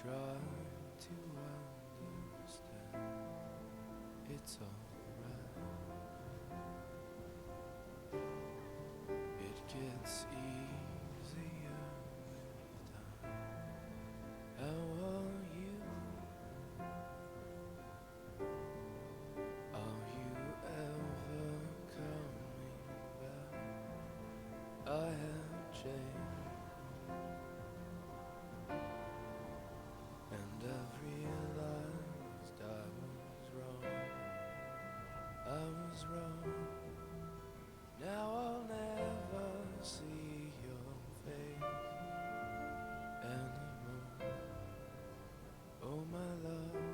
trying to understand. It's alright. It gets easier with time. How are you? Are you ever coming back? I have changed, and I've realized I was wrong. I was wrong. Now I'll never see your face anymore. Oh my love,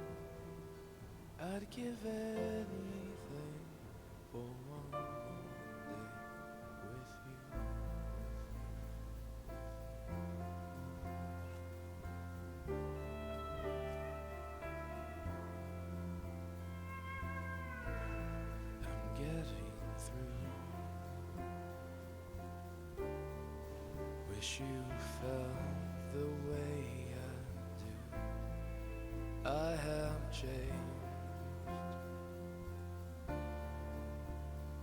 I'd give anything for one more day with you. I'm getting through. Wish you felt the way I do. I have changed,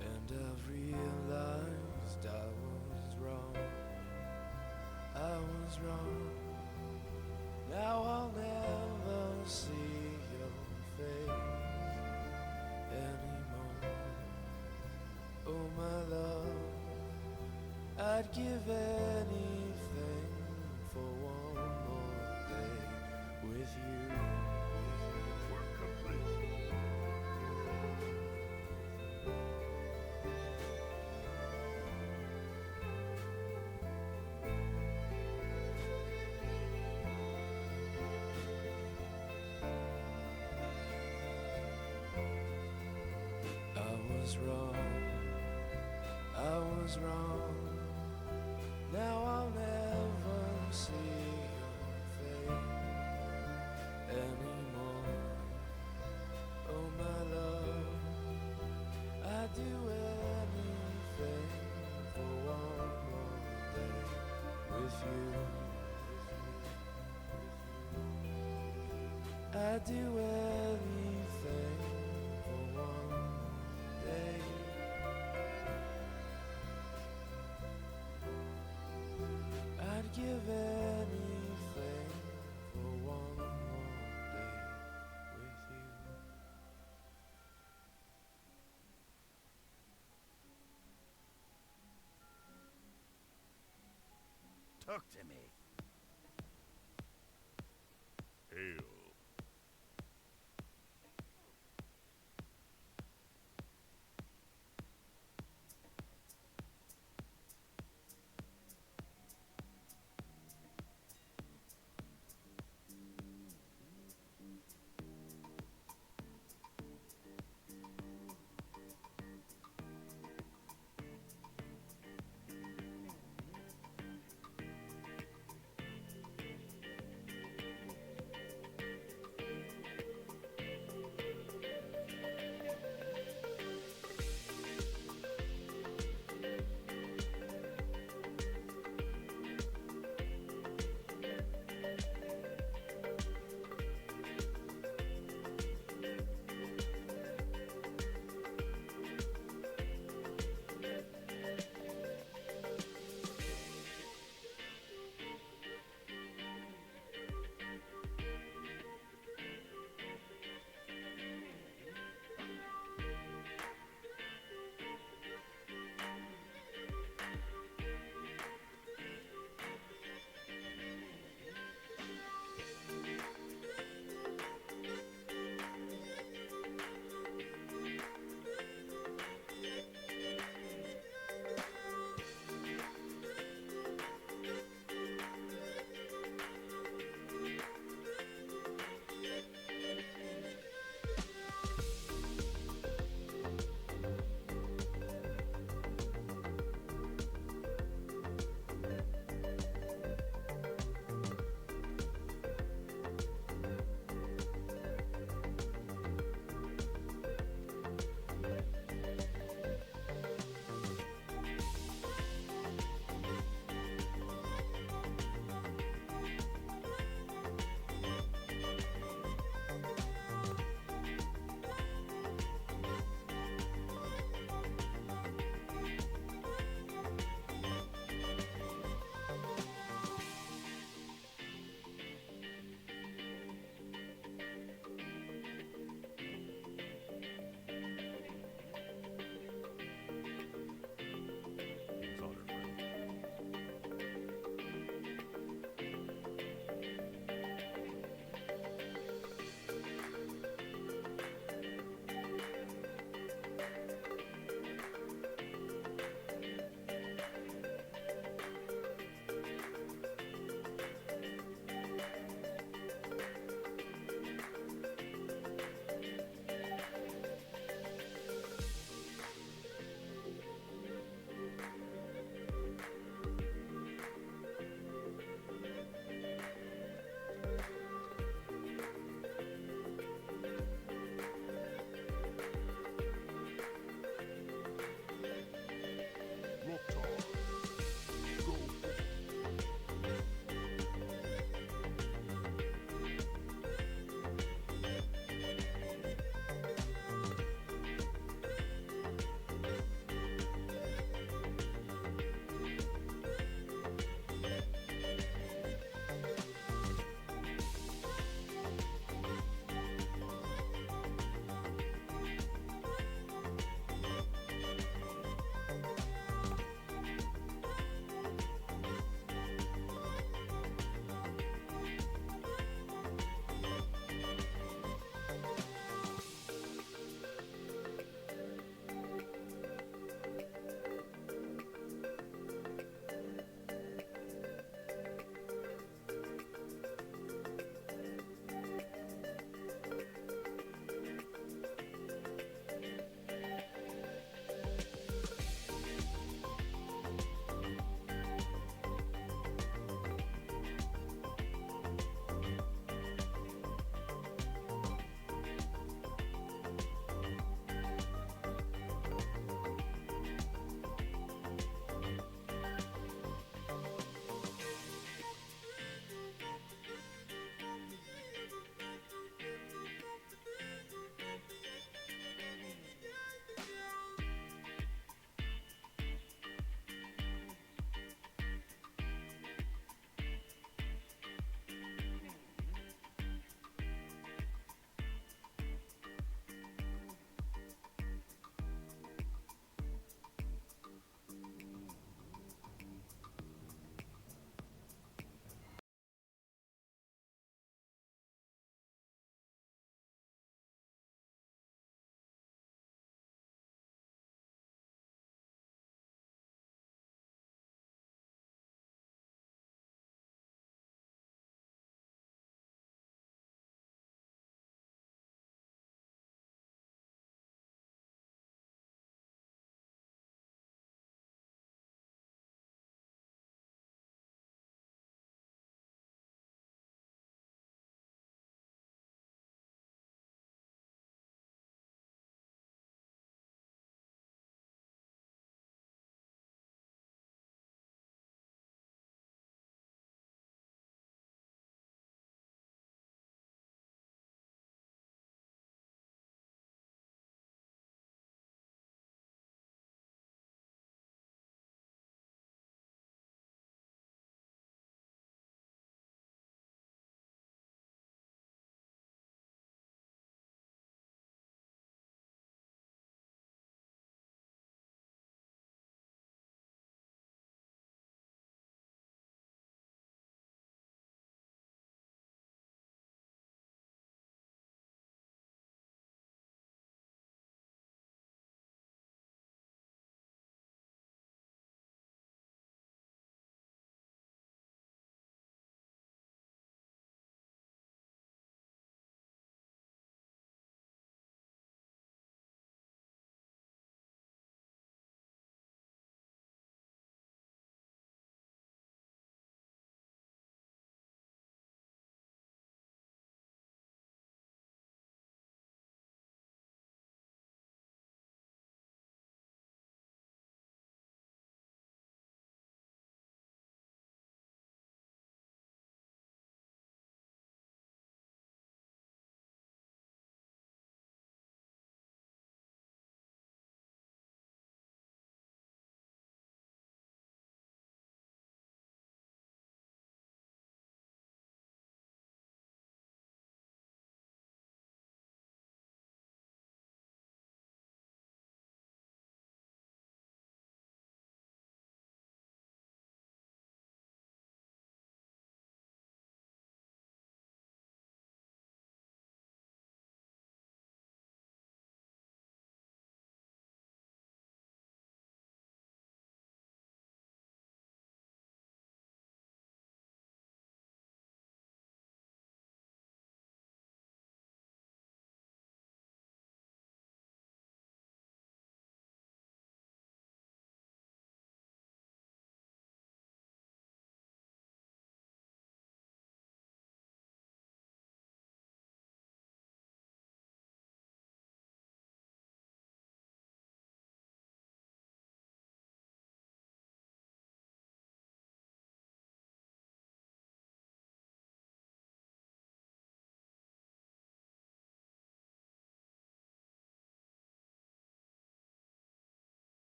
and I've realized I was wrong. I was wrong. Now I'll never see your face anymore. Oh my love, I'd give anything for one more day with you. Work complete. I was wrong, I was wrong. Now I'll never see your face anymore. Oh my love, I'd do anything for one more day with you. I'd do anything for one more day. I'd give anything for one more day with you. Talk to me. Hail.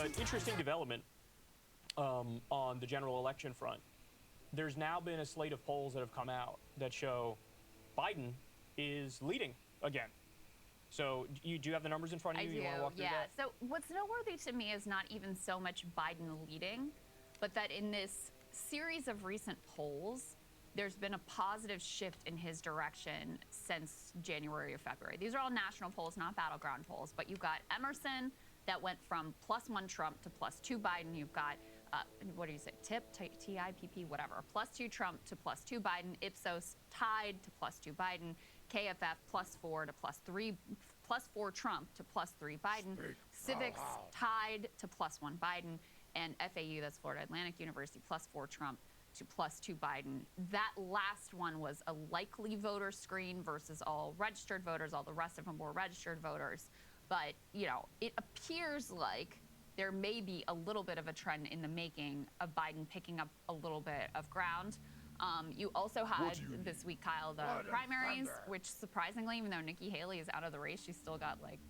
an interesting development on the general election front. There's now been a slate of polls that have come out that show Biden is leading again. So do you have the numbers in front of you? You want to walk through that? So what's noteworthy to me is not even so much Biden leading, but that in this series of recent polls, there's been a positive shift in his direction since January or February. These are all national polls, not battleground polls, but you've got Emerson that went from +1 Trump to +2 Biden. You've got, what do you say, TIPP, whatever, +2 Trump to +2 Biden, Ipsos tied to +2 Biden, KFF +4 to +4 Trump to +3 Biden, Civics tied to +1 Biden, and FAU, that's Florida Atlantic University, +4 Trump to +2 Biden. That last one was a likely voter screen versus all registered voters. All the rest of them were registered voters. But, you know, it appears like there may be a little bit of a trend in the making of Biden picking up a little bit of ground. You also had this week, Kyle, the primaries, which surprisingly, even though Nikki Haley is out of the race, she's still got like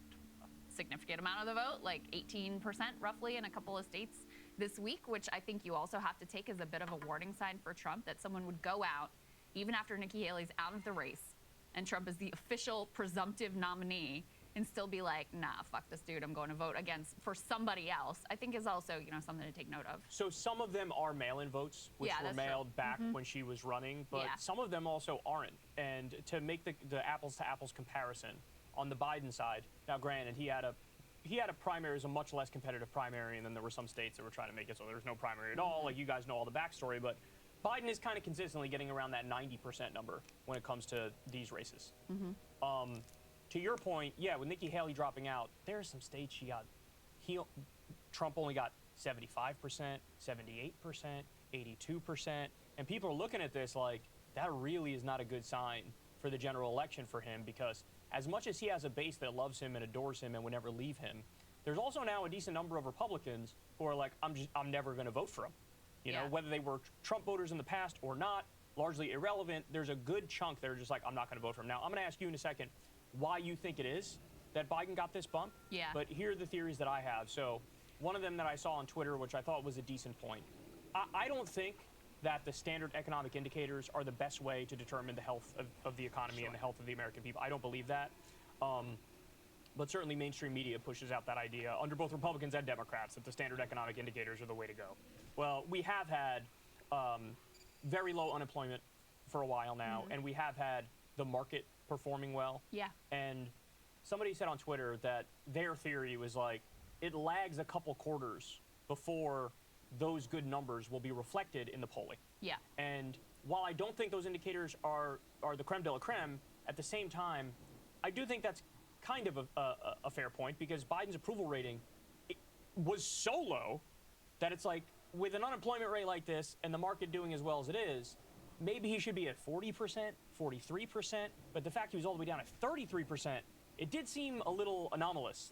a significant amount of the vote, like 18% roughly in a couple of states this week, which I think you also have to take as a bit of a warning sign for Trump, that someone would go out, even after Nikki Haley's out of the race, and Trump is the official presumptive nominee, and still be like, nah, fuck this dude, I'm going to vote for somebody else, I think is also, you know, something to take note of. So some of them are mail-in votes, which were mailed back when she was running, but some of them also aren't. And to make the apples-to-apples comparison, on the Biden side, now granted, he had a primary, it was a much less competitive primary, and then there were some states that were trying to make it so there was no primary at all. Like, you guys know all the backstory, but Biden is kind of consistently getting around that 90% number when it comes to these races. To your point, yeah, with Nikki Haley dropping out, there are some states Trump only got 75%, 78%, 82%, and people are looking at this like, that really is not a good sign for the general election for him, because as much as he has a base that loves him and adores him and would never leave him, there's also now a decent number of Republicans who are like, I'm never going to vote for him. You know, whether they were Trump voters in the past or not, largely irrelevant. There's a good chunk that are just like, I'm not going to vote for him. Now, I'm going to ask you in a second why you think it is that Biden got this bump. Yeah. But here are the theories that I have. So one of them that I saw on Twitter, which I thought was a decent point, I don't think that the standard economic indicators are the best way to determine the health of the economy and the health of the American people. I don't believe that. But certainly mainstream media pushes out that idea under both Republicans and Democrats that the standard economic indicators are the way to go. Well, we have had very low unemployment for a while now, and we have had the market performing well. Yeah. And somebody said on Twitter that their theory was like, it lags a couple quarters before those good numbers will be reflected in the polling. Yeah. And while I don't think those indicators are the creme de la creme, at the same time, I do think that's kind of a fair point, because Biden's approval rating was so low that it's like, with an unemployment rate like this and the market doing as well as it is, maybe he should be at 40%, 43%, but the fact he was all the way down at 33%, it did seem a little anomalous.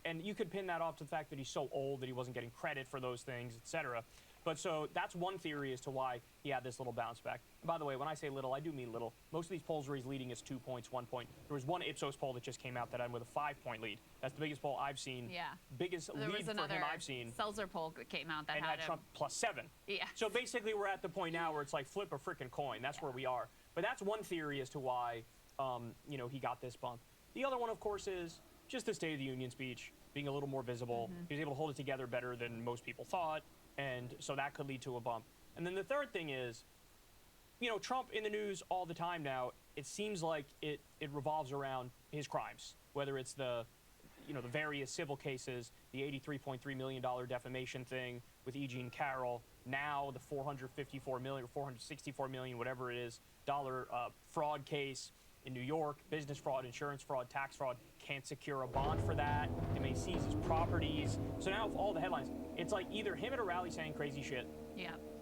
And you could pin that off to the fact that he's so old that he wasn't getting credit for those things, etc. But so that's one theory as to why he had this little bounce back. And by the way, when I say little, I do mean little. Most of these polls where he's leading is 2 points, 1 point. There was one Ipsos poll that just came out that ended with a 5-point lead. That's the biggest poll I've seen. Yeah. Biggest there lead for him I've seen. Seltzer poll that came out that and had Trump +7. Yeah. So basically, we're at the point now where it's like flip a freaking coin. That's where we are. But that's one theory as to why, he got this bump. The other one, of course, is just the State of the Union speech being a little more visible. He was able to hold it together better than most people thought, and so that could lead to a bump. And then the third thing is, Trump in the news all the time now. It seems like it revolves around his crimes, whether it's the various civil cases, the $83.3 million defamation thing with E. Jean Carroll, now the $454 million or $464 million, whatever it is, fraud case in New York, business fraud, insurance fraud, tax fraud, can't secure a bond for that. They may seize his properties. So now, all the headlines, it's like either him at a rally saying crazy shit,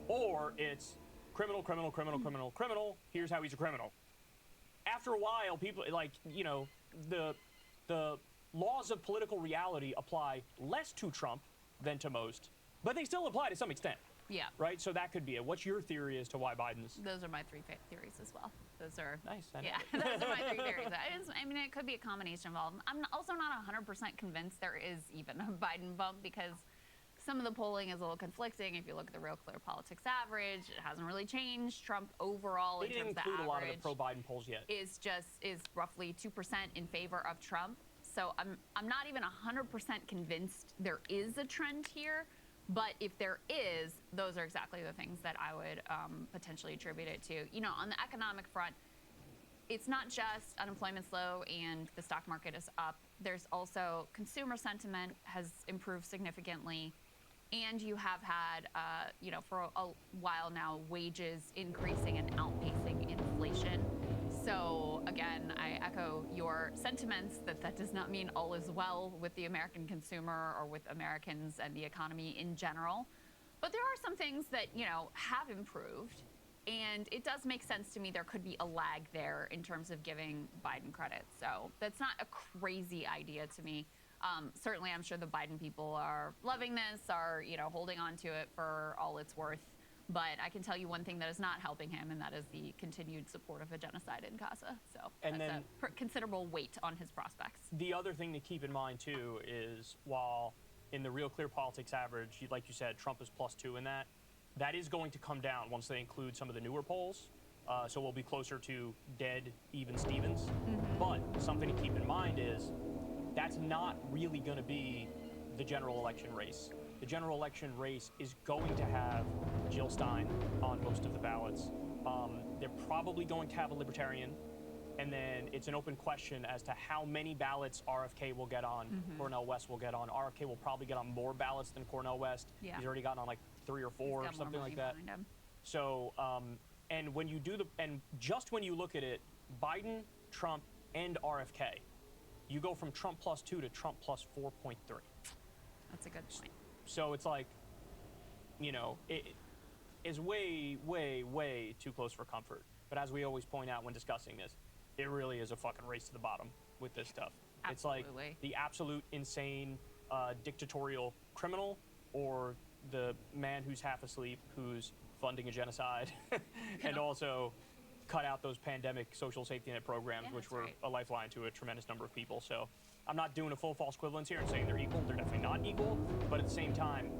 or it's criminal, criminal, criminal, criminal, criminal. Here's how he's a criminal. After a while, people the laws of political reality apply less to Trump than to most, but they still apply to some extent. Yeah. Right? So that could be it. What's your theory as to why Biden's? Those are my three theories as well. Those are nice. Yeah, those are my three theories. I mean, it could be a combination of all of them. I'm also not 100% convinced there is even a Biden bump because some of the polling is a little conflicting. If you look at the Real Clear Politics average, it hasn't really changed. Trump overall, They in didn't terms of the include a lot of the average, pro-Biden polls yet. is roughly 2% in favor of Trump. So I'm not even 100% convinced there is a trend here. But if there is, those are exactly the things that I would potentially attribute it to. You know, on the economic front, it's not just unemployment's low and the stock market is up. There's also consumer sentiment has improved significantly. And you have had, you know, for a while now, wages increasing and outpacing inflation. So again, I echo your sentiments that that does not mean all is well with the American consumer or with Americans and the economy in general. But there are some things that, you know, have improved. And it does make sense to me there could be a lag there in terms of giving Biden credit. So that's not a crazy idea to me. Certainly, I'm sure the Biden people are loving this, are, you know, holding on to it for all it's worth. But I can tell you one thing that is not helping him, and that is the continued support of a genocide in Gaza. So And that's then- a considerable weight on his prospects. The other thing to keep in mind, too, is while in the Real Clear Politics average, like you said, Trump is +2 in that, that is going to come down once they include some of the newer polls. So we'll be closer to dead, even Stevens. But something to keep in mind is that's not really going to be the general election race. The general election race is going to have Jill Stein on most of the ballots. They're probably going to have a libertarian. And then it's an open question as to how many ballots RFK will get on, Cornel West will get on. RFK will probably get on more ballots than Cornel West. Yeah. He's already gotten on like 3 or 4 or Got more something money like that. behind him. So, and when you do just when you look at it, Biden, Trump, and RFK, you go from Trump +2 to Trump +4.3. That's a good point. So it's like, you know, it is way, way, way too close for comfort. But as we always point out when discussing this, it really is a fucking race to the bottom with this stuff. It's like Absolutely. the absolute insane dictatorial criminal or the man who's half asleep who's funding a genocide and also cut out those pandemic social safety net programs, Yeah, which that's were right. a lifeline to a tremendous number of people. So I'm not doing a full false equivalence here and saying they're equal. They're definitely not equal. But at the same time,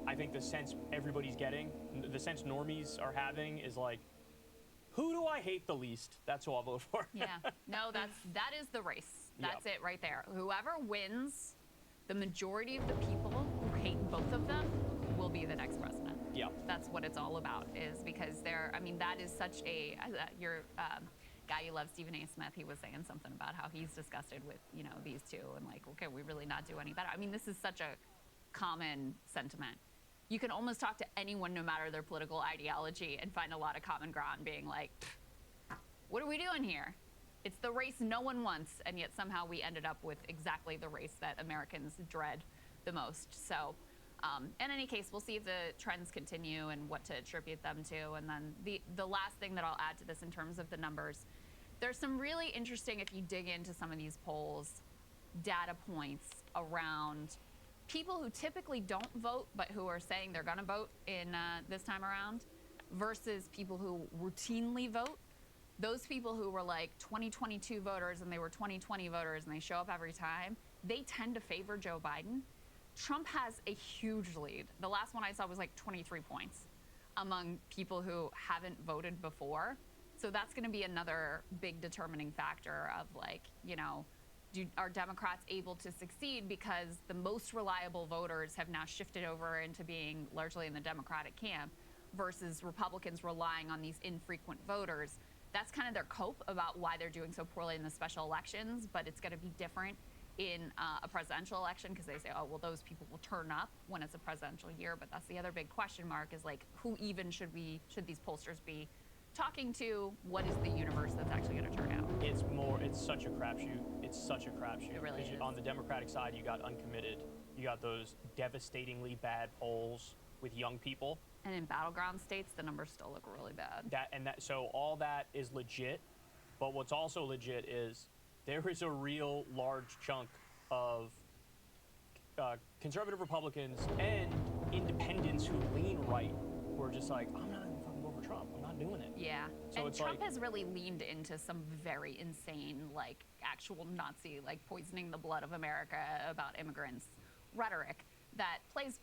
I think the sense everybody's getting, the sense normies are having is like, who do I hate the least? That's who I'll vote for. Yeah, no, that is the race. That's it right there. Whoever wins, the majority of the people who hate both of them will be the next president. Yeah. That's what it's all about, is because I mean, that is such a, your guy you love, Stephen A. Smith, he was saying something about how he's disgusted with, you know, these two and like, okay, we really not do any better. I mean, this is such a common sentiment. You can almost talk to anyone, no matter their political ideology, and find a lot of common ground being like, what are we doing here? It's the race no one wants, and yet somehow we ended up with exactly the race that Americans dread the most. So in any case, we'll see if the trends continue and what to attribute them to. And then the last thing that I'll add to this in terms of the numbers, there's some really interesting, if you dig into some of these polls, data points around people who typically don't vote but who are saying they're going to vote in this time around versus people who routinely vote. Those people who were like 2022 voters and they were 2020 voters and they show up every time, they tend to favor Joe Biden. Trump has a huge lead. The last one I saw was like 23 points among people who haven't voted before. So that's going to be another big determining factor of like, you know, are Democrats able to succeed because the most reliable voters have now shifted over into being largely in the Democratic camp versus Republicans relying on these infrequent voters. That's kind of their cope about why they're doing so poorly in the special elections, but it's going to be different in a presidential election because they say, oh, well, those people will turn up when it's a presidential year. But that's the other big question mark is like, who even should these pollsters be talking to? What is the universe that's actually going to turn out? It's such a crapshoot. It's such a crapshoot. It really 'Cause is. On the Democratic side, you got uncommitted. You got those devastatingly bad polls with young people. And in battleground states, the numbers still look really bad. So all that is legit. But what's also legit is there is a real large chunk of conservative Republicans and independents who lean right who are just like, I'm not gonna fucking vote for Trump. I'm not doing it. Yeah. So and it's Trump like, has really leaned into some very insane, like actual Nazi, like poisoning the blood of America about immigrants rhetoric that plays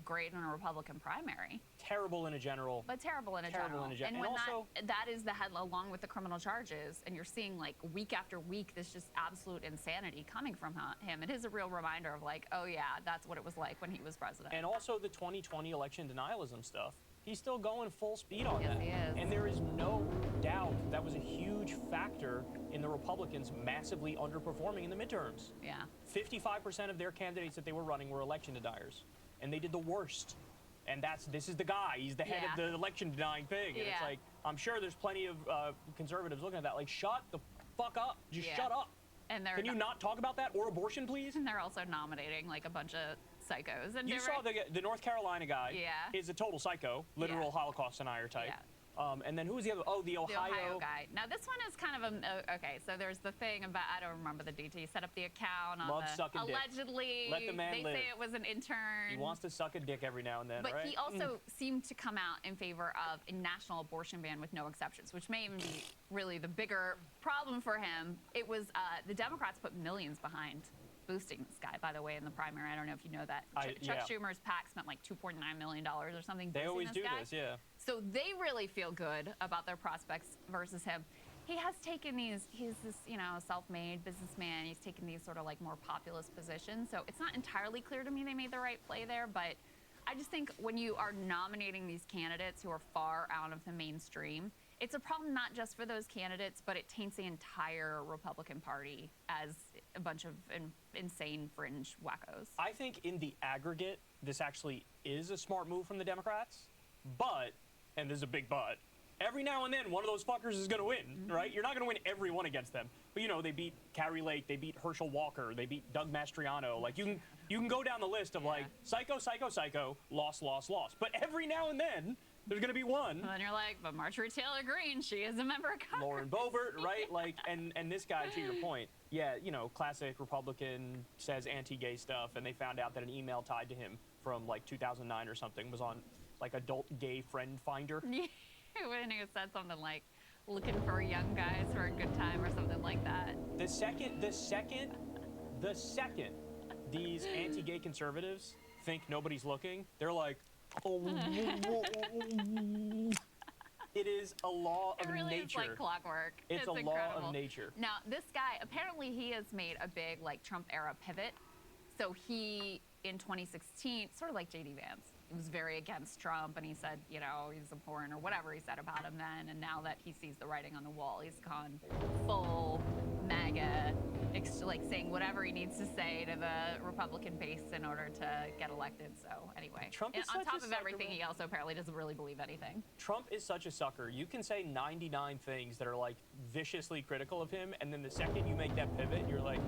great in a Republican primary. Terrible in a general. But terrible in a Terrible general. in a gen- And and when also- that is the head along with the criminal charges, and you're seeing like week after week this just absolute insanity coming from him. It is a real reminder of like, oh yeah, that's what it was like when he was president. And also the 2020 election denialism stuff. He's still going full speed on Yes, that. he is. And there is no doubt that was a huge factor in the Republicans massively underperforming in the midterms. Yeah. 55% of their candidates that they were running were election deniers. And they did the worst. And this is the guy. He's the head of the election denying thing. And it's like, I'm sure there's plenty of conservatives looking at that like, shut the fuck up. Just shut up. And Can you not talk about that? Or abortion, please? And they're also nominating like a bunch of psychos. And You saw the North Carolina guy is a total psycho, literal Holocaust denier type. Yeah. And then who was the other? Oh, the Ohio guy. Now this one is kind of a okay. So there's the thing about I don't remember the details. He set up the account on Loves sucking dick. allegedly. Let the man they live. say it was an intern. He wants to suck a dick every now and then, But right? he also seemed to come out in favor of a national abortion ban with no exceptions, which may even be really the bigger problem for him. It was the Democrats put millions behind boosting this guy, by the way, in the primary. I don't know if you know that. Chuck Schumer's PAC spent like $2.9 million or something. They always do guy. this, yeah. So they really feel good about their prospects versus him. He has taken he's this, self-made businessman. He's taken these sort of like more populist positions. So it's not entirely clear to me they made the right play there, but I just think when you are nominating these candidates who are far out of the mainstream, it's a problem not just for those candidates, but it taints the entire Republican Party as a bunch of insane fringe wackos. I think in the aggregate, this actually is a smart move from the Democrats, but, and there's a big but, every now and then one of those fuckers is going to win, right? You're not going to win every one against them. But, they beat Carrie Lake, they beat Herschel Walker, they beat Doug Mastriano. Like, you can go down the list of, like, psycho, psycho, psycho, loss, loss, loss. But every now and then, there's going to be one. And then you're like, but Marjorie Taylor Greene, she is a member of Congress. Lauren Boebert, right? Like, and this guy, to your point, classic Republican, says anti-gay stuff, and they found out that an email tied to him from, like, 2009 or something was on, like, adult gay friend finder. Yeah, when he said something like, looking for young guys for a good time or something like that. The second these anti-gay conservatives think nobody's looking, they're like, oh, it is a law of nature. It really nature. is like clockwork. It's a incredible. law of nature. Now, this guy, apparently he has made a big, like, Trump-era pivot. So he, in 2016, sort of like J.D. Vance, he was very against Trump, and he said, he's abhorrent or whatever he said about him then. And now that he sees the writing on the wall, he's gone full MAGA, like saying whatever he needs to say to the Republican base in order to get elected. So anyway, Trump is on such top a of sucker, everything, man. he also apparently doesn't really believe anything. Trump is such a sucker. You can say 99 things that are, like, viciously critical of him, and then the second you make that pivot, you're like,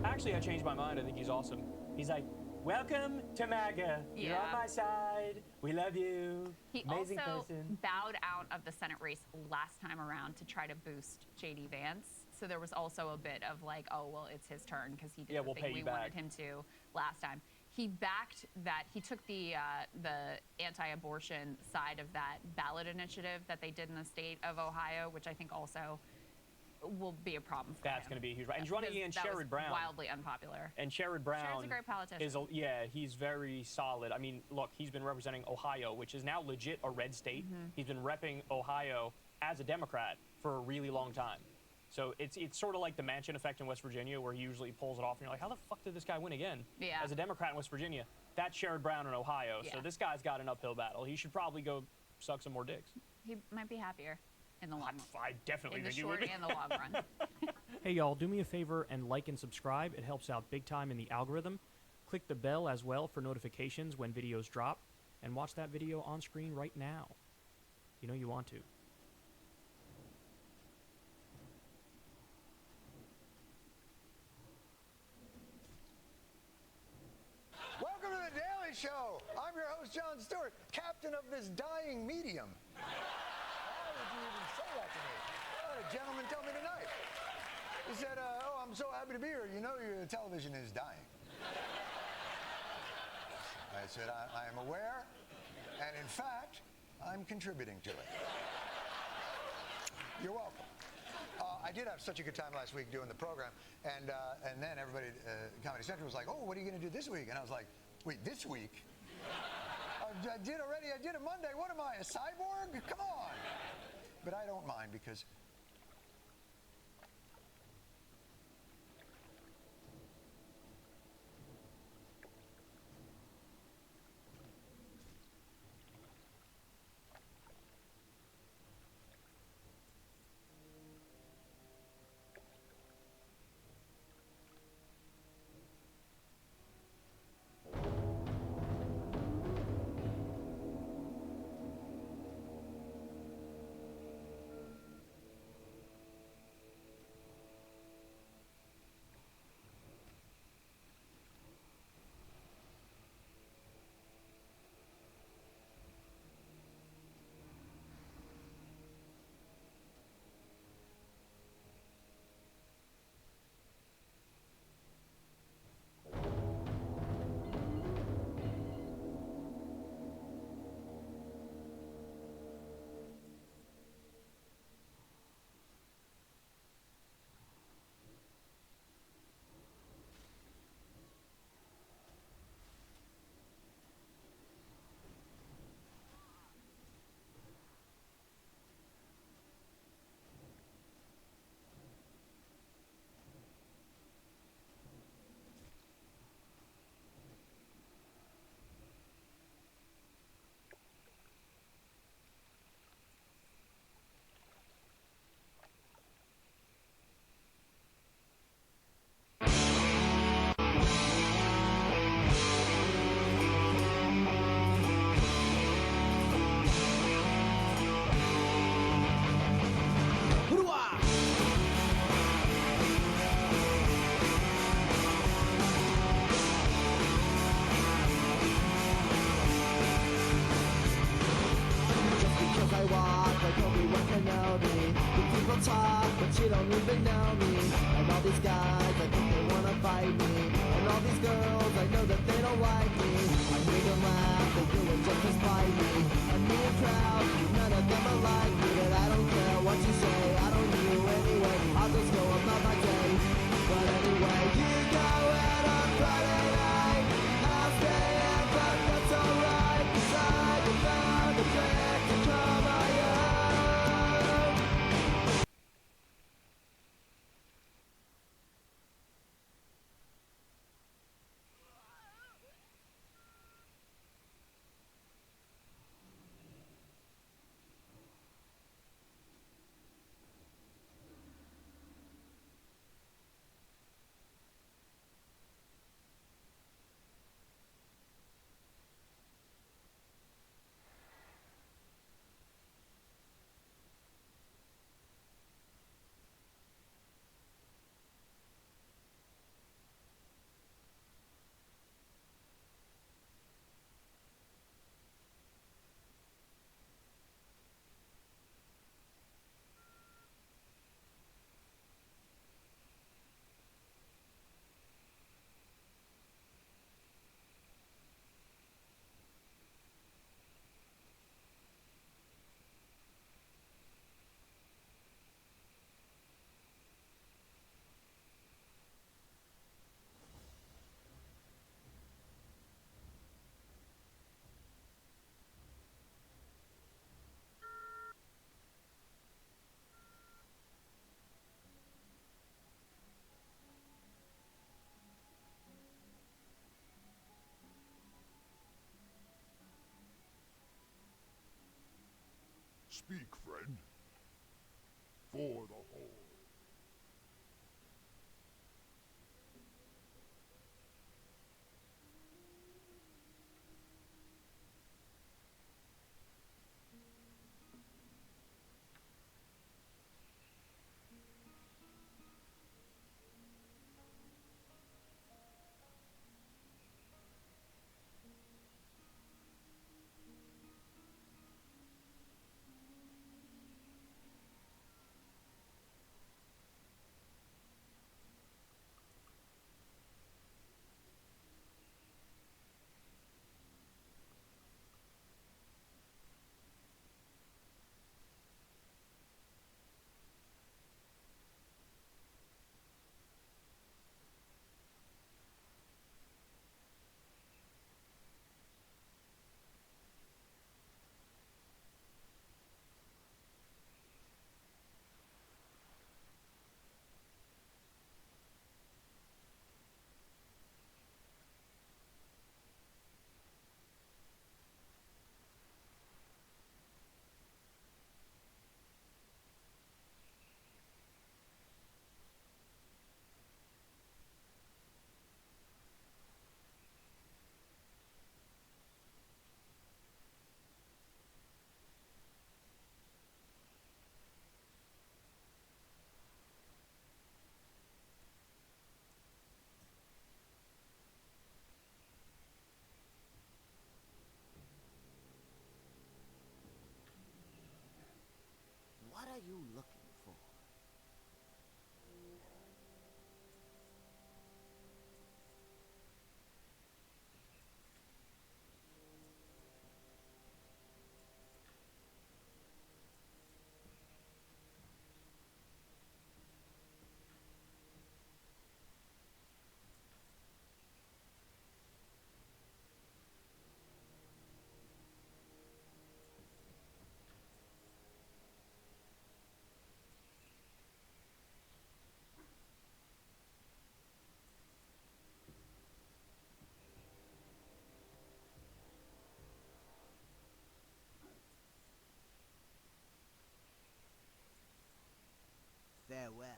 actually, I changed my mind. I think he's awesome. He's like, welcome to MAGA. You're on my side. We love you. He Amazing also person. bowed out of the Senate race last time around to try to boost J.D. Vance. So there was also a bit of like, oh, well, it's his turn because he did the thing we wanted him to last time. He backed that. He took the anti-abortion side of that ballot initiative that they did in the state of Ohio, which I think also will be a problem for That's him. going to be a huge. And he's running against Sherrod Brown. Wildly unpopular. And Sherrod Brown Sherrod's a great politician. He's very solid. I mean, look, he's been representing Ohio, which is now legit a red state. He's been repping Ohio as a Democrat for a really long time. So it's sort of like the Manchin effect in West Virginia, where he usually pulls it off, and you're like, how the fuck did this guy win again? Yeah. As a Democrat in West Virginia, that's Sherrod Brown in Ohio. Yeah. So this guy's got an uphill battle. He should probably go suck some more dicks. He might be happier in the long run. I definitely In the think he short would be. and the long run. Hey y'all, do me a favor and like and subscribe. It helps out big time in the algorithm. Click the bell as well for notifications when videos drop, and watch that video on screen right now. You know you want to. Welcome to The Daily Show. I'm your host, Jon Stewart, captain of this dying medium. Why would you even say that to me? I had a gentleman tell me tonight. He said, oh, I'm so happy to be here. You know your television is dying. I said, I am aware. And in fact, I'm contributing to it. You're welcome. I did have such a good time last week doing the program, and then everybody at Comedy Central was like, oh, what are you going to do this week? And I was like, wait, this week? I did already. I did it Monday. What am I, a cyborg? Come on. But I don't mind because talk, but you don't even know me. And all these guys, I think they wanna fight me. And all these girls, I know that they don't like me. I hear them laugh, they do it just to spite me. And me and crowd, none of them are like me. But I don't care what you say, I don't need you anyway. I'll just go about my day. But anyway, you go out on Friday night. I'll stay in, but that's alright. 'Cause I found a trick to call my own. Speak, friend. For the whole. you looking for? Farewell.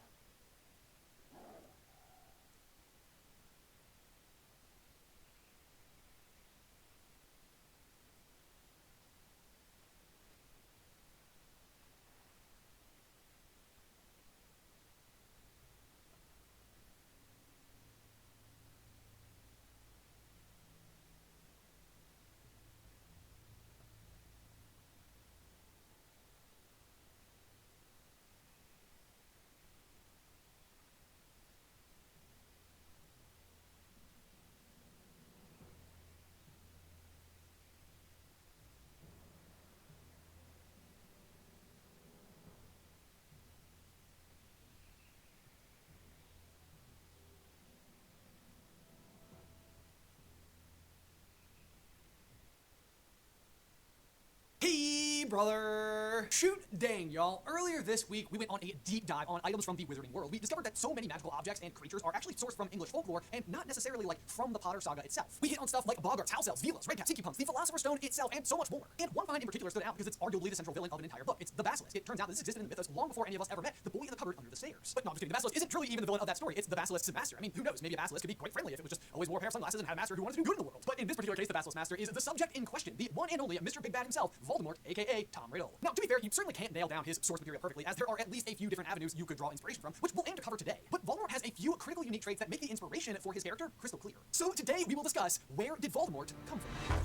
Hey, brother! Shoot dang, y'all. Earlier this week, we went on a deep dive on items from the Wizarding World. We discovered that so many magical objects and creatures are actually sourced from English folklore and not necessarily, like, from the Potter saga itself. We hit on stuff like boggarts, house elves, velas, red caps, tiki pumps, the Philosopher's Stone itself, and so much more. And one find in particular stood out because it's arguably the central villain of an entire book. It's the Basilisk. It turns out this existed in the mythos long before any of us ever met the boy in the cupboard under the stairs. But no, I'm just kidding. The Basilisk isn't truly even the villain of that story. It's the Basilisk's master. I mean, who knows? Maybe a Basilisk could be quite friendly if it was just always wore a pair of sunglasses and had a master who wanted to do good in the world. But in this particular case, the Basilisk master is the subject in question, the one and only Mr. Big Bad himself, Voldemort, aka Tom Riddle. Now, to be fair, you certainly can't nail down his source material perfectly, as there are at least a few different avenues you could draw inspiration from, which we'll aim to cover today. But Voldemort has a few critical unique traits that make the inspiration for his character crystal clear. So today we will discuss, where did Voldemort come from?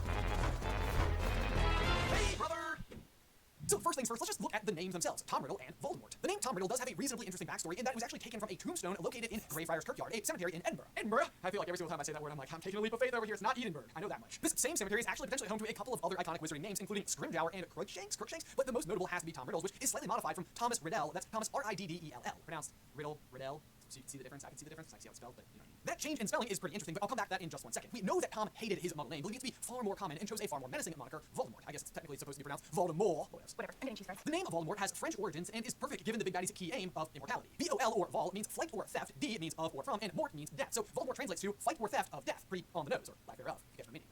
Hey, brother! So first things first, let's just look at the names themselves, Tom Riddle and Voldemort. The name Tom Riddle does have a reasonably interesting backstory in that it was actually taken from a tombstone located in Greyfriars Kirkyard, a cemetery in Edinburgh. Edinburgh? I feel like every single time I say that word, I'm like, I'm taking a leap of faith over here. It's not Edinburgh. I know that much. This same cemetery is actually potentially home to a couple of other iconic wizarding names, including Scrimgeour and Crookshanks, but the most notable has to be Tom Riddle's, which is slightly modified from Thomas Riddell. That's Thomas Riddell, pronounced Riddell. See the difference? I can see the difference. I see how it's spelled, but you know. That change in spelling is pretty interesting, but I'll come back to that in just one second. We know that Tom hated his muggle name, believing it to be far more common, and chose a far more menacing moniker, Voldemort. I guess it's technically supposed to be pronounced Voldemort. Whatever. I'm getting cheese fries. The name of Voldemort has French origins and is perfect given the Big Baddy's key aim of immortality. V-O-L or Vol means flight or theft, D means of or from, and Mort means death. So Voldemort translates to fight or theft of death. Pretty on the nose, or lack thereof, if you get the meaning.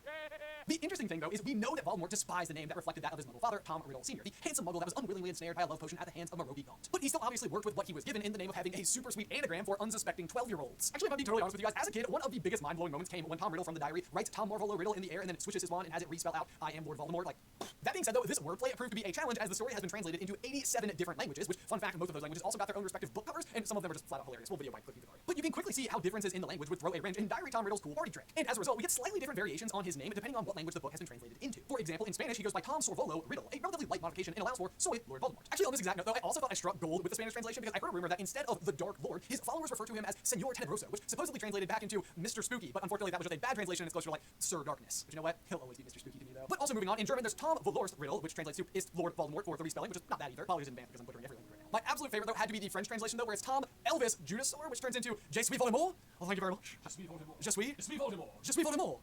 The interesting thing, though, is we know that Voldemort despised the name that reflected that of his muggle father, Tom Riddle Sr., the handsome muggle that was unwillingly ensnared by a love potion at the hands of Merope Gaunt. But he still obviously worked with what he was given in the name of having a super sweet anagram for unsuspecting 12-year-olds. Actually, if I'm being totally honest with you guys, as a kid, one of the biggest mind-blowing moments came when Tom Riddle from the diary writes Tom Marvolo Riddle in the air and then switches his wand and has it respell out, I am Lord Voldemort. Like, that being said, though, this wordplay proved to be a challenge as the story has been translated into 87 different languages, which, fun fact, most of those languages also got their own respective book covers, and some of them are just flat out hilarious. We'll video by clicking through them. But you can quickly see how differences in the language would throw a wrench in Diary Tom Riddle's cool party trick. And as a result, we get slightly different variations on his name depending on what language the book has been translated into. For example, in Spanish, he goes by Tom Sorvolo Riddle, a relatively light modification, and allows for Soy Lord Voldemort. Actually, on this exact note, though, I also thought I struck gold with the Spanish translation because I heard a rumor that instead of the Dark Lord, his followers refer to him as Señor Tenebroso, which supposedly translated back into Mr. Spooky, but unfortunately that was just a bad translation and it's closer to like Sir Darkness. But you know what? He'll always be Mr. Spooky to me, though. But also moving on, in German, there's Tom Volorst Riddle, which translates to Ist Lord Voldemort, or the respelling, which is not bad either. Apologies in advance because I'm butchering every language right now. My absolute favorite, though, had to be the French translation, though, where it's Tom Elvis Judasaur, which turns into Je suis Voldemort. Oh, thank you very much. Je suis Voldemort. Je suis Voldemort. Je suis Voldemort.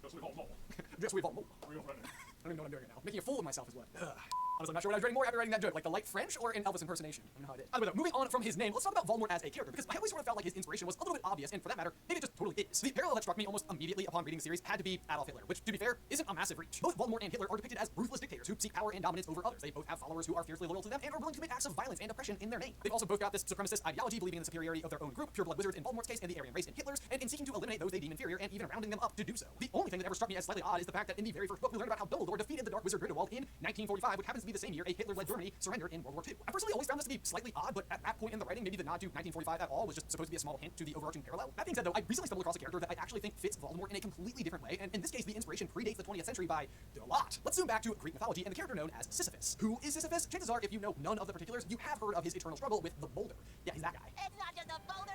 Je suis Voldemort. I don't even know what I'm doing right now. Making a fool of myself is what. Honestly, I'm not sure what I was dreading more after writing that joke, like the light French or an Elvis impersonation. I don't know how I did. Anyway, though, moving on from his name, let's talk about Voldemort as a character, because I always sort of felt like his inspiration was a little bit obvious, and for that matter, maybe it just totally is. The parallel that struck me almost immediately upon reading the series had to be Adolf Hitler, which, to be fair, isn't a massive reach. Both Voldemort and Hitler are depicted as ruthless dictators who seek power and dominance over others. They both have followers who are fiercely loyal to them and are willing to commit acts of violence and oppression in their name. They've also both got this supremacist ideology, believing in the superiority of their own group, pure-blood wizards in Voldemort's case, and the Aryan race in Hitler's, and in seeking to eliminate those they deem inferior and even rounding them up to do so. The only thing that ever struck me as slightly odd is the fact that in the very first book we learned about how Dumbledore defeated the Dark Wizard Grindelwald in 1945, which happens to to be the same year a Hitler-led Germany surrendered in World War II. I personally always found this to be slightly odd, but at that point in the writing, maybe the nod to 1945 at all was just supposed to be a small hint to the overarching parallel. That being said, though, I recently stumbled across a character that I actually think fits Voldemort in a completely different way, and in this case, the inspiration predates the 20th century by a lot. Let's zoom back to Greek mythology and the character known as Sisyphus. Who is Sisyphus? Chances are, if you know none of the particulars, you have heard of his eternal struggle with the boulder. Yeah, he's that guy. It's not just a boulder,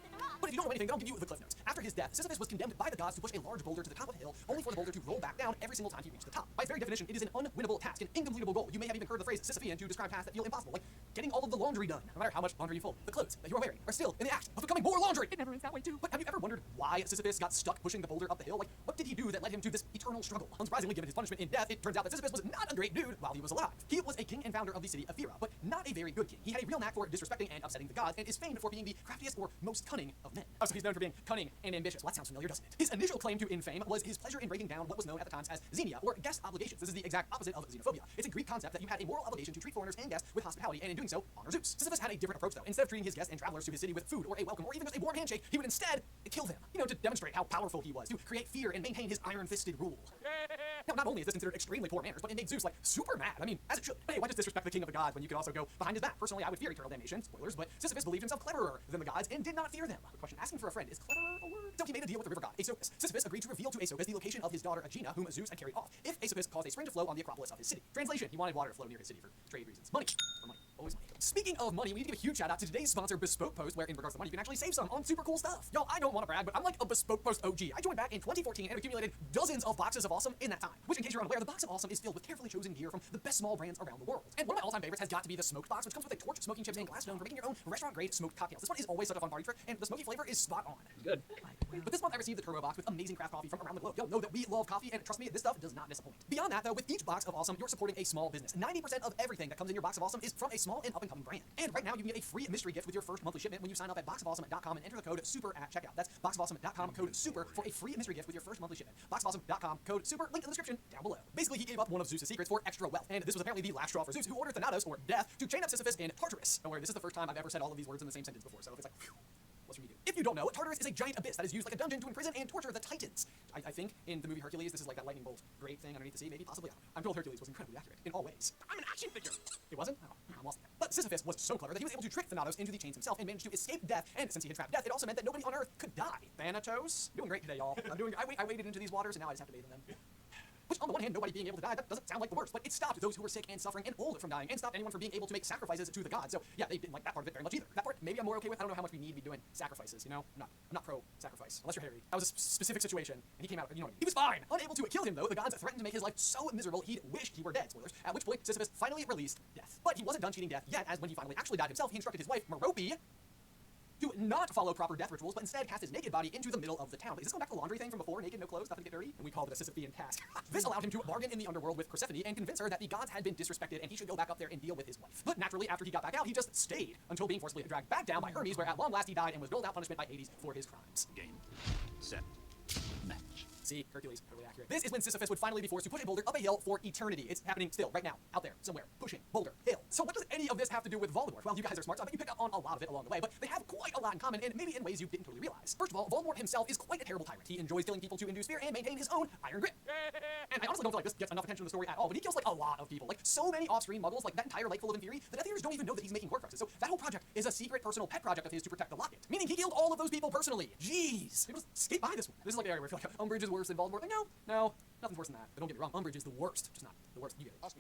it's a rock. But if you don't know anything, then I'll give you the cliff notes. After his death, Sisyphus was condemned by the gods to push a large boulder to the top of a hill, only for the boulder to roll back down every single time he reached the top. By its very definition, it is an unwinnable task, an incompletable goal. You may have even heard the phrase Sisyphean to describe tasks that feel impossible, like getting all of the laundry done. No matter how much laundry you fold, the clothes that you are wearing are still in the act of becoming more laundry. It never ends that way too. But have you ever wondered why Sisyphus got stuck pushing the boulder up the hill? Like, what did he do that led him to this eternal struggle? Unsurprisingly, given his punishment in death, it turns out that Sisyphus was not a great dude while he was alive. He was a king and founder of the city of Thera, but not a very good king. He had a real knack for disrespecting and upsetting the gods, and is famed for being the craftiest or most cunning of men. Oh, so he's known for being cunning and ambitious. Well, that sounds familiar, doesn't it? His initial claim to infame was his pleasure in breaking down what was known at the times as xenia, or guest obligations. This is the exact opposite of xenophobia. It's a Greek concept that you had a moral obligation to treat foreigners and guests with hospitality, and in doing so, honor Zeus. Sisyphus had a different approach, though. Instead of treating his guests and travelers to his city with food or a welcome or even just a warm handshake, he would instead kill them, to demonstrate how powerful he was, to create fear and maintain his iron-fisted rule. Now, not only is this considered extremely poor manners, but it made Zeus, super mad. I mean, as it should. But hey, why just disrespect the king of the gods when you could also go behind his back? Personally, I would fear eternal damnation. Spoilers, but Sisyphus believed himself cleverer than the gods and did not fear them. Good question. Asking for a friend, is cleverer a word? So he made a deal with the river god, Aesopus. Sisyphus agreed to reveal to Aesopus the location of his daughter Aegina, whom Zeus had carried off, if Aesopus caused a spring to flow on the Acropolis of his city. Translation, he wanted water to flow near his city for trade reasons. Money. For money. Always money. Speaking of money, we need to give a huge shout out to today's sponsor, Bespoke Post, where in regards to money, you can actually save some on super cool stuff. Yo, I don't want to brag, but I'm like a Bespoke Post OG. I joined back in 2014 and accumulated dozens of boxes of awesome in that time. Which, in case you're unaware, the box of awesome is filled with carefully chosen gear from the best small brands around the world. And one of my all-time favorites has got to be the smoked box, which comes with a torch, smoking chips, and glass dome for making your own restaurant-grade smoked cocktails. This one is always such a fun party trick, and the smoky flavor is spot on. Good. But this month I received the Turbo Box with amazing craft coffee from around the globe. Yo, know that we love coffee, and trust me, this stuff does not disappoint. Beyond that, though, with each box of awesome, you're supporting a small business. 90% of everything that comes in your box of awesome is from a small and up-and-coming brand. And right now, you can get a free mystery gift with your first monthly shipment when you sign up at boxofawesome.com and enter the code SUPER at checkout. That's boxofawesome.com, code SUPER, for a free mystery gift with your first monthly shipment. Boxofawesome.com, code SUPER, link in the description down below. Basically, he gave up one of Zeus' secrets for extra wealth, and this was apparently the last straw for Zeus, who ordered Thanatos, or death, to chain up Sisyphus in Tartarus. Don't worry, this is the first time I've ever said all of these words in the same sentence before, so if it's like, phew, what's your do? If you don't know, Tartarus is a giant abyss that is used like a dungeon to imprison and torture the Titans. I think in the movie Hercules, this is like that lightning bolt great thing underneath the sea, maybe, possibly, I don't know. I'm told Hercules was incredibly accurate in all ways. I'm an action figure! It wasn't? Oh, I'm lost. But Sisyphus was so clever that he was able to trick Thanatos into the chains himself and managed to escape death, and since he had trapped death, it also meant that nobody on Earth could die. Thanatos? Doing great today, y'all. I waded into these waters, and now I just have to bathe in them. Which, on the one hand, nobody being able to die, that doesn't sound like the worst, but it stopped those who were sick and suffering and old from dying, and stopped anyone from being able to make sacrifices to the gods. So, yeah, they didn't like that part of it very much either. That part, maybe I'm more okay with. I don't know how much we need to be doing sacrifices, I'm not pro-sacrifice, unless you're Harry. That was a specific situation, and he came out, what I mean. He was fine. Unable to kill him, though, the gods threatened to make his life so miserable he'd wished he were dead. Spoilers. At which point, Sisyphus finally released death. But he wasn't done cheating death yet, as when he finally actually died himself, he instructed his wife, Merope, to not follow proper death rituals, but instead cast his naked body into the middle of the town. But is this going back to the laundry thing from before? Naked, no clothes, nothing to get dirty? And we called it a Sisyphean task. This allowed him to bargain in the underworld with Persephone and convince her that the gods had been disrespected and he should go back up there and deal with his wife. But naturally, after he got back out, he just stayed until being forcibly dragged back down by Hermes, where at long last he died and was doled out punishment by Hades for his crimes. Game. Set. Match. See, Hercules, totally accurate. This is when Sisyphus would finally be forced to push a boulder up a hill for eternity. It's happening still, right now, out there, somewhere, pushing, boulder, hill. So what does any of this have to do with Voldemort? Well, you guys are smart, so I bet you picked up on a lot of it along the way, but they have quite a lot in common, and maybe in ways you didn't totally realize. First of all, Voldemort himself is quite a terrible tyrant. He enjoys killing people to induce fear and maintain his own iron grip. And I honestly don't feel like this gets enough attention in the story at all, but he kills a lot of people. So many off-screen muggles, that entire lake full of Inferi, the Death Eaters don't even know that he's making Horcruxes. So that whole project is a secret personal pet project of his to protect the locket. Meaning he killed all of those people personally. Jeez. People just skate by this one. This is like the area where I feel like Umbridge is worse than Voldemort. Like, no, nothing's worse than that. But don't get me wrong, Umbridge is the worst. Just not the worst. You get it.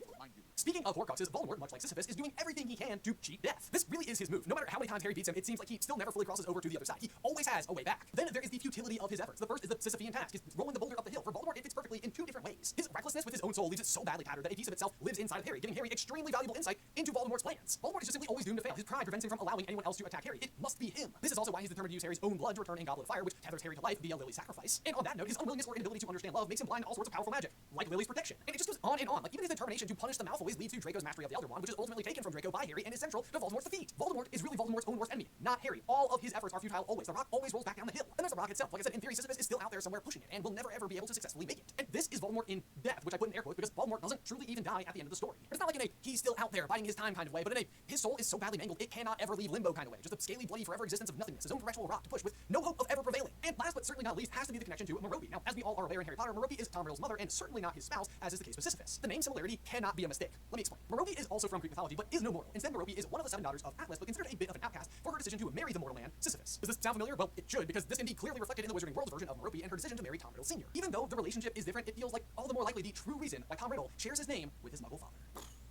Speaking of Horcruxes, Voldemort, much like Sisyphus, is doing everything he can to cheat death. This really is his move. No matter how many times Harry beats him, it seems like he still never fully crosses over to the other side. He always has a way back. Then there is the futility of his efforts. The first is the Sisyphean task. He's rolling the boulder up the hill. For Voldemort, it fits perfectly in two different ways. His recklessness with his own soul leaves it so badly tattered that a piece of itself lives inside of Harry, giving Harry extremely valuable insight into Voldemort's plans. Voldemort is just simply always doomed to fail. His pride prevents him from allowing anyone else to attack Harry. It must be him. This is also why he's determined to use Harry's own blood to return a goblet of fire, which tethers Harry to life via Lily's sacrifice. And on that note, his unwillingness or inability to understand love makes him blind to all sorts of powerful magic, like Lily's protection. And it just goes on and on. Even his determination to punish the Malfoys leads to Draco's mastery of the Elder Wand, which is ultimately taken from Draco by Harry and is central to Voldemort's defeat. Voldemort is really Voldemort's own worst enemy, not Harry. All of his efforts are futile always. The rock always rolls back down the hill. And there's the rock itself. Like I said, in theory, Sisyphus is still out there somewhere pushing it and will never ever be able to successfully make it. And this is Voldemort in death, which I put in air quotes because Voldemort doesn't truly even die at the end of the story. It's not like in a he's still out there biding his time kind of way, but in a his soul is so badly mangled it cannot ever leave limbo kind of way. Just a scaly, bloody, forever existence of nothingness, his own perpetual rock to push with no hope of ever prevailing. And last but certainly not least has to be the connection to Merope. Now, as we all are aware in Harry Potter, Merope is Tom Riddle's Meryl's mother, and certainly not his spouse, as is the case with Sisyphus. The name similarity cannot be a mistake. Let me explain. Merope is also from Greek mythology, but is no mortal. Instead, Merope is one of the 7 daughters of Atlas, but considered a bit of an outcast for her decision to marry the mortal man, Sisyphus. Does this sound familiar? Well, it should, because this can be clearly reflected in the Wizarding World's version of Merope and her decision to marry Tom Riddle Sr. Even though the relationship is different, it feels like all the more likely the true reason why Tom Riddle shares his name with his Muggle father.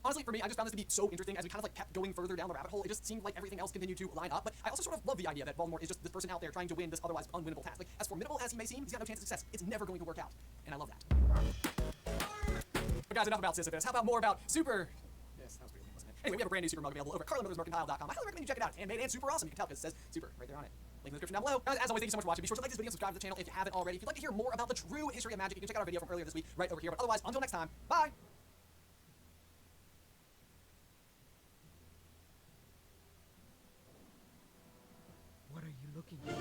Honestly, for me, I just found this to be so interesting as we kind of like kept going further down the rabbit hole. It just seemed like everything else continued to line up, but I also sort of love the idea that Voldemort is just this person out there trying to win this otherwise unwinnable task. Like, as formidable as he may seem, he's got no chance of success. It's never going to work out, and I love that. But guys, enough about Sisyphus. How about more about Super... Yes, that was pretty lame, wasn't it? Anyway, we have a brand new Super Mug available over at carlinmothersmercantile.com. I highly recommend you check it out. It's handmade and super awesome. You can tell because it says Super right there on it. Link in the description down below. Guys, as always, thank you so much for watching. Be sure to like this video and subscribe to the channel if you haven't already. If you'd like to hear more about the true history of magic, you can check out our video from earlier this week right over here. But otherwise, until next time, bye! What are you looking for?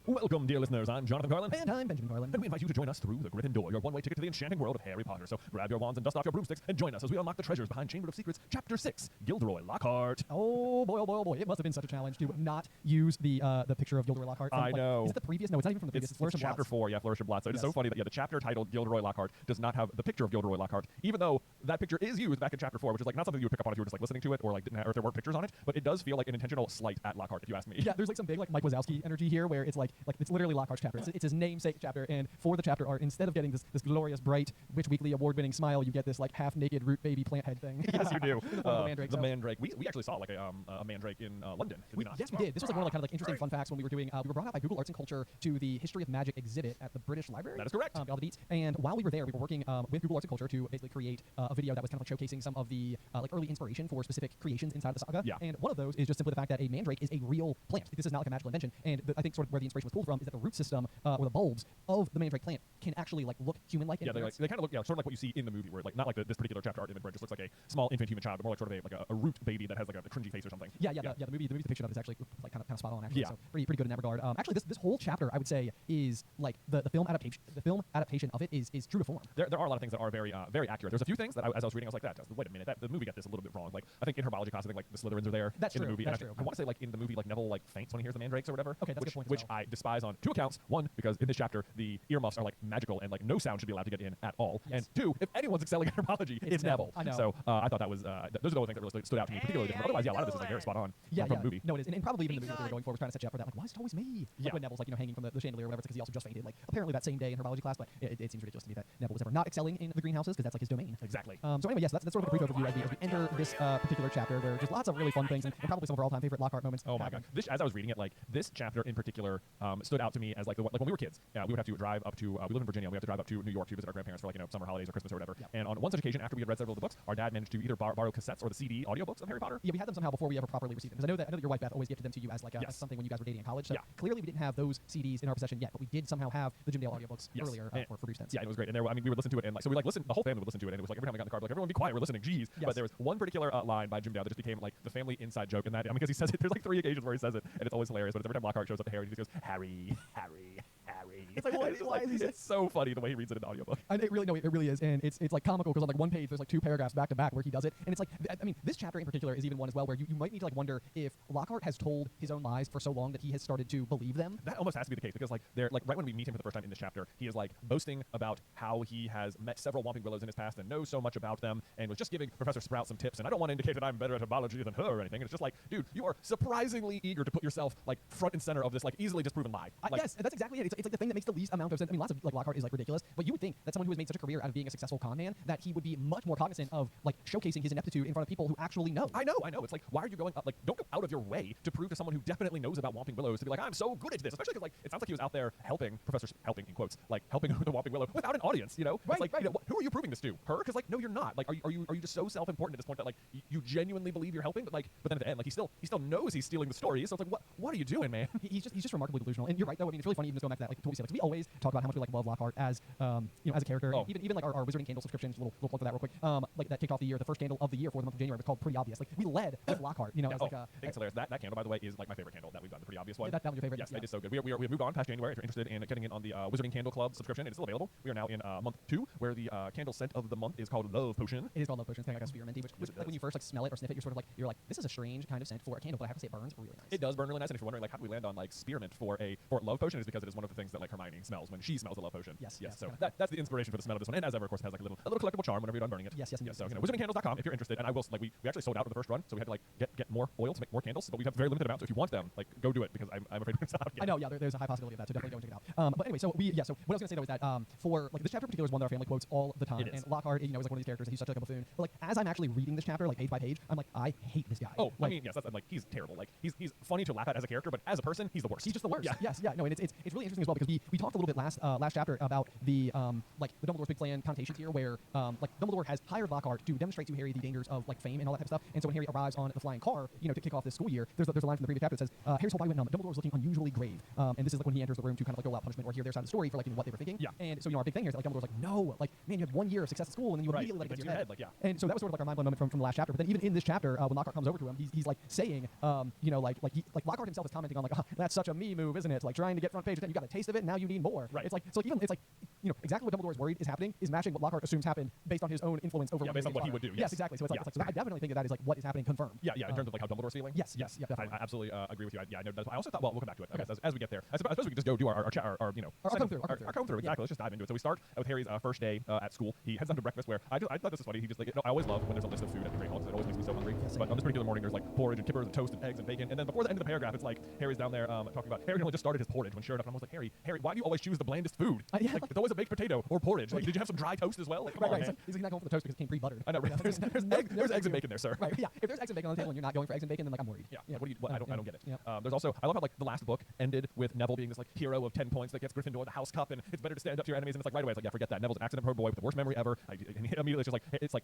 Welcome, dear listeners. I'm Jonathan Carlin. And I'm Benjamin Carlin. And we invite you to join us through the Griffin Door, your one-way ticket to the enchanting world of Harry Potter. So grab your wands and dust off your broomsticks and join us as we unlock the treasures behind Chamber of Secrets, Chapter 6, Gilderoy Lockhart. Oh boy, oh boy, oh boy. It must have been such a challenge to not use the picture of Gilderoy Lockhart. I know. Is it the previous? No, it's not even from the previous. It's Flourish and Chapter Blotts. 4, yeah, Flourish and Blotts. So it is so funny that, yeah, the chapter titled Gilderoy Lockhart does not have the picture of Gilderoy Lockhart, even though that picture is used back in Chapter 4, which is like not something you would pick up on if you were just like listening to it or like didn't have, or if there weren't pictures on it, but it does feel like an intentional slight at Lockhart, if you ask me. Yeah, there's like some big like Mike Wazowski energy here where it's like it's literally Lockhart's chapter. It's his namesake chapter, and for the chapter art, instead of getting this glorious, bright, Witch Weekly award-winning smile, you get this like half-naked root baby plant head thing. Yes, you do. The Mandrake. The Mandrake. We actually saw like a Mandrake in London, did we not? Yes, we did. This was like one of like kind of like interesting fun facts when we were doing. We were brought out by Google Arts and Culture to the History of Magic exhibit at the British Library. That is correct. All the deets. And while we were there, we were working with Google Arts and Culture to basically create a video that was kind of like showcasing some of the like early inspiration for specific creations inside of the saga. Yeah. And one of those is just simply the fact that a Mandrake is a real plant. This is not like a magical invention. And I think sort of where the inspiration was pulled from is that the root system or the bulbs of the Mandrake plant can actually like look human-like. Yeah, they kind of look sort of like what you see in the movie, where like not like this particular chapter art image where it just looks like a small infant human child, but more like sort of a root baby that has like a cringy face or something. The movie's depiction of it is actually like kind of spot on actually. Yeah. So pretty good in that regard. Actually, this whole chapter I would say is like the film adaptation. The film adaptation of it is true to form. There are a lot of things that are very accurate. There's a few things that as I was reading, I was like, wait a minute, the movie got this a little bit wrong. Like I think in Herbology class, I think like the Slytherins are there That's in true. the movie. That's and true. I want to say like in the movie, like Neville like faints when he hears the mandrakes or whatever. Okay, that's a good point as Which well. I despise on 2 accounts. One, because in this chapter the earmuffs are like magical and like no sound should be allowed to get in at all. Yes. And 2, if anyone's excelling in Herbology, it's Neville. I know. So I thought that was those are the only things that really stood out to me particularly. Different. Otherwise, yeah, a lot of this is like very spot on from the movie. No, it is, and probably even the movie that they were going for was trying to set you up for that. Like, why is it always me? Yeah. Like when Neville's like hanging from the chandelier or whatever, because he also just fainted. Like apparently that same day in Herbology class, but it seems ridiculous to me that Neville was ever not excelling in the greenhouses because that's like his domain. Exactly. So anyway, yes, that's sort of a brief overview as we enter this particular chapter where there's lots of really fun things and probably some of our all-time favorite Lockhart moments. Oh my god! As I was reading it, like this chapter in particular stood out to me as like when we were kids. We would have to drive up to we live in Virginia. We have to drive up to New York to visit our grandparents for like summer holidays or Christmas or whatever. Yep. And on one such occasion, after we had read several of the books, our dad managed to either borrow cassettes or the CD audiobooks of Harry Potter. Yeah, we had them somehow before we ever properly received them. Because I know that your wife Beth always gifted them to you as like as something when you guys were dating in college. So clearly we didn't have those CDs in our possession yet, but we did somehow have the Jim Dale audiobooks earlier for brief stints. Yeah, and it was great. And there, we would listen to it, and like so we like listened. The whole family would listen to it, and it was like every time we got in the car, like everyone be quiet, we're listening. Jeez. Yes. But there was one particular line by Jim Dale that just became like the family inside joke, and that because he says it, there's like 3 occasions where he says it, and it's always hilarious. But it's every time Lockhart shows up to Harry, he just goes Harry, Harry, Harry. It's like why is he? It's so funny the way he reads it in the audiobook. And it really is, and it's like comical because on like one page there's like 2 paragraphs back to back where he does it, and it's like I mean this chapter in particular is even one as well where you might need to like wonder if Lockhart has told his own lies for so long that he has started to believe them. That almost has to be the case because like they're like right when we meet him for the first time in this chapter, he is like boasting about how he has met several Whomping Willows in his past and knows so much about them, and was just giving Professor Sprout some tips. And I don't want to indicate that I'm better at herbology than her or anything. And it's just like, dude, you are surprisingly eager to put yourself like front and center of this like easily disproven lie. Like, yes, that's exactly it. It's like the thing that makes the least amount of sense. I mean, lots of like Lockhart is like ridiculous, but you would think that someone who has made such a career out of being a successful con man that he would be much more cognizant of like showcasing his ineptitude in front of people who actually know. I know. It's like, why are you going up? Like, don't go out of your way to prove to someone who definitely knows about Whomping Willows to be like, I'm so good at this. Especially because like it sounds like he was out there helping helping in quotes, like helping the Whomping Willow without an audience. You know, right, it's like, right. You know, who are you proving this to? Her? Because like, no, you're not. Like, are you just so self-important at this point that like you genuinely believe you're helping, but then at the end, like he still knows he's stealing the story. So it's like, what are you doing, man? He's just remarkably delusional. delusional. And you're right, though. I mean, it's really funny even just going back to that, like, to what we said. Like, we always talk about how much we, like, love Lockhart as, as a character. Oh. Even like, our Wizarding Candle subscription, little plug for that real quick, like, that kicked off the year. The first candle of the year for the month of January was called Pretty Obvious. Like, we led with Lockhart, as like I think it's hilarious. That candle, by the way, is, like, my favorite candle that we've done, the Pretty Obvious one. That was your favorite? Yes, it is so good. We have moved on past January. If you're interested in getting in on the Wizarding Candle Club subscription, it is still available. We are now in month 2, where the candle scent of the month is called Love Potion. It is called Love Potion. It's kind of like a spearminty, which like, when you first, like, smell it or sniff it, you're like, this is a strange kind of scent for a candle, but I have to say it burns really nice. It does burn really nice, and if you're wondering, like, how do we land on, like, spearmint for Love Potion, is because it is one of the things that, like, Hermione smells when she smells a Love Potion. Yes. So that's the inspiration for the smell of this one. And as ever, of course, it has, like, a little collectible charm whenever you're done burning it. Yes. So, wizardingcandles.com if you're interested. And I will, like, we actually sold out in the first run, so we had to, like, get more oil to make more candles, but we have very limited amounts. So if you want them, like, go do it, because I'm afraid we're out again. I know, yeah, there's a high possibility of that, so definitely go and check it out. But anyway, so what I was going to say, though, is that for, like, this chapter in particular is one that our family quotes all the time. It is. And Lockhart, is like one of these characters, he's such like a buffoon. But, like, as I'm actually reading this chapter, like, page by page, I'm like, I hate this guy. Oh, like, I mean, yes, that's, like, he's terrible. Like, he's funny to laugh at as a character, but as a person, he's the worst. He's just the worst. Yeah. Yes, no, and it's really interesting as well, because we talked a little bit last chapter about the like the Dumbledore's Big Plan connotations here, where like Dumbledore has hired Lockhart to demonstrate to Harry the dangers of, like, fame and all that type of stuff. And so when Harry arrives on the flying car, to kick off this school year, there's a line from the previous chapter that says, Harry's whole body went numb. Dumbledore was looking unusually grave. And this is like when he enters the room to kind of like dole out punishment or hear their side of the story for, like, what they were thinking. Yeah. And so our big thing here is that, like, Dumbledore's like, no, like, man, you had 1 year of success at school and then you immediately let it get to your head. Like, yeah. And so that was sort of like our mind-blowing moment from the last chapter. But then even in this chapter, when Lockhart comes over to him, he's like saying, like Lockhart himself is commenting on, like, oh, that's such a me move, isn't it? Like, trying to get front page, then you got a taste of it, and now you need more. Right. It's like exactly what Dumbledore is worried is happening is matching what Lockhart assumes happened based on his own influence over. Yeah, based on what he would do. Yes, exactly. So it's like, so I definitely think that is like what is happening confirmed. Yeah, in terms of, like, how Dumbledore's feeling. Yes, definitely. I absolutely agree with you. I know. I also thought, well, we'll come back to it. Okay. As we get there. I suppose we could just go do our come through. Exactly. Yeah. Let's just dive into it. So we start with Harry's first day at school. He heads down to breakfast, where I thought this was funny. He just, like, I always love when there's a list of food at the Great Hall, because it always makes me so hungry. Yes, but on this particular morning, there's, like, porridge and kippers and toast and eggs and bacon. And then before the end of the paragraph, it's like Harry's down there talking about Harry only just started his porridge, when sure enough, I'm almost like, Harry, why do you always choose the blandest food? Yeah, like, it's always a baked potato or porridge. Like, did you have some dry toast as well? Like, come on, man. He's not going for the toast because it came pre-buttered. I know. Right? There's eggs and bacon there, sir. Right. Yeah. If there's eggs and bacon on the table and you're not going for eggs and bacon, then, like, I'm worried. Yeah. I don't get it. Yeah. There's also, I love how, like, the last book ended with Neville being this, like, hero of 10 points that gets Gryffindor the House Cup, and it's better to stand up to your enemies. And it's like right away, it's like, yeah, forget that. Neville's an accident-prone boy with the worst memory ever. And immediately it's like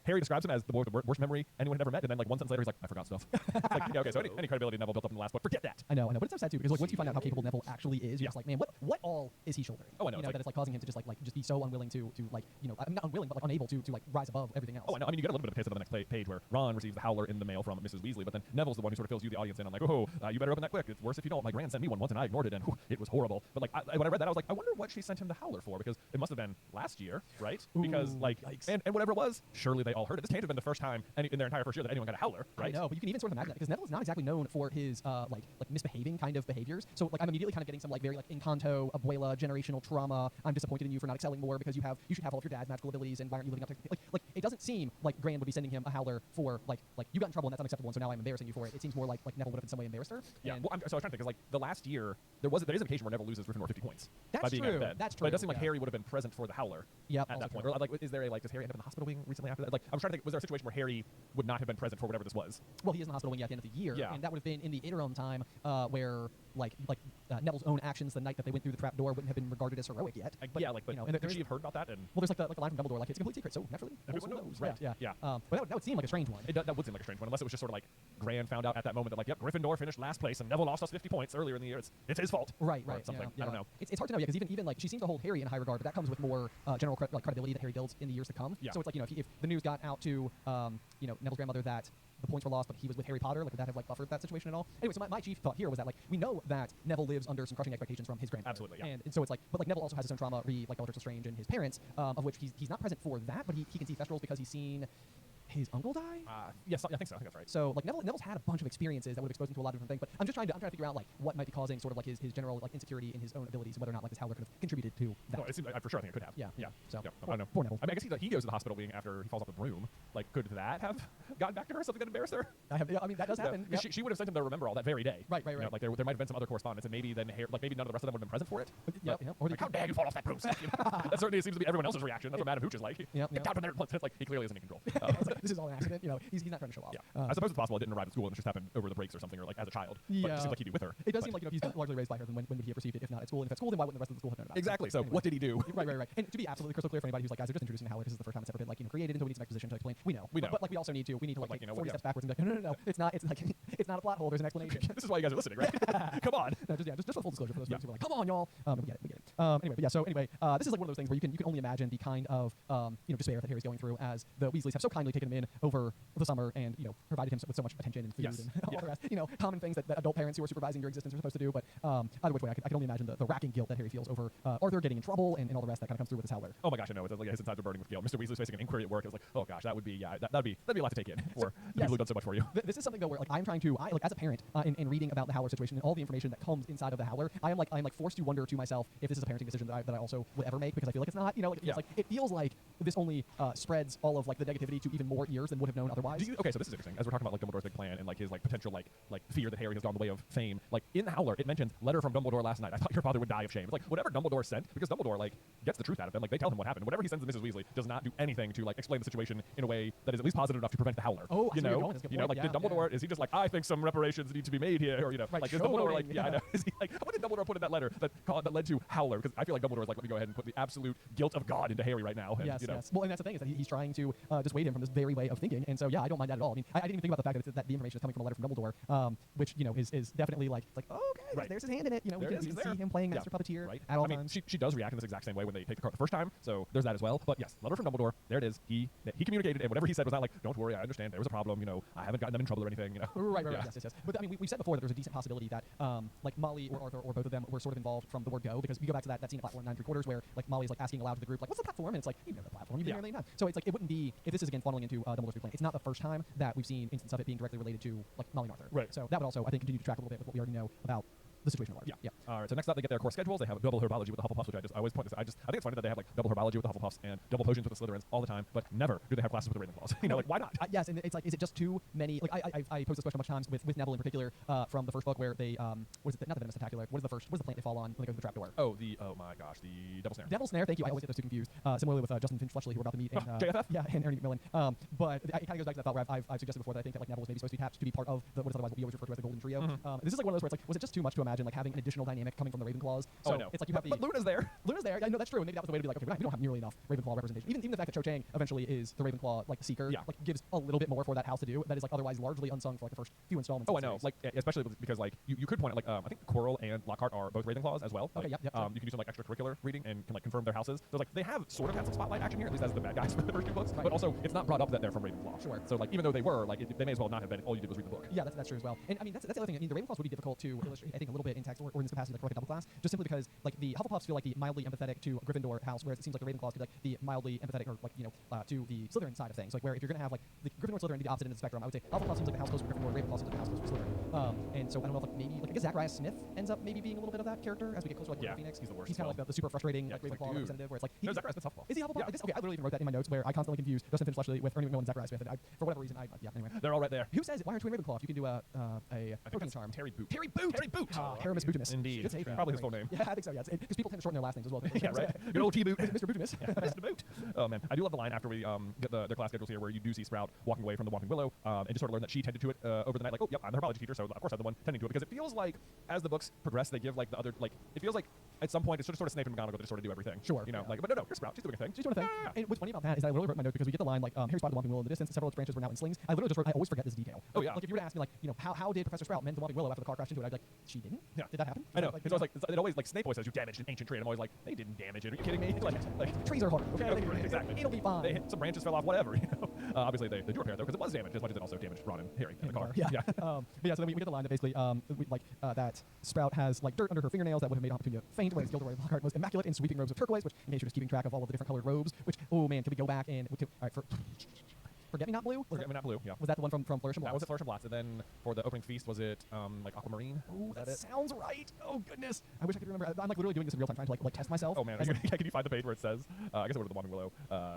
Harry describes him as the boy with the worst memory anyone had ever met, and then, like, one sentence later he's like, I forgot stuff. Like, yeah, okay, so any credibility Neville built up in the last book, forget that. I know, but it's so sad too, because, like, once you find out how capable Neville actually is, you're just like, man, what all is he shouldering? Oh, I know. That it's like causing him to just be so unwilling to like, I mean, not unwilling, but, like, unable to like rise above everything else. Oh, I know. I mean, you get a little bit of a taste of it on the next page, where Ron receives the Howler in the mail from Mrs. Weasley, but then Neville's the one who sort of fills you the audience in on, like, oh, you better open that quick. It's worse if you don't. My gran sent me one once and I ignored it, and it was horrible. But, like, when I read that, I was like, I wonder what she sent him the Howler for, because it must have been last year, right? Because, like, and whatever it was, surely they all heard it. This can't have been the first time in their entire first year that anyone got a Howler, right? I know, but you can even sort of imagine that, because Neville is not exactly known for his like misbehaving kind of behaviors. So, like, I'm immediately kind of getting some, like, very, like, Encanto, Abuela, generational trauma. I'm disappointed in you for not excelling more because you should have all of your dad's magical abilities, and why aren't you living up to like it doesn't seem like Gran would be sending him a Howler for like you got in trouble and that's unacceptable, and so now I'm embarrassing you for it. It seems more like Neville would have in some way embarrassed her. Yeah. Well, so I was trying to think, because, like, the last year there is an occasion where Neville loses Gryffindor 50 points. That's by being true. out of bed. That's true. But it does seem like Harry would have been present for the Howler. Yep, at that also point. true. Or, like, is there does Harry end up in the hospital wing recently after that? Like, I was trying to think, was there a situation where Harry would not have been present for whatever this was? Well, he is in the hospital wing at the end of the year, and that would have been in the interim time where Neville's own actions the night that they went through the trap door wouldn't have been regarded as heroic yet. But and you've heard about that, and well, there's like the line from Dumbledore, like, it's a complete secret, so naturally everyone knows. Right? Yeah. But that would seem like a strange one. That would seem like a strange one, unless it was just sort of like Gran found out at that moment that, like, yep, Gryffindor finished last place and Neville lost us 50 points earlier in the year. It's his fault. Right. Or something. Yeah. I don't know. It's hard to know, because even like she seems to hold Harry in high regard, but that comes with more general credibility that Harry builds in the years to come. Yeah. So it's like, if the news got out to Neville's grandmother that the points were lost, but he was with Harry Potter, like, would that have, like, buffered that situation at all? Anyway, so my chief thought here was that, like, we know that Neville lives under some crushing expectations from his grandfather. Absolutely, yeah. And so it's like, but, like, Neville also has his own trauma, like Bellatrix Lestrange and his parents, of which he's not present for that, but he can see Thestrals because he's seen his uncle die? Yes, I think so. I think that's right. So, like, Neville's had a bunch of experiences that would have exposed him to a lot of different things, but I'm trying to figure out, like, what might be causing sort of, like, his general, like, insecurity in his own abilities, and whether or not, like, this Howler could have contributed to that. No, it seems, for sure I think it could have. Yeah. So, I don't know. Poor Neville. I mean, I guess he goes to the hospital wing after he falls off the broom. Like, could that have gotten back to her, something that embarrassed her? I mean, that does happen. Yep. She would have sent him to remember all that very day. Right. Like, there might have been some other correspondence, and maybe then maybe none of the rest of them would have been present for it. Yep. Or like, how dare you fall off that broomstick? That certainly seems to be everyone else's reaction. That's what Madam Hooch is like. Yep. Get down from there. It's like, he clearly isn't in control. this is all an accident. You know, he's not trying to show off. Yeah. I suppose it's possible it didn't arrive at school and it just happened over the breaks or something, or like as a child. But it seems like he'd be with her. It does seem like, you know, if he's been largely raised by her, then when would he have received it? If not at school, and if at school, then why wouldn't the rest of the school have known about it? Exactly. So anyway. what did he do? Right. And to be absolutely crystal clear for anybody who's like, guys, they're just introducing Howler. This is the first time it's ever been like, you know, created, and so we need some exposition to explain. We know. But like we also need to like take 40 steps backwards and be like, no. It's not. It's like it's not a plot hole. There's an explanation. This is why you guys are listening, right? Come on. No, just a full disclosure for those folks who are like, come on, y'all. We get it. Anyway, but yeah. So anyway, this is like one of those things where you can only imagine the kind of you know, despair that Harry's going through as the Weasleys have so kindly taken him in over the summer and, you know, provided him with so much attention and food and all the rest. You know, common things that adult parents who are supervising your existence are supposed to do. But either which way, I can only imagine the racking guilt that Harry feels over Arthur getting in trouble and all the rest that kind of comes through with his Howler. Oh my gosh, I know. It's like his insides are burning with guilt. Mr. Weasley's facing an inquiry at work. It was like, oh gosh, that would be that'd be a lot to take in for people who've done so much for you. This is something though where like I'm trying to like as a parent in reading about the Howler situation and all the information that comes inside of the Howler, I'm like forced to wonder to myself if this is a parenting decision that I also would ever make, because I feel like it's not. You know, like it feels like this only spreads all of like the negativity to even more ears than would have known otherwise. Okay, so this is interesting. As we're talking about like Dumbledore's big plan and like his like potential like fear that Harry has gone the way of fame, like in the Howler, it mentions letter from Dumbledore last night. I thought your father would die of shame. It's like whatever Dumbledore sent, because Dumbledore like gets the truth out of them. Like they tell him what happened. Whatever he sends to Mrs. Weasley does not do anything to like explain the situation in a way that is at least positive enough to prevent the Howler. Oh, you know, like did Dumbledore is he just like, I think some reparations need to be made here, or you know, like is Dumbledore like I know, is he like what did Dumbledore put in that letter that led to Howler? Because I feel like Dumbledore is like, let me go ahead and put the absolute guilt of God into Harry right now. And, yes, you know. yes. Well, and that's the thing is that he's trying to dissuade him from this very way of thinking, and so yeah, I don't mind that at all. I mean, I didn't even think about the fact that the information is coming from a letter from Dumbledore, which you know is definitely like it's like okay, there's his hand in it. You know, we can see him playing Master Puppeteer at all times. She does react in this exact same way when they take the card the first time, so there's that as well. But yes, letter from Dumbledore. There it is. He communicated, and whatever he said was not like, don't worry, I understand there was a problem. You know, I haven't gotten them in trouble or anything. You know. Right. Yes. But I mean, we said before that there's a decent possibility that like Molly or Arthur or both of them were sort of involved from the word go, because we go back to that scene at Platform 9 3/4 where like Molly is like asking aloud to the group like, what's the platform? And it's like, you know the platform. You've been here a million times. So it's like it wouldn't be, if this is again funneling into Dumbledore's big plan, it's not the first time that we've seen instance of it being directly related to like Molly and Arthur. Right. So that would also I think continue to track a little bit with what we already know about the situation at large. Yeah. All right. So next up, they get their course schedules. They have double herbology with the Hufflepuffs, which I always point this. I think it's funny that they have like double herbology with the Hufflepuffs and double potions with the Slytherins all the time, but never do they have classes with the Ravenclaws. You know, like why not? Yes, and it's like, is it just too many? Like I posed this question a bunch of times with Neville in particular from the first book where they what is it? Not the Venomous Tentacular. What is the plant they fall on when they go through the trapdoor? Oh my gosh, the Devil Snare. Devil Snare. Thank you. I always get those two confused. Similarly with Justin Finch Fletchley, who we're about to meet. JFF. Yeah, and Ernie McMillan. But it kind of goes back to that thought where I've suggested before that I think that like Neville was maybe supposed to be tapped to be part of what is otherwise what we always refer to as the Golden Trio. This is like one of those where it's like, was it just too much to imagine like having an additional dynamic coming from the Ravenclaws? So it's like you have but Luna's there. Luna's there. I know that's true. And maybe that was the way to be like, okay, we don't have nearly enough Ravenclaw representation. Even the fact that Cho Chang eventually is the Ravenclaw like seeker, like gives a little bit more for that house to do. That is like otherwise largely unsung for like the first few installments. Oh, I know. Like especially because like you could point out like I think Quirrell and Lockhart are both Ravenclaws as well. Okay. Like, yep. You can do some like extracurricular reading and can like confirm their houses. So like they have sort of had some spotlight action here, at least as the bad guys for the first two books. Right. But also it's not brought up that they're from Ravenclaw. Sure. So like even though they were like they may as well not have been. All you did was read the book. Yeah, that's true as well. And I mean that's the other thing. I mean the Ravenclaws would be difficult to illustrate, I think, a little bit in text or in this capacity like a double class, just simply because like the Hufflepuffs feel like the mildly empathetic to Gryffindor house, whereas it seems like the Ravenclaws could like the mildly empathetic or like to the Slytherin side of things. Like where if you're gonna have like the Gryffindor Slytherin be the opposite end of the spectrum, I would say Hufflepuff seems like the house close to Gryffindor, Ravenclaw seems like the house close to Slytherin. And so I don't know if like maybe like I guess Zacharias Smith ends up maybe being a little bit of that character as we get closer to like Phoenix. He's the worst. He's kind of like the super frustrating like Ravenclaw representative, where it's like no, Zacharias Smith's Hufflepuff. Is he Hufflepuff? Yeah. Okay, I literally even wrote that in my notes where I constantly confuse Justin Finch Fletchley with Ernie McMillan and Zacharias Smith, and for whatever reason anyway. They're all right there. Who says why aren't you in Ravenclaw if you can do a protein charm? Terry Boot. Terry Boot. Aramis Boottimus. Indeed. Probably his full name. Yeah, I think so. Yeah, because people tend to shorten their last names as well. Yeah, right. Good old T-Boot. Mr. Boottimus. Mr. Boot. Oh man, I do love the line after we get their class schedules here, where you do see Sprout walking away from the Whomping Willow, and just sort of learn that she tended to it over the night. Like, oh, yep, I'm the herbology teacher, so of course I'm the one tending to it. Because it feels like as the books progress, they give like the other like it feels like at some point it's sort of Snape and McGonagall that just sort of do everything. Sure. You know, like but no, here's Sprout. She's doing a thing. She's doing a thing. And what's funny about that is that I literally wrote my notes because we get the line like Harry spotted the Whomping Willow in the distance. Several of its branches were now in slings. I literally just wrote, I always forget this detail. Oh yeah. Like if you were to ask me like how did Professor Sprout mend the Whomping Willow after the car crashed into it, I'd be like, she didn't. Yeah. Did that happen? I know. Like, it's always like it always like Snape always says you damaged an ancient tree, and I'm always like they didn't damage it. Are you kidding me? Like trees are hard. Okay. Exactly. It'll be fine. Some branches fell off. Whatever. You know. Obviously they do repair it though because it was damaged as much as it also damaged Ron and Harry in the car. Yeah. But yeah. So then we get the line that basically that Sprout has like dirt under her fingernails that would have made Aunt Petunia faint, whereas Gilderoy Lockhart was immaculate in sweeping robes of turquoise, which in case you're just keeping track of all of the different colored robes, which oh man, can we go back and all right for Forget-Me-Not Blue? Forget-Me-Not Blue, yeah. Was that the one from Flourish and Blotts? That was at Flourish and Blotts. And then for the opening feast, was it like Aquamarine? Oh, that sounds right. Oh, goodness. I wish I could remember. I'm like literally doing this in real time, trying to like test myself. Oh, man. Can you find the page where it says, I guess it was the Whomping Willow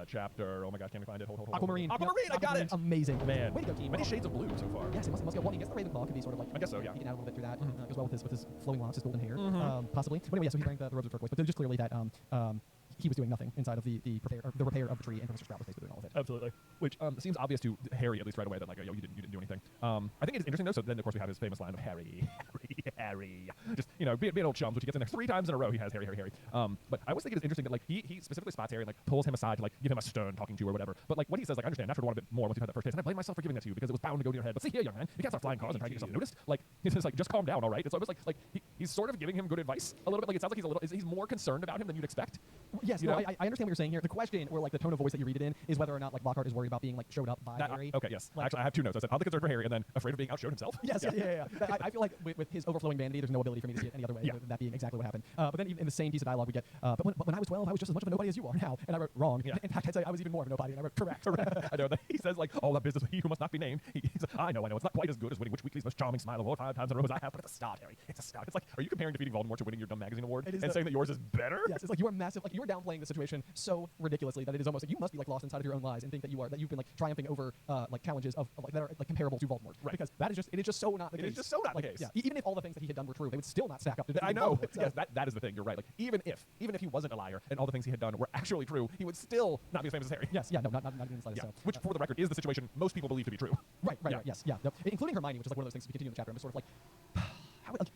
chapter. Oh, my gosh. Can we find it? Hold. Aquamarine. Aquamarine. I got it. Amazing. Man. Way to go, team. Many shades of blue so far. Yes, it must go. Well, I guess the Ravenclaw could be sort of like. I guess so, yeah. He can add a little bit through that as well with his flowing locks, his golden hair, possibly. But anyway, yeah, so he's wearing the robes of turquoise. But they're just clearly that he was doing nothing inside of the repair of the tree, and Professor Sprout was basically doing all of it. Absolutely. Which seems obvious to Harry, at least right away, that like, yo, you didn't do anything. I think it's interesting though. So then, of course, we have his famous line of Harry. Just being old chums, which he gets in there 3 times in a row. He has Harry. But I always think it is interesting that like he specifically spots Harry and like pulls him aside to like give him a stern talking to or whatever. But like what he says, like I understand, Nashford wanted a bit more once you had that first taste, and I blame myself for giving that to you because it was bound to go to your head. But see here, young man, you can't start flying cars and trying to get yourself noticed. Like he says, like just calm down, all right? It's almost like he's sort of giving him good advice a little bit. Like it sounds like he's more concerned about him than you'd expect. Yes, I understand what you're saying here. The question, or like the tone of voice that you read it in, is whether or not like Lockhart is worried about being like showed up by Harry. Okay, yes. Like, actually, I have 2 notes. I said oddly concerned for Harry, and then afraid of being outshowed himself. Yes, yeah. I feel like with his overflowing vanity, there's no ability for me to see it any other way. Yeah. That being exactly what happened. But then even in the same piece of dialogue we get, but when I was 12, I was just as much of a nobody as you are now. And I wrote wrong. Yeah. In fact, I'd say I was even more of a nobody. And I wrote correct. I know that he says like all that business with he who must not be named. He says, I know. It's not quite as good as winning Which Weekly's most charming smile award 5 times in a row as I have, but it's a start, Harry. It's a start. It's like, are you comparing defeating Voldemort to winning your dumb magazine award and saying that yours is better? Yes, it's like you are massive. Like you are downplaying the situation so ridiculously that it is almost like you must be like lost inside of your own lies and think that you've been like triumphing over like challenges of like that are like comparable to Voldemort. Right. Because it is just so not the case. It is just so not the case. Yeah. Even if all the things that he had done were true, they would still not stack up to I know. Voldemort, so. Yes, that is the thing. You're right. Like even if he wasn't a liar and all the things he had done were actually true, he would still not be as famous as Harry. Yes, yeah, no, not even the slightest. Yeah. So. Which, for the record, is the situation most people believe to be true. Right, Yeah. yes, yeah. No, including Hermione, which is like one of those things as we continue in the chapter. I'm just sort of like,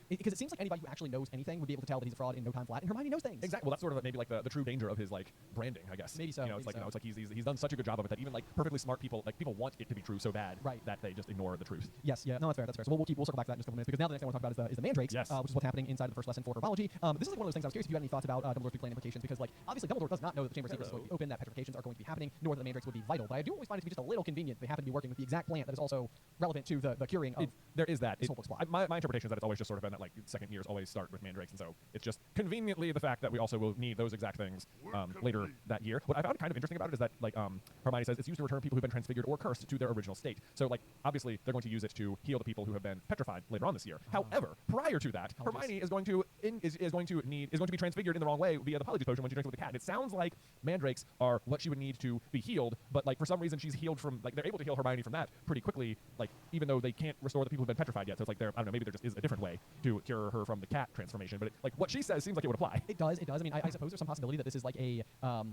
because it seems like anybody who actually knows anything would be able to tell that he's a fraud in no time flat, and Hermione knows things. Exactly. Well, that's sort of maybe like the true danger of his like branding, I guess. Maybe so. It's like he's done such a good job of it that even like perfectly smart people want it to be true so bad that they just ignore the truth. Yes, yeah, no, that's fair. So we'll circle back to that in just a couple minutes because now the next thing I want to talk about is the mandrakes, Yes. which is what's happening inside of the first lesson for herbology. This is like one of those things I was curious if you had any thoughts about Dumbledore's pre-planned implications because like obviously Dumbledore does not know that the Chamber of Secrets is going to be open, that petrifications are going to be happening, nor that the mandrakes would be vital. But I do always find it to be just a little convenient. They happen to be working with the exact plant that is also relevant to the curing of. There is that. This whole book's plot. My interpretation is that it's always just sort of been that like second years always start with mandrakes, and so it's just conveniently the fact that we also will need those exact things later that year. What I found kind of interesting about it is that like Hermione says it's used to return people who've been transfigured or cursed to their original state. So like obviously they're going to use it to heal the people who have been petrified later on this year. However, prior to that, Hermione is going to be transfigured in the wrong way via the Polyjuice potion when she drinks it with the cat. And it sounds like mandrakes are what she would need to be healed, but like for some reason she's healed from like they're able to heal Hermione from that pretty quickly. Like even though they can't restore the people who've been petrified yet, so it's like I don't know, maybe there just is a different way to cure her from the cat transformation. But like what she says seems like it would apply. It does. I mean, I suppose there's some possibility that this is like a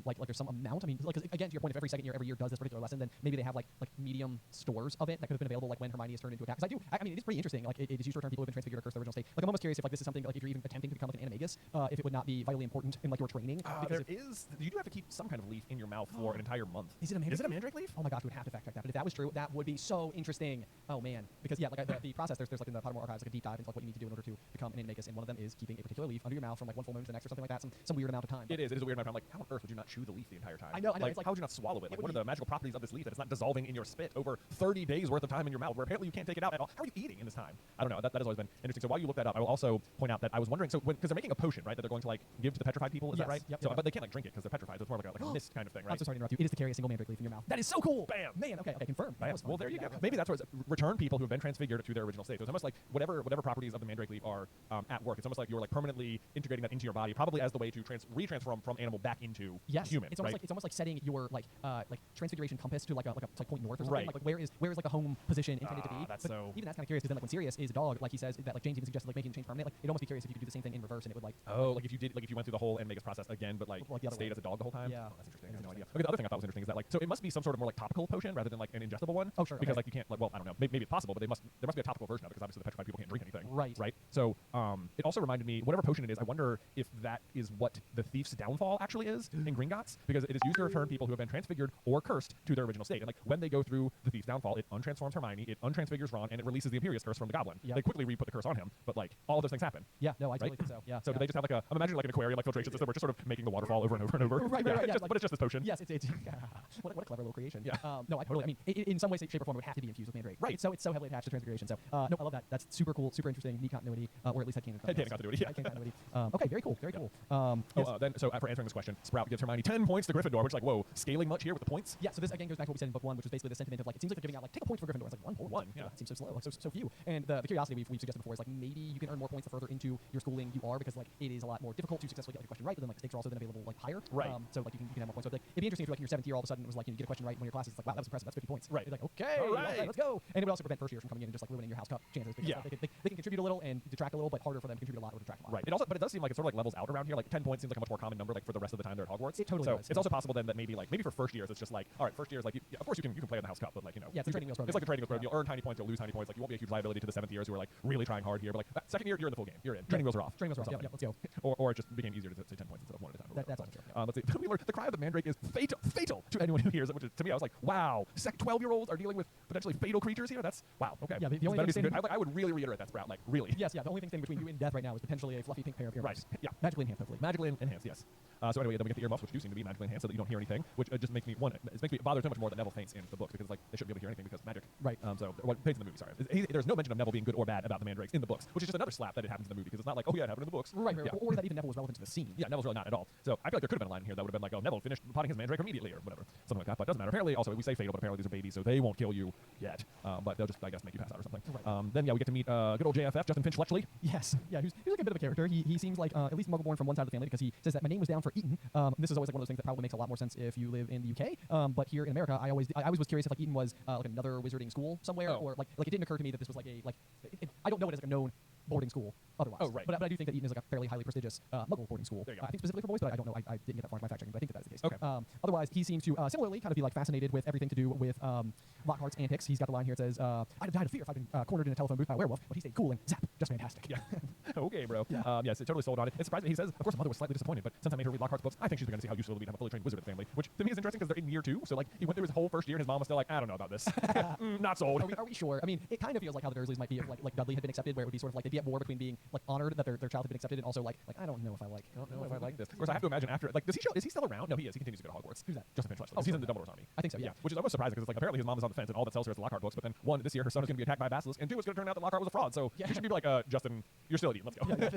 like there's some amount. I mean, like 'cause again, to your point, if every year does this particular lesson, then maybe they have like medium stores of it that could have been available like when Hermione is turned into a cat. Because I mean, it is pretty interesting. Like it is used to return people who have been transfigured or cursed their original state. Like I'm almost curious if like this is something like if you're even attempting to become like an animagus, if it would not be vitally important in like your training. Because you do have to keep some kind of leaf in your mouth for an entire month. Is it a mandrake? Is it a mandrake leaf? Oh my gosh, we would have to fact check that. But if that was true, that would be so interesting. Oh man, because yeah, like the process there's like in the Pottermore archives like a deep dive into like what you need to do in order to become an animagus, and one of them is keeping a particular leaf under your mouth from like one full moon to the next or something like that. Some weird amount of time. It is a weird amount of time. Like how on earth would you not chew the leaf the entire time? I know. Like, it's like how would you not swallow it? Like what are the magical properties of this leaf that it's not dissolving in your spit over 30 days worth of time in your mouth, where apparently you can't take it out at all? How are you eating in this time? I don't know. That has always been interesting. So while you look that up, I will also point out that I was wondering. So because they're making a potion, right, that they're going to like give to the petrified people, is that right? Yep, so, yep. But they can't like drink it because they're petrified. So it's more like a mist kind of thing, right? I'm so sorry to interrupt you. It is to carry a single mandrake leaf in your mouth. That is so cool. Bam. Man. Okay. Confirmed. Bam. Well, there you go. Maybe that's where it's return people who have been transfigured to their original state. So it's almost like whatever properties of the mandrake leaf are at work. It's almost like you're like permanently integrating that into your body, probably as the way to retransform from animal back into human. It's almost like setting your like transfiguration compass to like point north or something. Right. Like where is the home position intended to be? That's but so. Even that's kind of curious because then like when Sirius is a dog, like he says that like James even suggested like making the change permanent. Like it'd almost be curious if you could do the same thing in reverse and it would like Like if you went through the whole Animagus process again, but like the other stayed way. as a dog the whole time. Yeah. Oh, that's interesting. I have no idea. Okay, the other thing I thought was interesting is that like so it must be some sort of more like topical potion rather than like an ingestible one. Oh sure. Because okay. like you can't like I don't know maybe it's possible, but there must be a topical version of it because obviously the petrified people can't drink anything. Right. So it also reminded me whatever potion it is. I wonder if that is what the thief's downfall actually is in Gringotts, because it is used to return people who have been transfigured or cursed to their original state. And like when they go through the thief's downfall, it untransforms Hermione, it untransfigures Ron, and it releases the Imperius curse from the Goblin. Yep. They quickly re-put the curse on him, but like all of those things happen. Yeah. No, I totally think so. Yeah. So do they just have like I'm imagining like an aquarium like filtration system where just sort of making the waterfall over and over and over. Right. But it's just this potion. Yes, it's what a clever little creation. Yeah. No, I totally. I mean, in some way, shape, or form, it would have to be infused with mandrake. Right. It's so heavily attached to transfiguration. So no, I love that. That's super cool, super interesting, neat continuity, or at least headcanon Continuity. Yeah. continuity. Okay, very cool. Yes. Then for answering this question, Sprout gives Hermione 10 points to Gryffindor, which is like whoa, scaling much here with the points. Yeah. So this again goes back to what we said in book 1, which was basically the sentiment of like it seems like they're giving out like take a point for Gryffindor. It's like 1 point. One, yeah. It seems so slow, like so few. And the curiosity we've suggested before is like maybe you can earn more points the further into your schooling you are, because like it is a lot more difficult to successfully get like a question right, but then like stakes are also then available like higher. Right. So like you can have more points. So like it'd be interesting if like in your 7th year all of a sudden it was like you get a question right in one of your classes. It's like wow, that was impressive. That's 50 points. Right. It's like okay, all right, let's go. And it would also prevent first years from coming in and just like ruining your house cup chances, because Yeah. like, they can contribute a little and detract a little, but harder for them to contribute a lot or detract a lot. Right. But it does seem like it sort of like levels out around here. Like 10 points seems like a much more common number like for the rest of the time they're at Hogwarts. It totally so does. it's also possible then that maybe for first years it's just like, all right, first years like of course you can play in the House Cup, but like yeah, it's a training wheels program. It's like a training wheels program. You'll earn tiny points, you'll lose tiny points. Like you won't be a huge liability to the 7th years who are like really trying hard here. But like second year you're in the full game. You're in. Training wheels are off. Training wheels are off. Yep, let's go. Or it just became easier to say 10 points instead of 1 at a time. That's also true. Let's see. We learned the cry of the Mandrake is fatal to anyone who hears it, which is, to me I was like, wow, 12-year-olds are dealing with potentially fatal creatures here. That's wow. Okay. Yeah, the only thing I would really reiterate that, Sprout. Like really. Yes, yeah. The only thing standing between you and death right now is potentially a fluffy pink pair of earmuffs. Right. Yeah. Magically enhanced, hopefully. Magically enhanced, yes. So anyway, then we get the earmuffs, which do seem to be magically enhanced, so that you don't hear anything, which just makes me bother so much more that Neville faints in the books because like they shouldn't be able to hear anything because magic. Right. So what faints in the movie? Sorry. There's no mention of Neville being good or bad about the Mandrakes in the books, which is just another slap that it happens in the movie because it's not like, oh yeah, it happened in the books. Right. Yeah. Or that even Neville was relevant to the scene. Yeah, Neville's really not at all. So I feel like there could have been a line in here that would have been like, oh, Neville finished potting his Mandrake immediately or whatever, something like that. But it doesn't matter. Apparently, also we say fatal, but apparently these are babies, so they won't kill you yet. But they'll just I guess make you pass out or something. Right. Then yeah, we get to meet good old JFF, Justin Finch Fletchley. Yes. Yeah. Who's like a bit of a character. He seems like at least Muggleborn from one side of the family because he says that my name was down for Eton. This is always like one of those things that probably makes a lot more sense if you live in the UK. But here in America, I always was curious if like Eton was like another wizarding school somewhere or like it didn't occur to me that this was like I don't know it as like a known boarding school otherwise. Oh, right. But I do think that Eton is like a fairly highly prestigious Muggle boarding school. There you go. I think specifically for boys, but I don't know. I didn't get that far into my fact checking, but I think that is the case. Okay. Otherwise, he seems to similarly kind of be like fascinated with everything to do with Lockhart's antics. He's got the line here that says, "I'd have died of fear if I'd been cornered in a telephone booth by a werewolf, but he stayed cool and zap, just fantastic." Yeah. Okay, bro. Yeah. Yes, it totally sold on it. It's surprising. He says, of course, her mother was slightly disappointed, but since I made her read Lockhart's books, I think she's going to see how useful it will be to have a fully trained wizard in the family, which to me is interesting because they're in year 2. So like he went through his whole first year and his mom was still like, I don't know about this. Not sold. Are we sure? I mean, it kind of feels like how the Dursleys might be if like Dudley had been accepted, where it would be sort of like they'd be at war between being like honored that their child had been accepted and also like I don't know if I like this. Of course, I have to imagine after like is he still around? No, he is. He continues to go to Hogwarts. Who's that? Justin Finch Fletchley. He's in the Dumbledore's army. I think so. Yeah. Which is almost surprising because it's like apparently his mom is on the fence and all that sells her is the Lockhart books. But then 1, this year her son is going to be attacked by a basilisk, and 2, it's going to turn out that Lockhart was a fraud. So you should be like, Justin, you're still at Eton. Let's go. Yeah,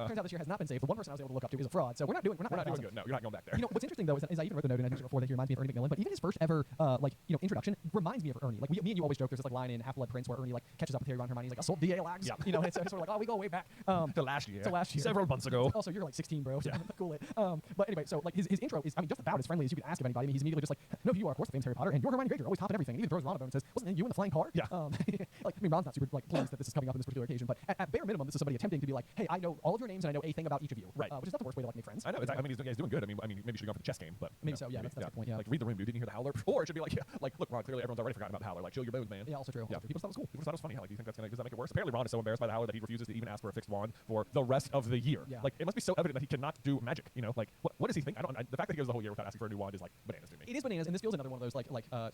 turns out this year has not been saved. The one person I was able to look up to is a fraud. So we're not doing good. No, you're not going back there. You know what's interesting though is I even wrote the note and I mentioned it before that he reminds me of Ernie Macmillan, but even his first ever introduction reminds me of Ernie. Like me and you always joke there's this like line in Half-Blood Prince where Ernie like catches up with Harry, Ron, Hermione. He's like assault DA lags. Yeah. You know, it's sort of like oh we go way back to last year. Several months ago. Also, you're like 16, bro. So cool it. But anyway, so like his intro is just about as friendly as you could ask of anybody. I mean, he's immediately just like, no, you are of course the famous Harry Potter, and you're Hermione Granger, always topping everything. And even throws Ron a bone and says, wasn't it you in the flying car? Yeah. Like I mean, Ron's not super like pleased that this is coming up in this particular occasion, but at bare minimum, this is somebody attempting to be like, hey, I know all of your names and I know a thing about each of you. Right. Which is not the worst way to like make friends. I know. I mean, he's doing good. I mean, maybe you should go for the chess game, but maybe so. Yeah, that's a good point. Yeah. Like read the room, dude. Didn't you hear the Howler? Or it should be like, look, Ron. Clearly, everyone's already forgotten about the Howler. Like, chill your bones, man. Yeah, also true. Yeah. People thought it was cool. People thought it was funny. Like, do you think does that make it worse? Apparently, Ron is so embarrassed by the Howler that he refuses to even ask for a fixed wand for the rest of the year. Yeah. Like, it must be so evident that he cannot do magic. You know, like what does he think? The fact that he goes the whole year without asking for a new wand is like bananas to me. It is bananas, and this feels another one of those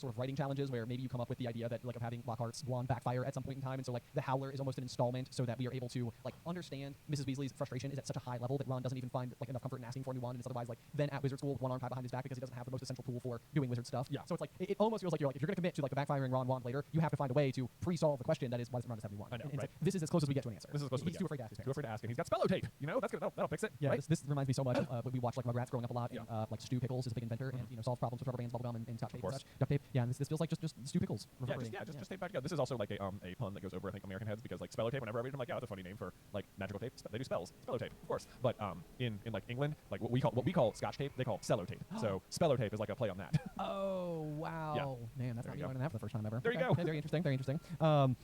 sort of writing challenges where maybe you come up with the idea that like of having Lockhart's wand backfire at some point in time, and so like the Howler is almost an installment so that we are able to like understand Mrs. Weasley's frustration is at such a high level that Ron doesn't even find like enough comfort in asking for a new wand, and is otherwise like then at wizard school with one arm tied behind his back because he doesn't have the most essential tool for doing wizard stuff. Yeah. So it's like it almost feels like you're like if you're going to commit to like the backfiring Ron wand later, you have to find a way to pre-solve the question that is why does Ron just have a new wand. I know, and right. it's like, this is as close as we get to an answer. This is as close as we He's get. too afraid to ask his Too parents. afraid to ask, and he's got spello tape. You know, that'll fix it. Yeah, right? this reminds me so much of we watched like Rugrats growing up a lot, and like Stu Pickles is a big inventor, and solves problems with rubber bands, bubblegum, and Scotch tape, and such, duct tape. Yeah, and this feels like just Stu Pickles. Just tape back together. This is also like a pun that goes over I think American heads because like spello tape. Whenever I read it, I'm like, yeah, that's a funny name for like magical tape. They do spells. Spello tape, of course. But in like England, like what we call Scotch tape, they call cello tape. So spello tape is like a play on that. Oh wow, yeah. Man, that's not learning that for the first time ever. There you go. Very interesting. Very interesting.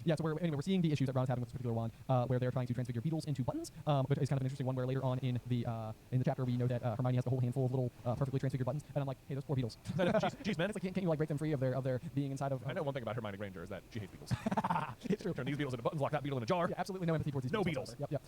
Yeah, so we're seeing the issues that Ron's having with this particular wand, where they're trying to transfigure beetles into buttons. But it's kind of an interesting one where later on in the chapter we know that Hermione has the whole handful of little perfectly transfigured buttons, and I'm like, hey, those poor beetles. Jeez, man. It's like can't you like break them free of their being inside of? I know one thing about Hermione Granger is that she hates beetles. It's true. Turn these beetles into buttons, lock that beetle in a jar. Yeah, absolutely no empathy towards these No beetles. beetles. Yep.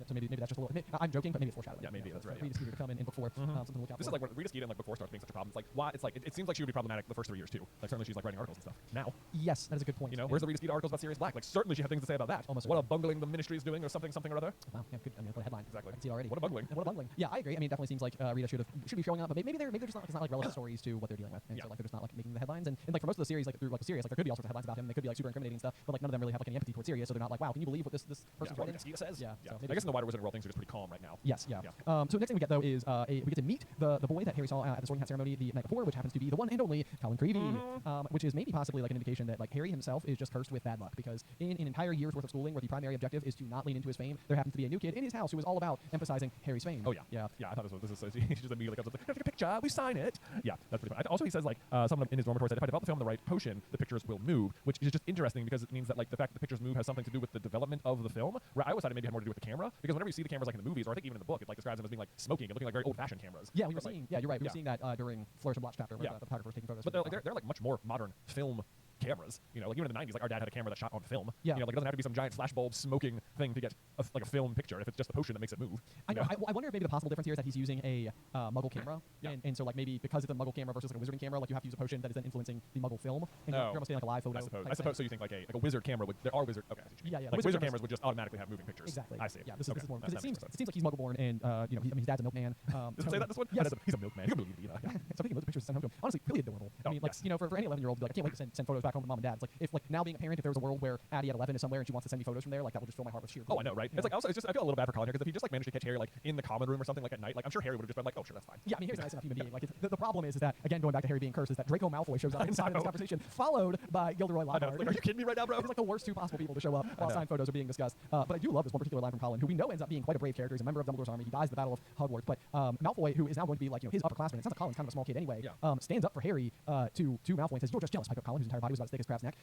So maybe that's just a little. I'm joking, but maybe it's foreshadowing. Yeah, maybe that's right. Rita Skeeter to come in book 4. Something to look out This for. is like when Rita Skeeter in like book 4 starts being such a problem. It's like why? It's like it seems like she would be problematic the first 3 years too. Like certainly she's like writing articles and stuff. Now, yes, that is a good point. you know, where's the Rita Skeeter articles about Sirius Black? Like certainly she had things to say about that. Almost what a bungling the ministry is doing, or something or other. Wow, yeah, good. I'm gonna put a headline. Exactly. I can see it already. What a bungling. What a bungling. Yeah, I agree. I mean, it definitely seems like Rita should be showing up, but maybe they're just not like relevant stories to what they're dealing with. And so like they're just not like making the headlines. And like for most of the series, like through like the series, like there could be all sorts of headlines about him. They could be like super incriminating stuff, but like none of them really have like any empathy towards Sirius. So they're not like, wow, can you believe what this person's what writing? Rita Skeeter says. Yeah. So I guess in the wider Wizarding World things are just pretty calm right now. Yes. Yeah. So next thing we get though is we get to meet the boy that Harry saw at the Sorting Hat ceremony the night before, which happens to be the one and only Colin Creevey, which is maybe possibly like an indication that like Harry himself is just cursed with bad luck because in an entire year's worth of schooling where the primary objective is to not lean into his fame, there happens to be a new kid in his house who is all about emphasizing Harry's fame. Oh yeah. I thought this is he just immediately comes up like, take a picture, we sign it. Yeah, that's pretty fun. Also he says like someone in his dormitory said if I develop the film the right potion position, the pictures will move, which is just interesting because it means that like the fact that the pictures move has something to do with the development of the film. Where I always thought it maybe had more to do with the camera, because whenever you see the cameras like in the movies, or I think even in the book, it like describes them as being like smoking and looking like very old-fashioned cameras. Yeah, we were seeing. Yeah, you're right. We were seeing that during Flourish and Blotch chapter, where the photographer was taking photos. But they're like much more modern film cameras. You know, like even in the 90s, like our dad had a camera that shot on film. Yeah. You know, like it doesn't have to be some giant flashbulb smoking thing to get like a film picture. If it's just the potion that makes it move. I know. I wonder if maybe the possible difference here is that he's using a Muggle camera, and so like maybe because it's a Muggle camera versus like a wizarding camera, like you have to use a potion that is then influencing the Muggle film, and you're almost getting like a live photo. I suppose. So you think like a wizard camera would? There are wizard. Okay. I see what you mean. Yeah. Like wizard cameras would just automatically have moving pictures. Exactly. I see. Yeah. This is more because it seems like he's Muggle-born, and you know, his dad's a milkman. Does it say that in this one? Yes. He's a milkman. He can believe it. Yeah. So taking loads of pictures and send home to him. Honestly, really adorable. I mean, like, you know, for any 11-year-old, be like, I can't wait to send photos back home to mom and dad. It's like, if like now being a parent, if there was a world where Addie at 11 is somewhere and she wants to send me photos from there, like that would just fill my heart with sheer joy. Oh, I know, right? It's like also, it's just I feel a little bad for Colin here because if he just like managed to catch Harry like in the common room or something like at night, like I'm sure Harry would have just been like, oh, sure, that's fine. Yeah, I mean, Harry's a nice enough human being. Like the problem is that again, going back to Harry being cursed, is that Draco Malfoy shows up inside of this conversation, followed by Gilderoy Lockhart. Like, are you kidding me right now, bro? It's like the worst two possible people to show up while signed photos are being discussed. But I do love this one particular line from Colin, who we know ends up being quite a brave character. He's a member of Dumbledore's army. He dies at the Battle of Hogwarts. But Malfoy, who is now going to be like, you know, his upperclassman, it sounds like Colin's kind of a small kid anyway, stands up for Harry to Malfoy and says, "You're just jealous, Piper." Colin, whose entire body was about as thick as Crab's neck.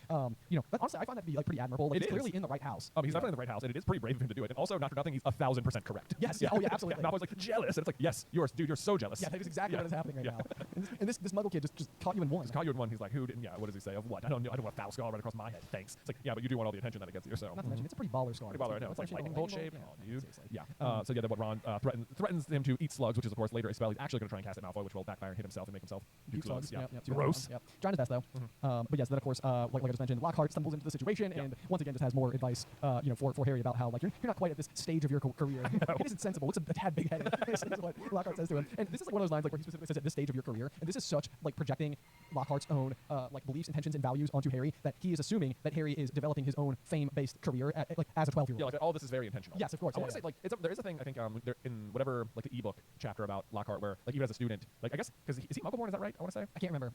You know, but honestly, I find that to be like pretty admirable. Like, he's clearly in the right house. He's definitely in the right house, and it is pretty brave of him to do it. And also, not for nothing, he's 1,000% correct. Yes. Yeah. Oh yeah. Absolutely. Malfoy's like jealous, and it's like, yes, you're so jealous. Yeah, that is exactly what is happening right now. And this Muggle kid just caught you in one. Just caught you in one. He's like, who? Yeah. What does he say? Of what? I don't know. I don't want a foul scar right across my head. Thanks. It's like, yeah, but you do want all the attention that it gets you. So. Not to mention, it's a pretty baller scar. Pretty baller. I know. It's like lightning bolt shaped. Yeah, dude. seriously. Yeah. So yeah, then what Ron threatens him to eat slugs, which is of course later a spell he's actually going to try and cast at Malfoy, which will backfire and hit himself and make himself eat slugs. Yeah. Gross. Yep. Trying his best though. But yes, then of course, like I just mentioned, Lockhart stumbles into the situation and once again just has more advice, you know, for Harry about how like you're not quite at this stage of your career. It isn't sensible. Looks a tad big-headed. Is what Lockhart says to him. And this is like one of those lines like where he specifically says at this stage of your career, and this is such like projecting Lockhart's own like beliefs, intentions, and values onto Harry that he is assuming that Harry is developing his own fame-based career like as a 12-year-old. Yeah, like all this is very intentional. Yes, of course. I want to say like there is a thing I think there in whatever like the ebook chapter about Lockhart where like even as a student, like I guess because is he Muggle-born? Is that right? I want to say. I can't remember.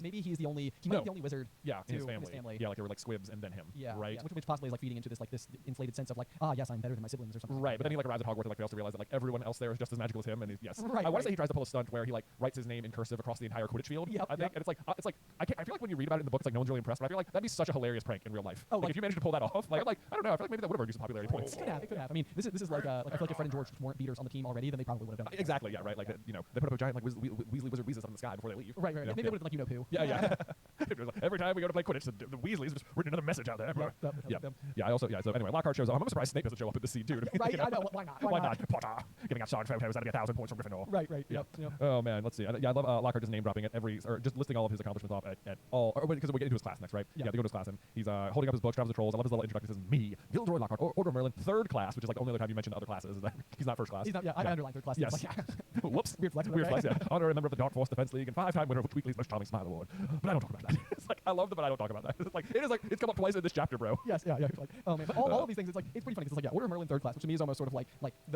Maybe he's the only. He might be the only wizard. Yeah, in his family. Yeah, like there were like squibs and then him. Yeah, right. Yeah, which possibly is like feeding into this like this inflated sense of like yes, I'm better than my siblings or something. Right, but then he like arrives at Hogwarts and like fails to realize that like everyone else there is just as magical as him, and he's Right, I want to say he tries to pull a stunt where he like writes his name in cursive across the entire Quidditch field. I think, and it's like I feel like when you read about it in the book, it's like no one's really impressed, but I feel like that'd be such a hilarious prank in real life. Oh, like if you managed to pull that off, like I don't know, I feel like maybe that would have earned you some popularity points. It could have. I mean, this is like I feel like if Fred and George weren't beaters on the team already, then they probably would have done it. Exactly, yeah, right. Like you know, they put up a giant like Weasley wizard Weasley up in the sky before they leave. Right. Maybe they would have like poo. Yeah. Every time we go to play Quidditch, the Weasleys just written another message out there. Yeah. So anyway, Lockhart shows up. I'm surprised Snape doesn't show up in this scene too. Right. I know. Why not? Why not? Potter giving out song photos that'd be 1,000 points from Gryffindor. Right. Yep. Oh man, let's see. Yeah, I love Lockhart just name dropping at every or just listing all of his accomplishments off at all. Because we get into his class next, right? Yeah. They go to his class and he's holding up his books, Travels of Trolls. I love his little introduction. He says, "Me, Gilderoy Lockhart, Order of Merlin, 3rd class," which is like only other time you mention the other classes. Is that he's not 1st class. He's not. Yeah, I underlined 3rd class. Yes. Whoops. Weird flex. Yeah. Honorary member of the Dark Force Defense League and 5-time winner of Witch Weekly's Most Charming Smile Award. But I don't talk about that. It's like I love that, but I don't talk about that. It's come up twice in this chapter, bro. Yes. Yeah. Like, oh man. But all of these things, it's pretty funny. It's like Order of Merlin 3rd class, which to me is almost sort of like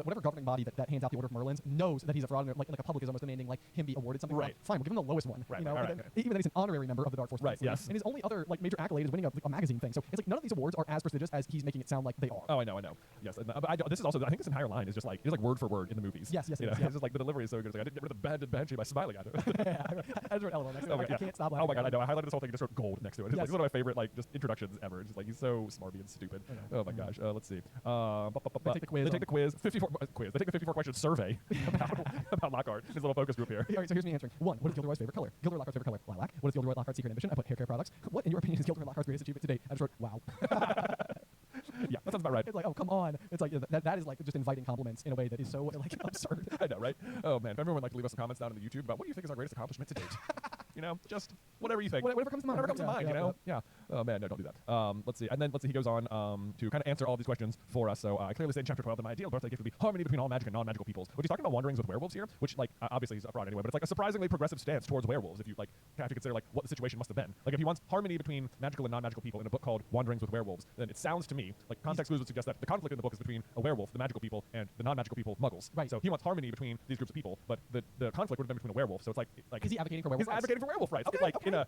whatever governing body that hands out the Order of Merlins knows that he's a fraud, and like a public is almost demanding like him be awarded something. Right. Fine, we'll give him the lowest one. Right. You know. Right. Even then he's an honorary member of the Dark Force. Right. Yes. And his only other like major accolade is winning a magazine thing. So it's like none of these awards are as prestigious as he's making it sound like they are. Oh, I know. Yes. But this is also I think this entire line is just like word for word in the movies. Yes. It's just like the delivery is so good. It's like I didn't get rid of the bad Banshee by smiling at it. Yeah. I just wrote LOL next to it. I can't stop laughing. Oh my god, I know. I highlighted this whole thing and just wrote gold next to it. It's like one of my favorite like just introductions ever. It's just like he's so smarmy and stupid. Oh my gosh. Let's see. They take the quiz. They take the quiz. 54 quiz. They take the 54 question survey about Lockhart. His little focus group here. All right, so here's me answering. 1. What is Gilderoy's favorite color? Gilderoy Lockhart's favorite color? Lilac. What is Gilderoy Lockhart's secret ambition? I put hair care products. What, in your opinion, is Gilderoy Lockhart's greatest achievement to date? I just wrote, wow. Yeah, that sounds about right. It's like, oh, come on. It's like that is like just inviting compliments in a way that is so like absurd. I know, right? Oh man, if everyone would like to leave us some comments down in the YouTube about what do you think is our greatest accomplishment to date? You know, just whatever you think. Whatever comes to mind. Whatever comes to mind, you know? Yeah. Oh man, no, don't do that. Let's see. And then he goes on to kind of answer all these questions for us. So I clearly say in chapter 12 that my ideal birthday gift would be harmony between all magic and non-magical peoples. Which he's talking about wanderings with werewolves here, which like obviously he's a fraud anyway, but it's like a surprisingly progressive stance towards werewolves if you like have to consider like what the situation must have been. Like if he wants harmony between magical and non-magical people in a book called Wanderings with Werewolves, then it sounds to me like context clues would suggest that the conflict in the book is between a werewolf, the magical people, and the non-magical people, muggles. Right. So he wants harmony between these groups of people, but the conflict would have been between a werewolf. So it's like is he advocating for werewolves? He's advocating for werewolf rights, in a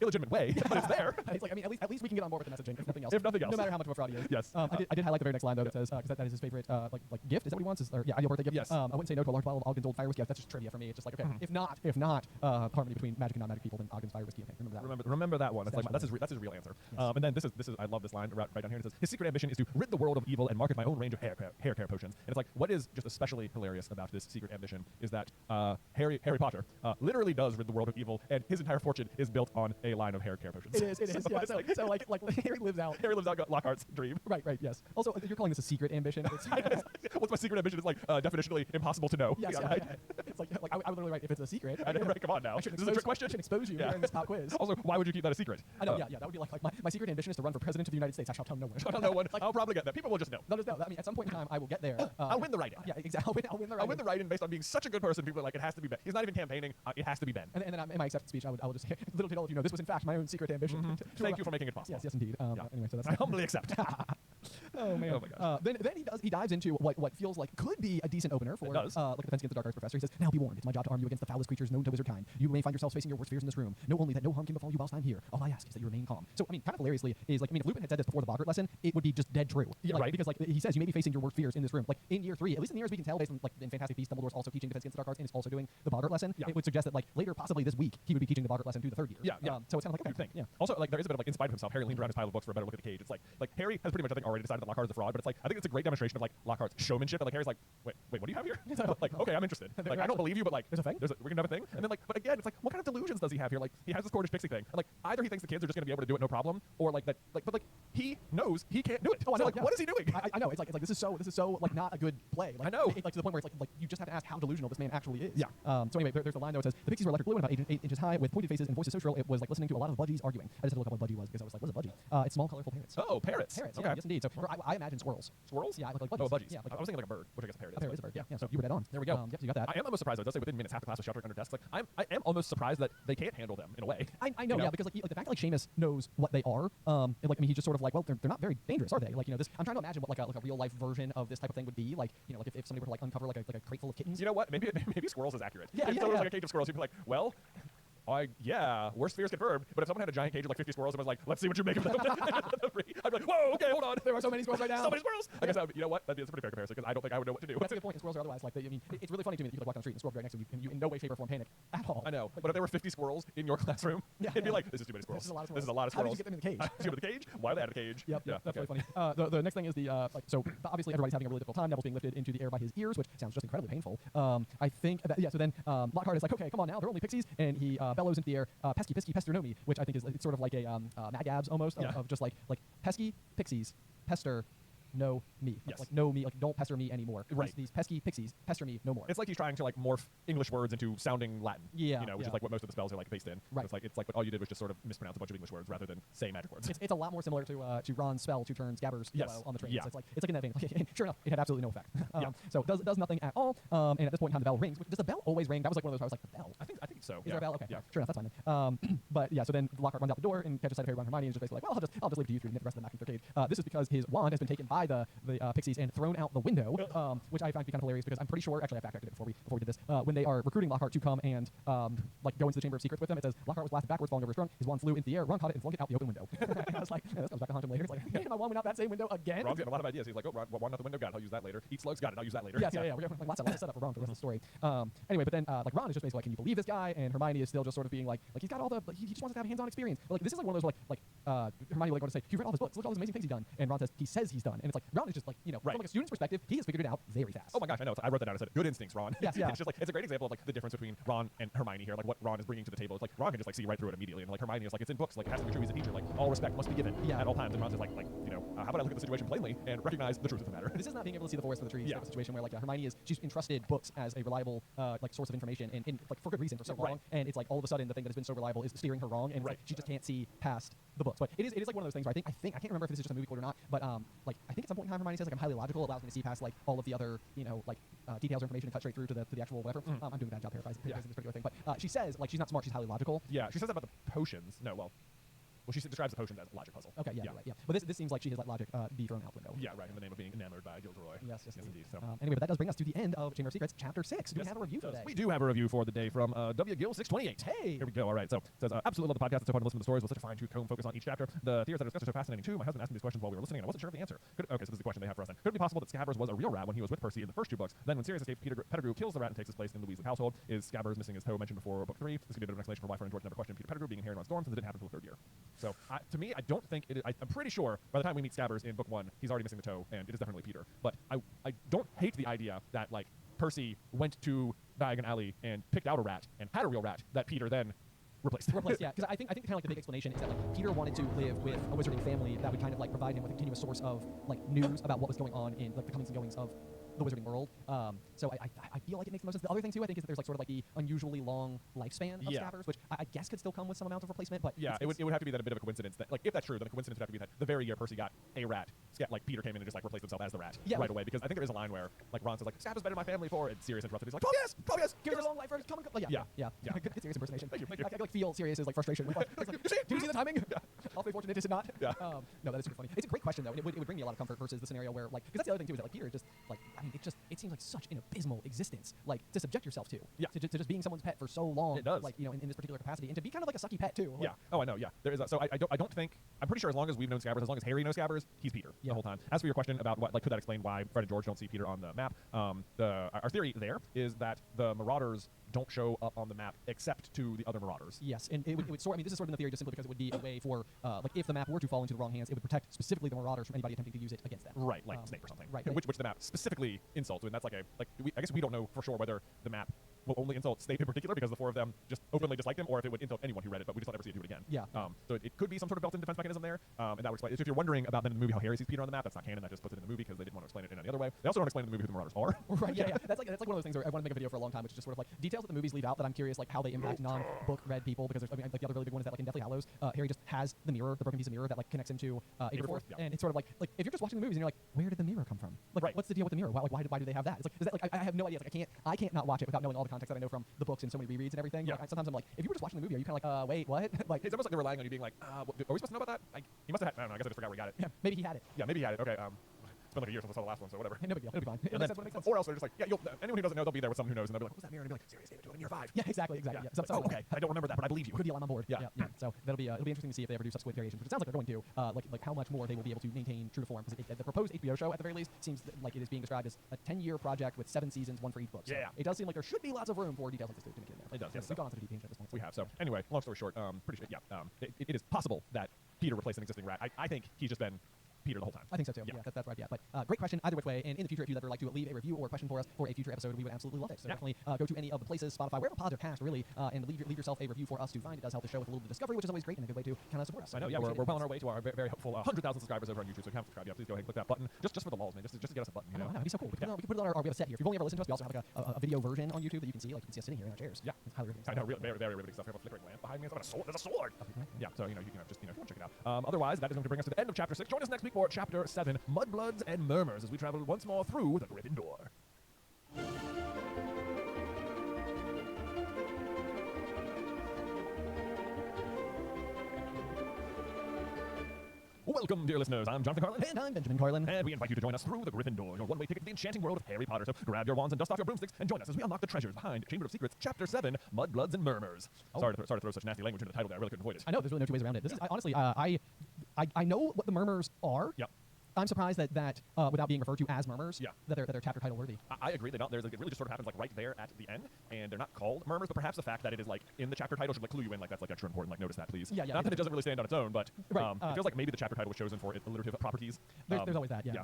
illegitimate way, but it's there. It's like, I mean, at least we can get on board with the messaging, if nothing else. If nothing else. No matter how much of a fraud he is. Yes. I did highlight the very next line though that says because that is his favorite gift. Is that what he wants? Ideal birthday gift. Yes. I wouldn't say no to a large bottle of Ogden's Old Fire Whiskey. That's just trivia for me. It's just like, okay, if not harmony between magic and non-magic people, then Ogden's Fire Whiskey. Okay, remember that one. That's his real answer. Yes. And then this is I love this line right down here. It says his secret ambition is to rid the world of evil and market my own range of hair care potions. And it's like, what is just especially hilarious about this secret ambition is that Harry Potter literally does rid the world of evil, and his entire fortune is built on a line of hair care potions. It is. Yeah. So like Harry lives out Lockhart's dream. Right. Yes. Also, you're calling this a secret ambition. What's my secret ambition? It's like definitionally impossible to know. Yes. Yeah, Right? It's like I would literally write if it's a secret. I know, right, come on now. This is a trick question. I should expose you during this pop quiz. Also, why would you keep that a secret? I know. Yeah. That would be like my secret ambition is to run for president of the United States. I shall tell no one. No one. I'll probably get that. People will just know. They'll just know. I mean, at some point in time, I will get there. I'll win the write-in. Yeah, exactly. I'll win the write-in. I'll win the write-in based on being such a good person. People are like, it has to be Ben. He's not even campaigning. It has to be Ben. And then in my acceptance speech, I will just little did all of you know this was in fact my own secret ambition. Thank you for making it possible. Yes, indeed. Anyway, so that's I humbly accept. Oh man. Oh my gosh. Then he dives into what feels like could be a decent opener for like a Defense Against the Dark Arts professor. He says, "Now be warned. It's my job to arm you against the foulest creatures known to wizard kind. You may find yourselves facing your worst fears in this room. Know only that no harm can befall you whilst I'm here. All I ask is that you remain calm." So I mean, kind of hilariously is like, I mean, if Lupin had said this before the Boggart lesson, it would be just dead true. Yeah, like, right. Because like he says, you may be facing your worst fears in this room. Like in year 3, at least in the years we can tell, based on like in Fantastic Beasts, Dumbledore's also teaching Defense Against the Dark Arts and is also doing the Boggart lesson. Yeah. It would suggest that like later, possibly this week, he would be teaching the Boggart lesson through the 3rd year. Yeah. So it's kind of like You'd think. Yeah. Also, like there is a bit of like in spite of himself, Harry leaned around his pile of books for a better look at the cage. It's like Harry has pretty much I think already decided that Lockhart is a fraud, but it's like I think it's a great demonstration of like Lockhart's showmanship. And like Harry's like, wait, what do you have here? Like, okay, I'm interested. Like I don't believe you, but like there's a thing. We're gonna have a thing. And then like, but again, it's like, what kind of delusions does he have here? Like he has this Cornish pixie thing, and like either he thinks the kids are just gonna be able to do it no problem, or like that, like but like he knows he can't do it. Oh, I know, so like, yeah. what is he doing? I know. It's like this is so like not a good play. Like, I know. Like to the point where it's like you just have to ask how delusional this man actually is. Yeah. So anyway, there's a line though. It says the pixies were electric blue and about 8 inches high, with pointed faces and voices so shrill it was like listening to a lot of budgies arguing. I just had to look up what budgie was because I was like, what's a budgie? It's small, colorful parrots. Oh, parrots. Parrots. Okay. Yeah, yes, indeed. So I imagine squirrels. Squirrels? Yeah, like budgies. Oh, budgies. Yeah, like I was thinking like a bird, which I guess a parrot is. A parrot is a bird. Yeah. So you were dead on. There we go. Yep. So you got that. I am almost surprised though. It does say within minutes half the class was sheltering under desks. Like I am almost surprised that they can't handle them in a way. I know, yeah, because like the fact that like Seamus knows what they are, and like I mean he's just sort of like, well, they're not very dangerous, are they? Like this. I'm trying to imagine what like a real life version of this type of thing would be. Like like if somebody were to like uncover like a crate full of kittens. You know what? Maybe squirrels is accurate. Yeah, if yeah, someone was yeah. like a cage of squirrels, you'd be like, well. Worst fears confirmed. But if someone had a giant cage of like 50 squirrels and was like, let's see what you make of them, I'd be like, whoa, okay, hold on. There are so many squirrels right now. So many squirrels. I guess you know what? That's a pretty fair comparison because I don't think I would know what to do. That's a good point. And squirrels are otherwise like I mean, it's really funny to me that you could like walk down the street and a squirrel right next to you, and you in no way, shape, or form panic at all. I know. But if there were 50 squirrels in your classroom, it'd be like, this is too many squirrels. This is a lot of squirrels. This is a lot of squirrels. How did you get them in the cage? Did you get them in the cage? Why are they out of the cage? Yep, Yeah, that's okay. really funny. The next thing is so obviously everybody's having a really difficult time. Neville's being lifted into the air by his ears, which sounds just incredibly painful. I think so then Lockhart is like, okay, come on now, they're only pixies, and he bellows into the air, pesky, pisky, pester, no me, which I think is it's sort of like a Mad Gabs almost of just like pesky pixies, pester. No me. Yes. Like no me. Like don't pester me anymore. Right. These pesky pixies pester me no more. It's like he's trying to like morph English words into sounding Latin. Yeah. You know, which is like what most of the spells are like based in. Right. It's like but all you did was just sort of mispronounce a bunch of English words rather than say magic words. It's a lot more similar to Ron's spell 2 turns Gabber's yellow on the train. Yeah. It's like in that vein. And sure enough, it had absolutely no effect. Yeah. So it does nothing at all. And at this point in time, the bell rings. Does the bell always ring? That was like one of those where I was like, the bell. I think so. Is there a bell? Okay. Yeah. Sure enough, that's fine then. But yeah, so then Lockhart runs out the door and catches sight of Harry, Ron, and Hermione, and is just basically like, well, I'll just leave it to you three and get the rest of them back in their cage. This is because his wand has been taken by the pixies and thrown out the window, which I find to be kind of hilarious because I'm pretty sure, actually I fact-checked it before we did this, when they are recruiting Lockhart to come and like go into the Chamber of Secrets with them, it says Lockhart was blasted backwards, falling over his throne. His wand flew into the air. Ron caught it and flung it out the open window. And I was like, this comes back to haunt him later. It's like, hey, my wand went out that same window again. Ron's getting a lot of ideas. He's like, oh, wand out the window, got it. I'll use that later. Eat slugs, got it. I'll use that later. Yes, yeah. We're like, lots of setup for Ron for the rest of the story. Anyway, but then like Ron is just basically like, can you believe this guy? And Hermione is still just sort of being like he's got all the he just wants to have hands-on experience. But, like this is like one of those like Hermione like going to say, you've read all his books. Look at all these amazing things he's done. And Ron says he says he's done. And it's like Ron is just like from like a student's perspective, he has figured it out very fast. Oh my gosh, I know. I wrote that down. I said, good instincts, Ron. Yes, yeah. It's just like it's a great example of like the difference between Ron and Hermione here. Like what Ron is bringing to the table. It's like Ron can just like see right through it immediately, and like Hermione is like it's in books. Like it has to be true. He's a teacher. Like all respect must be given at all times. And Ron's just like how about I look at the situation plainly and recognize the truth of the matter. This is not being able to see the forest for the trees type of situation where like Hermione she's entrusted books as a reliable like source of information and like for good reason for so long, and it's like all of a sudden the thing that has been so reliable is steering her wrong, and like, she just can't see past the books. But it is like one of those things where I think I can't remember if this is just a movie quote or not, but like I think at some point in time Hermione says like I'm highly logical, allows me to see past like all of the other like details or information and cut straight through to the actual whatever. I'm doing a bad job paraphrasing this particular thing, but she says like she's not smart, she's highly logical. Yeah, she says that about the potions. No, well. Well, she describes the potions as a logic puzzle. Okay, yeah, right, yeah. But this seems like she has let logic be thrown out the window. Yeah, right, in the name of being enamored by Gilderoy. Yes, indeed. So. Anyway, but that does bring us to the end of Chamber of Secrets, Chapter 6. Do we have a review for today? We do have a review for the day from W. Gill 628. Hey! Here we go. All right. So it says, absolutely love the podcast. It's so fun to listen to the stories with such a fine-tooth comb focus on each chapter. The theories that are discussed are so fascinating too. My husband asked me these questions while we were listening, and I wasn't sure of the answer. Okay, so this is the question they have for us then. Could it be possible that Scabbers was a real rat when he was with Percy in the first 2 books? Then when Sirius escapes, Peter Pettigrew kills the rat and takes his place in the Weasley household. Is Scabbers missing his toe mentioned before book 3? This could be a bit of an explanation for why Fern and George never questioned Peter Pettigrew being in Harry and Ron's dorm, since it didn't happen until the 3rd year. So to me, I don't think it is. I'm pretty sure by the time we meet Scabbers in book 1, he's already missing the toe, and it is definitely Peter. But I don't hate the idea that like Percy went to Diagon Alley and picked out a rat and had a real rat that Peter then replaced. Yeah, because I think kind of like the big explanation is that like Peter wanted to live with a wizarding family that would kind of like provide him with a continuous source of like news about what was going on in like the comings and goings of the wizarding world. So I feel like it makes the most sense. The other thing too, I think, is that there's like sort of like the unusually long lifespan of Scabbers, which I guess could still come with some amount of replacement. But yeah, it would have to be that a bit of a coincidence that like if that's true, then the coincidence would have to be that the very year Percy got a rat, like Peter came in and just like replaced himself as the rat right away. Because I think there is a line where like Ron says like Scabbers been in my family for, and Sirius interrupted. He's like, oh yes, give me a long life first. Come on. Yeah. Good Sirius impersonation. Thank you. I like feel Sirius's like frustration. With, like, do you see the timing? Awfully fortunate, is it not? Yeah. No, that is super funny. It's a great question though. And it would bring me a lot of comfort versus the scenario where like, because that's the other thing too, is that like Peter just like, I mean, it seems like such an abysmal existence, like to subject yourself to. Yeah. To just being someone's pet for so long. It does. Like, you know, in this particular capacity, and to be kind of like a sucky pet too. Like, yeah. Oh, I know. Yeah. There is. So I don't think. I'm pretty sure as long as we've known Scabbers, as long as Harry knows Scabbers, he's Peter the whole time. As for your question about what, like, could that explain why Fred and George don't see Peter on the map? Our theory there is that the Marauders don't show up on the map except to the other Marauders. Yes, and it would sort. I mean, this is sort of the theory just simply because it would be a way for, like, if the map were to fall into the wrong hands, it would protect specifically the Marauders from anybody attempting to use it against them. Right, like Snape or something. Right. Which the map specifically insults, and that's like I guess we don't know for sure whether the map will only insult Snape in particular because the 4 of them just openly dislike him, or if it would insult anyone who read it, but we just don't ever see it do it again. Yeah. So it could be some sort of built-in defense mechanism there, and that would explain. If you're wondering about then in the movie how Harry sees Peter on the map, that's not canon. That just puts it in the movie because they didn't want to explain it in any other way. They also don't explain in the movie who the Marauders are. Right. Yeah. That's like one of those things where I want to make a video for a long time, which is just sort of like details that the movies leave out that I'm curious like how they impact non-book read people, because there's, I mean, like the other really big one is that like in Deathly Hallows, Harry just has the mirror, the broken piece of mirror that like connects him to Aberforth, and it's sort of like if you're just watching the movies and you're like, where did the mirror come from? Like, what's the deal with the mirror? Why do they have that? It's like, is that like I have no idea. It's like I can't not watch it without knowing all the context that I know from the books and so many rereads and everything. Yeah. Like, sometimes I'm like, if you were just watching the movie, are you kind of like, wait, what? Like, it's almost like they're relying on you being like, are we supposed to know about that? He must have had. I don't know. I guess I just forgot where he got it. Yeah, maybe he had it. Yeah, maybe he had it. Okay. It's been like a year since I saw the last one, so whatever. No big deal. It'll be fine. And then, or else they're just like, anyone who doesn't know, they'll be there with someone who knows, and they'll be like, what's that mirror? And they'll be like, Sirius gave it to him in year 5. Yeah, exactly. Yeah. So, okay, I don't remember that, but I believe you. Good deal. I'm on board. Yeah. So it'll be interesting to see if they ever do subsequent variations, which it sounds like they're going to. Like how much more they will be able to maintain true to form, because the proposed HBO show at the very least seems like it is being described as a 10-year project with 7 seasons, 1 for each book. So it does seem like there should be lots of room for details like this to make it in there. It does. Yes. We've gone on to the deep at this point. We have. So anyway, long story short, pretty sure. Yeah. It is possible that Peter replaced an existing rat. I think he's just been Peter the whole time. I think so too. Yeah, that's right. Yeah, but great question either which way. And in the future, if you'd ever like to leave a review or a question for us for a future episode, we would absolutely love it. So definitely go to any of the places, Spotify, wherever pods are cast, really, and leave yourself a review for us to find. It does help the show with a little bit of discovery, which is always great and a good way to kind of support us. I know. Yeah, we're well on our way to our very, very hopeful 100,000 subscribers over on YouTube. So if you haven't subscribed yet, please go ahead and click that button. Just for the lulz, man. Just to get us a button. You know? It'd be so cool. We can put it on our. We have a set here. If you've only ever listened to us, we also have like a video version on YouTube that you can see. Like you can see us sitting here in our chairs. Yeah, it's highly riveting. I know, really, very, very riveting stuff. We have a flickering lamp behind me. There's a sword. Yeah, so you can just if you want to check it out. Otherwise, that is going to bring us to the end of Chapter 6. Join us next week for Chapter 7, Mudbloods and Murmurs, as we travel once more through the Gryffindor. Welcome, dear listeners. I'm Jonathan Carlin. And I'm Benjamin Carlin. And we invite you to join us through the Gryffindor, your one-way ticket to the enchanting world of Harry Potter. So grab your wands and dust off your broomsticks and join us as we unlock the treasures behind Chamber of Secrets, Chapter 7, Mudbloods and Murmurs. Sorry to throw such nasty language into the title there. I really couldn't avoid it. I know. There's really no two ways around it. This is honestly, I know what the Murmurs are. Yep. I'm surprised that without being referred to as murmurs, that they're chapter title worthy. I agree. It really just sort of happens like right there at the end, and they're not called murmurs, but perhaps the fact that it is like in the chapter title should like clue you in, like that's like extra important. Like notice that, please. Yeah. Not that it doesn't really stand on its own, but it feels like maybe the chapter title was chosen for its alliterative properties. There's always that. Yeah.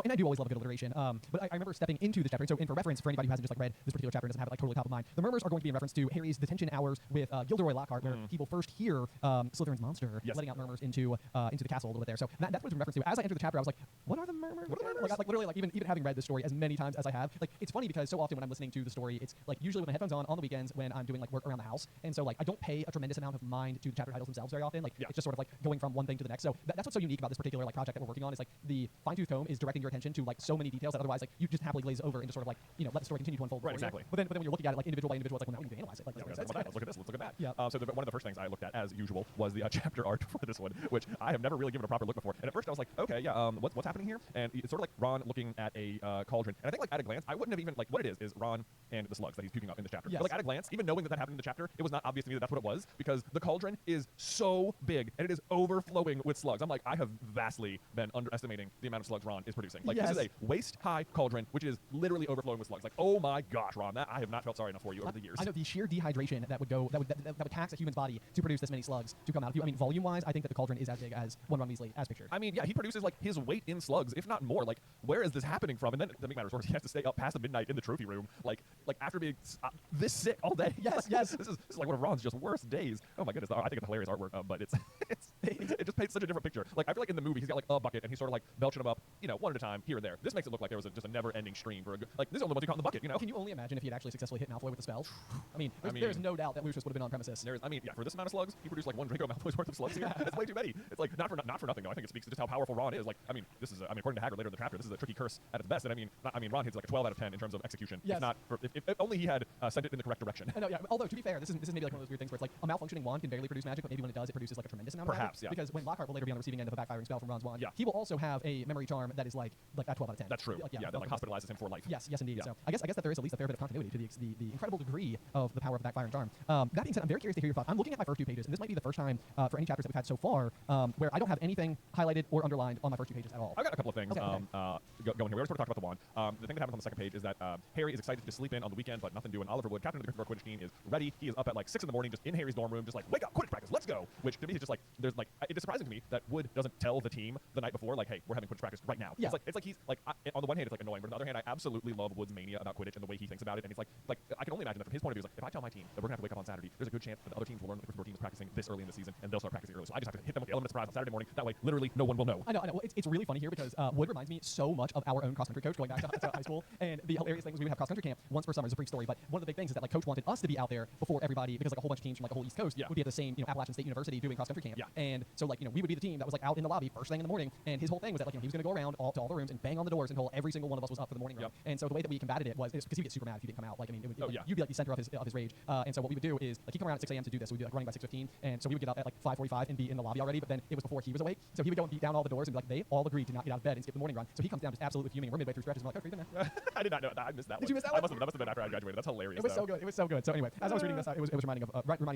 And I do always love a good alliteration. But I remember stepping into this chapter. So, for reference, for anybody who hasn't just like read this particular chapter and doesn't have it like totally top of mind, the murmurs are going to be in reference to Harry's detention hours with Gilderoy Lockhart, where people first hear Slytherin's monster letting out murmurs into the castle a little bit there. So that's what it's in reference to. As I entered the chapter, I was like, like, what are the murmurs? Like literally, like even having read this story as many times as I have, like it's funny because so often when I'm listening to the story, it's like usually with my headphones on the weekends when I'm doing like work around the house, and so like I don't pay a tremendous amount of mind to the chapter titles themselves very often. Like it's just sort of like going from one thing to the next. So that's what's so unique about this particular like project that we're working on is like the fine-tooth comb is directing your attention to like so many details that otherwise like you just happily glaze over and just sort of like let the story continue to unfold. Right, exactly. But then when you're looking at it like individual by individual, it's like well now we need to analyze it. Like let's look at this. Let's look at that. Yeah. So one of the first things I looked at, as usual, was the chapter art for this one, which I have never really given a proper look before. And at first I was like, okay, yeah, what's happening here? And it's sort of like Ron looking at a cauldron. And I think like at a glance, I wouldn't have even like what it is Ron and the slugs that he's puking up in this chapter. Yes. But like at a glance, even knowing that happened in the chapter, it was not obvious to me that that's what it was because the cauldron is so big and it is overflowing with slugs. I'm like, I have vastly been underestimating the amount of slugs Ron is producing. Like this is a waist-high cauldron, which is literally overflowing with slugs. Like, oh my gosh, Ron, that I have not felt sorry enough for you over the years. I know the sheer dehydration that would tax a human's body to produce this many slugs to come out of you. I mean, volume-wise, I think that the cauldron is as big as one Ron Weasley as pictured. I mean, yeah, he produces like his weight in slugs, if not more. Like, where is this happening from? And then to make matters worse, he has to stay up past the midnight in the trophy room, like after being this sick all day. Yes, yes. This is like one of Ron's just worst days. Oh my goodness, I think it's hilarious artwork, but it just paints such a different picture. Like I feel like in the movie he's got like a bucket and he's sort of like belching them up, one at a time here and there. This makes it look like there was just a never-ending stream for like this is the only one you caught in the bucket. Can you only imagine if he had actually successfully hit Malfoy with the spell? I mean, there's no doubt that Lucius would have been on premises. For this amount of slugs, he produced like one Draco Malfoy's worth of slugs here. That's way too many. It's like not for nothing though. I think it speaks to just how powerful Ron is. Like this is according to Hagrid later in the chapter, this is a tricky curse at its best. And Ron hits like a 12 out of 10 in terms of execution. Yes. If only he had sent it in the correct direction. No, yeah. Although to be fair, this is maybe like one of those weird things where it's like a malfunctioning wand can barely produce magic, but maybe when it does, it produces like a tremendous amount of magic. Perhaps, yeah. Because when Lockhart will later be on the receiving end of a backfiring spell from Ron's wand, Yeah. he will also have a memory charm that is like that 12 out of 10. That's true. That like hospitalizes him for life. Yes, indeed. Yeah. So I guess that there is at least a fair bit of continuity to the incredible degree of the power of the backfiring charm. That being said, I'm very curious to hear your thoughts. I'm looking at my first 2 pages, and this might be the first time for any chapters that we've had so far where I don't have anything highlighted or underlined on my first 2 pages at all. I've got a couple of things Okay. going here. We already sort of talked about the wand. The thing that happens on the second page is that Harry is excited to sleep in on the weekend, but nothing doing. Oliver Wood, captain of the Gryffindor Quidditch team, is ready. He is up at like 6 in the morning, just in Harry's dorm room, just like, wake up, Quidditch practice, let's go. Which to me is just like, there's like, it is surprising to me that Wood doesn't tell the team the night before, like, hey, we're having Quidditch practice right now. Yeah. It's like he's like, on the one hand, it's like annoying, but on the other hand, I absolutely love Wood's mania about Quidditch and the way he thinks about it. And it's like I can only imagine that from his point of view, is like, if I tell my team that we're gonna have to wake up on Saturday, there's a good chance that the other teams will learn that the Gryffindor team is practicing this early in the season, and they'll start practicing early. So I just have to hit them with the element of surprise on Saturday morning. That way, literally, no one will know. I know. Well, it's really funny here because Wood reminds me so much of our own cross-country coach going back to high school. And the hilarious thing was we would have cross-country camp once per summer. It's a brief story, but one of the big things is that like coach wanted us to be out there before everybody because like a whole bunch of teams from like the whole East Coast would be at the same Appalachian State University doing cross-country camp. Yeah. And so like we would be the team that was like out in the lobby first thing in the morning. And his whole thing was that like he was going to go around to all the rooms and bang on the doors until every single one of us was up for the morning run. Yep. And so the way that we combated it was because he'd get super mad if you didn't come out. Like I mean, yeah. you'd be like the center of his rage. And so what we would do is like he'd come around at 6 a.m. to do this. So we'd be like running by 6:15, and so we would get up at like 5:45 and be in the lobby already. But then it was before he was awake, so he would go and beat down all the doors and be like, they all agreed to not get out of bed and skip the morning run. So he comes down just absolutely fuming. We're midway through stretches. I'm like, okay, you've been there. I did not know that. I missed that one. Did you miss that one? one? That must have been after I graduated. That's hilarious. It was so good. It was so good. So anyway, as I was reading this, it was reminding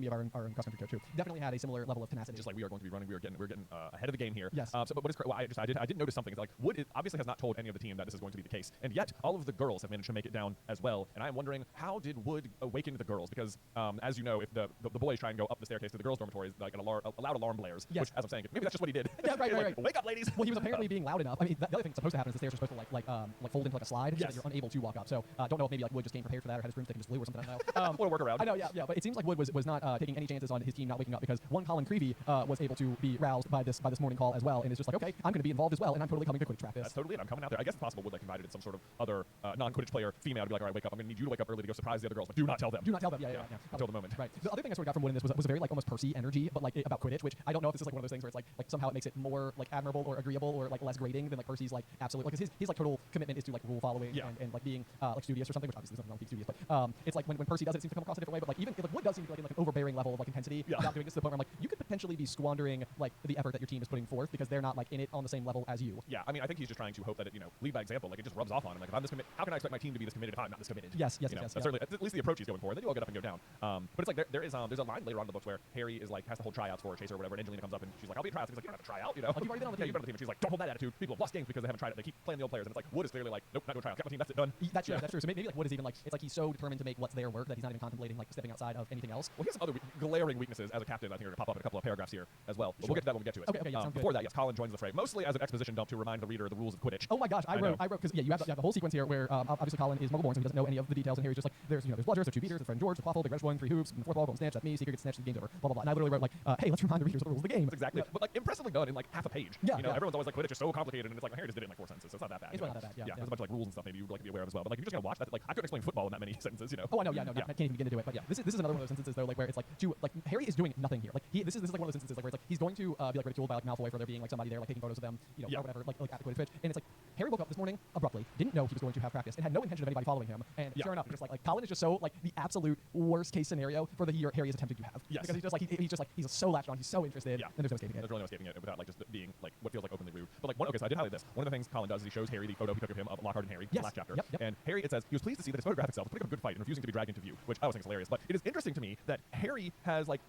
me of our own cross-country coach who definitely had a similar level of tenacity. Just like we are going to be running, we're getting ahead of the game here. Yes. But what is I did notice something. It's like Wood obviously has not told any of the team that this is going to be the case, and yet all of the girls have managed to make it down as well. And I'm wondering, how did Wood awaken the girls? Because as you know, if the boys try and go up the staircase to the girls' dormitories, like a loud alarm blares. Yes. Which, as I'm saying, maybe that's just what he did. Yeah, right. Wake up, ladies. Well, he was apparently being loud enough. I mean, the other thing that's supposed to happen is the stairs are supposed to like fold into like a slide, so Yes. that you're unable to walk up. So don't know if maybe like Wood just came prepared for that or had his broomstick and just blew or something. I don't know. What a workaround. I know, yeah. But it seems like Wood was not taking any chances on his team not waking up because one Colin Creevy was able to be roused by this morning call as well, and is just like, okay, I'm going to be involved as well, and I'm totally coming to Quidditch practice. That's totally it. I'm coming out there. I guess it's possible Wood like invited in some sort of other non-Quidditch player, female, to be like, all right, wake up. I'm going to need you to wake up early to go surprise the other girls, but do not tell them. Do not tell them. Yeah. Until the moment. Right. The other thing I sort of got from Wood in this was a very like almost Percy energy, but like about Quidditch, which I don't know if this is like one of those things where it's like somehow it makes it more like admirable or agreeable or like less grating than like Percy's like absolute like his like total commitment is to like rule following and like being like studious or something, which obviously is nothing wrong with being studious, but it's like when Percy does it seems to come across a different way, but like even like Wood does seem to be like in like an overbearing level of like intensity without doing this to the point where I'm like you could potentially be squandering like the effort that your team is putting forth because they're not like in it on the same level as you. Yeah, I mean, I think he's just trying to hope that it, lead by example. Like it just rubs off on him. Like if I'm this committed, how can I expect my team to be this committed if I'm not this committed? Yes. That's certainly at least the approach he's going for. Then you all get up and go down. But it's like there's a line later on in the books where Harry is like has to hold tryouts for a chaser or whatever, and Angelina comes up and she's like, I'll be a tryout. He's like, you don't have to try out, Like you've already been on the team. You've been on the team. And she's like, don't hold that attitude. People have lost games because they haven't tried it. They keep playing the old players, and it's like Wood is clearly like, nope, not doing tryouts. Got my team. That's it, done. That's true. So maybe like Wood is even like it's like he's so determined to make what's their work that he's not even contemplating like stepping outside of anything else. Well, he has some other glaring weaknesses as a captain. I think are going to pop up in a couple of paragraphs here as well. But we'll get to that when we get to it. Okay, sounds good. Before that, yes, Colin joins the fray, mostly as an exposition dump to remind the reader the rules of Quidditch. Oh my gosh, I wrote because you have the whole sequence here where obviously Colin is Muggle-born, so he doesn't know any of the details, and Harry's just like there's bludgers, there's 2 beaters, there's Fred and George, the Quaffle, Big Reddish one, 3 hoops, and the 4th ball, golden snatch, that's me, Secret gets snatched, the game's over, blah blah blah. And I literally wrote like, hey, let's remind the readers of the rules of the game. That's exactly it. But like impressively done in like half a page. Yeah, you know, everyone's always like Quidditch is so complicated, and it's like Harry just did it in like 4 sentences, so it's not that bad. It's really not that bad. There's a bunch of like rules and stuff maybe you would like to be aware of as well. But like if you're just gonna watch that, like I couldn't explain football in that many sentences, you know. Oh, I know, no, I can't even begin to do it. But yeah, this is another one of those instances though, like where it's like Harry is doing nothing here. Like this is like one of those instances like where it's like he's going to be like ridiculed by like Malfoy for there being like somebody there like taking photos of them, you know, or whatever, like at the Quidditch pitch, and it's like Harry woke up this morning abruptly, didn't know he was going to have practice, and had no intention of anybody following him. And sure enough, just like Colin is just so like the absolute worst case scenario for the year Harry is attempting to have. Yes. Because he's so latched on, he's so interested, and there's no escaping it. There's really no escaping it without like just being like what feels like openly rude. But like so I did highlight this. One of the things Colin does is he shows Harry the photo he took of him of Lockhart and Harry in the last chapter. And Harry, it says he was pleased to see that his photographic self was putting up a good fight and refusing to be dragged into view, which I always think is hilarious. But it is interesting to me that Harry has like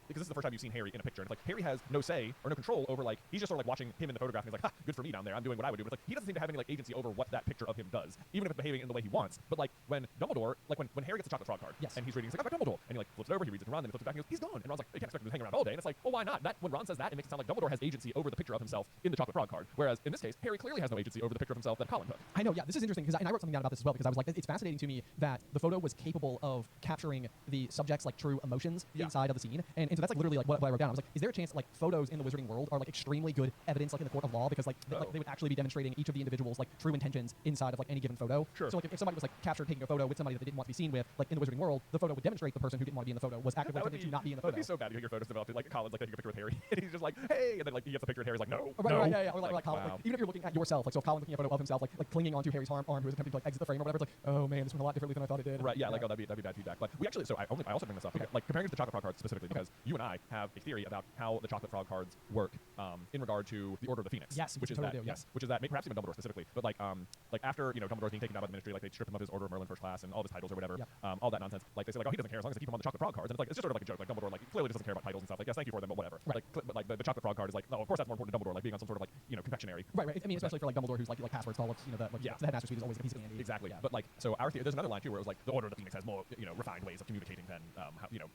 because this is the first time you've seen Harry in a picture, and it's like Harry has no say or no control over like he's just sort of like watching him in the photograph, and he's like, ha, good for me down there, I'm doing what I would do. But it's like he doesn't seem to have any like agency over what that picture of him does, even if it's behaving in the way he wants. But like when Dumbledore, like when Harry gets the chocolate frog card, and he's reading, he's like, I've got Dumbledore, and he like flips it over, he reads it to Ron, then he flips it back, and he goes, he's gone. And Ron's like, you can't expect him to hang around all day. And it's like, well, why not? That when Ron says that, it makes it sound like Dumbledore has agency over the picture of himself in the chocolate frog card, whereas in this case, Harry clearly has no agency over the picture of himself that Colin took. I know, yeah, this is interesting because I wrote something down about this as well because I was like, it's fascinating to me that the photo was capable of capturing the subject's like true emotions inside of the scene, and so that's like literally like what I wrote down. I was like, is there a chance that like photos in the Wizarding world are like extremely good evidence like in the court of law because like they would actually be demonstrating each of the individuals like true intentions inside of like any given photo. Sure. So like if somebody was like captured taking a photo with somebody that they didn't want to be seen with, like in the Wizarding world, the photo would demonstrate the person who didn't want to be in the photo was actively attempting to not be in the photo. That'd be so bad to get your photos developed. Like Colin's like taking a picture with Harry, and he's just like, hey, and then like he gets the picture, and Harry's like, no, right, yeah. Or like Colin, like, even if you're looking at yourself, like so if Colin's looking at a photo of himself, like clinging onto Harry's arm who is attempting to like exit the frame or whatever, it's like, oh man, this went a lot differently than I thought it did. Right, yeah, like oh, that'd be bad feedback. But we actually, so I also bring this up, like comparing it to the chocolate frog cards specifically, because you and I have a theory about how the chocolate frog cards work in regard to the Order of the Phoenix. Yes, which is totally that. Do, yes, which is that. Perhaps even Dumbledore specifically, but like after Dumbledore's being taken down by the Ministry, like they strip him of his Order of Merlin First Class and all of his titles or whatever, all that nonsense. Like they say, like, oh, he doesn't care as long as they keep him on the chocolate frog cards, and it's like it's just sort of like a joke. Like Dumbledore, like clearly doesn't care about titles and stuff. Like yes, thank you for them, but whatever. Right. Like the chocolate frog card is like, no, of course that's more important to Dumbledore, like being on some sort of like confectionery. Right. I mean, especially for like Dumbledore, who's like passwords to all of the headmaster suite is always a piece of candy. Exactly. But like, so our theory, there's another line too where it was like the Order of the Phoenix has more refined ways of communicating than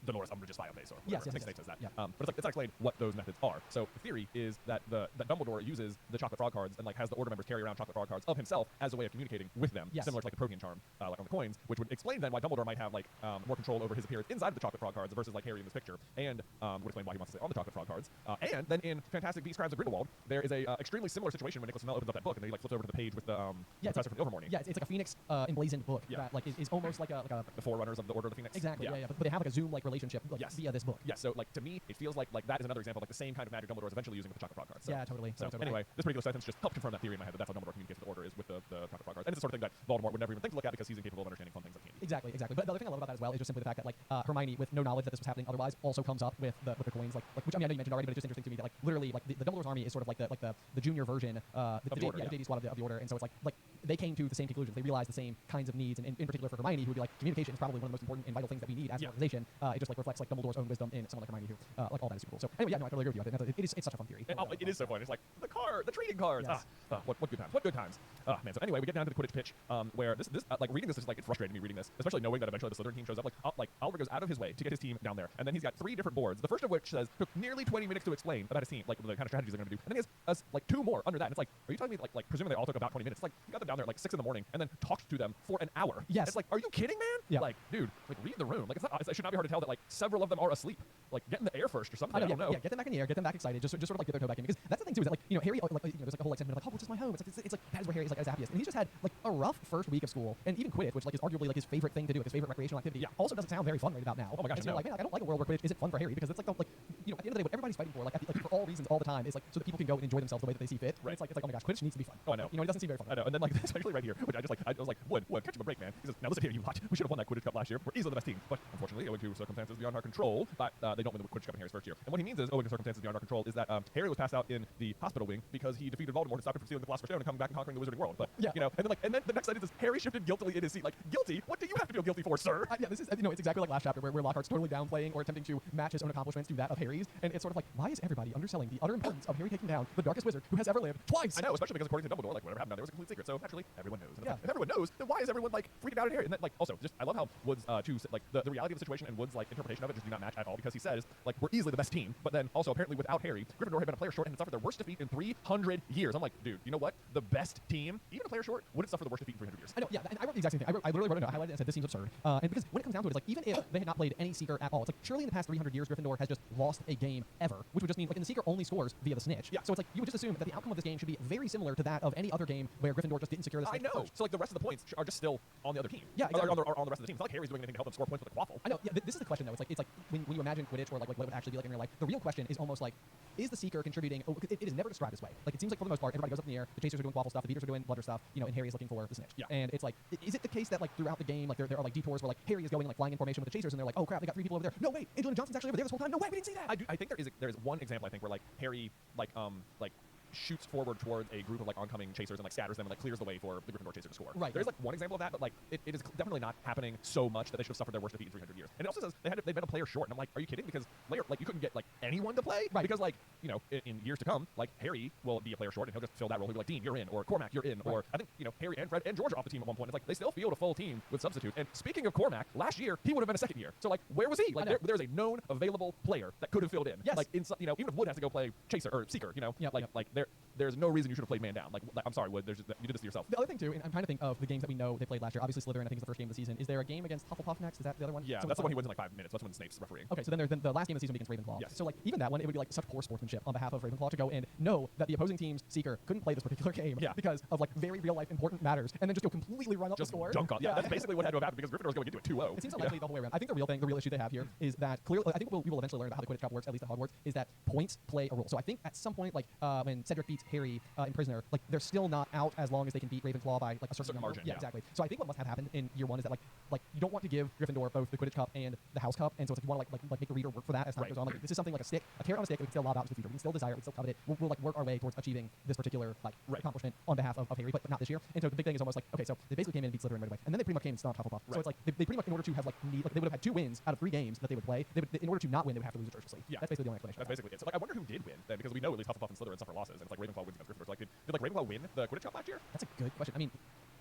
Dolores Umbridge's file base or whatever. Yes. Says that. But it's not explained what those methods are. So the theory is that that Dumbledore uses the chocolate frog cards and like has the Order members carry around chocolate frog cards of himself as a way of communicating with them, similar to like the Protean charm, like on the coins, which would explain then why Dumbledore might have like more control over his appearance inside of the chocolate frog cards versus like Harry in this picture, and would explain why he wants to stay on the chocolate frog cards. And then in Fantastic Beasts: Crimes of Grindelwald, there is a extremely similar situation when Nicholas Flamel opens up that book and then he like flips over to the page with the Professor from the Overmorning. Yeah, it's like a Phoenix emblazoned book that like is almost like a the Forerunners of the Order of the Phoenix. Exactly. Yeah. But they have like a Zoom like relationship via this book. Yes. So like to me, it feels like that is another example of like the same kind of magic Dumbledore is eventually using with the chocolate frog cards. So, yeah, totally. So anyway, this particular sentence just helped confirm that theory in my head that that's how Dumbledore communicates with the Order is with the chocolate frog cards, and it's the sort of thing that Voldemort would never even think to look at because he's incapable of understanding fun things like candy. Exactly. But the other thing I love about that as well is just simply the fact that like Hermione, with no knowledge that this was happening otherwise, also comes up with the coins, like which I mean I know you mentioned already, but it's just interesting to me that like literally like the Dumbledore's army is sort of like the junior version the Daily Squad of the Order, and so it's like they came to the same conclusions. They realized the same kinds of needs, and in particular for Hermione, who would be like communication is probably one of the most important and vital things that we need as an organization. It just like reflects like Dumbledore's own wisdom in someone like Hermione, who like all that is super cool. So anyway, no, I totally agree with you. It's such a fun theory. It is so fun. It's like the trading cards. Yes. What good times. What good times. Man. So anyway, we get down to the Quidditch pitch, where this like reading this is like it frustrated me reading this, especially knowing that eventually the Slytherin team shows up. Like Oliver goes out of his way to get his team down there, and then he's got 3 different boards. The first of which says took nearly 20 minutes to explain about his team, like the kind of strategies they're going to do, and then he has like 2 more under that. And it's like, are you telling me like presuming they all took about 20 minutes? It's like he got them down there at like 6 in the morning and then talked to them for an hour. Yes. It's like, are you kidding, man? Yeah. Like, dude, like read the room. Like it should not be hard to tell that like several of them are asleep. Like get in the air first or something. I don't know. Yeah, get them back in the air, get them back excited, just sort of like get their toe back in, because that's the thing too, is that like Harry like there's like a whole like sentiment like, oh, it's just my home. It's like that is where Harry is like at his happiest, and he's just had like a rough first week of school, and even Quidditch, which like is arguably like his favorite thing to do, like his favorite recreational activity, also doesn't sound very fun right about now. Oh my gosh, no. Like, man, I don't like a world where Quidditch isn't fun for Harry, because it's like at the end of the day what everybody's fighting for, like for all reasons all the time, is like so that people can go and enjoy themselves the way that they see fit. Right. It's like oh my gosh, Quidditch needs to be fun. Oh, I know. It doesn't seem very fun. I know. And then like especially right here, which I was like, Wood, catch him a break, man. He says, now listen here, you lot. We should have won that Quidditch Cup last year. We're easily the best team, but unfortunately, owing to circumstances beyond our control, but they don't win the Quidditch Cup in Harry's first year. And what he means is, owing to circumstances beyond our control, is that Harry was passed out in the hospital wing because he defeated Voldemort and stopped him from stealing the Philosopher's Stone and coming back and conquering the Wizarding world. But and then the next sentence is Harry shifted guiltily in his seat. Like, guilty? What do you have to feel guilty for, sir? This is it's exactly like last chapter where Lockhart's totally downplaying or attempting to match his own accomplishments to that of Harry's, and it's sort of like, why is everybody underselling the utter importance of Harry taking down the darkest wizard who has ever lived twice? I know, especially because according to Dumbledore, like whatever happened down there was a complete secret. So naturally, actually everyone knows. And if everyone knows, then why is everyone like freaking out in here? And then like also just I love how Woods like the reality of the situation and Woods like interpretation of it just do not match at all, because he says like we're easily the best team, but then also apparently without Harry, Gryffindor had been a player short and had suffered their worst defeat in 300 years. I'm like, dude, you know what? The best team, even a player short, wouldn't suffer the worst defeat in 300 years. I know, yeah, and I wrote the exact same thing. I literally wrote a note, highlighted it, and said this seems absurd. And because when it comes down to it, it's like even if they had not played any Seeker at all, it's like surely in the past 300 years, Gryffindor has just lost a game ever, which would just mean like in the Seeker only scores via the snitch. Yeah. So it's like you would just assume that the outcome of this game should be very similar to that of any other game where Gryffindor just didn't secure the snitch. I know. First. So like the rest of the points are just still on the other team. Yeah, exactly. Are on the rest of the team. It's not like Harry's doing anything to help them score points with a quaffle. I know. Yeah, this is the question though. It's like when you imagine Quidditch or like what it would actually be like in real life. The real question is almost like, is the Seeker contributing? Oh, it is never described this way. Like it seems like for the most part, everybody goes up in the air. The Chasers are doing quaffle stuff. The Beaters are doing bludger stuff. You know, and Harry is looking for the snitch. Yeah. And it's like, is it the case that like throughout the game, like there are like detours where like Harry is going like flying in formation with the Chasers, and they're like, oh crap, they got 3 people over there. No wait, Angelina Johnson's actually over there this whole time. No way, we didn't see that. I think there is one example I think where like Harry like shoots forward towards a group of like oncoming Chasers and like scatters them and like clears the way for the Gryffindor Chaser to score. Right. There's like one example of that, but like it is definitely not happening so much that they should have suffered their worst defeat in 300 years. And it also says they've been a player short, and I'm like, are you kidding? Because like you couldn't get like anyone to play, right? Because like you know in years to come, like Harry will be a player short and he'll just fill that role. He'll be like, Dean, you're in, or Cormac, you're in, or I think you know Harry and Fred and George are off the team at one point. It's like they still field a full team with substitute. And speaking of Cormac, last year he would have been a second year. So like where was he? Like there's a known available player that could have filled in. Yes. Like in you know even if Wood has to go play Chaser or Seeker, you know, like there's no reason you should have played man down. Like I'm sorry, Wood. You did this to yourself. The other thing too, and I'm trying to think of the games that we know they played last year. Obviously Slytherin, I think, is the first game of the season. Is there a game against Hufflepuff next? Is that the other one? Yeah, so that's the one he wins in like 5 minutes. That's when Snape's refereeing. Okay, so then there's the last game of the season against Ravenclaw. Yes. So like even that one, it would be like such poor sportsmanship on behalf of Ravenclaw to go and know that the opposing team's Seeker couldn't play this particular game because of like very real life important matters, and then just go completely run up the score. Dunk on. Yeah, that's basically what had to have happened because Gryffindor's going into it 2-0. It seems unlikely the whole way around. I think the real issue they have here is that clearly, I think we will eventually learn about how the Quidditch Cup works, at least at Hogwarts, is that points play a role. So I think at some point, like when Cedric beats Harry in Prisoner, like they're still not out as long as they can beat Ravenclaw by like a certain margin. Yeah, exactly. So I think what must have happened in year one is that like you don't want to give Gryffindor both the Quidditch Cup and the House Cup, and so it's like you want to like make the reader work for that as time goes on. Like this is something like a carrot on a stick. We can still lob out into the future. We can still desire it. We can still covet it. We'll like work our way towards achieving this particular like accomplishment on behalf of Harry, but not this year. And so the big thing is almost like, okay, so they basically came in and beat Slytherin right away, and then they pretty much came and stomped Hufflepuff. So it's like they pretty much, in order to have like they would have had 2 wins out of 3 games that they would play. In order to not win, they would have to lose atrociously. Yeah, that's basically the only explanation. That's basically it. So like I wonder who did win then, because we know at least Hufflepuff and Slytherin suffer losses, and it's like Ravenclaw wins against Gryffindor. So like did like Ravenclaw win the Quidditch Cup last year? That's a good question. I mean,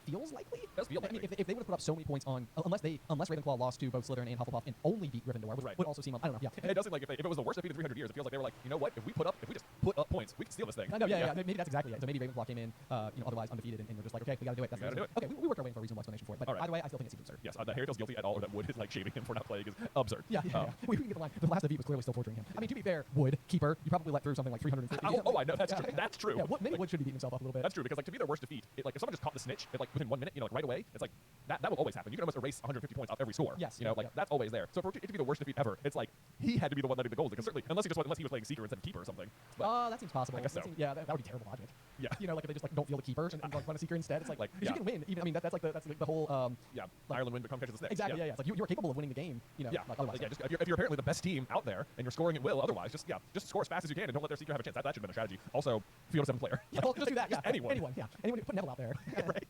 feels likely. It does feel likely. I mean, if they would have put up so many points on, unless Ravenclaw lost to both Slytherin and Hufflepuff and only beat Gryffindor, which would also seem, I don't know. Yeah. And it does seem like if it was the worst defeat in 300 years, it feels like they were like, you know what? If we just put up points, we can steal this thing. I know. Yeah. Maybe that's exactly it. So maybe Ravenclaw came in, otherwise undefeated, and we're just like, okay, we gotta do it. That's gotta do it. Okay, we worked our way for a reasonable explanation for it. But either way, I still think it seems absurd. Yes, that Harry feels guilty at all, or that Wood is like shaming him for not playing is absurd. Yeah. We can get the line. The last defeat was clearly still torturing him. I mean, to be fair, Wood, keeper, you probably let through something like 350. I know. That's true. That's true. Yeah, maybe Wood should be beating himself up a little bit. That's true, because like to be their worst defeat, if someone just caught the snitch, like within 1 minute, like right away, it's like that will always happen. You can almost erase 150 points off every score. Yes. That's always there. So for it to be the worst defeat ever, it's like he had to be the one letting the goals. Because certainly, unless he was playing Seeker instead of Keeper or something. That seems possible. I guess so. That would be terrible logic. Yeah. Like if they just like don't feel the Keepers and like run a Seeker instead. It's like you can win. Even, I mean, that's the whole. Ireland win become catches the snake. Exactly. Yeah. It's like you're capable of winning the game. Like otherwise. Yeah. Just if you're apparently the best team out there and you're scoring at will, otherwise just score as fast as you can and don't let their Seeker have a chance. That should have been a strategy. Also, field 7 player. Yeah, just do that. Yeah. Anyone. Yeah. Anyone put Neville out there. Right.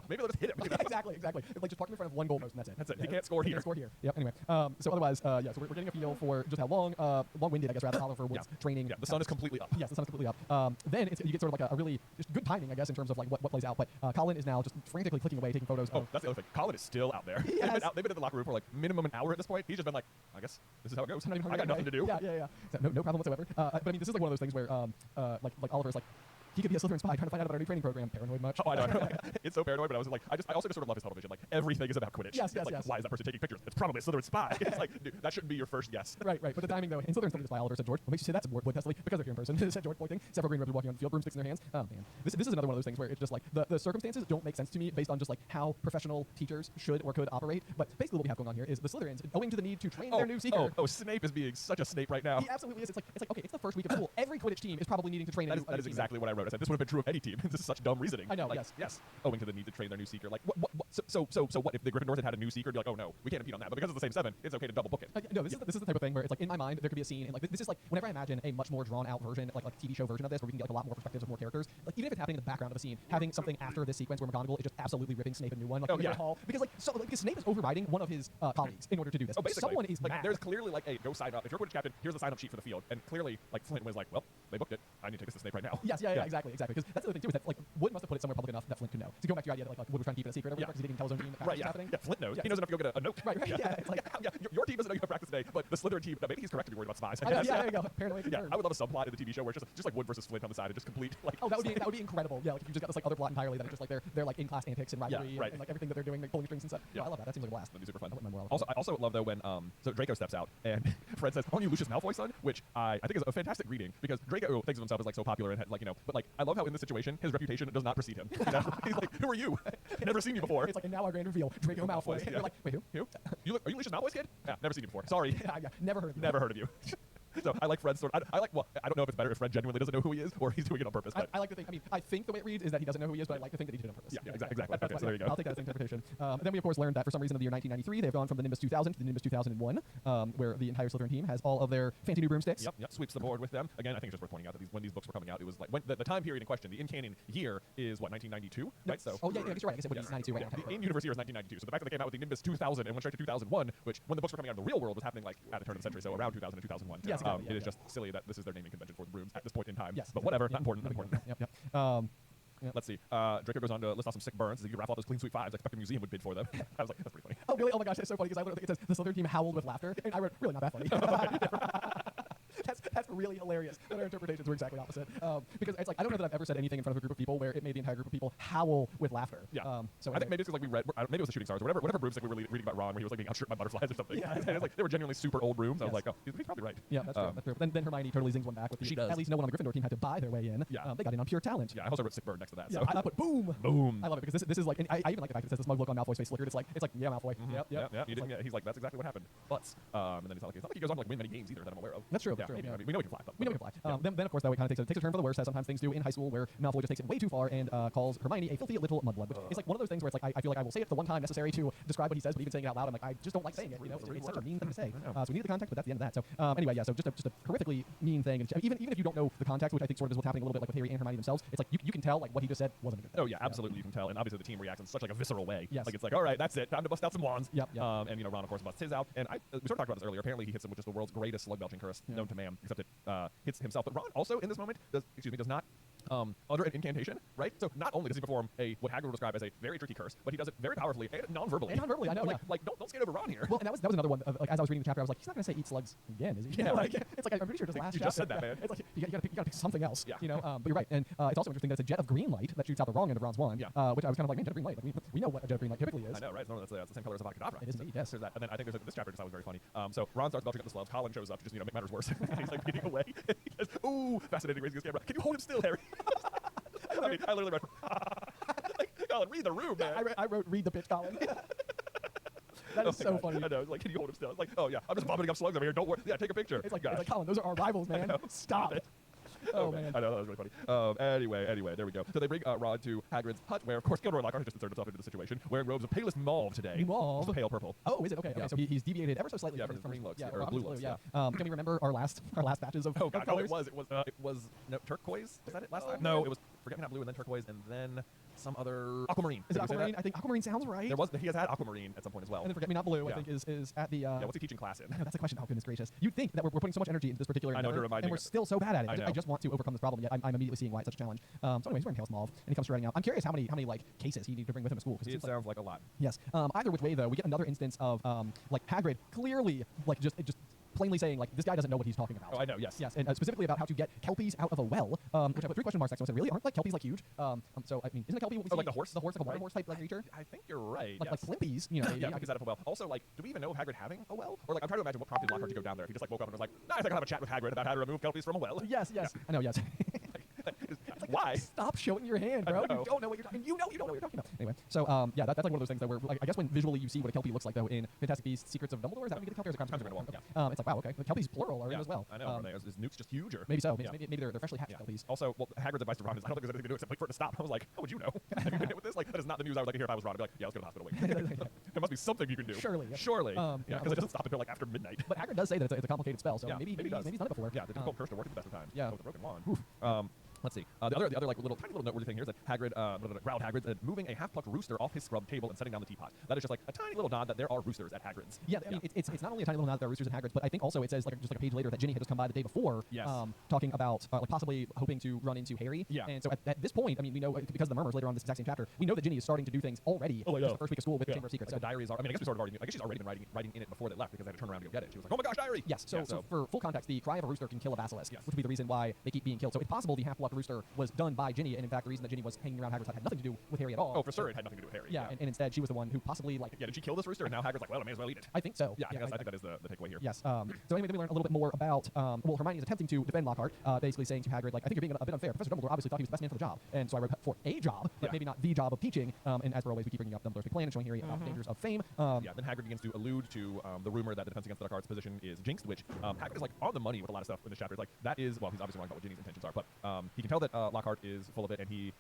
Maybe they'll just hit him. Exactly. Like just park him in front of 1 goalpost and that's it. That's it. He can't score here. Yep. Anyway. So otherwise, so we're getting a feel for just how long-winded, I guess, rather, Oliver Wood's training. Yeah. The sun is completely up. Yes, the sun is completely up. Then you get sort of like a really just good timing, I guess, in terms of like what plays out. But Colin is now just frantically clicking away, taking photos. That's the other thing. Colin is still out there. Yes. They've been in the locker room for like minimum an hour at this point. He's just been like, I guess this is how it goes. I got nothing to do. Yeah. So no problem whatsoever. But I mean, this is like one of those things where like Oliver's like, he could be a Slytherin spy trying to find out about our new training program. Paranoid much? Oh, I know. It's so paranoid, but I was like, I also just sort of love his tunnel vision. Like, everything is about Quidditch. Yes. Why is that person taking pictures? It's probably a Slytherin spy. It's like, dude, that shouldn't be your first guess. Right. But the timing, though, in Slytherin's study spy, Oliver said, George, what makes you say that's Wood testily? Because they're here in person. Said George, pointing. Several green robes walking on the field, broomsticks in their hands. Oh, man. This is another one of those things where it's just like, the circumstances don't make sense to me based on just like how professional teachers should or could operate. But basically what we have going on here is the Slytherins, owing to the need to train their new Seeker. Snape is being such a Snape right now. He absolutely is. It's like, okay, it's the first week of school. Every Quidditch team is probably needing to train That is exactly what I wrote. I said this would have been true of any team. This is such dumb reasoning. I know, yes. Owing to the need to train their new Seeker. Like, what So what if the Gryffindors had a new secret? Be like, oh no, we can't impede on that. But because it's the same 7, it's okay to double book it. No, this is the type of thing where it's like in my mind there could be a scene, and like this is like whenever I imagine a much more drawn out version, like TV show version of this, where we can get like a lot more perspectives of more characters. Like even if it's happening in the background of a scene, having something after this sequence where McGonagall is just absolutely ripping Snape a new one, like Hall, because because Snape is overriding one of his colleagues in order to do this. Oh, basically, someone is like mad. there's clearly like, hey, go sign up. If you're a Quidditch captain, here's the sign up sheet for the field. And clearly, like Flint was like, well, they booked it. I need to take this to Snape right now. Yes, exactly. Because that's the other thing too, is that like Wood must have put it somewhere public enough that Flint could know. To go back to your idea that like Wood was trying to keep it a secret, or whatever, because he didn't tell his own team that practice was happening. Yeah, Flint knows. He knows enough to go get a note. Right. Yeah, it's like your team doesn't know you have practice today, but the Slytherin team, maybe he's correct to be worried about spies. There you go. Paranoid concern. I would love a subplot in the TV show where it's just like Wood versus Flint on the side and just complete like. Oh, that would be incredible. Yeah, like if you just got this like other plot entirely that it's just like they're like in class antics and rivalry and like everything that they're doing, like pulling strings and stuff. Yeah, I love that. That seems like a blast. That'd be super fun. Also, I also love though when so Draco steps out and Fred says, "Aren't you Lucius Malfoy's son?" Which I think is a fantastic reading because Draco thinks of himself as like so popular and like but like I love how in this situation his reputation does not precede him. You know? He's like, "Who are you? I've never seen you before." It's like, and now our grand reveal, Draco Malfoy. You're like, wait, who? Are you Lucius Malfoy's kid? Yeah, never seen you before. Sorry. Never heard of you. Never heard of you. So I like Fred's sort of, I don't know if it's better if Fred genuinely doesn't know who he is or he's doing it on purpose. But I like to think, I think the way it reads is that he doesn't know who he is, but I like to think that he did it on purpose. Yeah, exactly. Okay, so there you go. I'll take that as interpretation. Then we, of course, learned that for some reason in the year 1993, they've gone from the Nimbus 2000 to the Nimbus 2001, where the entire Slytherin team has all of their fancy new broomsticks. Yep. Sweeps the board with them. Again, I think it's just worth pointing out that when these books were coming out, it was like, when the time period in question, the in-canon year is, what, 1992? Right? So. Oh, yeah, I guess you're right. I guess it would be 92 right now. The in-universe year is 1992. So the fact that they came out with the Nimbus 2000 and went straight to 2001, which when the books were coming out in the real world was happening like at the turn of the century, so around 2000 and 2001. Yes, exactly, it is just silly that this is their naming convention for the brooms at this point in time. Yes, but whatever, not important. Yep. Let's see. Draco goes on to list off some sick burns. He could raffle off those clean sweep 5s. I expect the museum would bid for them. I was like, that's pretty funny. Oh, really? Oh my gosh, it's so funny because I literally think it says the Slytherin team howled with laughter, and I wrote, really not that funny. That's really hilarious. But our interpretations were exactly opposite. Because it's like, I don't know that I've ever said anything in front of a group of people where it made the entire group of people howl with laughter. Yeah. So I think maybe it's because like we read, maybe it was the Shooting Stars or whatever broomstick we were reading about Ron, where he was like being outstripped by butterflies or something. Yeah. And it's like they were genuinely super old brooms. I was like, oh, he's probably right. Yeah, that's true. That's true. Then Hermione totally zings one back with the, she does. At least no one on the Gryffindor team had to buy their way in. Yeah. They got in on pure talent. Yeah, I also wrote sick burn next to that. Yeah, So. I put boom. Boom. I love it because this is like, and I even like the fact that it says the smug look on Malfoy's face flickered. It's like yeah, Malfoy. Mm-hmm. Yep. He's like, that's exactly what happened. But and then it's not like he goes on to like win many games either that I'm aware of. That's true. Yeah, That's true. I mean, we know he can fly. We know he can fly. Then of course that way kind of takes a turn for the worse, as sometimes things do in high school, where Malfoy just takes it way too far and calls Hermione a filthy little mudblood, which is like one of those things where it's like I feel like I will say it the one time necessary to describe what he says, but even saying it out loud, I'm like, I just don't like saying it. You know, it's such a mean thing to say. So we need the context, but that's the end of that. So anyway, yeah. So just a horrifically mean thing, and even if you don't know the context, which I think sort of is what's happening a little bit like with Harry and Hermione themselves, it's like you can tell like what he just said wasn't a good thing. Oh yeah, absolutely, you can tell, and obviously the team reacts in such like a visceral way. Yes. Like it's like, all right, that's it, time to bust out some wands. Yep. And you know, Ron of course busts his out, and we sort of talked about this earlier. Apparently he hits him with just the world's greatest slug belching curse known to man, except it hits himself. But Ron also in this moment does not under an incantation, right? So not only does he perform what Hagrid would describe as a very tricky curse, but he does it very powerfully and non-verbally. I know. Like don't skate over Ron here. Well, and that was another one. Like as I was reading the chapter, I was like, he's not going to say eat slugs again, is he? Yeah, like it's like I'm pretty sure just last you chapter. just said that, man. It's like you got to pick something else. Yeah. You know. But you're right, and it's also interesting that it's a jet of green light that shoots out the wrong end of Ron's wand. Yeah. Which I was kind of like, man, jet of green light. Like we know what a jet of green light typically is. I know, right? No, that's the same color as Avada Kedavra. It is indeed, yes. There's that, and then I think there's this chapter just thought was very funny. So Ron starts belching up the slugs. Colin shows up to just make matters worse. He's like beating away. He goes, ooh, fascinating, raising his camera. Can you hold him still, Harry? I literally read. Like, Colin, read the room, man. I wrote, read the pitch, Colin. That is so funny. I know. It's like, can you hold him still? It's like, oh yeah, I'm just vomiting up slugs over here. Don't worry. Yeah, take a picture. It's like Colin, those are our rivals, man. Stop it. Oh man. I know, that was really funny. Anyway, there we go. So they bring Ron to Hagrid's hut, where of course Gilderoy Lockhart has just inserted himself into the situation, wearing robes of palest mauve today. Mauve? Pale purple. Oh, is it? Okay. Yeah. So he's deviated ever so slightly from his green looks, yeah, or blue looks. Yeah. Can we remember our last batches of God, colors? it was no, turquoise. Was that it last time? No, it was Forget-Me-Not blue and then turquoise and then some other aquamarine. Is it aquamarine? I think aquamarine sounds right. He has had aquamarine at some point as well. And then Forget-Me-Not blue, I think, is at the. Yeah, what's he teaching class in? No, that's the question. Oh goodness gracious! You'd think that we're putting so much energy into this particular. I know, to remind and me we're of it. still so bad at it. I know. I just want to overcome this problem. Yet I'm immediately seeing why it's such a challenge. So anyway, he's wearing pale mauve, and he comes striding out. I'm curious how many like cases he needs to bring with him to school. It sounds like a lot. Yes. Either which way though, we get another instance of like Hagrid clearly like just plainly saying like this guy doesn't know what he's talking about. Oh, I know. Yes. Yes, and specifically about how to get kelpies out of a well, which I put 3 question marks next to. I said, really, aren't like kelpies like huge? So I mean, isn't a kelpie what we see? Like the horse, like a water horse type like creature? I think you're right. Like flimpies, you know. Yeah, because out of a well. Also, like, do we even know of Hagrid having a well? Or like, I'm trying to imagine what prompted Lockhart to go down there. He just like woke up and was like, I think I'll have a chat with Hagrid about how to remove kelpies from a well. Yes. I know. Yes. Why? Stop showing your hand, bro. know. You don't know what you're talking. You don't know what you're talking about. Anyway, so yeah, that's like one of those things that where like, I guess when visually you see what a Kelpie looks like though in Fantastic Beasts: Secrets of Dumbledore, is that when you get the Kelpie? Or is it Crimes of Grindelwald? Okay. It's like wow, okay. The Kelpies plural are in as well. I know. Is Newt's just huger? Maybe so. Maybe they're freshly hatched Kelpies. Also, well, Hagrid's advice to Ron is, I don't think there's anything to do except wait for it to stop. I was like, how would you know? Have you been hit with this? Like, that is not the news I would like to hear if I was Ron. I'd be like, yeah, let's go to the hospital. Wait. There must be something you can do. Surely. Yeah. Surely. Because it doesn't stop until like after midnight. But Hagrid does say that it's a complicated spell, so maybe he's done it before. Yeah, the difficult curse to work at the best of times. Yeah. With the broken wand. Let's see. The other like tiny little noteworthy thing here is that Hagrid, growled Hagrid, moving a half-plucked rooster off his scrubbed table and setting down the teapot. That is just like a tiny little nod that there are roosters at Hagrid's. Yeah, I mean, it's not only a tiny little nod that there are roosters at Hagrid's, but I think also it says like just like a page later that Ginny had just come by the day before, talking about like possibly hoping to run into Harry. Yeah. And so at this point, I mean, we know because of the murmurs later on in this exact same chapter, we know that Ginny is starting to do things already. Oh, I know. The first week of school with the Chamber of Secrets. Like the diaries are. I mean, I guess we sort of already. I guess she's already been writing in it before they left because they had to turn around and go get it. She was like, oh my gosh, diary. Yes. So for full context, the cry of a rooster can kill a basilisk, which would be the reason why they keep being killed. So it's possible the half-plucked rooster was done by Ginny, and in fact, the reason that Ginny was hanging around Hagrid's hut had nothing to do with Harry at all. Oh, for sure, it had nothing to do with Harry. Yeah, and instead she was the one who possibly like. Yeah, did she kill this rooster? And now Hagrid's like, well, I may as well eat it. I think so. Yeah, I think that is the takeaway here. Yes. So anyway, then we learn a little bit more about. Well, Hermione is attempting to defend Lockhart, basically saying to Hagrid, like, I think you're being a bit unfair. Professor Dumbledore obviously thought he was the best man for the job, and so I wrote for a job, but maybe not the job of teaching. And as per always, we keep bringing up Dumbledore's big plan and showing Harry about dangers of fame. Then Hagrid begins to allude to the rumor that the Defense Against the Dark Arts position is jinxed, which Hagrid is like on the money with a lot of stuff in this chapter. It's like that is well, he's obviously wrong about what Ginny's intentions are, but he can tell that Lockhart is full of it, and he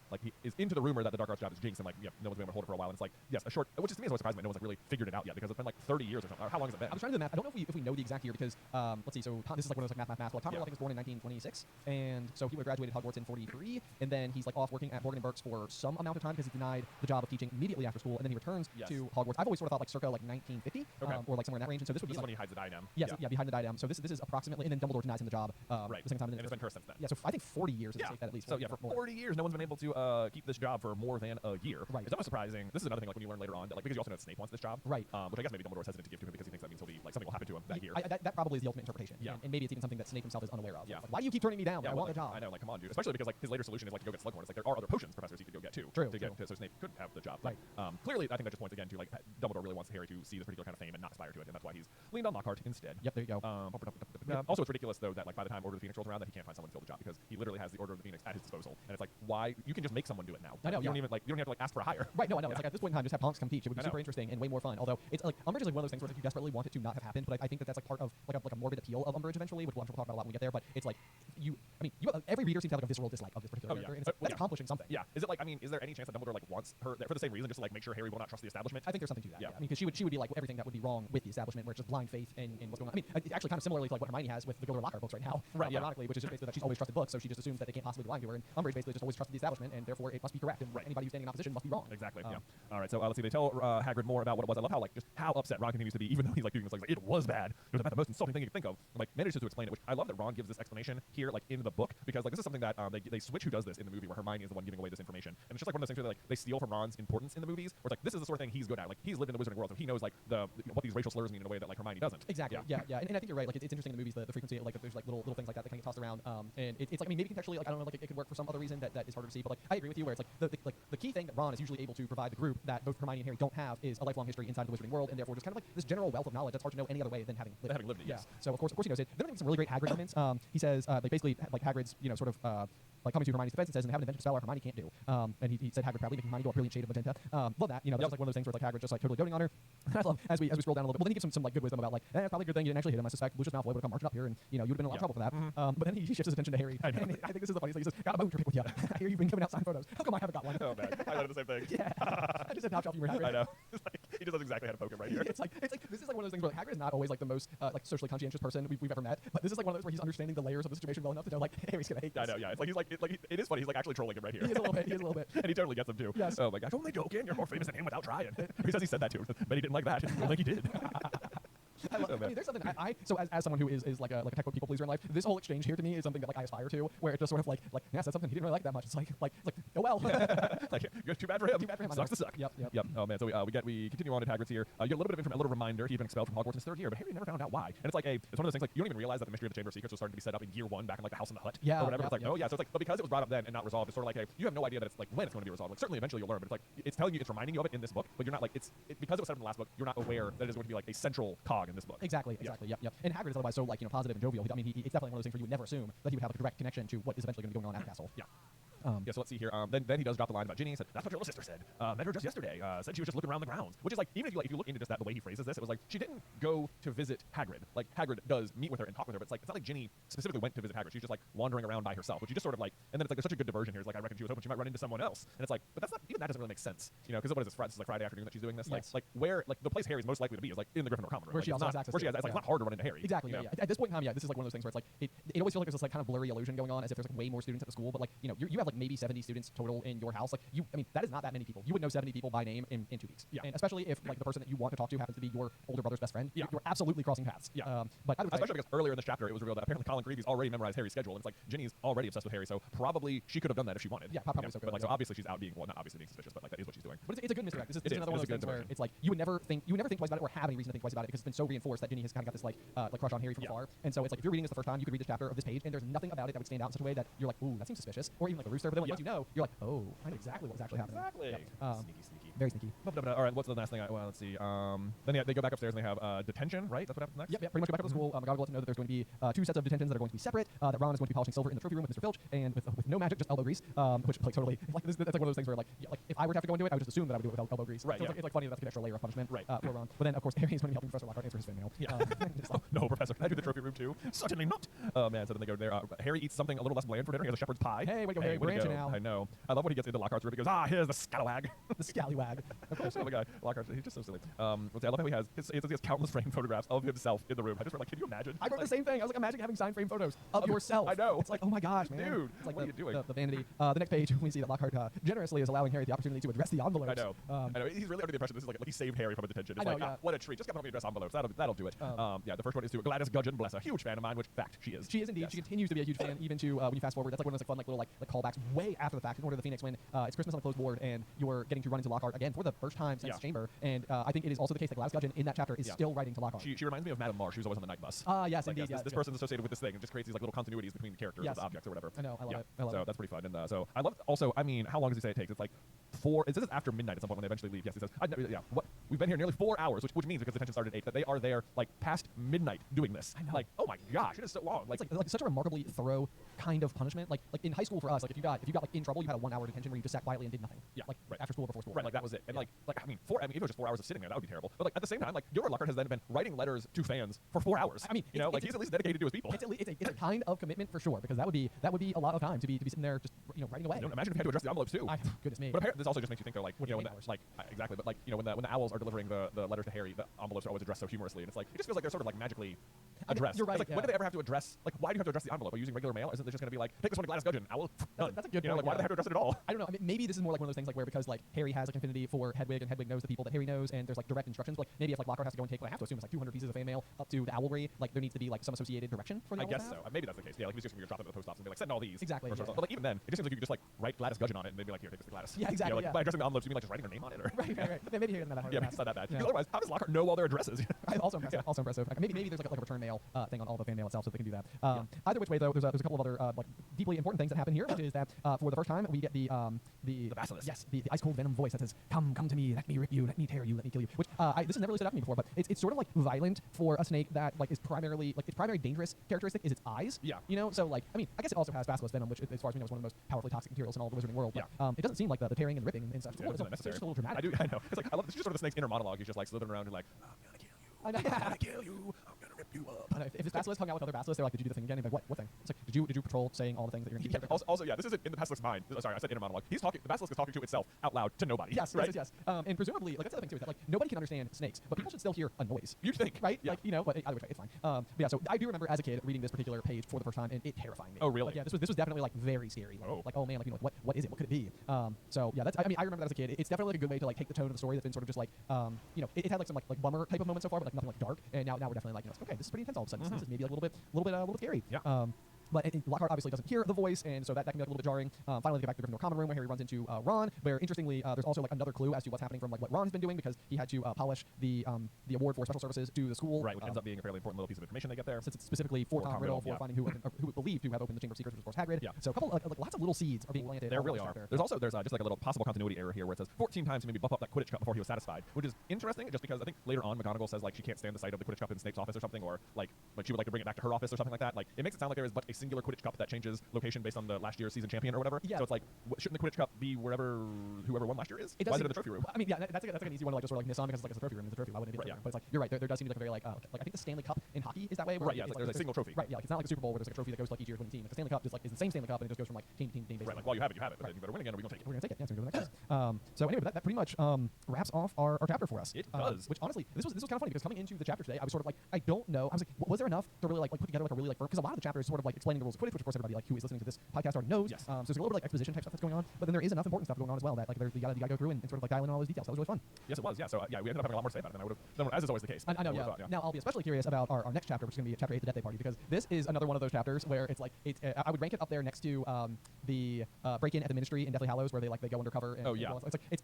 is into the rumor that the Dark Arts job is jinxed, and like no one's been able to hold it for a while. And it's like yes, a short, which is to me is always surprising that no one's like really figured it out yet because it's been like 30 years or something. Or how long has it been? I was trying to do the math. I don't know if we know the exact year because let's see. So this is like one of those like math. Well, Tom Riddle I think was born in 1926, and so he would have graduated Hogwarts in 43, and then he's like off working at Morgan and Burke's for some amount of time because he's denied the job of teaching immediately after school, and then he returns to Hogwarts. I've always sort of thought like circa like 1950 or like somewhere in that range. And so this would be when he hides the diadem. Yes, behind the diadem. So this is approximately, and then Dumbledore denies him the job. Right. The second time, and it's been cursed since then. Yeah. So I think 40 years is safe bet at least. So yeah, for 40 years, no one's been able to keep this job for more than a year. Right. It's almost surprising. This is another thing like when you learn later on that like because you also know that Snape wants this job. Right. Which I guess maybe Dumbledore's hesitant to give to him because he thinks that means he'll be like something will happen to him that year. That probably is the ultimate interpretation. Yeah. And maybe it's even something that Snape himself is unaware of. Yeah. Like, why do you keep turning me down? Yeah, I want the job. I know, like come on, dude. Especially because like his later solution is like to go get Slughorn. It's like there are other potions professors he could go get too. True. So Snape could have the job. Right. Clearly, I think that just points again to like Dumbledore really wants Harry to see this particular kind of fame and not aspire to it, and that's why he's leaned on Lockhart instead. Yep. There you go. Also, it's ridiculous though that like by the time Order of the Phoenix rolls around, that he can't find someone to fill the job because he literally has the Order of the Phoenix at his disposal, and it's like why you can just make someone do it now. I know. You don't even you don't have to like ask for a hire. Right. No, I know. It's like at this point in time, just have Tonks come teach. It would be super interesting and way more fun. Although it's like Umbridge is like one of those things where like, you desperately want it to not have happened, but I think that's like part of like a morbid appeal of Umbridge eventually, which we'll talk about a lot when we get there. But it's like every reader seems to have like a visceral dislike of this particular character, and that's accomplishing something. Yeah. Is it like is there any chance that Dumbledore like wants her there for the same reason, just to like make sure Harry will not trust the establishment? I think there's something to that. Yeah. I mean, because she would be like everything that would be wrong with the establishment, where it's just blind faith in what's going on. I mean, it's actually kind of similarly to like what Hermione has with the Gilderoy Lockhart books right now. Right. Ironically, which is just basically that she's always trusted books, so she just assumes that they can't possibly be lying to her. And Umbridge basically just always trusted the establishment, and therefore it must be correct. And anybody who's standing in opposition must be wrong. Exactly. Yeah. All right. So let's see. They tell Hagrid more about what it was. I love how like just how upset Ron continues to be, even though he's like doing this. Like it was bad. It was about the most insulting thing you could think of. Like manages to explain it. Which I love that Ron gives this explanation here, like in the book, because like this is something that they switch who does this in the movie, where Hermione is the one giving away this information, and it's just like one of those things where like they steal from Ron's importance in the movies. Where it's like this is the sort of thing he's good at. Like he's lived in the wizarding world, so he knows like what these racial slurs mean in a way that like Hermione doesn't. Exactly. Yeah. And I think you're right. Like it's interesting in the movies the frequency of, like there's like little things like that kind of get tossed around. And it's like I mean maybe contextually like I don't know like it could work for some other reason that is harder to see. But like I agree with you where it's like the key thing that Ron is usually able to provide the group that both Hermione and Harry don't have is a lifelong history inside the wizarding world, and therefore just kind of like this general wealth of knowledge that's hard to know any other way than having lived it. Yes. So of course he knows it. Then I think some really great Hagrid moments. He says like basically like Hagrid's sort of like coming to Hermione's defense and says, and have an invention spell our Hermione can't do. And he said Hagrid proudly making Hermione go a brilliant shade of magenta. Love that. That's just like one of those things where like Hagrid just like totally doting on her. And I love as we scroll down a little bit. Well, then he gives some like good wisdom about like it's probably a good thing you didn't actually hit him. I suspect Lucius Malfoy would have come marching up here and you would have been in a lot of trouble for that. But then he shifts his attention to Harry. And I think this is the funniest thing. He says, got a bone to pick with you. I hear you've been giving out signed photos. How come I haven't got one? Oh man, I did the same thing. Yeah. I just said how off you were Hagrid. I know. He just knows exactly how to poke him right here. It's like this is like one of those things where like, Hagrid is not always like the most like socially conscientious person we've ever met, but this is like one of those where he's understanding the layers of the situation well enough to know like Harry's gonna hate this. I know, yeah. It's like it is funny. He's like actually trolling him right here. He is a little bit. And he totally gets him too. Yes. Oh my gosh, only joking. You're more famous than him without trying. He says he said that too, but he didn't like that. I don't think he did. I mean, there's something so as someone who is like a textbook people pleaser in life, this whole exchange here to me is something that like I aspire to, where it's just sort of like yeah, said something he didn't really like that much. It's like oh well. Like too bad for him. Too bad for him. Sucks to suck. Yep. Oh man, so we continue on to Hagrid's here. You get a little bit of a little reminder. He'd been expelled from Hogwarts in his third year, but Harry never found out why. And it's like it's one of those things like you don't even realize that the mystery of the Chamber of Secrets was starting to be set up in year 1 back in like the House in the Hut or whatever. It's like oh yeah, so it's like but because it was brought up then and not resolved, it's sort of like you have no idea that it's like when it's going to be resolved. Like certainly eventually you'll learn, but it's like it's telling you, it's reminding you of it in this book, but you're not like because it was set up in the last book, you're not aware that it is going to be like a central cog in this this book. Exactly. Yep. And Hagrid is otherwise so like positive and jovial. I mean, it's definitely one of those things where you would never assume that he would have like a direct connection to what is eventually going to be going on at the castle. Yeah. So let's see here. Then he does drop the line about Ginny. He said, "That's what your little sister said. Met her just yesterday. Said she was just looking around the grounds." Which is like, even if you look into just that, the way he phrases this, it was like she didn't go to visit Hagrid. Like Hagrid does meet with her and talk with her, but it's not like Ginny specifically went to visit Hagrid. She's just like wandering around by herself, which you just sort of like. And then it's like there's such a good diversion here. It's like I reckon she was hoping she might run into someone else, and it's like, but that's not even that doesn't really make sense, Because what is this? This is like Friday afternoon that she's doing this. Yes. Like where the place Harry's most likely to be is like in the Gryffindor common room, where she also has access. Where she has, it's like not hard to run into Harry. Exactly. Yeah. At this point in time, this is like one of those things where it's like it always feels like there's this like kind of blurry illusion going on, as if there's like way more students at the school, but like you have like maybe 70 students total in your house. Like that is not that many people. You would know 70 people by name in 2 weeks. Yeah. And especially if like the person that you want to talk to happens to be your older brother's best friend. Yeah. You're absolutely crossing paths. Yeah. But especially because earlier in this chapter it was revealed that apparently Colin Creevey's already memorized Harry's schedule, and it's like Ginny's already obsessed with Harry, so probably she could have done that if she wanted. Yeah, probably so. But like so obviously she's out being not obviously being suspicious, but like that is what she's doing. But it's a good misdirect. This is another one of those things where it's like you would never think twice about it or have any reason to think twice about it because it's been so reinforced that Ginny has kind of got this like crush on Harry from afar. And so it's like if you're reading this the first time, you could read this chapter of this page and there's nothing about it that would stand out in such a way that you're like, ooh, that seems suspicious, or even like a rooster. But then once you know, you're like, oh, I know exactly what was actually happening. Exactly. Yep. Sneaky. Very sneaky. All right, what's the last thing? Well, let's see. Then they go back upstairs and they have detention, right? That's what happens next? Yep, pretty much go back to the school. McGonagall lets them know that there's going to be 2 sets of detentions that are going to be separate, that Ron is going to be polishing silver in the trophy room with Mr. Filch, and with no magic, just elbow grease, which like totally, like that's like one of those things where like if I were to have to go into it, I would just assume that I would do it with elbow grease. Right, so it's like funny that that's an extra layer of punishment right. For Ron. But then, of course, Harry is going to be helping Professor Lockhart answer his fan mail. Yeah. No, Professor, can I do the trophy room too? Certainly not. Oh, man, so then they go there. Harry eats something a little less bland for dinner. He has a shepherd's pie. Hey, way to go, Harry. Branching out. I know. I love when he gets into Lockhart's room. He goes, here's the scallywag. The scallywag. Of course, the guy. Lockhart, he's just so silly. I love how he has countless framed photographs of himself in the room. I just were like, can you imagine? I wrote the same thing. I was like, imagine having signed frame photos of yourself. I know. It's like, oh my gosh, man. Dude, it's like what are you doing? The vanity. The next page, we see that Lockhart generously is allowing Harry the opportunity to address the envelopes. I know. He's really under the impression this is like he saved Harry from a detention. It's what a treat. Just come help me address envelopes. That'll do it. The first one is to Gladys Gudgeon, bless her, huge fan of mine, which fact she is. She is indeed. Yes. She continues to be a huge fan, even to when you fast forward. That's like one of those fun little callbacks way after the fact. In Order of the Phoenix, when it's Christmas on the closed board and you're getting to run into Lockhart again for the first time since Chamber, and I think it is also the case that Gladys Gudgeon in that chapter is still writing to Lockhart. She reminds me of Madame Marsh. She was always on the night bus. Yes, like, indeed. This person's associated with this thing and just creates these like little continuities between characters and objects or whatever. I know. I love it. So that's pretty fun. And so I love. Also, I mean, how long does he say it takes? It's like 4. It says it's after midnight at some point when they eventually leave. Yes, he says. What? We've been here nearly 4 hours, which means because the detention started at 8 that they are there like past midnight doing this. I know. Like, oh my gosh, it is so long. Like such a remarkably thorough kind of punishment. Like in high school for us, like if you got like in trouble, you had a 1-hour detention where you just sat quietly and did nothing. Yeah. Like after school or before school. Right. Like that was it. And like I mean, if it was just 4 hours of sitting there, that would be terrible. But like at the same time, like Gilbert Lockhart has then been writing letters to fans for 4 hours. I mean, he's at least dedicated to his people. It's a kind of commitment for sure, because that would be a lot of time to be sitting there just writing away. Imagine if you had to address the envelopes too. Goodness me. But apparently this also just makes you think though, like exactly. But like when the owls are delivering the letters to Harry, the envelopes are always addressed so humorously, and it's like it just feels like they're sort of like magically addressed. You're right. It's like, when do they ever have to address? Like, why do you have to address the envelope? Are you using regular mail? Isn't it just going to be like, take this one to Gladys Gudgeon? Owl. That's a good point. Like, why do they have to address it at all? I don't know. I mean, maybe this is more like one of those things like where because like Harry has like affinity for Hedwig and Hedwig knows the people that Harry knows, and there's like direct instructions. But like maybe if like Lockhart has to go and take what I have to assume is like 200 pieces of fan mail up to the Owlry, like there needs to be like some associated direction for the I guess so. Maybe that's the case. Yeah, like he's just going to drop them at the post office and be like, send all these. Exactly. But like even then, it just seems like you could just like write Gladys Gudgeon on it and they'd be like, here, take this to Gladys. Yeah, exactly. By addressing the envelopes, you mean like just writing her name on it? Or right. Maybe he isn't that hard. Yeah, it's not that bad. Because otherwise, how does Lockhart know all their addresses? Also impressive. Also impressive. Like, maybe there's like a return mail thing on all the fan mail itself, so they can do that. Either which way though, there's a couple of other like deeply important things that happen here, which is that for the first time we get the basilisk. Yes, the ice cold venom voice that says, "Come to me, let me rip you, let me tear you, let me kill you." Which this has never really stood out to me before, but it's sort of like violent for a snake that like is primarily like its primary dangerous characteristic is its eyes. Yeah. You know, so like I mean, I guess it also has basilisk venom, which as far as we know is one of the most powerfully toxic materials in all the wizarding world. But, it doesn't seem like the tearing and ripping and stuff. It's just a little dramatic. I know. It's like I love this. Just sort of the snake's inner monologue. He's just like slithering around and like, I'm gonna kill you. I'm gonna rip you up. If this basilisk hung out with other basilisks, they're like, did you do the thing again? And like, what thing? It's like, did you patrol saying all the things that you're going to do? Also, this isn't in the basilisk's mind. Sorry, I said inner monologue. He's talking. The basilisk is talking to itself out loud to nobody. Yes, right? yes. And presumably, like that's the other thing too, is that like nobody can understand snakes, but people should still hear a noise. You think, right? Yeah. Like but either way, it's fine. But yeah, so I do remember as a kid reading this particular page for the first time, and it terrifying me. Oh, really? Like, yeah, this was definitely like very scary. Like oh man, like like what is it? What could it be? So yeah, that's I mean I remember that as a kid. It's definitely like a good way to like take the tone of the story that's been sort of just like it had like some like bummer type of moments so far, but like nothing like dark. And now we're definitely like okay, this is pretty intense all of a sudden. This is maybe like a little bit scary. Yeah. But Lockhart obviously doesn't hear the voice, and so that can be like a little bit jarring. Finally, they get back to the Gryffindor common room where Harry runs into Ron, where interestingly, there's also like another clue as to what's happening from like what Ron's been doing, because he had to polish the award for special services to the school. Right, which ends up being a fairly important little piece of information they get there. Since it's specifically for Tom Riddle, for finding who was believed to have opened the Chamber of Secrets, which was, of course, Hagrid. Yeah. So a couple, like lots of little seeds are being planted. There really are. Chapter. There's just like a little possible continuity error here where it says 14 times to maybe buff up that Quidditch cup before he was satisfied, which is interesting just because I think later on McGonagall says like she can't stand the sight of the Quidditch cup in Snape's office or something, or like she would like to bring it back to her office or something like that. Like it makes it sound like there is but a singular Quidditch cup that changes location based on the last year's season champion or whatever. Yeah. So it's like shouldn't the Quidditch cup be wherever whoever won last year is? Why is it in the trophy room? I mean, yeah, that's like an easy one to like just sort of like miss on because it's like it's a trophy room, it's a trophy. Why wouldn't it be? Like, yeah. But it's like you're right. There does seem to be like a very like I think the Stanley Cup in hockey is that way. Right. Yeah. There's a single trophy. Right. Yeah. Like it's not like a Super Bowl where there's like a trophy that goes to like each year's winning team. Like the Stanley Cup is the same Stanley Cup and it just goes from like team to team. Right. Like while you have it, But then you better win again or we're gonna take it. We're gonna take it. Yeah. So we're gonna go to the next. So anyway, that pretty much wraps off our chapter for us. It does. Which honestly, this was kind of funny because coming into the chapter today, I was sort of like, I don't know. I was like, was there enough to really like put together like a really like firm? Because a lot of the chapter is sort of like explaining the rules of Quidditch, which of course everybody like who is listening to this podcast already knows. Yes. So there's a little bit like exposition type stuff that's going on, but then there is enough important stuff going on as well that like you gotta go through and sort of like dial in all those details. That was really fun. Yes, it was. Yeah. So we ended up having a lot more to say about it than I would have, as is always the case. I know. Yeah. Thought, yeah. Now I'll be especially curious about our next chapter, which is going to be chapter 8, the Death Day Party, because this is another one of those chapters where it's like I would rank it up there next to the break-in at the Ministry in Deathly Hallows, where they go undercover. And,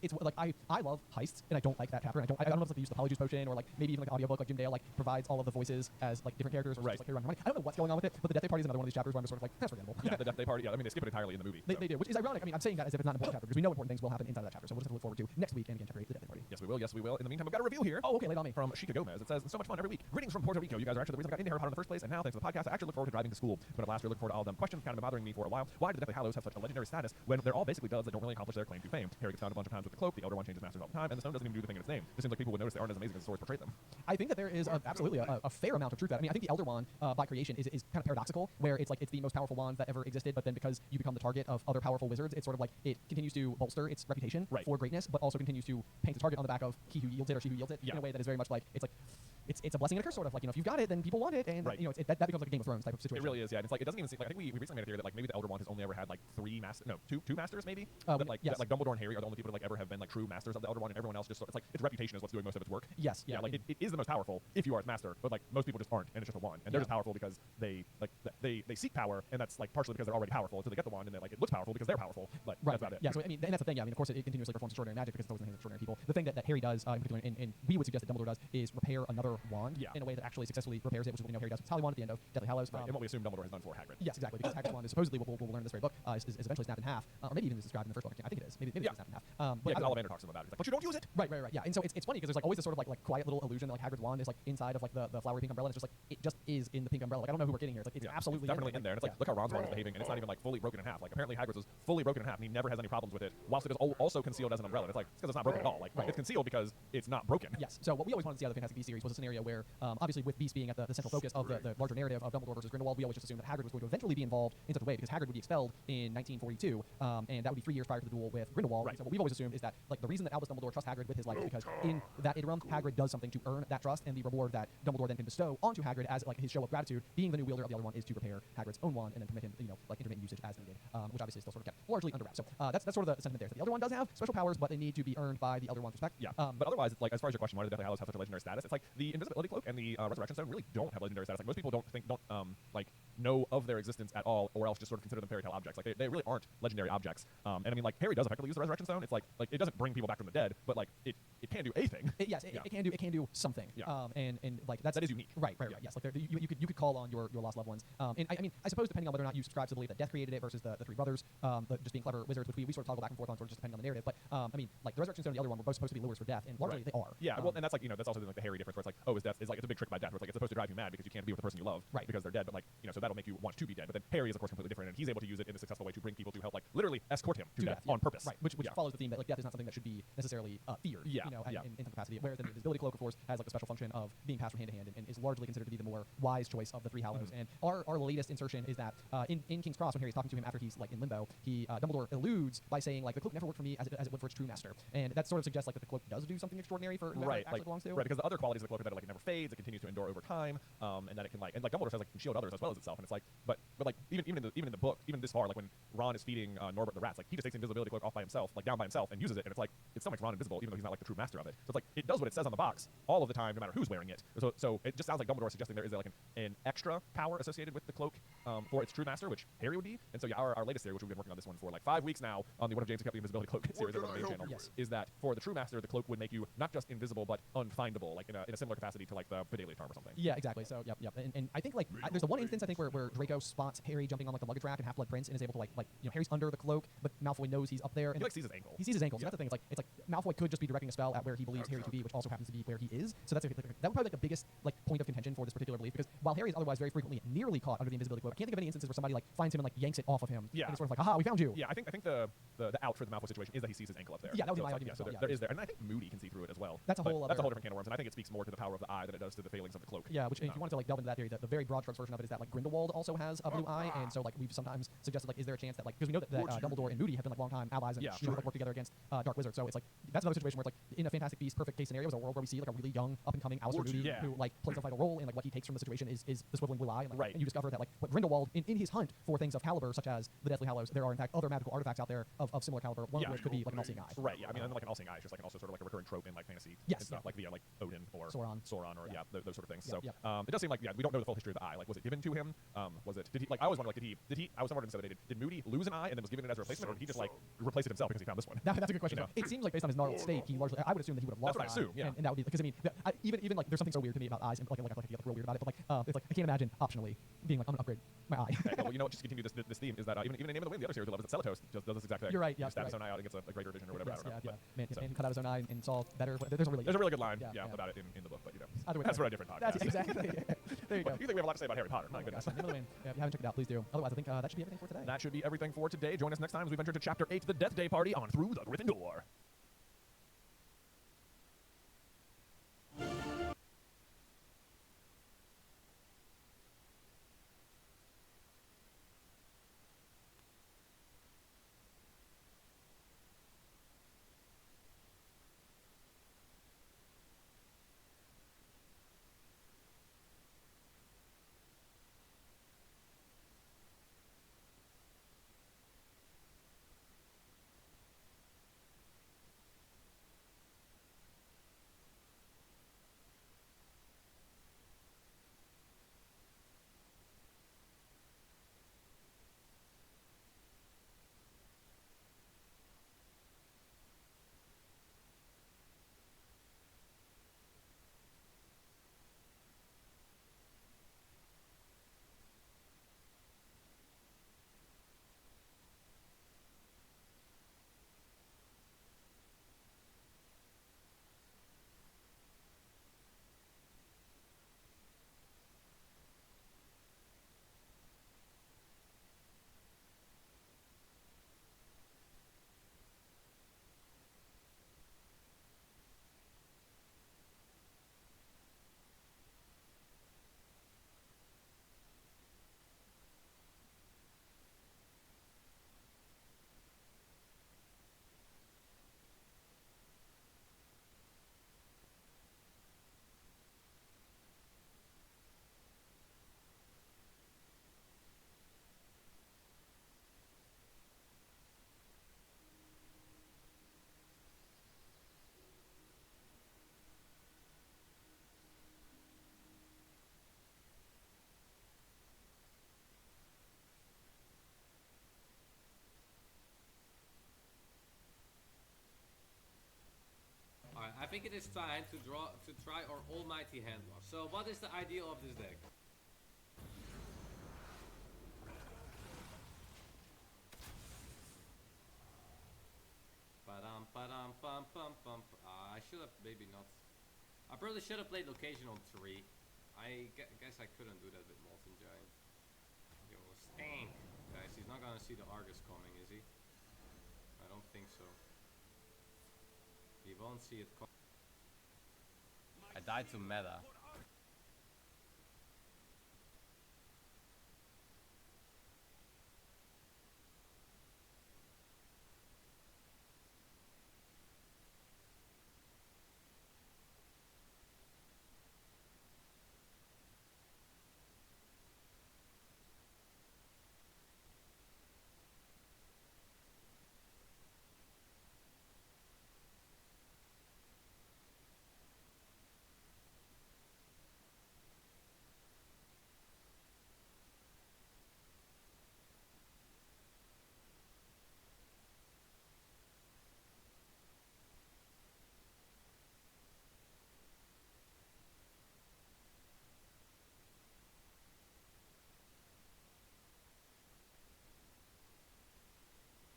it's like I love heists, and I don't like that chapter. And I don't know if it's like they use the Polyjuice Potion or like maybe even like the audiobook, like Jim Dale like provides all of the voices as like different characters or just like Harry, Ron, Hermione. I don't know what's going on with it, but the Death Day Party is another one of these chapters where I'm just sort of like that's forgettable. Yeah, the Death Day Party. Yeah, I mean they skip it entirely in the movie. They do, which is ironic. I mean I'm saying that as if it's not an important chapter because we know important things will happen inside that chapter. So we'll just have to look forward to next week and again chapter 8, the Death Day Party. Yes, we will. Yes, we will. In the meantime, we've got a review here. Oh, okay, lay it on me. From Chica Gomez. It says, it's so much fun every week. Greetings from Puerto Rico. You guys are actually the reason I got into Harry Potter in the first place, and now, thanks to the podcast, I actually look forward to driving to school. But at last, we're looking forward to all of them. Questions kind of been bothering me for a while. Why do the Deathly Hallows have such a legendary status when they're all basically duds that don't really accomplish their claim to fame? Harry gets found a bunch of times with the cloak, the Elder One changes masters all the time, and the stone doesn't even do the thing in its name. It seems like people would notice they aren't as amazing as the stories portray them. I think that there is absolutely a fair amount of truth to that. I mean, I think the Elder Wand by creation is kind of paradoxical, where it's like it's the most powerful wand that ever existed, but then because you become the target of other powerful wizards, it's sort of like it continues to bolster its reputation for greatness, but also continues to paint the target on the back of he who yields it or she who yields it in a way that is very much like it's a blessing and a curse, sort of like, if you've got it, then people want it, and that becomes like a Game of Thrones type of situation. It really is, yeah. And it's like it doesn't even seem like, I think we recently made a theory that like maybe the Elder Wand has only ever had like two masters maybe. That Dumbledore and Harry are the only people to like ever have been like true masters of the Elder Wand, and everyone else just it's like its reputation is what's doing most of its work. Yes, yeah. Like it is the most powerful if you are its master, but like most people just aren't, and it's just a wand, and they're just powerful because they seek power, and that's like partially because they're already powerful, so they get the wand, and it looks powerful because they're powerful, but that's about it. Yeah. So I mean, and that's the thing. Yeah. I mean, of course, it continuously performs extraordinary magic because it's always in the hands of extraordinary people. The thing that Harry does in particular, and we would suggest that Dumbledore does, is repair another wand in a way that actually successfully repairs it, which is what we know Harry does with Tally Wand at the end of Deathly Hallows. And what we assume Dumbledore has done for Hagrid. Yes, exactly. Because Hagrid's wand is supposedly what we'll learn in this very book is eventually snapped in half, or maybe even is described in the first book. I think it is. Maybe it's snapped in half. But Ollivander talks to him about it. He's like, but you don't use it. Right. Yeah. And so it's funny because there's like always this sort of like quiet little illusion that like Hagrid's wand is like inside of like the flowery pink umbrella. And it's just like it just is in the pink umbrella. Like I don't know who we're getting here. It's like it's absolutely definitely in there. And it's like look how Ron's wand is behaving, and it's not even like fully broken in half. Like apparently Hagrid's was fully broken in half, and he never has any problems with it, whilst it is also concealed as an umbrella. It's like because it's not broken at all. Like it's concealed because it's not broken. Yes. So what we always wanted to see out of the Fantastic Beasts series was a scenario where obviously with Beasts being at the central focus of the larger narrative of Dumbledore versus Grindelwald, we always just assumed that Hagrid was going to eventually be involved in such a way because Hagrid would be expelled in 1942, and that would be 3 years prior to the duel with Grindelwald. Right. So what we've always assumed is that like the reason that Albus Dumbledore trusts Hagrid with his life is because in that interim, Hagrid does something to earn that trust, and the reward that Dumbledore then can bestow onto Hagrid as like his show of gratitude, being the new wielder of the Elder Wand, is to repair Hagrid's own wand and then permit him, like intermittent usage as needed, which obviously is still sort of kept largely under wraps. So that's sort of the sentiment there. So the Elder Wand does have special powers, but they need to be earned by the Elder Wand's respect. Yeah. But otherwise, it's like as far as your question, why do the Deathly Hallows have such a legendary status? It's like the Invisibility Cloak and the Resurrection Stone really don't have legendary status. Like most people don't know of their existence at all, or else just sort of consider them fairy tale objects. Like they really aren't legendary objects. And I mean, like Harry does effectively use the Resurrection Stone. It's like it doesn't bring people back from the dead, but like it can do a thing. It can do something. Yeah. And like that is unique. Right. Yes. Like you could call on your lost loved ones. And I mean, I suppose depending on whether or not you subscribe to the belief that Death created it versus the three brothers, just being clever wizards, which we sort of toggle back and forth on, sort of just depending on the narrative. But I mean, like the Resurrection Stone and the Elder Wand were both supposed to be lures for Death, and largely they are. Yeah. Well, and that's like that's also like the Harry difference, where it's like is Death is like it's a big trick by Death, where it's like it's supposed to drive you mad because you can't be with the person you love, right? Because they're dead, but like so that'll make you want to be dead. But then Harry is of course completely different, and he's able to use it in a successful way to bring people to help, like literally escort him to death on purpose. Right. Which follows the theme that like Death is not something that should be necessarily feared. Yeah. In some capacity. Whereas the Invisibility Cloak, of course, has like a special function of being passed from hand to hand and is largely considered to be the more wise choice of the three Hallows. And our latest insertion is that in King's Cross, when Harry's talking to him after he's like in limbo, Dumbledore alludes by saying like the cloak never worked for me as it would for its true master, and that sort of suggests like that the cloak does do something extraordinary for whoever it actually belongs to. Right, because the other qualities of the cloak are that it never fades, it continues to endure over time, and that it can and Dumbledore says it can shield others as well as itself. and it's like, but like even in the book, even this far, like when Ron is feeding Norbert the rats, like he just takes the invisibility cloak off by himself, like down by himself, and uses it, and it's like it still makes Ron invisible, even though he's not like the true master of it. So it's like it does what it says on the box all of the time, no matter who's wearing it. So it just sounds like Dumbledore suggesting there is like an extra power associated with the cloak for its true master, which Harry would be. And so yeah, our latest theory, which we've been working on this one for like 5 weeks now on the One of James who kept the invisibility cloak series over on the main channel, is that for the true master, the cloak would make you not just invisible but unfindable, like in a similar capacity to like the Bedelia charm or something. Yeah, exactly. So yep. And I think like there's the one instance I think where Draco spots Harry jumping on like the luggage rack and Half-Blood Prince and is able to like Harry's under the cloak, but Malfoy knows he's up there. And he like sees his ankle. He sees his ankle. So that's the thing. It's like Malfoy could just be directing a spell at where he believes Harry to be, which also happens to be where he is. So that's that would probably be the biggest like point of contention for this particular belief, because while Harry is otherwise very frequently nearly caught under the invisibility cloak, I can't think of any instances where somebody like finds him and like yanks it off of him. Yeah. And it's sort of like, aha, we found you. Yeah, I think the out for the Malfoy situation is that he sees his ankle up there. Yeah, that would be so my argument. Yeah, so there is there, and I think Moody can see through it as well. That's a whole different can of worms, and I think it speaks more to the power of the eye than it does to the failings of the cloak. Yeah, which if you wanted to like delve into that theory, the very broad strokes version of it is that like Grindelwald also has a blue eye, and so like we've sometimes suggested like, is there a chance that like, because we know that Dumbledore and Moody have been like long-time allies and like work together against Dark Wizard, so it's like that's another situation where it's like in a Fantastic Beasts perfect case scenario is a world where we see like a really young up-and-coming Alistair Moody who like plays a vital role, and like what he takes from the situation is the swiveling blue eye, and, like, and you discover that like what Grindelwald in his hunt for things of caliber such as the Deathly Hallows, there are in fact other magical artifacts out there of similar caliber, one of which could be like an all-seeing eye. Right. Yeah. I mean, like an all-seeing eye is just like also sort of like a recurring trope in like fantasy and stuff, like like Odin or Sauron or those sort of things. So it does seem like we don't know the full history of the eye. Like, was it given to him? Was it? Did he? Like, I always wonder, like, did he? I was wondering so did Moody lose an eye and then was given it as a replacement, or did he just like replace it himself because he found this one? That's a good question. It seems like based on his gnarled state, he largely, I would assume that he would have lost. That's what I assume. Yeah. And that would be because I mean, even like there's something so weird to me about eyes, and like real weird about it. But like it's like I can't imagine optionally being like I'm gonna upgrade my eye. Okay, well, you know what? Just to continue this theme is that even in Name of the Wind, the other series we love is that Celatose just does this exact thing. You're right. Yeah. He stabs his own eye out and gets a greater vision or whatever. Yes, I don't know. Man cut out his own eye and saw better. There's a really good line about it in the book, but either way, that's for a different podcast. That's exactly. There you go. You think we have a lot to say about Harry Potter? My goodness. Name of the Wind. If you haven't checked it out, please do. Otherwise, I think that should be everything for today. That should be everything for today. Join us next time as we venture to Chapter 8, The Death Day Party on Through the Gryffindor. I think it is time to try our almighty hand lock. So what is the idea of this deck? I should have maybe not. I probably should have played location on 3. I guess I couldn't do that with Molten Giant. Yo, stink. Guys, he's not gonna see the Argus coming, is he? I don't think so. He won't see it coming. I died to meta.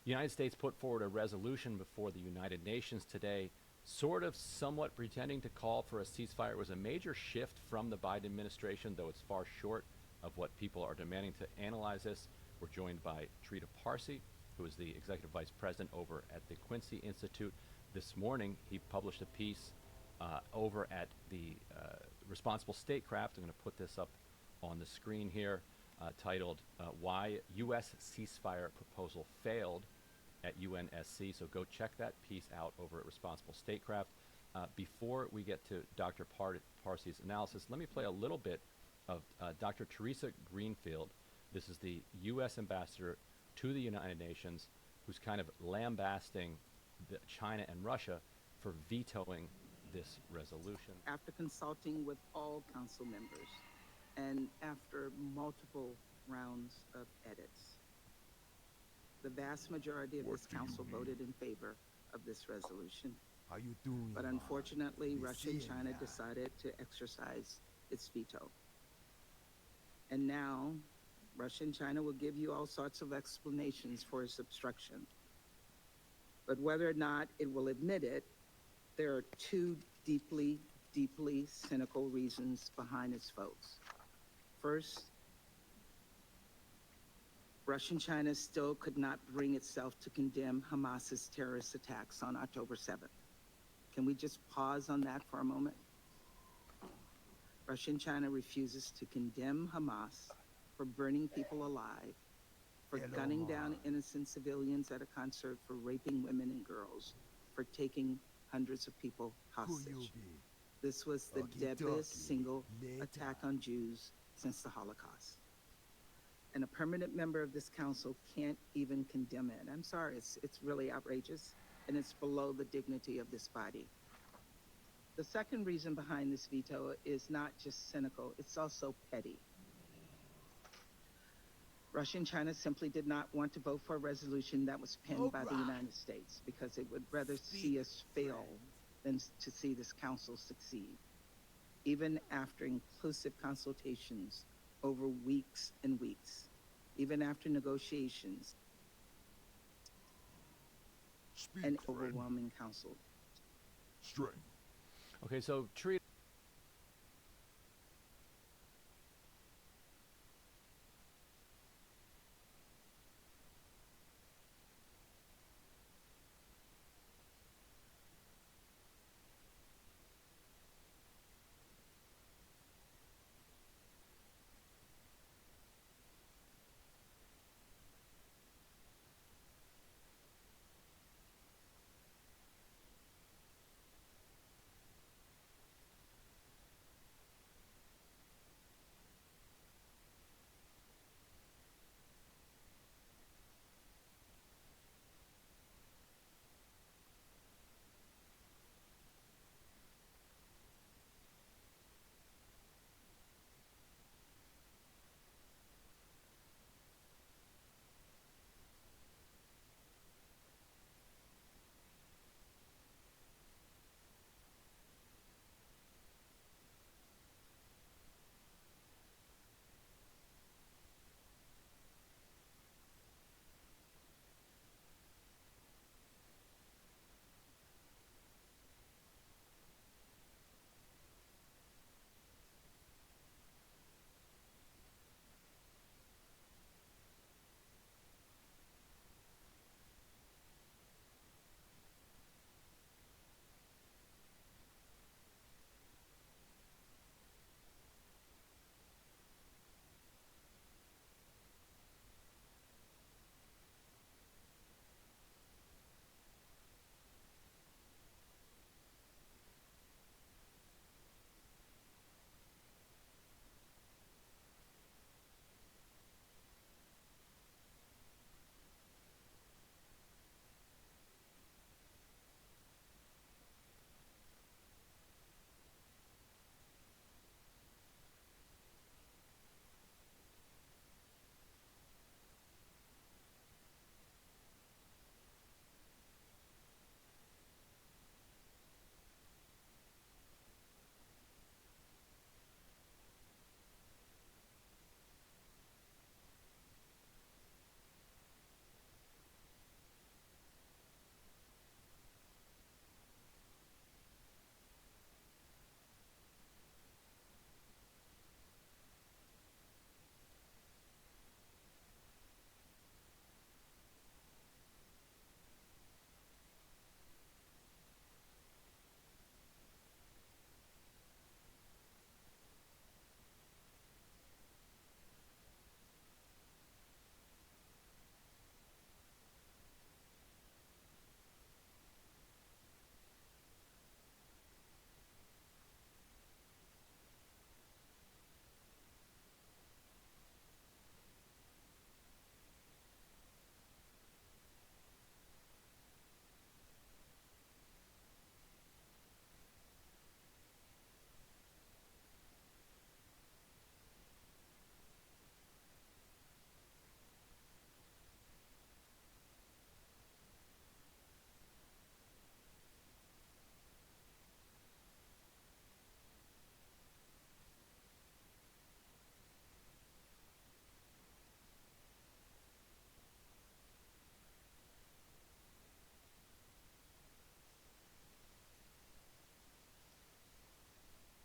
The United States put forward a resolution before the United Nations today, sort of somewhat pretending to call for a ceasefire. It was a major shift from the Biden administration, though it's far short of what people are demanding. To analyze this, we're joined by Trita Parsi, who is the Executive Vice President over at the Quincy Institute. This morning, he published a piece over at the Responsible Statecraft. I'm going to put this up on the screen here, titled Why U.S. Ceasefire Proposal Failed at UNSC. So go check that piece out over at Responsible Statecraft. Before we get to Dr. Parsi's analysis, let me play a little bit of Dr. Teresa Greenfield. This is the U.S. ambassador to the United Nations, who's kind of lambasting China and Russia for vetoing this resolution. After consulting with all council members and after multiple rounds of edits, the vast majority of this council voted in favor of this resolution. How you doing? But unfortunately, Russia and China decided to exercise its veto. And now, Russia and China will give you all sorts of explanations for its obstruction. But whether or not it will admit it, there are two deeply, deeply cynical reasons behind its votes. First, Russia and China still could not bring itself to condemn Hamas's terrorist attacks on October 7th. Can we just pause on that for a moment? Russia and China refuses to condemn Hamas for burning people alive, for gunning down innocent civilians at a concert, for raping women and girls, for taking hundreds of people hostage. This was the deadliest single attack on Jews since the Holocaust. And a permanent member of this council can't even condemn it. I'm sorry, it's really outrageous, and it's below the dignity of this body. The second reason behind this veto is not just cynical, it's also petty. Russia and China simply did not want to vote for a resolution that was penned by the United States because it would rather see us fail than to see this council succeed. Even after inclusive consultations over weeks and weeks, even after negotiations and overwhelming council. Straight. Okay, so Trita.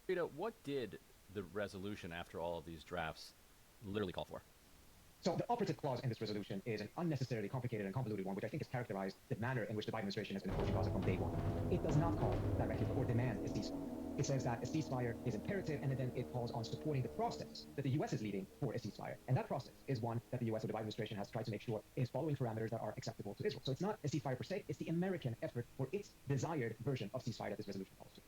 Rita, what did the resolution after all of these drafts literally call for? So the operative clause in this resolution is an unnecessarily complicated and convoluted one, which I think has characterized the manner in which the Biden administration has been approaching Gaza from day one. It does not call directly for or demand a ceasefire. It says that a ceasefire is imperative, and then it calls on supporting the process that the U.S. is leading for a ceasefire. And that process is one that the U.S. or the Biden administration has tried to make sure is following parameters that are acceptable to Israel. So it's not a ceasefire per se, it's the American effort for its desired version of ceasefire that this resolution calls to.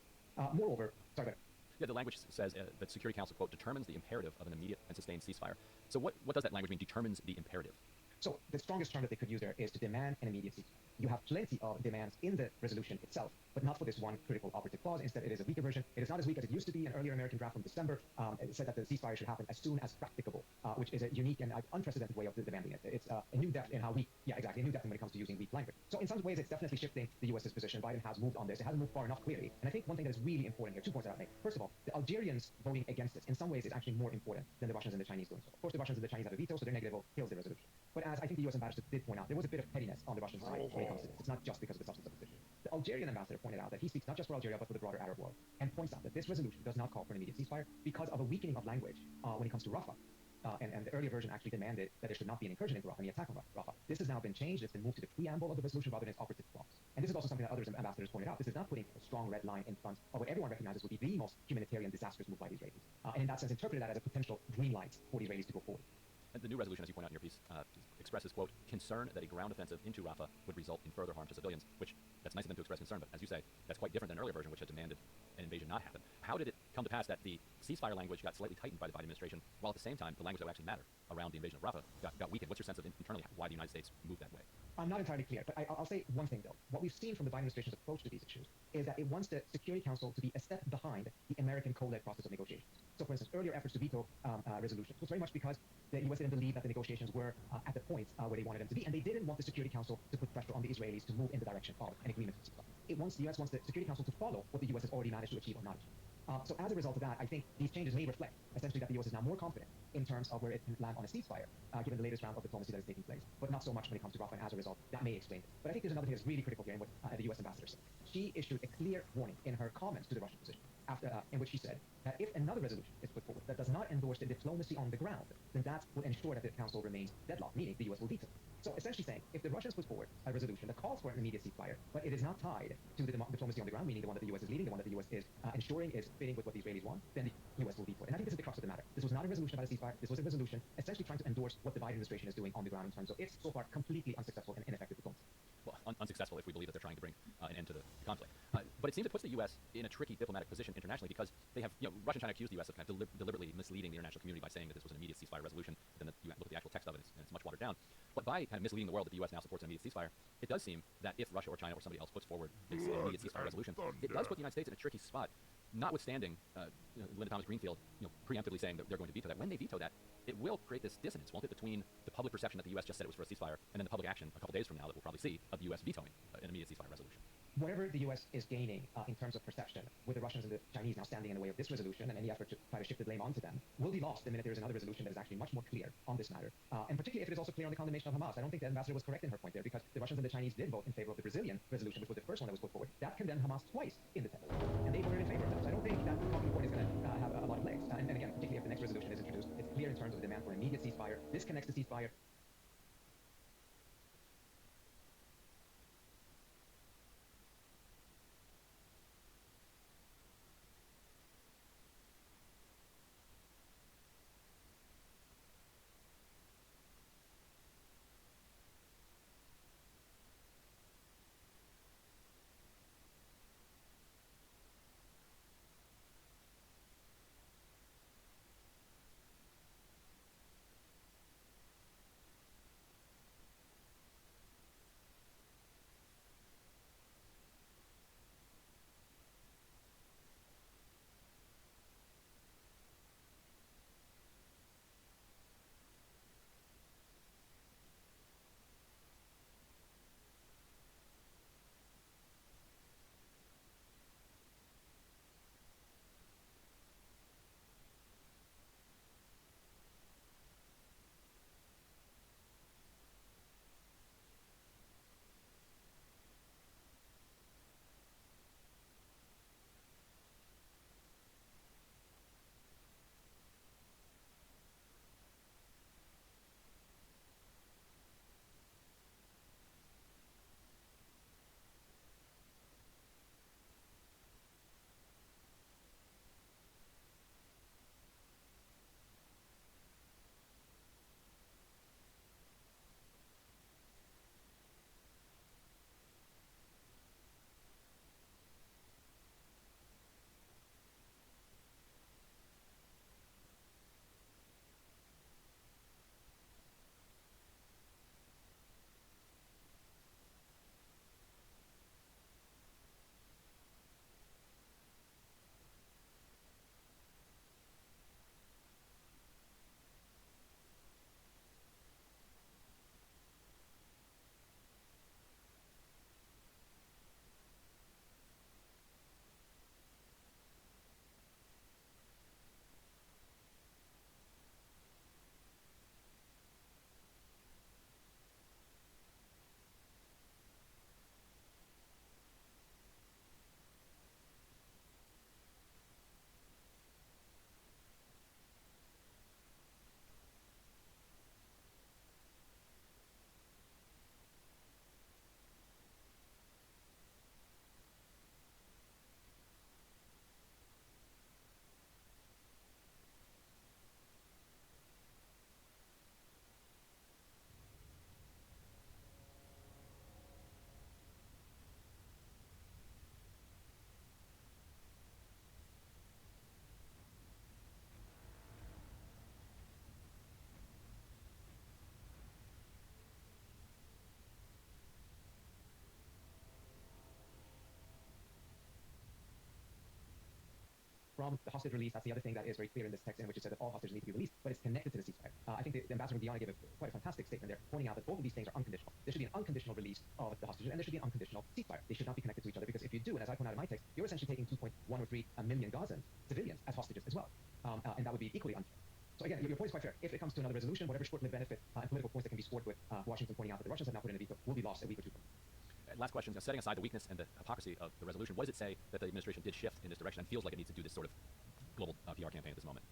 Moreover, sorry, but yeah, the language says that Security Council, quote, determines the imperative of an immediate and sustained ceasefire. So what does that language mean, determines the imperative? So the strongest term that they could use there is to demand an immediate ceasefire. You have plenty of demands in the resolution itself, but not for this one critical operative clause. Instead, it is a weaker version. It is not as weak as it used to be. An earlier American draft from December it said that the ceasefire should happen as soon as practicable, which is a unique and unprecedented way of demanding it. It's a new depth in how weak, a new depth when it comes to using weak language. So in some ways, it's definitely shifting the U.S.'s position. Biden has moved on this. It hasn't moved far enough, clearly. And I think one thing that is really important here, 2 points that I'll make. First of all, the Algerians voting against this in some ways is actually more important than the Russians and the Chinese doing so. Of course, the Russians and the Chinese have a veto, so their negative vote kills the resolution. But as I think the U.S. ambassador did point out, there was a bit of pettiness on the Russian side when it comes to this. It's not just because of the substance of the position. The Algerian ambassador pointed out that he speaks not just for Algeria, but for the broader Arab world, and points out that this resolution does not call for an immediate ceasefire because of a weakening of language when it comes to Rafah. And the earlier version actually demanded that there should not be an incursion into Rafah, any attack on Rafah. This has now been changed. It's been moved to the preamble of the resolution rather than its operative clause. And this is also something that others ambassadors pointed out. This is not putting a strong red line in front of what everyone recognizes would be the most humanitarian disastrous move by the Israelis. And in that sense, interpreted that as a potential green light for the Israelis to go forward. And the new resolution, as you point out in your piece, expresses, quote, concern that a ground offensive into Rafah would result in further harm to civilians, which that's nice of them to express concern, but as you say, that's quite different than an earlier version, which had demanded an invasion not happen. How did it come to pass that the ceasefire language got slightly tightened by the Biden administration, while at the same time the language that would actually matter around the invasion of Rafah got weakened? What's your sense of internally why the United States moved that way? I'm not entirely clear, but I'll say one thing, though. What we've seen from the Biden administration's approach to these issues is that it wants the Security Council to be a step behind the American co-led process of negotiations. So, for instance, earlier efforts to veto resolutions was very much because the U.S. didn't believe that the negotiations were at the point where they wanted them to be, and they didn't want the Security Council to put pressure on the Israelis to move in the direction of an agreement. The U.S. wants the Security Council to follow what the U.S. has already managed to achieve or not achieve. So as a result of that, I think these changes may reflect essentially that the U.S. is now more confident in terms of where it can land on a ceasefire, given the latest round of diplomacy that is taking place, but not so much when it comes to Rafah, and as a result, that may explain it. But I think there's another thing that's really critical here in what the U.S. ambassador said. She issued a clear warning in her comments to the Russian position, in which she said that if another resolution is put forward that does not endorse the diplomacy on the ground, then that will ensure that the Council remains deadlocked, meaning the U.S. will veto. So essentially saying, if the Russians put forward a resolution that calls for an immediate ceasefire, but it is not tied to the diplomacy on the ground, meaning the one that the U.S. is leading, the one that the U.S. is ensuring is fitting with what the Israelis want, then the U.S. will veto it. And I think this is the crux of the matter. This was not a resolution about a ceasefire. This was a resolution essentially trying to endorse what the Biden administration is doing on the ground in terms of its so far completely unsuccessful and ineffective diplomacy. Well, unsuccessful if we believe that they're trying to bring an end to the conflict. But it seems it puts the U.S. in a tricky diplomatic position internationally because they have, Russia and China accused the U.S. of kind of deliberately misleading the international community by saying that this was an immediate ceasefire resolution. Then you look at the actual text of it, and it's much watered down. But by kind of misleading the world that the U.S. now supports an immediate ceasefire, it does seem that if Russia or China or somebody else puts forward this immediate ceasefire resolution, it does put the United States in a tricky spot. Notwithstanding Linda Thomas Greenfield preemptively saying that they're going to veto that. When they veto that, it will create this dissonance, won't it, between the public perception that the U.S. just said it was for a ceasefire and then the public action a couple days from now that we'll probably see of the U.S. vetoing an immediate ceasefire resolution. Whatever the U.S. is gaining in terms of perception, with the Russians and the Chinese now standing in the way of this resolution and any effort to try to shift the blame onto them, will be lost the minute there is another resolution that is actually much more clear on this matter. And particularly if it is also clear on the condemnation of Hamas. I don't think the ambassador was correct in her point there because the Russians and the Chinese did vote in favor of the Brazilian resolution, which was the first one that was put forward. That condemned Hamas twice in the text. And they voted in favor of that. So I don't think that talking point is going to have a lot of legs. And again, particularly if the next resolution is introduced, it's clear in terms of the demand for an immediate ceasefire. This connects the ceasefire from the hostage release. That's the other thing that is very clear in this text, in which it says that all hostages need to be released, but it's connected to the ceasefire. I think the Ambassador Diana gave quite a fantastic statement there, pointing out that both of these things are unconditional. There should be an unconditional release of the hostages, and there should be an unconditional ceasefire. They should not be connected to each other, because if you do, and as I point out in my text, you're essentially taking 2.1 or 3 million Gazan civilians as hostages as well, and that would be equally unfair. So again, your point is quite fair. If it comes to another resolution, whatever short-lived benefit and political points that can be scored with Washington pointing out that the Russians have not put in a veto will be lost a week or two from now. Last question, setting aside the weakness and the hypocrisy of the resolution, what does it say that the administration did shift in this direction and feels like it needs to do this sort of global PR campaign at this moment?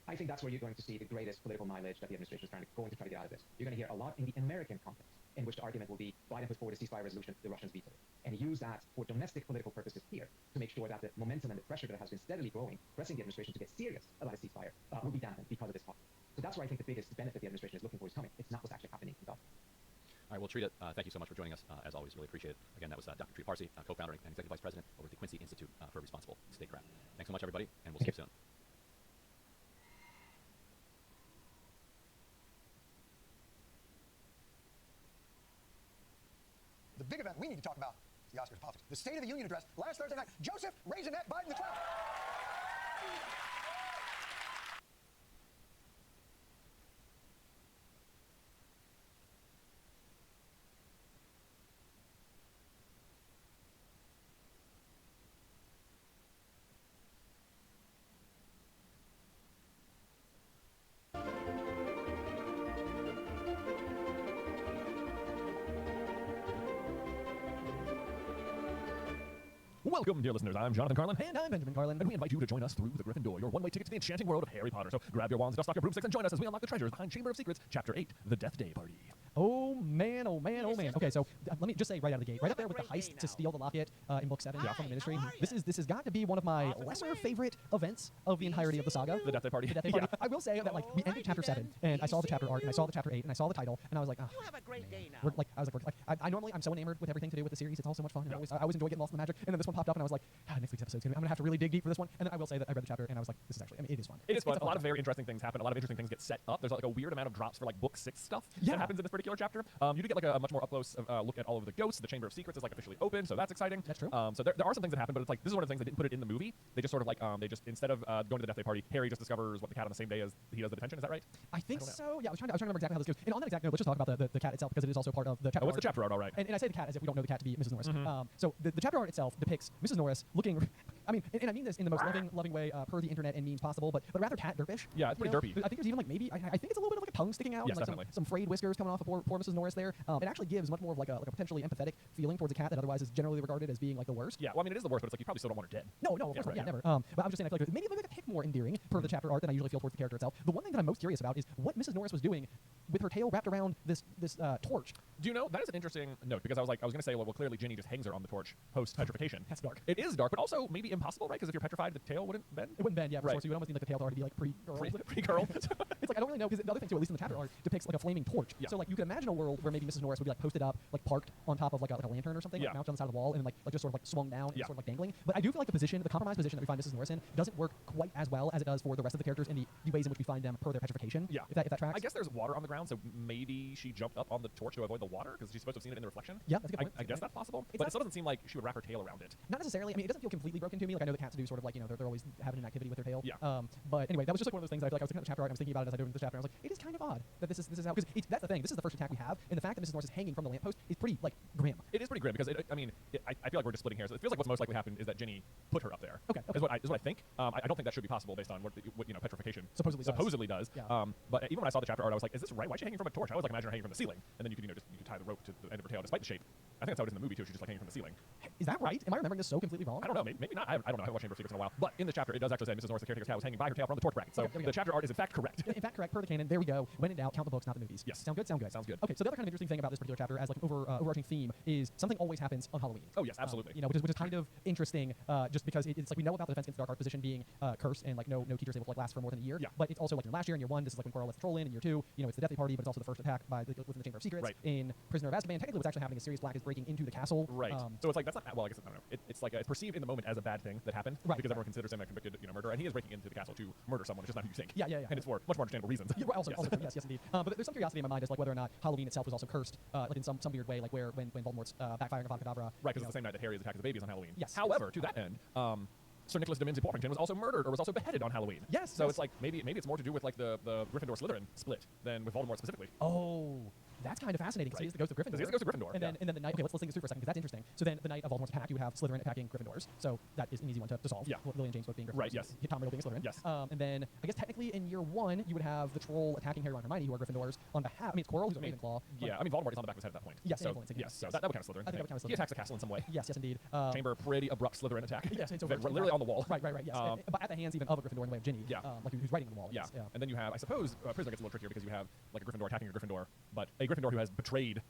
I think that's where you're going to see the greatest political mileage that the administration is going to try to get out of this. You're going to hear a lot in the American context, in which the argument will be Biden put forward a ceasefire resolution, the Russians vetoed it, and use that for domestic political purposes here to make sure that the momentum and the pressure that has been steadily growing, pressing the administration to get serious about a ceasefire, will be dampened because of this policy. So that's where I think the biggest benefit the administration is looking for is coming. It's not what's actually happening in Gaza. All right, we'll treat it. Thank you so much for joining us, as always. Really appreciate it. Again, that was Dr. Treat Parsi, co-founder and executive vice president over at the Quincy Institute for Responsible Statecraft. Thanks so much, everybody, and we'll see you soon. The big event we need to talk about is the Oscars of politics. The State of the Union address last Thursday night. Joseph Raisinette Biden the clown. Welcome, dear listeners. I'm Jonathan Carlin. And I'm Benjamin Carlin. And we invite you to join us through the Griffin Door, your one-way ticket to the enchanting world of Harry Potter. So grab your wands, dust off your broomsticks, and join us as we unlock the treasures behind Chamber of Secrets, Chapter 8, The Death Day Party. Oh man, oh man, oh man. Okay, so let me just say right out of the gate, right up there with the heist to steal the locket in Book 7 from the Ministry. This has got to be one of my lesser favorite events of the entirety of the saga. The Death Day Party. The Death Day Party. I will say that like we ended Chapter 7, and I saw the chapter art, and I saw the Chapter 8, and I saw the title, and I was like, oh, You have a great day now. I normally I'm so enamored with everything to do with the series. It's all so much fun. And I always enjoy getting lost in the magic. And then this one popped up, and I was like, next week's episode's I'm gonna have to really dig deep for this one. And then I will say that I read the chapter, and I was like, this is actually, I mean, it is fun. It is fun. A lot of very interesting things happen. A lot of interesting things get set up. There's like a weird amount of drops for like Book 6 stuff that happens in this particular chapter. You do get like a much more up-close look at all of the ghosts. The Chamber of Secrets is like officially open, so that's exciting. That's true. So there are some things that happen, but it's like this is one of the things they didn't put it in the movie. They just sort of like they just instead of going to the Death Day Party, Harry just discovers what the cat on the same day as he does the detention. Is that right? I think so. Yeah, I was trying to remember exactly how this goes. And on that exact note, let's just talk about the cat itself, because it is also part of the chapter. Oh, what's the chapter art? All right. And I say the cat as if we don't know the cat to be Mrs. Norris. So the chapter art itself depicts Mrs. Norris looking. I mean, and I mean this in the most loving way per the internet and memes possible, but rather cat derpish. Yeah, it's pretty derpy. I think there's even like maybe I think it's a little bit of like a tongue sticking out. Yes, and like definitely. some frayed whiskers coming off of poor Mrs. Norris there. It actually gives much more of like a potentially empathetic feeling towards a cat that otherwise is generally regarded as being like the worst. Yeah, well, I mean, it is the worst, but it's like you probably still don't want her dead. No, of course not. Yeah, never. But I'm just saying, I feel like maybe like a tick more endearing per the chapter art than I usually feel towards the character itself. The one thing that I'm most curious about is what Mrs. Norris was doing with her tail wrapped around this torch. Do you know, that is an interesting note, because I was going to say, well, clearly Ginny just hangs her on the torch post-petrification. That's dark. It is dark, but also maybe impossible, right? Because if you're petrified, the tail wouldn't bend? It wouldn't bend, yeah, for right. sure. So you would almost need like the tail to already be like pre-curled. Pre-curled. It's like, I don't really know, because the other thing too, at least in the chapter art, depicts like a flaming torch. Yeah. So like you can imagine a world where maybe Mrs. Norris would be like posted up, like parked on top of like a lantern or something, like mounted on the side of the wall, and like just sort of like swung down and sort of like dangling. But I do feel like the compromise position that we find Mrs. Norris in doesn't work quite as well as it does for the rest of the characters in the ways in which we find them per their petrification. Yeah. If that tracks. I guess there's water on the ground, so maybe she jumped up on the torch to avoid the water, because she's supposed to have seen it in the reflection. Yeah, that's a good point. I guess that's possible, but it still doesn't seem like she would wrap her tail around it. Not necessarily. I mean, it doesn't feel completely broken to me. Like I know the cats do sort of like, you know, they're always having an activity with their tail. Yeah. But anyway, that was just like one of those things that I feel like I was looking at the chapter art and I was thinking about it as I dove into the chapter. And I was like, it is kind of odd that this is how, because that's the thing. This is the first attack we have, and the fact that Mrs. Norris is hanging from the lamppost is pretty like grim. It is pretty grim because I feel like we're just splitting hairs. It feels like what's most likely happened is that Ginny put her up there. Okay. Is what I think. I don't think that should be possible based on what you know petrification supposedly does. Yeah. But even when I saw the chapter art, I was like, is this right? Why is she hanging from a torch? I was like, imagine her hanging from the ceiling, and then you could tie the rope to the end of her tail despite the shape. I think that's how it is in the movie too. She's just like hanging from the ceiling. Is that right? Am I remembering this so completely wrong? I don't know. Maybe not. I don't know. I haven't watched Chamber of Secrets in a while. But in this chapter, it does actually say Mrs. Norris, the caretaker's cat, was hanging by her tail from the torch bracket. So the chapter art is in fact correct. In fact, correct per the canon. There we go. When in doubt, count the books, not the movies. Yes. Sound good? Sound good. Sounds good. Okay. So the other kind of interesting thing about this particular chapter, as like an overarching theme, is something always happens on Halloween. Oh yes, absolutely. You know, which is kind of interesting, just because it's like we know about the Defense Against the Dark Art position being cursed and like no teachers able to like last for more than a year. Yeah. But it's also like in last year, in year 1, this is like when Quirrell lets the troll in year 2, you know, it's the Death Day Party, but it's also the first attack within the Chamber of Secrets. Right. In Prisoner of Azkaban, technically what's actually happening is Sirius Black is breaking into the castle. Right. So it's like that's not well. I guess I don't know. It's like it's perceived in the moment as a bad thing that happened. Right. Because everyone considers him a convicted murderer, and he is breaking into the castle to murder someone. It's just not who you think. Yeah. And it's for much more understandable reasons. Yeah, also, yes, indeed. But there's some curiosity in my mind as like whether or not Halloween itself was also cursed, like in some weird way, like when Voldemort's backfiring of Avada Kedavra. Right, because it's the same night that Harry is attacked as a baby is on Halloween. Yes. However, to that end, Sir Nicholas de Minzy-Porrington was also murdered or was also beheaded on Halloween. Yes. So it's like maybe it's more to do with like the Gryffindor-Slytherin split than with Voldemort specifically. Oh, that's kind of fascinating. Right. He is the ghost of Gryffindor. He is the ghost of Gryffindor. And then the night. Okay, let's think this through for a second because that's interesting. So then the night of Voldemort's attack, you would have Slytherin attacking Gryffindors. So that is an easy one to solve. Yeah. Lily and James both being Gryffindors. Right. Yes. Tom Riddle being Slytherin. Yes. And then I guess technically in year 1 you would have the troll attacking Harry, Ron, and Hermione, who are Gryffindors on behalf. I mean, it's Quirrell who's a Ravenclaw. Yeah. I mean, Voldemort is on the back of his head at that point. Yes. So Influencing him. yes. So that would count as Slytherin. I think that would count as Slytherin. He attacks the castle in some way. Yes. Yes, indeed. Chamber, pretty abrupt Slytherin attack. Yes. It's literally on the wall. Right. Yes. But at the hands even of a Gryffindor in the way of Ginny. Yeah. Like who's writing on the wall. Yeah. Yeah. And then you have, I suppose, Prisoner gets a little trickier because you have like a Gryffindor attacking a Gryffindor, but a Gryffindor who has betrayed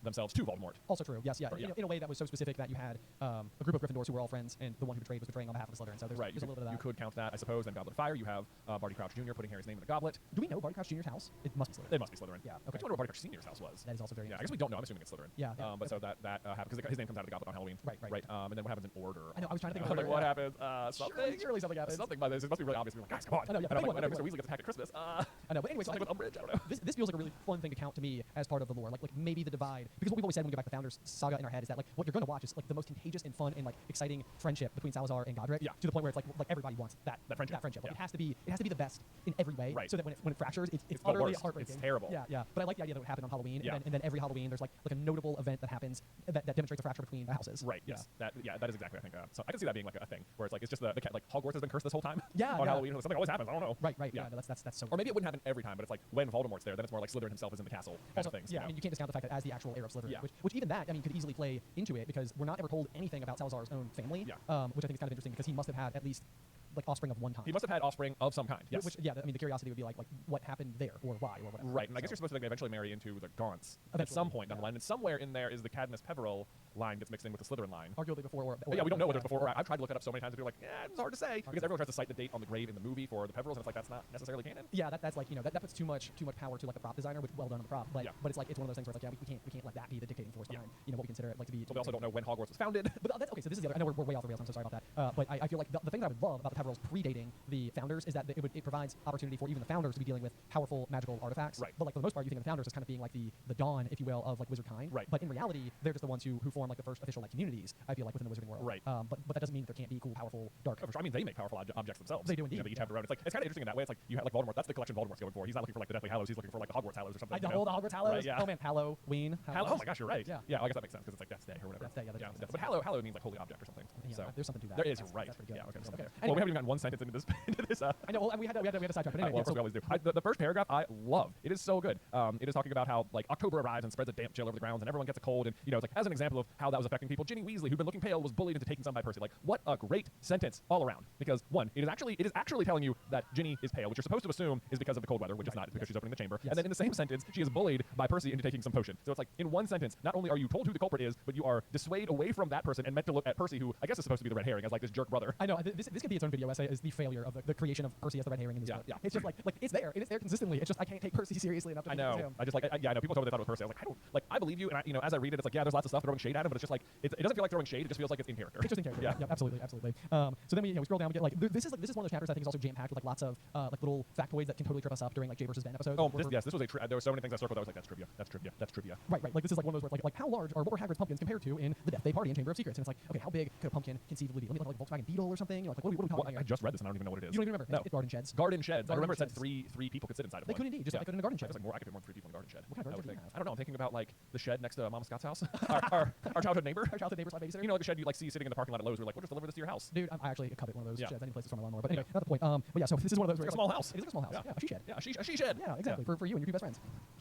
themselves to Voldemort. Also true. Yes. Yeah. Right, In a way that was so specific that you had a group of Gryffindors who were all friends, and the one who betrayed was betraying on behalf of the Slytherin. So there's, right. there's a little bit of that. You could count that, I suppose. Then Goblet of Fire. You have Barty Crouch Jr. putting Harry's name in the goblet. Do we know Barty Crouch Jr.'s house? It must be Slytherin. It must be Slytherin. Yeah. I Okay. just wonder what Barty Crouch Sr.'s house was. That is also very. Yeah. I guess we don't know. I'm assuming it's Slytherin. Yeah. But so that happened because his name comes out of the goblet on Halloween. Right. And then what happens in order? I know. I was trying to think. Like of what happens? Something. Surely something happens. Something by this. It must be really obvious. We're like, guys, come on. I know. Yeah. And I'm like, Big whenever one. Mr. Weasley gets attacked at Christmas. I know. But anyway, something with Umbridge. I don't know. This feels like a really fun thing to count to me as part of the lore. Like maybe the divide, because what we've always said when we go back to the Founders saga in our head is that like what you're going to watch is like the most contagious and fun and like exciting friendship between Salazar and Godric. Yeah. To the point where it's like everybody wants that friendship. Like Yeah. it has to be the best in every way. Right. So that when it fractures, it's the utterly worst. heartbreaking. It's terrible. Yeah. But I like the idea that it would happen on Halloween. Yeah. And then every Halloween there's like a notable event that happens that demonstrates a fracture between the houses. Right. Yes. That is exactly. I think. So I can see that being like a thing where it's like it's just the like Hogwarts has been cursed this whole time. Yeah. On Halloween, something always happens. I don't know. Right. Yeah. No, that's so. Or maybe it wouldn't happen every time, but it's like when Voldemort's there, then it's more like Slytherin himself is in the castle. Also, things. yeah, I mean, you can't discount the fact that as the actual heir of Slytherin, Yeah. which even that, I mean, could easily play into it because we're not ever told anything about Salazar's own family, Yeah. Which I think is kind of interesting because he must have had at least like offspring of one kind. He must have had offspring of some kind. Yes. Which, yeah, I mean, the curiosity would be like what happened there or why or whatever. Right, and I guess you're supposed to eventually marry into the Gaunts at Eventually, some point down the line, and somewhere in there is the Cadmus Peverell line gets mixed in with the Slytherin line. Arguably before or yeah, we don't know whether it's before or after. I've tried to look it up so many times and people are like, it's hard to say because everyone tries to cite the date on the grave in the movie for the Peverells, and it's like that's not necessarily canon. Yeah, that's like that puts too much power to like the prop designer, which well done on the prop, but Yeah. but it's like it's one of those things where it's like we can't let that be the dictating force behind what we consider it like to be. So we also don't know when Hogwarts was founded. But that's okay. So this is the other. I know we're way off the rails. I'm so sorry about that. But I feel like the thing that I would love about the Peverells predating the Founders is that it provides opportunity for even the Founders to be dealing with powerful magical artifacts. Right. But like for the most part, you think of the Founders as kind of being like the dawn, if you will, of like wizard kind. Right. But in reality, they're just the ones who form like the first official like communities. I feel like within the wizarding world. Right. But that doesn't mean that there can't be cool, powerful, dark. Oh, for sure. I mean, they make powerful objects themselves. They do indeed. They each have their own. It's kind of interesting in that way. It's like you have like Voldemort. That's the collection Voldemort's going for. He's not looking for like the Deathly Hallows. He's looking for like the Hogwarts Hallows or something. The Hogwarts Hallows. Right, yeah. Oh man, Halloween. Oh my gosh, you're right. Yeah. Yeah. I guess that makes sense because it's like Death's Day or whatever. Death's Day. Yeah. But Hallow means like holy object or something. Yeah, so there's something to that. There is. That's You're right. pretty good. Yeah. Okay. Okay. Well, we haven't even gotten one sentence into this. I know. Well, we had to sidetrack. But anyway, Well, of course we always do. The first paragraph I love. It is so good. It is talking about how like October arrives and spreads a damp chill over the grounds and everyone gets a cold and it's like as an example of how that was affecting people. Ginny Weasley, who'd been looking pale, was bullied into taking some by Percy. Like what a great sentence all around. Because one, it is actually telling you that Ginny is pale, which you're supposed to assume is because of the cold weather, which it's not. It's because she's opening the chamber. Yes. And then in the same sentence, she is bullied by Percy into taking some potion. So it's like in one sentence, not only are you told who the culprit is, but you are dissuaded away from that person and meant to look at Percy, who I guess is supposed to be the red herring, as like this jerk brother. I know. This could be its own video essay. Is the failure of the creation of Percy as the red herring in this book. Yeah. It's just like it's there. It is there consistently. It's just I can't take Percy seriously enough to I think it's know. him. I just like I know people told me they thought it was Percy. I was like, I don't like. I believe you, and as I read it, it's like there's lots of stuff throwing shade at him, but it's just like it doesn't feel like throwing shade. It just feels like it's in character. It's just in character. Yeah. Absolutely. So then we scroll down. We get like this is one of those chapters I think is also jam packed with like lots of like little factoids that can totally trip us up during like Jay versus Ben episodes. Oh, this was there were so many things I circled. I was like, that's trivia. Right. Like this is like one of those where like how large or what were Hagrid's pumpkins compared to in the Death Day Party and Chamber of Secrets? And it's like, okay, how big could a pumpkin conceivably be? Let me look like a Volkswagen Beetle or something. Like what are we talking about? I just read this and I don't even know what it is. You don't even remember? No. It's garden sheds. Garden sheds. I remember it said sheds. three people could sit inside of They one. could indeed. Just like in a garden shed. It's like more. I could fit more than 3 people in a garden shed. What kind of garden shed do you have? I don't know. I'm thinking about like the shed next to Mama Scott's house. our childhood neighbor. Our childhood neighbor's my babysitter. You know, like a shed you like see sitting in the parking lot at Lowe's. We're like, we'll just deliver this to your house. Dude, I actually covet one of those Yeah. sheds. I need places for my lawnmower. But anyway, not the point. But yeah, so this is one of those. It's like a small house. It is like a small house. Yeah, a she shed. Yeah, a she shed. Yeah, exactly. Yeah. For you and your 2 best friends.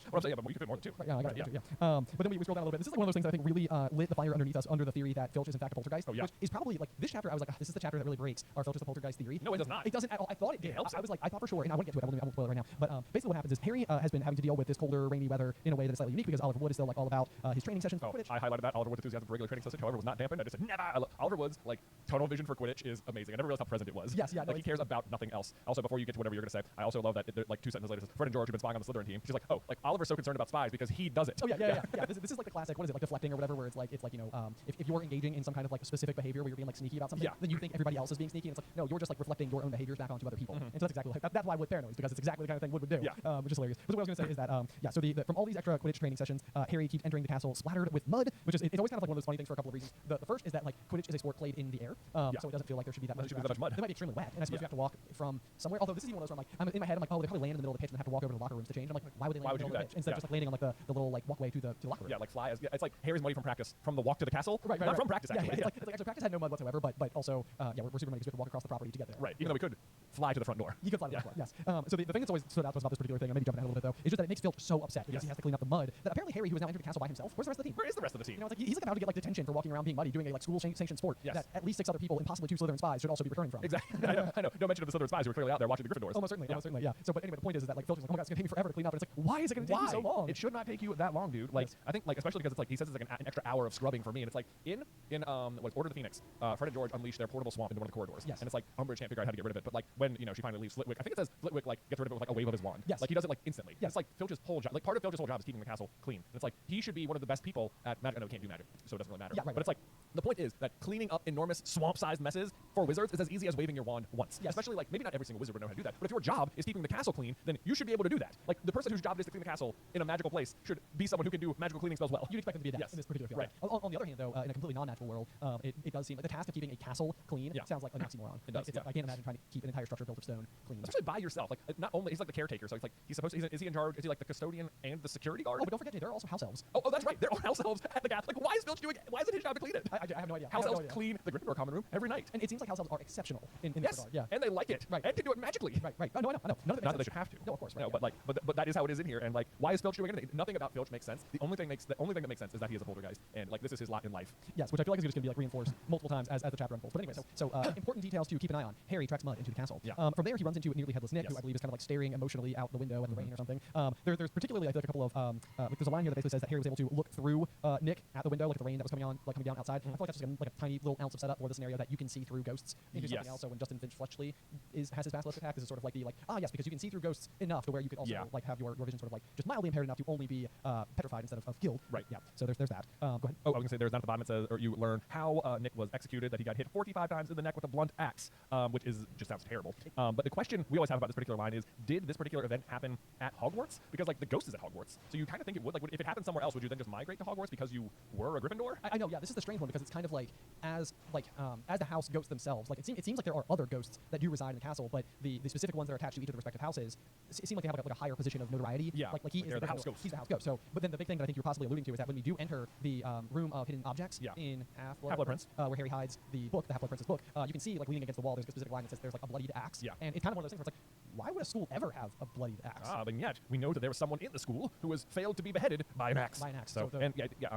What I'm saying, yeah, but you could fit more than 2. Right, yeah, I got Right, it. Yeah. But then we scroll down a little bit. This is like one of those things that I think really lit the fire underneath us under the theory that Filch is in fact a poltergeist. Oh, yeah. Which is probably like this chapter. I was like, this is the chapter that really breaks our Filch is a poltergeist theory. No, it does not. It doesn't at all. I thought it did. It helps I was like, I thought for sure, and I won't get to it. I won't spoil it right now. But basically, what happens is Harry has been having to deal with this colder, rainy weather in a way that is slightly unique because Oliver Wood is still like all about his training sessions for Quidditch. I highlighted that Oliver Wood's enthusiasm for regular training session, however, was not dampened. I just said never. Oliver Wood's like tunnel vision for Quidditch is amazing. I never realized how present it was. Yes, yeah. Like he cares about nothing else. Also, before you get to whatever you're gonna say, I also love that like 2 sentences later, it says, Fred and George have been spying on the Slytherin team. She's like, oh, like Oliver's so concerned about spies because he does it. Oh yeah. This is like the classic. What is it, like deflecting or whatever? Where it's like if you're engaging in some kind of like specific behavior where you're being like sneaky about something, then you think everybody else is being sneaky. And it's like, no, you're just like reflecting your own behaviors back onto other people. And so that's exactly that's why Wood paranoid, because it's exactly the kind of thing Wood would do. Yeah. Which is hilarious. But what I was gonna say is that so the from all these extra Quidditch training sessions, Harry keeps entering the castle splattered with mud, which is it's always kind of like one of those funny things for a couple of reasons. The first is that like Quidditch is a sport played in the air, so it doesn't feel like there should be that much. There much mud. It might be extremely wet, and I suppose you have to walk from somewhere. Although this is even one of those where in my head, I'm like, oh, they probably land in the middle of the pitch and then have to walk over to the locker rooms to change. I'm like, why would they land in the middle of the pitch instead of just like landing on like the little like walkway to the locker room? Yeah, like fly. It's like Harry's money from practice, from the walk to the castle. Right. Not from practice, actually. It's like actually practice had no mud whatsoever, but also we're Superman because we have to walk across the property to get there. Right. Even though we could fly to the front door. You could fly to the front door. Yes. So the thing that's always stood out to us about this particular thing, I may be jumping ahead a little bit though, is just that it makes Filch so upset because he has to clean up the mud. That apparently Harry, who has now entered the castle by himself, where's the rest of the team? Where is the rest of the team? You know, it's like he's like about to get like detention for walking around being muddy, doing a like school sanctioned sport that at least 6 other people and possibly 2 Slytherin spies should also be returning from. Exactly. I know. No mention of the Slytherin spies who were clearly out there watching the Gryffindors. Almost certainly, yeah. So, but anyway, the point is that like Filch is like, oh my god, it's gonna take me forever to clean up, and it's like, why is it gonna take you so long? It should not take you that long, dude. Like, I think like especially because it's like he says it's like an extra hour of scrubbing for me, and it's like in Order of the Phoenix, Fred and George unleash their portable swamp into one of the corridors. Yes. And it's like Umbridge can't figure out how to get rid of it, but like when she finally leaves Flitwick, I think it says Flitwick like gets rid of it with like a wave of his wand. Yes. Like he does it like instantly. Yes. It's like Filch's whole job. Like part of Filch's whole job is keeping the castle clean. And it's like he should be one of the best people at magic. I know he can't do magic, so it doesn't really matter. Yeah, right. But it's like the point is that cleaning up enormous swamp-sized messes for wizards is as easy as waving your wand once. Yes. Especially like maybe not every single wizard would know how to do that, but if your job is keeping the castle clean, then you should be able to do that. Like the person whose job it is to clean the castle in a magical place should be someone who can do magical cleaning spells well. You'd expect them to be adept in this particular field. Right. On the other hand, though, in a completely non-natural world, it does seem like the task of keeping a castle clean sounds like an oxymoron. It does. I can't imagine trying to keep an entire structure built of stone clean. Especially by yourself. Like not only he's like the caretaker, so it's like he's supposed to, is he in charge? Is he like the custodian and the security guard? Oh, but don't forget, there are also house elves. Oh, that's right. There are house elves at the castle. Like why is Filch doing it? Why is it his job to clean it? I have no idea. House elves clean the Gryffindor common room every night. And it seems like house elves are exceptional in this regard. Yeah. And they like it. Right. And can do it magically. Right. Oh, no, I know. None of it Not that they should have to. No, of course. Right, no, yeah. but that is how it is in here. And like, why is Filch doing anything? Nothing about Filch makes sense. The only thing that makes sense is that he is a poltergeist, and like this is his lot in life. Yes, which I feel like is just going to be like reinforced multiple times as the chapter unfolds. But anyway, so important details to keep an eye on. Harry tracks Mud into the castle. Yeah. From there, he runs into nearly headless Nick, who I believe is kind of like staring emotionally out the window at the rain or something. There's particularly I feel like a couple of like there's a line here that basically says that Harry was able to look through Nick at the window, like the rain that was coming down outside. I feel like that's just like a tiny little ounce of setup for the scenario that you can see through ghosts into something else. So when Justin Finch Fletchley has his basilisk attack, this is sort of like the yes, because you can see through ghosts enough to where you could also like have your vision sort of like just mildly impaired enough to only be petrified instead of killed. Right. Yeah. So there's that. Go ahead. Oh, I was gonna say there's down at the bottom it says, or you learn how Nick was executed, that he got hit 45 times in the neck with a blunt axe, which just sounds terrible. But the question we always have about this particular line is, did this particular event happen at Hogwarts? Because like the ghost is at Hogwarts, so you kind of think it would. Like, if it happened somewhere else, would you then just migrate to Hogwarts because you were a Gryffindor? I know. Yeah, this is the strange one because it's kind of like as the house ghosts themselves. Like it seems like there are other ghosts that do reside in the castle, but the specific ones that are attached to each of the respective houses seem like they have like a higher position of notoriety. Yeah. Like he is the house ghost. He's the house ghost. So, but then the big thing that I think you're possibly alluding to is that when we do enter the room of hidden objects in Half-Blood Prince, where Harry hides the book, the Half-Blood Prince's book, you can see like leaning against the wall. There's a specific line that says there's like a bloodied axe. Yeah. And it's kind of one of those things where it's like, why would a school ever have a bloodied axe? But yet we know that there was someone in the school who was failed to be beheaded by an axe. So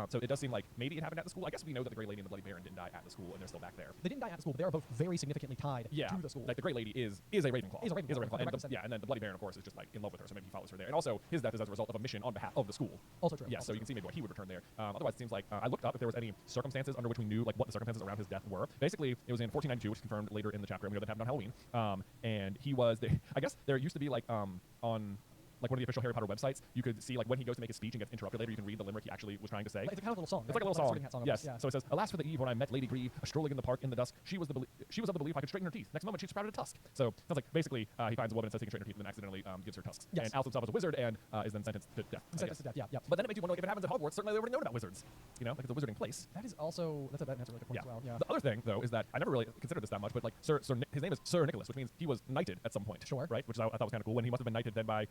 so it does seem like maybe it happened at the school. I guess we know that the Grey Lady and the Bloody Baron didn't die at the school, and they're still back there. They didn't die at the school, but they are both very significantly tied to the school. Like the Grey Lady is a Ravenclaw. Is a Ravenclaw. And then the Bloody Baron, of course, is just like in love with her, so maybe he follows her there. And also, his death is as a result of a mission on behalf of the school. Also true. Yeah, so you can see maybe why he would return there. Otherwise, it seems like I looked up if there was any circumstances under which we knew like what the circumstances around his death were. Basically, it was in 1492, which is confirmed later in the chapter, and we know that happened on Halloween. And he was, I guess there used to be like on like one of the official Harry Potter websites, you could see like when he goes to make his speech and gets interrupted later, you can read the limerick he actually was trying to say. It's kind of a little song. It's like a little song. Yes. Yeah. So it says, "Alas for the eve when I met Lady Grieve, a strolling in the park in the dusk. She was of the belief I could straighten her teeth. Next moment she sprouted a tusk." So it sounds like basically he finds a woman and says he can straighten her teeth, and then accidentally gives her tusks. Yes. And outs himself as a wizard and is then sentenced to death. Yeah. But then it makes you wonder, like, if it happens at Hogwarts, certainly they already known about wizards. You know, like it's a wizarding place. That's a really good point as well. Yeah. The other thing though is that I never really considered this that much, but like his name is Sir Nicholas, which means he was knighted at some point. Sure. Right. Which I thought was kind of cool. When he must have been knighted then by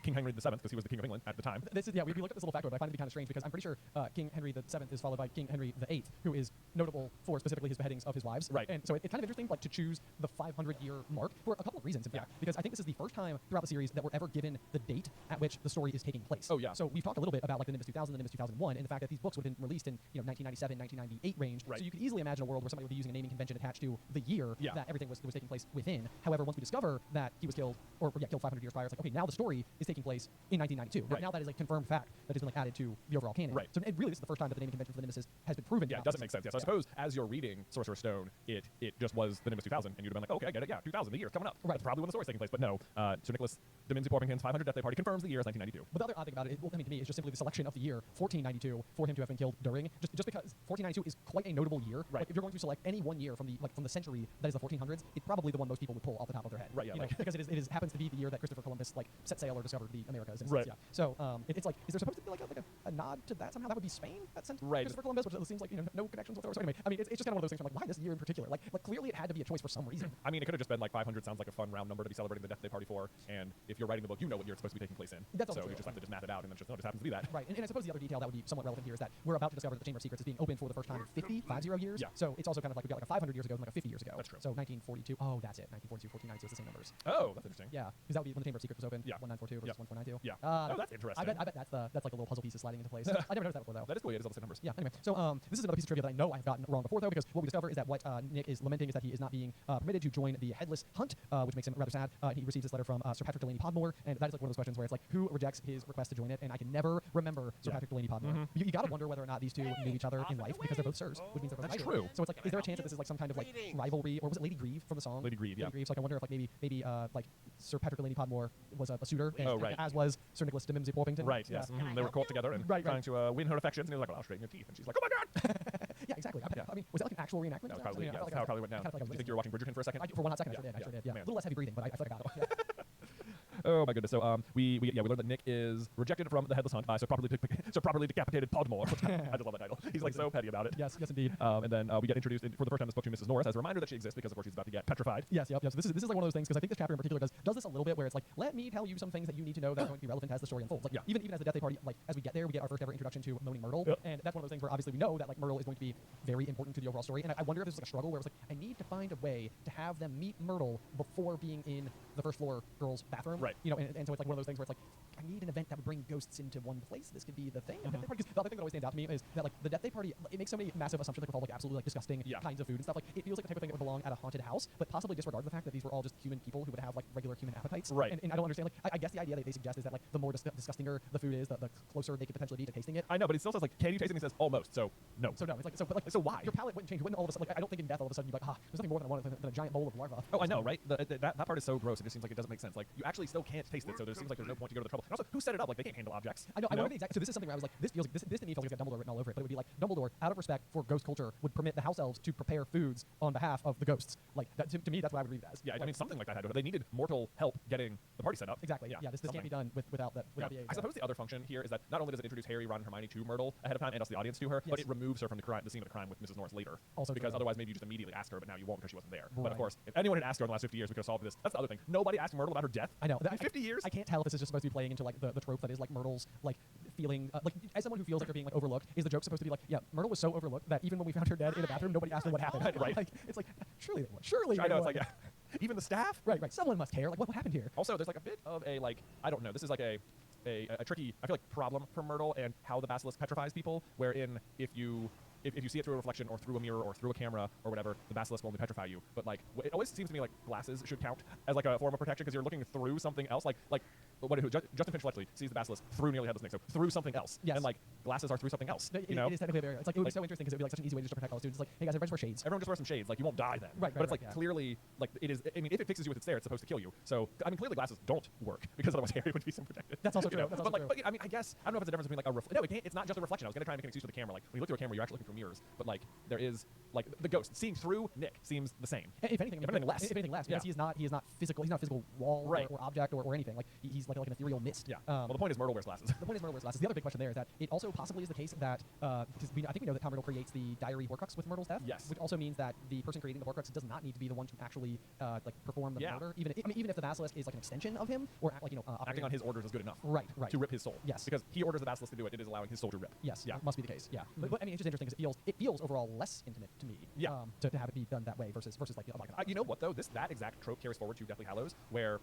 King Henry VII, because he was the King of England at the time. We looked at this little factoid, but I find it to be kind of strange because I'm pretty sure King Henry VII is followed by King Henry VIII, who is notable for specifically his beheadings of his wives. Right. And so it's kind of interesting, like to choose the 500-year mark for a couple of reasons. In fact, because I think this is the first time throughout the series that we're ever given the date at which the story is taking place. Oh yeah. So we've talked a little bit about like the Nimbus 2000, the Nimbus 2001, and the fact that these books would have been released in 1997, 1998 range. Right. So you could easily imagine a world where somebody would be using a naming convention attached to the year that everything was taking place within. However, once we discover that he was killed killed 500 years prior, it's like, okay, now the story is taking place in 1992. Right. Now that is a confirmed fact that has been like added to the overall canon. Right. So it really, this is the first time that the naming convention for the Nemesis has been proven. Yeah, it doesn't make sense. Yeah, so I suppose as you're reading Sorcerer's Stone, it just was the Nimbus 2000, and you'd have been like, oh, okay, I get it. Yeah, 2000, the year coming up. Right. That's probably when the story's taking place. But no, Sir Nicholas Demimsy Porpington's 500 Death Day Party confirms the year is 1992. But the other odd thing about it, well, I mean, to me, is just simply the selection of the year 1492 for him to have been killed during. Just because 1492 is quite a notable year. Right. Like, if you're going to select any one year from the century that is the 1400s, it's probably the one most people would pull off the top of their head. Right. Yeah. You know, because it happens to be the year that Christopher Columbus set sail or discovered the Americas. Right. Yeah. So it's like, is there supposed to be a nod to that somehow? That would be Spain that sent Right. Christopher Columbus, which seems like no connections whatsoever. So anyway, I mean, it's just kind of one of those things. I'm like, why this year in particular? Like clearly it had to be a choice for some reason. I mean, it could have just been like 500 sounds like a fun round number to be celebrating the Death Day Party for, and if you're writing the book, you know what year it's supposed to be taking place in. That's so also you true. just have to just math it out, and then just happens to be that. Right, and I suppose the other detail that would be somewhat relevant here is that we're about to discover that the Chamber of Secrets is being opened for the first time in 50 years. Yeah. So it's also kind of like we've got like a 500 years ago and like a 50 years ago. That's true. So 1942. Oh, that's it. 1942, 1492 is the same numbers. Oh, that's interesting. Yeah, because that would be when the Chamber of Secrets was opened. Yeah. 1942 versus 1492. Yeah. Oh, that's interesting. I bet that's like a little puzzle piece sliding into place. I never noticed that before though. That is cool. It is all the same numbers. Yeah. Anyway, so this is another piece of trivia that I know I've gotten wrong before though, because what we discover is that what Nick is lamenting is that he is not being permitted to join the Headless Hunt, which makes him rather sad. He receives this letter from Sir Patrick Delaney Podmore, and that is like one of those questions where it's like, who rejects his request to join it? And I can never remember Sir Patrick Delaney Podmore. You got to wonder whether or not these two knew each other in life because they're both sirs, which means they're both That's writers. true. So it's like, is there a chance that this is like some kind of like rivalry, or was it Lady Grieve from the song? Lady Grieve, yeah. Lady Grieve. So like, I wonder if like maybe like Sir Patrick Delaney Podmore was a suitor, and, right. as was Sir Nicholas de Mimsy Porpington. Right. Yes. Yeah. They were caught together and trying to win her affections, and he was like, "Well, I'll straighten your teeth," and she's like, "Oh my God!" Yeah, exactly. I mean, was that like an actual reenactment? That was I probably mean, I yeah. felt That's how it probably went down. I felt like I was Do you think you were watching Bridgerton for a second? for one hot second, Yeah. I sure did. Yeah. Man. A little less heavy breathing, but I feel like I got it. Yeah. Oh my goodness! So we learned that Nick is rejected from the Headless Hunt by so properly decapitated Podmore. I just love that title. He's like so petty about it. Yes, indeed. And then we get introduced for the first time in this book to Mrs. Norris as a reminder that she exists because of course she's about to get petrified. Yes, yep. So this is like one of those things because I think this chapter in particular does this a little bit where it's like, let me tell you some things that you need to know that are going to be relevant as the story unfolds. Like even as the Death Day Party, like as we get there, we get our first ever introduction to Moaning Myrtle, and that's one of those things where obviously we know that like Myrtle is going to be very important to the overall story. And I wonder if there's like a struggle where it's like I need to find a way to have them meet Myrtle before being in the first floor girls' bathroom. Right. You know, and so it's like one of those things where it's like I need an event that would bring ghosts into one place. This could be the thing. Because the other thing that always stands out to me is that like the Death Day Party, it makes so many massive assumptions with all like absolutely like disgusting kinds of food and stuff. Like it feels like the type of thing that would belong at a haunted house, but possibly disregard the fact that these were all just human people who would have like regular human appetites. Right. And I don't understand. Like I guess the idea that they suggest is that like the more disgustinger the food is, the closer they could potentially be to tasting it. I know, but it still says like, can you taste it? And he says almost. So no. So no. It's like but so why? Your palate wouldn't change. You wouldn't all of a sudden like I don't think in death all of a sudden you'd be like there's nothing more than I want than a giant bowl of larva. Oh, I know, right? That part is so gross. It just seems like it doesn't make sense. Like you actually still can't taste it, so there seems like there's no point to go to the trouble. And also, who set it up? Like they can't handle objects. I know. You I wonder exactly. So this is something where I was like, this feels like this to me feels like it's got Dumbledore written all over it. But it would be like Dumbledore, out of respect for ghost culture, would permit the house elves to prepare foods on behalf of the ghosts. Like that, to me, that's what I would read it as. Yeah, I mean something like that had to. They needed mortal help getting the party set up. Exactly. Yeah. This can't be done without that. Without the aid. I suppose the other function here is that not only does it introduce Harry, Ron, and Hermione to Myrtle ahead of time, and also the audience to her, but it removes her from the scene of the crime with Mrs. Norris later. Also because otherwise maybe you just immediately ask her, but now you won't because she wasn't there. But of course, if anyone had asked her in the last 50 years, we could have solved this. That's the other thing. Nobody asked Myrtle about her death. I know. In 50 years. I can't tell if this is just supposed to be playing into like the trope that is like Myrtle's like feeling like as someone who feels like they're being like overlooked. Is the joke supposed to be like, yeah, Myrtle was so overlooked that even when we found her dead in a bathroom, nobody asked her what happened. Right. Like, it's like surely they would. Surely. I know. It's like yeah. Even the staff. Right. Someone must care. Like what happened here? Also, there's like a bit of a like I don't know. This is like a tricky I feel like problem for Myrtle and how the basilisk petrifies people. Wherein if you see it through a reflection or through a mirror or through a camera or whatever, the basilisk will only petrify you. But like, it always seems to me like glasses should count as like a form of protection because you're looking through something else. Like Justin Finch Fletchley sees the basilisk through nearly headless Nick, so through something else. Yes. And like glasses are through something else. It know? is technically a barrier. It's like it would be so interesting because it would be like such an easy way just to protect all students. It's like, hey guys, everybody just wear shades. Everyone just wear some shades. Like you won't die then. Right. But it's like clearly like it is. I mean, if it fixes you with its there, it's supposed to kill you. So I mean, clearly glasses don't work because otherwise Harry would be so protected. That's also true. But I mean, I guess I don't know if it's a difference between like a no, it's not just a reflection. I was gonna try and make an excuse for the camera. Like when you look through a camera, you're actually looking through mirrors. But like there is like the ghost seeing through Nick seems the same. If anything less. If anything less, because he is not physical. He's not a physical wall or object or anything. Like he's like an ethereal mist. Yeah. Well, the point is Myrtle wears glasses. The point is Myrtle wears glasses. The other big question there is that it also possibly is the case that because I think we know that Tom Riddle creates the diary Horcrux with Myrtle's death. Yes. Which also means that the person creating the Horcrux does not need to be the one to actually like perform the murder. Even if the basilisk is like an extension of him or like acting on his orders is good enough. Right. To rip his soul. Yes. Because he orders the basilisk to do it. It is allowing his soul to rip. Yes. Yeah. Must be the case. Yeah. But I mean, it's just interesting because it feels overall less intimate to me. Yeah. To have it be done that way versus like you know what though? That exact trope carries forward to Deathly Hallows, where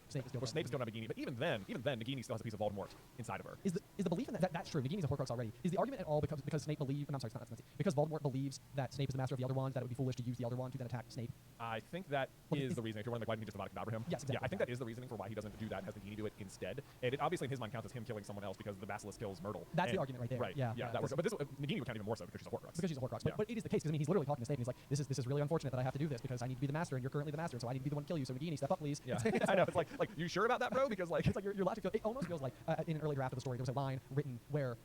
Snape is still in a bikini. But even then, Nagini still has a piece of Voldemort inside of her. Is the belief in that's true? Nagini's a Horcrux already. Is the argument at all because Snape I'm sorry, it's not because Voldemort believes that Snape is the master of the Elder Wands, that it would be foolish to use the Elder Wand to then attack Snape? I think that is the reasoning. If you're wondering, like, why didn't he just Avada Kedavra him? Yes, exactly. Yeah, I think that is the reasoning for why he doesn't do that. Has Nagini do it instead. And it obviously in his mind counts as him killing someone else because the Basilisk kills Myrtle. That's the argument right there. Right. Yeah. That works. But Nagini would count even more so because she's a Horcrux. Because she's a Horcrux. Yeah. But it is the case because I mean he's literally talking to Snape and he's like, this is really unfortunate that I have to do this because I need to be the master and you're currently the master, so I need to be the one to kill you. So Nagini, step up, please. Yeah. I know. It's like you sure about that, bro? Because like it's like your logic. It almost feels like in an early draft of the story there was a line written where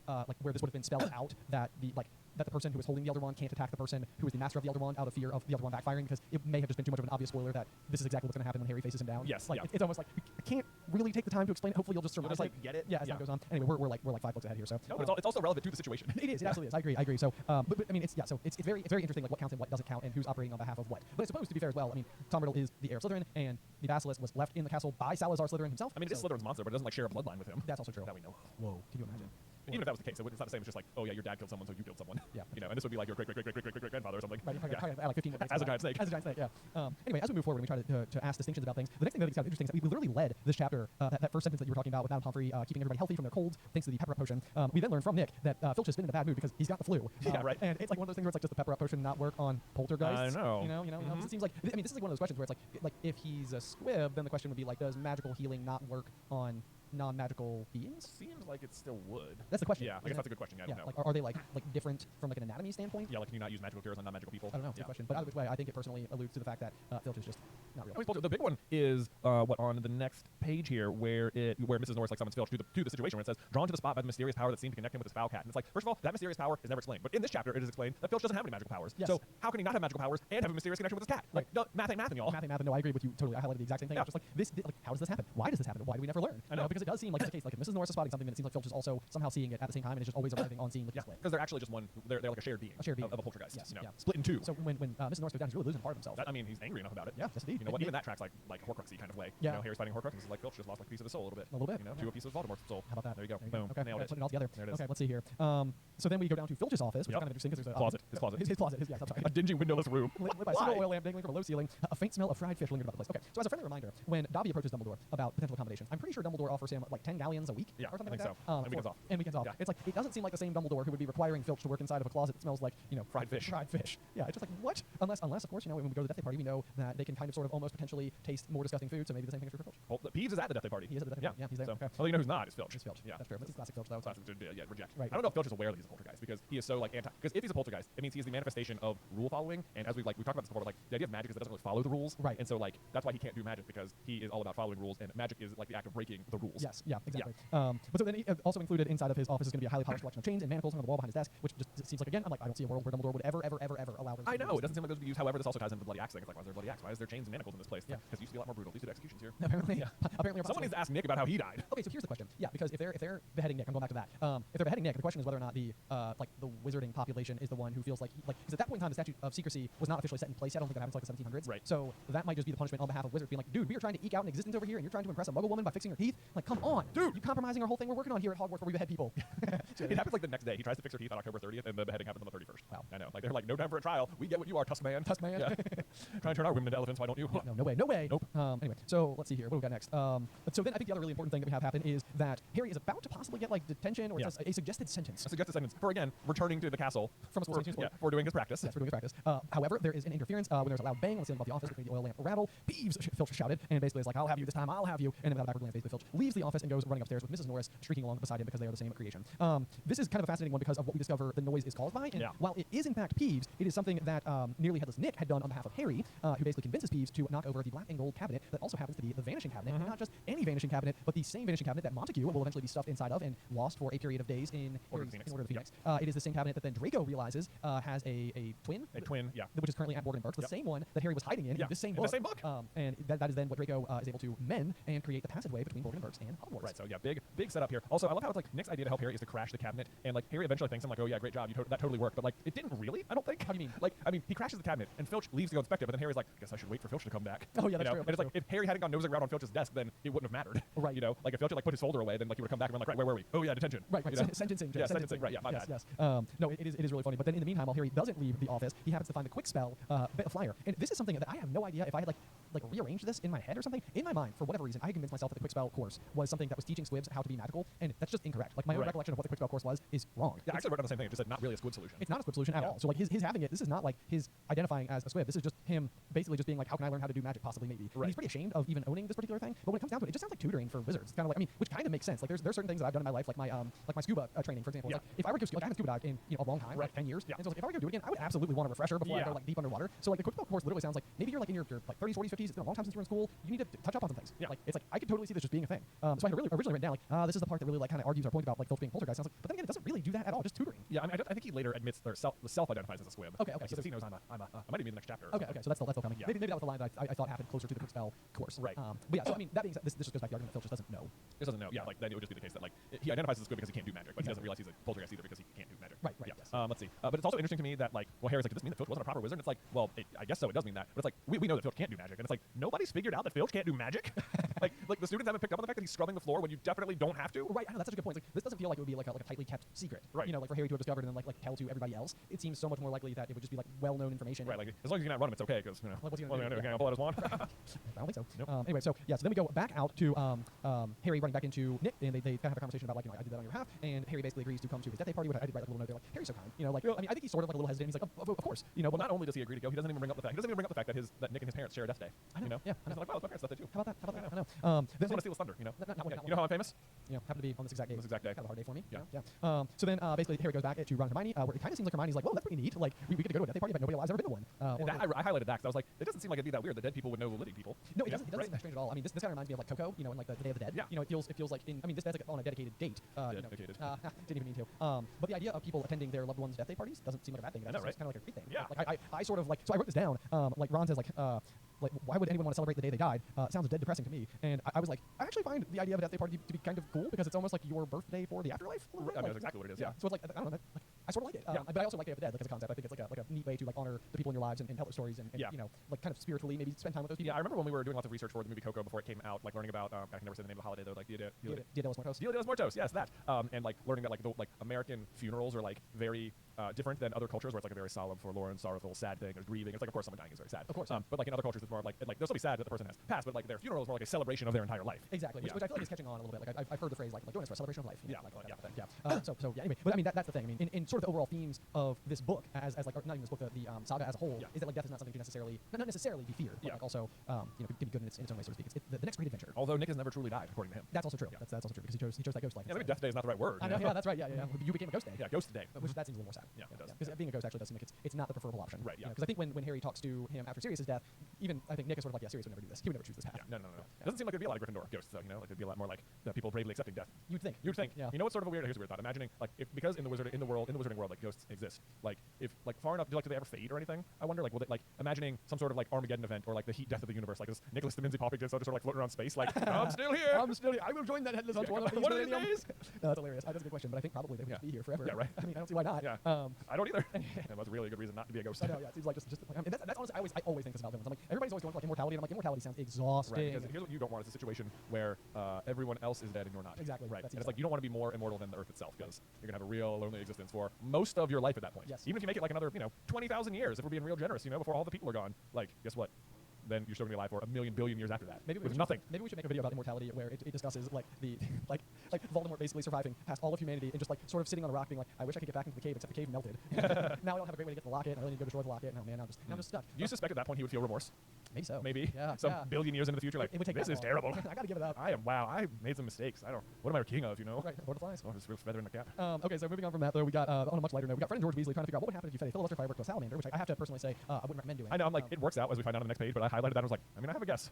where this would have been spelled out that the person who is holding the Elder Wand can't attack the person who is the master of the Elder Wand out of fear of the Elder Wand backfiring, because it may have just been too much of an obvious spoiler that this is exactly what's going to happen when Harry faces him down. Yes. Like it's almost like I can't really take the time to explain it. Hopefully you'll just survive. You'll just, like, get it. Yeah, as time goes on. Anyway, we're like 5 books ahead here. So no, but it's also relevant to the situation. It is. It absolutely is. I agree. So, but I mean, it's very interesting, like what counts and what doesn't count, and who's operating on behalf of what. But I suppose to be fair as well, I mean, Tom Riddle is the heir of Slytherin, and the Basilisk was left in the castle by Salazar Slytherin himself. I mean, it is Slytherin's monster, but it doesn't like share a bloodline with him. That's also true. That we know. Whoa, can you imagine? Even if that was the case, it's not the same. It's just like, oh yeah, your dad killed someone, so you killed someone. Yeah. You know, and this would be like your great grandfather or something. Right. Yeah. Like 15 as a giant snake. As a giant snake. Yeah. Anyway, as we move forward and we try to ask distinctions about things, the next thing that is kind of interesting is that we literally led this chapter, that first sentence that you were talking about with Madame Pomfrey keeping everybody healthy from their colds thanks to the pepper up potion. We then learned from Nick that Filch has been in a bad mood because he's got the flu. Yeah, right. And it's like one of those things where it's like, does the pepper up potion not work on poltergeists? I know. You know. It seems like this is like one of those questions where it's like if he's a squib, then the question would be like, does magical healing not work on non-magical beings? Seems like it still would. That's the question. Yeah, I guess that's a good question. I don't know. Like, are they like different from like an anatomy standpoint? Yeah, like can you not use magical cures on non-magical people? I don't know. It's a good question. But either way, I think it personally alludes to the fact that Filch is just not real. The big one is what on the next page here, where Mrs. Norris like summons Filch to the situation where it says drawn to the spot by the mysterious power that seemed to connect him with his foul cat. And it's like, first of all, that mysterious power is never explained. But in this chapter, it is explained that Filch doesn't have any magical powers. Yes. So how can he not have magical powers and have a mysterious connection with his cat? Like, math ain't math, y'all. Math ain't math. No, I agree with you totally. I highlighted the exact same thing. Yeah. It's just like this. Like, how does this happen? Why does this happen? Why do we never learn? I know. Because it does seem like it's the case. Like if Mrs. Norris is spotting something, then it seems like Filch is also somehow seeing it at the same time, and is just always arriving on scene. Yeah, because they're actually just one. They're like a shared being. A shared being of a poltergeist. Yes. You know, Yeah. split in two. So when Mrs. Norris goes down, he's really losing part of himself. I mean, he's angry enough about it. Yeah, yes indeed. You know what? Even that tracks like Horcruxy kind of way. Yeah. You know, Harry's fighting Horcrux. This is like Filch just lost like a piece of his soul a little bit. A little bit. You know, to a piece of Voldemort's soul. How about that? There you go. There you Boom. go. Okay. Nailed it. Put it all together. There it is. Okay, let's see here. So then we go down to Filch's office, which is kind of interesting because there's a closet. His closet. His closet. Yes, I'm sorry. A dingy windowless room. Lit by a single oil lamp dangling from a low ceiling, a faint smell of fried fish lingering about the place. Okay, so as a friendly reminder, when Dobby approaches Dumbledore about potential accommodations, I'm pretty sure Dumbledore offers him like 10 galleons a week Yeah, or something I think like that. so. And weekends off. And weekends off. Yeah. It's like, it doesn't seem like the same Dumbledore who would be requiring Filch to work inside of a closet that smells like, fried fish. Fried fish. Yeah, it's just like, what? Unless of course, when we go to the Death Day party, we know that they can kind of sort of almost potentially taste more disgusting food, so maybe the same thing is true for Filch. Well, Peeves is at the Death Day party. He is at the Death Day party. Yeah, he's there. So, Okay. well, you know who's not? It's Filch. It's Filch. Yeah, that's true. This is classic Filch, though. Classic, reject. Right. I don't know if Filch is aware that he's a poltergeist because he is so like anti. Because if he's a poltergeist, it means he is the manifestation of rule following. And as we talked about this before, like the idea of magic is that it doesn't really follow the rules. Right. And so like that's why he can't do magic, because he is all about following rules, and magic is like the act of breaking the rules. Yes. Yeah. Exactly. But so then also included inside of his office is going to be a highly polished collection of chains and manacles hung on the wall behind his desk, which just seems like, again, I'm like, I don't see a world where Dumbledore would ever allow them. I know, it doesn't seem like those would be used. However, this also ties into the bloody axe thing. It's like, why is there a bloody axe? Why is there chains and manacles in this place? Yeah. Because it used to be a lot more brutal. These do executions here. Apparently, yeah. Apparently, someone needs to ask Nick about how he died. Okay, so here's the question. Yeah, because if they're beheading Nick, I'm going back to that. If they're beheading Nick, the question is whether or not the wizarding population is the one who feels like because at that point in time the statute of secrecy was not officially set in place. I don't think that happens until like the 1700s. Right. So that might just be the punishment on behalf of wizards being like, dude, we are trying to eke out an existence over here, and you're trying to impress a Muggle woman by fixing her teeth. Like, come on, dude, you compromising our whole thing we're working on here at Hogwarts where we behead people. It happens like the next day. He tries to fix her teeth on October 30th, and the beheading happens on the 31st. Wow. I know. Like they're like, no time for a trial. We get what you are, Tuskman. Tuskman. Yeah. Trying to turn our women into elephants. Why don't you? No way. Nope. Anyway, so let's see here. What do we got next? So then I think the other really important thing that we have happen is that Harry is about to possibly get like detention or just a suggested sentence. A suggested sentence for again returning to the castle from a school sentence. Yeah, for doing his practice. Yes, for doing his practice. However, there is an interference when there's a loud bang on the ceiling above the office, which made the oil lamp rattle. Peeves, Filch shouted, and basically is like, I'll have you this time, I'll have you. And then without a backward glance, basically Filch leaves the office and goes running upstairs with Mrs. Norris shrieking along beside him because they are the same creation. This is kind of a fascinating one because of what we discover the noise is caused by. And while it is in fact Peeves, it is something that nearly headless Nick had done on behalf of Harry, who basically convinces Peeves to knock over the black and gold cabinet that also happens to be the Vanishing Cabinet. And not just any Vanishing Cabinet, but the same Vanishing Cabinet that Montague will eventually be stuffed inside of and lost for a period of days in Order of the Phoenix. It is the same cabinet that then Draco realizes has a twin. A twin, yeah. Which is currently at Borgin and Burke's, the same one that Harry was hiding in this same book. The same book. And that is then what Draco is able to mend and create the passageway between Borgin and Burke's and Hogwarts. Right, so yeah, big setup here. Also, I love how it's like Nick's idea to help Harry is to crash the cabinet, and like Harry eventually thinks, I'm like, oh yeah, great job, that totally worked, but like it didn't really, I don't think. How do you mean? Like, I mean, he crashes the cabinet, and Filch leaves to go inspect it, but then Harry's like, I guess I should wait for Filch to come back. Oh yeah, that's true. And it's like, if Harry hadn't gone nosing around on Filch's desk, then it wouldn't have mattered. Right. You know, like if Filch had like put his folder away, then like he would have come back and been like, right, where were we? Oh yeah, detention. Right. You know? Sentencing. Yeah, sentencing. Right. Yeah, my bad. Yes. No, it is really funny. But then in the meantime, while Harry doesn't leave the office, he happens to find the quick spell flyer. And this is something that I have no idea if I had like like rearranged this in my head or something. In my mind, for whatever reason, I convinced myself that the quick spell course was something that was teaching squibs how to be magical, and that's just incorrect. Like my own recollection of what the quick spell course was is wrong. Yeah, I actually wrote down the same thing. It just said not really a squib solution. It's not a squib solution at all. So like his having it, this is not like his identifying as a squib. This is just him basically just being like, how can I learn how to do magic? Possibly, maybe. And he's pretty ashamed of even owning this particular thing. But when it comes down to it, it just sounds like tutoring for wizards. It's kind of like, I mean, which kind of makes sense. Like there's certain things that I've done in my life, like my scuba training, for example. It's like if I were to go, like I haven't scuba dived in a long time, like 10 years. And so like, if I were to do it again, I would absolutely want a refresher before I go like deep underwater. So like the quick spell course literally sounds like maybe you're like in your like 30s, 40s, 50s. It's been a long time since you were in school. You need to touch up on some things. Like it's like I could totally see this just being a thing. So I had really originally written down like this is the part that really like kind of argues our point about like Filch being poltergeist. Sounds like, but then again, it doesn't really do that at all. Just tutoring. Yeah, I mean, I think he later admits or self-identifies as a squib. Okay. Like, so he knows I might even be in the next chapter. Okay. So that's still coming. Yeah. Maybe that was the line that I thought happened closer to the quick spell course. Right. But yeah. So I mean, that being said, this just goes back to the argument that Filch just doesn't know. Just doesn't know. Yeah. Like then it would just be the case that like he identifies as a squib because he can't do magic, but he doesn't realize he's a poltergeist either because he can't do magic. Right. Yeah. Yes. Let's see. But it's also interesting to me that like, well, Harry's like, does this mean that Filch wasn't a proper wizard? And it's like, well, I guess so. It does mean that. But it's like we know that Filch can't do magic, and it's like nobody's figured out that Filch can't do magic. like the students haven't picked up on the fact that he's scrubbing the floor when you definitely don't have to. Right. I know, that's such a good point. Like, this doesn't feel like it would be like a tightly kept secret. Right. You know, like for Harry to have discovered and then like tell to everybody else. It seems so much more likely that it would just be like well-known information. Right. Like as long as you can outrun him, it's okay because you know. What's he gonna do? Can I pull out his wand? I don't think so. Nope. Anyway, so yeah, so then we go back out to Harry running back into Nick, and they kind of have a conversation about like, you know, I did that on your behalf, and Harry basically agrees to come to his death day party. Which I did write like a little note there, like Harry's so kind. You know, like I mean, I think he's sort of like a little hesitant. He's like, of course. You know, well, not only does he agree to go, he doesn't even bring up the fact that Nick and his parents share a death day. I know. You know? Yeah. I know. He's like, well, it's my parents' death day too. How about that? I know. They want to steal his thunder. You know. Not you know how I'm famous? You know, happened to be on this exact day. Kind of a hard day for me. Yeah. Yeah. So then basically Harry goes back to Ron and Hermione, where it kind of seems like Hermione's like, well, that's pretty neat. Like we get to go to a death day party, but nobody alive's ever been to one. I highlighted that because I was like, it doesn't seem like it'd be that weird that dead people would know living people. No, it doesn't seem that strange at all. I mean, this kind of reminds me of like Coco, you know, and like the Day of the Dead. Yeah. You know, it feels like this dad's like on a dedicated date. Dedicated. Didn't even mean to. But the idea of people attending their loved ones' death day parties doesn't seem like a bad thing. It's kind of like a great thing. Yeah. Like I sort of like, so I wrote this down. Like Ron says like why would anyone want to celebrate the day they died? Sounds dead depressing to me. And I was like, I actually find the idea of a death day party to be kind of cool because it's almost like your birthday for the afterlife. That's exactly what it is. Yeah. So it's like I don't know. Like, I sort of like it. But I also like Day of the Dead, like as a concept. I think it's like a neat way to like honor the people in your lives and tell their stories and you know, like kind of spiritually maybe spend time with those people. Yeah, I remember when we were doing lots of research for the movie Coco before it came out, like learning about I can never say the name of the holiday though, like Dia de los Muertos. Dia de los Muertos, yes, that. And like learning that like American funerals are like very different than other cultures where it's like a very solemn, forlorn, sorrowful, sad thing. There's grieving. It's like of course someone dying is very sad. Of course. But like in other cultures it's more like they'll still be sad that the person has passed, but like their funeral is more like a celebration of their entire life. Exactly. Which I feel like is catching on a little bit. Like I've heard the phrase like join us for a celebration of life. You know, Yeah. So anyway, but I mean that's the thing. I mean in sort of the overall themes of this book as like or not even this book the saga as a whole is that like death is not something to not necessarily be feared, but like also you know can be good in its own way, so to speak. It's the next great adventure. Although Nick has never truly died, according to him. That's also true. That's also true because he chose that ghost life. Yeah, maybe death day is not the right word. I know. Yeah, that's right. Yeah. You became a ghost day. Yeah, ghost day. Which that seems a little more sad. Yeah, it does. Because being a ghost actually does seem like it's not the preferable option. Right. Yeah. Because I think when Harry talks to him after Sirius's death, even I think Nick is sort of like, yeah, Sirius would never do this. He would never choose this path. Yeah. No. It doesn't seem like there'd be a lot of Gryffindor ghosts though. You know, like there'd be a lot more like the people bravely accepting death. You'd think. Yeah. You know what's sort of a weird? Here's a weird thought. Imagining like because in the wizarding world like ghosts exist. Like if like far enough do they ever fade or anything? I wonder like will they like imagining some sort of like Armageddon event or like the heat death of the universe like this Nicholas de Minzy popping just sort of like floating around space like I'm still here. I will join that headless hunter one of these days. That's hilarious. That's a good question, but I think probably they would just be here forever. Yeah, right. I mean, I don't see why not. Yeah. I don't either. That was really a good reason not to be a ghost. I know. Yeah. It seems like just I mean, that's honestly I always think this about villains. I'm like everybody's always going for like immortality, and I'm like immortality sounds exhausting. Right. Because here's what you don't want is a situation where everyone else is dead and you're not. Exactly. Right. And it's like you don't want to be more immortal than the Earth itself because you're gonna have a real lonely existence for most of your life at that point. Yes. Even if you make it like another 20,000 years, if we're being real generous, before all the people are gone, like guess what? Then you're still gonna be alive for a million billion years after that. Maybe with nothing. Maybe we should make a video about immortality where it discusses like the like Voldemort basically surviving past all of humanity and just like sort of sitting on a rock being like, I wish I could get back into the cave, except the cave melted. Now I don't have a great way to get the locket. I really need to go destroy the locket. Oh man, now I'm just stuck. Do you suspect at that point he would feel remorse? Maybe so. Maybe. Yeah. Some billion years into the future, like it would take this is terrible. I gotta give it up. I made some mistakes. What am I king of? Right. Lord of Flies. Oh, just real feather in the cap. Okay, so moving on from that though, we got on a much lighter note, we got Fred and George Weasley trying to figure out what would happen if you fed a filibuster firework to a salamander, which I have to personally say I wouldn't recommend doing. I know. I'm like it works out as we find out on the next page, but I highlighted that. I was like, I mean, I have a guess.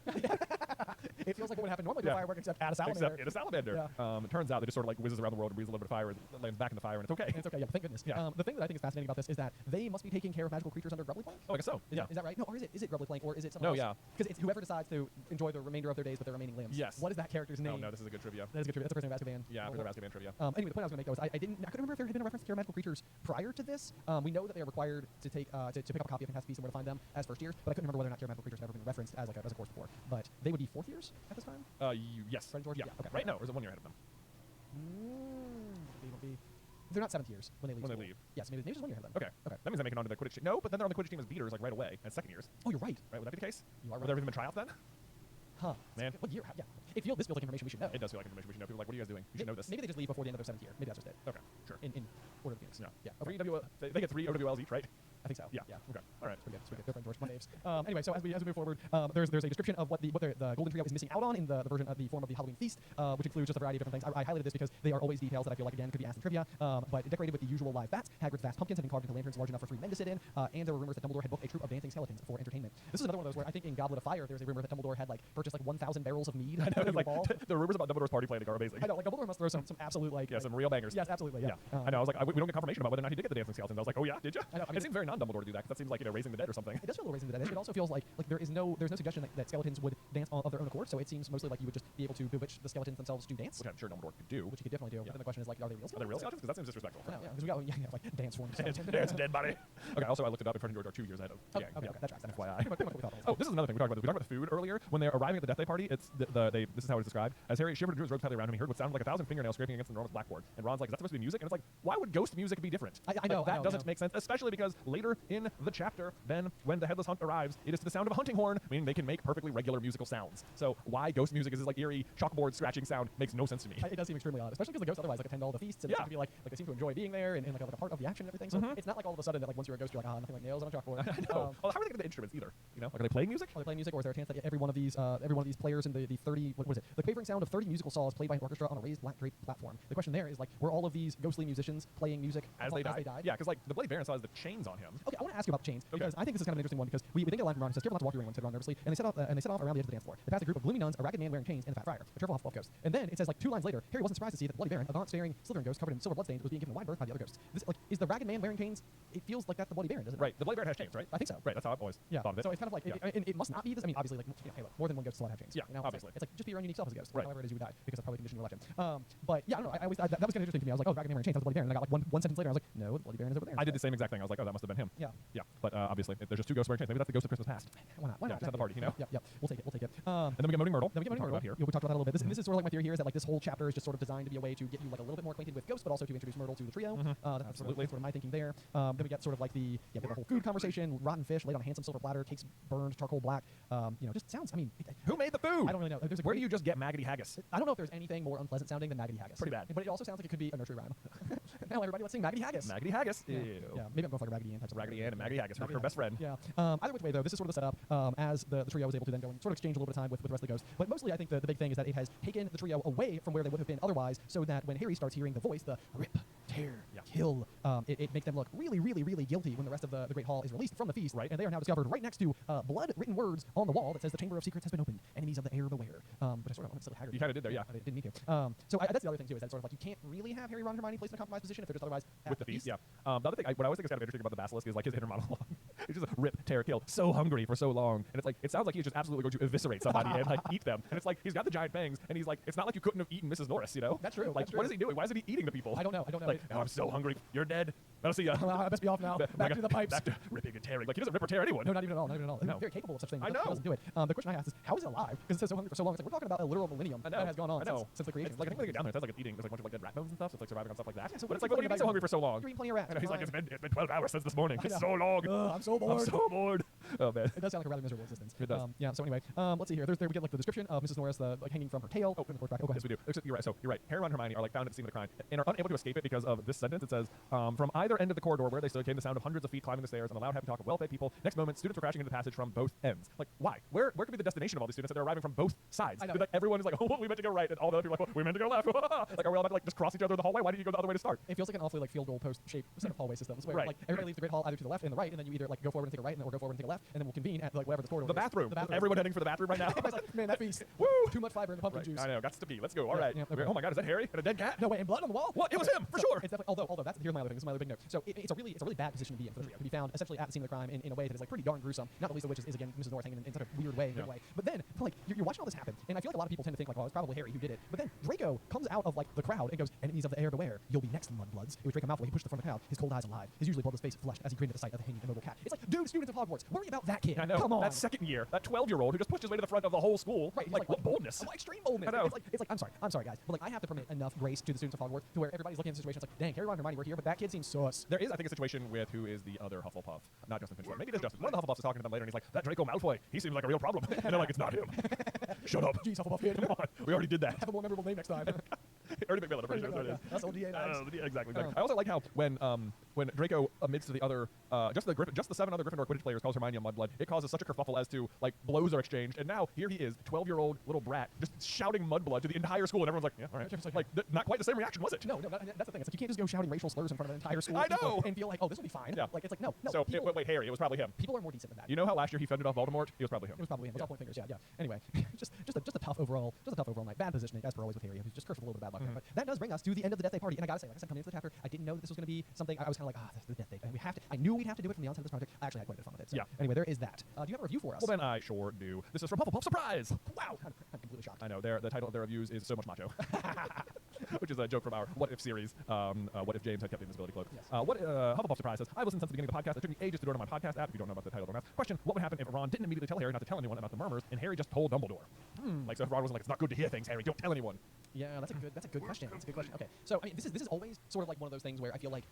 It feels like what would happen normally to a firework, except at a salamander. Except in a salamander. Yeah. It turns out it just sort of like whizzes around the world and breathes a little bit of fire and lands back in the fire, and it's okay. It's okay. Yeah, thank goodness. Yeah. The thing that I think is fascinating about this is that they must be taking care of magical creatures under Grubbly Plank. Oh, I guess so. Yeah. Is that right? No, or is it Grubbly Plank, or is it someone else? No, yeah. Because it's whoever decides to enjoy the remainder of their days with their remaining limbs. Yes. What is that character's name? Oh no, this is a good trivia. That is a good trivia. That's a Prisoner of Azkaban. Yeah, Prisoner of Azkaban trivia. Anyway, the point I was going to make though is I couldn't remember if there had been a reference to care of magical creatures prior to this. We know that they are required to take to pick up a copy of Fantastic Beasts and Where to Find Them as first years, but I couldn't remember whether or not care of magical creatures had ever been referenced as a course before. But they would be fourth years at this time. Yes. Fred and George? Yeah. Okay. Right? No, or is it 1 year ahead of them? They would be. They're not 7th years when they leave. When they school. leave. Yes, maybe just 1 year ahead of them. Okay. That means they make it onto the Quidditch team. No, but then they're on the Quidditch team as beaters like right away as second years. Oh, you're right. Right? Would that be the case? You are Would right. there have even been tryouts then? Huh. Man. What year? Yeah. This feels like information we should know. It does feel like information we should know. People are like, what are you guys doing? You should know this. Maybe they just leave before the end of their 7th year. Maybe that's just it. Okay, sure. In Order of the Phoenix. Yeah. Yeah. Three they get 3 OWLs each, right? I think so. Yeah. Yeah. Okay. All right. It's pretty good. Good friend George. My names. Anyway, so as we move forward, there's a description of what the Golden Trio is missing out on in the version of the form of the Halloween feast, which includes just a variety of different things. I highlighted this because they are always details that I feel like again could be asked in trivia. But decorated with the usual live bats, Hagrid's vast pumpkins have been carved into lanterns large enough for 3 men to sit in, and there were rumors that Dumbledore had booked a troupe of dancing skeletons for entertainment. This is another one of those where I think in Goblet of Fire there's a rumor that Dumbledore had like purchased like 1,000 barrels of mead. I know, like, the rumors about Dumbledore's party planning are amazing. I know, like Dumbledore must throw some absolute like some real bangers. Yes, absolutely. Yeah. I know. I was like, we don't get confirmation about whether or not he did get the dancing skeletons. I was like, oh yeah, did you? I know. I mean, it seems very non-Dumbledore to do that. 'Cause that seems like raising the dead or something. It does feel a little raising the dead. It also feels like there's no suggestion that skeletons would dance of their own accord. So it seems mostly like you would just be able to bewitch the skeletons themselves to dance. Which I'm sure Dumbledore could do. Which he could definitely do. Yeah. But then the question is like, are they real skeletons? Are they real skeletons? Because that seems disrespectful. Yeah, because we got like dance forms. Dance dead body. Okay. Also, I looked it up. In front of George are 2 years ahead of. Okay, that tracks. FYI. Pretty much what we thought. Oh, this is another thing we talked about. We talked about the food earlier. When they're arriving at the Death Day party, it's this is how it's described. As Harry shivered and drew his robes tightly around him, he heard what sounded like 1,000 fingernails scraping against the enormous blackboard. And Ron's like, is that supposed to be music? And it's like, why would ghost music be different? I know. That doesn't make sense, especially because later in the chapter, then when the Headless Hunt arrives, it is to the sound of a hunting horn, meaning they can make perfectly regular musical sounds. So why ghost music is this like eerie chalkboard scratching sound makes no sense to me. It does seem extremely odd, especially because the ghosts otherwise like attend all the feasts and they seem to be like they seem to enjoy being there and like a part of the action and everything. So it's not like all of a sudden that like once you're a ghost you're like nothing like nails on a chalkboard. I know. Well, how are they getting the instruments either? You know, like are they playing music? Are they playing music, or is there a chance that every one of these players in the 30 what was it? The quavering sound of 30 musical saws played by an orchestra on a raised black draped platform. The question there is like, were all of these ghostly musicians playing music as they died? Yeah, because like the Bloody Baron still has the chains on him. Okay, I want to ask you about the chains because I think this is kind of an interesting one because we think a line from Ron who says, "Careful not to walk your ring," said Ron nervously, and they set off around the edge of the dance floor. They passed a group of gloomy nuns, a ragged man wearing chains, and a fat friar, a cheerful Hufflepuff ghost. And then it says like 2 lines later, Harry wasn't surprised to see that the Bloody Baron, a gaunt-staring Slytherin ghost covered in silver bloodstains, was being given a wide berth by the other ghosts. This like is the ragged man wearing chains? It feels like that's the Bloody Baron, doesn't it? Right. The Bloody Baron has chains, right? I think so. Right. That's how I've always thought of it. So it's kind of like it must not be this. I mean, obviously, like hey, look, more than one ghost slot have chains. Yeah, you know? obviously. It's like just be your own unique self as a ghost. Right. However it is you would die because that's probably the condition your legend. But yeah, I don't know. I always that was kind of interesting to me. I was like, oh, ragged man wearing chains, that's the Bloody Baron. And I got like one sentence later, I was like, no, the Bloody Baron is over there. I did the same exact thing. I was like, oh, that must have been him. Yeah. Yeah. But obviously, there's just 2 ghosts wearing chains. Maybe that's the ghost of Christmas past. Why not? Why not? Just at the party, you know? Yep. We'll take it. And then we get Moaning Myrtle. Then we get Moaning Myrtle. Here. We talked about that a little bit. And this is sort of like my theory here is that like this whole chapter is just sort of designed to be a way to get you like a little bit more acquainted with ghosts, but also to introduce Myrtle to the trio. Absolutely. That's sort of my thinking there. Then we get sort of like the whole food conversation, rotten fish laid on a handsome silver platter, cakes burned charcoal black. Just sounds. I mean, who made the food? I don't really know. Where do you just get Maggoty Haggis? I don't know if there's anything more unpleasant sounding than Maggoty Haggis. Pretty bad. But it also sounds like it could be a nursery rhyme. Now everybody, let's sing Maggoty Haggis. Maggoty Haggis. Yeah. Maybe I'm going for like a Raggedy Ann type. Raggedy Ann and Maggoty Haggis, her best friend. Yeah. Either which way though, this is sort of the setup as the trio was able to then go and sort of exchange a little bit of time with the rest of the ghosts. But mostly I think the big thing is that it has taken the trio away from where they would have been otherwise, so that when Harry starts hearing the voice, the rip, tear, kill, it makes them look really, really, really guilty when the rest of the Great Hall is released from the feast. Right. And they are now discovered right next to blood-written words on the wall that says the Chamber of Secrets has been opened. Enemies of the air beware. But I sort of went Hagrid. You kind of did there, yeah. I didn't need to. So that's the other thing too is that sort of like you can't really have Harry, Ron, and Hermione placed in a compromised position if they're just otherwise with the feast. Yeah. The other thing, what I always think is kind of interesting about the Basilisk is like his inner monologue. It's just rip, tear, kill. So hungry for so long, and it's like it sounds like he's just absolutely going to eviscerate somebody and like eat them. And it's like he's got the giant fangs, and he's like, it's not like you couldn't have eaten Mrs. Norris, you know? That's true. Like, what is he doing? Why is he eating the people? I don't know. Like, oh, I'm so hungry. You're dead. I'll see ya. I best be off now. Back to the pipes. Back to ripping and tearing. Like he doesn't rip or tear anyone. No, not even at all. Not even at all. No. He's very capable of such things. I know. He doesn't do it. The question I ask is, how is it alive? Because it says so hungry for so long. It's like we're talking about a literal millennium that has gone on since the creation. Like I think when they get down there, it says like it's eating. There's like a bunch of like dead rat bones and stuff. So it's like surviving on stuff like that. Yeah, so but it's like, what do you mean so hungry for so long? You're eating plenty of rats. I know, he's like, it's been 12 hours since this morning. It's so long. I'm so bored. I'm so bored. Oh man. It does sound like a rather miserable existence. It does. Yeah. So anyway, let's see here. There we get like the description of Mrs. Norris, like hanging from her tail. Oh, go ahead. Yes, we do. You're right. So you're right. Harry, Ron, and Hermione are like found at the scene of the crime and are unable to escape it because of this sentence. It says, from either end of the corridor where they stood came the sound of hundreds of feet climbing the stairs and the loud happy talk of well-fed people. Next moment, students were crashing into the passage from both ends. Like, why? Where could be the destination of all these students that they're arriving from both sides? I know. Like everyone is like, oh, we meant to go right, and all the other people are like, well, we meant to go left. Like, are we all about to like just cross each other in the hallway? Why did you go the other way to start? It feels like an awfully like field goal post shaped set of hallway systems where like everybody leaves the Great Hall either to the left and the right, and then you either like go forward and take a right, or go forward and take a left, and then we'll convene at like whatever the corridor. The bathroom. Everyone heading for the bathroom right now. Man, that feast. Woo! Too much fiber in the pumpkin juice. I know. Got to pee. Let's go. All right. Yeah, okay. Oh my God, is that Harry and a dead cat? No way, and blood on the wall. What? It was him for sure. It's definitely. Although that's here's my other thing. This is my other big note. So it's a really bad position to be in for the trio, to be found essentially at the scene of the crime in a way that is like pretty darn gruesome. Not the least of which is again Mrs. Norris hanging in such a weird way, good way. But then like you're watching all this happen, and I feel like a lot of people tend to think like, oh, it's probably Harry who did it. But then Draco comes out of like the crowd and goes, "Enemies of the air beware! You'll be next, mudbloods." It was Draco Malfoy. He pushed the front of the crowd, his cold eyes alive, his usually bloodless face flushed as he grinned at the sight of the hanging immobile cat. It's like, dude, students of Hogwarts, were about that kid. I know. Come on. That second year, that 12-year-old who just pushed his way to the front of the whole school. Right, he's like, what boldness. Extreme boldness. I know. It's like, I'm sorry, guys, but like, I have to permit enough grace to the students of Hogwarts to where everybody's looking at the situation. It's like, dang, Harry, Ron, and Hermione were here, but that kid seems sus. There is, I think, a situation with who is the other Hufflepuff. Not Justin Finch. Maybe it is Justin. One of the Hufflepuffs is talking to them later, and he's like, that Draco Malfoy, he seems like a real problem. And they're like, it's not him. Shut up. Jeez, Hufflepuff kid. Come on. We already did that. Have a more memorable name next time. Ernie McMillan, I'm pretty sure that's what it is. That's old DA. Exactly. I also like how when Draco amidst the other just the 7 other Gryffindor Quidditch players calls Hermione a mudblood, it causes such a kerfuffle as to like blows are exchanged, and now here he is, 12-year-old little brat, just shouting mudblood to the entire school, and everyone's like, yeah, all right. Like not quite the same reaction, was it? No, that's the thing. It's like you can't just go shouting racial slurs in front of an entire school. I know. And feel like, oh, this will be fine. Yeah. Like it's like no. So wait, Harry, it was probably him. People are more decent than that. You know how last year he fended off Voldemort? It was probably him. It was probably him. Let's all point fingers. Yeah. Anyway, just a tough overall night. Bad positioning as per always with Harry. He's just cursed with a little bit of bad luck there. But that does bring us to the end of the Death Day party. And I gotta say, like I said, coming into the chapter, I didn't know that this was going to be something. I was kind of like, this is the Death Day, and we have to. I knew we'd have to do it from the onset of this project. I actually had quite a bit of fun with it. So yeah. Anyway, there is that. Do you have a review for us? Well, then I sure do. This is from Hufflepuff Surprise. Wow, I'm completely shocked. I know. The title of their reviews is so much macho, which is a joke from our What If series. What if James had kept the invisibility cloak? Yes. Hufflepuff Surprise says, I've listened since the beginning of the podcast. It took me ages to do it on my podcast app. If you don't know about the title, don't ask. Question: what would happen if Ron didn't immediately tell Harry not to tell anyone about the murmurs, and Harry just told Dumbledore? Like, so if Ron wasn't like, it's not good to hear things, Harry, don't tell anyone. Yeah, that's a good question. That's a good question. Okay, so I mean, this is always sort of like one of those things where I feel like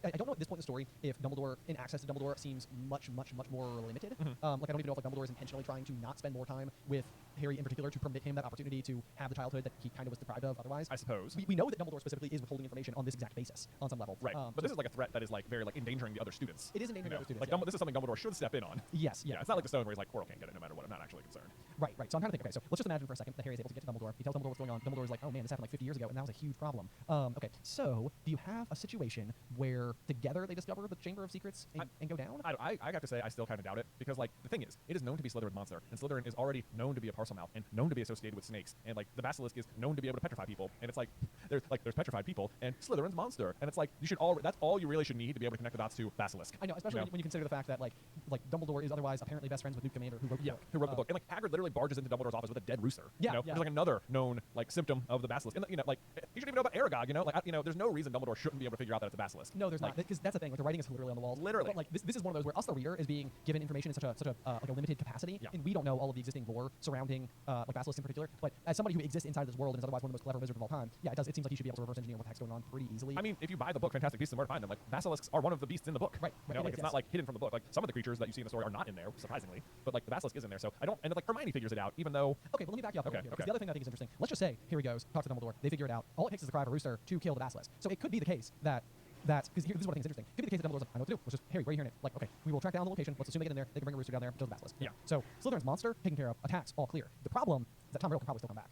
I don't know at this point in the story if Dumbledore, in access to Dumbledore, seems much more limited. Like I don't even know if like Dumbledore is intentionally trying to not spend more time with Harry in particular to permit him that opportunity to have the childhood that he kind of was deprived of otherwise. I suppose. We know that Dumbledore specifically is withholding information on this exact basis on some level. Right. But this is like a threat that is like very like endangering the other students. It is endangering the other students. Like this is something Dumbledore should step in on. Yes. Yeah. It's not like the stone where he's like, Quirrell can't get it no matter what. I'm not actually concerned. Right. So I'm trying to think. Okay, so let's just imagine for a second that Harry is able to get to Dumbledore. He tells Dumbledore what's going on. Dumbledore is like, oh man, this happened like 50 years ago, and that was a huge problem. Okay, so do you have a situation where together they discover the Chamber of Secrets and go down? I have to say I still kind of doubt it because like the thing is, it is known to be Slytherin's monster, and Slytherin is already known to be a Parselmouth and known to be associated with snakes, and like the Basilisk is known to be able to petrify people, and it's like there's petrified people and Slytherin's monster, and it's like that's all you really should need to be able to connect the dots to Basilisk. I know, especially when you consider the fact that like Dumbledore is otherwise apparently best friends with Newt Scamander, who wrote the book, and like Hagrid literally barges into Dumbledore's office with a dead rooster. Which is like another known like symptom of the Basilisk, and like you should even know about Aragog. There's no reason Dumbledore shouldn't be able to figure out that it's a Basilisk. No, there's not, because that's the thing. Like the writing is literally on the walls. Literally. But like this is one of those where us, the reader, is being given information in such a like a limited capacity, and we don't know all of the existing lore surrounding like Basilisk in particular. But as somebody who exists inside of this world and is otherwise one of the most clever wizards of all time, it seems like he should be able to reverse engineer what the heck's going on pretty easily. I mean, if you buy the book Fantastic Beasts and Where to Find Them, like Basilisks are one of the beasts in the book. Right. It's not like hidden from the book. Like some of the creatures that you see in the story are not in there, surprisingly, but like the Basilisk is in there. So I don't, and like Hermione figures it out, even though. Okay, but let me back you up. Okay. Because the other thing I think is interesting. Let's just say here he goes, talks to Dumbledore, they figure it out. All it takes is the cry of a rooster to kill the Basilisk. So it could be the case that because this is what I think is interesting. It could be the case that Dumbledore's like, I know what to do. Let's just, Harry, where are you hearing it? Like, okay, we will track down the location. Let's assume they get in there. They can bring a rooster down there, kill the Basilisk. Yeah. So Slytherin's monster taken care of, attacks all clear. The problem is that Tom Riddle can probably still come back.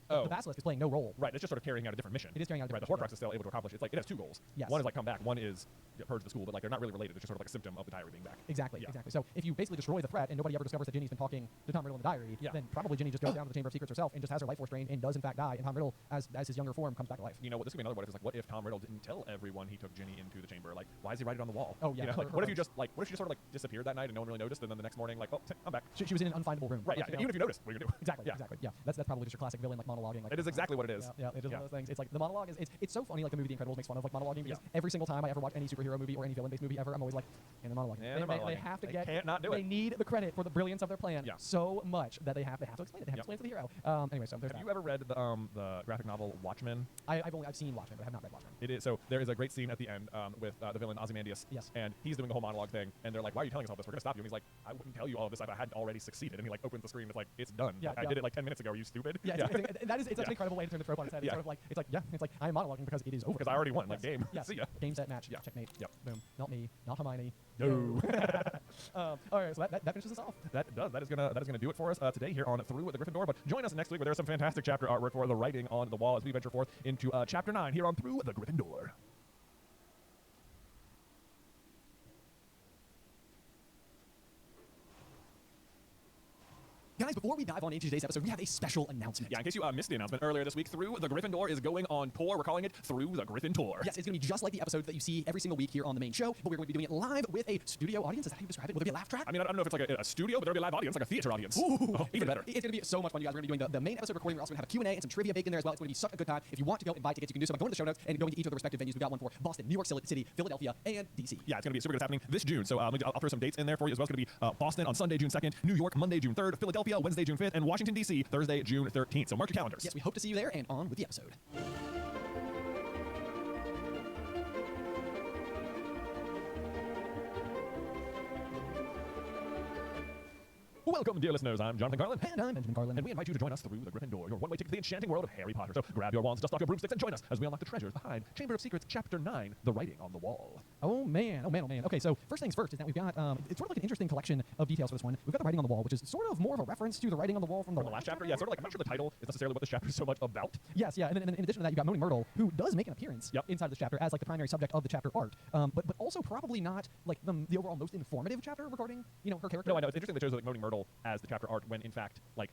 Oh. The Basilisk is playing no role. Right, it's just sort of carrying out a different mission. It is carrying out a different mission. The Horcrux mission. is still able to accomplish. It's like it has two goals. Yes. One is like come back. One is purge the school, but like they're not really related. It's just sort of like a symptom of the diary being back. Exactly. So if you basically destroy the threat and nobody ever discovers that Ginny's been talking to Tom Riddle in the diary, then probably Ginny just goes down to the Chamber of Secrets herself and just has her life force drained and does in fact die, and Tom Riddle, as his younger form, comes back to life. You know what? This could be another what if. Is like, what if Tom Riddle didn't tell everyone he took Ginny into the chamber? Like, why does he write it on the wall? Oh yeah. What if you just what if she just sort of like disappeared that night and no one really noticed, and then the next morning like, oh, I'm back. She was in an unfindable room. Right. Yeah. Even if you noticed, what are you gonna do? Exactly. Yeah. That's probably just your classic villain like monologuing. Like it is exactly what it is. Yeah. It is one of those things. It's like the monologue is it's so funny. Like the movie The Incredibles makes fun of like monologuing because every single time I ever watch any superhero movie or any villain-based movie ever, I'm always like, and the monologue. They have to get. Can't not do it. They need the credit for the brilliance of their plan so much that they have to explain it. They have to explain it to the hero. Anyway, so there's Have you ever read the graphic novel Watchmen? I've seen Watchmen, but I have not read Watchmen. It is so there is a great scene at the end with the villain Ozymandias. Yes. And he's doing the whole monologue thing, and they're like, "Why are you telling us all this? We're gonna stop you." And he's like, "I wouldn't tell you all of this if I hadn't already succeeded." And he like opens the screen. It's like, "It's done. I did it like 10 minutes ago. Are you stupid?" Yeah. It's such an incredible way to turn the trope on its head. It's sort of like it's like I'm monologuing because it is over. Because I already won. Like game. Yes. See ya. Game set match. Yeah. Checkmate. Yep. Boom. Not me. Not Hermione. No. All right. So that finishes us off. That does. That is gonna do it for us today here on Through the Gryffindor. But join us next week where there's some fantastic chapter artwork for the writing on the wall as we venture forth into chapter 9 here on Through the Gryffindor. Guys, before we dive on into today's episode, we have a special announcement. Yeah, in case you missed the announcement earlier this week, Through the Gryffindor is going on tour. We're calling it Through the Griffin Tour. Yes, it's going to be just like the episodes that you see every single week here on the main show, but we're going to be doing it live with a studio audience. Is that how you describe it? Will there be a laugh track? I mean, I don't know if it's like a studio, but there'll be a live audience, like a theater audience. Ooh, even better. It's going to be so much fun, you guys. We're going to be doing the main episode recording. We're also going to have a Q&A and some trivia baked in there as well. It's going to be such a good time. If you want to go and buy tickets, you can do so by going to the show notes and going to each of the respective venues. We've got one for Boston, New York City, Philadelphia, and DC. Yeah, it's going to be super good. It's happening this June. So I'll throw some dates in there for you as well. It's going to be Boston on Sunday, June 2nd, New York, Monday, June 3rd, Philadelphia, Wednesday, June 5th, and Washington, D.C., Thursday, June 13th. So mark your calendars. Yes, we hope to see you there, and on with the episode. Welcome, dear listeners. I'm Jonathan Garland. And I'm Benjamin Garland. And we invite you to join us through the Gryffindor, your one-way ticket to the enchanting world of Harry Potter. So grab your wands, dust off your broomsticks, and join us as we unlock the treasures behind Chamber of Secrets, Chapter 9, The Writing on the Wall. Oh, man. Okay, so first things first is that we've got, it's sort of like an interesting collection of details for this one. We've got The Writing on the Wall, which is sort of more of a reference to The Writing on the Wall from the last chapter. Yeah, sort of like, I'm not sure the title is necessarily what this chapter is so much about. Yes, yeah, and then in addition to that, you've got Moaning Myrtle, who does make an appearance inside of this chapter as like the primary subject of the chapter art, but also probably not like the overall most informative chapter regarding, her character. No, I know. It's interesting they chose like Moaning Myrtle as the chapter art when, in fact, like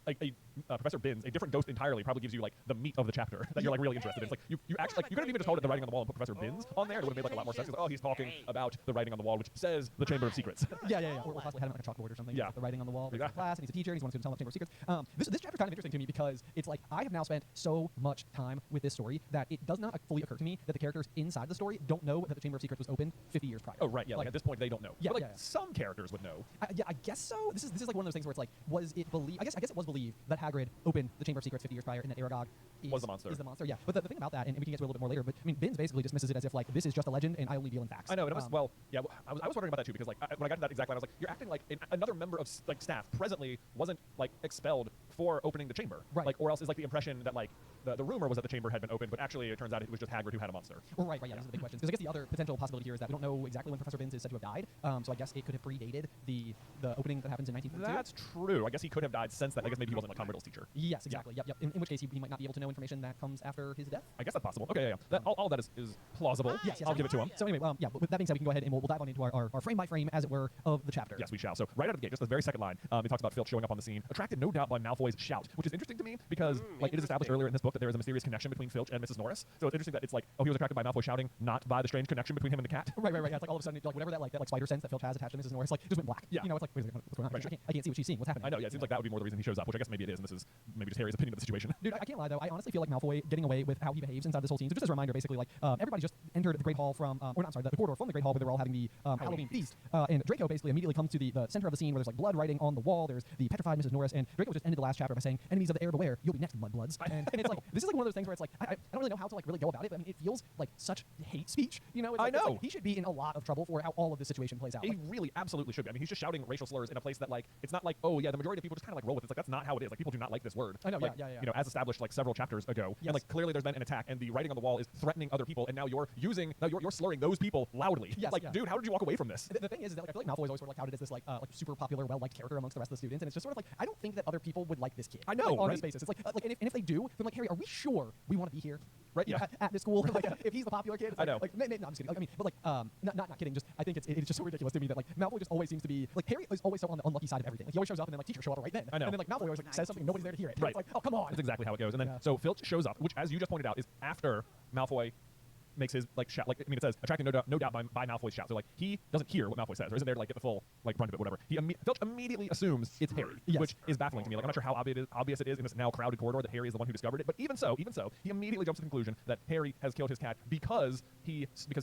Professor Binns, a different ghost entirely, probably gives you like the meat of the chapter that you're like really interested in. It's like you actually like you could have even just called it The Writing on the Wall and put Professor Binns on there. It would have made like a lot more sense. It's like, oh, he's talking about the writing on the wall, which says the Chamber of Secrets. Yeah. Or possibly had him on like a chalkboard or something. Yeah. The writing on the wall. Exactly. Class, and he's a teacher. And he's one who's going to tell them the Chamber of Secrets. This chapter kind of interesting to me because it's like I have now spent so much time with this story that it does not fully occur to me that the characters inside the story don't know that the Chamber of Secrets was open 50 years prior. Oh right, yeah. Like at this point they don't know. Yeah, but some characters would know. I guess so. This is like one of those things where it's like, was it believed? I guess it was believed that Hagrid opened the Chamber of Secrets 50 years prior, and that Aragog was the monster. Is the monster, yeah. But the thing about that, and we can get to it a little bit more later, but I mean, Binns basically dismisses it as if like this is just a legend, and I only deal in facts. I know. And it was I was wondering about that too because like when I got to that exact line, I was like, you're acting like another member of like staff presently wasn't like expelled for opening the chamber, right? Like, or else is like the impression that like the rumor was that the chamber had been opened, but actually it turns out it was just Hagrid who had a monster. Well, right, yeah. These are the big questions. Because I guess the other potential possibility here is that we don't know exactly when Professor Binns is said to have died. So I guess it could have predated the opening that happens in 1942. That's true. I guess he could have died since that. I guess maybe he wasn't like Tom Riddle's teacher. Yes, exactly. Yep. In which case he might not be able to know information that comes after his death. I guess that's possible. Okay, yeah. That, all that is plausible. Yes, I'll give it to him. So anyway, but with that being said, we can go ahead and we'll dive on into our frame by frame, as it were, of the chapter. Yes, we shall. So right out of the gate, just the very second line, it talks about Filch showing up on the scene, attracted no doubt by Malfoy's shout, which is interesting to me because like it is established earlier in this book that there is a mysterious connection between Filch and Mrs. Norris. So it's interesting that it's like, oh, he was attracted by Malfoy shouting, not by the strange connection between him and the cat. Right. Yeah, it's like all of a sudden, like whatever that spider sense that Filch has attached to Mrs. Norris, like just went black. Yeah. It's like, wait a second, what's going on? Right. I can't see what she's seeing. What's happening? I know. Yeah, it seems like that would be more the reason he shows up, which I guess maybe it is, and this is maybe just Harry's opinion of the situation. Dude, I can't lie though. I honestly feel like Malfoy getting away with how he behaves inside this whole scene. So just as a reminder, basically, like everybody just entered the Great Hall from, the corridor from the Great Hall where they were all having the Halloween feast. And Draco basically immediately comes to the center of the scene where there's like blood writing on the wall. There's the petrified Mrs. Norris, and Draco just ended the last chapter by saying, "Enemies of the air beware, you'll be next, mudbloods." And it's like this is like one of those things where it's like I don't really know how to like really go about it. But I mean, it feels like such hate speech. It's like, I know. It's like he should be in a lot of trouble for how all of this situation plays out. He really absolutely should be. I mean, he's just shouting racial slurs in a place that like it's not like, oh yeah, the majority of people just kind of like roll with it. It's like that's not how it is. Like people do not like this word. I know. Like, yeah. As established like several chapters ago. Yes. And like clearly there's been an attack, and the writing on the wall is threatening other people, and now you're slurring those people loudly. Yes, dude, how did you walk away from this? The thing is that like, I feel like Malfoy is always sort of like touted as this like super popular, well-liked character amongst the rest of the students, and it's just sort of like I don't think that other people would like this kid. I know, on this basis. It's like and if they do, then like Harry, are we sure we want to be here? Right? Yeah. At this school, like if he's the popular kid, it's like, I know. Like, no, I'm just kidding. Like, I mean, but like, not kidding. Just I think it's just so ridiculous to me that like Malfoy just always seems to be like Harry is always so on the unlucky side of everything. Like he always shows up and then like teachers show up right then. I know. And then like Malfoy always like says something and nobody's there to hear it. Right. It's like, oh come on. That's exactly how it goes. And then so Filch shows up, which as you just pointed out is after Malfoy makes his like shout. Like I mean, it says attracted no doubt by Malfoy's shout. So like he doesn't hear what Malfoy says, or isn't there to like get the full like brunt of it, whatever. Filch immediately assumes it's Harry, which is baffling to me. Like I'm not sure how obvious it is in this now crowded corridor that Harry is the one who discovered it. But even so, he immediately jumps to the conclusion that Harry has killed his cat because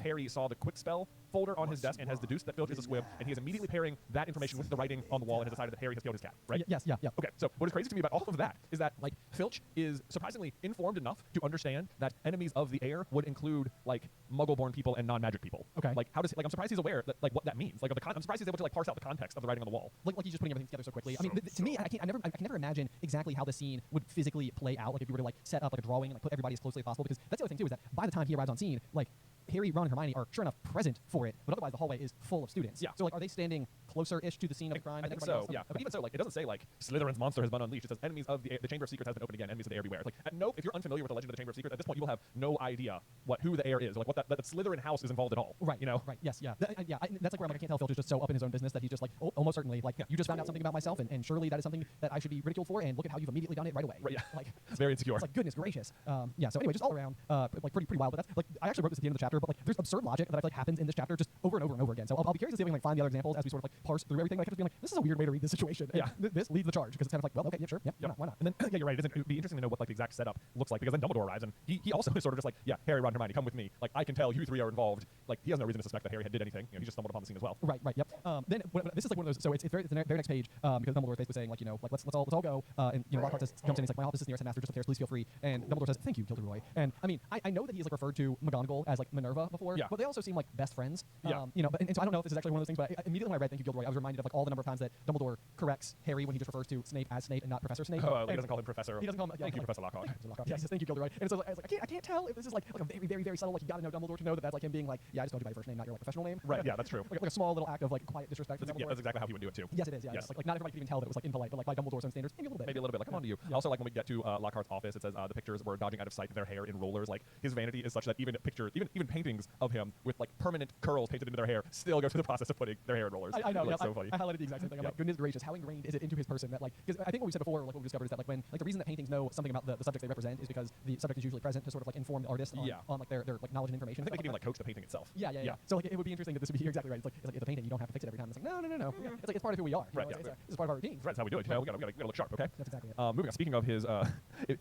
Harry saw the quick spell folder on his desk and has deduced that Filch is a squib, and he is immediately pairing that information with the writing on the wall and has decided that Harry has killed his cat. Right? Yes. Yeah. Okay. So what is crazy to me about all of that is that like Filch is surprisingly informed enough to understand that enemies of the air would include like Muggle-born people and non-magic people. Okay. Like how does I'm surprised he's aware that like what that means. Like I'm surprised he's able to like parse out the context of the writing on the wall. Like he's just putting everything together so quickly. I mean, to me, I can never imagine exactly how the scene would physically play out. Like if you were to like set up like a drawing and like put everybody as closely as possible, because that's the other thing too is that by the time he arrives on scene, like Harry, Ron, and Hermione are sure enough present for it, but otherwise the hallway is full of students. Yeah. So like, are they standing closer-ish to the scene of the crime? I think so. Yeah. But even so, like, it doesn't say like Slytherin's monster has been unleashed. It says enemies of the Chamber of Secrets has been opened again. Enemies of the air beware. Like, if you're unfamiliar with the legend of the Chamber of Secrets, at this point you will have no idea who the air is, or like what that Slytherin house is involved at all. Right. You know. Right. Yes. Yeah. That's like where I'm like, I can't tell if Filch is just so up in his own business that he's just like, oh, almost certainly, like, you just found out something about myself, and surely that is something that I should be ridiculed for, and look at how you've immediately done it right away. Right. Yeah. Like, it's very insecure. It's like, goodness gracious. Yeah. So anyway, just all around, like pretty wild. But that's like, I actually wrote this at the end of the chapter, but like, there's absurd logic that I feel like happens in this chapter just over and over and over again. So I'll be curious to see if we can like find the other examples as we sort of like parse through everything. Like, just being like, this is a weird way to read this situation. And this leads the charge because it's kind of like, well, okay, yeah, sure, yeah, why not? And then yeah, you're right. It would be interesting to know what like the exact setup looks like, because then Dumbledore arrives and he also is sort of just like, yeah, Harry, Ron, Hermione, come with me. Like, I can tell you three are involved. Like, he has no reason to suspect that Harry did anything. You know, he just stumbled upon the scene as well. Right. Yep. Then this is like one of those. So it's the very next page because Dumbledore is basically saying like, you know, like let's all go. And you know, Lockhart jumps in. He's like, my office is nearest headmaster, just upstairs. Please feel free. And Dumbledore says, thank you, Gilderoy. And I mean, I know that he's like referred to McGonagall as like Minerva before. Yeah. But they also seem like best friends. Yeah. You know, and so I don't know if this is actually one of those things, but immediately when I read thank you, Gilderoy, I was reminded of like all the number of times that Dumbledore corrects Harry when he just refers to Snape as Snape and not Professor Snape. Oh, he doesn't call him Professor. He doesn't call him. Thank you, Professor Lockhart. Yes, thank you, Gilderoy. And so I was like, I can't tell if this is like a very subtle, like you got to know Dumbledore to know that that's like him being like, yeah, I just called you by your first name, not your like professional name. Right. Yeah, that's true. Like a small little act of like quiet disrespect. Yeah, that's exactly how he would do it too. Yes, it is. Yeah. Yes. Like not everybody could even tell that it was like impolite, but like by Dumbledore's own standards, maybe a little bit. Maybe a little bit. Like, come on to you. Yeah. Also, like when we get to Lockhart's office, it says the pictures were dodging out of sight, their hair in rollers. Like, his vanity is such that even pictures, even paintings of him with like permanent curls painted into their hair, still go through the process of putting their hair in rollers. I know. It's so funny. I highlighted the exact same thing. I'm like, goodness gracious, how ingrained is it into his person that like, because I think what we said before, like what we discovered is that like when like the reason that paintings know something about the subjects they represent is because the subject is usually present to sort of like inform the artist on like their like knowledge and information. I think they can even like coach the painting itself. Yeah. So like it would be interesting that this would be, you're exactly right. It's like a painting, you don't have to fix it every time. It's like no. It's like it's part of who we are. Right. This is part of our routine. That's how we do it. You know, we gotta look sharp. Okay. That's exactly it. Moving on. Speaking of his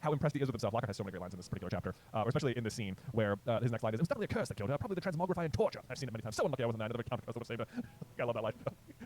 how impressed he is with himself, Lockhart has so many great lines in this particular chapter, especially in this scene where his next line is, "It was definitely a curse that killed her, probably the transmogrify and torture." I've seen it many times. So unlucky I wasn't there. Another counter curse would have saved her. I love that line.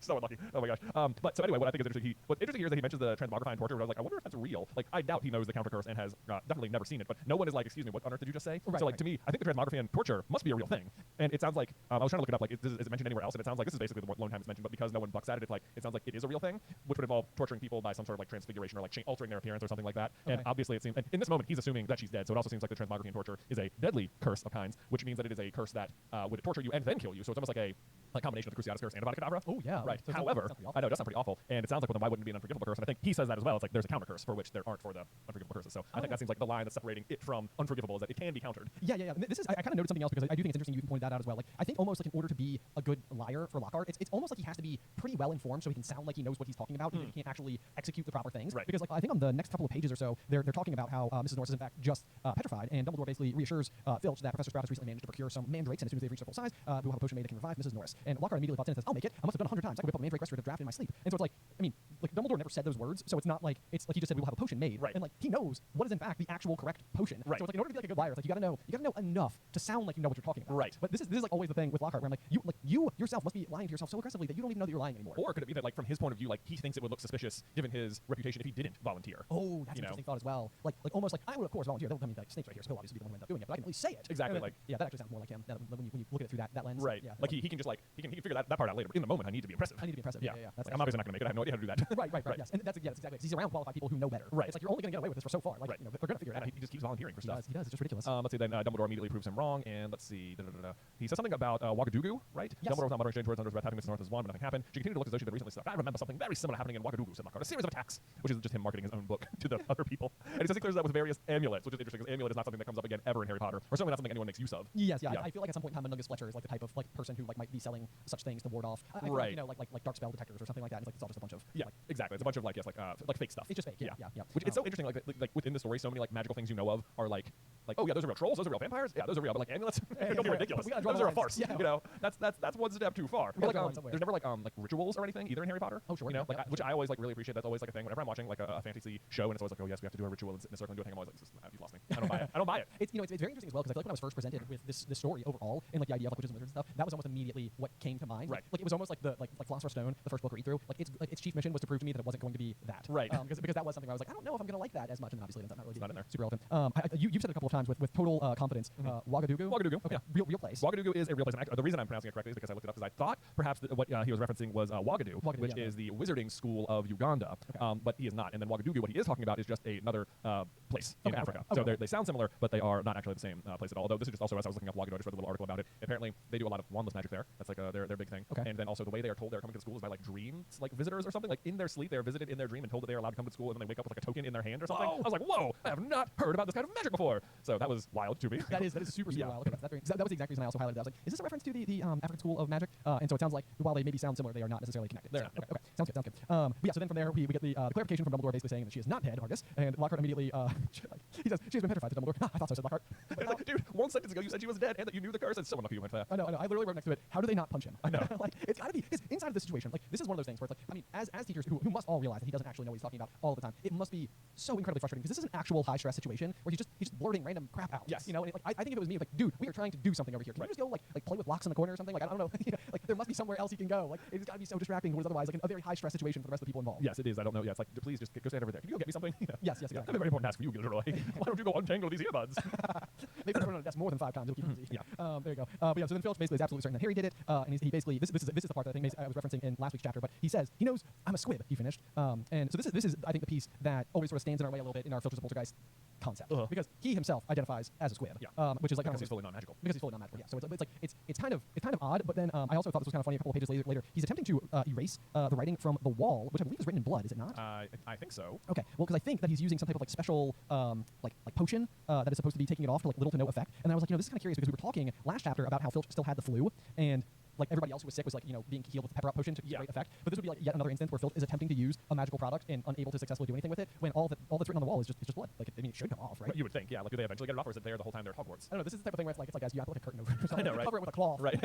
So unlucky. Oh my gosh. But so anyway, what I think is interesting, what's interesting here is that he mentions the transmogrify and torture. Where I was like, I wonder if that's real. Like, I doubt he knows the counter curse and has definitely never seen it. But no one is like, excuse me, what on earth did you just say? Right, so like to me, I think the transmography and torture must be a real thing. And it sounds like I was trying to look it up. Like, is it mentioned anywhere else? And it sounds like this is basically the lone time it's mentioned. But because no one bucks at it, it's like it sounds like it is a real thing, which would involve torturing people by some sort of like transfiguration or like altering their appearance or something like that. Okay. And obviously it seems, and in this moment he's assuming that she's dead. So it also seems like the transmography and torture is a deadly curse of kinds, which means that it is a curse that would torture you and then kill you. So it's almost like a combination of the Cruciatus curse and Avada Kedavra. Oh yeah. Right. So However, I know it does sound pretty awful, and it sounds like, well, then why wouldn't it be an unforgivable curse? And I think he says that as well. It's like there's a counter curse for which there aren't for the unforgivable curses. So I think that seems like the line that's separating it from unforgivable is that it can be countered. Yeah. And this is I kind of noted something else because I do think it's interesting you pointed that out as well. Like I think almost like in order to be a good liar for Lockhart, it's almost like he has to be pretty well informed so he can sound like he knows what he's talking about, even if he can't actually execute the proper things. Right. Because like I think on the next couple of pages or so, they're talking about how Mrs. Norris is in fact just petrified, and Dumbledore basically reassures Filch that Professor Sprout has recently managed to procure some mandrakes, and as soon as they've reached their full size, we'll have a potion made that can revive Mrs. Norris. And Lockhart immediately pops in and says, "I'll make it. I must have done 100 times. I can whip up a mandrake restorative draft in my sleep." And so it's like, I mean, like Dumbledore never said those words, so it's not like he just said we will have a potion made. Right. And like he knows what is in fact the actual correct potion. Right. So it's like in order to be like a good liar, it's like you gotta know enough to sound like you know what you're talking about. Right. But this is like always the thing with Lockhart, where I'm like you yourself must be lying to yourself so aggressively that you don't even know that you're lying anymore. Or could it be that, like, from his point of view, like, he thinks it would look suspicious given his reputation if he didn't volunteer? Oh, that's an interesting thought as well. Like almost like I would of course volunteer. I mean, like Snape's right here, so he'll obviously be the one who ends up doing it, but I can at least say it. Exactly. Then, like that actually sounds more like him. When you look at it through that lens. Right. Yeah. Like he can just like he can figure that part out later. But in the moment, I need to be impressive. Yeah. That's like, I'm obviously not going to make it. I have no idea how to do that. Right. Yes. And that's exactly. Because he's around qualified people who know better. Right. It's like you're only going to get away with this for so far. Like right. You know, they're going to figure it out. He just keeps volunteering for stuff. He does. It's just ridiculous. Let's see. Then Dumbledore immediately proves him wrong, and let's see. He says something about Wagadugu, right? Yes. Dumbledore was not muttering strange words under his breath, having Mrs. North as one, but nothing happened. She continued to look as though she had recently slept. I remember something very similar happening in Wagadugu, said Lockhart. A series of attacks, which is just him marketing his own book to the other people. And he says he clears that with various amulets, which is interesting because amulet is not something that comes up again ever in Harry Potter, or certainly not something anyone makes use of. Yes. I feel like at some point in time, Mungus Fletcher is like the type of like person who like might be selling such things to ward off. I feel like, you know, like dark spell detectors or something like that. It's all just a bunch of exactly. It's a bunch of like fake stuff. It's just fake. Yeah. Which it's so interesting. Like within the story, so many like magical things you know of are like oh yeah, those are real trolls, those are real vampires. Yeah, those are real. But like amulets, don't be ridiculous. Those are a farce. Yeah. You know, that's one step too far. But like there's never like rituals or anything either in Harry Potter. Oh sure. You know, like which I always like really appreciate. That's always like a thing whenever I'm watching like a fantasy show and it's always like, oh yes, we have to do a ritual and sit in a circle and do a thing. I'm always like, you've lost me. I don't buy it. It's very interesting as well because I feel like when I was first presented with this story overall and like the idea of like witches and wizards and stuff, that was almost immediately what what came to mind. Right. Like it was almost like the like Philosopher's Stone, the first book read through. Like its chief mission was to prove to me that it wasn't going to be that. Right. Because that was something where I was like, I don't know if I'm going to like that as much, and then obviously it ends up not really being not in there. super relevant. You've said it a couple of times with total confidence. Ouagadougou. Ouagadougou. Okay. Yeah. Real place. Ouagadougou is a real place. And the reason I'm pronouncing it correctly is because I looked it up because I thought perhaps that what he was referencing was Ouagadougou, which is the wizarding school of Uganda. Okay. But he is not. And then Ouagadougou, what he is talking about, is just another place in Africa. So they sound similar, but they are not actually the same place at all. Although this is just also, as I was looking up Ouagadougou, I just read a little article about it. Apparently, they do a lot of wandless magic there. That's like their big thing. Okay. And then also the way they are told they're coming to the school is by like dreams, like visitors or something. Like in their sleep, they are visited in their dream and told that they are allowed to come to school, and then they wake up with like a token in their hand or something. Whoa. I was like, whoa, I have not heard about this kind of magic before. So that was wild to me. That is super wild. Okay, that was the exact reason I also highlighted that. I was like, is this a reference to the African School of Magic? And so it sounds like while they maybe sound similar, they are not necessarily connected. They're so, not. Okay, sounds good. But yeah, so then from there we get the clarification from Dumbledore basically saying that she is not dead, Argus, and Lockhart immediately he says she's been petrified to Dumbledore. I thought so, said Lockhart. Like, dude, 1 sentence ago you said she was dead and that you knew the curse, and so unlucky you went for that. I know. I literally wrote next to it, how do they not punch him? I know. Like, it's gotta be, because inside of this situation, like, this is one of those things where it's like, I mean, as teachers who must all realize that he doesn't actually know what he's talking about all the time, it must be so incredibly frustrating, because this is an actual high-stress situation where he's just blurting random crap out. Yes. You know, and I think if it was me, like, dude, we are trying to do something over here. Can you just go, like play with blocks in the corner or something? Like, I don't know. Like, there must be somewhere else he can go. Like, it's gotta be so distracting, because otherwise, like, a very high-stress situation for the rest of the people involved. Yes, it is. I don't know. Yeah, it's like, please just go stand over there. Can you go get me something? Yes, I have a very important task for you, Gilderoy. Why don't you go untangle these earbuds? Maybe put it on a desk more than 5 times. It'll keep it easy. Yeah. There you go. But yeah, so then Filch basically is absolutely certain that Harry did it, and he basically this is the part that I think I was referencing in last week's chapter. But he says he knows I'm a squib. He finished, and so this is I think the piece that always sort of stands in our way a little bit in our Filch as a Poltergeist concept, because he himself identifies as a squib. Yeah. Which is like because he's fully non-magical. Because he's fully non-magical. Yeah. So it's kind of odd. But then I also thought this was kind of funny. A couple of pages later, he's attempting to erase the writing from the wall, which I believe is written in blood. Is it not? I think so. Okay. Well, because I think that he's using some type of like special like potion that is supposed to be taking it off to like little to no effect. And I was like, this is kind of curious because we were talking last chapter about how Filch still had the flu, and like everybody else who was sick was like, being healed with the pepper up potion to great effect. But this would be like yet another instance where Filch is attempting to use a magical product and unable to successfully do anything with it when all that's written on the wall is just blood. Like, I mean, it should come off, right? You would think, yeah. Like, do they eventually get it off, or is it there the whole time they're at Hogwarts? I don't know. This is the type of thing where it's like guys, you have to put a curtain over it or something. I know, right? Cover it with a cloth. Right.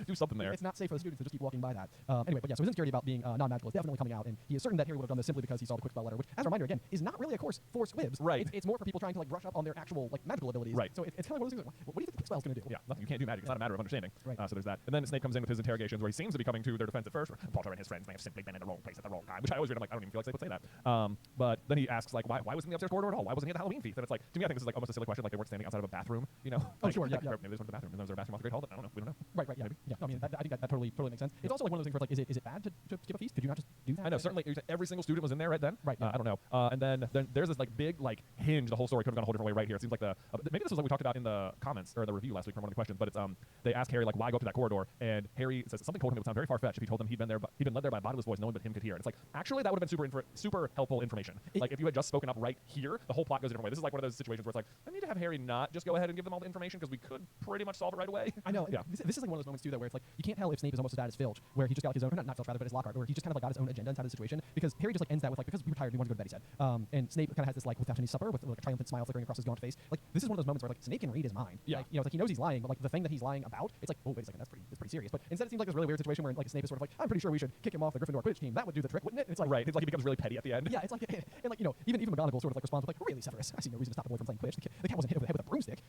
do something there. It's not safe for the students to just keep walking by that. Anyway, but yeah, so his insecurity about being non-magical is definitely coming out, and he is certain that Harry would have done this simply because he saw the quick spell letter, which, as a reminder again, is not really a course for squibs. Right. It's more for people trying to like brush up on their actual like magical abilities. Right. So it's kind of one of those things. Like, what do you think the quick spell is going to do? Yeah, nothing. You can't do magic. It's not a matter of understanding. Right. So there's that. And then Snape comes in with his interrogations where he seems to be coming to their defense at first. Potter and his friends may have simply been in the wrong place at the wrong time, which I always read. I'm like, I don't even feel like Snape would say that. But then he asks like, why wasn't he in the upstairs corridor at all? Why wasn't he at the Halloween feast? And it's like, to me, I think this is like almost a silly question. Like they weren't standing outside of a bathroom, Oh, like, sure. Yeah. Maybe they just went to the bathroom. And was there a bathroom off the Great Hall? I don't know. We don't know. Right. Yeah. Maybe. Yeah. I mean, I think that totally makes sense. It's also like one of those things where like, is it bad to skip a feast? Could you not just do that? I know. Certainly, every single student was in there right then. Right. Yeah. I don't know. And then there's this like big like hinge. The whole story could have gone a whole different way right here. It seems like maybe this was like we talked about in the comments or the review last week from one of the questions. But it's they asked Harry like why go up to that corridor, and Harry says something told him it would sound very far fetched if he told them he'd been led there by a bodiless voice, no one but him could hear. And it's like actually that would have been super helpful information. Like if you had just spoken up right here, the whole plot goes a different way. This is like one of those situations where it's like I need to have Harry not just go ahead and give them all the information because we could pretty much solve it right away. I know. Yeah. This is like one of those moments too, though, where it's like you can't tell if Snape is almost as bad as Filch, where he just got like his own, not Filch rather, but his Lockhart, where he just kind of like got his own agenda inside of the situation. Because Harry just like ends that with like, because we were tired, we wanted to go to bed, he said. And Snape kind of has this like without any supper with like a triumphant smile flickering across his gaunt face. Like this is one of those moments where like Snape can read his mind. Yeah. Like, it's like he knows he's lying, but like the thing that he's lying about, it's like, oh wait a second, that's pretty serious. But instead it seems like this really weird situation where like Snape is sort of like, I'm pretty sure we should kick him off the Gryffindor Quidditch team. That would do the trick, wouldn't it? And it's like Right. It's like he becomes really petty at the end. Yeah, it's like, and like even McGonagall sort of like responds with like, really, Severus, I see no reason to stop a boy from playing Quidditch. The cat wasn't hit over the head with a broomstick.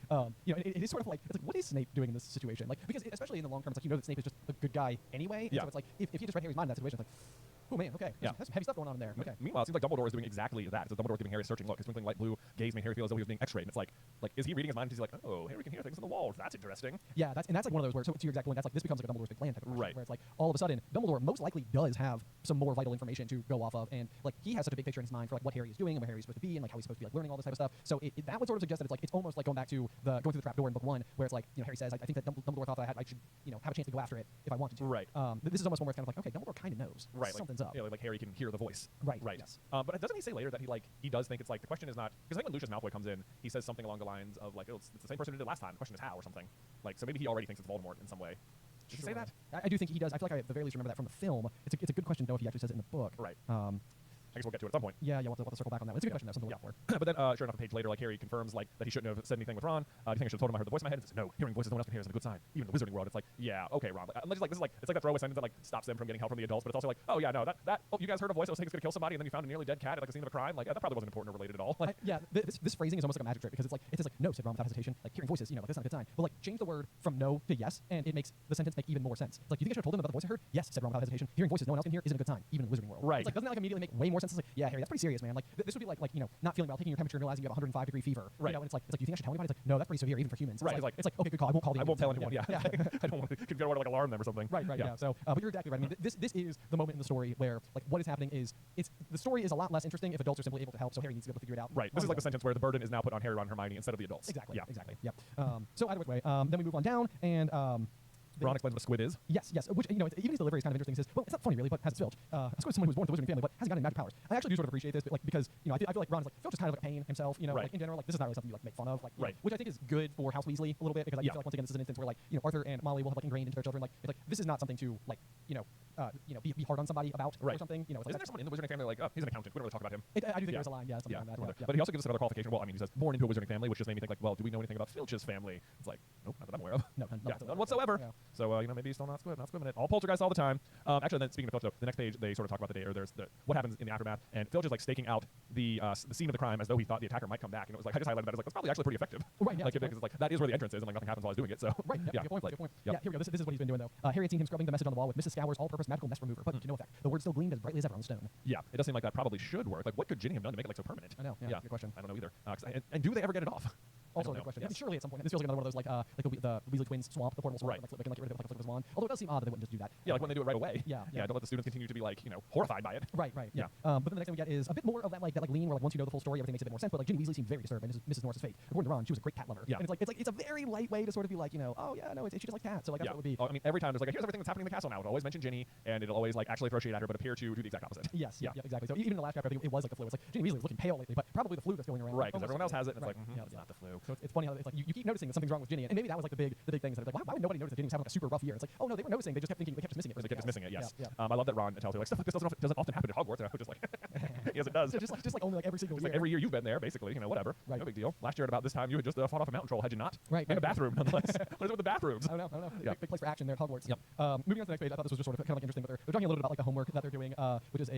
It is sort of like, it's like, what is Snape doing in this situation? Like, because especially in the long term, it's like that Snape is just a good guy anyway. Yeah. So it's like if you just read Harry's mind in that situation, it's like, oh man, okay, there's some heavy stuff going on in there. Okay. Meanwhile, it seems like Dumbledore is doing exactly that. So Dumbledore is giving Harry a searching look. His twinkling light blue gaze made Harry feel as though he was being X-rayed. And it's like, is he reading his mind? He's like, oh, Harry can hear things on the walls. That's interesting. Yeah, that's like one of those where, so to your exact point, that's like this becomes like a Dumbledore's big plan type of question, Right. where it's like all of a sudden Dumbledore most likely does have some more vital information to go off of, and like he has such a big picture in his mind for like what Harry is doing and where Harry's supposed to be and like how he's supposed to be like learning all this type of stuff. So that would sort of suggest that it's almost like going through the trap door in book 1, where it's like Harry says, I think that Dumbledore thought that I should have a chance to go after it if I wanted to. Right. This is almost one where it's kind of like, okay, Dumbledore kind of knows. Right. Something's up. Yeah, like Harry can hear the voice. Right. Right. Yes. But doesn't he say later that he does think it's like the question is not because I think when Lucius Malfoy comes in, he says something along the lines of like, oh, it's the same person who did last time. The question is how or something. Like so maybe he already thinks it's Voldemort in some way. Did he say that? I do think he does. I feel like I at the very least remember that from the film. It's a good question to know if he actually says it in the book. Right. guess we'll get to it at some point. Yeah, we'll have to circle back on that. It's a good question, though. Something to look for. But then, sure enough, a page later, like Harry confirms like that he shouldn't have said anything with Ron. Do you think I should have told him I heard the voice in my head? And says, no, hearing voices no one else can hear is a good sign. Even in the wizarding world, it's like, yeah, okay, Ron. Like, this is like it's like that throwaway sentence that like stops them from getting help from the adults, but it's also like, oh yeah, no, that oh, you guys heard a voice that was saying it's gonna kill somebody, and then you found a nearly dead cat at like a scene of a crime. Like that probably wasn't important or related at all. Like, this phrasing is almost like a magic trick because it says like no, said Ron without hesitation. Like hearing voices, like that's not a good sign. But like change the word from no to yes, and it makes the sentence make even more sense. It's like, do you think I should have told them about the voice I heard? Yes, said Ron without hesitation. Hearing voices no one else can hear isn't a good sign, even in the wizarding world. Right. It's like, doesn't that like immediately make way more sense? It's like, yeah, Harry, that's pretty serious, man. Like this would be like not feeling well, taking your temperature and realizing you have 105-degree fever. Right. And it's like, do you think I should tell anybody? It's like, no, that's pretty severe even for humans. Right. It's like, okay, good call. I won't call the. I won't tell anyone. Yeah. Yeah. I don't want to like alarm them or something. Right. Yeah. So, but you're exactly right. I mean, this is the moment in the story where like what is happening is the story is a lot less interesting if adults are simply able to help. So Harry needs to be able to figure it out. Right. This is like the sentence where the burden is now put on Harry, Ron, Hermione instead of the adults. Exactly. Yeah. Exactly. Yep. So either way, then we move on down and. Ron explains what a squid is. Yes. Which even his delivery is kind of interesting. He says, well, it's not funny really, but has its Filch. A squid is someone who was born with the wizarding family, but hasn't got any magic powers. I actually do sort of appreciate this, but because I feel like Ron is like Filch is kind of like a pain himself. Right. Like in general, like this is not really something you like make fun of. Like right. Which I think is good for House Weasley a little bit because I feel like once again this is an instance where like Arthur and Molly will have like ingrained into their children like it's like this is not something to like be hard on somebody about or something. It's like, isn't there someone in the wizarding family like, oh, he's an accountant? We don't really talk about him. I do think there's a line, something like that. But he also gives us another qualification. Well, I mean, he says born into a wizarding family, which just made me think like, well, do we know anything about Filch's family? It's like, nope, not that I'm aware of. No, none whatsoever. Yeah. So maybe he's still not squibbing it. All poltergeists all the time. Actually, then speaking of Filch, though, the next page they sort of talk about the day, or there's what happens in the aftermath, and Filch is like staking out the scene of the crime as though he thought the attacker might come back, and it was like I just highlighted that as like that's probably actually pretty effective. Right. Yeah. Like because like that is where the entrance is, and like nothing happens while he's doing it. So right. Yeah. Good point. Yeah. Here we go. This is what he's been doing though. Harry had seen him scrubbing the message on the wall with Mrs. Scour's all-purpose magical mess remover, but to no effect. The word still gleamed as brightly as ever on the stone. Yeah. It does seem like that probably should work. Like what could Ginny have done to make it like so permanent? I know. Yeah. Good question. I don't know either. And do they ever get it off? Also a good question. Yeah. Surely at some point. This feels like another one of those like the Weasley twins swamp, the portable swamp, like get rid of it like a flip of his wand. Although it does seem odd that they wouldn't just do that. Yeah, like when they do it right away. Yeah. Don't let the students continue to be like horrified by it. Right. Yeah. But then the next thing we get is a bit more of that lean where like once you know the full story, everything makes a bit more sense. But like Ginny Weasley seemed very disturbed, and this is Mrs. Norris's fate. According to Ron, she was a great cat lover. Yeah. And it's a very light way to sort of be like oh yeah, no, she just likes cats. So like that's what it would be. I mean, every time there's like here's everything that's happening in the castle now. It'll always mention Ginny, and it'll always like actually throw shade at her, but appear to do the exact opposite. Yes. Yeah. Exactly. So even in the last chapter, I think it was like the flu. It's like Ginny Weasley was looking pale lately, but probably the flu that's going around. Right. Because everyone else has it, and it's like it's not the flu. So it's funny how it's like you keep noticing that something's wrong with Ginny, and maybe that was like the big thing. Is that like why would nobody notice that Ginny was having like a super rough year? It's like oh no, they were noticing. They just kept thinking they kept just missing it. They kept dismissing it. Yes. Yeah. I love that Ron tells her like stuff like this doesn't often happen at Hogwarts. And I was just like yes, it does. So just like only like every single year. Like every year you've been there, basically. Whatever. Right. No big deal. Last year at about this time, you had just fought off a mountain troll, had you not? Right. In a bathroom, nonetheless. What is it with the bathrooms? I don't know. Yeah. Big place for action there at Hogwarts. Yep. Moving on to the next page, I thought this was just sort of kind of like interesting, but they're talking a little bit about like the homework that they're doing, which is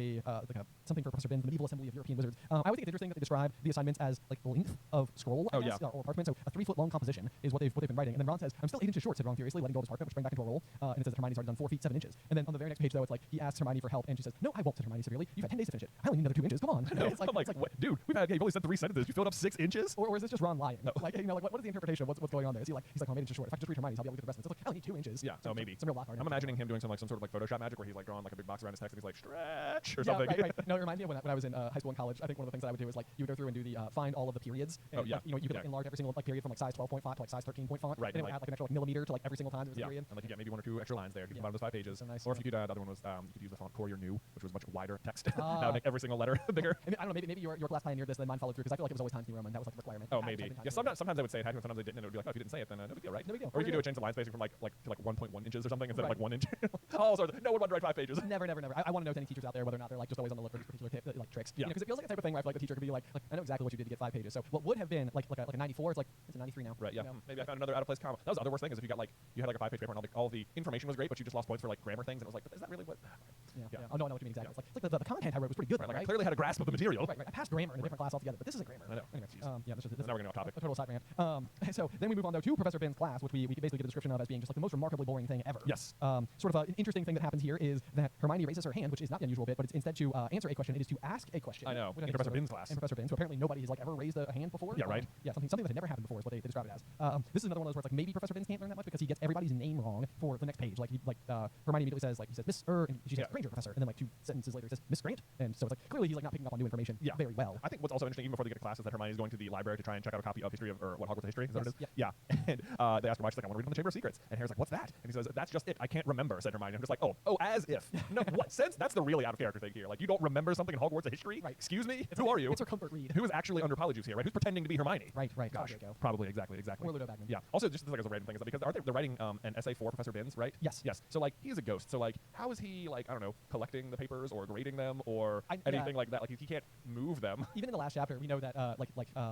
something for Professor Binns, the Medieval Assembly of European Wizards. I always think it's interesting that they describe the assignments as like length of scroll, I guess, or parchment. So a 3-foot long composition is what they've been writing. And then Ron says, "I'm still 8 inches short," said Ron furiously, letting go of his parchment, which brings back into a roll. And it says that Hermione's already done 4 feet 7 inches. And then on the very next page, though, it's like he asks Hermione for help, and she says, "No, I won't," said Hermione severely. "You've had 10 days to finish it. I only need another 2 inches. Come on." I'm like, what? Dude, you've only said 3 sentences. You filled up 6 inches? Or is this just Ron lying? No. Like what is the interpretation of what's going on there? Is he like he's like, "I'm 8 inches short. If I can just read Hermione's, I'll be able to get the rest of it." It's like I only need 2 inches. Yeah. So maybe some real lock. I'm imagining him doing some sort of like Photoshop magic where he's like drawing like a big box around his text and he's like stretch or something. Right. No, it reminds me of when I was in high school and college. I think one of the things that I would do is like you would go through and do the find all of the periods. And, you could like, enlarge every single like period from like size 12 point font to like size 13 point font. Right. And it would add like an extra like millimeter to like every single time there was a period. And like you get maybe 1 or 2 extra lines there. You can combine those 5 pages. So nice. Or if you could, the other one was you could use the font Courier New, which was much wider text. That would make every single letter bigger. I don't know. Maybe your class pioneered this, and then mine followed through because I feel like it was always Times New Roman. That was like a requirement. Oh, maybe. Yeah. Sometimes they would say it, sometimes they didn't. And it would be like, oh, if you didn't say it, then no big deal, right? No big deal. Or you could do a change the line spacing from like 1.1 inches or something instead of like 1 inch. Oh, sorry. No, we're about to write 5 pages. Never. I want to know if any teachers out there whether or not they're like just always on the look for these particular like tricks. Yeah. Because it feels like a type of thing where I feel like the teacher could be like I know exactly what you did to get 5 pages. So what would have been like a 94, it's a 93 now. Right. Yeah. Maybe I found another out of place comma. That was the other worst thing is if you got like you had like a 5-page paper and all the information was great, but you just lost points for like grammar things, and it was like, but is that really what? Yeah. Oh no, I know what you mean exactly. It's like the content I wrote was pretty good. Right. I clearly had a grasp of the material. Right. I passed grammar in a different class altogether, but this isn't grammar. I know. Anyway, this is now we're getting off topic. A total side rant. So then we move on though to Professor Binns' class, which we basically get a description of as being just like the most remarkably boring thing ever. Yes. Sort of an interesting thing that happens here is that Hermione raises her hand, which is not the unusual bit, but it's instead to answer a question. It is to ask a question. I know. In Professor Binns' class. In Professor Binns, so apparently nobody has like ever raised a hand before. Yeah. Right. Yeah. Something that had never happened before is what they describe it as. This is another one of those where it's like maybe Professor Binns can't learn that much because he gets everybody's name wrong for the next page. Like Hermione immediately says he says Miss and she says Granger, Professor, and then like 2 sentences later he says Miss Grant, and so it's like clearly he's like not picking up on new information very well. I think what's also interesting even before they get to class is that Hermione is going to the library to try and check out a copy of History of Hogwarts history. Is that what it is? Yeah. And they ask her why, she's like, I want to read from the Chamber of Secrets. And Harry's like, what's that? And he says, that's just it. I can't remember, said Hermione. I'm just like, oh, as if. No, what sense? That's the really out of character thing here. Like, you don't remember something in Hogwarts history? Right. Excuse me? Who are you? It's her comfort read. Who is actually under Polyjuice here, right? Who's pretending to be Hermione? Right. Gosh, probably, exactly. Or Ludo Bagman. Yeah. Also, just like as a random thing, is that because they're writing an essay for Professor Binns, right? Yes. So like, he's a ghost. So like, how is he like, I don't know, collecting the papers or grading them or anything like that. Like he can't move them. Even in the last chapter, we know that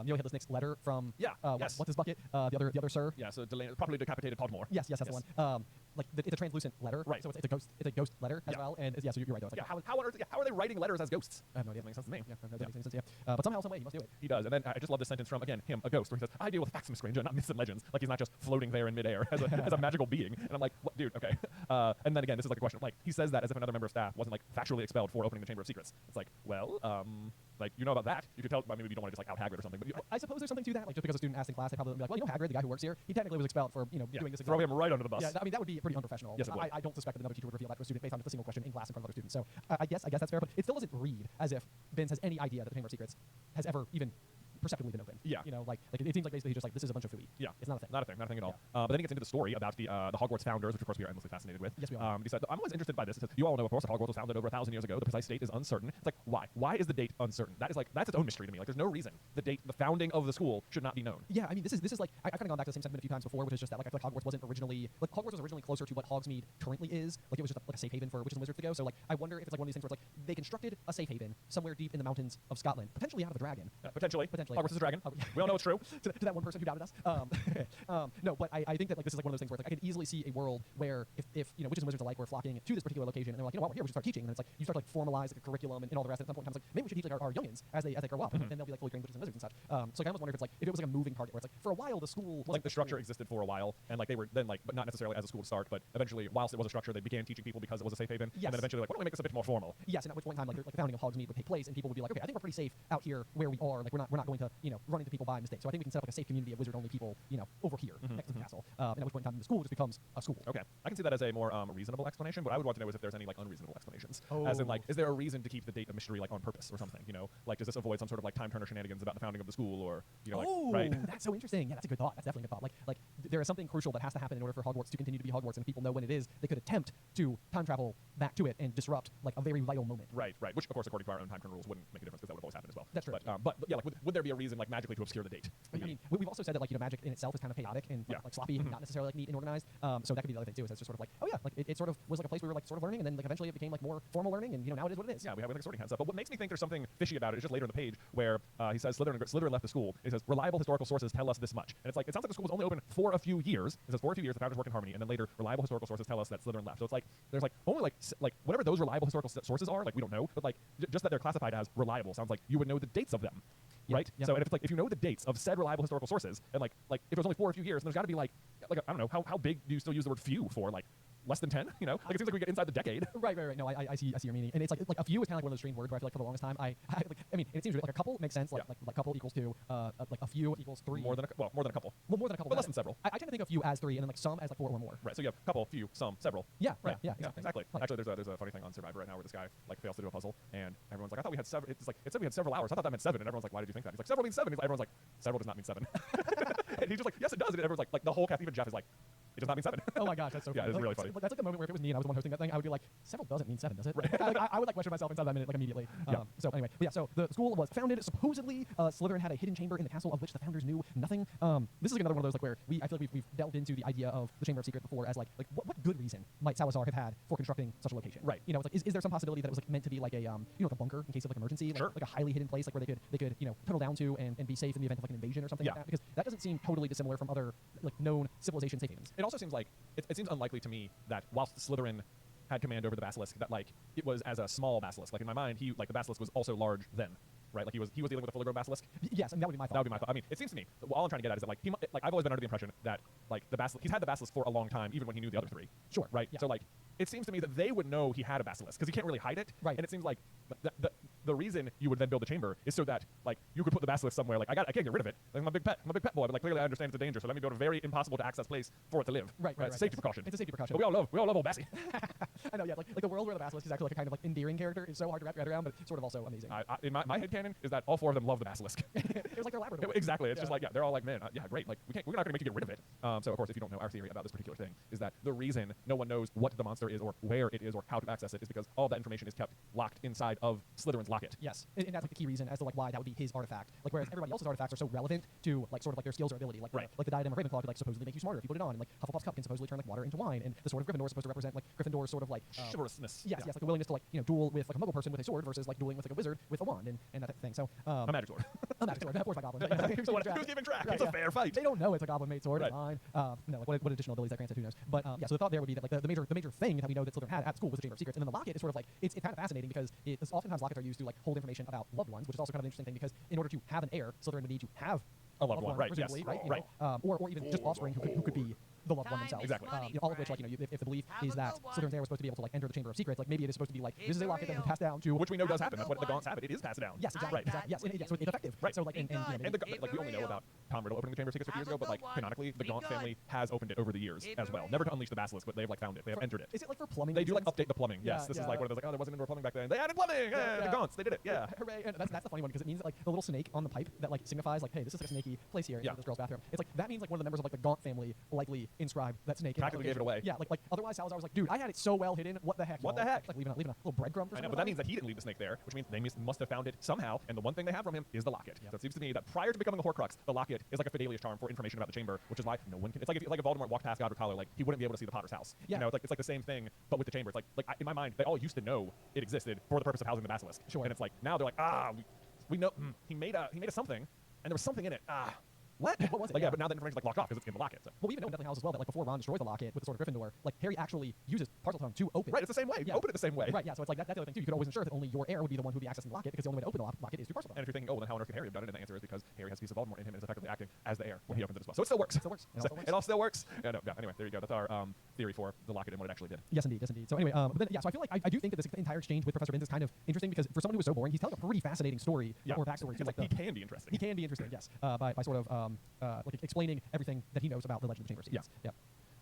Neil had this next letter from yes. what's his bucket? The other sir. Yeah, so properly decapitated Podmore. Yes, that's the one. It's a translucent letter, right? So it's a ghost letter as well. And so you're right. Though. It's like, how on earth? How are they writing letters as ghosts? I have no idea. That makes sense to me. Yeah, that makes any sense. Yeah, but somehow, some way, he must do it. He does. And then I just love this sentence from again him, a ghost, where he says, "I deal with facts, Miss Granger, not myths and legends." Like he's not just floating there in midair as a magical being. And I'm like, what, dude? Okay. And then again, this is like a question. Like he says that as if another member of staff wasn't like factually expelled for opening the Chamber of Secrets. It's like, well, like you know about that. You could tell. Maybe you don't want to just like out Hagrid or something. But I suppose there's something to that. Like just because a student asked in class, they probably would be like, well, you know, Hagrid, the guy who works here, he technically was expelled for doing this. Throw him right under the bus. Yeah, I mean that would be pretty unprofessional. Yes, it would. I don't suspect that another teacher would reveal that to a student based on just a single question in class in front of other students. So I guess that's fair, but it still doesn't read as if Binns has any idea that the Chamber of Secrets has ever even perceptibly been open. Yeah. You know, like it seems like basically he's just like, this is a bunch of fooey. Yeah. It's not a thing. Not a thing at all. But then he gets into the story about the Hogwarts founders, which of course we are endlessly fascinated with. Yes, we are. He said, I'm always interested by this. He says, you all know, of course, that Hogwarts was founded over 1,000 years ago. The precise date is uncertain. It's like, why? Why is the date uncertain? That is like, that's its own mystery to me. Like, there's no reason the founding of the school should not be known. Yeah, I mean, this is like, I've kind of gone back to the same sentiment a few times before, which is just that, like, I feel like Hogwarts was originally closer to what Hogsmeade currently is. Like, it was just like a safe haven for witches and wizards to go. So, like, I wonder if it's like one of these things where it's like, they constructed a safe haven somewhere deep in the mountains of Scotland, potentially out of a dragon. Potentially. Hogwarts is a dragon. We all know it's true. to that one person who doubted us. No, but I think that like this is like one of those things where it's like I can easily see a world where if you know witches and wizards alike were flocking to this particular location and they're like, you know what, we're here, we should start teaching, and it's like you start to like formalize like a curriculum and all the rest. At some point in time, it's like maybe we should teach like our youngins as they grow up, and then they'll be like fully trained witches and wizards and such. So like, I almost wonder if it was like a moving target where it's like for a while the school like the structure existed for a while, and like they were then like, but not necessarily as a school to start, but eventually whilst it was a structure, they began teaching people because it was a safe haven, and then eventually like, why don't we make this a bit more formal? Yes, and at which point in time like the founding of Hogsmeade would take place, and people would be like, okay, I think we're pretty safe out here where we are. Like we're not going to run into people by mistake. So I think we can set up like a safe community of wizard-only people, over here next to the castle. And at which point in time the school just becomes a school. Okay, I can see that as a more reasonable explanation, but I would want to know is if there's any like unreasonable explanations. As in like, is there a reason to keep the date a mystery like on purpose or something? Like does this avoid some sort of like Time Turner shenanigans about the founding of the school, or right? That's so interesting. Yeah, that's a good thought. That's definitely a good thought. Like there is something crucial that has to happen in order for Hogwarts to continue to be Hogwarts, and if people know when it is, they could attempt to time travel back to it and disrupt like a very vital moment. Right. Which of course, according to our own Time Turner rules, wouldn't make a difference because that would always happen as well. That's true. But yeah, like would there be a reason like magically to obscure the date? I mean, we've also said that like magic in itself is kind of chaotic and like sloppy, and not necessarily like neat and organized. So that could be the other thing too. Is it's just sort of like, oh yeah, like it sort of was like a place we were like sort of learning, and then like eventually it became like more formal learning, and now it is what it is. Yeah, we have like sorting hat stuff. But what makes me think there's something fishy about it is just later in the page where he says Slytherin left the school. He says reliable historical sources tell us this much, and it's like it sounds like the school was only open for a few years. It says for a few years the founders work in harmony, and then later reliable historical sources tell us that Slytherin left. So it's like there's like only like whatever those reliable historical sources are, like we don't know, but like just that they're classified as reliable sounds like you would know the dates of them. Right? Yeah. So and if it's like if you know the dates of said reliable historical sources, and like if it was only for a few years, then there's got to be like I don't know how big do you still use the word few for, like less than 10? Like it seems like we get inside the decade. Right. No, I see your meaning, and it's like a few is kind of like one of those strange words where I feel like for the longest time I mean it seems like a couple makes sense, like couple equals 2, like a few equals 3. More than a couple. Well, more than a couple, but less than several. I tend to think of few as 3, and then like some as like 4 or more. Right. So you have couple, few, some, several. Yeah. Right. Yeah. Exactly. Like, actually, there's a funny thing on Survivor right now where this guy like fails to do a puzzle, and everyone's like, I thought we had 7. It's like it said we had several hours. I thought that meant 7, and everyone's like, why did you think that? He's like, several means 7. Everyone's like, several does not mean 7. And he's just like, yes, it does. And everyone's like the whole cast, even Jeff is like, it does not mean 7. Oh my gosh, that's so funny. Yeah, it's really funny. That's like the moment where if it was me and I was the one hosting that thing, I would be like, several doesn't mean 7, does it? Right. I would like question myself inside that minute like immediately. So anyway, but yeah, so the school was founded supposedly. Slytherin had a hidden chamber in the castle of which the founders knew nothing. This is like another one of those like where I feel like we've delved into the idea of the Chamber of Secrets before as like what good reason might Salazar have had for constructing such a location? Right. It's like is there some possibility that it was like meant to be like a like a bunker in case of like emergency, like, sure. like a highly hidden place like where they could tunnel down to and be safe in the event of like an invasion or something like that? Because that doesn't seem totally dissimilar from other like known civilization safe havens. It also seems like it seems unlikely to me that whilst Slytherin had command over the basilisk, that like it was as a small basilisk. Like in my mind, the basilisk was also large then, right? Like he was dealing with a fully grown basilisk. Yes, and that would be my thought. That would be my thought. I mean, it seems to me all I'm trying to get at is that like I've always been under the impression that like the basilisk, he's had the basilisk for a long time, even when he knew the other 3. Sure. Right. Yeah. So like it seems to me that they would know he had a basilisk because he can't really hide it. Right. And it seems like the reason you would then build the chamber is so that like you could put the basilisk somewhere. Like I can't get rid of it. Like I'm a big pet boy, but like clearly I understand it's a danger. So let me build a very impossible to access place for it to live. Right. Safety precaution. It's a safety precaution. But we all love old Bassie. I know, yeah. Like the world where the basilisk is actually like a kind of like endearing character is so hard to wrap your head around, but sort of also amazing. In my headcanon is that all 4 of them love the basilisk. It was like their Labrador. Exactly. It's just like they're all like, man, yeah, great. Like we're not going to make you get rid of it. So of course, if you don't know our theory about this particular thing, is that the reason no one knows what the monster is or where it is or how to access it is because all that information is kept locked inside of Slytherin's locket. Yes, and that's like the key reason as to like why that would be his artifact. Like whereas everybody else's artifacts are so relevant to like sort of like their skills or ability. Like like the diadem of Ravenclaw could like supposedly make you smarter if you put it on, and like Hufflepuff's cup can supposedly turn like water into wine, and the sword of Gryffindor is supposed to represent like Gryffindor's sort of like chivalrousness. Yes, like the willingness to like duel with like a Muggle person with a sword versus like dueling with like a wizard with a wand and that type of thing. So a magic sword. A magic sword, forged by goblins. So who's keeping track? It's a fair fight. They don't know it's a goblin-made sword. It's fine. No, like what additional abilities that grants it, who knows? But yeah, so the thought there would be that like the major thing that we know that Slytherin had at school was the Chamber of Secrets, and then the locket is sort of like it's kind of fascinating because oftentimes lockets are used to like hold information about loved ones, which is also kind of an interesting thing because in order to have an heir, Slytherin would need to have a loved one, right? Presumably, Yes, right? Or even just offspring who could be the loved one themselves. Exactly. All of which, like, if the belief is that Slytherin's heir was supposed to be able to like enter the Chamber of Secrets, like maybe it is supposed to be like this is a locket that we pass down to, which we know does happen. That's what the Gaunts have. It is passed down. Yes, exactly. Right. Exactly. Yes, and so it's effective. Right. So like, and like we only know about Tom Riddle opening the Chamber of Secrets 50 years ago, but like canonically, the Gaunt family has opened it over the years as well. Never to unleash the basilisk, but they've like found it. They have entered it. Is it like for plumbing? They do like update the plumbing. Yes, this is like one of those like there wasn't indoor plumbing back then. They added plumbing. The Gaunts, they did it. Yeah. Hooray! And that's the funny one because it means that like the little snake on the pipe that like signifies like hey this is like a snaky place here in this girl's bathroom. It's like that means like one of the members of like the Gaunt family likely inscribed that snake. Practically gave it away. Yeah, like otherwise Salazar was like, dude, I had it so well hidden. What the heck? What the heck? Like leaving a little breadcrumb. I know, but that means that he didn't leave the snake there, which means they must have found it somehow. And the one thing they have from him is the locket. So it seems to me that prior to becoming a Horcrux, the locket is like a Fidelius charm for information about the chamber, which is why no one can. It's like if Voldemort walked past Godric Hollow, like he wouldn't be able to see the Potter's house. Yeah. You know, it's like the same thing, but with the chamber. It's like in my mind, they all used to know it existed for the purpose of housing the basilisk. Sure. And it's like now they're like we know he made a something, and there was something in it. What? What was it? Like, yeah, but now that information's like locked off because it's in the locket. So. Well, we even know in Deathly Hallows as well that like before Ron destroys the locket with the Sword of Gryffindor, like Harry actually uses Parseltongue to open. Right, it's the same way. You open it the same way. Right, yeah. So it's like that's the other thing too. You could always ensure that only your heir would be the one who would be accessing the locket because the only way to open the locket is through Parseltongue. And if you're thinking, oh, then how on earth could Harry have done it? And the answer is because Harry has a piece of Voldemort in him and is effectively acting as the heir when he opens it as well. So it still works. It still works. It all still works. Yeah, no, anyway, there you go. That's our theory for the locket and what it actually did. Yes, indeed. Yes, indeed. So anyway, but then, yeah. So I feel like I do think that this entire exchange with Professor Binns is kind of interesting because for someone who was so boring, he's telling a pretty fascinating story or backstory. Like he can be interesting. He can be interesting. Yes. By sort of like explaining everything that he knows about the Legend of the Chamber of Secrets. Yeah.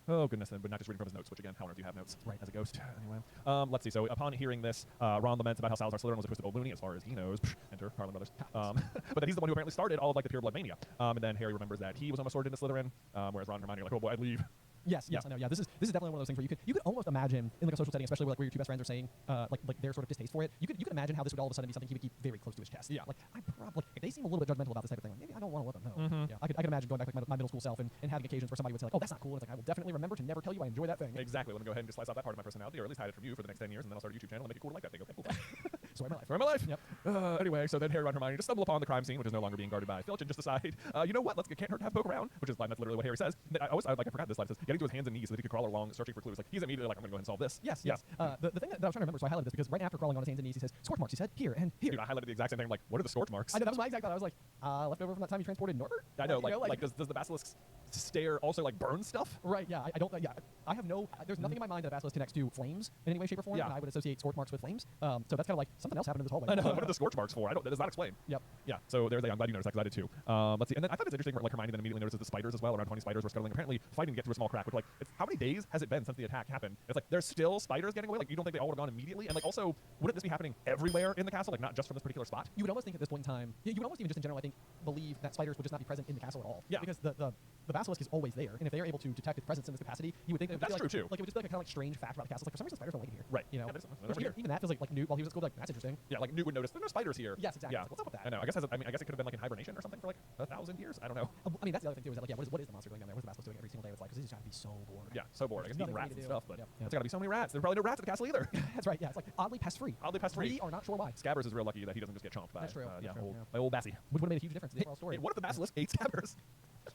Oh, goodness, but not just reading from his notes, which again, how on earth do you have notes? Right. As a ghost. Anyway. Let's see. So upon hearing this, Ron laments about how Salazar Slytherin was a twisted old loony, as far as he knows. Enter Harlan Brothers. But that he's the one who apparently started all of like the pure blood mania. And then Harry remembers that he was almost sorted into Slytherin, whereas Ron and Hermione are like, oh boy, I'd leave. Yes, I know. Yeah, this is definitely one of those things where you could almost imagine in like a social setting, especially where like where your two best friends are saying like their sort of distaste for it. You could imagine how this would all of a sudden be something he would keep very close to his chest. Yeah, like I probably if they seem a little bit judgmental about this type of thing, like, maybe I don't want to let them know. Mm-hmm. Yeah, I could imagine going back to like my middle school self and having occasions where somebody would say like, oh, that's not cool. And it's like I will definitely remember to never tell you I enjoy that thing. Exactly. Let me go ahead and just slice out that part of my personality, or at least hide it from you for the next 10 years, and then I'll start a YouTube channel and make it cool to like that thing. Okay, cool. Story of my life. Story of my life. Yep. Anyway, so then Harry, Ron, and Hermione just stumble upon the crime scene, which is no longer being guarded by Filch, and just decide, you know what? It can't hurt to have a poke around, which is line. That's literally what Harry says. I forgot this line. It says getting to his hands and knees so that he could crawl along, searching for clues. Like he's immediately like, I'm gonna go ahead and solve this. Yes. The thing that I was trying to remember, so I highlighted this because right after crawling on his hands and knees, he says scorch marks. He said here and here. Dude, I highlighted the exact same thing. Like, what are the scorch marks? I know that was my exact thought. I was like, left over from that time he transported Norbert. I know. Like does the basilisk stare also like burn stuff? Right. Yeah. I don't. Yeah. I have no. There's nothing in my mind that a basilisk connects to flames in any way, shape, or form. Yeah. And I would associate scorch marks with flames. So that's kind of like something else happened in this hallway. I know. What are the scorch marks for? That does not explain. Yep. Yeah. So there's I'm glad you noticed that because I did too. Let's see. And then I thought it's interesting. Like Hermione then immediately notices the spiders as well. Around 20 spiders were scuttling, apparently fighting to get through a small crack. Which like, how many days has it been since the attack happened? It's like there's still spiders getting away. Like you don't think they all would have gone immediately? And like also, wouldn't this be happening everywhere in the castle? Like not just from this particular spot? You would almost think at this point in time. You would almost even just in general, I think, believe that spiders would just not be present in the castle at all. Yeah. Because the basilisk is always there, and if they're able to detect its presence in this capacity, you would think that that's true too. Like it would just be like a kind of like strange fact about the castle. Like for some reason spiders don't like it here. Right. You know. Yeah, even that feels like Newt while he was at school, like that's interesting. Yeah, like Newt would notice there's no spiders here. Yes, exactly. Yeah. What's up with that? I know. I guess it could have been like in hibernation or something for like 1,000 years. I don't know. I mean that's the other thing too is that like what is the monster doing down there? What's the basilisk doing every single day of its life? Because he's got to be so bored. Yeah, so bored. I guess eating rats and stuff, but there's got to be so many rats. There's probably no rats at the castle either. That's right. Yeah, it's like oddly pest free. We are not sure why. Scabbers is real lucky that he doesn't just get chomped by. That's true. By old Bassie. Which would have made a huge difference in the overall story. What if the basilisk ate Scabbers?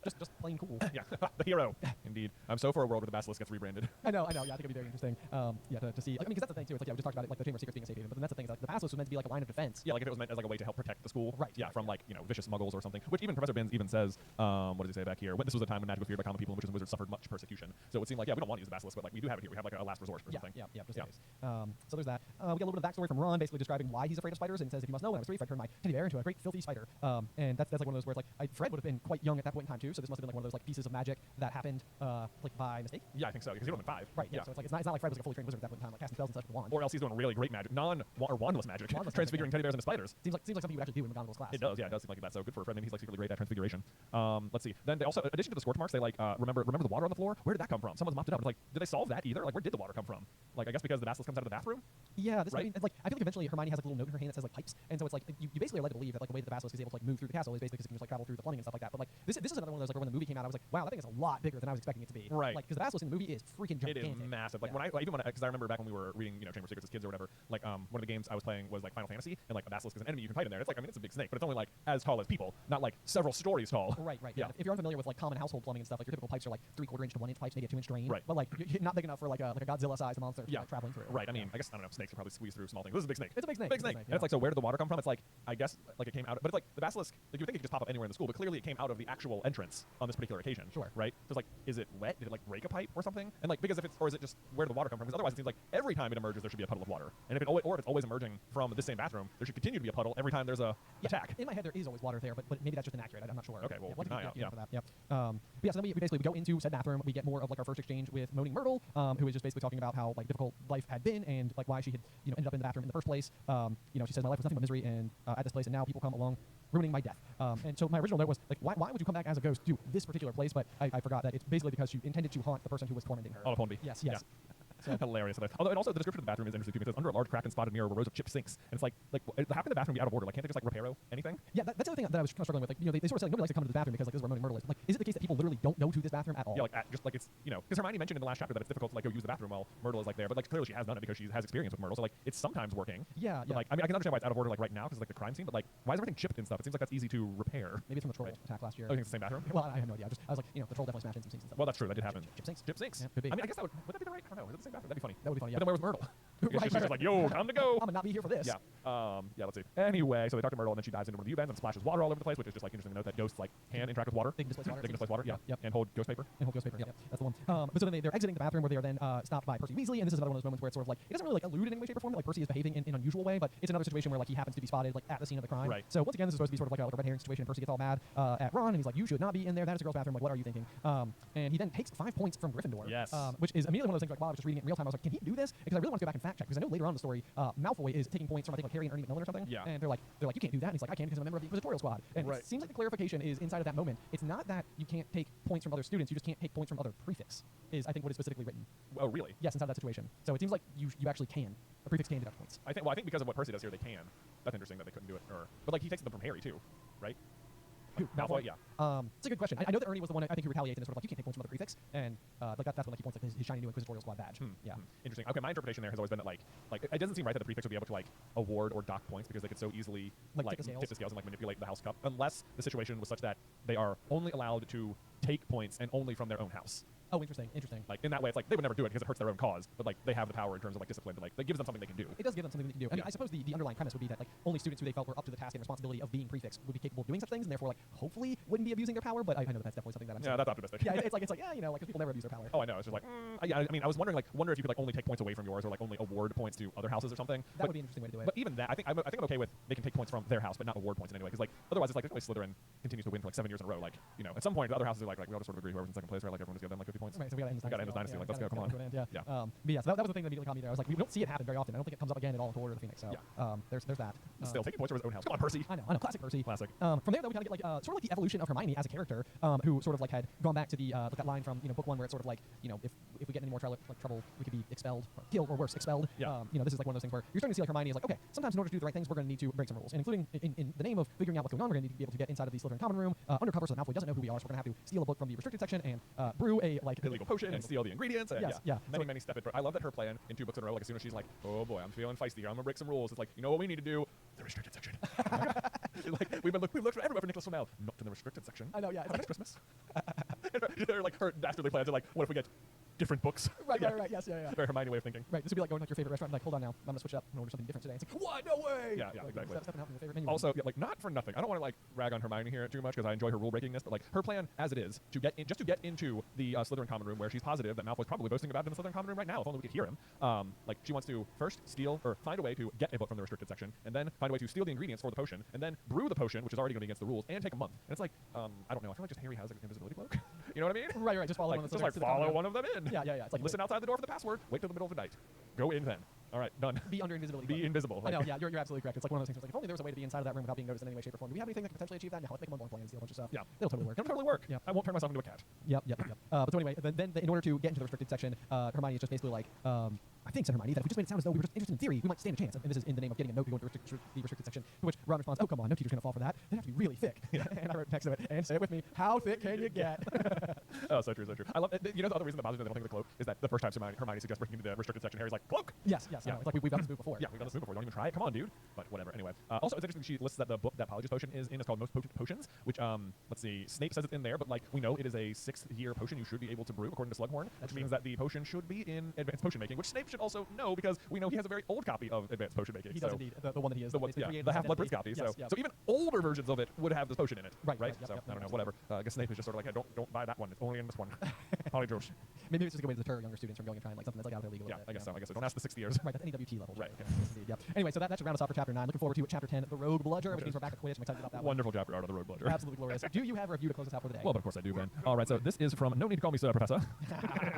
just plain cool. Yeah, the hero. Indeed. I'm so for a world where the basilisk gets rebranded. I know. Yeah, I think it'd be very interesting. To see. Like, I mean, because that's the thing too. It's like we just talked about it, like the Chamber of Secrets being a safe haven, but then that's the thing. Is, like, the basilisk was meant to be like a line of defense. Yeah, like if it was meant as like a way to help protect the school. Right. Yeah, from like vicious muggles or something. Which even Professor Binns even says. What does he say back here? This was a time when magic was feared by common people and witches and wizards suffered much persecution. So it would seem like we don't want to use the basilisk, but like we do have it here. We have like a last resort or something. Yeah. Just in case. So there's that. We get a little bit of backstory from Ron, basically describing why he's afraid of spiders, and says if you must know, when I was 3, Fred turned my teddy bear into a great filthy spider. And that's like one of those where it's like Fred would have been quite young at that point in time time too. So this must have been like one of those like pieces of magic that happened like by mistake. Yeah, I think so. Because he would have been 5. Right. Yeah. So it's like it's not like Fred was like a fully trained wizard at that point in time, like casting spells and such with a wand. Or else he's doing really great magic, or wandless magic, transfiguring teddy bears into spiders. Seems like something you would actually do in McGonagall's class. It does, yeah, it does seem like that. So good for Fred. Maybe he's like secretly great at transfiguration. Let's see. Then they also, in addition to the scorch marks, they like remember the water on the floor. Where did that come from? Someone's mopped it up. It's like, did they solve that either? Like, where did the water come from? Like, I guess because the basilisk comes out of the bathroom. Yeah, this right? I mean, it's like I feel like eventually Hermione has like a little note in her hand that says like pipes, and so it's like you basically are led to believe that like the way that the basilisk is able to like move through the castle is basically because it can just like travel through the plumbing and stuff like that. But like this is another one of those like when the movie came out, I was like, wow, that thing is a lot bigger than I was expecting it to be. Right. Like because the basilisk in the movie is freaking gigantic. It is massive. Like yeah. because I remember back when we were reading Chamber of Secrets as kids or whatever. Like one of the games I was playing was like Final Fantasy, and like a basilisk is an enemy you can fight in there. It's like, I mean, it's a big snake, but it's only like as tall as people, not like several stories tall. Right. Yeah. If you're unfamiliar with like common household plumbing and stuff, like your typical pipes are like 3/4 inch to 1 inch pipes, maybe a 2 inch drain. Right. But like you're not big enough for like a Godzilla-sized monster to like, traveling through. Right. I mean, I guess I don't know. Snakes can probably squeeze through small things. This is a big snake. It's a big snake. Big snake. And it's like, so where did the water come from? It's like, I guess like it came out. But it's like the basilisk. Like you would think it could just pop up anywhere in the school, but clearly it came out of the actual entrance on this particular occasion. Sure. Right. So it's like, is it wet? Did it like break a pipe or something? And like because if it's, or is it just where did the water come from? Because otherwise it seems like every time it emerges there should be a puddle of water. And if it's always emerging from the same bathroom, there should continue to be a puddle every time there's a attack. In my head there is always water there, but maybe that's just inaccurate. I'm not sure. Okay. Well, we'll keep an eye out. Yeah. For that. Yep. But yeah, so then we basically go into said bathroom. We get more of like our first exchange with Moaning Myrtle, who is just basically talking about how like difficult life had been and like why she had ended up in the bathroom in the first place. She says my life was nothing but misery and at this place, and now people come along ruining my death. And so my original note was like, why would you come back as a ghost to this particular place? But I forgot that it's basically because she intended to haunt the person who was tormenting her. Olive Hornby. Yes. Yeah. So. Hilarious. Although, and also the description of the bathroom is interesting too. It says under a large cracked and spotted mirror were rows of chipped sinks, and it's like how can the bathroom be out of order? Like, can't they just like repair anything? Yeah, that's the other thing that I was kind of struggling with. Like, they sort of say like, nobody likes to come to this bathroom because like this is where Moaning Myrtle is. Like, is it the case that people literally don't go to this bathroom at all? Yeah, like just like it's because Hermione mentioned in the last chapter that it's difficult to like go use the bathroom while Myrtle is like there, but like clearly she has done it because she has experience with Myrtle, so like it's sometimes working. Yeah. But, like I mean, I can understand why it's out of order like right now because like the crime scene, but like why is everything chipped and stuff? It seems like that's easy to repair. Maybe it's from the troll attack last year. Oh, you think it's the same bathroom? Well, I have no idea. I was like, the troll definitely smashed in some sinks and stuff. Well, that's true. That did happen. Chip sinks. Chip sinks. Yeah, could be. I mean, I guess that would that be the right? I don't know. Is it the same bathroom? That'd be funny. That would be funny. Yeah. But then where was Myrtle? Right, She's just like, yo, time to go. I'm gonna not be here for this. Yeah. Let's see. Anyway, so they talk to Myrtle, and then she dives into one of the U-bends and splashes water all over the place, which is just like interesting to note that ghosts like can interact with water. They can displace water. They can displace water. Yeah. Yep. And hold ghost paper. Yep. That's the one. But so then they're exiting the bathroom where they are then stopped by Percy Weasley, and this is another one of those moments where it's sort of like it doesn't really like allude in any way, shape, or form that like Percy is behaving in an unusual way, but it's another situation where like he happens to be spotted like at the scene of the crime. Right. So once again, this is supposed to be sort of like a red herring situation, and Percy gets all mad at Ron, and he's like, "You should not be in there. That is a girl's bathroom. Like, what are you thinking?" And he then takes 5 points from Gryffindor. Yes. Which is immediately one of those things like while I was just reading it in real time, I was like, "Can he do this?" Because I really want to go back and fact check because I know later on in the story, Malfoy is taking points from I think like Harry and Ernie McMillan or something. Yeah. And they're like, you can't do that. And he's like, I can because I'm a member of the Inquisitorial Squad. And right. it seems like the clarification is inside of that moment. It's not that you can't take points from other students. You just can't take points from other prefix. Is I think what is specifically written. Oh, really? Yes, inside that situation. So it seems like you actually can. A prefix can deduct points. I think because of what Percy does here, they can. That's interesting that they couldn't do it. But like he takes them from Harry too, right? Who? Malfoy, yeah. It's a good question. I know that Ernie was the one I think who retaliated and sort of like you can't take points from other prefix, and like that's when like he points like his shiny new Inquisitorial Squad badge. Yeah. Interesting. Okay, my interpretation there has always been that like it doesn't seem right that the prefix would be able to like award or dock points because they could so easily tip the scales and like manipulate the house cup unless the situation was such that they are only allowed to take points and only from their own house. Oh, interesting. Like in that way, it's like they would never do it because it hurts their own cause, but like they have the power in terms of like discipline to like that gives them something they can do. It does give them something they can do. I mean, I suppose the underlying premise would be that like only students who they felt were up to the task and responsibility of being prefix would be capable of doing such things, and therefore like hopefully wouldn't be abusing their power. But I know that that's definitely something that I'm saying. That's optimistic. Yeah, it's like yeah, like people never abuse their power. Oh, I know. It's just like I mean, I was wondering if you could like only take points away from yours or like only award points to other houses or something. That would be an interesting way to do it. But even that, I think I'm okay with they can take points from their house, but not award points in any way. Because like otherwise, it's like there's Slytherin continues to win for like 7 years in a row. Like at some point the other houses are like we all just sort of agree whoever's in second place, right? Like everyone just give them like 50 points. Right. So we gotta end this dynasty. Like let's go. Come on. Yeah. But yeah, so that was the thing that immediately caught me there. I was like, we don't see it happen very often. I don't think it comes up again at all in Order of the Phoenix. So there's that. Still taking points from his own house. Come on, Percy. I know. Classic Percy. Classic. From there though, we kind of get like sort of like the evolution of Hermione as a character, who sort of like had gone back to the like that line from book 1 where it's sort of like if we get any more trouble, we could be expelled, or killed, or worse, expelled. Yeah. This is like one of those things where you're starting to see like Hermione is like, okay, sometimes in order to do the right things, we're going to need to break some rules, and including in the name of figuring out what's going on, we're going to need to be able to get inside of the Slytherin common room undercover so that Malfoy doesn't know who we are. So we're going to have to steal a book from the restricted section and brew a like illegal potion and steal the ingredients. And, yes, many step it. I love that her plan in 2 books in a row. Like as soon as she's like, oh boy, I'm feeling feisty here. I'm gonna break some rules. It's like, you know what we need to do? The restricted section. Like we've looked everywhere for Nicholas Flamel, not in the restricted section. I know, yeah. Next Christmas. They're like her dastardly plans are like, what if we get different books. Right, right, yes, yeah. Very Hermione way of thinking. Right, this would be like going to like your favorite restaurant and like, hold on now, I'm gonna switch it up. I'm gonna order something different today. It's like, what? No way! Yeah, like, exactly. Stepping out from your favorite menu. Also, like not for nothing. I don't want to like rag on Hermione here too much because I enjoy her rule breakingness, but like her plan as it is to get into the Slytherin common room where she's positive that Malfoy's probably boasting about it in the Slytherin common room right now. If only we could hear him. Like she wants to first steal or find a way to get a book from the restricted section, and then find a way to steal the ingredients for the potion, and then brew the potion, which is already going to be against the rules, and take a month. And it's like, I don't know. I feel like just Harry has like an invisibility cloak. You know what I mean? Right. Just follow like, one of just those. like follow one of them in. Yeah. It's like listen outside the door for the password. Wait till the middle of the night. Go in then. All right, done. Be under invisibility. Be invisible. I know, yeah, you're absolutely correct. It's like one of those things. Like, if only there was a way to be inside of that room without being noticed in any way, shape, or form. Do we have anything that could potentially achieve that? No, let's make a Mont Blanc plan and steal a bunch of stuff. Yeah, it'll totally work. It'll totally work. Yeah, I won't turn myself into a cat. Yep. But so anyway, then in order to get into the restricted section, Hermione is just basically like, I think said Hermione that if we just made it sound as though we were just interested in theory, we might stand a chance. And this is in the name of getting a note to go into the restricted section. To which Ron responds, "Oh come on, no teacher's gonna fall for that. They have to be really thick." Yeah. And I wrote text of it and say it with me. How thick can you get? Oh, so true. I love it. You know the other reason that bothers me that I don't think of the cloak is that the first time Hermione suggests breaking into the restricted section, Harry's like, "Cloak." Yes. Yeah. It's like we've done this move before. Yeah, we've done this move before. Don't even try it. Come on, dude. But whatever. Anyway, also it's interesting she lists that the book that Polyjuice Potion is in is called Most Potent Potions, which let's see, Snape says it's in there, but like we know it is a 6th-year potion you should be able to brew according to Slughorn, which means that the potion should be in Advanced Potion Making, which Snape should also know because we know he has a very old copy of Advanced Potion Making. He does indeed. The one that he is. The Half-Blood Prince copy. Yes, so even older versions of it would have this potion in it. Right. So I don't know. Whatever. I guess Snape is just sort of like, don't buy that one. It's only in this one. Polyjuice. Maybe it's just a good way to deter younger students from going and trying like something that's like out of their legal. Yeah, I guess so. Don't ask the 6th years. Right, that's NEWT level. Right. Yep. Anyway, so that should round us off for chapter 9. Looking forward to chapter 10, the Rogue Bludger, which means we're back at Quidditch. I'm excited about that. Wonderful chapter out of the Rogue Bludger. Absolutely glorious. Do you have a review to close us out for the day? Well, but of course I do, Ben. All right, so this is from No Need to Call Me Sir, Professor.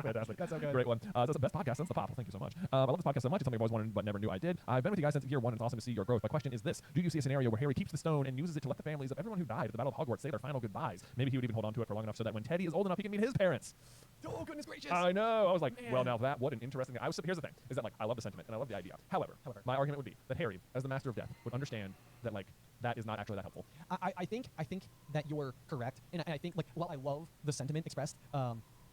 Fantastic. That's so good. Great one. That's the best podcast since the pop. Well, thank you so much. I love this podcast so much. It's something I've always wanted but never knew I did. I've been with you guys since year 1, and it's awesome to see your growth. My question is this: do you see a scenario where Harry keeps the stone and uses it to let the families of everyone who died at the Battle of Hogwarts say their final goodbyes? Maybe he would even hold on to it for long enough so that when Teddy is old enough, he can meet his parents. Oh, goodness gracious. I know. I was like, well, now that, what an interesting thing. Here's the thing, is that, like, I love the sentiment, and I love the idea. However, my argument would be that Harry, as the Master of Death, would understand that, like, that is not actually that helpful. I think that you're correct, and I think, like, while I love the sentiment expressed,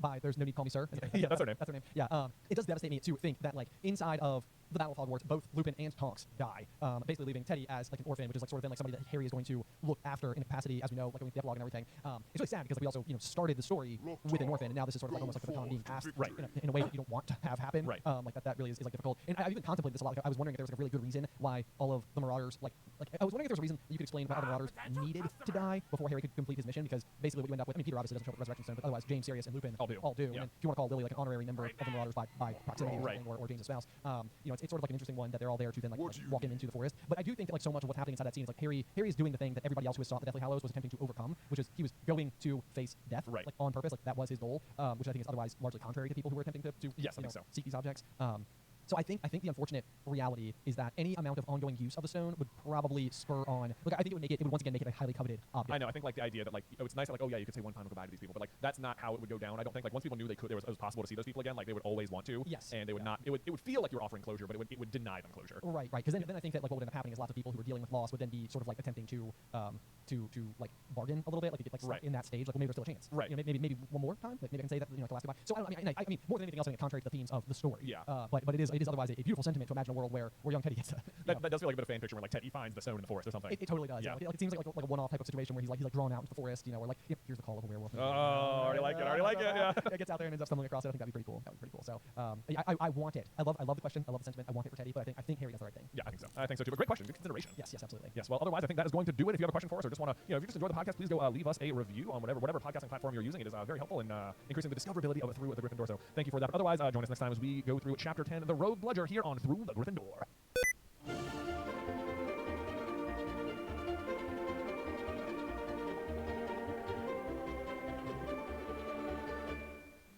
by There's No Need to Call Me Sir. Yeah, that's her name. That's her name. Yeah, it does devastate me to think that, like, inside of the Battle of Hogwarts, both Lupin and Tonks die, basically leaving Teddy as like an orphan, which is like sort of then like somebody that Harry is going to look after in a capacity, as we know, like going to the epilogue and everything. It's really sad because like, we also started the story with an orphan, and now this is sort of like almost like the baton being passed in a way that you don't want to have happen. Right. Like that really is like difficult. And I've even contemplated this a lot. Like, I was wondering if there was like a really good reason why all of the Marauders like I was wondering if there was a reason you could explain why all the Marauders needed to die before Harry could complete his mission, because basically what you end up with, I mean, Peter obviously doesn't show up with Resurrection Stone, but otherwise James, Sirius, and Lupin all do. Yeah. And if you want to call Lily like an honorary member of the Marauders by proximity or James' spouse, it's sort of like an interesting one that they're all there to then like walk him into the forest. But I do think that like so much of what's happening inside that scene is like Harry is doing the thing that everybody else who has sought the Deathly Hallows was attempting to overcome, which is he was going to face death like on purpose. Like that was his goal, which I think is otherwise largely contrary to people who were attempting to seek these objects. So I think the unfortunate reality is that any amount of ongoing use of the stone would probably spur on. Like I think it would once again make it a highly coveted object. I know. I think like the idea that like it's nice that like, oh yeah, you could say one final goodbye to these people, but like that's not how it would go down. I don't think like once people knew it was possible to see those people again, like they would always want to. Yes. And they would not. It would feel like you're offering closure, but it would deny them closure. Right. Because then I think that like what would end up happening is lots of people who are dealing with loss would then be sort of like attempting to like bargain a little bit, like get like in that stage, like well, maybe there's still a chance. Right. Maybe one more time. Like maybe I can say that like the last goodbye. So I mean more than anything else, I think contrary to the themes of the story. Yeah. But it is otherwise a beautiful sentiment to imagine a world where young Teddy gets that does feel like a bit of fan fiction where like Teddy finds the stone in the forest or something. It totally does. Yeah. Like, it seems like a one-off type of situation where he's like drawn out into the forest, or like here's the call of a werewolf. Oh, already like it. Yeah. It gets out there and ends up stumbling across it. I think that'd be pretty cool. So I want it. I love the question. I love the sentiment. I want it for Teddy, but I think Harry does the right thing. Yeah, I think so too. But great question. Good consideration. Yes, absolutely. Yes. Well, otherwise I think that is going to do it. If you have a question for us or just want to, if you just enjoy the podcast, please go leave us a review on whatever podcasting platform you're using. It is very helpful in increasing the discoverability of it through the Gryffindor. So thank you for that. But otherwise, join us next time as we go through chapter 10, the Rogue Bludger, here on Through the Gryffindor.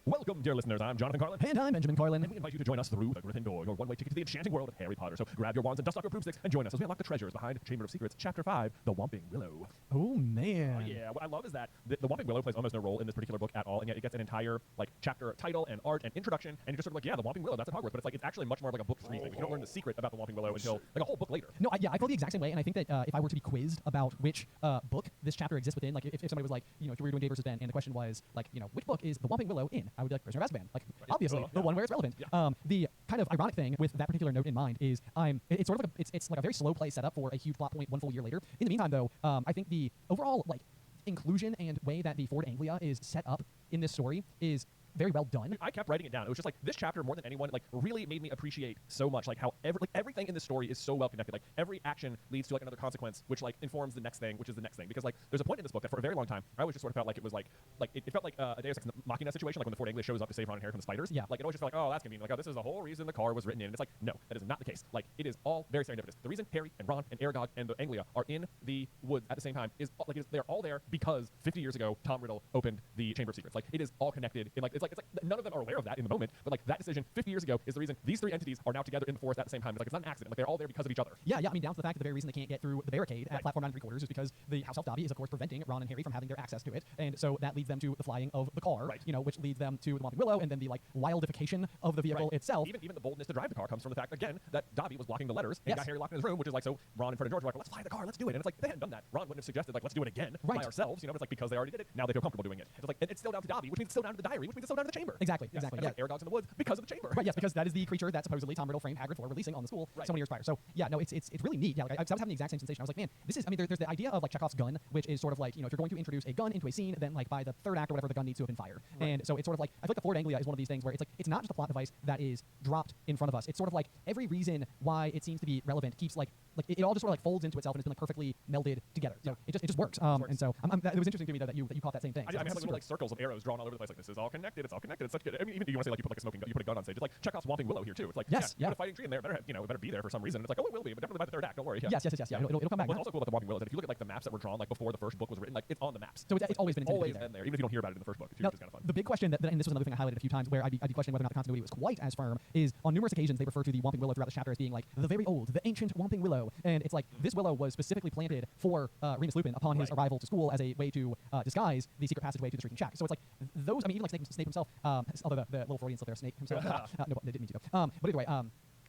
Welcome, dear listeners. I'm Jonathan Carlin. And I'm Benjamin Carlin. And we invite you to join us through the Gryffindor, your one-way ticket to the enchanting world of Harry Potter. So grab your wands and dust off your broomsticks and join us as we unlock the treasures behind Chamber of Secrets, Chapter 5, The Whomping Willow. Oh, man. Oh, yeah. What I love is that the Whomping Willow plays almost no role in this particular book at all, and yet it gets an entire like chapter title and art and introduction, and you're just sort of like, yeah, the Whomping Willow, that's at Hogwarts. But it's like it's actually much more of like a book 3 thing. You don't learn the secret about the Whomping Willow until like a whole book later. No, I feel the exact same way, and I think that if I were to be quizzed about which book this chapter exists within, like if somebody was like, if we were doing Dave versus Ben, and the question was like, which book is the Whomping Willow in? I would be like, Prisoner of Azkaban. Like, obviously, the one where it's relevant. Yeah. The kind of ironic thing with that particular note in mind is it's sort of like it's like a very slow play setup for a huge plot point 1 full year later. In the meantime, though, I think the overall like inclusion and way that the Ford Anglia is set up in this story is very well done. I kept writing it down. It was just like this chapter more than anyone like really made me appreciate so much like how everything in this story is so well connected. Like every action leads to like another consequence, which like informs the next thing, which is the next thing. Because like there's a point in this book that for a very long time I always just sort of felt like it was like it felt like a Deus Ex Machina situation, like when the Ford English shows up to save Ron and Harry from the spiders. Yeah. Like it always just felt like, oh, that's convenient. Like, oh, this is the whole reason the car was written in. And it's like, no, that is not the case. Like it is all very serendipitous. The reason Harry and Ron and Aragog and the Anglia are in the woods at the same time is like they're all there because 50 years ago Tom Riddle opened the Chamber of Secrets. Like it is all connected. In like it's like none of them are aware of that in the moment, but like that decision 50 years ago is the reason these three entities are now together in the forest at the same time. It's like it's not an accident. Like they're all there because of each other. Yeah, I mean, down to the fact that the very reason they can't get through the barricade at platform 9 3/4 is because the House Elf Dobby is, of course, preventing Ron and Harry from having their access to it. And so that leads them to the flying of the car, right. You know, which leads them to the Whomping Willow, and then the, like, wildification of the vehicle itself. Even the boldness to drive the car comes from the fact, again, that Dobby was blocking the letters and got Harry locked in his room, which is like, so Ron and Fred and George were like, well, let's fly the car, let's do it. And it's like, they hadn't done that. Ron wouldn't have suggested, like, let's do it again by ourselves, you know, but it's like, because they already did it, now they feel comfortable doing it. And it's like, and it's still down to Dobby, which means it's still down to the diary, which means it's still down to the chamber. Exactly, yes. exactly. And it's like Aragog's in the woods because of the chamber. Right, yes, because that is the creature that supposedly Tom Riddle framed Hagrid for releasing on the school so many years prior. So, yeah, no, it's really neat. Yeah, like, I was having the exact same sensation. I was like, man, this is, I mean, there's the idea of, like, Chekhov's gun, which is sort of like, you know, if you're going to introduce a gun into a scene, then, like, by the third act or whatever, the gun needs to have been fired. Right. And so it's sort of like, I feel like the Ford Anglia is one of these things where it's like, it's not just a plot device that is dropped in front of us. It's sort of like every reason why it seems to be relevant keeps, like it all just sort of, like, folds into itself and it's been, like, perfectly melded together. So it just works. And so it was interesting to me, though, that you caught that same thing. I have little, like, circles of arrows drawn all over the place. Like, this is all connected. It's all connected. It's such good. I mean, even you want to say, like, you put, like, a smoking gun, you put a gun on stage. It's like Chekhov's Whomping Willow here, too. It's like, yes, you put a fighting tree in there. It better have, you know, it better be there for some reason. And it's like, oh, it will be, but definitely by the third act. Don't worry. Yes. Yeah. It'll come back. What's also cool about the Whomping Willow is that if you look at, like, the maps that were drawn, like, before the first book was written, like, it's on the maps. So it's always been always been there, even if you don't hear about it in the first book, too, now, which is kind of fun. The big question and this was another thing I highlighted a few times where I'd be questioning whether or not the continuity was quite as firm, is on numerous occasions they refer to the Whomping Willow throughout the chapter as being like the very old, the ancient Whomping Willow. And it's like this willow was specifically planted for Remus Lupin upon his arrival to school as a way to disguise the secret passageway to the Shrieking Shack. So it's like those, I mean, even like Snape himself, although the little Freudian slip there, Snape himself, no, they didn't mean to though. But either way,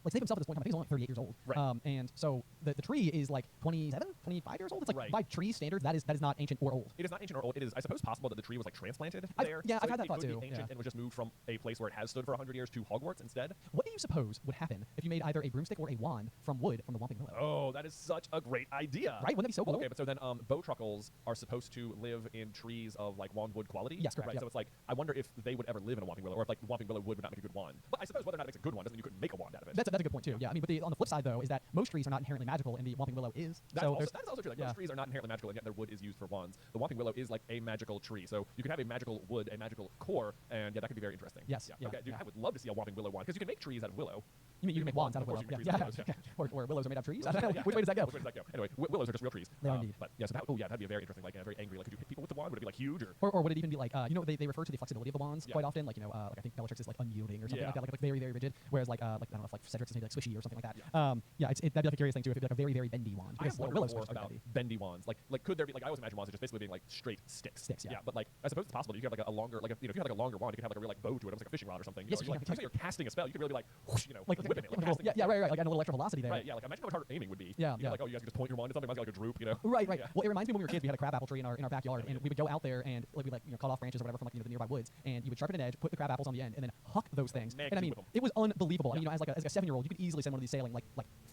like Snape himself at this point in time, I think he's only 38 years old. Right. And so the tree is like 27, 25 years old. It's like by tree standards, that is not ancient or old. It is not ancient or old. It is, I suppose, possible that the tree was like transplanted there. Yeah, so I've had that thought too. It could be ancient and was just moved from a place where it has stood for 100 years to Hogwarts instead. What do you suppose would happen if you made either a broomstick or a wand from wood from the Whomping Willow? Oh, that is such a great idea. Right? Wouldn't that be so cool? Okay, but so then bowtruckles are supposed to live in trees of like wandwood quality. Yes, correct. Right. Yep. So it's like I wonder if they would ever live in a Whomping Willow, or if like the Whomping Willow wood would not make a good wand. But I suppose whether or not it makes a good one doesn't mean you couldn't make a wand out of it. That's a good point too. Yeah, I mean, but on the flip side though is that most trees are not inherently magical, and the Whomping Willow is. That's also true. Like most trees are not inherently magical, and yet their wood is used for wands. The Whomping Willow is like a magical tree, so you can have a magical wood, a magical core, and yeah, that could be very interesting. Yes. Yeah. Okay. Dude, I would love to see a Whomping Willow wand because you can make trees out of willow. You mean you can make wands out of willow? Yeah. Or willows are made out of trees. I don't know. Which way does that go? Anyway, willows are just real trees. They are indeed. But yeah, so that'd be a very interesting, like very angry. Like, could you hit people with the wand? Would it be like huge or? Or would it even be like you know they refer to the flexibility of the wands quite often, like you know like I think Bellatrix is like unyielding or something like that, like very very rigid, whereas like I don't know if like Cedric's is maybe like squishy or something like that. That'd be like a curious thing too if it'd be like a very very bendy wand. I have wondered more about bendy wands. Like could there be like I always imagine wands are just basically being like straight sticks. Yeah. But like I suppose it's possible that you could have like a longer like if you had like a longer wand, you could have like a real like bow to it, almost like a fishing rod or something. Yes, you know, like you're casting a spell, you could really be like whoosh, you know, like whipping it. Right. Like a little extra velocity there. Right. Yeah. Like imagine how much harder aiming would be. Yeah. You know, like oh you guys could just point your wand at something, might be like a droop. You know. Right. Yeah. Well, it reminds me when we were kids, we had a crab apple tree in our backyard, and we would go out there and like we cut off branches or whatever from like the nearby woods, and you would sharpen an edge, put the crab apples on the end, and then huck those things. And I mean, it was unbelievable. I mean, you know, as a 7-year-old, you could easily send one of these sailing like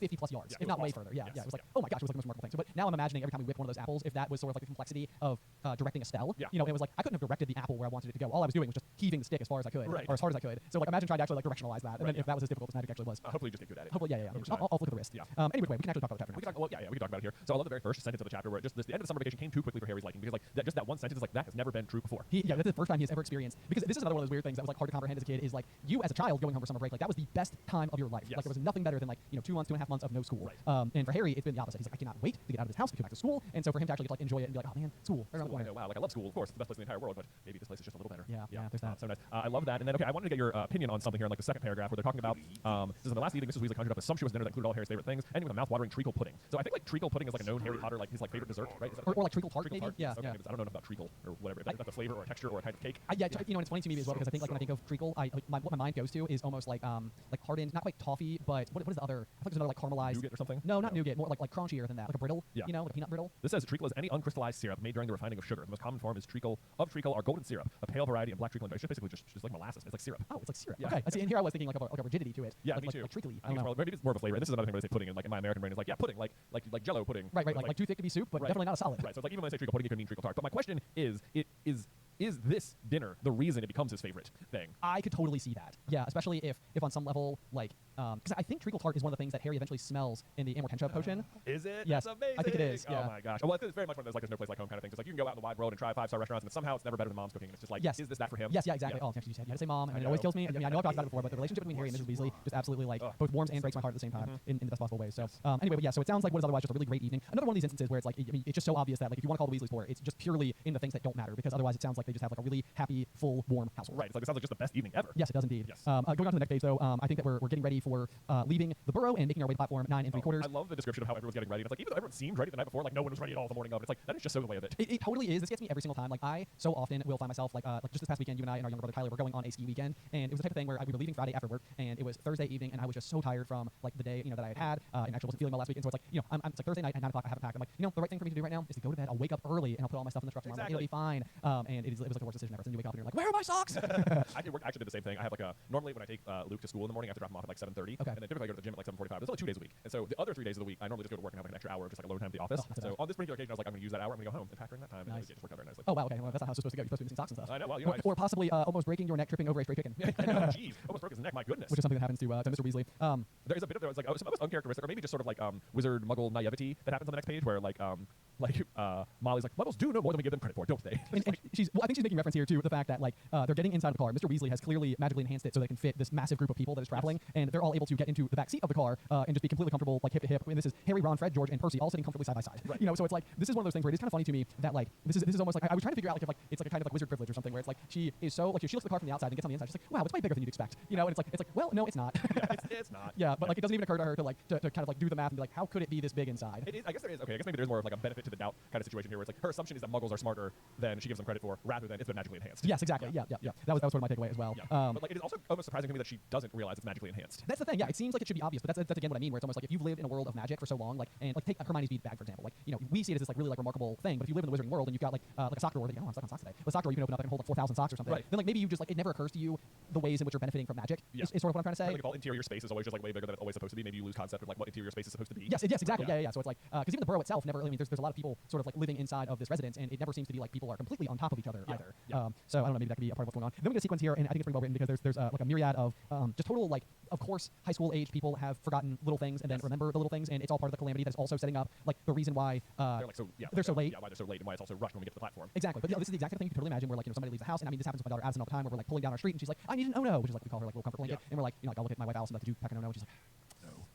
50 plus yards, if not way further. Yeah. It was like oh my gosh, it was like the most remarkable thing. So, but now I'm imagining every time we whip one of those apples, if that was sort of like the complexity of directing a spell. You know, it was like I couldn't have directed the apple where I wanted it to go. All I was doing was just heaving the stick as far as I could, or as hard as I could. So like imagine trying to actually like directionalize that, and then if that was as difficult as Magic actually was. Hopefully you just get good at it. Hopefully, yeah. I'll look at the wrist. Yeah. Anyway, we can actually talk about the chapter now. We can talk about it here. So I love the very first sentence of the chapter where just the end of the summer vacation came too quickly for Harry's liking because like that one sentence is like that has never been true before. That's the first time he has ever experienced, because this is another one of those weird things that was like hard to comprehend as a kid, is like you as a child going home for summer break, like that was the best time of your life. Like there was nothing better than like 2 months, 2.5 months of no school. And for Harry, it's been the opposite. He's like I cannot wait to get out of this house to go back to school, and so for him to actually get to like enjoy it and be like oh man, school. Wow, like I love school, of course, it's the best place in the entire world, but maybe this place is just a little better. Yeah, there's that. So nice. I love that. And then okay, I wanted to get your opinion on something here in like the second paragraph where they're talking about this is in the last evening Mrs. Weasley conjured up a sumptuous dinner that included all Harry's favorite things, ending with a mouth-watering treacle pudding. So I think like treacle pudding is like a known Harry Potter like his like favorite dessert, right? Is that or like treacle tart, maybe. Yeah. Okay, I don't know enough about treacle or whatever. If that's a flavor or a texture or a kind of cake. And it's funny to me as well because I think like when I think of treacle, what my mind goes to is almost like hardened, not quite toffee, but what is the other? I think there's another like caramelized nougat or something. No, not nougat, more like crunchier than that, like a brittle. Yeah. You know, like a peanut brittle. This says treacle is any uncrystallized syrup made during the refining of sugar. The most common form is treacle are golden syrup, a pale variety of black treacle. It's basically just like molasses. It's like syrup. Oh, it's like syrup. Yeah. Okay. I see. And here I was thinking like a rigidity to it. Yeah, like, me too. Like treacly. I don't know. Maybe it's more of a flavor. And this is another thing where they say pudding, and like in my American brain is like pudding, like Jello pudding. Right. Like too thick to be soup, but definitely not a solid. Right. So it's like even when they say treacle pudding, it can mean treacle tart. But my question is, is this dinner the reason it becomes his favorite thing? I could totally see that. Yeah, especially if on some level, like, because I think treacle tart is one of the things that Harry eventually smells in the Amortentia potion. Is it? Yes, That's amazing. I think it is. Yeah. Oh my gosh. Well, it's very much one of those like there's no place like home kind of things. It's like you can go out in the wide world and try 5-star restaurants, and somehow it's never better than mom's cooking. And it's just like, yes. is this that for him? Yes, yeah, exactly. Oh, you had to say mom, and it always kills me. I mean, I know I've talked about it before, but the relationship between Harry and Mrs. Weasley just absolutely like both warms and breaks my heart at the same time in the best possible way. So anyway, but yeah, so it sounds like what is otherwise just a really great evening. Another one of these instances where it's like, I mean, it's just so obvious that like if you want to call the Weasleys poor, it's just purely in the things that don't matter, because otherwise it sounds like they just have like a really happy, full, warm household. Right. It's like it sounds like just the best evening ever. Yes, it does indeed. Yes. Going on to the next page, though, I think that we're getting ready for leaving the Burrow and making our way to platform 9 3/4. I love the description of how everyone's getting ready. It's like even though everyone seemed ready the night before, like no one was ready at all the morning of. It's like that is just so the way of it. It totally is. This gets me every single time. Like I so often will find myself like just this past weekend, you and I and our younger brother Tyler were going on a ski weekend, and it was the type of thing where we were leaving Friday after work, and it was Thursday evening, and I was just so tired from like the day that I had, and actually wasn't feeling well last weekend. So it's like it's like Thursday night at 9 o'clock. I haven't packed. I'm like the right thing for me to do right now is to go to bed. I'll wake up early and I'll put all my stuff in the truck tomorrow. It'll be fine. And it was like the worst decision ever. So then you wake up and you're like, where are my socks? I actually did the same thing. I have like normally when I take Luke to school in the morning, I have to drop him off at like 7:30. Okay. And then typically I go to the gym at like 7:45. There's only 2 days a week. And so the other 3 days of the week, I normally just go to work and have like an extra hour of just like alone time at the office. So on this particular occasion, I was like, I'm going to use that hour. I'm going to go home and pack during that time. Nice. And it just worked out very nicely. Oh wow, okay. Well, that's not how it's supposed to go. You're supposed to be missing socks and stuff. I know. Well, you know, or possibly almost breaking your neck tripping over a stray chicken. Jeez, almost broke his neck. My goodness. Which is something that happens to Mr. Weasley. There's a bit of there was like almost uncharacteristic, or maybe just sort of like wizard muggle naivety that happens on the next page, where like Molly's like, muggles do know more than we give them credit for, don't they? and I think she's making reference here to the fact that like they're getting inside the car. Mr. Weasley has clearly magically enhanced it so they can fit this massive group of people that is traveling, and they're all able to get into the back seat of the car and just be completely comfortable, like hip to hip. I mean, this is Harry, Ron, Fred, George, and Percy all sitting comfortably side by side. Right. So it's like this is one of those things where it is kind of funny to me that like this is almost like I was trying to figure out like if like it's like a kind of like wizard privilege or something, where it's like she is so like she looks at the car from the outside and gets on the inside, she's like, wow, it's way bigger than you'd expect. And it's like well, no, it's not. It's not. Yeah, but like it doesn't even occur to her to like to kind of like do the math and be like, how could it be this big inside? It is, I guess there is. Okay, I guess maybe there's more of like a benefit to the doubt kind of situation here, where it's like her assumption is that muggles are smarter than she gives them credit for, rather than it's been magically enhanced. Yes, exactly. Yeah. That was sort of my takeaway as well. Yeah. But like it is also almost surprising to me that she doesn't realize it's magically enhanced. That's the thing. Yeah, it seems like it should be obvious, but that's again what I mean. Where it's almost like if you've lived in a world of magic for so long, like and like take Hermione's bead bag for example. Like we see it as this like really like remarkable thing, but if you live in the wizarding world and you've got like a sock drawer that I'm stuck on socks today. Well, a sock drawer you can open up and hold like 4,000 socks or something. Right. Then like maybe you just like it never occurs to you the ways in which you're benefiting from magic. Yeah. Is sort of what I'm trying to say. Like if all interior space is always just like way bigger than it's always supposed to be, maybe you lose concept of like what interior space is supposed to be. Yes, exactly. Yeah. So it's like because even the Burrow itself never. I mean, there's a lot of people sort of like living inside of this residence, and it never seems to be like people are completely on top of each other either. Yeah. So I don't know. Maybe that could be a part of what's going on. Then we get a sequence here, and I think it's pretty well written because there's like a myriad of just total like of course high school age people have forgotten little things and then remember the little things, and it's all part of the calamity that is also setting up like the reason why they're so late. Yeah, why they're so late and why it's also rushed when we get to the platform. Exactly. But this is the exact same thing you can totally imagine where like somebody leaves the house, and I mean this happens with my daughter Addison all the time, where we're like pulling down our street and she's like, I need an Ono, which is like we call her like little comfort blanket, and we're like I'll look at my wife Allison, like, did you pack an Ono? And she's like,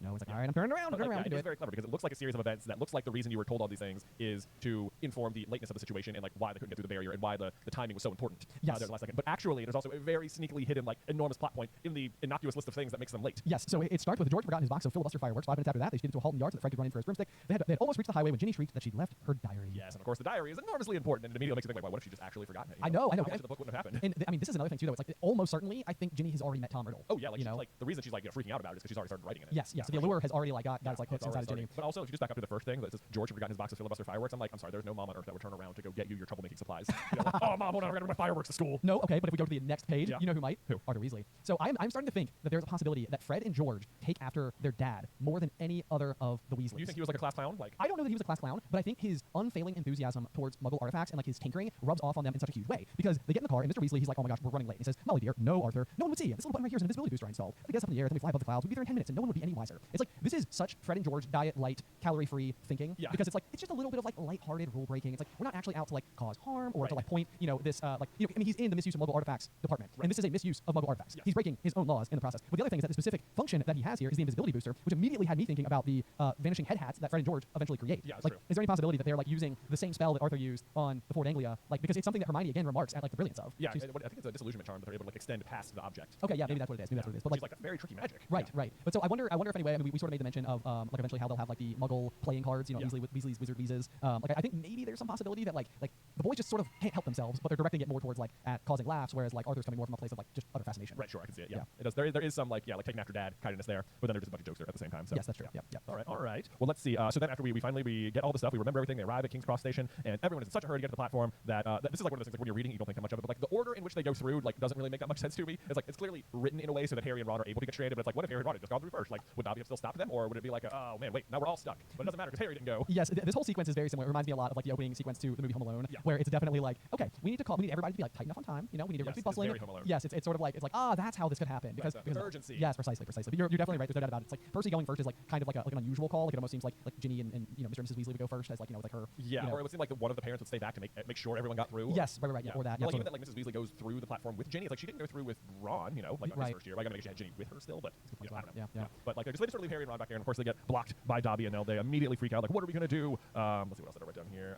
no, it's like, all right, I'm turning around. It's very clever because it looks like a series of events that looks like the reason you were told all these things is to inform the lateness of the situation and like why they couldn't get through the barrier and why the timing was so important. Yes. There the last second. But actually, there's also a very sneakily hidden like enormous plot point in the innocuous list of things that makes them late. Yes. So it starts with George forgotten his box of filibuster fireworks. 5 minutes after that, they skid into a halt in the yard so that Fred could run in for his broomstick. They had almost reached the highway when Ginny shrieked that she'd left her diary. Yes, and of course the diary is enormously important, and it immediately makes you think, like, what if she just actually forgotten it? I know. How much of the book wouldn't have happened? And I mean, this is another thing too, though. It's like almost certainly, I think Ginny has already met Tom Riddle. Oh yeah, like like the reason she's like freaking out about it is because she's already started writing in it. Yes. So the allure has already like got its like hooks inside of Ginny. But also, if you just back up to the first thing that says George had forgotten his box of filibuster fireworks, I'm like, I'm sorry, there's no mom on earth that would turn around to go get you your troublemaking supplies. Like, oh mom, hold on, I gotta bring my fireworks to school. No, okay, but if we go to the next page, you know who might? Who? Arthur Weasley. So I'm starting to think that there's a possibility that Fred and George take after their dad more than any other of the Weasleys. You think he was like a class clown? Like I don't know that he was a class clown, but I think his unfailing enthusiasm towards Muggle artifacts and like his tinkering rubs off on them in such a huge way. Because they get in the car and Mr. Weasley, he's like, oh my gosh, we're running late. And he says, Molly dear, no Arthur, no one would see it. This little button right here is an invisibility booster I installed. If we get us up in the air, then we fly above the clouds, we'd be there in 10 minutes and no one would be any wiser. It's like this is such Fred and George diet light, calorie free thinking. Yeah. Because it's like it's just a little bit of like lighthearted rule breaking. It's like we're not actually out to like cause harm or to like point, this I mean he's in the misuse of Muggle artifacts department. And this is a misuse of Muggle artifacts. He's breaking his own laws in the process. But the other thing is that the specific function that he has here is the invisibility booster, which immediately had me thinking about the vanishing head hats that Fred and George eventually create. Yeah, like true. is there any possibility that they're like using the same spell that Arthur used on the Ford Anglia? Like because it's something that Hermione again remarks at like the brilliance of. Yeah, I think it's a disillusionment charm that they're able to like extend past the object. Okay, yeah, maybe that's what it is. But like that's very tricky magic. Right. But so I wonder if anyway, I mean we sort of made the mention of like eventually how they'll have like the Muggle playing cards, Weasley's Wizard Visas. Like I think maybe there's some possibility that like the boys just sort of can't help themselves, but they're directing it more towards like at causing laughs, whereas like Arthur's coming more from a place of like just utter fascination. Right, sure, I can see it. Yeah. It does. There is some like taking after dad kindness there, but then there's just a bunch of jokes there at the same time. So yes, that's true. Yeah. All right. Well, let's see. So then after we finally get all the stuff, we remember everything. They arrive at King's Cross Station, and everyone is in such a hurry to get to the platform that this is like one of those things like when you're reading, you don't think that much of it, but like the order in which they go through like doesn't really make that much sense to me. It's like it's clearly written in a way so that Harry and Ron are able to get stranded, but it's like what if Harry and Ron had just gone through first? Like would Dobby have still stopped them, or would it be like oh man, wait, now we're all stuck? But it doesn't matter because Harry didn't go. Yes, this whole sequence is very similar. It reminds me a lot of like the opening sequence to the movie Home Alone, where it's definitely like, okay, we need everybody to be like tight enough on time. You know, we need everybody to be bustling. Very Home Alone. Yes, it's sort of like that's how this could happen because With urgency. Yes, precisely. But you're definitely right. There's no doubt about it. It's like Percy going first is like kind of like an unusual call. Like it almost seems like Ginny and Mr. and Mrs. Weasley would go first as like with like her. Yeah, or it would seem like one of the parents would stay back to make sure everyone got through. Yes, right, yeah, or that. Well, Yeah, like even that like Mrs. Weasley goes through the platform with Ginny. It's like she didn't go through with Ron. Like on his first year. I gotta make sure she had Ginny with her still, but I don't know. Yeah. But like they just sort of leave Harry and Ron back there, and of course they get blocked by Dobby, and they immediately freak out. Like, what are we gonna do? Let's see what else did I write down here.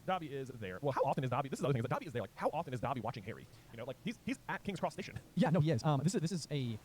Dobby is there. Well, how often is Dobby? This is the other thing. Is that Dobby is there. Like, how often is Dobby watching Harry? Like he's at King's Cross Station. Yeah, no, he is. This is a.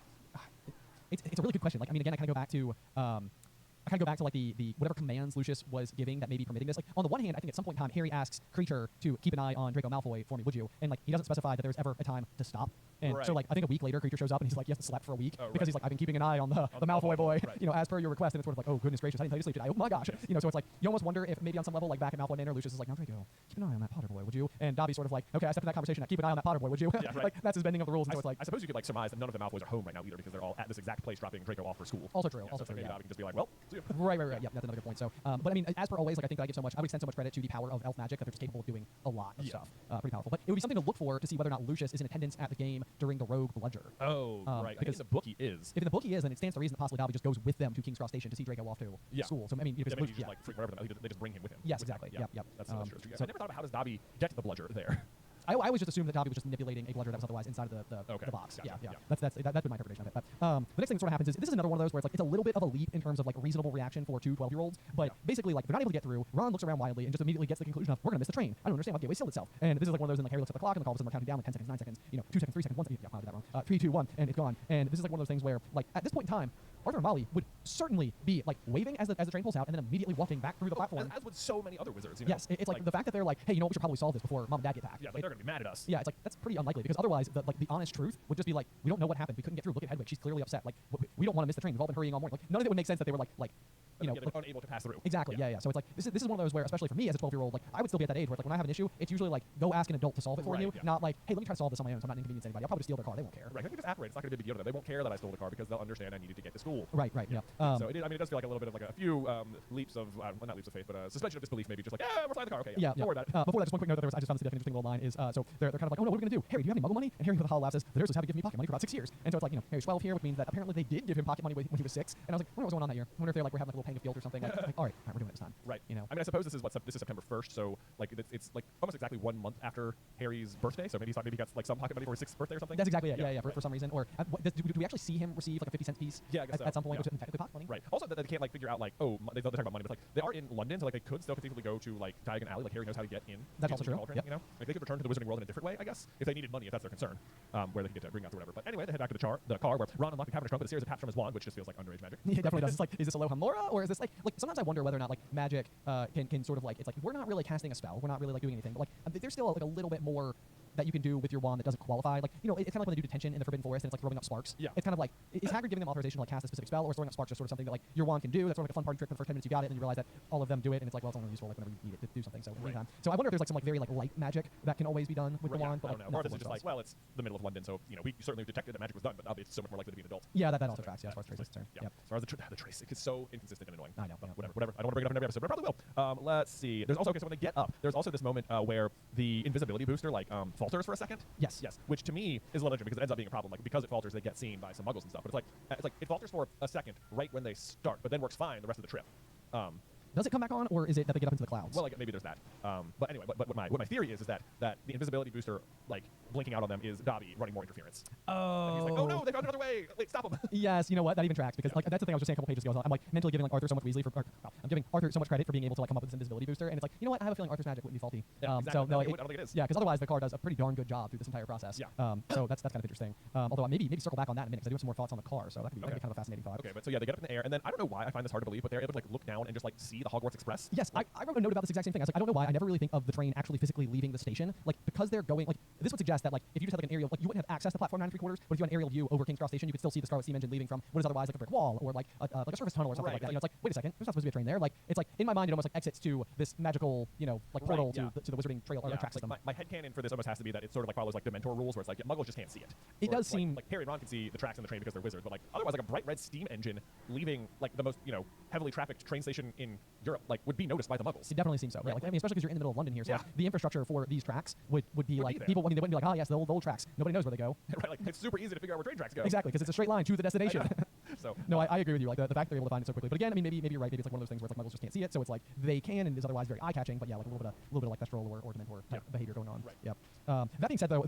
It's a really good question. Like, I mean, again, I kind of go back to like the whatever commands Lucius was giving that may be permitting this. Like on the one hand, I think at some point in time Harry asks Kreacher to keep an eye on Draco Malfoy for me, would you? And like he doesn't specify that there's ever a time to stop. And so like I think a week later Kreacher shows up and he's like, he hasn't slept for a week because he's like, I've been keeping an eye on the Malfoy boy, as per your request. And it's sort of like, oh goodness gracious, I didn't tell you to sleep today. Oh my gosh. So it's like you almost wonder if maybe on some level like back at Malfoy Manor, Lucius is like, now Draco, keep an eye on that Potter boy, would you? And Dobby's sort of like, okay, I stepped in that conversation. Keep an eye on that Potter boy, would you? Like that's his bending of the rules. And so it's like I suppose you could like surmise that none of the Malfoys are home right now either because they're all at this exact place dropping Draco off for school. Also true. So maybe Dobby can just be like, well, see you. Right. Yeah, that's another good point. So, but I mean, as per always, like I think I give so much, I would extend so much credit to the power of elf magic that they're just capable of doing a lot of stuff. Pretty powerful. But it would be something to look for to see whether or not Lucius is in attendance at the game during the Rogue Bludger. Oh, right. Because in the book he is. If in the book he is, then it stands to reason that possibly Dobby just goes with them to King's Cross Station to see Draco off to school. So I mean, because maybe just like freak whatever they just bring him with him. Yes, exactly. Yep. That's true. So I never thought about how does Dobby get to the Bludger there. I always just assumed that Dobby was just manipulating a bludger that was otherwise inside of the box. Gotcha. Yeah. That's been my interpretation of it. But the next thing that sort of happens is this is another one of those where it's like it's a little bit of a leap in terms of like reasonable reaction for two 12-year-olds. But basically, like they're not able to get through. Ron looks around wildly and just immediately gets to the conclusion of we're gonna miss the train. I don't understand why the gateway sealed itself. And this is like one of those, and like Harry looks at the clock and like all of a sudden we're counting down like 10 seconds, 9 seconds, 2 seconds, 3 seconds, 1 second. Yeah, I did that wrong. 3, 2, 1, and it's gone. And this is like one of those things where like at this point in time, Arthur and Molly would certainly be like waving as the train pulls out and then immediately walking back through the platform. As would so many other wizards. Yes, it's like the fact that they're like, hey, you know what, we should probably solve this before Mom and Dad get back. Yeah, like they're gonna be mad at us. Yeah, it's like that's pretty unlikely because otherwise, the honest truth would just be like, we don't know what happened. We couldn't get through. Look at Hedwig; she's clearly upset. Like, we don't want to miss the train. We've all been hurrying all morning. Like, none of it would make sense that they were like unable to pass through. Exactly. Yeah. So it's like this is one of those where, especially for me as a 12-year-old, like I would still be at that age where like when I have an issue, it's usually like go ask an adult to solve it for you, not like, hey, let me try to solve this on my own. So I'm not inconveniencing anybody. I'll probably steal their car. They won't care. Right. I think just after it's not gonna be a big deal to them. They won't care that I stole the car because they'll understand I needed to get to school. Right. Yeah. So it does feel like a little bit of like a few leaps of well, not leaps of faith, but suspension of disbelief maybe. Just like, we're flying the car. Okay. Yeah. Don't worry about it. Before that, just one quick note that I just found this interesting little line is so they're kind of like, oh no, what are we gonna do? Harry, do you have any Muggle money? And Harry with a hollow laugh says, the nurses haven't given me pocket money for about 6 years. And so it's like, Harry's 12 here, which means that apparently they did give him pocket money when he was 6. And I was like, I wonder what was going on that year. I wonder if they're like we're having like a little pang of guilt or something. Like, all right, we're doing it this time. Right. I mean, I suppose this is September 1st, so like it's like almost exactly 1 month after Harry's birthday. So maybe he got like some pocket money for his 6th birthday or something. That's exactly it. Yeah. For some reason, or do we actually see him receive like a 50-cent piece? Yeah, at some point, which is technically pocket money. Right. Also, that they can't like figure out like they talk about money, but like they are in London, so like they could still conceivably go to like Diagon Alley. Like Harry knows how to get in. That's also true. Cauldron, like they could return to the Wizarding World in a different way, I guess, if they needed money, if that's their concern, where they could get to bring out or whatever. But anyway, they head back to the car where Ron unlocked the Cavendish trunk with a series of taps from his wand, which just feels like underage magic. Yeah, it definitely does. It's like, is this Alohomora Laura, or is this like sometimes I wonder whether or not like magic can sort of like, it's like we're not really casting a spell, we're not really like doing anything, but like there's still like a little bit more that you can do with your wand that doesn't qualify. Like, it's kind of like when they do detention in the Forbidden Forest and it's like throwing up sparks. Yeah. It's kind of like, is Hagrid giving them authorization to like cast a specific spell, or is throwing up sparks just sort of something that like your wand can do? That's sort of like a fun party trick for the first 10 minutes you got it, and you realize that all of them do it, and it's like, well, it's only useful like whenever you need it to do something. So anytime. So I wonder if there's like some like very like light magic that can always be done with the wand. But I don't know. Or if it's just like, well, it's the middle of London, so we certainly detected that magic was done, but obviously it's so much more likely to be an adult. Yeah, that also tracks. Yeah, as far as Trace is concerned. Yeah. As far as the Trace, it's so inconsistent and annoying. I know. Whatever. I don't want to bring it up in every episode, but I probably will. Let's see. There's also so when they get up, there's also this moment where the invisibility booster like falters for a second. Yes. Which to me is a little interesting because it ends up being a problem. Like because it falters, they get seen by some Muggles and stuff. But it's like it falters for a second right when they start, but then works fine the rest of the trip. Does it come back on, or is it that they get up into the clouds? Well, like, maybe there's that. But anyway, but what my theory is that the invisibility booster, like, blinking out on them is Dobby running more interference. Oh. And he's like, oh no, they found another way. Wait, stop them. Yes, you know what? That even tracks, because like that's the thing I was just saying a couple pages ago. I'm like mentally giving like Arthur so much I'm giving Arthur so much credit for being able to like come up with this invisibility booster, and it's like, you know what? I have a feeling Arthur's magic wouldn't be faulty. Yeah, exactly. So no, I don't think it is. Yeah, because otherwise the car does a pretty darn good job through this entire process. Yeah. So that's kind of interesting. Although maybe circle back on that in a minute, because I do have some more thoughts on the car, so that could be kind of a fascinating thought. Okay, but so yeah, they get up in the air, and then I don't know why I find this hard to believe, but they're able to like look down and just like see the Hogwarts Express. Yes, I wrote a note about this exact same thing. I was like, I don't know why I never really think of the train actually physically leaving the station, like because they're going like this would suggest that like if you just had like an aerial, like you wouldn't have access to platform 9 3/4, but if you had an aerial view over King's Cross Station, you could still see the Scarlet Steam Engine leaving from what is otherwise like a brick wall or like a surface tunnel or something like that. It's like, wait a second, there's not supposed to be a train there. Like it's like in my mind it almost like exits to this magical like portal to the Wizarding Trail or track system. My headcanon for this almost has to be that it sort of like follows like Dementor rules, where it's like Muggles just can't see it. It does seem like Harry and Ron can see the tracks in the train because they're wizards, but like otherwise like a bright red steam engine leaving like the most heavily trafficked train station in Europe like would be noticed by the Muggles. It definitely seems so. Yeah, like I mean, especially because you're in the middle of London here, so Yeah. like, the infrastructure for these tracks would be like there. people. I mean, they wouldn't be like, oh yes, the old tracks. Nobody knows where they go. Right, like it's super easy to figure out where train tracks go. Exactly, because it's a straight line to the destination. So No, I agree with you. Like the fact they're able to find it so quickly. But again, I mean, maybe you're right. Maybe it's like one of those things where it's like Muggles just can't see it, so it's like they can and is otherwise very eye-catching. But yeah, like a little bit of like Thestral or Dementor type behavior going on. Right. Yep. That being said, though,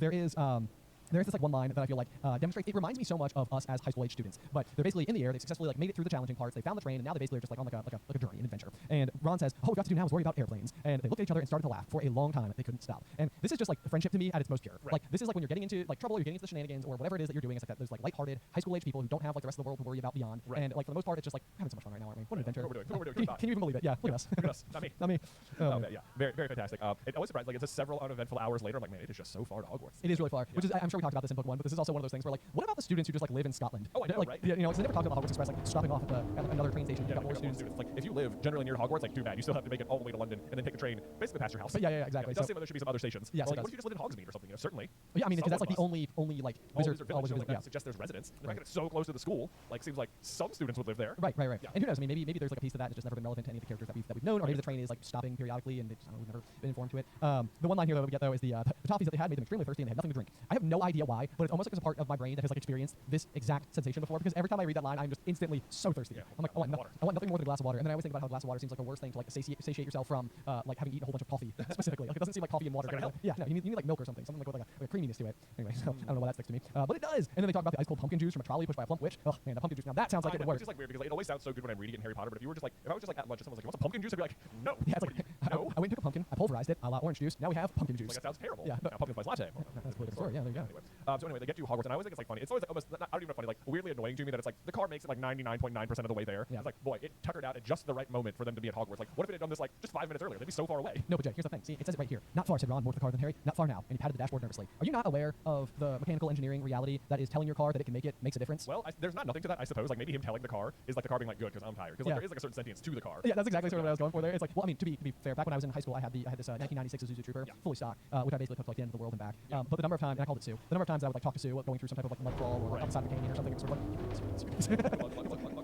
there's this like one line that I feel like demonstrates. It reminds me so much of us as high school age students. But they're basically in the air. They successfully like made it through the challenging parts. They found the train, and now they basically are just like on like a journey, an adventure. And Ron says, "All we've got to do now is worry about airplanes." And they looked at each other and started to laugh for a long time. They couldn't stop. And this is just like friendship to me at its most pure. Right. Like this is like when you're getting into like trouble, you're getting into the shenanigans, or whatever it is that you're doing. It's like that. There's like lighthearted high school age people who don't have like the rest of the world to worry about beyond. Right. And like for the most part, it's just like we're having so much fun right now, aren't we? What an adventure! Look what we're doing. Can you even believe it? Yeah, look at us. Look at us. Not me. Not me. Oh, yeah, very, very fantastic. It always surprised. Like, it's just several uneventful hours later. I'm like, man, it is just so far to Hogwarts. It is really far, which is I'm sure we talked about this in book one, but this is also one of those things where like, what about the students who just like live in Scotland? Oh, I know, like, right? You know, so they never talked about Hogwarts Express like stopping off at another train station. Yeah, Pick up more pick up more students. Like, if you live generally near Hogwarts, like, too bad. You still have to make it all the way to London and then take the train basically past your house. But yeah, exactly. It does So- seem like there should be some other stations. Yes, Or, it like, does. what if you just lived in Hogsmeade or something? You know, certainly. Yeah, I mean, because that's like the Someone only like all wizard. Wizard Village, so, like, yeah. that suggests there's residents. The Right. fact that it's so close to the school, like, seems like some students would live there. Right. Yeah. And who knows? I mean, maybe there's like a piece to that that's just never been relevant to any of the characters that we've known, or maybe the train is like stopping periodically and we've never been informed to it. The one line here that we get though is the toffees that they had made them extremely thirsty and they had nothing to drink. I have no idea why, but it's almost like it's a part of my brain that has like experienced this exact sensation before. Because every time I read that line, I'm just instantly so thirsty. Yeah. I'm like, I want nothing more than a glass of water. And then I always think about how a glass of water seems like the worst thing to like satiate yourself from, like having eaten a whole bunch of coffee specifically. Like it doesn't seem like coffee and water. It's not gonna Yeah, no, you need like milk or something like with like a creaminess to it. Anyway, so I don't know why that sticks to me, but it does. And then they talk about the ice cold pumpkin juice from a trolley pushed by a plump witch. Oh man, the pumpkin juice. Now that sounds like it would work. It's just like weird because like, it always sounds so good when I'm reading it in Harry Potter, but if I was just like at lunch and someone was like, "You want some pumpkin juice?" I'd be like, "No." Yeah, it's like no. I went and took a pumpkin, I pulverized it, a la orange juice. Now we have pumpkin juice. Like that sounds terrible. Yeah. Now pumpkin spice latte. Well, That's a pretty good story. Yeah, there you go. So anyway, they get to Hogwarts, and I always think it's like funny. It's always like almost I don't even know funny, like weirdly annoying to me that it's like the car makes it like 99.9% of the way there. Yeah. It's like, boy, it tuckered out at just the right moment for them to be at Hogwarts. Like, what if it had done this like just 5 minutes earlier? They'd be so far away. No, but Jay, here's the thing. See, it says it right here. Not far, said Ron, more to the car than Harry. Not far now. And he patted the dashboard nervously. Are you not aware of the mechanical engineering reality that is telling your car that it can make it makes a difference? Well, there's not nothing to that, I suppose. Like maybe him telling the car is like the car being like good because I'm tired. Because like, Yeah. there is like a certain sentience to the car. Yeah, that's exactly sort of what I was going for there. It's like, well, I mean, to be fair, back when I was in high school, I had this 1996 Isuzu Trooper, fully stock, which I basically took to like the end of the world and back. But the number of times, and I called it Sue, the number of times I would like talk to Sue going through some type of like mud crawl or like up the side of a canyon or something, it was sort of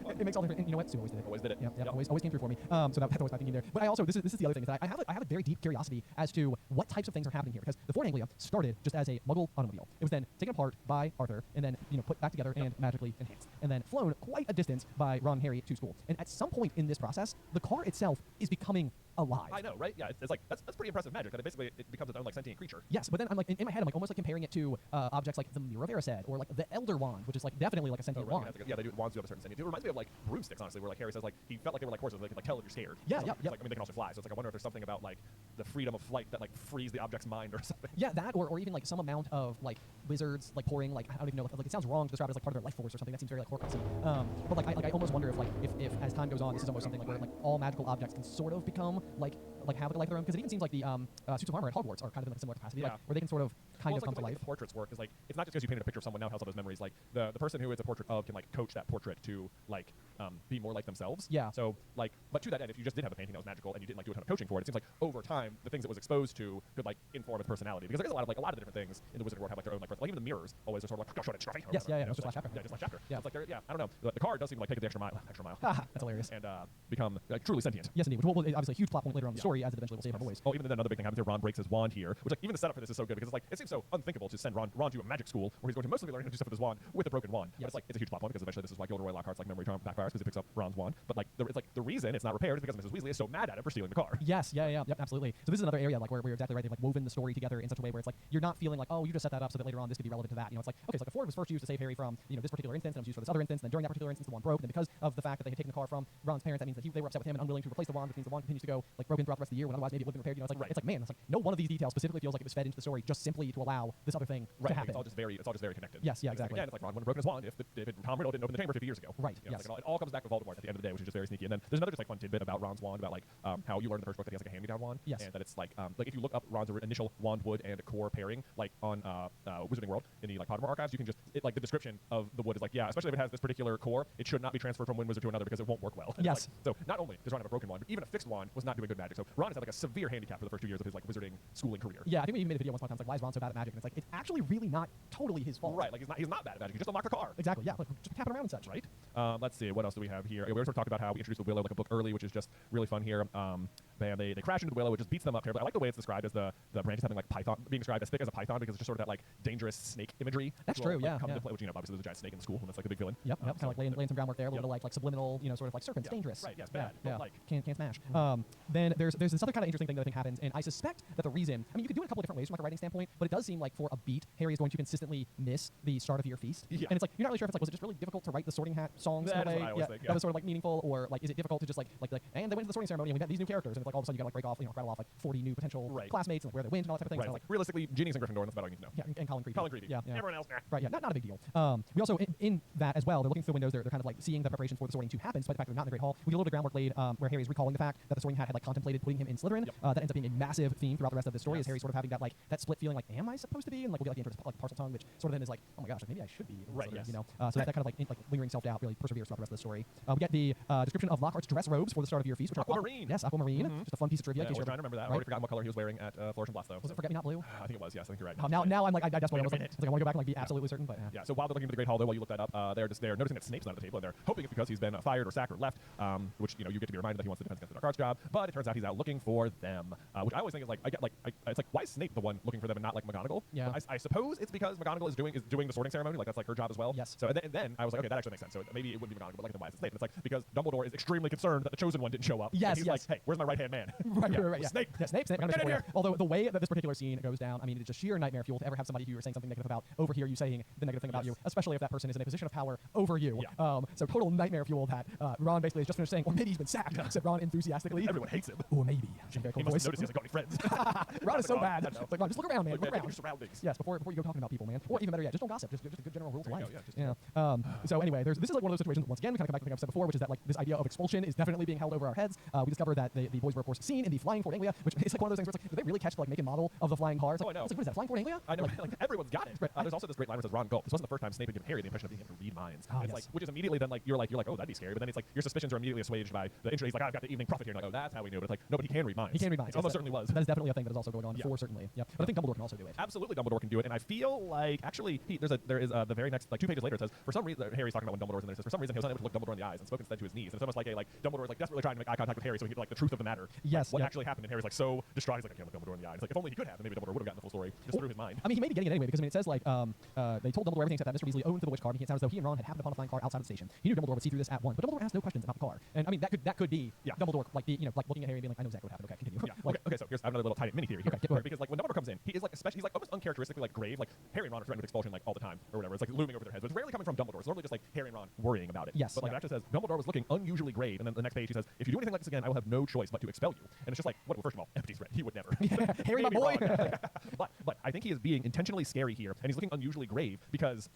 like, it makes all the difference. And you know what? Sue always did it. Always did it. Yep. Always came through for me. So that's always my thinking there. But I also, this is the other thing, is that I have a very deep curiosity as to what types of things are happening here. Because the Ford Anglia started just as a Muggle automobile. It was then taken apart by Arthur and then put back together and magically enhanced, and then flown quite a distance by Ron and Harry to school. And at some point in this process, the car itself is becoming alive. I know, right? Yeah, it's like that's pretty impressive magic. That it basically it becomes its own like sentient creature. Yes, but then I'm like in my head, I'm like almost like comparing it to objects like the Mirror of Erised or like the Elder Wand, which is like definitely like a sentient wand. Yeah, they do. Wands do have a certain sentience. It reminds me of like broomsticks, honestly, where like Harry says like he felt like they were like horses. They could like tell if you're scared. Yeah, so, yeah. Like, I mean, they can also fly. So it's like I wonder if there's something about like the freedom of flight that like frees the object's mind or something. Yeah, that or even like some amount of like wizards like pouring like I don't even know like it sounds wrong to describe it as like part of their life force or something. That seems very like Horcruxy. But like I almost wonder if as time goes on, this is almost something like where like all magical objects can sort of become like have a life of their own, because it even seems like the suits of armor at Hogwarts are kind of in like a similar capacity, like where they can sort of kind of come to life. The portraits work is like it's not just because you painted a picture of someone now who has all those memories. Like the person who it's a portrait of can like coach that portrait to like be more like themselves. Yeah. So like, but to that end, if you just did have a painting that was magical and you didn't like do a ton of coaching for it, it seems like over time the things it was exposed to could like inform its personality, because there is a lot of the different things in the Wizarding world have like their own like even the mirrors always are sort of like short and scruffy. Yes, yeah, just last chapter. Yeah, just last chapter. Yeah. It's like I don't know. The car does seem to like take it the extra mile. That's hilarious. And become like truly sentient. Yes, indeed. Which will obviously a huge plot point later on in the story, as it eventually will save our boys. Oh, even then another big thing happens here. Ron breaks his wand here, which like even the setup for this is so good, because it's like it seems so unthinkable to send Ron to a magic school where he's going to mostly be learning how to do stuff with his wand with a broken wand. But it's like it's a huge plot point, because eventually this is why Gilderoy Lockhart's like memory charm backfires, because he picks up Ron's wand. But like it's like the reason it's not repaired is because Mrs. Weasley is so mad at him for stealing the car. Yes, yep, absolutely. So this is another area like where you're exactly right. They've like woven the story together in such a way where it's like you're not feeling like, oh, you just set that up so that later on this could be relevant to that. It's like, okay, so like the Ford was first used to save Harry from this particular instance, and it was used for this other instance, and then during that particular instance the wand broke, and then because of the fact that they had taken the car from Ron's parents, that means that they were upset with him and unwilling to replace the wand, which means the wand continues to go like broken throughout the rest of the year, when otherwise maybe it would have been repaired. It's like man, it's like no one of these details specifically feels like it was fed into the story just simply to allow this other thing to happen. It's all just very connected. Yes, yeah, exactly. Again, it's like Ron wouldn't have broken his wand if Tom Riddle didn't open the chamber 50 years ago. Right. Yes. Like it all comes back to Voldemort at the end of the day, which is just very sneaky. And then there's another just like fun tidbit about Ron's wand, about like how you learn in the first book that he has like a hand-me-down wand. Yes. And that it's like if you look up Ron's initial wand wood and core pairing like on Wizarding World in the like Pottermore archives, you can just the description of the wood is like, yeah, especially if it has this particular core, it should not be transferred from one wizard to another because it won't work well. Yes. So not only does Ron have a broken wand, but even a fixed wand was not doing good magic. So Ron has had like a severe handicap for the first 2 years of his like wizarding schooling career. Yeah, I think we even made a video once upon a time like, why is Ron so bad at magic, and it's like it's actually really not totally his fault. Right, like he's not bad at magic. He just unlocked the car. Exactly. Yeah. Like just tapping around and such. Right. Let's see. What else do we have here? We already sort of talked about how we introduced the Willow like a book early, which is just really fun here. They crash into the Willow, which just beats them up terribly. I like the way it's described as the branches having like python being described as thick as a python because it's just sort of that like dangerous snake imagery. That's will, true. Like, Yeah. come into play, which obviously there's a giant snake in the school, and that's like the big villain. Yep. Kind of like laying some groundwork there. A little like subliminal, sort of like serpents, Yeah. dangerous. Right. Yeah. It's bad. Yeah. Like Can't smash. Then there's this other kind of interesting thing that I think happens, and I suspect that the reason, I mean, you could do it a couple of different ways from like a writing standpoint, but it does seem like for a beat, Harry is going to consistently miss the start of your feast. Yeah. And it's like you're not really sure if it's like was it just really difficult to write the Sorting Hat songs That in a is way what I always think, that was sort of like meaningful, or like is it difficult to just like and they went to the sorting ceremony and we met these new characters, and it's like all of a sudden you got to like break off, rattle off like 40 new potential classmates and like where they went and all that type of thing. Right. So, like realistically, Ginny's in Gryffindor, and that's about all you need to know. yeah, and Colin Creevy. Colin Creevy. Yeah. Everyone else, nah. Right, yeah, not a big deal. We also, in that as well, they're looking through windows, they're kind of like seeing the preparations for the sorting to happen, despite the fact they're not in the Great Hall. We get a little bit of groundwork laid where Harry's recalling the fact that the sorting hat had like contemplated putting him in Slytherin. Yep. That ends up being a massive theme throughout the rest of the story, as Harry sort of having that like that split feeling like, am I supposed to be? And like we'll get like the entrance like Parseltongue, which sort of then is like, oh my gosh, like, maybe I should be. Right, Slytherin, yes. So that kind of like lingering self-doubt really perseveres throughout the rest of the story. We get the description of Lockhart's dress robes for the start of your feast, which are Aquamarine. Yes, Aquamarine. Just a fun piece of trivia. Yeah, in case we're you're trying to remember that. I've Right? already forgotten what color he was wearing at Flourish and Blast, though. Was it Forget Me Not Blue? I think it was. Yes, I think you're right. Now I'm like I desperately Wait a almost like, minute. it's like I want to go back and like be absolutely certain, but Yeah, so while they're looking for the Great Hall, though, while you look that up, they're noticing that Snape's not at the table, and they're hoping it's because he's been fired or sacked or left, which, you get to be reminded that he wants to defend against the Dark Arts job, but it turns out he's out looking for them, which I always think is like, it's like, why is Snape the one looking for them and not like McGonagall? Yeah. But I suppose it's because McGonagall is doing the sorting ceremony, like that's like her job as well. Yes. So and then I was like, okay, that actually makes sense. So maybe it wouldn't be McGonagall, but like then why is it Snape? And it's like because Dumbledore is extremely concerned that the Chosen One didn't show up. Yes, and he's yes. like, hey, where's my right-hand man? Right. Snape. Yeah, Snape. Get in here. Although the way that this particular scene goes down, I mean, it's just sheer nightmare fuel to ever have somebody who you're saying something negative about overhear you saying the negative thing about you, especially if that person is in a position of power over you. Yeah. So total nightmare fuel that Ron basically is just finished saying, or maybe he's been sacked, said Ron enthusiastically. Everyone hates him. Or maybe. Very He cool must voice. have noticed he hasn't got any friends. Ron is so Ron, bad. I know. Like, Ron, just look around, man. Like, Look man, around. your surroundings. Yes, before you go talking about people, man. Or even better yet, just don't gossip. Just a good general rule of life. Yeah, So anyway, this is like one of those situations. Once again, we kind of come back to the thing I've said before, which is that like this idea of expulsion is definitely being held over our heads. We discovered that the boys were of course seen in the Flying Fort Anglia, which is like one of those things where it's like, did they really catch the like make and model of the flying car? It's like, I know. It's like, what is that? Flying Fort Anglia? I know, like everyone's got it. There's also this great line where it says Ron Gulp. This wasn't the first time Snape had given Harry the impression of being able to read minds. Oh, It's yes. like, which is immediately then like you're like, oh, that'd be scary. But then it's like your suspicions are immediately assuaged by the intro. He's like, I've got the Evening Prophet here. And like, oh, that's how we knew. But it's like, no, but he can read minds. He can read minds. It almost certainly was. That is definitely a thing that is also going on Yeah. for certainly. Yeah. But I think Dumbledore can also do it. Absolutely, Dumbledore can do it, and I feel like actually there is the very next like 2 pages later it says for some reason Harry's talking about when Dumbledore's in there. It says for some reason he was unable to look Dumbledore in the eyes and spoke instead to his knees. And it's almost like Dumbledore is like desperately trying to make eye contact with Harry so he can get like the truth of the matter. Yes. What actually happened? And Harry's like so distraught. He's like, I can't look Dumbledore in the eye. It's like if only he could have, then maybe Dumbledore would have gotten the full story just through his mind. I mean, he may be getting it anyway because I mean, it says like they told Dumbledore everything except that Mr. Weasley owned the witch car. Making it sound as though he and Ron had happened upon a flying car outside of the station. He knew Dumbledore would see through this at once, but Dumbledore asked no questions about the car. And I mean, that could be Dumbledore like like looking at Harry and being like, I know exactly what happened. Okay, continue. Yeah. Okay. So here's another little tiny mini theory here. Okay, go ahead. Because like when Dumbledore comes in, he is like he's like almost uncharacteristically like grave. Like Harry and Ron are threatened with expulsion like all the time or whatever. It's like looming over their heads. But it's rarely coming from Dumbledore. It's normally just like Harry and Ron worrying about it. Yes. But like it actually says Dumbledore was looking unusually grave, and then the next page he says, if you do anything like this again, I will have no choice but to expel you. And it's just like, what? Well, first of all, empty threat. He would never. Harry, my Maybe boy. Ron. but I think he is being intentionally scary here, and he's looking unusually grave because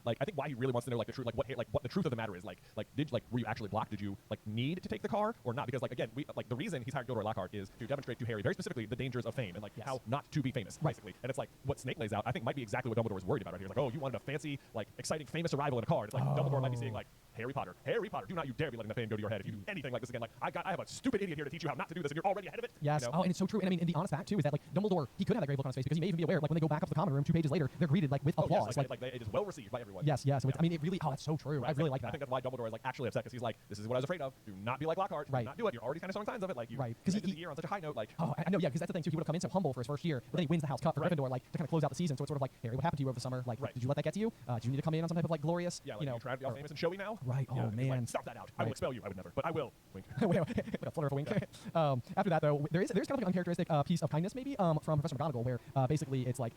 like I think why he really wants to know like the truth, like what the truth of the matter is, like were you actually blocked? Did you like need to take the car or not? Because like again, the reason he's hired Gilderoy Lockhart is to demonstrate to Harry very specifically the dangers of fame and like how not to be famous, basically. And it's like what Snape lays out, I think might be exactly what Dumbledore is worried about right here. It's like, oh, you wanted a fancy, like exciting, famous arrival in a car. It's like Dumbledore might be saying like, Harry Potter, do not you dare be letting the fame go to your head if you do anything like this again. Like I have a stupid idiot here to teach you how not to do this, and you're already ahead of it. Yes. You know? Oh, and it's so true. And I mean, and the honest fact too is that like Dumbledore, he could have that grave look on his face because he may even be aware, like when they go back up to the common room 2 pages later, they're greeted like with applause. Yes, it is well received by everyone. Yes. So I mean, it really. Oh, that's so true. Right, I really like that. I think that's why Dumbledore is like actually upset because he's like, this is what I was afraid of. Do not be like Lockhart. Right. Do not do it. You're already kind of showing signs of it. Like you. Right. Because he the year on such a high note. Like. Oh, I know. Yeah. Because that's the thing too. He would have come in so humble for his first year, but then he wins the House Cup for Gryffindor, like to kind of close out the season. So it's sort of like, Harry, what happened to you over the summer? Like, did you let that get to you? Did you need to come in on some type of like glorious? Yeah. Like, you try to be all famous and showy now. Right. Yeah, Oh man. Like, stop that out. I will expel you. I would never, but I will. Wink. A flutter of a wink. After that, though, there's kind of like an uncharacteristic piece of kindness, maybe, from Professor McGonagall, where basically it's like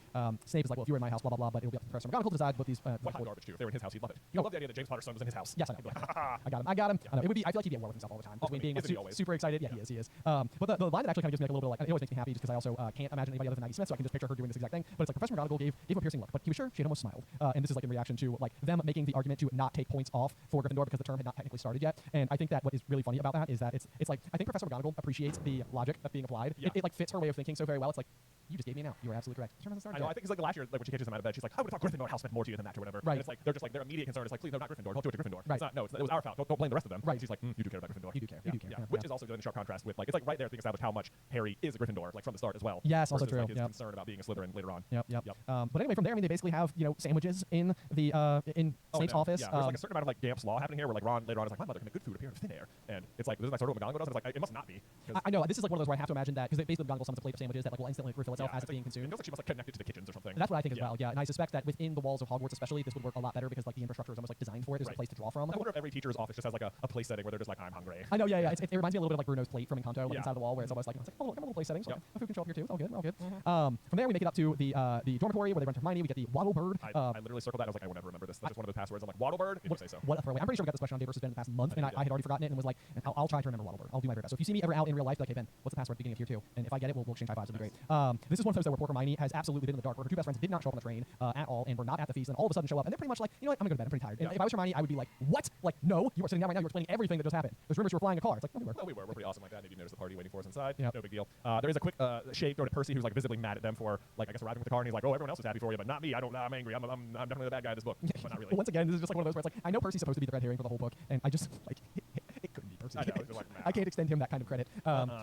Snape is like, well, if you were in my house, blah blah blah, but it'll be up to Professor McGonagall to decide what these. What hot garbage too? If they were in his house, he'd love it. He'd love the idea that James Potter's son was in his house. Yes, I know. I got him. It would be. I feel like he'd be at war with himself all the time between being like, super excited. Yeah, he is. But the line that actually kind of gives me like a little bit like, it always makes me happy just because I also can't imagine anybody other than Maggie Smith, so I can just picture her doing this exact thing. But it's like Professor McGonagall gave him a piercing look, but he was sure she had almost smiled. And this is like in reaction to like them making the argument to not take points off for Gryffindor because the term had not technically started yet. And I think that what is really funny about that is that it's like I think Professor McGonagall appreciates the logic that's being applied. Yeah. It like fits her way of thinking so very well. It's like You just gave me an out. You were absolutely correct. I know. I think it's like last year, like when she catches him out of bed, she's like, I would have thought Gryffindor house meant more to you than that or whatever. Right. And it's like their immediate concern is like, please no, not Gryffindor. Don't do it to Gryffindor. Right. It's not. No, it was our fault. Don't blame the rest of them. Right. And she's like, you do care about Gryffindor. You do care. Yeah, You do care. yeah. Yeah. Which is also good in sharp contrast with like it's like right there being established how much Harry is a Gryffindor like from the start as well. Yes, also versus, true. Like, his Yep. concern about being a Slytherin later on. Yep. But anyway, from there, I mean, they basically have sandwiches in the in Snape's office. Yeah, there's like a certain amount of like Gamp's law happening here, where like Ron later on is like, my mother can make good food appear in thin air, and it's like this is like sort of what McGonagall does, and it's like it must not be. I know this is like one of those where I have to imagine that because basically McGonagall summons a plate of sandwiches that like will instantly refill itself as it's being consumed. It feels like she must like connect it to the kitchens or something. And that's what I think as well. Yeah, and I suspect that within the walls of Hogwarts, especially, this would work a lot better because like the infrastructure is almost like designed for it. There's a place to draw from. I wonder if every teacher's office just has like a place setting where they're just like, I'm hungry. I know, yeah. It reminds me a little bit of like Bruno's plate from Encanto, like inside the wall, where it's almost like, oh, look, I'm a little place setting, so my food can show up here too. It's all good, all good. From there, we make it up to the dormitory where they run to Hermione. We get the Waddle Bird. I literally circled that. I was like, I will never remember this. That's just one of the passwords. I'm like, Waddle Bird. Did you say so? What a throwaway. I'm pretty sure we got this question on Day vs. Ben in the past month, and I had already forgotten it and was like, I'll try to remember Waddle Bird. I'll do my very best. So if you see me ever out in real life, like, hey Ben, what's the password beginning of tier 2? And if I get it, we'll exchange high fives. It'll be great. This is one of those that where poor Hermione has absolutely been in the dark, where her two best friends did not show up on the train at all, and were not at the feast, and all of a sudden show up, and they're pretty much like, you know what, I'm gonna go to bed. I'm pretty tired. And if I was Hermione, I would be like, what? Like, no, you are sitting down right now. You're explaining everything that just happened. There's rumors you were flying a car. It's like, no, we were. Well, we were. We're pretty awesome like that. Maybe you noticed the party waiting for us inside. Yep. No big deal. There is a quick shade thrown at Percy, who's like visibly mad at them for like I guess arriving with the car, and he's like, oh, everyone else is happy for you, but not me. I'm angry. I'm definitely the bad guy in this book, but not really. Once again, this is just like one of those where it's like, I know Percy's supposed to be the red herring for the whole book, and I just like it couldn't be Percy. I know. It's like, I can't extend him that kind of credit,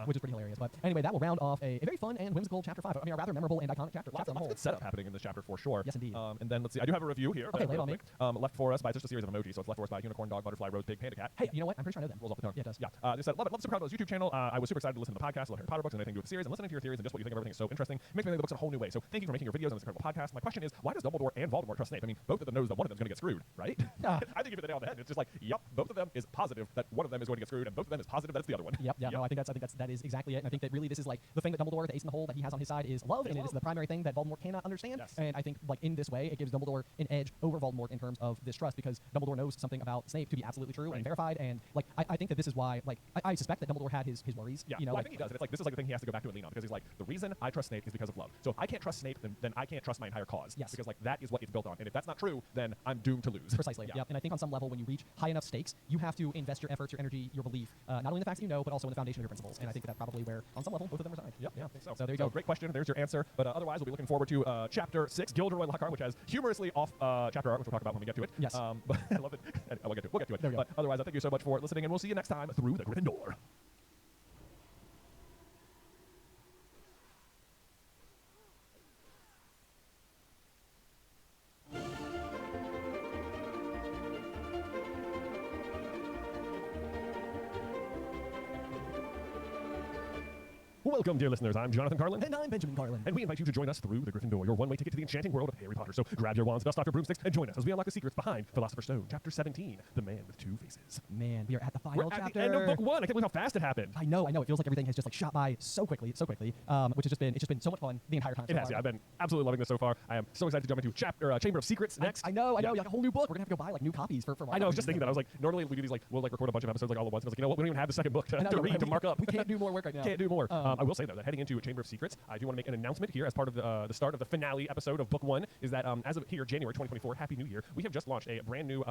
which is pretty hilarious. But anyway, that will round off a very fun and whimsical chapter 5. I mean, a rather memorable and iconic chapter. Lots of good setup happening in this chapter for sure. Yes, indeed. And then let's see. I do have a review here. Okay, lay it on me. Left for us by just a series of emojis. So it's left for us by unicorn, dog, butterfly, rose, pig, panda, cat. Hey, you know what? I'm pretty sure I know them. Rolls off the tongue. Yeah, it does. Yeah. They said, love it. Love Super Crowd's YouTube channel. I was super excited to listen to the podcast. Love Harry Potter books and anything to do with the series. And listening to your theories and just what you think of everything is so interesting. It makes me think of the books in a whole new way. So thank you for making your videos on this incredible podcast. My question is, why does Dumbledore and Voldemort trust Snape? I mean, both of them knows that one of them is going to get screwed, right? I think you hit the nail on the head. It's just like, yep, both of them is positive that one of them is going to get screwed, and both of them is positive that it's the other one. Yep. No, I think that is exactly it. And I think that really this is like the thing that Dumbledore, the ace in the hole that he has on his side is love, and it is the primary thing that Voldemort cannot understand. Yes. And I think like in this way, it gives Dumbledore an edge over Voldemort in terms of this trust, because Dumbledore knows something about Snape to be absolutely true and verified. And like I think that this is why like I suspect that Dumbledore had his worries. Yeah, you know, I think he does. And it's like this is like the thing he has to go back to and lean on, because he's like, the reason I trust Snape is because of love. So if I can't trust Snape, then I can't trust my entire cause. Yes. Because like that is what it's built on. And if that's not true, then I'm doomed to lose. Precisely. Yeah. Yep. And I think on some level, when you reach high enough stakes, you have to invest your efforts, your energy, your belief, not only in the facts that you know, but also in the foundation of your principles. And I think that's probably where, on some level, both of them reside. Yep, yeah, I think so. So there you go. Great question. There's your answer. But otherwise, we'll be looking forward to Chapter 6, Gilderoy Lockhart, which has humorously off chapter art, which we'll talk about when we get to it. Yes. But I love it. And we'll get to it. There we go. But otherwise, I thank you so much for listening, and we'll see you next time through the Gryffindor. Welcome, dear listeners. I'm Jonathan Carlin. And I'm Benjamin Garland. And we invite you to join us through the Gryffindor, your one-way ticket to the enchanting world of Harry Potter. So grab your wands, dust off your broomsticks, and join us as we unlock the secrets behind Philosopher's Stone, Chapter 17, The Man with Two Faces. Man, we are at the We're final at chapter. the end of book 1. I can't believe how fast it happened. I know. It feels like everything has just like shot by so quickly, which has just been so much fun the entire time. It has, yeah. I've been absolutely loving this so far. I am so excited to jump into Chamber of Secrets next. I know. Like a whole new book. We're gonna have to go buy like new copies for. I know. I was just thinking that. I was like, normally we do these like we'll like record a bunch of episodes like all at once. And I was like, you know what? We don't even have the second book to read to mark up. We can't do more work right now. Can't do more. I will say though that heading into Chamber of Secrets, I do want to make an announcement here as part of the start of the finale episode of book 1. Is that as of here, January 2024, Happy New Year, we have just launched a brand new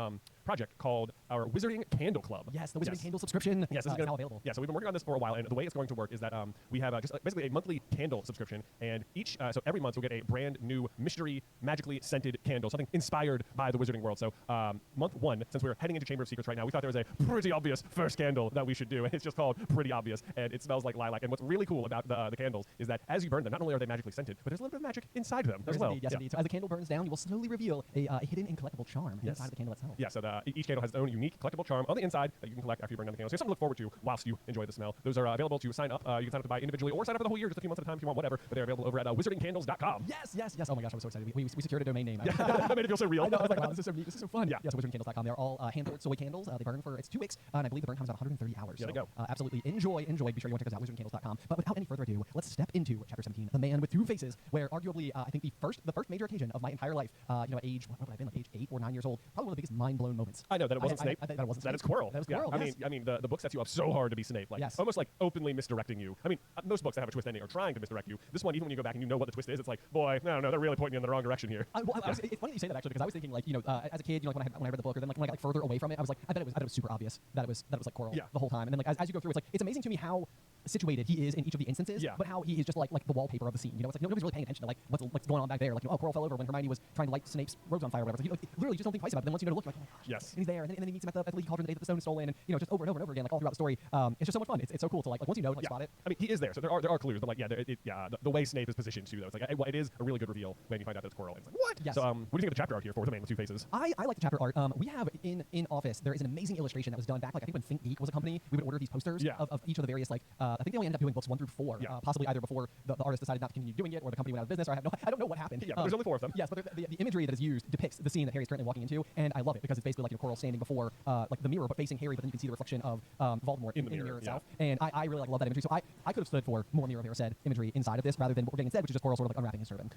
project called our Wizarding Candle Club. Yes, the Wizarding Candle subscription. Yes, is now available. Yeah, so we've been working on this for a while, and the way it's going to work is that we have just basically a monthly candle subscription, and so every month you'll get a brand new mystery, magically scented candle, something inspired by the Wizarding world. So month 1, since we're heading into Chamber of Secrets right now, we thought there was a pretty obvious first candle that we should do, and it's just called Pretty Obvious, and it smells like lilac. And what's really cool about the candles is that as you burn them, not only are they magically scented, but there's a little bit of magic inside them as well. Yes, indeed. So as the candle burns down, you will slowly reveal a hidden and collectible charm inside of the candle itself. Yeah, so each candle has its own unique collectible charm on the inside that you can collect after you burn down the candle. So something to look forward to whilst you enjoy the smell. Those are available to sign up. You can sign up to buy individually or sign up for the whole year, just a few months at a time if you want, whatever. But they're available over at wizardingcandles.com. Yes. Oh my gosh, I was so excited. We secured a domain name. Yeah, that made it feel so real. I know. I was like, wow, this is so neat. This is so fun. Yeah, so wizardingcandles.com. They're all hand-poured soy candles. They burn for 2 weeks, and I believe the burn time is about 130 hours. Yeah, so, they go. Absolutely enjoy. Be sure you want to check us out, wizardingcandles.com. But without any further ado, let's step into Chapter 17, The Man with Two Faces, where arguably I think the first major occasion of my entire life, age, what would I have been, like age 8 or 9 years old, probably one of the biggest mind-blown moments. I know that it wasn't Snape. That it wasn't That Snape. is Quirrell. That was Quirrell. Yeah. Yes. I mean, the book sets you up so hard to be Snape, like almost like openly misdirecting you. I mean, most books that have a twist ending are trying to misdirect you. This one, even when you go back and you know what the twist is, it's like, boy, no, they're really pointing you in the wrong direction here. It's funny you say that actually, because I was thinking like, as a kid, when I read the book, or then like when I got like further away from it, I was like, I bet it was super obvious that it was like Quirrell the whole time. And then like as you go through, it's amazing to me how situated he is in each of the instances, Yeah. but how he is just like the wallpaper of the scene. You know, it's like nobody's really paying attention to like what's going on back there. Like, you know, oh, Quirrell fell over when Hermione was trying to light Snape's robes on fire or whatever. It's like, you know, literally, you just don't think twice about it. Then once you know to look, you're like, oh my gosh. Yes. And he's there, and then he meets him at the Leaky Cauldron the day that the stone is stolen, and you know, just over and over and over again, like all throughout the story. It's just so much fun. It's so cool to like once you know, like spot it. I mean, he is there, so there are clues, but like, yeah, the way Snape is positioned too, though, it's like it is a really good reveal when you find out that it's Quirrell. It's like, what? Yes. So, what do you think of the chapter art here for the Man with Two Faces? I like the chapter art. We have in office there is an amazing illustration that was done back like I think when Think Geek was a company. We would order these posters of each of the various like I think they only ended up doing books 1 through 4, possibly either before the artist decided not to continue doing it or the company went out of business, or I don't know what happened. Yeah, but there's only 4 of them. Yes, but the imagery that is used depicts the scene that Harry's currently walking into, and I love it because it's basically like a Quirrell standing before like the mirror but facing Harry, but then you can see the reflection of Voldemort in the mirror itself. And I really love that imagery. So I could have stood for more Mirror of Erised imagery inside of this rather than what we're getting instead, which is just Quirrell sort of like unwrapping his turban.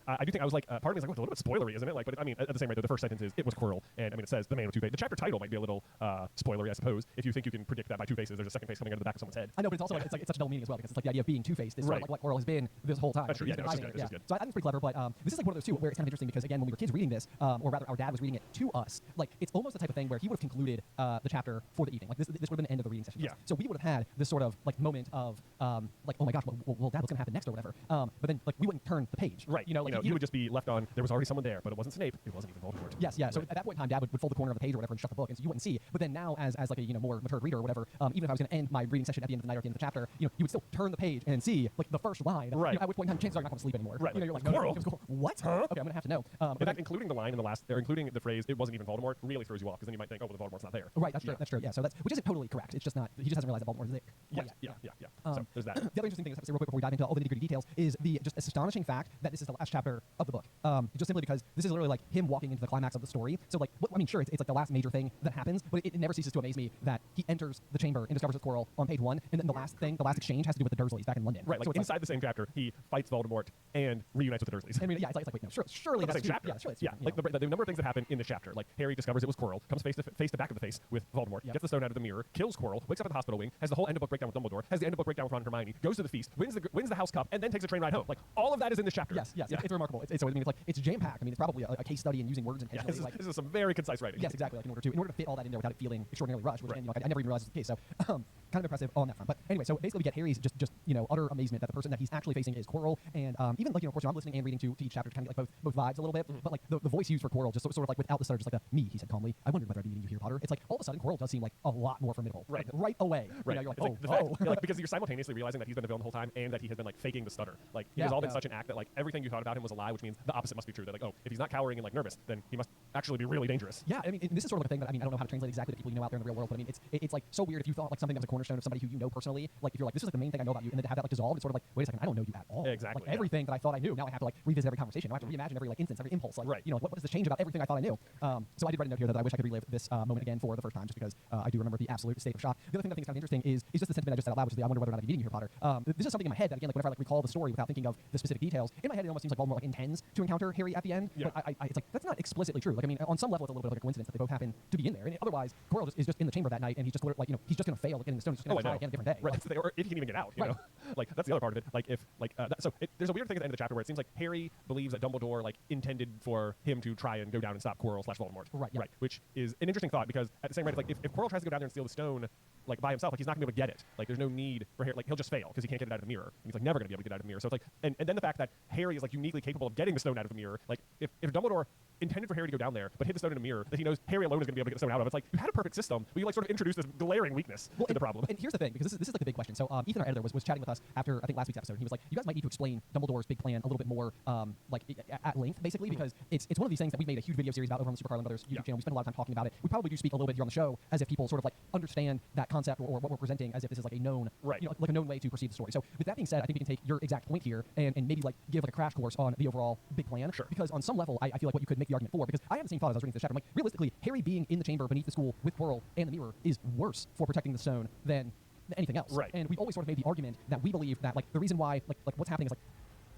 I do think I was like, part of me is like, well, it's a little bit spoilery, isn't it? Like, but I mean, at the same rate, though, the first sentence is, it was Quirrell, and I mean, it says the Man with Two Faces. The chapter title might be a little spoilery, I suppose. If you think you can predict that by 2 faces, there's a second face coming out of the back of someone's head. I know, but it's also like, it's such a double meaning as well, because it's like the idea of being two-faced is sort of like what Quirrell has been this whole time. That's true. He's been hiding it. So I think it's pretty clever, but this is like one of those two where it's kind of interesting because again, when we were kids reading this, or rather our dad was reading it to us, like it's almost the type of thing where he would have concluded the chapter for the evening. Like this would have been the end of the reading session. Yeah. So we would have had this sort of like moment of like, oh my gosh, well Dad, what's gonna happen next or whatever. But then like we wouldn't turn the page. Right. You know, like he would just be left on. There was already someone there, but it wasn't Snape. It wasn't even Voldemort. Yes. Yeah. So at that point in time, Dad would fold the corner of the page or whatever and shut the book, and so you wouldn't see. But then now, as like a more mature reader or whatever, even if I was going to end my reading session at the end of the night or at the end of the chapter, you would still turn the page and see like the first line. Right. At which point in time, chances are you're not going to sleep anymore. Right. You're like, Quirrell. no, what? Huh? Okay, I'm going to have to know. In fact, including the line in the last, or including the phrase, it wasn't even Voldemort, really throws you off because then you might think, oh, well, the Voldemort's not there. Right. That's true. That's true. Yeah. So which isn't totally correct. It's just not. He just hasn't realized that Voldemort is there. Yeah. So there's that. The other interesting thing I have to say real quick before we dive into all the nitty-gritty details is the just astonishing fact that this is the last chapter of the book. Just simply because this is literally like him walking into the climax of the story. So like, I mean, sure, it's like the last major thing that happens, but it never ceases to amaze me that he enters the chamber and discovers it's Quirrell on page 1, and then the last exchange has to do with the Dursleys back in London. Right. Like so inside the same chapter, he fights Voldemort and reunites with the Dursleys. I mean, yeah, it's like wait, no, surely that's the same chapter. Yeah, surely like the number of things that happen in this chapter. Like Harry discovers it was Quirrell, comes face to back of the face with Voldemort, gets the stone out of the mirror, kills Quirrell, wakes up at the hospital wing, has the whole end of book breakdown with Dumbledore, has the end of book breakdown with Ron and Hermione, goes to the feast, wins the House Cup, and then takes a train ride home. Like all of that is in this chapter. Yes. It's remarkable. It's like it's jam packed. I mean, it's probably a case study in using words intentionally. This is some very concise writing. Yes, exactly. Like in order to fit all that in there without it feeling extraordinarily rushed, which again, I never even realized was the case. So kind of impressive on that front. But anyway, so basically we get Harry's just utter amazement that the person that he's actually facing is Quirrell, and even like of course I'm listening and reading to each chapter to kind of get like both vibes a little bit. But like the voice used for Quirrell just sort of like without the stutter, just like me, he said calmly, I wondered whether I'd be meeting you here, Potter. It's like all of a sudden Quirrell does seem like a lot more formidable. Right. Like, right away. Right. You know, you're like, like because you're simultaneously realizing that he's been the villain the whole time and that he has been like faking the stutter. Like it has all been such an act that like everything you thought about him was a lie, which means the opposite must be true. That like, oh, if he's not cowering and like nervous, then he must actually be really dangerous. Yeah, I mean, this is sort of like a thing that I don't know how to translate exactly to people you know out there in the real world, but I mean, it's like so weird if you thought like something that was a cornerstone of somebody who you know personally, like if you're like, this is like the main thing I know about you, and then to have that like dissolved, it's sort of like, wait a second, I don't know you at all. Exactly. Like everything that I thought I knew, now I have to like revisit every conversation. I have to reimagine every like instance, every impulse. Like, you know, what does this change about everything I thought I knew? So I did write a note here that I wish I could relive this moment again for the first time, just because I do remember the absolute state of shock. The other thing that I think is kind of interesting is just the sentiment I just said out loud, which is I wonder whether or not I'd be meeting you here, Potter. This is something in my head that again, like whenever I like recall the story without thinking of the specific details, in my head it almost seems like Voldemort like intends to encounter Harry at the end. Yeah. But it's like that's not explicitly true. Like I mean, on some level it's a little bit of like a coincidence that they both happen to be in there. And otherwise, Quirrell is just in the chamber that night, and he's just like he's just going to fail at getting the stone. He's just going to try again a different day. Right. Or if he can even get out, you know, like that's the other part of it. Like if like there's a weird thing at the end of the chapter where it seems like Harry believes that Dumbledore like intended for him to try and go down and stop Quirrell / Voldemort. Right. Right. Which is an interesting thought because at the same rate, like if Quirrell tries to go down there and steal the stone like by himself, like he's not going to be able to get it. Like there's no need for Harry. Like he'll just fail because he can't get it out of the mirror. And he's like never going to be able to get it out of the mirror. So it's like and then the fact that Harry is like uniquely capable of getting the stone out of the mirror. Like if Dumbledore intended for Harry to go down there but hid the stone in a mirror that he knows Harry alone is going to be able to get the stone out of, it's like you had a perfect system, but you like sort of introduced this glaring weakness to the problem. And here's the thing, because this is like the big question. So Ethan, our editor, was chatting with us after I think last week's episode. He was like, you guys might need to explain Dumbledore's big plan a little bit more like at length, basically, because it's one of these things that we've made a huge video series about over on the Super Carlin Brothers YouTube channel. We spend a lot of time talking about it. We probably do speak a little bit here on the show as if people sort of like understand that concept or what we're presenting as if this is like a known, right, you know, like a known way to perceive the story. So with that being said, I think we can take your exact point here and maybe like give like a crash course on the overall big plan. Sure. Because on some level, I feel like what you could make the argument for, because I had the same thought as I was reading this chapter. I'm like, realistically, Harry being in the chamber beneath the school with Quirrell and the mirror is worse for protecting the stone than anything else. Right. And we've always sort of made the argument that we believe that like the reason why like what's happening is like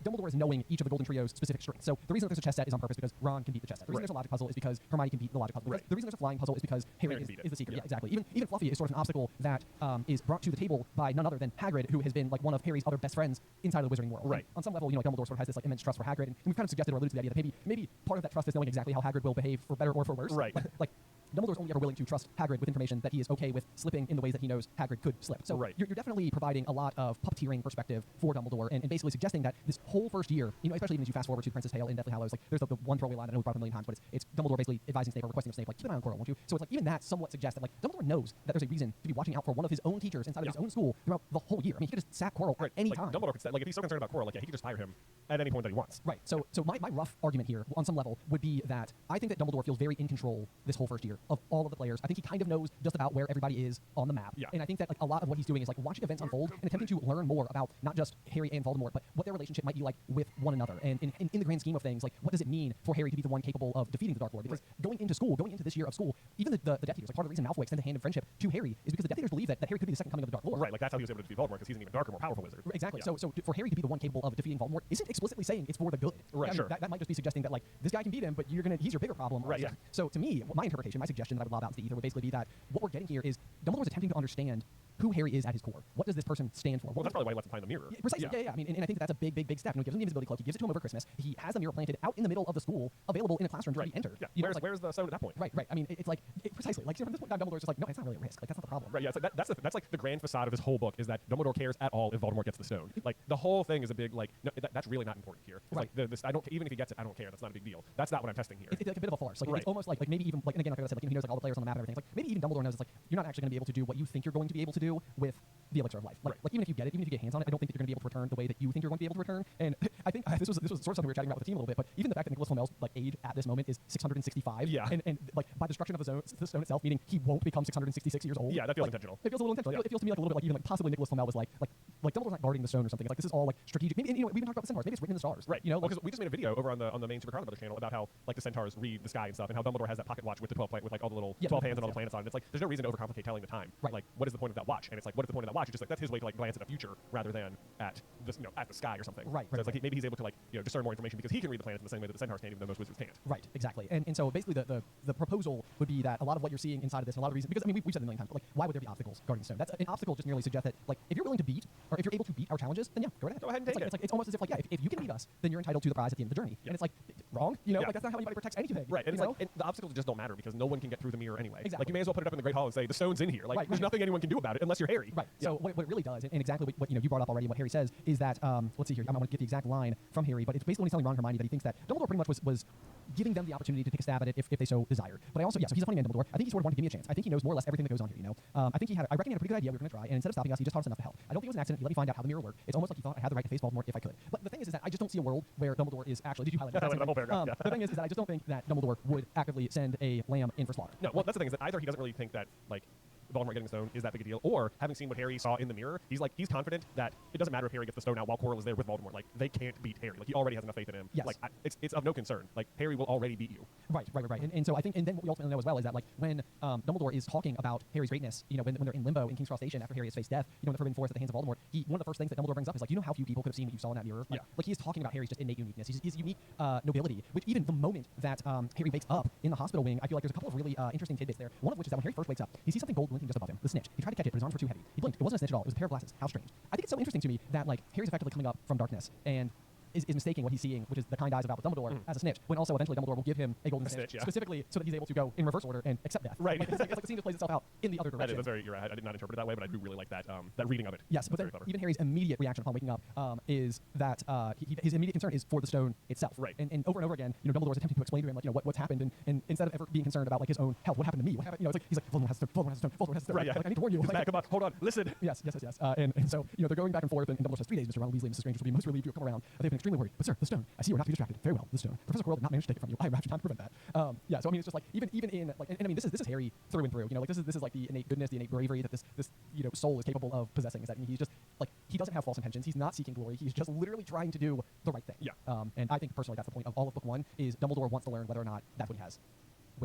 Dumbledore is knowing each of the Golden Trio's specific strengths. So the reason that there's a chess set is on purpose because Ron can beat the chess set. The reason there's a logic puzzle is because Hermione can beat the logic puzzle. The reason there's a flying puzzle is because Harry is the secret. Yeah, exactly. Even Fluffy is sort of an obstacle that is brought to the table by none other than Hagrid, who has been like one of Harry's other best friends inside of the Wizarding world. Right. And on some level, you know, Dumbledore sort of has this like immense trust for Hagrid, and we've kind of suggested or alluded to the idea that maybe part of that trust is knowing exactly how Hagrid will behave for better or for worse. Right. Like Dumbledore's only ever willing to trust Hagrid with information that he is okay with slipping in the ways that he knows Hagrid could slip. So you're definitely providing a lot of puppeteering perspective for Dumbledore, and basically suggesting that this whole first year, especially even as you fast forward to Princess Tale in Deathly Hallows, like there's the one throwaway line I know we brought up a million times, but it's Dumbledore basically advising Snape or requesting of Snape, like, keep an eye on Quirrell, won't you? So it's like even that somewhat suggests that like Dumbledore knows that there's a reason to be watching out for one of his own teachers inside of his own school throughout the whole year. I mean, he could just sack Quirrell at any like, time. Dumbledore could, like, if he's so concerned about Quirrell, like, he could just fire him at any point that he wants. Right. So my rough argument here, on some level, would be that I think that Dumbledore feels very in control this whole first year of all of the players. I think he kind of knows just about where everybody is on the map. Yeah. And I think that like a lot of what he's doing is like watching events unfold and attempting to learn more about not just Harry and Voldemort, but what their relationship might be like with one another. And in the grand scheme of things, like what does it mean for Harry to be the one capable of defeating the Dark Lord? Because going into this year of school, even the Death Eaters, like part of the reason Malfoy extended the hand of friendship to Harry is because the Death Eaters believe that Harry could be the second coming of the Dark Lord. Right, like that's how he was able to defeat Voldemort, because he's an even darker, more powerful wizard. Exactly. Yeah. So for Harry to be the one capable of defeating Voldemort isn't explicitly saying it's for the good. Right, I mean, sure. That might just be suggesting that like this guy can beat him, but he's your bigger problem. Right, yeah. So to me, my interpretation, my suggestion that I would lob out into the ether would basically be that what we're getting here is Dumbledore's attempting to understand who Harry is at his core. What does this person stand for? Well, that's probably why he lets him find the mirror. Yeah, precisely. Yeah. I mean, and I think that's a big step. He gives him the invisibility cloak. He gives it to him over Christmas. He has the mirror planted out in the middle of the school, available in a classroom to be entered. Yeah. Where's the stone at that point? Right. I mean, it's like precisely. Like from this point on, Dumbledore's just like, no, it's not really a risk. Like that's not the problem. Right. Yeah. So that's like the grand facade of his whole book is that Dumbledore cares at all if Voldemort gets the stone. Like the whole thing is a big like no, that's really not important here. It's Right. Like this, I don't even if he gets it, I don't care. That's not a big deal. That's not what I'm testing here. It's like a bit of a farce. Like Right. it's almost like maybe even like, and again, like I said, like he knows like all the players on the map and everything. It's like maybe even Dumbledore knows it's like you're not actually going to be able to do what you think you're going to be able to do with the elixir of life. Like even if you get it, even if you get hands on it, I don't think that you're going to be able to return the way that you think you're going to be able to return. And I think this was sort of something we were chatting about with the team a little bit. But even the fact that Nicholas Flamel's like age at this moment is 665. Yeah. And like by destruction of the stone itself, meaning he won't become 666 years old. Yeah, that feels like, intentional. It feels a little intentional. Yeah. It feels to me like a little bit like even like possibly Nicholas Flamel was like Dumbledore's not guarding the stone or something. It's like this is all like strategic. Maybe we even talked about the centaurs. Maybe it's written in the stars. Right. You know, because we just made a video over on the main Super Carlin Brothers channel about how like the centaurs read the sky and stuff, and how Dumbledore has that pocket watch with the 12 with like all the little 12 hands and all the planets on it. It's like there's no reason to overcomplicate telling the time. Right. Like what is the point of that watch? And it's like what is the point of that watch? It's just like that's his way to like glance at the future rather than at this at the sky or something. Right. So it's like maybe he's able to like discern more information because he can read the planets in the same way that the centaurs can't, even though most wizards can't. Right, exactly. And so basically the proposal would be that a lot of what you're seeing inside of this, and a lot of reasons, because I mean we've said it a million times, but like why would there be obstacles guarding the stone? That's an obstacle just merely suggests that like if you're willing to beat or if you're able to beat our challenges, then yeah, go right ahead. Go ahead and take it. It's almost as if like yeah, if you can beat us, then you're entitled to the prize at the end of the journey. And it's like wrong, like that's not how anybody protects anything. Right. And it's like the obstacles just don't matter because no one can get through the mirror anyway. Exactly. Like you may as well put it up in the Great Hall and say the stone's in here. Like there's nothing anyone can do about it unless you're Harry. Right. Yeah. So what it really does, and exactly what you brought up already, and what Harry says is that let's see here, I'm going to get the exact line from Harry, but it's basically when he's telling Ron and Hermione that he thinks that Dumbledore pretty much was giving them the opportunity to take a stab at it if they so desired. But I also, so he's a funny man, Dumbledore. I think he sort of wanted to give me a chance. I think he knows more or less everything that goes on here, I think I reckon he had a pretty good idea we were going to try, and instead of stopping us, he just taught us enough to help. I don't think it was an accident. He let me find out how the mirror worked. It's almost like he thought I had the right to face Voldemort if I could. But the thing is that I just don't see a world where Dumbledore is actually, did you highlight that? The whole paragraph, yeah. The thing is that I just don't think that Dumbledore would actively send a lamb in for slaughter. No, well, that's the thing is that either he doesn't really think that like Voldemort getting the stone is that big a deal, or having seen what Harry saw in the mirror, he's confident that it doesn't matter if Harry gets the stone out while Quirrell is there with Voldemort. Like they can't beat Harry. Like he already has enough faith in him. Yes. Like it's of no concern. Like Harry will already beat you. Right. And so I think, and then what we ultimately know as well is that like when Dumbledore is talking about Harry's greatness, when they're in limbo in King's Cross Station after Harry has faced death, in the Forbidden Forest at the hands of Voldemort, one of the first things that Dumbledore brings up is like, how few people could have seen what you saw in that mirror. Like he is talking about Harry's just innate uniqueness, his unique nobility, which even the moment that Harry wakes up in the hospital wing, I feel like there's a couple of really interesting tidbits there. One of which is that when Harry first wakes up, he sees something gold glinting just above him, the snitch. He tried to catch it, but his arms were too heavy. He blinked. It wasn't a snitch at all. It was a pair of glasses. How strange. I think it's so interesting to me that like Harry's effectively coming up from darkness and is mistaking what he's seeing, which is the kind eyes of Albus Dumbledore, as a snitch, when also eventually Dumbledore will give him a golden snitch, specifically so that he's able to go in reverse order and accept death. Right. Like, it's like the scene just plays itself out in the other direction. That's very, you're right. I did not interpret it that way, but I do really like that that reading of it. Yes, but then even Harry's immediate reaction upon waking up is that his immediate concern is for the stone itself. Right. And over and over again, Dumbledore's attempting to explain to him like what's happened, and instead of ever being concerned about like his own health, what happened to me, what happened, it's like he's like Voldemort has a stone, Voldemort has a stone. Right. Yeah. Like, I need to warn you. Like, come on, hold on, listen. Yes. And so they're going back and forth, and Dumbledore says 3 days, Mr. Ronald Weasley and Mrs. Strange will be most relieved you have come around. They've been extremely worried. But sir, the stone. I see you are not to be distracted. Very well, the stone. Professor Quirrell did not manage to take it from you. I have time to prevent that. So I mean, it's just like even in like, and I mean, this is Harry through and through. Like this is like the innate goodness, the innate bravery that this soul is capable of possessing. Is that he's just like he doesn't have false intentions. He's not seeking glory. He's just literally trying to do the right thing. Yeah. And I think personally that's the point of all of book 1 is Dumbledore wants to learn whether or not that's what he has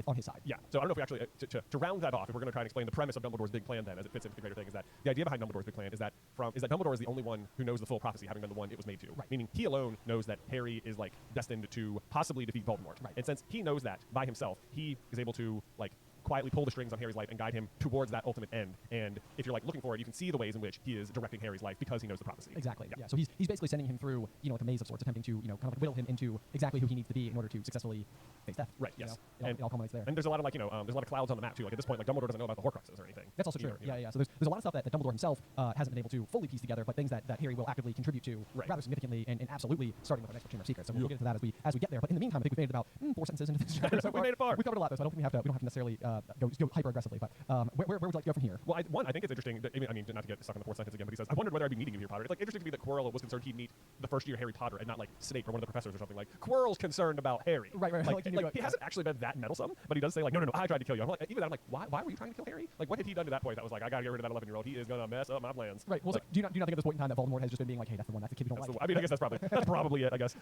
on his side. Yeah. So I don't know if we actually to round that off, if we're going to try and explain the premise of Dumbledore's big plan, then as it fits into the greater thing, is that the idea behind Dumbledore's big plan is that Dumbledore is the only one who knows the full prophecy, having been the one it was made to. Right. Meaning he alone knows that Harry is like destined to possibly defeat Voldemort. Right. And since he knows that by himself, he is able to like quietly pull the strings on Harry's life and guide him towards that ultimate end. And if you're like looking for it, you can see the ways in which he is directing Harry's life because he knows the prophecy. Exactly. Yeah. So he's basically sending him through, like a maze of sorts, attempting to, kind of like whittle him into exactly who he needs to be in order to successfully face death. Right. Yes. It all culminates there. And there's a lot of like, there's a lot of clouds on the map too. Like at this point, like Dumbledore doesn't know about the Horcruxes or anything. That's also true. Yeah. So there's a lot of stuff that Dumbledore himself hasn't been able to fully piece together, but things that Harry will actively contribute to rather significantly and absolutely starting with our next Chamber of Secrets. So we'll get into that as we get there. But in the meantime, I think we've made it about 4 sentences into this chapter so far. We made it far. We covered a lot though, so I don't think we don't have to necessarily go hyper aggressively. But where would you like to go from here? Well, I think it's interesting. That, I mean, not to get stuck in the 4th sentence again, but he says, "I wondered whether I'd be meeting you here, Potter." It's like interesting to me that Quirrell was concerned he'd meet the first year Harry Potter and not like Snape or one of the professors or something. Like Quirrell's concerned about Harry. Right. Like he hasn't actually been that meddlesome, but he does say like, no, I tried to kill you. I'm like, even then, I'm like, why were you trying to kill Harry? Like, what had he done to that point that was like, I gotta get rid of that 11-year-old. He is gonna mess up my plans. Right. Well, like, do you not think at this point in time that Voldemort has just been being like, hey, that's the one, that's the kid we don't like? I mean, I guess that's probably it. I guess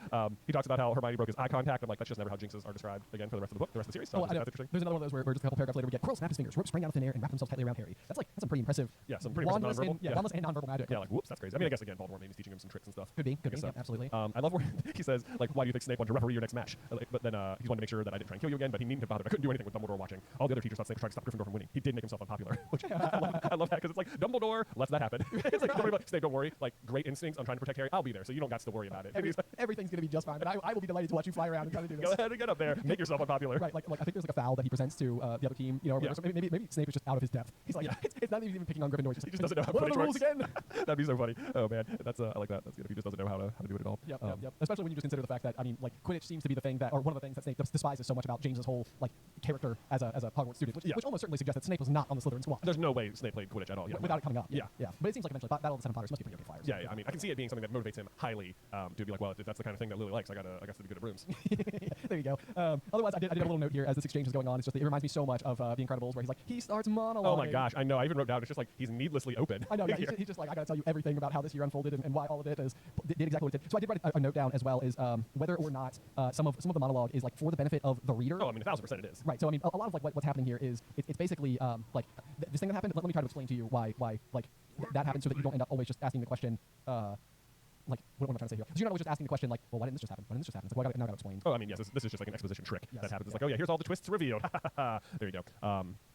he talks about how Hermione broke his eye contact. I'm like, that's just never how jinxes are described again for the rest of the book, the rest of the series. So that's interesting. There's another one of those where just a couple paragraphs later we get Quirrell snapped his fingers, rope sprang out of thin air, and wrapped himself tightly around Harry. That's some pretty impressive. Yeah, some pretty impressive nonverbal. Wandless and nonverbal magic. Yeah, like whoops, that's crazy. I mean, I guess again, Voldemort maybe he's teaching him some tricks and stuff. Could be, yeah, absolutely. I love where he says like, why do you think Snape wanted to referee your next match? But then he wanted to make sure that I didn't try and kill you again, but he needn't have bothered. I couldn't do anything with Dumbledore watching. All the other teachers thought Snape was trying to stop Gryffindor from winning. He did make himself unpopular, which I love that because it's like Dumbledore lets that happen. It's like Snape, don't worry. Like great instincts. I'm trying to protect Harry. I'll be there, so you don't got to worry about it. Everything's gonna be just fine. But I will be delated to watch you fly around and try to do this. Go ahead and get up there. Make yourself unpopular. Right. Like I think there's like a foul that he presents to the other team. Maybe Snape is just out of his depth. He's like, it's not even picking on Gryffindor. He just doesn't know how to play the rules again. That'd be so funny. Oh man, that's I like that. That's good if he just doesn't know how to do it at all. Yep. Especially when you just consider the fact that like Quidditch seems to be the thing that, or one of the things that Snape despises so much about James's whole like character as a Hogwarts student, which almost certainly suggests that Snape was not on the Slytherin squad. There's no way Snape played Quidditch at all. Without it coming up. Yeah. But it seems like eventually Battle of the Seven Potters must be pretty okay flyers. Yeah. I mean, I can see it being something that motivates him highly to be like, well, if that's the kind of thing that Lily likes, I guess to be good at brooms. There you go. Otherwise, I did a little note here as this exchange is going on. It's just it reminds me so much of The Incredibles, where he's like, he starts monologuing. Oh my gosh, I know. I even wrote down. It's just like he's needlessly open. I know. Yeah, he's just like, I gotta tell you everything about how this year unfolded and why all of it did exactly what it did. So I did write a note down as well is whether or not some of the monologue is like for the benefit of the reader. Oh, I mean, 1000% it is. Right. So I mean, a lot of like what's happening here is it's basically like this thing that happened. Let me try to explain to you why like that happened, so that you don't end up always just asking the question. Like, what am I trying to say here? So you're not always just asking the question, like, well, why didn't this just happen? Why didn't this just happen? It's like, well, now I gotta explain. Oh, I mean, yes, this is just like an exposition trick that happens. It's like, oh yeah, here's all the twists revealed. There you go.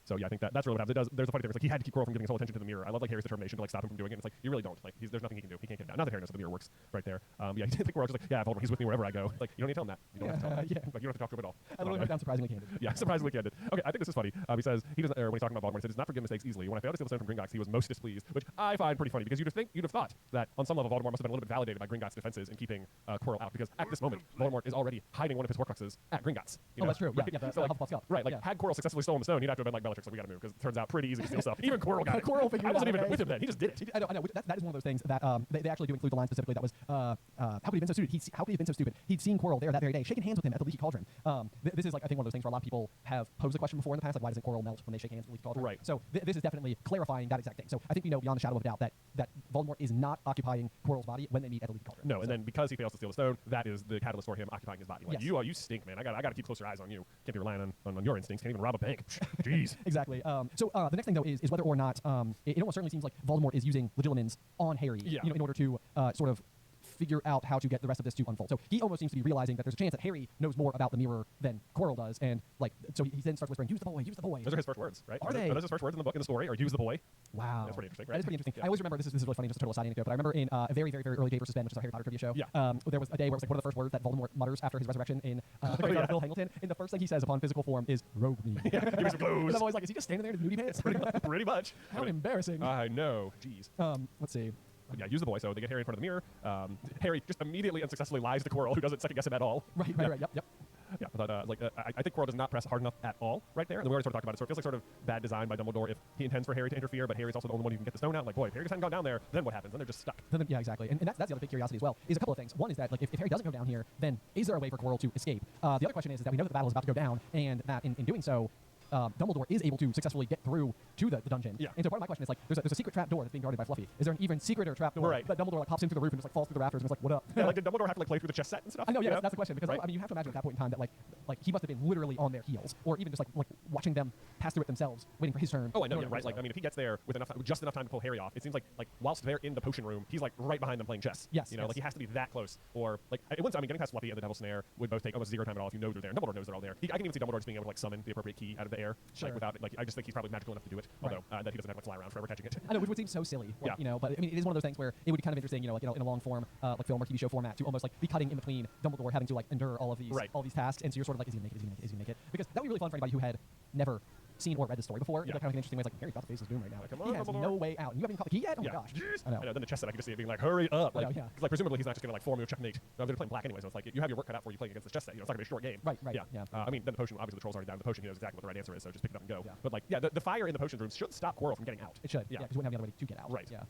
So yeah, I think that's really what happens. There's a funny thing. It's like he had to keep Quirrell from giving his whole attention to the mirror. I love like Harry's determination to like stop him from doing it. It's like you really don't. Like there's nothing he can do. He can't get it down. Not that Harry knows how the mirror works right there. Yeah, he didn't think Quirrell was just like, yeah, Voldemort, he's with me wherever I go. Like you don't need to tell him that. You don't have to tell him that. Yeah. Like you don't have to talk to him at all. I literally went down surprisingly candid. Yeah, surprisingly candid. Okay, I think this is funny. He says he doesn't. When he's talking about Voldemort, he said, "Does not forgive mistakes easily. When I failed to steal the stone from Gringotts, he was most displeased," which I find pretty funny because you'd have thought that on some level Voldemort must have been a little bit validated by Gringotts' defenses in keeping Quirrell out, because at this moment Voldemort is already hiding one of his Horcruxes at Gringotts. Oh, that's true. Yeah, so right. Like had Quirrell successfully stolen the stone, he'd have to have been like Bellatrix, like we got to move because it turns out pretty easy to steal stuff. Even Quirrell got it. Quirrell figured it out. I wasn't even with him then. He just did it. I know. That is one of those things that they actually do include the line specifically that was how could he have been so stupid? How could he have been so stupid? He'd seen Quirrell there that very day, shaking hands with him at the Leaky Cauldron. This is like I think one of those things where a lot of people have posed the question before in the past, like why doesn't Quirrell melt when they shake hands with the Leaky Cauldron? Right. So this is definitely clarifying that exact thing. So I think we know beyond a shadow of a doubt that Voldemort is not occupying Quirrell's body when they meet at the Leaky Cauldron. No, and then because he fails to steal the stone, that is the catalyst for him occupying his body. Like you stink, man. I got to keep closer eyes on you. Can't be relying on your instincts. Can't even rob a bank. Jeez. Exactly. So the next thing though is whether or not it almost certainly seems like Voldemort is using Legilimens on Harry, in order to sort of figure out how to get the rest of this to unfold. So he almost seems to be realizing that there's a chance that Harry knows more about the mirror than Quirrell does, and like so he then starts whispering, "Use the boy, use the boy." Those are his first words, right? Are they? Are those his first words in the book, in the story? Or use the boy? Wow, that's pretty interesting. Right? That is pretty interesting. Yeah. I always remember this is really funny, just a total side anecdote, but I remember in a very, very, very early Jay vs. Ben, which is our Harry Potter trivia show. Yeah. There was a day where it was like one of the first words that Voldemort mutters after his resurrection in the Great Battle of Bill Hamilton, and the first thing he says upon physical form is "robe me." Give me some clothes. And I'm always like, is he just standing there in his nudie pants? Pretty much. How embarrassing. I know. Jeez. Let's see. But yeah, use the boy. So they get Harry in front of the mirror. Harry just immediately and successfully lies to Quirrell, who doesn't second guess him at all. Right. Yep. Yeah, but I think Quirrell does not press hard enough at all right there. And we already sort of talked about it. So it feels like sort of bad design by Dumbledore if he intends for Harry to interfere, but Harry's also the only one who can get the stone out. Like, boy, if Harry just hadn't gone down there, then what happens? Then they're just stuck. Yeah, exactly. And that's the other big curiosity as well, is a couple of things. One is that like if Harry doesn't go down here, then is there a way for Quirrell to escape? The other question is that we know that the battle is about to go down, and that in doing so, Dumbledore is able to successfully get through to the dungeon. Yeah. And so part of my question is like, there's a secret trap door that's being guarded by Fluffy. Is there an even secreter trap door that Dumbledore like pops into the roof and just like falls through the rafters and is like, what up? Yeah, like did Dumbledore have to like play through the chess set and stuff? I know, yeah, that's the question, because I mean you have to imagine at that point in time that like he must have been literally on their heels, or even just like watching them pass through it themselves, waiting for his turn. Oh, I know, yeah, right. Like I mean, if he gets there with just enough time to pull Harry off, it seems like whilst they're in the potion room, he's like right behind them playing chess. Yes. Like he has to be that close, or like it wouldn't. I mean, getting past Fluffy and the Devil's Snare would both take almost zero time at all if you know they're there. Dumbledore knows they're all there. I can even see Dumbledore just being able to like summon the appropriate key out of the air, Sure. like without like I just think he's probably magical enough to do it. Although that he doesn't have to fly around forever catching it. I know, which would seem so silly. Like, Yeah. But I mean, it is one of those things where it would be kind of interesting, like in a long form, like film or TV show format, to almost like be cutting in between Dumbledore having to like endure all of these tasks, and so you're sort of like, is he gonna make it? Is he gonna make it? Is he gonna make it? Because that would be really fun for anybody who had never seen or read the story before. Yeah. That kind of an interesting way. It's like Harry's about to face his doom right now. Come He on, has Dumbledore. no way out. And you haven't even caught the key yet? Oh my gosh. I know. Then the chess set, I can just see it being like, hurry up. I Like, know, yeah. 'cause, like presumably he's not just gonna like 4-move checkmate. They're playing black anyway, so it's like you have your work cut out for you playing against the chess set. It's not gonna be a short game. Right. Yeah. I mean, then the potion, obviously the troll's already down. The potion, he knows exactly what the right answer is, so just pick it up and go. Yeah. But like, the fire in the potion rooms should stop Quirrell from getting out. It should. Yeah. Because we wouldn't have the other way to get out. Right. Yeah.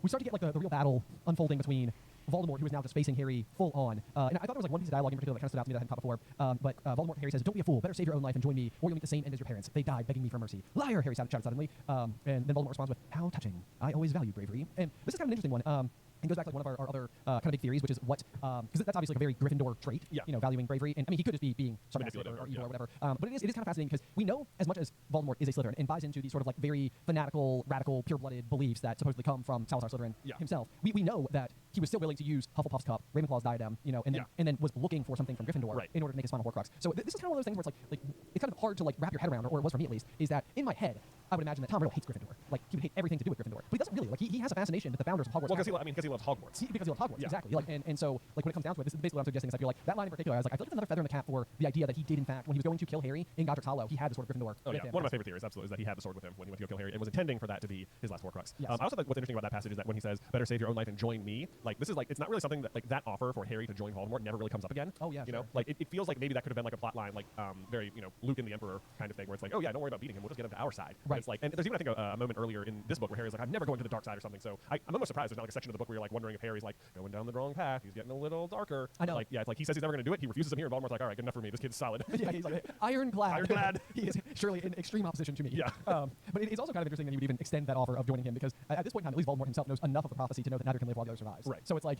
We start to get like the real battle unfolding between Voldemort, who is now just facing Harry full on. And I thought there was like one piece of dialogue in particular that kind of stood out to me that I hadn't caught before. But Voldemort to Harry says, "Don't be a fool. Better save your own life and join me, or you'll meet the same end as your parents. They died begging me for mercy." "Liar!" Harry shouted suddenly. And then Voldemort responds with, "How touching. I always value bravery." And this is kind of an interesting one. And goes back to like one of our other kind of big theories, which is what, because that's obviously like a very Gryffindor trait, valuing bravery. And I mean, he could just be being sarcastic or evil or whatever. But it is kind of fascinating because we know as much as Voldemort is a Slytherin and buys into these sort of like very fanatical, radical, pure-blooded beliefs that supposedly come from Salazar Slytherin himself. We know that he was still willing to use Hufflepuff's cup, Ravenclaw's diadem, and then was looking for something from Gryffindor in order to make his final Horcrux. So this is kind of one of those things where it's like it's kind of hard to like wrap your head around, or it was for me at least, is that in my head I would imagine that Tom Riddle hates Gryffindor. Like he would hate everything to do with Gryffindor, but he doesn't really. Like he has a fascination with the founders of Hogwarts. Well, because he loves Hogwarts. Because he loves Hogwarts, exactly. Like and so like when it comes down to it, this is basically what I'm suggesting. Is I feel like that line in particular, I was like, I feel like it's another feather in the cap for the idea that he did in fact, when he was going to kill Harry in Godric's Hollow, he had the sword of Gryffindor. Oh yeah, with him. one of my favorite theories, absolutely, is that he had the sword with him when he went to kill Harry and was intending for that to be his last Horcrux. Yes. I also think what's interesting about that passage is that when he says, "Better save your own life and join me," like this is like it's not really something that like that offer for Harry to join Voldemort never really comes up again. Oh yeah, you know, like it feels like maybe that could have been like a plot line, like very Luke and the Emperor kind of thing, where it's like, oh yeah, don't worry about beating him, we'll just get him to our side. Right. And it's like, and there's even I think a moment earlier in this book where Harry's like, I'm never going to the dark side or something. So I'm almost surprised there's not like a section of the book where you're like wondering if Harry's like going down the wrong path. He's getting a little darker. I know. Like it's like he says he's never going to do it. He refuses him here, and Voldemort's like, all right, good enough for me. This kid's solid. Yeah, he's like ironclad. Ironclad. He is surely in extreme opposition to me. Yeah. But it's also kind of interesting that you would even extend that offer of joining him because at this point in time, at least Voldemort himself knows enough of the prophecy to know that neither can live while the other survives. Right. So it's like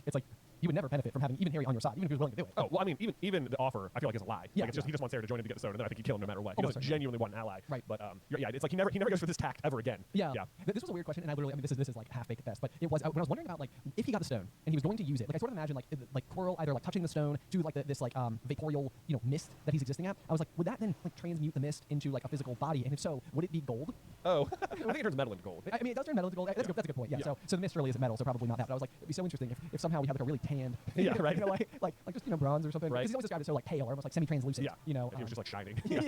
you would never benefit from having even Harry on your side, even if he was willing to do it. Oh well, I mean, even the offer I feel like is a lie. Yeah, Like it's just he just wants Harry to join him to get the stone, and then I think he'd kill him no matter what. He Almost doesn't certainly. genuinely want an ally. Right. But it's like he never goes for this tact ever again. Yeah. Yeah. This was a weird question, and I literally, I mean, this is like half baked at best, but it was when I was wondering about like if he got the stone and he was going to use it. Like I sort of imagine like Quirrell either like touching the stone to like this like vaporeal mist that he's existing at. I was like, would that then like transmute the mist into like a physical body? And if so, would it be gold? Oh, I think it turns metal into gold. I mean, it does turn metal into gold. That's a good point. Yeah. So the mist really isn't metal, so probably not that. But I was like, it'd be so interesting if somehow we had like a really tanned, Yeah, right. like just bronze or something. Right. Because he's always described as so like pale or almost like semi-translucent. Yeah. And he was just like shining. Yeah.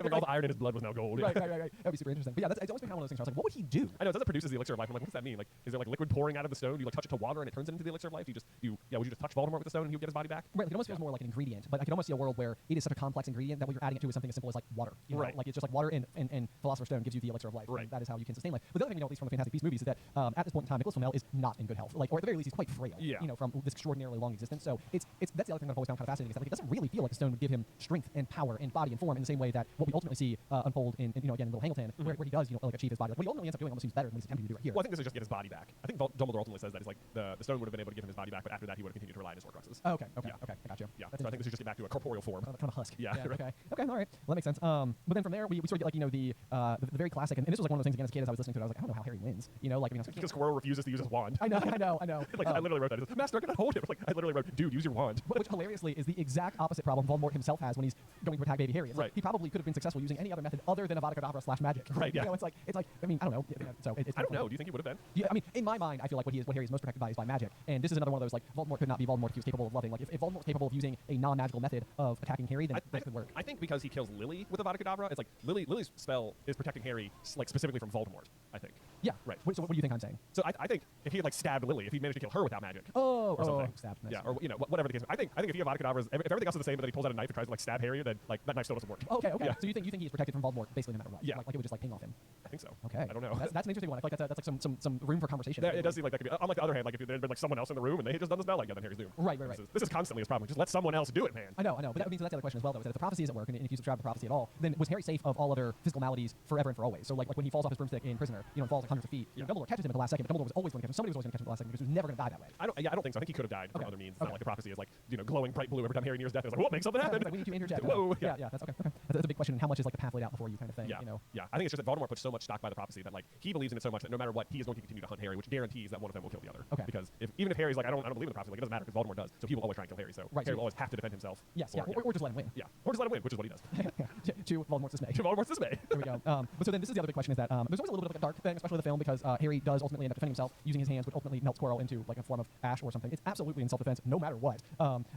Like all the iron in his blood was now gold. Right. That'd be super interesting. But yeah, it's always been kind of one of those things. Where I was like, what would he do? I know, it says it produces the elixir of life. I'm like, what does that mean? Like, is there like liquid pouring out of the stone? Do you like touch it to water and it turns it into the elixir of life? Would you just touch Voldemort with the stone and he would get his body back? Right, like it almost feels more like an ingredient, but I can almost see a world where it is such a complex ingredient that what you're adding it to is something as simple as like water. Right. Like it's just like water and Philosopher's Stone gives you the elixir of life. Right. And that is how you can sustain life. But the other thing we know, at least from the Fantastic Beasts movies, is that at this point in time, Nicholas Flamel is not in good health. Like, or at the very least, he's quite frail. Yeah. From this extraordinarily long existence. So it's that's the other thing that I've always found kind of fascinating is that like, it doesn't really feel like the stone would give him strength and power and body and form in the same way that what we ultimately see unfold in again in Little Hangleton, where he does like achieve his body. Like, what he ultimately ends up doing almost seems better than what he's attempting to do right here. Well, I think this is just get his body back. I think Dumbledore ultimately says that he's like the stone would have been able to give him his body back, but after that he would have continued to rely on his Horcruxes. Oh, okay, Yeah. I got you. Yeah. That's So I think this is just get back to a corporeal form. kind of a husk. Yeah, right. Okay, all right. Well, that makes sense. But then from there, we sort of get like the very classic, and this was like one of those things again as a kid as I was listening to it, I was like, I don't know how Harry wins. Like I mean, Because Quirrell refuses to use his wand. I know. Like I literally wrote that. It's like, Master, I cannot hold it. Like I literally wrote, dude, use your wand. Which hilariously is the exact opposite problem Voldemort himself has when he's going to attack baby Harry. It's like Right. he probably could have been successful using any other method other than Avada Kedavra / magic. Right, yeah. It's like I mean I don't know. So it's I don't know. Do you think he would have been? Yeah, I mean, in my mind, I feel like what Harry is most protected by is by magic, and this is another one of those like Voldemort could not be Voldemort if he was capable of loving. Like if Voldemort's capable of using a non-magical method of attacking Harry, then that could work. I think because he kills Lily with Avada Kedavra, it's like Lily's spell is protecting Harry like specifically from Voldemort. I think. Yeah. Right. So what do you think I'm saying? So I think if he had like stabbed Lily, if he managed to kill her without magic, or something, stabbed. Nice. yeah, or whatever the case. I think if he Avada Kedavra, if everything else is the same, but then he pulls out a knife and tries to like stab Harry, then like that knife still doesn't work. Okay. Yeah. So you think he's protected from Voldemort basically no matter what? Yeah. Like it would just like ping off him. I think so. Okay. I don't know. That's an interesting one. I feel like that's like some room for conversation. It does seem like that could be. On like the other hand, like if there had been like someone else in the room and they had just done the spell, like yeah, then Harry's doomed. Right. This is constantly his problem. Just let someone else do it, man. I know. But that means that's the other question as well, though, is that if the prophecy is at work, and if you subscribe to the prophecy at all, then was Harry safe of all other physical maladies forever and for always? So like when he falls off his broomstick in Prisoner, and falls like hundreds of feet, Dumbledore catches him at the last second, but Dumbledore was always going to catch him. Somebody was always going to catch him at the last second because he was never going to die that way. I don't think so. I think he could have died from other means. It's not like the prophecy is like glowing bright blue every time Harry nears death. It's like, what makes something happen? Like, we need to interject. Whoa. Yeah. That's okay. That's a big question. How much is like the path laid out before you kind of thing? Yeah. I think it's just that Voldemort puts so much stock by the prophecy that like he believes in it so much that no matter what, he is going to continue to hunt Harry, which guarantees that one of them will kill the other. Okay. Because even if Harry's like, I don't believe in the prophecy, like it doesn't matter because Voldemort does, so he will always try and kill Harry. So Right, Harry so- will always have to defend himself. Yes, yeah, or just let him win. Yeah, or just let him win, which is what he does. To Voldemort's dismay. To Voldemort's dismay. There we go. But so then this is the other big question is that there's always a little bit of like a dark thing, especially with the film, because Harry does ultimately end up defending himself using his hands, which ultimately melts Quirrell into like a form of ash or something. It's absolutely in self-defense, no matter what.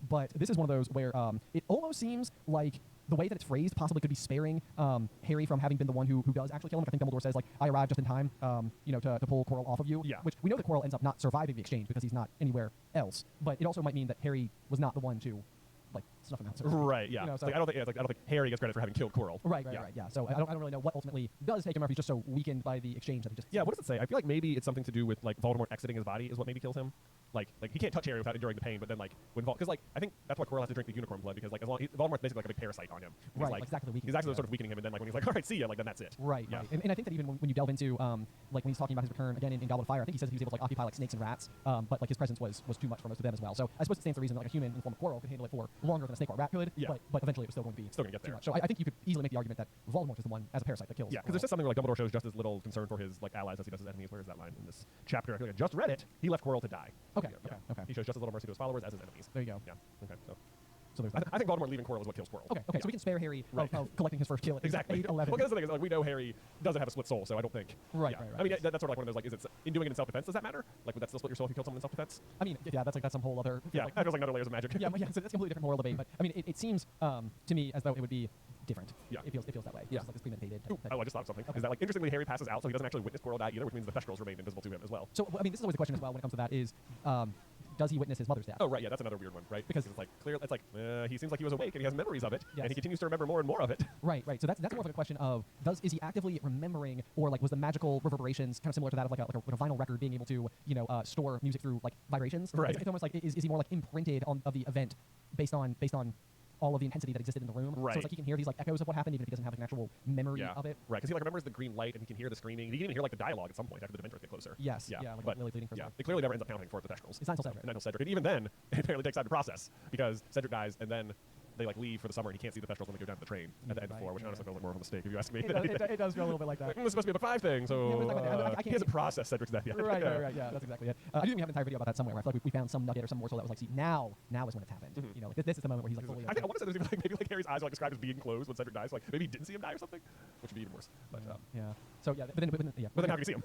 But this is one of those where it almost seems like the way that it's phrased possibly could be sparing Harry from having been the one who does actually kill him. Which I think Dumbledore says, like, I arrived just in time, to pull Quirrell off of you. Yeah. Which we know that Quirrell ends up not surviving the exchange because he's not anywhere else. But it also might mean that Harry was not the one to, like, snuff him out. So to speak. Right. Yeah. You know, It's so- like, I don't think Harry gets credit for having killed Quirrell. Right. Yeah. So I don't really know what ultimately does take him, or if he's just so weakened by the exchange that he just. Yeah. What does it say? I feel like maybe it's something to do with like Voldemort exiting his body is what maybe kills him. Like he can't touch Harry without enduring the pain, but then like when because like I think that's why Quirrell has to drink the unicorn blood because like as long Voldemort's basically like a big parasite on him. He's Right, like exactly weakening he's actually him, sort of weakening him, and then like when he's like, all right, see ya, like then that's it. Right. Yeah. And I think that even when you delve into like when he's talking about his return again in Goblet of Fire, I think he says he was able to like occupy like snakes and rats, but like his presence was too much for most of them as well. So I suppose it stands to reason that like a human in the form of Quirrell could handle it for longer than a snake or a rat could. Yeah. But eventually it was still going to be Still gonna get too there. much. So I think you could easily make the argument that Voldemort is the one as a parasite that kills. Yeah, because there's just something where like Dumbledore shows just as little concern for his like allies as he does his enemies. Where is that line in this chapter? I feel like I just read it. He left Quirrell to die. Okay. Yeah. Okay. He shows just as little mercy to his followers as his enemies. There you go. Yeah. Okay. So there's I think Voldemort leaving Quirrell is what kills Quirrell. Okay. So we can spare Harry Right. of collecting his first kill at Exactly. 8, 11. Well, that's the thing is like we know Harry doesn't have a split soul, so I don't think. Right. Yeah. Right. I mean, that's sort of like one of those like, is it in doing it in self-defense? Does that matter? Like, would that still split your soul if you killed someone in self-defense? I mean, yeah, that's some whole other. Yeah, like, that feels like another layers of magic. yeah, so that's a completely different moral debate. But I mean, it seems to me as though it would be different. Yeah. It feels that way. Yeah. Just like this premeditated. Ooh, I just thought of something. Is that like interestingly, Harry passes out, so he doesn't actually witness Quirrell die either, which means the Thestrals remain invisible to him as well. So I mean, this is always a question as well when it comes to that is. Does he witness his mother's death? Oh right, yeah, that's another weird one, right? Because it's like clear. It's like he seems like he was awake and he has memories of it, Yes. and he continues to remember more and more of it. Right. So that's more of a question of is he actively remembering, or like was the magical reverberations kind of similar to that of like a vinyl record being able to store music through like vibrations? Right. It's almost like is he more like imprinted of the event based on all of the intensity that existed in the room? Right. So it's like he can hear these like echoes of what happened even if he doesn't have like an actual memory of it. Right, because he like remembers the green light and he can hear the screaming. He can even hear like the dialogue at some point after the Dementors get closer. Yes. Yeah. Like but Lily pleading for his yeah, life. it clearly never ends up counting for the Thestrals. It's not until Cedric. Not until Cedric, and even then, it barely takes time to process because Cedric dies and then they like leave for the summer and he can't see the Thestrals when they go down to the train at the end of 4, which honestly feels like more of a mistake if you ask me. It does feel a little bit like that. It's supposed to be about 5 things, so Yeah, but it's not like that. I he hasn't processed Cedric's death yet. Right. Yeah, that's exactly it. I do think we have an entire video about that somewhere. Where I feel like we found some nugget or some morsel that was like, see, now is when it happened. Like this is the moment where he's like fully. I think I want to say there's maybe like Harry's eyes are like described as being closed when Cedric dies. Like maybe he didn't see him die or something, which would be even worse. But yeah. So yeah, but then But then how can you see him?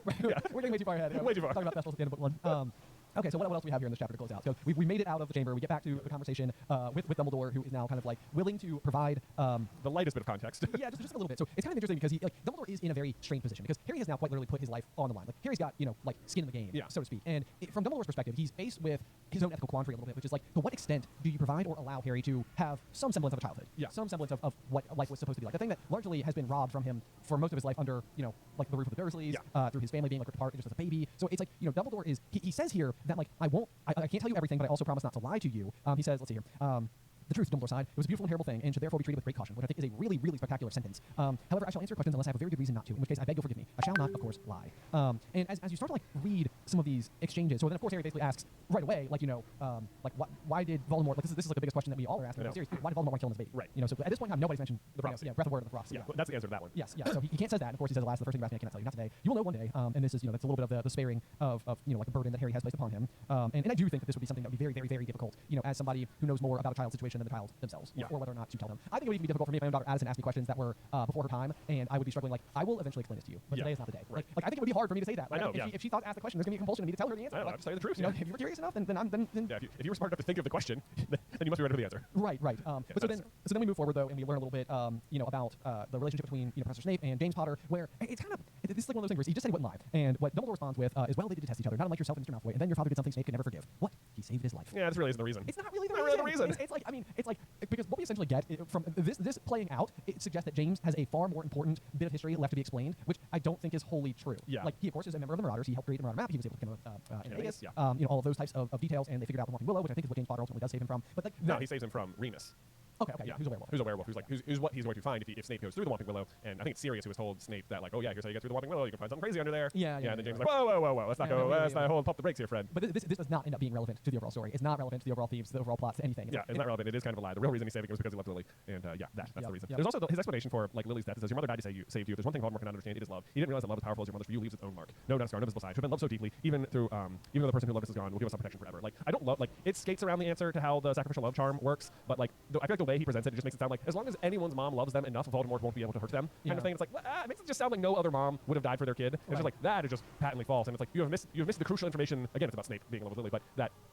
We're getting way too far ahead. Way too far. Talking about festivals at the end of book 1. Okay, so what else do we have here in this chapter to close out? So we made it out of the chamber. We get back to the conversation with Dumbledore, who is now kind of like willing to provide the lightest bit of context. Yeah, just a little bit. So it's kind of interesting because Dumbledore is in a very strange position because Harry has now quite literally put his life on the line. Like Harry's got like skin in the game, so to speak. And from Dumbledore's perspective, he's faced with his own ethical quandary a little bit, which is like, to what extent do you provide or allow Harry to have some semblance of a childhood? Yeah. Some semblance of what life was supposed to be like. The thing that largely has been robbed from him for most of his life under like the roof of the Dursleys, through his family being like ripped apart just as a baby. So it's like Dumbledore is he says here that like I can't tell you everything, but I also promise not to lie to you. He says, let's see here. The truth, Dumbledore's side, it was a beautiful and terrible thing, and should therefore be treated with great caution, which I think is a really, really spectacular sentence. However, I shall answer questions unless I have a very good reason not to, in which case I beg you'll forgive me. I shall not, of course, lie. And as you start to like read some of these exchanges, so then of course Harry basically asks right away, like why did Voldemort? Like this is like the biggest question that we all are asking in the series. Why did Voldemort want to kill him as a baby? Right. So at this point in time, nobody's mentioned the prophecy. Breath of Word and the prophecy. Yeah, that's the answer to that one. Yes. So he can't say that. And of course, he says the first thing you asked me, I cannot tell you. Not today. You will know one day. And this is that's a little bit of the sparing of like a burden that Harry has placed upon him. And I do think that this would be something that would be very, very, very difficult. As somebody who knows more about a child's situation than the child themselves, or whether or not to tell them. I think it would even be difficult for me if my own daughter Addison asked me questions that were before her time, and I would be struggling. Like, I will eventually explain this to you, but today is not the day. Right. Like I think it would be hard for me to say that. I know. If she thought to ask the question, there's gonna be a compulsion in me to tell her the answer. I know. Like, I'm just telling the truth. If you were curious enough, then yeah. If you were smart enough to think of the question, then you must be ready for the answer. Right. But so then we move forward though, and we learn a little bit, about the relationship between Professor Snape and James Potter, where it's kind of this is like one of those things where he just said he wouldn't lie, and what Dumbledore responds with is, well, they did test each other, not unlike yourself and Mr. Malfoy, and then your father did something Snape could never forgive. What? He saved his life. Yeah, this really isn't the reason. It's not really the reason. It's like because what we essentially get from this playing out, it suggests that James has a far more important bit of history left to be explained, which I don't think is wholly true. Yeah. Like he of course is a member of the Marauders. He helped create the Marauder map. He was able to become an Vegas. Yeah. All of those types of details, and they figured out the Walking Willow, which I think is what James Potter ultimately does save him from. But like no, he saves him from Remus. Okay, okay, Yeah, who's a werewolf? Who's a werewolf? Who's like who's what he's going to find if Snape goes through the Whomping Willow. And I think it's Sirius who has told Snape that like, oh yeah, here's how you get through the Whomping Willow. You can find something crazy under there. Yeah. And then James is like, whoa, let's not go. Let's not pump the brakes here, friend. But this does not end up being relevant to the overall story. It's not relevant to the overall themes, to the overall plot, to anything. It's not relevant. It is kind of a lie. The real reason he's saving it was because he loved Lily, and that's the reason. Yep. There's also his explanation for like Lily's death. It says your mother died to save you. If there's one thing Voldemort cannot understand, it is love. He didn't realize that love as powerful as your mother's for you leaves its own mark. No death scar, no visible side. Should have been loved so deeply, even though the person who loved us is gone, will give us some protection forever. Like I don't love like it skates around the answer to how the sacrificial love charm works, but like I feel like the way he presents it just makes it sound like as long as anyone's mom loves them enough, Voldemort won't be able to hurt them kind of thing. It's like it makes it just sound like no other mom would have died for their kid. It's just like that is just patently false, and it's like you have missed the crucial information. Again, it's about Snape being in love with Lily, but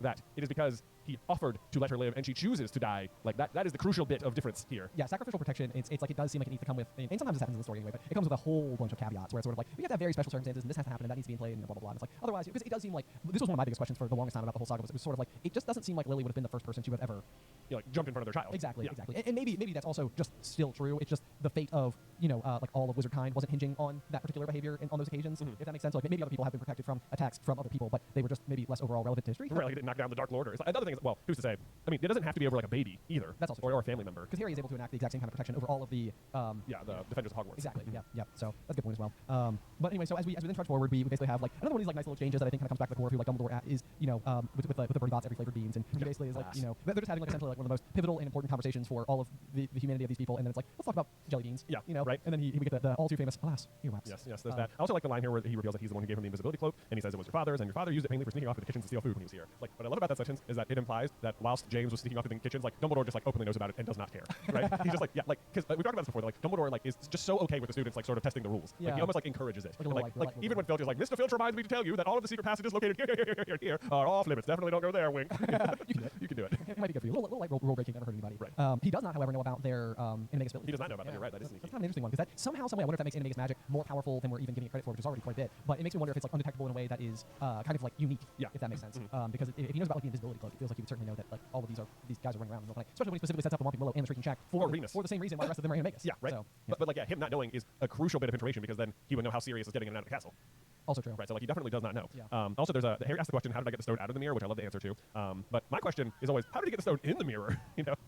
that it is because he offered to let her live and she chooses to die. Like that is the crucial bit of difference here. Yeah, sacrificial protection. It's like it does seem like it needs to come with, and sometimes this happens in the story anyway, but it comes with a whole bunch of caveats where it's sort of like we have to have very special circumstances and this has to happen and that needs to be in play and blah blah blah. And it's like otherwise, because it does seem like this was one of my biggest questions for the longest time about the whole saga. Was it was sort of like it just doesn't seem like Lily would have been the first person to have ever jumped in front of their child. Exactly. And maybe that's also just still true. It's just the fate of like all of wizard kind wasn't hinging on that particular behavior on those occasions. If that makes sense. Like maybe other people have been protected from attacks from other people, but they were just maybe less overall relevant to history. Right, like it didn't knock down the Dark Lord. Or another thing is, well, who's to say? I mean, it doesn't have to be over like a baby either. That's also or a family member. Because Harry is able to enact the exact same kind of protection over all of the the Defenders of Hogwarts. Exactly. Yeah. So that's a good point as well. But anyway, so as we then trudge forward, we basically have like another one of these like nice little exchanges that I think kind of comes back to the core of who like Dumbledore is with the Bertie Bott's every flavored beans, and he basically is like they're just having like essentially like one of the most pivotal and important conversations for all of the humanity of these people, and then it's like let's talk about jelly beans. Yeah. Right. And then we get the all too famous alas earwax. Yes, there's that. I also like the line here where he reveals that he's the one who gave him the invisibility cloak, and he says it was your father's, and your father used it mainly for sneaking off to the kitchens to steal food when he was here. Like, what I love about that sentence is that it implies that whilst James was sneaking off to the kitchens, like Dumbledore just like openly knows about it and does not care, right? He's just like because we talked about this before. Like Dumbledore like is just so okay with the students like sort of testing the rules. Like he almost like encourages it. Like even when Filch is like, Mr. Filch reminds me to tell you that all of the secret passages located here are off limits. Definitely don't go there. Wink. You can do it. It might be good for you. A little like rule breaking never hurt anybody. Right. He does not, however, know about their Animagus ability. He does not know about that. You're right. That is sneaky. That's kind of an interesting one because that somehow, some way, I wonder if that makes Animagus magic more powerful than we're even giving it credit for, which is already quite a bit. But it makes me wonder if it's like undetectable in a way that is kind of like unique. Yeah. If that makes sense. Because if he knows about like the invisibility cloak, it feels like he would certainly know that like all of these guys are running around. Especially when he specifically sets up the Whomping Willow and the Shrieking Shack for Remus. For the same reason why the rest of them are Animagus. Yeah. Right. So, But like him not knowing is a crucial bit of information because then he would know how Sirius is getting in and out of the castle. Also true. Right, so like he definitely does not know. Yeah. Also, Harry asked the question, how did I get the stone out of the mirror, which I love the answer to. But my question is always, how did he get the stone in the mirror?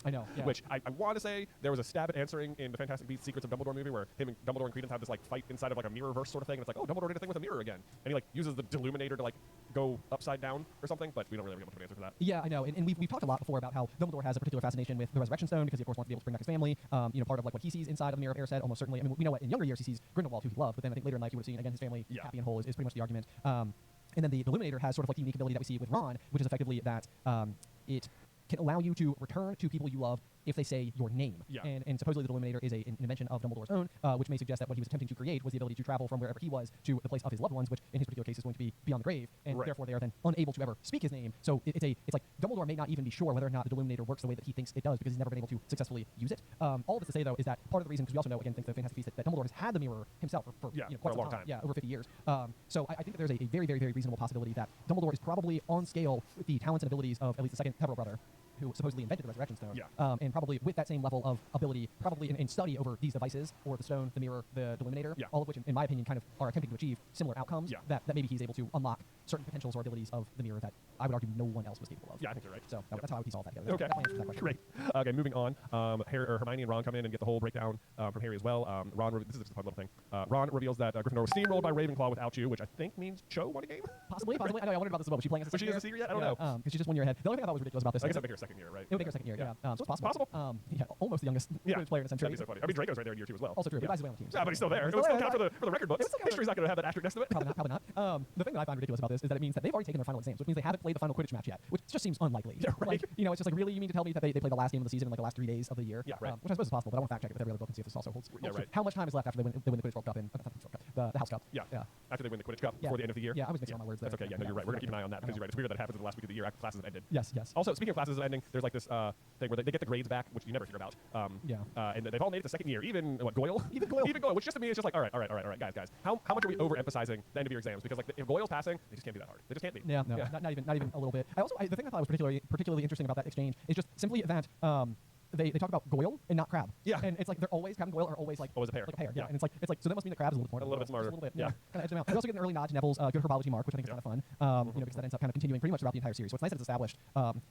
I know. Yeah. Which I want to say there was a stab at answering in the Fantastic Beasts: Secrets of Dumbledore movie where him and Dumbledore and Credence have this like fight inside of like a mirror-verse sort of thing, and it's like, oh, Dumbledore did a thing with a mirror again, and he like uses the Deluminator to like go upside down or something, but we don't really have an answer for that. Yeah, I know, and we've talked a lot before about how Dumbledore has a particular fascination with the Resurrection Stone because he of course wants to be able to bring back his family. Part of like what he sees inside of the Mirror of Erised, almost certainly. I mean, we know what in younger years he sees Grindelwald, who he loved, but then I think later in life he would have seen again his family happy and whole is pretty much the argument. And then the Illuminator has sort of like the unique ability that we see with Ron, which is effectively that it can allow you to return to people you love if they say your name. Yeah. And supposedly the Illuminator is an invention of Dumbledore's own, which may suggest that what he was attempting to create was the ability to travel from wherever he was to the place of his loved ones, which in his particular case is going to be beyond the grave, and therefore they are then unable to ever speak his name. So it's like Dumbledore may not even be sure whether or not the Illuminator works the way that he thinks it does because he's never been able to successfully use it. All of this to say though is that part of the reason, because we also know again, thanks to the Fantastic Beasts, that Dumbledore has had the mirror himself for quite a long time. Yeah, over 50 years. So I think that there's a very, very, very reasonable possibility that Dumbledore is probably on scale with the talents and abilities of at least the second Peverell brother, who supposedly invented the Resurrection Stone. Yeah. And probably with that same level of ability, probably in study over these devices, or the stone, the mirror, the Illuminator, all of which, in my opinion, kind of are attempting to achieve similar outcomes, that maybe he's able to unlock certain potentials or abilities of the mirror that I would argue no one else was capable of. Yeah, I think you're right. So that's how I would piece all that together. Okay. That answers that question. Great. Okay, moving on. Hermione and Ron come in and get the whole breakdown from Harry as well. This is just a fun little thing. Ron reveals that Gryffindor was steamrolled by Ravenclaw without you, which I think means Cho won a game? Possibly. I know, I wondered about this as well. Was she playing as a second year? Was she as a senior yet? I don't know. Because she's just 1 year ahead. The only thing I thought was ridiculous about this... I guess that would make her second year, right? It would make her second year, yeah. So it's possible. Yeah, almost the youngest player in the century. That'd be so funny. I mean, Draco's right there in year 2 as well. Also true. But he's away on the team. Yeah, but he's still there. It would still count for the record books. History's not going to have that asterisk next to it. Probably not. The thing that I find ridiculous about this is that it means that they've already taken their final exams, which means they haven't played the final Quidditch match yet, which just seems unlikely. Yeah, right. Like, it's just like, really, you mean to tell me that they play the last game of the season in like the last 3 days of the year? Yeah, right. Which I suppose is possible, but I want to fact check it with every other book and see if this also holds. Yeah, right. How much time is left after they win the Quidditch World Cup and the House Cup? Yeah. After they win the Quidditch Cup before the end of the year. Yeah, I was mixing all my words there. That's okay. Yeah, no, you're right. We're going to keep an eye on that because you're right. It's weird that it happens in the last week of the year after classes have ended. Yes. Also, speaking of classes ending, there's like this thing where they get the grades back, which you never hear about. And they've all made it the second year. Even Goyle? Even Goyle, which just to me is just like, all right, guys. How much are we overemphasizing the end of your exams? Because like if Goyle's passing, they just can't be that hard. They just can't be. Not even a little bit. The thing I thought was particularly interesting about that exchange is just simply that they talk about Goyle and not Crab. Yeah. And it's like they're always Crab and Goyle are always like always a pair. Like a pair. Yeah. And it's like so that must mean that Crab's a little bit more. A little bit smarter. Just a little bit. Yeah. Kind of edge them out. We also get an early nod to Neville's good herbology mark, which I think is kind of fun. Because that ends up kind of continuing pretty much throughout the entire series. So it's nice that it's established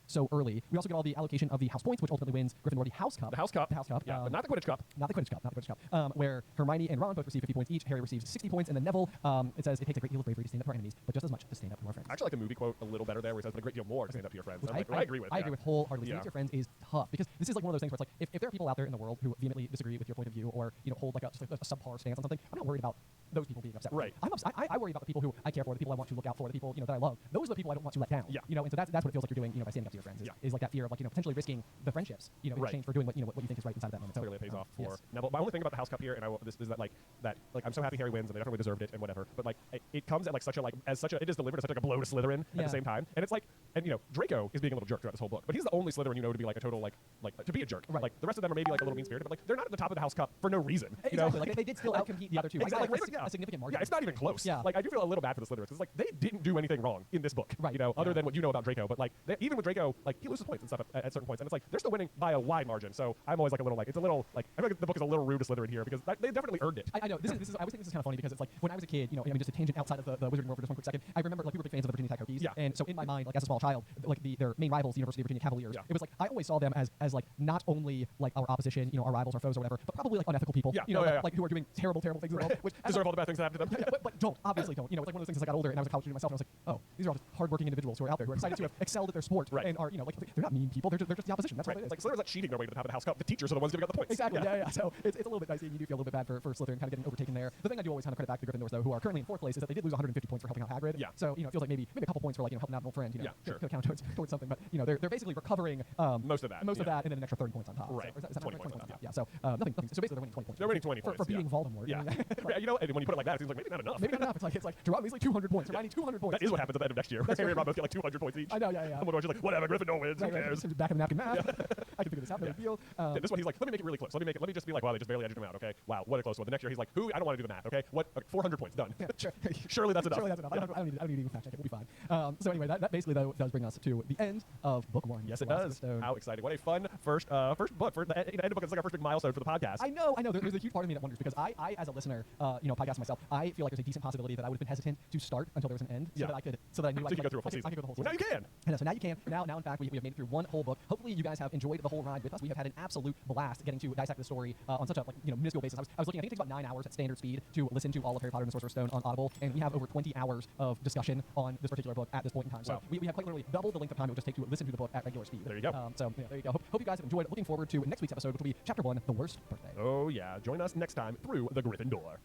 so early. We also get all the allocation of the house points, which ultimately wins Gryffindor the House Cup. The House Cup. The House Cup. Yeah, but not the Quidditch Cup. Not the Quidditch Cup. Not the Quidditch Cup. Where Hermione and Ron both receive 50 points each. Harry receives 60 points, and then Neville, it says it takes a great deal of bravery to stand up to our enemies, but just as much to stand up to our friends. I actually like the movie quote a little better there, where it says, but a great deal more to stand up to your friends. Which I agree with. I agree with wholeheartedly. Yeah. Standing up to your friends is tough because this is like one of those things where it's like if there are people out there in the world who vehemently disagree with your point of view or hold like a subpar stance on something, I'm not worried about those people being upset. Right. I worry about the people who I care for, the people I want to look out for, the people that I love. Those are the people I don't want to let down. Yeah. And so that's what it feels like you're doing. By standing up to your friends is like that fear of potentially risking the friendships. In exchange for doing what you think is right inside of that moment. Clearly it pays off for yes. Neville. My only thing about the House Cup here, and this is that I'm so happy Harry wins, and they definitely deserved it, and whatever. But it comes at it is delivered as such a blow to Slytherin at the same time, and it's Draco is being a little jerk throughout this whole book, but he's the only Slytherin to be a total to be a jerk. Right. The rest of them are maybe a little mean spirited, but they're not at the top of the House Cup for no reason. Exactly. They did still outcompete the other two. Exactly. A significant margin. Yeah, it's not even close. Yeah. I do feel a little bad for the Slytherins because they didn't do anything wrong in this book. Right. Other than what you know about Draco, but even with Draco, he loses points and stuff at certain points, and it's they're still winning by a wide margin. So I'm always I feel like the book is a little rude to Slytherin here because they definitely earned it. I know this is. I always think this is kind of funny because it's when I was a kid, just a tangent outside of the Wizarding World for just one quick second. I remember we were big fans of the Virginia Tech Hokies. Yeah. And so in my mind, as a small child, their main rivals, the University of Virginia Cavaliers. Yeah. It was I always saw them as not only our opposition, our rivals, our foes, or whatever, but probably unethical people. Yeah. Who are doing terrible things in the world, which deserve all the bad things that happen to them. but obviously don't. It's like one of those things as I got older and I was a college student myself, and I was like, oh, these are all just hardworking individuals who are out there who are excited to have excelled at their sport and are they're not mean people. They're just the opposition. That's what it is. Slytherin's not cheating their way to the top of the House Cup. The teachers are the ones giving out the points. Exactly. Yeah. So it's a little bit dicey, and you do feel a little bit bad for Slytherin kind of getting overtaken there. The thing I do always kind of credit back to the Gryffindors though, who are currently in 4th place, is that they did lose 150 points for helping out Hagrid. Yeah. So it feels like maybe a couple points for helping out an old friend. Yeah, sure. Could count towards something, but they're basically recovering most of that, and then an extra 30 points on top. Right. So, is that 20 right? points on top. Yeah. So nothing. So basically they're winning 20 points. They're winning 20 points for beating Voldemort. Yeah. And when you put it like that, it seems like maybe not enough. Maybe not enough. It's like Gerard Weasley 200 points. Hermione 200 points. That is what happens at the end of next year. Harry and Ron both get 200 points each. I know. Yeah. Dumbledore's just whatever. Gryffindor wins. Who cares? Back of the napkin math. I can figure this out. No big deal. This one he's let me make it really close. Let me just be wow, they just barely edged him out. Okay. Wow, what a close one. The next year he's who? I don't want to do the math. Okay. What? 400 points done. Yeah, sure. Surely that's enough. I don't need to even fact check it. We'll be fine. So anyway, that basically though does bring us to the end of book 1. Yes, it does. How exciting! What a fun first book. The end of book is our first big milestone for the podcast. I know. There's a huge part of me that wonders because I as a listener, podcast myself, I feel like there's a decent possibility that I would have been hesitant to start until there was an end, so that I knew I could go through a full season. I could go the whole season. Now you can. And so now you can. Now in fact we have made it through one whole book. Hopefully you guys have enjoyed the whole ride with us. We have had an absolute blast getting to dissect the story on such a minuscule basis. I was looking. I think it takes about 9 hours at standard speed to listen to all of Harry Potter and the Sorcerer's Stone on Audible, and we have over 20 hours of discussion on this particular book at this point in time. So wow. we have quite literally double the length of time it would just take to listen to the book at regular speed. There you go. So there you go. Hope you guys have enjoyed. Looking forward to next week's episode, which will be Chapter 1, The Worst Birthday. Oh yeah, join us next time through the Gryffindor.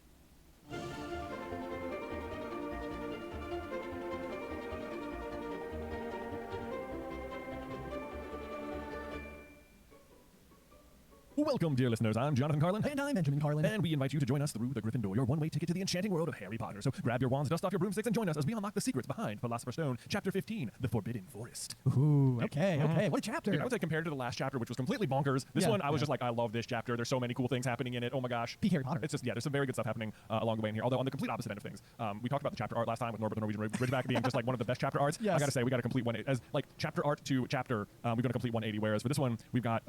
Welcome, dear listeners. I'm Jonathan Carlin. And I'm Benjamin Carlin. And we invite you to join us through the Gryffindor, your one-way ticket to the enchanting world of Harry Potter. So grab your wands, dust off your broomsticks, and join us as we unlock the secrets behind Philosopher's Stone, Chapter 15, The Forbidden Forest. Ooh, okay. What a chapter. Dude, I would say compared to the last chapter, which was completely bonkers, this one, I was just I love this chapter. There's so many cool things happening in it. Oh my gosh. Peak Harry Potter. It's just, there's some very good stuff happening along the way in here. Although on the complete opposite end of things, we talked about the chapter art last time with Norbert the Norwegian Ridgeback being just one of the best chapter arts. Yes. I gotta say, we got to complete one as chapter art to chapter. We're gonna complete 180. Whereas for this one, we've got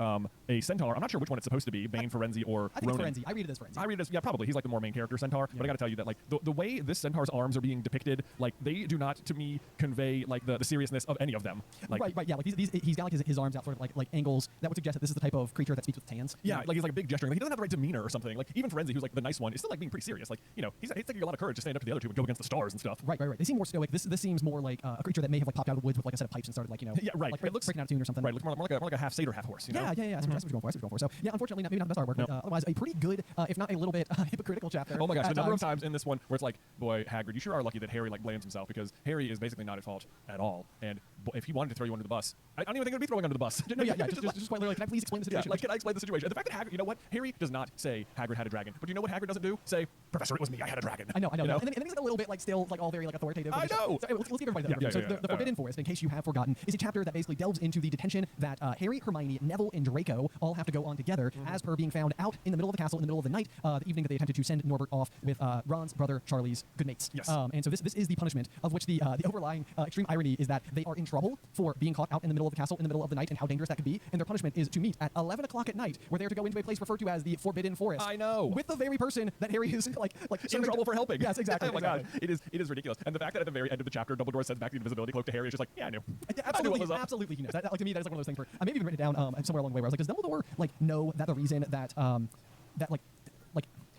a centaur. I'm not sure which one it's supposed to be. Bane, Ferenzi, or I think Ronan. it's Ferenzi. I read it as Ferenzi. I read it as probably. He's the more main character centaur. Yeah. But I gotta tell you that the way this centaur's arms are being depicted, they do not to me convey the seriousness of any of them. Right. Yeah. He's got his arms out sort of like angles that would suggest that this is the type of creature that speaks with hands. Yeah, he's a big gesturing. He doesn't have the right demeanor or something. Even Ferenzi, who's the nice one, is still being pretty serious. He's taking a lot of courage to stand up to the other two and go against the stars and stuff. Right. They seem more stoic. This seems more like a creature that may have popped out of the woods with a set of pipes and started Yeah, right. It looks breaking out a tune or something. Right. It looks more like a half satyr, half horse. Yeah. That's what you're going for. So yeah, unfortunately, maybe not the best artwork, but otherwise a pretty good, if not a little bit hypocritical chapter. Oh my gosh, the number of times in this one where it's boy, Hagrid, you sure are lucky that Harry blames himself, because Harry is basically not at fault at all. And if he wanted to throw you under the bus, I don't even think it would be throwing under the bus. Just quite literally, can I please explain the situation? Can I explain the situation? And the fact that Hagrid, you know what? Harry does not say Hagrid had a dragon, but you know what Hagrid doesn't do? Say, Professor, it was me, I had a dragon. I know. And then he's a little bit still all very authoritative. I know. So, let's give everybody that. So the Forbidden Forest, in case you have forgotten, is a chapter that basically delves into the detention that Harry, Hermione, Neville, and Draco all have to go on together as per being found out in the middle of the castle in the middle of the night, the evening that they attempted to send Norbert off with Ron's brother Charlie's good mates. Yes. And so this is the punishment, of which the overlying extreme irony is that they are in trouble for being caught out in the middle middle of the castle in the middle of the night and how dangerous that could be. And their punishment is to meet at 11 o'clock at night, where they are to go into a place referred to as the Forbidden Forest. I know. With the very person that Harry is like in trouble for helping. Yes, exactly. Oh my god, it is ridiculous. And the fact that at the very end of the chapter, Dumbledore sends back the invisibility cloak to Harry is just like, yeah, I knew. Absolutely, he knows. Like to me, that is like one of those things where I maybe even written it down somewhere along the way where I was like, does Dumbledore like know that the reason that that like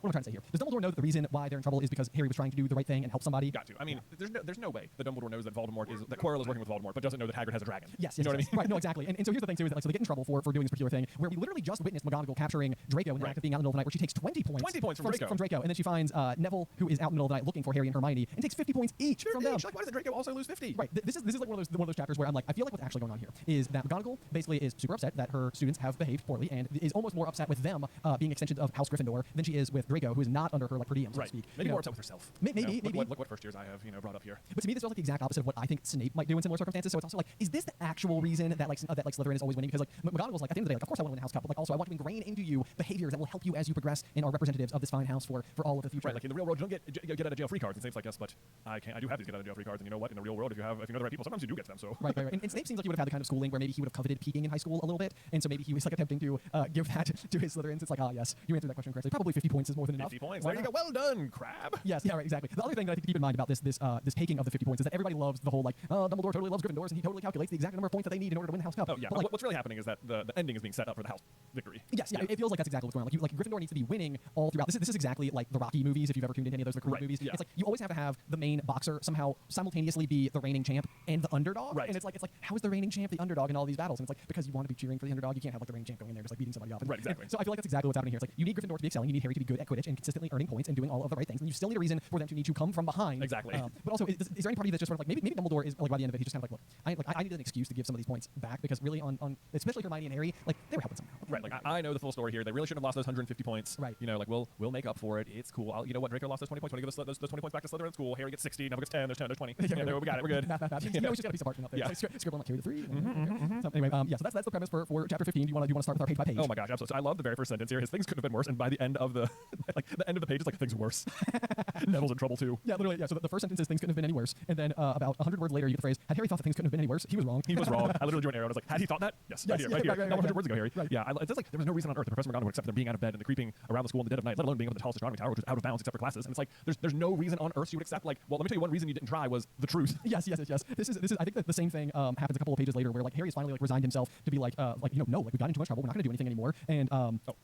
what am I trying to say here? Does Dumbledore know that the reason why they're in trouble is because Harry was trying to do the right thing and help somebody? Got to. I mean, there's no way that Dumbledore knows that Voldemort is that Quirrell is working with Voldemort, but doesn't know that Hagrid has a dragon. Yes, you know what I mean? Right, no, exactly. And so here's the thing too is that like so they get in trouble for doing this particular thing where we literally just witnessed McGonagall capturing Draco in the act of being out in the middle of the night, where she takes 20 points. 20 points from Draco, and then she finds Neville, who is out in the middle of the night looking for Harry and Hermione, and takes 50 points each from them. Like, why doesn't Draco also lose 50? Right. This is like one of those chapters where I'm like, I feel like what's actually going on here is that McGonagall basically is super upset that her students have behaved poorly and is almost more upset with them being extensions of House Gryffindor than she is with Draco, who is not under her like per diem, so to speak. Maybe more upset with herself. Maybe. Look what first years I have brought up here. But to me, this feels like the exact opposite of what I think Snape might do in similar circumstances. So it's also like, is this the actual reason that like Slytherin is always winning? Because like McGonagall's like at the end of the day, like, of course I want to win the House Cup, but like also I want to ingrain into you behaviors that will help you as you progress and are representatives of this fine house for all of the future. Right. Like in the real world, you don't get out of jail free cards. And Snape's like, yes, but I do have these get out of jail free cards. And you know what? In the real world, if you know the right people, sometimes you do get them. So right. And Snape seems like he would have had the kind of schooling where maybe he would have coveted peaking in high school a little bit, and so maybe he was like attempting to give that to his Slytherins. It's like, yes, you answered that question correctly. Probably 50 points is more than enough. 50 points. There you go. Well done, Crab. Yes. Yeah. Right. Exactly. The other thing that I think to keep in mind about this taking of the 50 points is that everybody loves the whole like, Dumbledore totally loves Gryffindors and he totally calculates the exact number of points that they need in order to win the House Cup. Oh yeah. But like, what's really happening is that the ending is being set up for the House victory. Yes. Yeah. It feels like that's exactly what's going on. Like Gryffindor needs to be winning all throughout. This is exactly like the Rocky movies. If you've ever tuned into any of those recruitment movies, it's like you always have to have the main boxer somehow simultaneously be the reigning champ and the underdog. Right. And it's like how is the reigning champ the underdog in all these battles? And it's like because you want to be cheering for the underdog, you can't have like the reigning champ going in there just like beating somebody up. Right. Exactly. So I feel like that's exactly what's happening here. It's like you need Gryffindor to be excelling, you need Harry to be good at Quidditch and consistently earning points and doing all of the right things, and you still need a reason for them to need to come from behind. Exactly. But also, is there any party that's just sort of like maybe Dumbledore is like by the end of it, he's just kind of like, look, I need an excuse to give some of these points back because really on especially Hermione and Harry, like they were helping somehow. Right. Like I know the full story here. They really shouldn't have lost those 150 points. Right. You know, like we'll make up for it. It's cool. You know what? Draco lost those 20 points. When he gives those 20 points back to Slytherin, it's cool. Harry gets 60. Neville gets 10. There's 10. There's 20. Yeah, we got it. We're good. Math. You know, we just got a piece of parchment up there. Yeah. Like, scribble on carry the 3. So anyway, so that's the premise for chapter 15. Do you want to start with our page by page? Oh my gosh, absolutely. I love the very first sentence here. His things couldn't have been worse. And by the end of the the end of the page, it's like things are worse. Neville's in trouble too. Yeah, literally. Yeah. So the first sentence is things couldn't have been any worse, and then about 100 words later, you get the phrase, "Had Harry thought that things couldn't have been any worse, he was wrong." He was wrong. I literally drew an arrow. I was like, had he thought that? Yes. Right here. Not 100 words ago, Harry. Right. Yeah. It's just like there was no reason on earth that Professor McGonagall, except for them being out of bed and the creeping around the school in the dead of night, let alone being up in the tallest astronomy tower, which was out of bounds except for classes. And it's like there's no reason on earth you would accept like, well, let me tell you one reason you didn't try was the truth. Yes. This is. I think that the same thing happens a couple of pages later, where like Harry has finally like resigned himself to be like we've gotten into too much trouble. We're not going to do anything anymore. And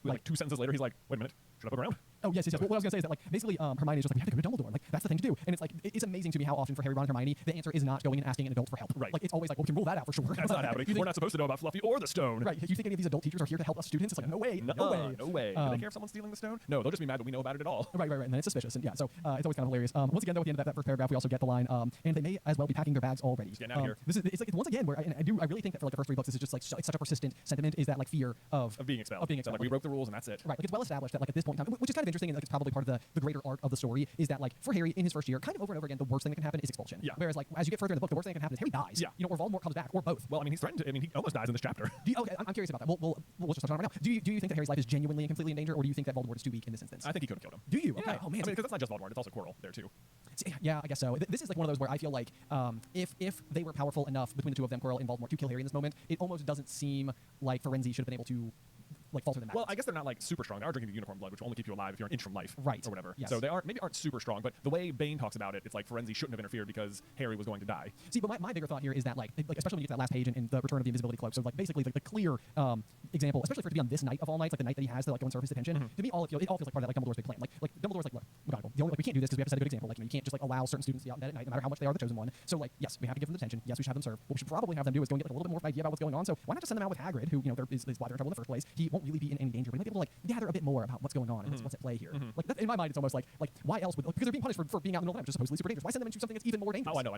like 2 sentences later, he's like, wait a minute, should I look around? Oh yes. What I was going to say is that like basically Hermione is just like, we have to go to Dumbledore. Like that's the thing to do. And it's like it's amazing to me how often for Harry, Ron, and Hermione the answer is not going and asking an adult for help. Right. Like it's always like, well, we can rule that out for sure. That's not happening. We're not supposed to know about Fluffy or the stone. Right. You think any of these adult teachers are here to help us students? It's like no way. No way. Do they care if someone's stealing the stone? No, they'll just be mad that we know about it at all. Right. And then it's suspicious. And yeah, so it's always kind of hilarious. Once again, though, at the end of that first paragraph, we also get the line, and they may as well be packing their bags already. Just getting out of here. It's like once again where I really think that for like the first 3 books, this is just like it's such a persistent sentiment is that like fear of being expelled. Like we broke the rules and that's it. Right. Like it's well established that like at this point in time, which is kind of interesting and like it's probably part of the greater arc of the story, is that like for Harry in his first year, kind of over and over again, the worst thing that can happen is expulsion. Yeah. Whereas like as you get further in the book, the worst thing that can happen is Harry dies. Yeah. You know, or Voldemort comes back, or both. Well, I mean, he's threatened to. I mean, he almost dies in this chapter. Okay, I'm curious about that. We'll just touch on it right now. Do you think that Harry's life is genuinely and completely in danger, or do you think that Voldemort is too weak in this instance? I think he could have killed him. Do you? Yeah. Okay. Oh man. I mean, because it's not just Voldemort; it's also Quirrell there too. Yeah, I guess so. This is like one of those where I feel like if they were powerful enough between the two of them, Quirrell and Voldemort, to kill Harry in this moment, it almost doesn't seem like Firenze should have been able to like falter them back. Well, I guess they're not like super strong. They are drinking the unicorn blood, which will only keep you alive if you're an inch from life, right, or whatever. Yes. So they aren't super strong. But the way Bane talks about it, it's like Firenze shouldn't have interfered because Harry was going to die. See, but my bigger thought here is that like especially when you get to that last page in the Return of the Invisibility Cloak. So like basically like the clear example, especially for it to be on this night of all nights, like the night that he has to like go and serve his attention. To me, it all feels like part of that like Dumbledore's big plan. Like Dumbledore's like, look, McGonagall, the only like we can't do this because we have to set a good example. Like you can't just like allow certain students to be out in bed at night, no matter how much they are the chosen one. So like yes, we have to give them attention. Yes, we should have them serve. What we should probably have them do is go and get like, a little bit more of an idea about what's going on. So why not just send them out with Hagrid, who is why they're in trouble in the first place. He won't really be in any danger, but he might be able to like gather a bit more about what's going on and what's at play here. Like that, in my mind, it's almost like why else would because they're being punished for being out in the middle of the night, which is supposedly super dangerous. Why send them into something that's even more dangerous? Oh, I know.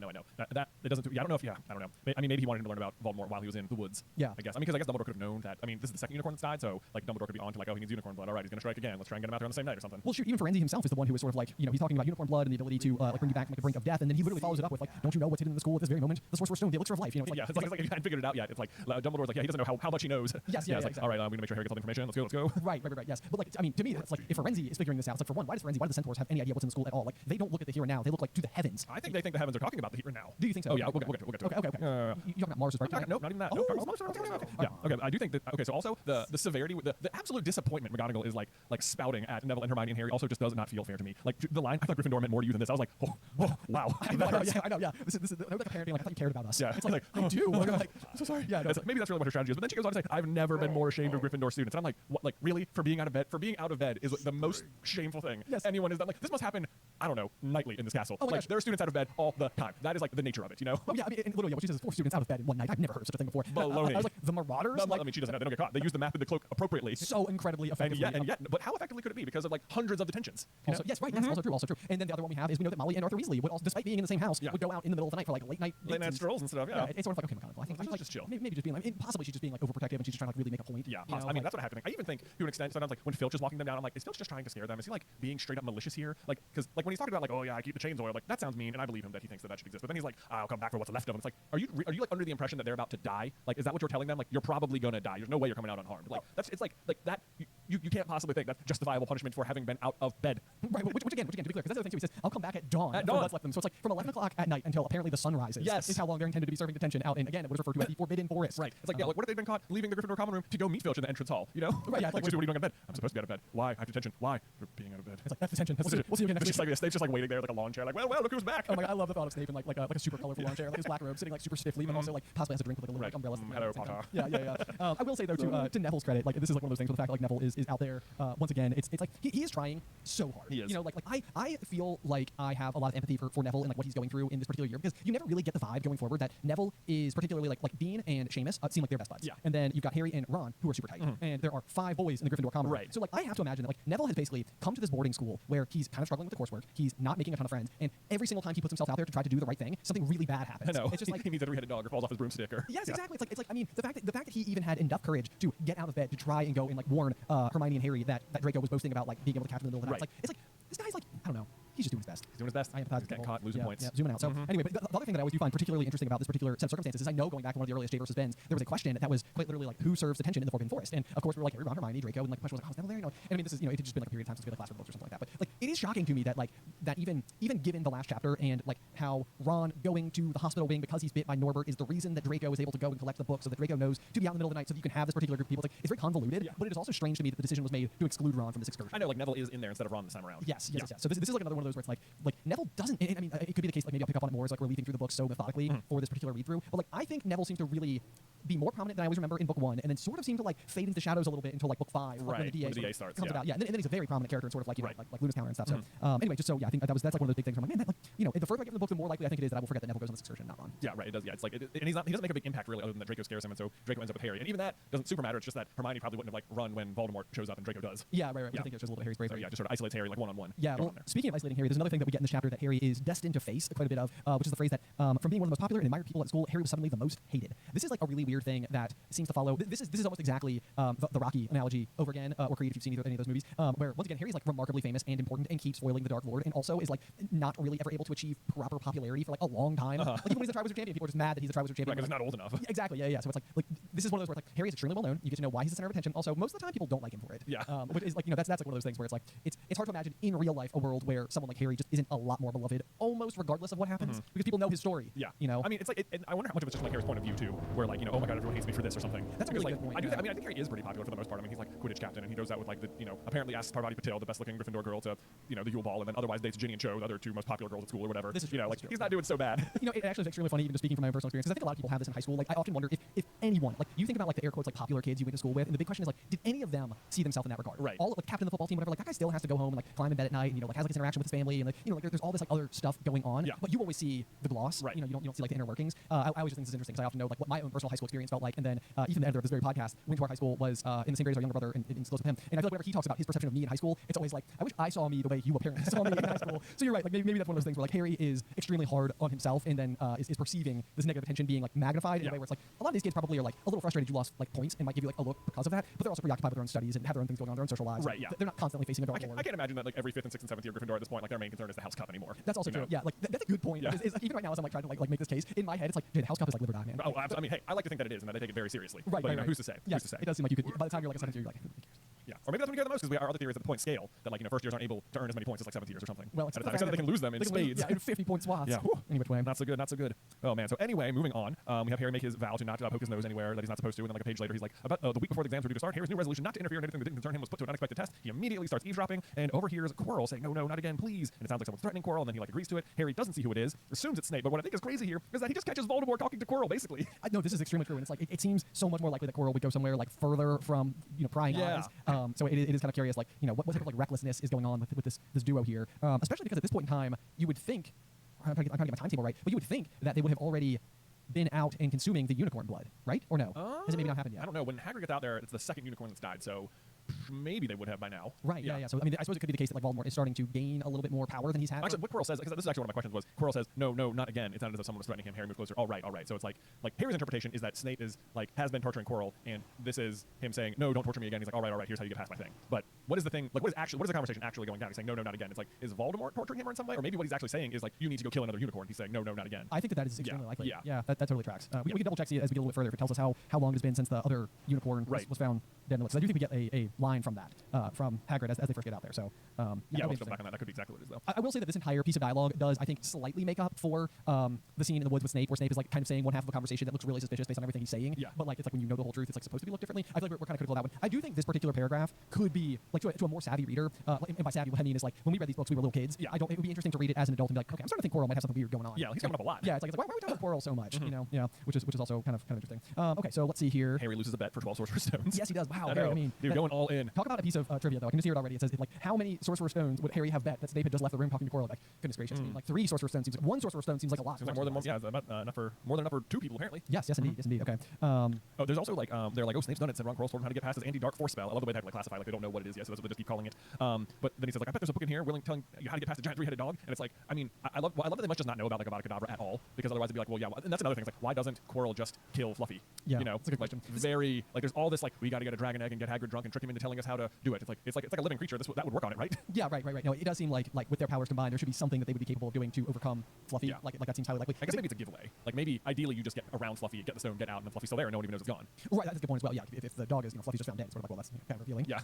That it doesn't. I don't know if I don't know. I mean, maybe he wanted him to learn about Voldemort while he was in the woods. Yeah, I guess. I mean, because I guess Dumbledore could have known that. I mean, this is the second unicorn that's died, so like Dumbledore could be on to like, oh, he needs unicorn blood. All right, he's gonna strike again. Let's try and get him out there on the same night or something. Well, shoot, even Firenze himself is the one who is sort of like, you know, he's talking about unicorn blood and the ability to like bring you back from like, the brink of death, and then he literally follows it up with like, don't you know what's hidden in the school at this very moment? The Sorcerer's Stone, the elixir of life. You know, it's like he hadn't figured it out yet. It's like Dumbledore's like, yeah, he doesn't know how much he knows. Yes, it's like, all right, we're gonna make sure Harry gets all the information. Let's go. Right. Yes, but like, I mean, to me, it's like if Firenze is figuring this out, it's like for one, why do the Centaurs have any idea what's in the school at all? Like, they don't look at the here and now; they look like to the heavens. I think they think the heavens are talking about the here and now. Do you think so? Oh yeah, we'll get to it. Okay. Yeah. You talking about Mars, right? Nope, not even that. Oh, Nope. Yeah. Okay. I do think that. Okay. So also the severity, the absolute disappointment McGonagall is like spouting at Neville and Hermione and Harry also just does not feel fair to me. Like the line, I thought Gryffindor meant more to you than this. I was like, oh wow. I know. Yeah. This is like a parent being like, I thought you cared about us. Yeah. It's like I do. Oh, Like, I'm so sorry. Yeah. No, It's like, maybe that's really what her strategy is. But then she goes on to say, I've never been more ashamed of Gryffindor students. And I'm like, what? Like really? For being out of bed? For being out of bed is like, the most shameful thing anyone has done. Like this must happen. I don't know, nightly in this castle. Oh my like gosh. there are students out of bed all the time. That is like the nature of it, you know? Oh yeah, I mean, and literally, when she says 4 students out of bed in one night, I've never heard of such a thing before. Baloney. I was like, the Marauders? I mean, she doesn't know. They don't get caught. They use the map of the cloak appropriately. So incredibly effectively. And yet, but how effectively could it be? Because of like hundreds of detentions. Also, yes, right. Yes, also true. And then the other one we have is we know that Molly and Arthur Weasley would also, despite being in the same house, would go out in the middle of the night for like late night strolls and stuff. Yeah. It's sort of like, okay, McGonagall, I think she's like, just chill. Maybe just being like, possibly she's just being like overprotective and she's just trying to like really make a point. Yeah, you know, I mean, that's what happening. I even think to an extent sometimes like when Filch is walking them down, I'm like, is Filch just trying to scare them? Is he like being straight up malicious here? Like, because like when he's talking about like, oh yeah, I keep the chains oiled, like that sounds mean, and I believe him that he thinks that should exist. But then he's like, I'll come back for what's left of them. It's like, are you like under the impression that they're about to die? Like, is that what you're telling them? Like, you're probably gonna die. There's no way you're coming out unharmed. Like, it's like that. You can't possibly think that's justifiable punishment for having been out of bed. Right. Which again, to be clear, because that's the other thing too. He says, I'll come back at dawn. At for dawn. what's left of them. So it's like from 11 o'clock at night until apparently the sun rises. Yes. Is how long they're intended to be serving detention out in, again, what is referred to as the Forbidden Forest. Right. It's like, yeah, like, what if they've been caught leaving the Gryffindor common room to go meet Filch in the entrance hall? You know? Right. Yeah. Like, what are you doing in bed? I'm supposed to be out of bed. Why? I have detention. Why? For being out of bed. It's like, that's detention. We'll see you again next It's just week. like Snape's just like waiting there like a lawn chair. Like, well, look who's back. Oh my god, I love the thought of Snape in like a super colorful lawn chair, like his black robe, sitting like super stiffly, but also like possibly has a drink with like a little like, umbrella. Hello, Potter. Yeah. I will say though to Neville's credit, like this is like one of those things where the fact that like Neville is out there once again, it's like he is trying so hard. He is. You know, like I feel like I have a lot of empathy for Neville and like what he's going through in this particular year because you never really get the vibe going forward that Neville is particularly like Dean and Seamus seem like they're best buds. Yeah. And then you've got Harry and Ron who are super tight. And there are 5 boys in the Gryffindor common room. Right. So like I have to imagine that like Neville has basically come to this boarding school where he's kind of struggling with the coursework. He's not making a ton of friends, and every single time he puts himself out there to try to do the right thing, something really bad happens. I know. It's just like he meets a 3-headed dog or falls off his broomstick or yes, exactly. It's like I mean the fact that he even had enough courage to get out of bed to try and go and like warn Hermione and Harry that Draco was boasting about like being able to catch him in the middle of the night. It's like this guy's like I don't know. He's just doing his best. He's doing his best. I empathize with Getting people. caught, losing points. Yeah, zooming out. So anyway, but the other thing that I always do find particularly interesting about this particular set of circumstances is I know going back to one of the earliest J versus Ben's, there was a question that was quite literally like who serves detention in the Forbidden Forest, and of course we were like Harry, Ron, Hermione, Draco, and like the question was like, oh, is Neville there? You know, and I mean this is it had just been like a period of time since we had like last read books or something like that, but like it is shocking to me that like that even given the last chapter and like how Ron going to the hospital wing because he's bit by Norbert is the reason that Draco is able to go and collect the book so that Draco knows to be out in the middle of the night so that you can have this particular group of people. It's like it's very convoluted, but it is also strange to me that the decision was made to exclude Ron from this excursion. I know, like Neville is in there instead of Ron this time around. Yes. So this is like another one of those where it's like Neville doesn't. I mean, it could be the case. Like maybe I'll pick up on it more as like we're leafing through the book so methodically for this particular read through. But like I think Neville seems to really be more prominent than I always remember in book 1, and then sort of seem to like fade into the shadows a little bit until like book 5, like, when the DA starts. comes about. Yeah, and then he's a very prominent character in sort of like like Luna's Tower and stuff. So anyway, just so yeah, I think that's like one of those big things. Where I'm like, man, like the further I get in the book, the more likely I think it is that I will forget that Neville goes on this excursion, not Ron. Yeah, right. It does. Yeah, it's like, and he doesn't make a big impact really, other than that Draco scares him, and so Draco ends up with Harry. And even that doesn't super matter. It's just that Hermione probably wouldn't have like run when Voldemort shows up, and Draco does. Yeah, right. Yeah. I think it's just a little bit Harry's bravery. So, yeah, just sort of isolates Harry like one-on-one. Yeah. Well, speaking of isolating Harry, there's another thing that we get in this chapter that Harry is destined to face quite a bit of, which is the phrase that from being one of the most popular and admired people at school, Harry was suddenly the most hated. This is like a really weird thing that seems to follow. This is almost exactly the Rocky analogy over again, or Creed if you've seen any of those movies, where once again Harry's like remarkably famous and important and keeps foiling the Dark Lord, and also is like not really ever able to achieve proper popularity for like a long time. Like even when he's the Triwizard Champion, people are just mad that he's the Triwizard Champion. Right, because he's not old enough. Yeah, exactly. Yeah. So it's like this is one of those where like Harry is extremely well known. You get to know why he's the center of attention. Also, most of the time people don't like him for it. Yeah. Which is like that's like one of those things where it's like it's hard to imagine in real life a world where someone like Harry just isn't a lot more beloved, almost regardless of what happens, because people know his story. Yeah. You know. I mean, it's like I wonder how much of it's just like Harry's point of view too, where like oh my god, everyone hates me for this or something. That's a really good point. I think Harry is pretty popular for the most part. I mean, he's like Quidditch captain, and he goes out with like the apparently asks Parvati Patel, the best-looking Gryffindor girl, to the Yule Ball, and then otherwise dates Ginny and Cho, the other 2 most popular girls at school or whatever. This is true. Like he's not doing so bad. It actually is extremely funny, even just speaking from my own personal experience, because I think a lot of people have this in high school. Like I often wonder if anyone, like you think about like the air quotes like popular kids you went to school with, and the big question is like, did any of them see themselves in that regard? Right. All like captain of the football team, whatever. Like that guy still has to go home and like climb in bed at night, and like has like his interaction with his family, and like there's all this like other stuff going on. Yeah. But you always see the gloss. Right. You don't see like the inner workings. I always just think this is interesting because I often know like what my own personal high school experience felt like, and then even the editor of this very podcast went to our high school, was in the same grade as our younger brother, and still with him. And I feel like whenever he talks about his perception of me in high school, it's always like, I wish I saw me the way you apparently saw me in high school. So you're right. Like maybe that's one of those things where like Harry is extremely hard on himself, and then is perceiving this negative attention being like magnified in a way where it's like a lot of these kids probably are like a little frustrated you lost like points and might give you like a look because of that, but they're also preoccupied with their own studies and have their own things going on, their own social lives. Right. Yeah. They're not constantly facing a dark Lord. I can't imagine that like every 5th and 6th and 7th year Gryffindor at this point, like their main concern is the House Cup anymore. That's also true. Yeah. Like that's a good point. Yeah. Is, like, even right now as I'm like trying to like make this case in my head, it's like, dude, the House Cup is like live or die, man. Oh, I mean, hey, I like to think that it is and that they take it very seriously. Right. But right. who's to say? Yes. Who's to say? It does seem like you could. By the time you're like a second year, you're like, who cares? Yeah, or maybe that's when you care the most, because our other theory is that the point scale, that like, first years aren't able to earn as many points as like 7th years or something. Well, at a time. Except they can lose them in spades. Yeah, in 50-point swaths. Yeah, any which way. Not so good, not so good. Oh man. So anyway, moving on. We have Harry make his vow to not poke his nose anywhere that he's not supposed to, and then like a page later, he's like, about the week before the exams were due to start, Harry's new resolution not to interfere in anything that didn't concern him was put to an unexpected test. He immediately starts eavesdropping, and overhears Quirrell saying, "No, no, not again, please." And it sounds like someone's threatening Quirrell, and then he like agrees to it. Harry doesn't see who it is, assumes it's Snape. But what I think is crazy here is that he just catches Voldemort talking to Quirrell, basically. No, this is extremely true, and it's like it seems so much more likely that Quirrell would go somewhere like further from prying eyes. So it is kind of curious, like what type of like recklessness is going on with this duo here, especially because at this point in time you would think, I'm trying to get my timetable right, but you would think that they would have already been out and consuming the unicorn blood, right? Or no? Has it maybe not happened yet? I don't know. When Hagrid gets out there, it's the second unicorn that's died, so maybe they would have by now. Right, yeah. So, I mean, I suppose it could be the case that like Voldemort is starting to gain a little bit more power than he's had. Actually, what Quirrell says, because this is actually one of my questions, was Quirrell says, no, not again. It's not as if someone was threatening him. Harry moves closer. All right. So it's like Harry's interpretation is that Snape is like has been torturing Quirrell, and this is him saying, no, don't torture me again. He's like, all right. Here's how you get past my thing. But what is the thing? Like, what is the conversation actually going down? He's saying, no, not again. It's like, is Voldemort torturing him in some way, or maybe what he's actually saying is like, you need to go kill another unicorn. He's saying, no, not again. I think that is extremely likely. Yeah, that totally tracks. We can double check see as we get a little bit further if it tells us how long it's been since the other unicorn was found dead in the woods. So I do think we get a line from that from Hagrid as they first get out there. So we'll go back on that. That could be exactly what it is, though. I will say that this entire piece of dialogue does, I think, slightly make up for the scene in the woods with Snape, where Snape is like kind of saying one half of a conversation that looks really suspicious based on everything he's saying. Yeah. But like it's like when you know the whole truth, it's like supposed to be looked differently. I feel like we're kind of critical of that one. I do think this particular paragraph could be like to a more savvy reader. And by savvy, what I mean is like when we read these books, we were little kids. Yeah. It would be interesting to read it as an adult and be like, okay, I'm starting to think Quirrell might have something weird going on. Yeah, he's coming up a lot. Yeah, it's like why are we talking about Quirrell so much? Which is also kind of interesting. Okay, so let's see here. Harry loses a bet for 12 Sorcerer's Stones. Yes, he does. Wow, Harry, I mean, dude, going all in. Talk about a piece of trivia, though. I can just hear it already. It says, like, how many Sorcerer's Stones would Harry have bet that Snape had just left the room talking to Quirrell? Like, goodness gracious. I mean, like 3 Sorcerer's Stones seems like 1 Sorcerer's Stone seems like a lot. Seems like more than one. Yeah, enough for more than enough for 2 people apparently. Yes, indeed. Okay. There's also like they're like, oh, Snape's done it. Said Ron Quirrell's told him how to get past his anti-dark force spell. I love the way they have to like classify, like they don't know what it is yet, so that's what they just keep calling it. But then he says like, I bet there's a book in here telling you how to get past the giant 3-headed dog. And it's like, I mean, I love that they must just not know about like Avada Kedavra at all, because otherwise it'd be like, well, yeah. And that's another thing. It's like, why doesn't Quirrell just kill Fluffy? Yeah, that's a good question. Very like there's all this like we got to get a dragon egg and get Hagrid drunk and trick him into telling us how to do it. It's like a living creature. That would work on it, right? Yeah, right. No, it does seem like with their powers combined, there should be something that they would be capable of doing to overcome Fluffy. Yeah. Like that seems highly likely. I guess maybe it's a giveaway. Like maybe ideally you just get around Fluffy, get the stone, get out, and then Fluffy's still there and no one even knows it's gone. Right, that's a good point as well. Yeah, if the dog is Fluffy's just found dead, sort of like, well, that's kind of revealing. Yeah.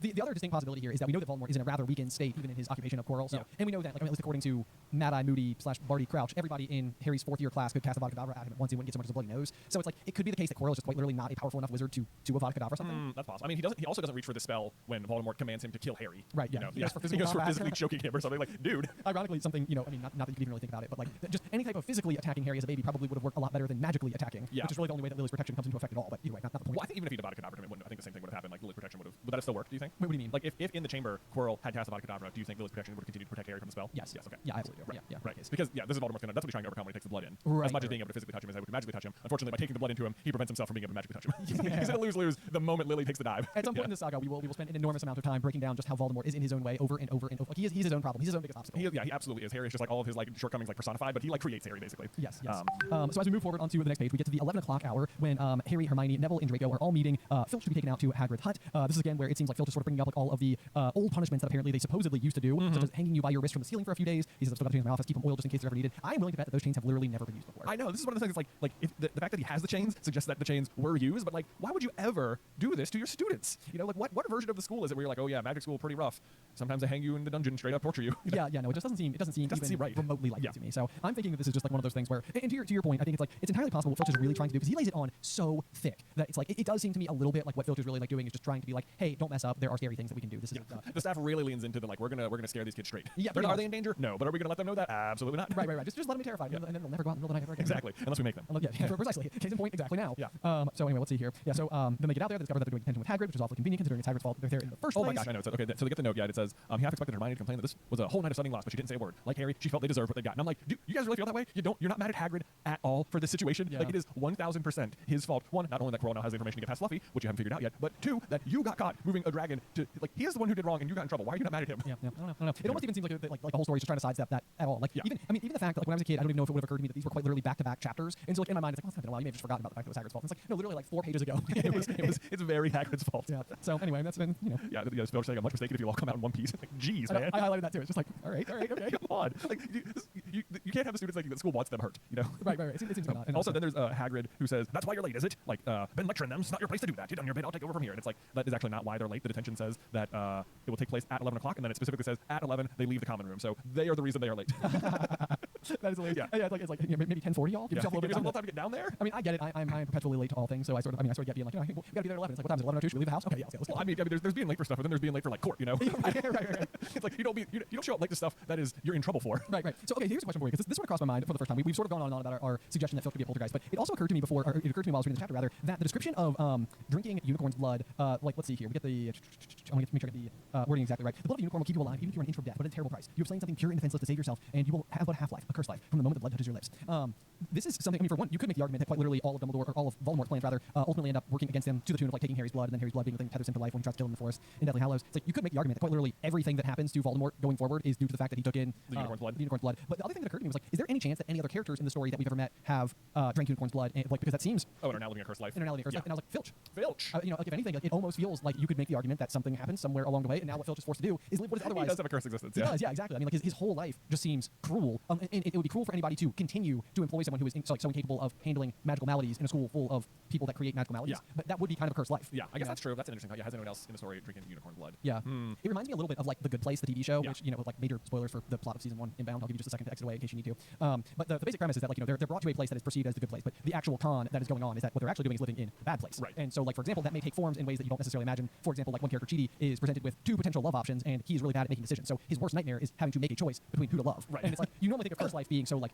The other distinct possibility here is that we know that Voldemort is in a rather weakened state even in his occupation of Quirrell. So, yeah. And we know that, like, at least according to Mad Eye Moody / Barty Crouch, everybody in Harry's 4th year class could cast Avada Kedavra at him once he wouldn't get so much as a bloody nose. So it's like it could be the case that Quirrell is just quite literally not a powerful enough wizard to Avada Kedavra something. That's possible. I mean, he also doesn't reach for the spell when Voldemort commands him to kill Harry. Right. Yeah. He goes for physically choking him or something. Like, dude. Ironically, something I mean, not that you could even really think about it, but like just any type of physically attacking Harry as a baby probably would have worked a lot better than magically attacking. Yeah. Which is really the only way that Lily's protection comes into effect at all. But either way, not the point. Well, I think even if he Avada Kedavra him, it wouldn't. I think the same thing would have happened. Like Lily's protection would have. Would that have still worked? Do you think? Wait, what do you mean? Like if in the chamber Quirrell had cast Avada Kedavra, do you think Lily's protection would have continued to protect Harry from the spell? Yes. Okay. Yeah, I absolutely do. Right. Yeah. Right. Because this is Voldemort's that's what he's trying to overcome when he takes the blood in. Right. As much as being able to physically touch him as able to magically touch him. Unfortunately, by taking the blood into him, he prevents himself from being able to magically touch him. He's gonna lose the moment Lily takes the dive. At some point in the saga, we will spend an enormous amount of time breaking down just how Voldemort is in his own way over and over and over. Like he's his own problem. He's his own biggest obstacle. He absolutely is. Harry is just like all of his like shortcomings like personified, but he like creates Harry basically. Yes. So as we move forward onto the next page, we get to the 11 o'clock hour when Harry, Hermione, Neville, and Draco are all meeting. Filch should be taken out to Hagrid's hut. This is again where it seems like Filch is sort of bringing up like all of the old punishments that apparently they supposedly used to do, such as hanging you by your wrist from the ceiling for a few days. He says, I've still got chains in my office, keep them oiled just in case they're ever needed. I am willing to bet that those chains have literally never been used before. I know, this is one of the things, like if the fact that he has the chains suggests that the chains were used, but like, why would you ever do this to your students? You know, like what version of the school is it where you're like, oh yeah, magic school pretty rough. Sometimes they hang you in the dungeon, straight up torture you. No, it just doesn't seem even right. remotely like it to me. So I'm thinking that this is just like one of those things where, and to your point, I think it's entirely possible what Filch is really trying to do, because he lays it on so thick that it's like it does seem to me a little bit like what Filch is really like doing is just trying to be like, hey, don't mess up. There are scary things that we can do. This is the staff really leans into the like we're gonna scare these kids straight. Yeah, are they in danger? No, but are we gonna let them know that? Absolutely not. Right. Just let them be terrified, and then they'll never go out in the middle of the night ever again. Exactly, unless we make them. Precisely. Case in point, exactly now. Yeah. So anyway, let's see here. Yeah. So then they get out there. They discover that they're doing detention with Hagrid, which is awfully convenient considering it's Hagrid's fault they're there in the first place. Oh my gosh, I know. So, okay, so they get the note. Yeah, it says he half expected Hermione to complain that this was a whole night of studying loss, but she didn't say a word. Like Harry, she felt they deserved what they got. And I'm like, do you guys really feel that way? You're not mad at Hagrid at all for this situation. Yeah. Like it is 1,000% his fault. One, not only that Quirrell now has the information to get past Fluffy, which you haven't figured out yet, but two, that you got caught moving a dragon to like he is the one who did wrong and you got in trouble. Why are you not mad at him? Yeah. I don't know. It almost even seems like the whole story is just trying to sidestep that at all. Like even the fact that like when I was a kid, I don't even know if it would have occurred to me that these were quite literally back-to-back chapters. And so like in my mind, it's like, well, it's been a while. You may have just forgotten about the fact that it was Hagrid's fault. And it's like, no, literally like 4 pages ago. It's very Hagrid's fault. Yeah. So anyway, that's been Yeah, Filch saying I'm much mistaken if you all come out in one piece. Like, geez, man. I highlighted that too. It's just like, all right, okay. Come on. Like you can't have the students thinking that school wants them hurt. You know. Right. It seems not. And also, then there's Hagrid who says, "That's why you're late, is it? Like, been lecturing them. It's not your place to do that. You're done your bit. I'll take over from here." And it's like that is actually not why they're late. The detention says that it will take place at 11 o'clock, and then it specifically says at 11 they leave the common room. So they are the reason they are late. That is hilarious. Yeah, it's like maybe 10:40, y'all. Give yourself a little bit of time to get down there. I mean, I get it. I'm perpetually late to all things, so I sort of get being like, we gotta be there at 11. It's like, what time is it? 11:02? Should we leave the house? Okay, yeah, let's go. Well, I mean, there's being late for stuff, but then there's being late for like court, you know? right. It's like you don't show up late to stuff that is you're in trouble for. Right. So okay, here's a question for you, because this one crossed my mind for the first time. We've sort of gone on and on about our suggestion that Filch could be a poltergeist, but it also occurred to me while I was reading the chapter that the description of drinking unicorn's blood, like let's see here, we get the I want to make sure I get the wording exactly right. The blood of a unicorn will keep you alive even if you're an inch from death, but at a terrible price. You have slain something pure and defenseless to save yourself, and you will have but a half-life, a cursed life, from the moment the blood touches your lips. This is something. I mean, for one, you could make the argument that quite literally all of Dumbledore or all of Voldemort's plans rather ultimately end up working against him to the tune of like taking Harry's blood, and then Harry's blood being the thing that tethers him to life when he tries to kill him in the forest in Deathly Hallows. It's like you could make the argument that quite literally everything that happens to Voldemort going forward is due to the fact that he took in the unicorn's blood. But the other thing that occurred to me was like, is there any chance that any other characters in the story that we've ever met have drank unicorn's blood? And, like, because that seems and are now living a cursed life. And are now living a cursed life. And I was like, Filch. Filch. Like if anything, like, it almost feels like you could make the argument that something happened somewhere along the way, and now what Filch is forced to do is live what is otherwise. He does have a cursed existence. He does, yeah, exactly. I mean, like his whole life just seems cruel, and it would be cruel for anybody to continue to employ someone who is so incapable of handling magical maladies in a school full of people that create magical maladies. Yeah. But that would be kind of a cursed life. Yeah, I guess that's true. That's an interesting thought. Yeah, has anyone else in the story drinking unicorn blood? Yeah. It reminds me a little bit of like The Good Place, the TV show, which, with like major spoilers for the plot of season 1 Inbound. I'll give you just a second to exit away in case you need to. But the basic premise is that, like, they're brought to a place that is perceived as the good place, but the actual con that is going on is that what they're actually doing is living in a bad place. Right. And so, like, for example, that may take forms in ways that you don't necessarily imagine. For example, like one character, Chidi, is presented with 2 potential love options, and he is really bad at making decisions. So his worst nightmare is having to make a choice between who to love. Right. And it's like, you normally think of cursed life being so like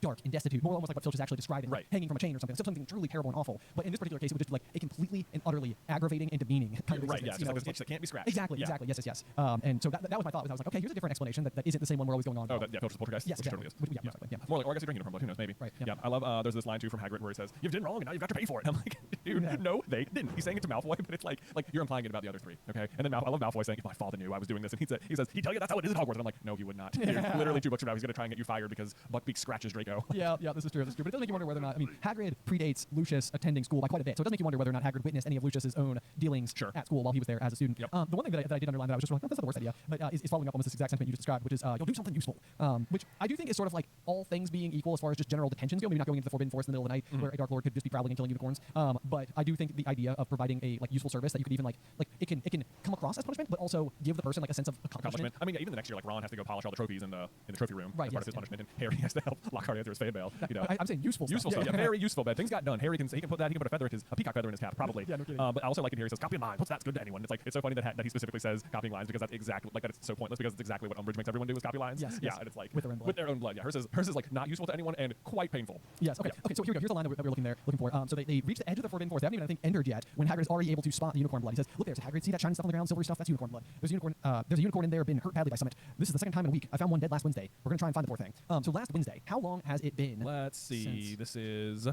dark and destitute, more almost like what Filch is actually describing, hanging from a chain or something. Still something truly terrible and awful. But in this particular case, it would just be like a completely and utterly aggravating and demeaning kind of right. Yeah, existence. just like this itch that can't be scratched. Exactly. Yes. And so that was my thought. I was like, okay, here's a different explanation that isn't the same one we're always going on. Oh, Filch is the poltergeist? Yes, exactly. Totally is. Yeah. More like, or I guess he drinking unicorn blood. Who knows? Maybe. Right. Yeah. I love. There's this line too from Hagrid where he says, "You've done wrong, and now you've got to pay for it." And I'm like, dude, no, they didn't. He's saying it to Malfoy, but it's like you're implying it about the other 3. Okay. And then I love Malfoy saying, "If my father knew I was doing this," and he says, "He'd tell you that's how it is at Hogwarts." And I'm like, no, he would not. Literally 2 books from now, he's going to try and get you fired because Buckbeak scratches Draco. Yeah, this is true. But it does make you wonder whether or not. I mean, Hagrid predates Lucius attending school by quite a bit, so it does make you wonder whether or not Hagrid witnessed any of Lucius's own dealings at school while he was there as a student. Yep. The one thing that I did underline that I was just like, that's not the worst idea, but is following up on this exact sentiment you just described, which is you'll do something useful, which I do think is sort of like all things being equal as far as just general detentions go. Maybe not going into the Forbidden Forest in the middle of the night where a Dark Lord could just be prowling and killing unicorns. But I do think the idea of providing a useful service that you could even like it can come across as punishment, but also give the person like a sense of accomplishment. I mean, yeah, even the next year, like Ron has to go polish all the trophies in the trophy room as part of his punishment, and Harry has to help Lockhart answer his fan mail. I'm saying useful stuff. Yeah, very useful. But things got done. Harry can put that. He can put a peacock feather in his cap, probably. Yeah, no kidding. But I also like it. Harry says, "Copying lines. What's that's good to anyone?" It's like it's so funny that he specifically says copying lines because that's exactly like that. It's so pointless because it's exactly what Umbridge makes everyone do is copy lines. Yes. And it's like with their own blood. With their own blood. Yeah. Hers is like not useful to anyone and quite painful. Yes. Okay. So here we go. Here's the line that we're looking for. So they reach the edge of the Forbidden Forest. They haven't even, I think, entered yet when Hagrid is already able to spot the unicorn blood. He says, "Look there, Hagrid. See that shiny stuff on the ground, silvery stuff? That's unicorn blood. There's a unicorn in there, been hurt badly by Summit. This is the second time in a week. I found one dead last Wednesday. We're gonna try and find the 4th thing. So last Wednesday. How long has it been? Let's see. This is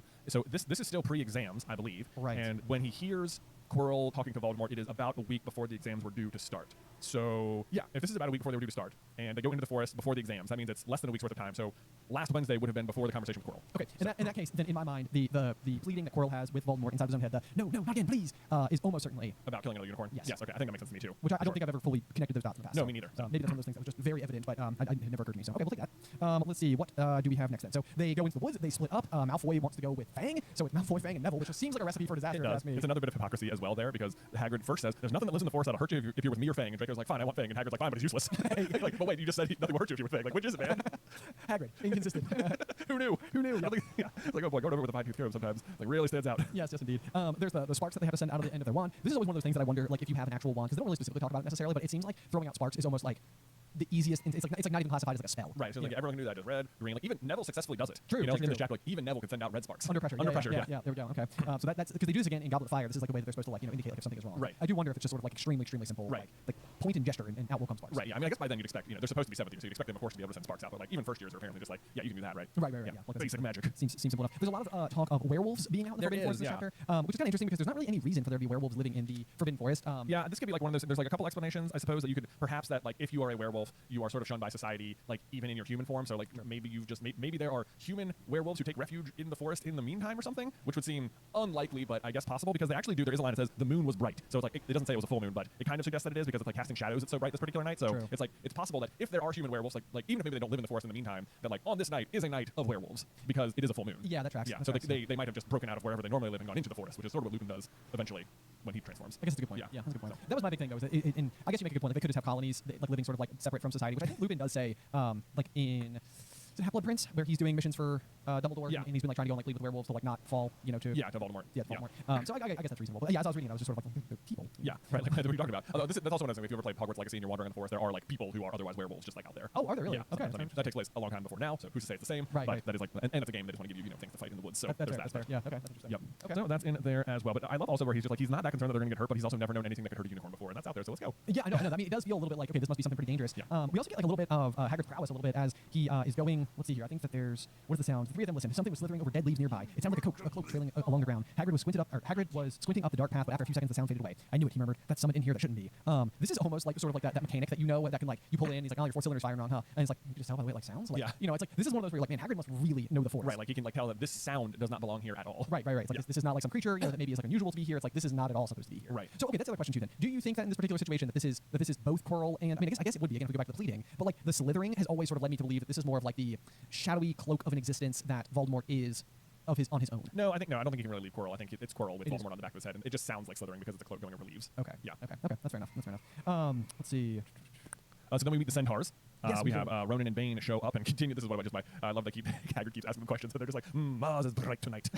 still pre-exams, I believe. Right. And when he hears Quirrell talking to Voldemort, it is about a week before the exams were due to start. So, yeah, if this is about a week before they were due to start, and they go into the forest before the exams, that means it's less than a week's worth of time. So, last Wednesday would have been before the conversation with Quirrell. Okay, in that case, then in my mind, the pleading that Quirrell has with Voldemort inside his own head, no, not again, please, is almost certainly about killing another unicorn. Yes. Okay, I think that makes sense to me too. Which I don't think I've ever fully connected those dots in the past. No, me neither. Maybe that's one of those things that was just very evident, but it never occurred to me. So, okay, we'll take that. Let's see, what do we have next then? So, they go into the woods, they split up. Malfoy wants to go with Fang, so it's Malfoy, Fang, and Neville, which just seems like a recipe for disaster. It does. It's another bit of hypocrisy as well there because Hagrid first says, "There's nothing that lives in the forest that'll hurt you if you're with me or Fang." And Draco's like, "Fine, I want Fang." And Hagrid's like, "Fine, but he's useless." Like, but wait, you just said nothing will hurt you if you're with Fang. Like, which is it, man? Hagrid, inconsistent. Who knew? Yeah. It's like, oh boy, going over with a fine-tooth comb sometimes like really stands out. Yes, indeed. There's the sparks that they have to send out of the end of their wand. This is always one of those things that I wonder, like, if you have an actual wand, because they don't really specifically talk about it necessarily, but it seems like throwing out sparks is almost like the easiest. It's like not even classified as like a spell. Right. So like everyone can do that. Just red, green. Like even Neville successfully does it. True. You know, like Jack, like even Neville can send out red sparks under pressure. Under pressure. Yeah. There we go. Okay. So that's because they do this again in Goblet of Fire. This is like a way that they're supposed to like indicate like if something is wrong. Right. I do wonder if it's just sort of like extremely simple. Right. Like point and gesture and out will come sparks. Right. Yeah. I mean, I guess by then you'd expect they're supposed to be 17, so you'd expect them of course to be able to send sparks out. But like even first years are apparently just like you can do that. Right. Right. Yeah. Like basic magic. Seems simple enough. There's a lot of talk of werewolves being out in the Forbidden Forest this chapter, which is kind of interesting because there's not really any reason for there to be werewolves living in the Forbidden Forest. Yeah. This could be like one of those. There's like a couple explanations I suppose that you could perhaps that like if you are a werewolf werewolf, you are sort of shunned by society, like even in your human form. So like maybe you've just maybe there are human werewolves who take refuge in the forest in the meantime or something, which would seem unlikely, but I guess possible because they actually do. There is a line that says the moon was bright, so it's like it doesn't say it was a full moon, but it kind of suggests that it is because it's like casting shadows. It's so bright this particular night, so True. it's like it's possible that if there are human werewolves, like even if maybe they don't live in the forest in the meantime, that like on this night is a night of werewolves because it is a full moon. Yeah, that tracks. Yeah, That so tracks. they might have just broken out of wherever they normally live and gone into the forest, which is sort of what Lupin does eventually when he transforms. I guess that's a good point. Yeah, Yeah, that's a good point. That was my big thing, though. Is that and I guess you make a good point. That they could just have colonies, like living sort of like separate from society, which I think Lupin does say, like in. Is it Half-Blood Prince, where he's doing missions for Dumbledore, Yeah. and he's been like trying to go on like league with werewolves to like not fall, to to Voldemort. Yeah, to Voldemort. So I guess that's reasonable. But yeah, as I was reading, I was just sort of like the people. Yeah, right. Like what you're talking about. Although that's also another thing. If you ever played Hogwarts Legacy and you're wandering in the forest, there are like people who are otherwise werewolves just like out there. Oh, are there really? Yeah. Okay. I mean, that takes place a long time before now, so who's to say it's the same? Right, But right. that is like, and it's a game. They just want to give you things to fight in the woods. So That's there's fair. that. That's fair. Yeah. Okay. That's interesting. Yep. Okay. So that's in there as well. But I love also where he's just like he's not that concerned that they're going to get hurt, but he's also never known anything that could hurt a unicorn before, and that's out there. So let's go. Yeah, I know. I mean, it does feel a little bit like, okay, this must be something pretty dangerous. Yeah. We also get like a little bit of Hagrid's prowess a little bit as he is going. Let's see here. I think that there's what is the sound? The three of them listen. Something was slithering over dead leaves nearby. It sounded like a cloak trailing along the ground. Hagrid was squinting up the dark path, but after a few seconds, the sound faded away. I knew it. He murmured. That's someone in here that shouldn't be. This is almost like sort of like that mechanic that that can like you pull in. He's like, oh, your 4 cylinders firing on, huh? And it's like you can just tell by the way it like sounds. Like, Yeah. It's like this is one of those where you're like, man, Hagrid must really know the force. Right. Like he can like tell that this sound does not belong here at all. Right. It's like this is not like some creature that maybe is like unusual to be here. It's like this is not at all supposed to be here. Right. So okay, that's the other question too. Then, do you think that in this particular situation that this is both Quirrell and I mean I guess it would be again if we go back to the pleading, but like the slithering has always sort of led me to believe that this is more of like the shadowy cloak of an existence that Voldemort is on his own. No, I don't think you can really leave Quirrell. I think it's Quirrell with It is. Voldemort on the back of his head, and it just sounds like slithering because it's a cloak going over leaves. Okay. Yeah. Okay. That's fair enough. Let's see. So then we meet the Centaurs. Yes, we we have do. Ronan and Bane show up and continue. This is what I love. Hagrid keeps asking them questions, but they're just like, Mars is bright tonight.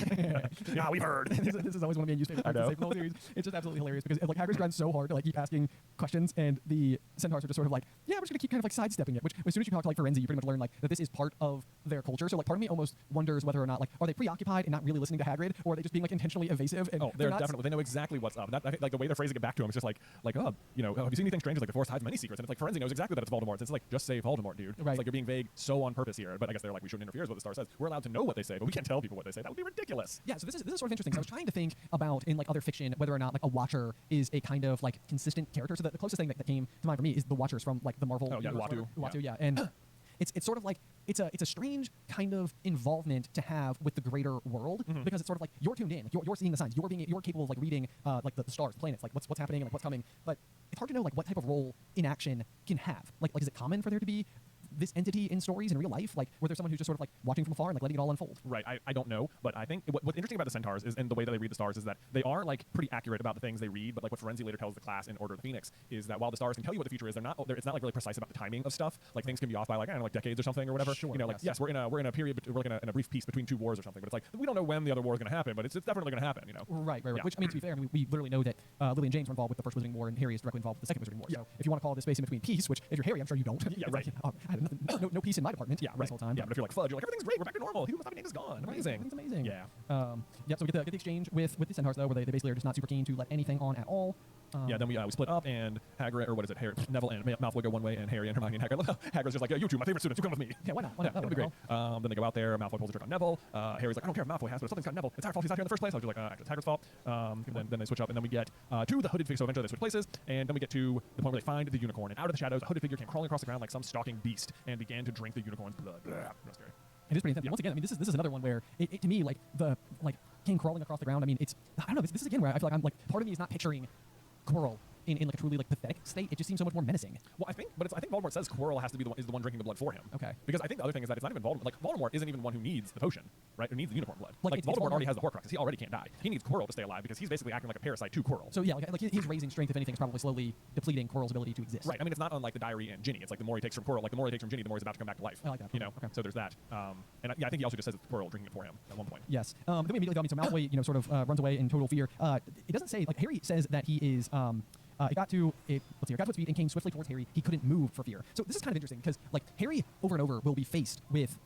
Yeah, we've heard. this is always one of Manu's favorite I parts to know. say for the whole series. It's just absolutely hilarious because like Hagrid's trying so hard to like keep asking questions, and the Centaurs are just sort of like, yeah, we're just gonna keep kind of like sidestepping it. Which as soon as you talk to like Firenze, you pretty much learn like that this is part of their culture. So like part of me almost wonders whether or not like are they preoccupied and not really listening to Hagrid, or are they just being like intentionally evasive? And Oh, they're not definitely. They know exactly what's up. And that, I think, like the way they're phrasing it back to him is just like, oh, have you seen anything strange? It's like the Force hides many secrets, and it's like Firenze knows exactly that it's Voldemort. It's like just say Voldemort, dude. Right. It's like you're being vague so on purpose here. But I guess they're like, we shouldn't interfere, is what the star says. We're allowed to know what they say, but we can't tell people what they say. That would be ridiculous. Yeah, so this is sort of interesting. So I was trying to think about in like other fiction whether or not like a Watcher is a kind of like consistent character. So the closest thing that came to mind for me is the Watchers from like the Marvel. Oh, yeah, universe, Uatu. Uatu, yeah, and. It's sort of like it's a strange kind of involvement to have with the greater world because it's sort of like you're tuned in, like you're seeing the signs, you're capable of like reading like the stars, the planets, like what's happening and like what's coming. But it's hard to know like what type of role inaction can have. Like is it common for there to be this entity in stories in real life, like where there's someone who's just sort of like watching from afar and like letting it all unfold? Right. I don't know, but I think what's interesting about the Centaurs is, and the way that they read the stars, is that they are like pretty accurate about the things they read. But like what Firenze later tells the class in Order of the Phoenix is that while the stars can tell you what the future is, it's not like really precise about the timing of stuff. Like things can be off by like I don't know, like decades or something or whatever. Sure, like yes, we're in a period, we're like in a brief peace between 2 wars or something. But it's like we don't know when the other war is going to happen, but it's definitely going to happen. Right. Yeah. Which I mean, to be fair, I mean, we literally know that Lily and James were involved with the first Wizarding War, and Harry is directly involved with the second Wizarding War. Yeah. So if you want to call this space in between peace, which if you're Harry, I'm sure you don't. Yeah, It's right. Like, I had no peace in my department. Yeah, This whole time. Yeah, but if you're like Fudge, you're like everything's great, we're back to normal. Human name is gone. Amazing. Everything's amazing. Yeah. So we get the exchange with the Centaurs though, where they basically are just not super keen to let anything on at all. Yeah, then we split up, and Hagrid, or what is it, Neville and Malfoy go one way, and Harry and Hermione and Hagrid. Hagrid's just like, yeah, you two, my favorite students, you come with me. Yeah, why not? Yeah, that'd be great. Then they go out there, Malfoy pulls a trick on Neville. Harry's like, I don't care if Malfoy has, but if something's got Neville, it's our fault he's not here in the first place. I was just like, actually, it's Hagrid's fault. Then they switch up, and then we get to the hooded figure, so eventually they switch places, and then we get to the point where they find the unicorn, and out of the shadows, a hooded figure came crawling across the ground like some stalking beast, and began to drink the unicorn's blood. That's scary. It is pretty intense. Once again, I mean, this is another one where it to me like the came crawling across the ground. I mean, I don't know. This is again where I feel like I'm like part of me is not picturing Quirrell in like a truly like pathetic state. It just seems so much more menacing. Well, I think Voldemort says Quirrell has to be the one drinking the blood for him. Okay. Because I think the other thing is that it's not even Voldemort. Like Voldemort isn't even the one who needs the potion, right? Who needs the unicorn blood? Like it's Voldemort already has the Horcruxes. He already can't die. He needs Quirrell to stay alive because he's basically acting like a parasite to Quirrell. So yeah, like his raising strength, if anything, is probably slowly depleting Quirrell's ability to exist. Right. I mean, it's not unlike the Diary and Ginny. It's like the more he takes from Quirrell, like the more he takes from Ginny, the more he's about to come back to life. I like that. Okay. So there's that. And I think he also just says it's Quirrell drinking it for him at one point. Yes. Then we immediately so Malfoy, sort of runs away in total fear. It doesn't say like Harry says that he is. It got to its speed and came swiftly towards Harry. He couldn't move for fear. So this is kind of interesting because like Harry over and over will be faced with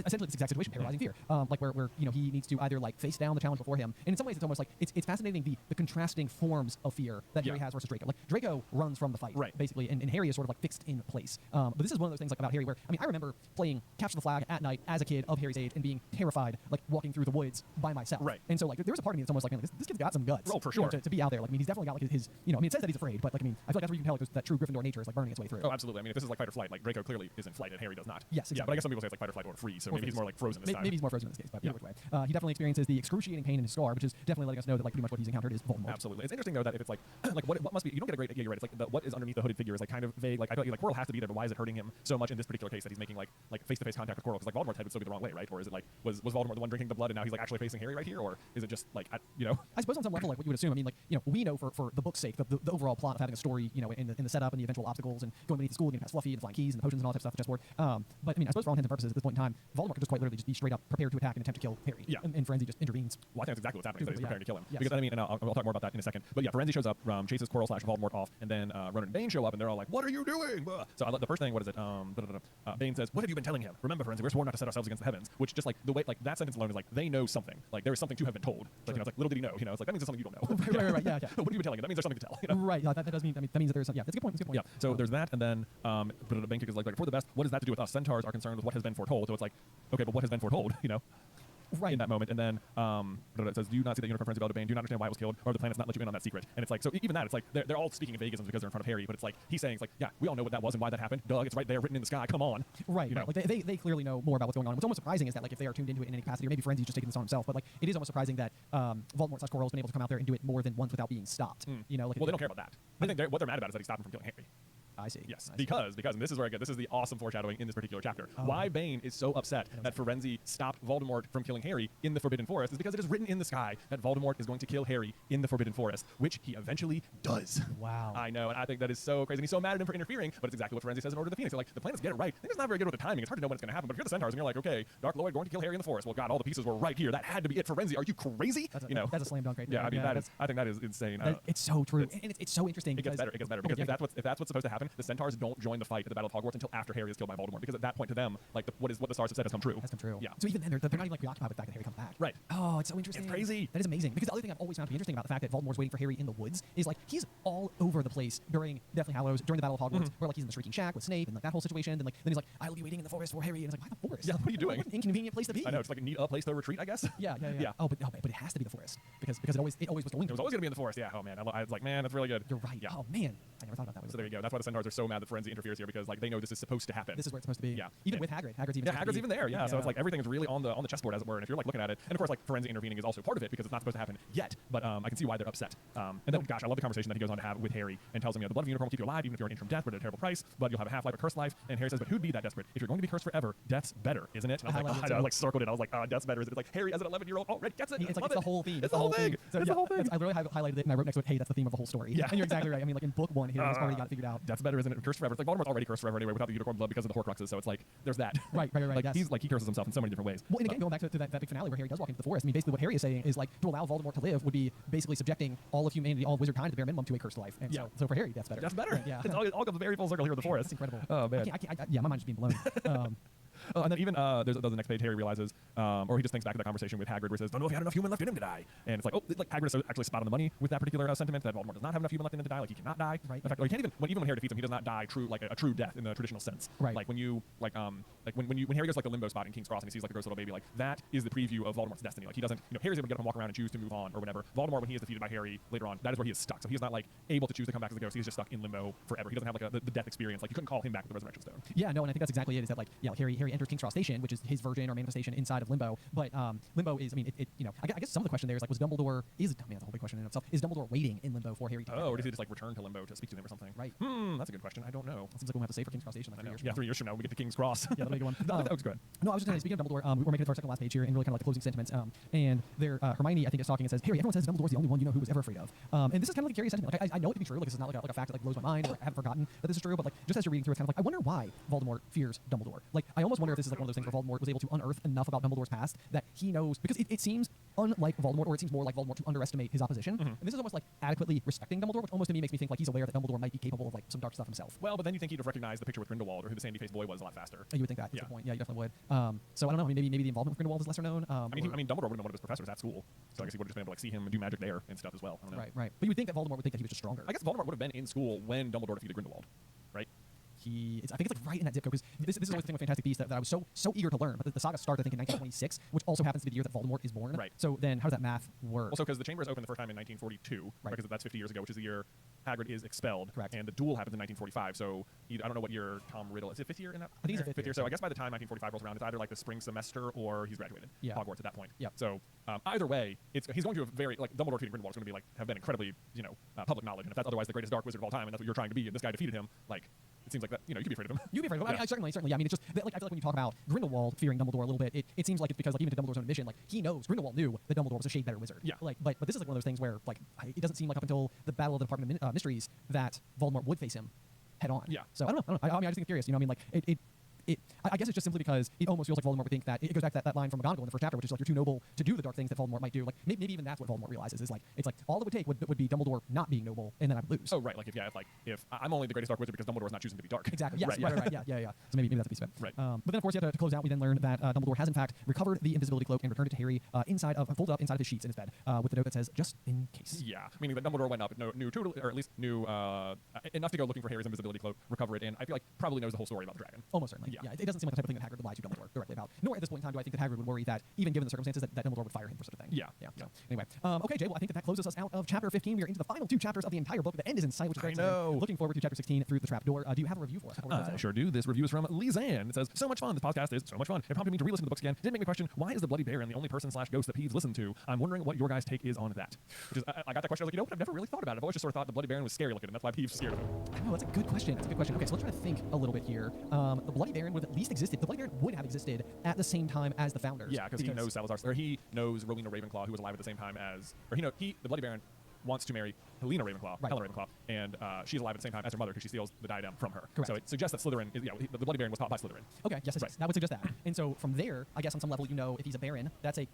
essentially this exact situation, paralyzing fear. Like where he needs to either like face down the challenge before him, and in some ways it's almost like it's fascinating the contrasting forms of fear that Harry has versus Draco. Like Draco runs from the fight, basically, and Harry is sort of like fixed in place. But this is one of those things like about Harry where I remember playing Capture the Flag at night as a kid of Harry's age and being terrified, like walking through the woods by myself. Right. And so like there's a part of me that's almost like, man, this kid's got some guts. Oh, for sure. To be out there. Like he's definitely got like his it says that he's afraid, but like I feel like that's where you can tell like that true Gryffindor nature is like burning its way through. Oh, absolutely. If this is like fight or flight, like Draco clearly is in flight and Harry does not. Yes, exactly. Yeah, but I guess some people say it's like fight or flight or freeze, so maybe he's more like frozen this time. Maybe he's more frozen in this case, but either which way. He definitely experiences the excruciating pain in his scar, which is definitely letting us know that like pretty much what he's encountered is Voldemort. Absolutely. It's interesting though that if it's like what must be, you don't get a great idea, you're right. It's like what is underneath the hooded figure is like kind of vague. Like I feel like Quirrell has to be there, but why is it hurting him so much in this particular case that he's making like face-to-face contact with Quirrell? Because like Voldemort's head would still be the wrong way, right? Or is it like was Voldemort the one drinking the blood and now he's like actually facing Harry right here, or is it just like I suppose on some level like what you would assume. We know for the book's sake the overall plot of having a story, in the setup and the eventual obstacles and going beneath the school, getting past Fluffy and flying keys and the potions and all that type of stuff, the chessboard. But I suppose for all intents and purposes at this point in time, Voldemort could just quite literally just be straight up prepared to attack and attempt to kill Harry. Yeah. And Firenze just intervenes. Well, I think that's exactly what's happening. So he's preparing to kill him. Yes. Because and I'll talk more about that in a second. But yeah, Firenze shows up, chases Quirrell / Voldemort off, and then Ronan and Bane show up, and they're all like, "What are you doing?" So the first thing, what is it? Bane says, "What have you been telling him? Remember, Firenze, we're sworn not to set ourselves against the heavens." Which just like the way like that sentence alone is like they know something. Like there is something to have been told. Like it's like little did he know. It's like that means there's something you don't know. right. Yeah. What have you been telling him? That means there's something to tell. Right. That does mean that means that there's some. Yeah, that's a good point. Yeah. So there's that, and then Bane is like for the best. What does that to do with us? Centaurs are concerned with what has been foretold. So it's like, okay, but what has been foretold? Right. In that moment, and then it says, "Do you not see that unicorn Firenze Bane? Do you not understand why it was killed, or the planets not let you in on that secret?" And it's like, so even that, it's like they're all speaking in vaguisms because they're in front of Harry, but it's like he's saying, it's like, yeah, we all know what that was and why that happened. Doug, it's right there, written in the sky. Come on. Right. Like they clearly know more about what's going on. What's almost surprising is that like if they are tuned into it in any capacity, or maybe Firenze's just taking this on himself, but like it is almost surprising that Voldemort / Quirrell has been able to come out there and do it more than once without being stopped. Well, they don't care about that. I think what they're mad about is that he stopped him from killing Harry. I see. Yes, because and this is where I get this is the awesome foreshadowing in this particular chapter. Why Bane is so upset that Firenze stopped Voldemort from killing Harry in the Forbidden Forest is because it is written in the sky that Voldemort is going to kill Harry in the Forbidden Forest, which he eventually does. Wow. I know, and I think that is so crazy. And he's so mad at him for interfering, but it's exactly what Firenze says in Order of the Phoenix. So, like the planets get it right. I think it's not very good with the timing. It's hard to know when it's going to happen. But if you're the Centaurs and you're like, okay, Dark Lord going to kill Harry in the forest. Well, God, all the pieces were right here. That had to be it. Firenze, are you crazy? That's a slam dunk right there. Yeah, I think that is insane. It's so true, and it's so interesting. It gets better because if that's what's supposed to happen, the Centaurs don't join the fight at the Battle of Hogwarts until after Harry is killed by Voldemort, because at that point to them, like what the stars have said has come true. Has come true. Yeah. So even then, they're not even like preoccupied with the fact that Harry comes back. Right. Oh, it's so interesting. It's crazy. That is amazing. Because the other thing I've always found to be interesting about the fact that Voldemort's waiting for Harry in the woods is like he's all over the place during Deathly Hallows, during the Battle of Hogwarts, where like he's in the Shrieking Shack with Snape and like that whole situation. Then he's like, "I'll be waiting in the forest for Harry," and it's like, "Why the forest? Yeah, what are you doing? What an inconvenient place to be." I know, it's like a neat place to retreat, I guess. Yeah. Oh, but it has to be the forest because it always was going. It was always going to be in the forest. Yeah. Oh man, I was like, man, that's really good. You're right. Yeah. Oh man, I never thought about that way. So there you go. That's why the Centaurs are so mad that Firenze interferes here, because like they know this is supposed to happen. This is where it's supposed to be. Yeah. Even with Hagrid. Hagrid's even there. Yeah. So it's like everything is really on the chessboard, as it were. And if you're like looking at it, and of course like Firenze intervening is also part of it because it's not supposed to happen yet. But I can see why they're upset. And then gosh, I love the conversation that he goes on to have with Harry and tells him, the blood of a unicorn will keep you alive even if you're an interim death, but at a terrible price. But you'll have a half-life, a cursed life. And Harry says, "But who'd be that desperate? If you're going to be cursed forever, death's better, isn't it?" And I was like, I like circled it. I was like, "Death's better." Is it like Harry as an 11-year-old already gets it? It's like it's the whole theme. It's the whole thing. So it's the whole thing. I literally highlighted it and I wrote next to it, "Hey, that's the theme of the whole story." Yeah. And you're exactly right. I mean, like in book 1 here, he's already got it figured out. Death's better, isn't it? Cursed forever. It's like Voldemort's already cursed forever anyway without the unicorn blood because of the Horcruxes. So it's like there's that. Right. Like yes. he's like he curses himself in so many different ways. Well, and again, going back to that big finale where Harry does walk into the forest, I mean, basically what Harry is saying is like to allow Voldemort to live would be basically subjecting all of humanity, all of wizard kind, at the bare minimum, to a cursed life. And so for Harry, that's better. That's better. Yeah. It's all comes very full circle here in the forest. It's incredible. Oh man. Yeah, my mind's just being blown. And then even there's the next page. Harry realizes, or he just thinks back to that conversation with Hagrid, where he says, "Don't know if he had enough human left in him to die." And it's like, oh, like Hagrid is actually spot on the money with that particular sentiment that Voldemort does not have enough human left in him to die. Like he cannot die. Right. In fact, he can't even when Harry defeats him, he does not die a true death in the traditional sense. Right. Like when you when Harry goes to like the limbo spot in King's Cross and he sees like the gross little baby, like that is the preview of Voldemort's destiny. Like he doesn't, Harry's able to get up and walk around and choose to move on or whatever. Voldemort, when he is defeated by Harry later on, that is where he is stuck. So he's not like able to choose to come back as a ghost. He's just stuck in limbo forever. He doesn't have like the death experience. Like you couldn't call him back with the Resurrection Stone. Yeah, no, and I think that's exactly it. Is that like Harry enters King's Cross Station, which is his version or manifestation inside of Limbo. But Limbo is, I mean, I guess some of the question there is like, was Dumbledore that's a whole big question in itself. Is Dumbledore waiting in Limbo for Harry to or does he just like return to Limbo to speak to them or something? Right. That's a good question. I don't know. That seems like we'll have to save for King's Cross Station like 3 years. Yeah, 3 years from now we get to King's Cross. Yeah, that'll be a good one. That looks good. No, I was just going to speaking of Dumbledore, we're making it to our second last page here and really kind of like the closing sentiments. And there, Hermione, I think, is talking and says, "Harry, everyone says Dumbledore's the only one you know who was ever afraid of." And this is kind of like a curious sentiment. Like I know it to be true. Like this is not like a fact that like blows my mind or I haven't forgotten that this is true. But like just as you're reading through, it's kind of like I wonder why Voldemort fears Dumbledore. Like I almost wonder if this is like one of those things where Voldemort was able to unearth enough about Dumbledore's past that he knows, because it seems unlike Voldemort, or it seems more like Voldemort to underestimate his opposition. And this is almost like adequately respecting Dumbledore, which almost to me makes me think like he's aware that Dumbledore might be capable of like some dark stuff himself. Well, but then you think he'd have recognized the picture with Grindelwald or who the sandy-faced boy was a lot faster. You would think that. That's the point. Yeah, you definitely would. So I don't know. I mean, maybe the involvement with Grindelwald is lesser known. I mean, Dumbledore would have been one of his professors at school, so I guess he would have just been able to like see him do magic there and stuff as well. I don't know. Right. But you would think that Voldemort would think that he was just stronger. I guess Voldemort would have been in school when Dumbledore defeated Grindelwald, right? I think it's like right in that zip code, because this is always the thing with Fantastic Beasts that I was so eager to learn. But the saga starts, I think, in 1926, which also happens to be the year that Voldemort is born. Right. So then, how does that math work? Also, because the Chamber is opened the first time in 1942, right? Because that's 50 years ago, which is the year Hagrid is expelled. Correct. And the duel happens in 1945. So I don't know what year Tom Riddle is. It fifth year in that? I think it's a fifth year. So I guess by the time 1945 rolls around, it's either like the spring semester or he's graduated. Hogwarts at that point. Yeah. So either way, he's going to a very like Dumbledore defeating Grindelwald is going to be like have been incredibly public knowledge. And if that's otherwise the greatest dark wizard of all time, and that's what you're trying to be, and this guy defeated him, like. It seems like that, you could be afraid of him. You'd be afraid of him. I mean, certainly. Yeah, I mean, it's just that, like, I feel like when you talk about Grindelwald fearing Dumbledore a little bit, it seems like it's because, like, even to Dumbledore's own admission, like, he knows Grindelwald knew that Dumbledore was a shade better wizard. Yeah. Like, but this is like one of those things where, like, it doesn't seem like up until the Battle of the Department of Mysteries that Voldemort would face him head on. Yeah. So I don't know. I mean, I just think it's curious. I mean, like, I guess it's just simply because it almost feels like Voldemort would think that it goes back to that line from McGonagall in the first chapter, which is like you're too noble to do the dark things that Voldemort might do. Like maybe even that's what Voldemort realizes is like it's like all it would take would be Dumbledore not being noble, and then I would lose. Oh right, like if I'm only the greatest dark wizard because Dumbledore's not choosing to be dark. Exactly. Yes. Right. Yeah. So maybe that's a piece of it. Right. But then of course to close out, we then learn that Dumbledore has in fact recovered the invisibility cloak and returned it to Harry folded up inside of his sheets in his bed with the note that says just in case. Yeah, meaning that Dumbledore went up, knew or at least knew enough to go looking for Harry's invisibility cloak, recover it, and I feel like probably knows the whole story about the dragon. Almost certainly. Yeah. It doesn't seem like the type of thing that Hagrid would lie to Dumbledore directly about. Nor at this point in time do I think that Hagrid would worry that, even given the circumstances, that Dumbledore would fire him for such a thing. Yeah. So, anyway. Okay, Jay, well, I think that closes us out of Chapter 15. We are into the final two chapters of the entire book. The end is in sight, which is very exciting. Looking forward to Chapter 16 through the trapdoor. Do you have a review for us? I sure do. This review is from Lizanne. It says, so much fun. This podcast is so much fun. It prompted me to re-listen to the books again. Did make me question, why is the Bloody Baron the only person/ghost that Peeves listened to? I'm wondering what your guys' take is on that. Which is, I got that question. I was like, what? I've never really thought about it. I've always just sort of thought the Bloody Baron was scary looking, and that's why Peeves was scared of him. I know, that's a good question. Okay, so let's try to think a little bit here. The Bloody Baron would have at least existed. The Bloody Baron would have existed at the same time as the Founders. Yeah, because he knows Salazar, or he knows Rowena Ravenclaw, who was alive at the same time as, or the Bloody Baron wants to marry Helena Ravenclaw, Helen Ravenclaw, and she's alive at the same time as her mother because she steals the diadem from her. Correct. So it suggests that Slytherin is, the Bloody Baron was taught by Slytherin. Okay, yes, that would suggest that. And so from there, I guess on some level, if he's a Baron, that's a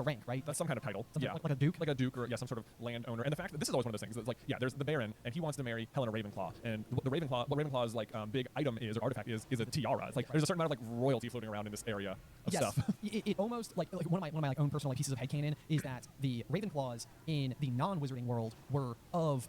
rank, right? That's some kind of title. Something Yeah. Like a duke? Like a duke or, some sort of landowner. And the fact that this is always one of those things. It's like, there's the Baron, and he wants to marry Helena Ravenclaw. And what Ravenclaw's, like, big item is, or artifact is a tiara. It's like, there's a certain amount of, like, royalty floating around in this area of stuff. It almost, like one of my own personal pieces of headcanon is that the Ravenclaws in the non-wizarding world were of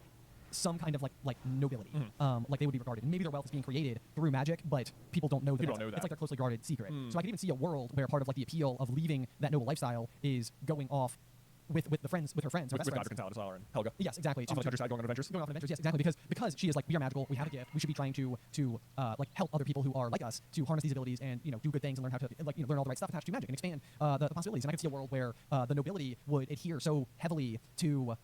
some kind of like nobility, like they would be regarded. And maybe their wealth is being created through magic, but people don't know that. It's like their closely guarded secret. So I could even see a world where part of like the appeal of leaving that noble lifestyle is going off with her friends, with Godric and Salazar and Helga. Yes, exactly. Off on the countryside going on adventures. Yes, exactly. Because she is like, we are magical. We have a gift. We should be trying to like help other people who are like us to harness these abilities and do good things and learn how to learn all the right stuff attached to magic and expand the possibilities. And I could see a world where the nobility would adhere so heavily to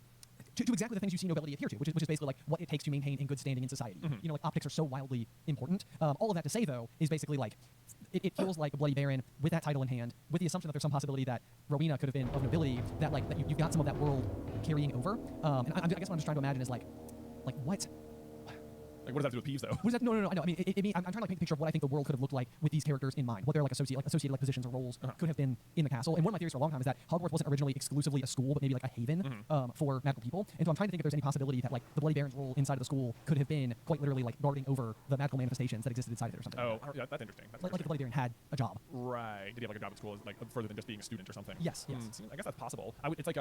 exactly the things you see nobility adhere to, which is basically like what it takes to maintain in good standing in society. Like optics are so wildly important. All of that to say, though, is basically like it feels like a Bloody Baron with that title in hand, with the assumption that there's some possibility that Rowena could have been of nobility, that you've got some of that world carrying over. And I guess what I'm just trying to imagine is like what. Like, what does that do with Peeves, though? What does that? No. I know. I mean, I'm trying to like paint a picture of what I think the world could have looked like with these characters in mind. What their associated positions or roles could have been in the castle. And one of my theories for a long time is that Hogwarts wasn't originally exclusively a school, but maybe like a haven for magical people. And so I'm trying to think if there's any possibility that like the Bloody Baron's role inside of the school could have been quite literally like guarding over the magical manifestations that existed inside of it or something. Oh, yeah, that's interesting. Like if the Bloody Baron had a job. Right. Did he have like a job at school, like further than just being a student or something? Yes. I guess that's possible. It's like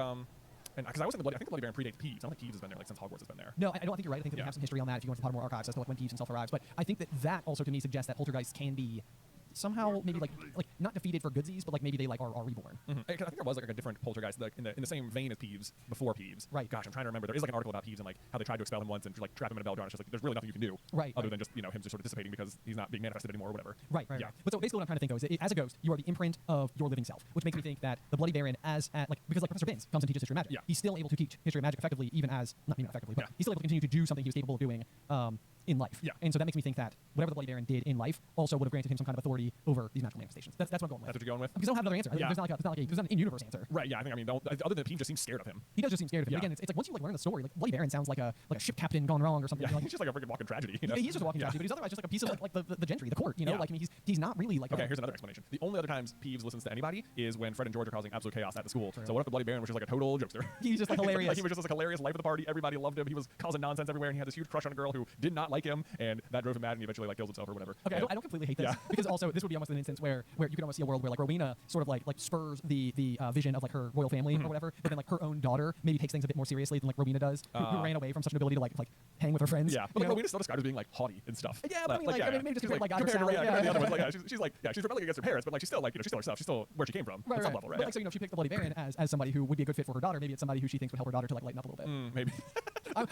and because I think the Bloody Baron predates Peeves. I don't think Peeves has been there like since Hogwarts has been there. No, I don't think you're right. I think that we have some history on that if you go into the Pottermore archives as to like when Peeves himself arrives. But I think that also to me suggests that poltergeists can be somehow maybe like not defeated for goodsies, but like maybe they like are reborn. I think there was like a different poltergeist in the same vein as Peeves before Peeves. Right. Gosh, I'm trying to remember. There is like an article about Peeves and like how they tried to expel him once and like trap him in a Beldron. It's just like there's really nothing you can do. Right. Other than just him just sort of dissipating because he's not being manifested anymore or whatever. Right. Yeah. But so basically what I'm trying to think though is as a ghost, you are the imprint of your living self, which makes me think that the Bloody Baron because Professor Binns comes and teaches history of magic. Yeah. He's still able to teach history of magic effectively, even as not effectively, but he's still able to continue to do something he was capable of doing in life. Yeah. And so that makes me think that whatever the Bloody Baron did in life also would have granted him some kind of authority over these magical manifestations. That's what I'm going with. That's what you're going with? Because I don't have another answer. Yeah. There's not an in-universe answer. Right, yeah, I think, other than Pete just seems scared of him. He does just seem scared of him. Yeah. But again, it's like once you like learn the story, like Bloody Baron sounds like a ship captain gone wrong or something. Yeah, Like, he's just like a freaking walking tragedy. You know? He's just a walking tragedy, but he's otherwise just like a piece of like the gentry, the court. You know, Yeah. like I mean, he's not really like. Okay, here's another explanation. The only other times Peeves listens to anybody is when Fred and George are causing absolute chaos at the school. True. So what if the Bloody Baron was just like a total jokester? He's just like hilarious. Like he was just like hilarious, life of the party. Everybody loved him. He was causing nonsense everywhere, and he had this huge crush on a girl who did not like him, and that drove him mad, and he eventually like kills himself or whatever. Okay, and, I don't completely hate this Yeah. because also this would be almost an instance where you could almost see a world where like Rowena sort of like spurs the vision of like her royal family or whatever, but then like her own daughter maybe takes things a bit more seriously than like Rowena does, who ran away from such an ability to like hang with her friends. Yeah, but like, Rowena's still described as being like haughty and stuff. Yeah, but I mean, like, maybe just compared, like, compared to yeah. the other ones, like, she's rebelling against her parents, but like she's still like, she's still herself. She's still where she came from at some level, right? But like, so if she picked the Bloody Baron as somebody who would be a good fit for her daughter, maybe it's somebody who she thinks would help her daughter to like lighten up a little bit. Maybe.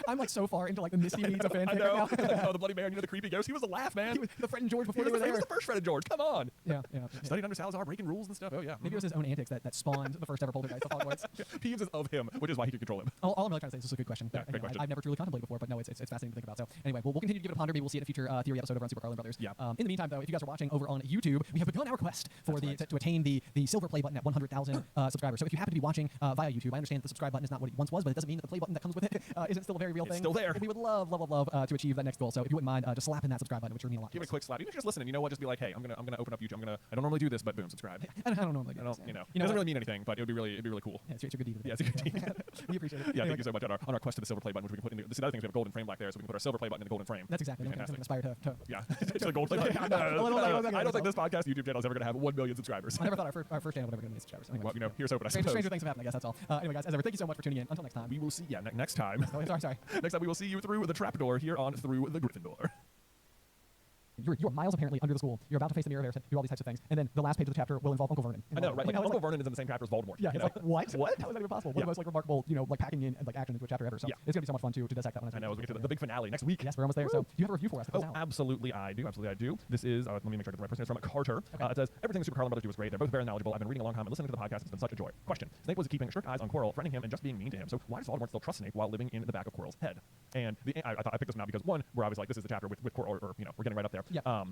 I'm like so far into like the misty weeds of fanfic I know. right now. Oh, the Bloody Baron, the creepy ghost. He was a laugh, man. He was the Fred and George before he they were was there. the first Fred and George. Come on. Yeah. Studied under Salazar, breaking rules and stuff. Oh yeah. Maybe it was his own antics that spawned the first ever poltergeist of Hogwarts. Peeves is of him, which is why he could control him. All I'm really trying to say is this is a good question. Yeah, great question. I've never truly contemplated before, but no, it's fascinating to think about. So anyway, we'll continue to give it a ponder. Maybe we'll see it in a future theory episode over on Super Carlin Brothers. Yeah. In the meantime, though, if you guys are watching over on YouTube, we have begun our quest for to attain the silver play button at 100,000 subscribers. So if you happen to be watching via YouTube, I understand that the subscribe button is not what it once was, but it doesn't mean that the play button that comes with it isn't still a very real thing. It's still there. We would love to achieve that next goal. So if you wouldn't mind just slapping that subscribe button, which would mean a lot. Give it a quick slap. Even if you're just listening, you know what? Just be like, hey, I'm gonna open up YouTube. I don't normally do this, but boom, subscribe. I don't normally do I don't, this. you know, it doesn't really mean anything, but it'd be really cool. Yeah, it's your good deed. Yeah, it's a good deed. We appreciate it. Yeah, thank you so much on our quest to the silver play button, which we can put in. This is another thing. We have a golden frame back there, so we can put our silver play button in the golden frame. That's exactly. Then we can aspire to. Yeah, it's a gold play button. I don't think this podcast YouTube channel is ever going to have 1 million subscribers. I never thought our first channel would ever get a million subscribers. Anyway. Well, you know, here's hoping. I suppose. Stranger things have happened. I guess that's all. Anyway, guys, as ever, thank you so much for tuning in. Until next time. We will see. Yeah, next time. Sorry. Next time we will see you through the trapdoor here on Through the Gryffindor. You're miles apparently under the school. You're about to face the Mirror of Erised, do all these types of things, and then the last page of the chapter will involve Uncle Vernon. I know, right? Like, Uncle Vernon is in the same chapter as Voldemort. Yeah, it's like what? What? How is that even possible? One of the most like remarkable, like packing in like action into a chapter ever. So it's gonna be so much fun to dissect that one. I know. As we get to the big finale next week. Yes, we're almost there. Woo! So you have a review for us. Absolutely, I do. This is let me make sure I get the right person. It's from Carter. Okay. It says everything the Super Carlin Brothers do is great. They're both very knowledgeable. I've been reading a long time and listening to the podcast. It's been such a joy. Question: Snape was keeping strict eyes on Quirrell, threatening him, and just being mean to him. So why does Voldemort still trust Snape while living in the back of Quirrell's head? And I picked this one out because one, where I was like, this is the chapter with Quirrell, or we're getting right up there. Yeah.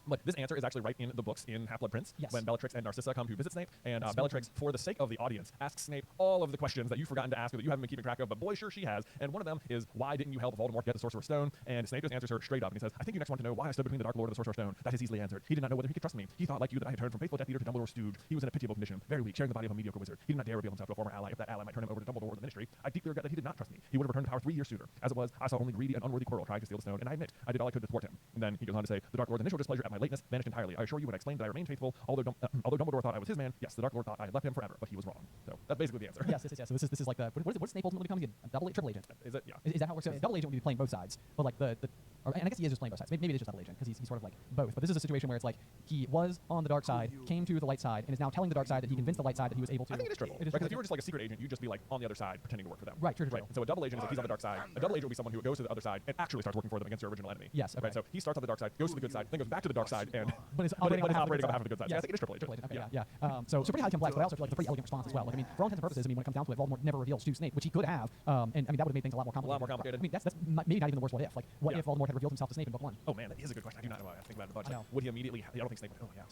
But this answer is actually right in the books in Half-Blood Prince, yes. when Bellatrix and Narcissa come to visit Snape, and Bellatrix, for the sake of the audience, asks Snape all of the questions that you've forgotten to ask or that you haven't been keeping track of, but boy, sure she has. And one of them is, why didn't you help Voldemort get the Sorcerer's Stone? And Snape just answers her straight up, and he says, I think you next want to know why I stood between the Dark Lord and the Sorcerer's Stone. That is easily answered. He did not know whether he could trust me. He thought, like you, that I had turned from faithful Death Eater to Dumbledore's stooge. He was in a pitiable condition, very weak, sharing the body of a mediocre wizard. He did not dare reveal himself to a former ally if that ally might turn him over to Dumbledore or the Ministry. I deeply regret that he did not trust me. He would have returned the power 3 years sooner. As it was, I saw only greedy and unworthy Quirrell trying to steal the stone, and I admit, I did all I could to thwart him. And then he goes on to say, the Dark Lord's initial displeasure at my lateness vanished entirely. I assure you when I explained that I remained faithful, although Dumbledore thought I was his man, yes, the Dark Lord thought I had left him forever, but he was wrong. So that's basically the answer. Yes. So this is like the what does Snape ultimately become? A triple agent. Is it? Yeah. Is that how it works? So double agent would be playing both sides, but like and I guess he is just playing both sides. Maybe it is just double agent because he's sort of like both. But this is a situation where it's like he was on the dark side, came to the light side, and is now telling the dark side that he convinced the light side that he was able to. I think it is triple. Because if you were just like a secret agent, you'd just be like on the other side pretending to work for them. Right. True. Right. And so a double agent is like he's on the dark side. A double agent would be someone who goes to the other side and actually starts working for them against their original enemy. Yes. Okay. Right. So he starts on the dark side, goes to the good side, then goes back to the dark side, and but it's operating on half half of the good side. Yeah, I think it is triple agent. Okay, yeah. So pretty highly complex, but I also feel like it's a pretty elegant response as well. Like, I mean, for all intents and purposes, when it comes down to it, Voldemort never reveals to Snape, which he could have, and I mean that would have made things a lot more complicated. I mean, that's maybe not even the worst what if. Like, what if Voldemort had revealed himself to Snape in book 1? Oh man, that is a good question. I do not know. I think about it a bunch. Like, would he immediately? I don't think Snape would. Oh yeah.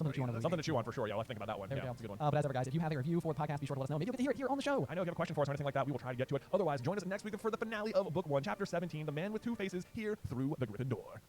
Something to chew on for sure. Yeah, I'll have to think about that one. There That's a good one. But as ever, guys, if you have a review for the podcast, be sure to let us know. Maybe you'll get to hear it here on the show. I know if you have a question for us or anything like that, we will try to get to it. Otherwise, join us next week for the finale of Book 1, Chapter 17, The Man with Two Faces, here through the Gryffindor.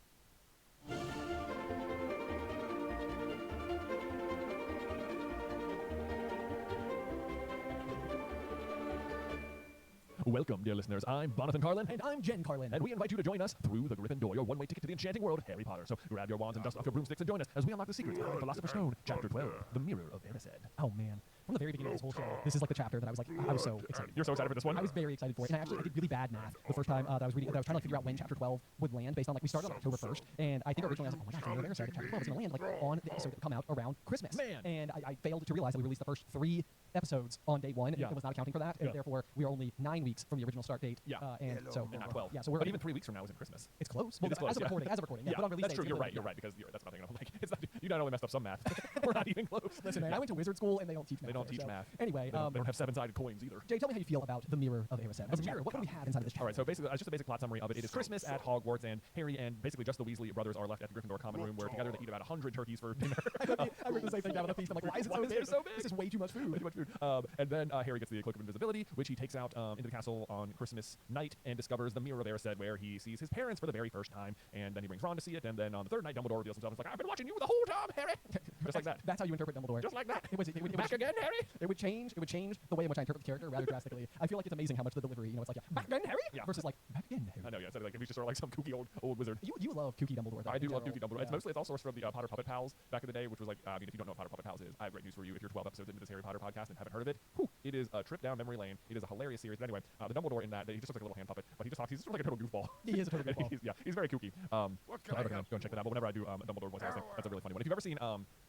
Welcome, dear listeners. I'm Bonathan Carlin. And I'm Jen Carlin. And we invite you to join us through the Gryffindor, your one-way ticket to the enchanting world of Harry Potter. So grab your wands and dust off your broomsticks and join us as we unlock the secrets behind Philosopher's Stone, Chapter 12, The Mirror of Erised. Oh, man. From the very beginning of this whole show, this is like the chapter that I was so excited. You're so excited for this one? I was very excited for it. And I did really bad math the first time that I was reading. I was trying to figure out when Chapter 12 would land based on, like, we started on October 1st. And I think originally I was like, oh my gosh, Mirror of Erised, Chapter 12 is going to land, like, on the episode that would come out around Christmas. Man! And I failed to realize that we released the first 3 episodes on day 1, and it was not accounting for that. And therefore, we are only 9 weeks from the original start date. Yeah. And not 12. Yeah, so we're but even 3 weeks from now isn't Christmas. It's close. Well, It is close, as of recording. Yeah, yeah, but on release that's day, true. You're it's right. You're right because that's nothing. Like, it's not, You not only messed up some math, we're not even close. Listen, man, I went to wizard school and they don't teach math. They don't teach so. math. Anyway, they don't have 7-sided coins either. Jay, tell me how you feel about the Mirror of Erised. What do we have inside of this chapter? All right, so basically, just a basic plot summary of it. It is Christmas at Hogwarts, and Harry and basically just the Weasley brothers are left at the Gryffindor common room, where together they eat about 100 turkeys for dinner. I read the same thing down at the feast. I'm like, why is it so big? This is way too much food. Way too much food. And then Harry gets the Cloak of Invisibility, which he takes out into the castle on Christmas night and discovers the Mirror of Erised, where he sees his parents for the very first time, and then he brings Ron to see it, and then on the third night, Dumbledore reveals himself. It's like, I've been watching you the whole time, Harry. Just like that. That's how you interpret Dumbledore. Just like that. It would back again, Harry. It would change the way in which I interpret the character rather drastically. I feel like it's amazing how much the delivery, it's like, back again, Harry, versus like, back again, Harry. I know, yeah. So like, if he's just sort of like some kooky old wizard. You love kooky Dumbledore, though. I do love kooky Dumbledore. Yeah. It's all sourced from the Potter Puppet Pals back in the day, which was like, I mean, if you don't know what Potter Puppet Pals is, I have great news for you. If you're 12 episodes into this Harry Potter podcast and haven't heard of it, it is a trip down memory lane. It is a hilarious series. But anyway, the Dumbledore in that, he just looks like a little hand puppet, but he just talks. He's sort of like a total goofball. He is a total goofball. He's very kooky. What can I go and check that out. But whenever I do Dumbledore voice, that's a really funny one. If you've ever seen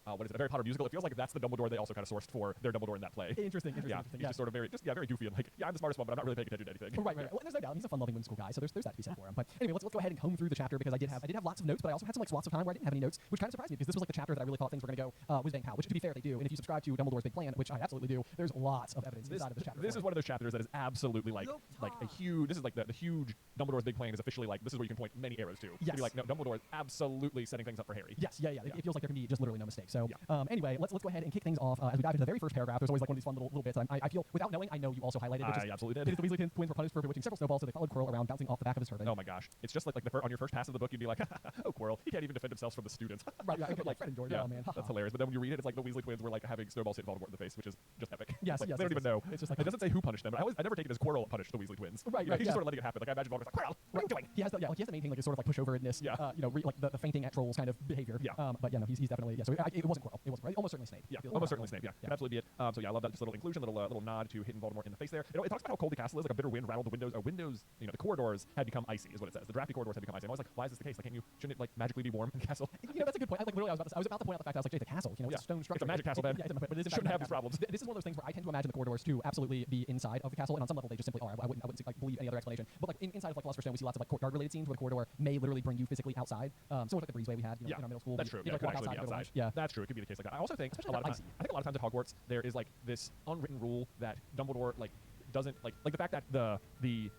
what is it, a Harry Potter musical, it feels like that's the Dumbledore they also kind of sourced for their Dumbledore in that play. Interesting. Yeah, he's just sort of very goofy and like, I'm the smartest one, but I'm not really paying attention to anything. Right. Well, there's no doubt he's a fun-loving whimsical guy, so there's that to be said for him. But anyway, let's go ahead and comb through the chapter, because I did have lots of notes, but I also had some like swaths of time where I didn't have any notes, which kind of surprised me, because this was like the chapter that I really thought things were going to go whiz bang pow, which to be fair they do. And if you subscribe to Dumbledore's Big Plan, which I absolutely do, there's lots of evidence inside of this chapter. This is one of those chapters that is absolutely like a huge. This is like the huge Dumbledore's Big Plan is officially like, this is where you can point many arrows to. Yes. To be like, no, Dumbledore is absolutely setting things up for Harry. Yes. It feels like there can be just literally no mistake. So anyway, let's go ahead and kick things off as we dive into the very first paragraph. There's always like one of these fun little bits. I feel, without knowing, I know you also highlighted. I absolutely did. It is the Weasley twins were punished for bewitching several snowballs, so they followed Quirrell around, bouncing off the back of his turban. Oh my gosh, it's just like on your first pass of the book, you'd be like, oh Quirrell, he can't even defend himself from the students. Right. Like Fred and George. Oh man, that's hilarious. But then when you read it, it's like the Weasley twins were like having snowballs hit Voldemort in the face, which is just epic. Yes, like, they don't even know. It's just like, it doesn't say who punished them. But I never take it as Quirrell punished the Weasley twins. Right. He's just sort of letting it happen. Like I imagine Voldemort's like, Quirrell, what are you doing? He has the main thing, like, is sort of like pushoverness. Yeah. Like the fainting at trolls kind of behavior. Yeah. But yeah, no, he's definitely So it wasn't Quirrell. It wasn't right. Almost certainly Snape. Yeah. Almost certainly Snape. Yeah. Can absolutely be it. So yeah, I love that just little inclusion, little nod to hitting Voldemort in the face there. It talks about how cold the castle is. Like a bitter wind rattled the windows. The corridors had become icy, is what it says. The drafty corridors had become icy. I'm always like, why is this the case? Like, shouldn't it like magically be warm in the castle? That's a good point. I was about to point out the fact that I was like, Jay, the castle. It's a stone structure. It's a magic castle, man. But it shouldn't have these problems. This is one of those things where I tend to imagine the corridors to absolutely be inside of the castle, and on some level they just simply are. I wouldn't like believe any other explanation. But like inside of like Philosopher's Stone, we see lots of like courtyard related scenes where the corridor may literally bring you physically outside. Sort of like the breezeway we had in our middle school. That's true. You Could actually be outside. Yeah, that's true. It could be the case like that. I also think especially a lot of times at Hogwarts there is like this unwritten rule that Dumbledore like doesn't like the fact that the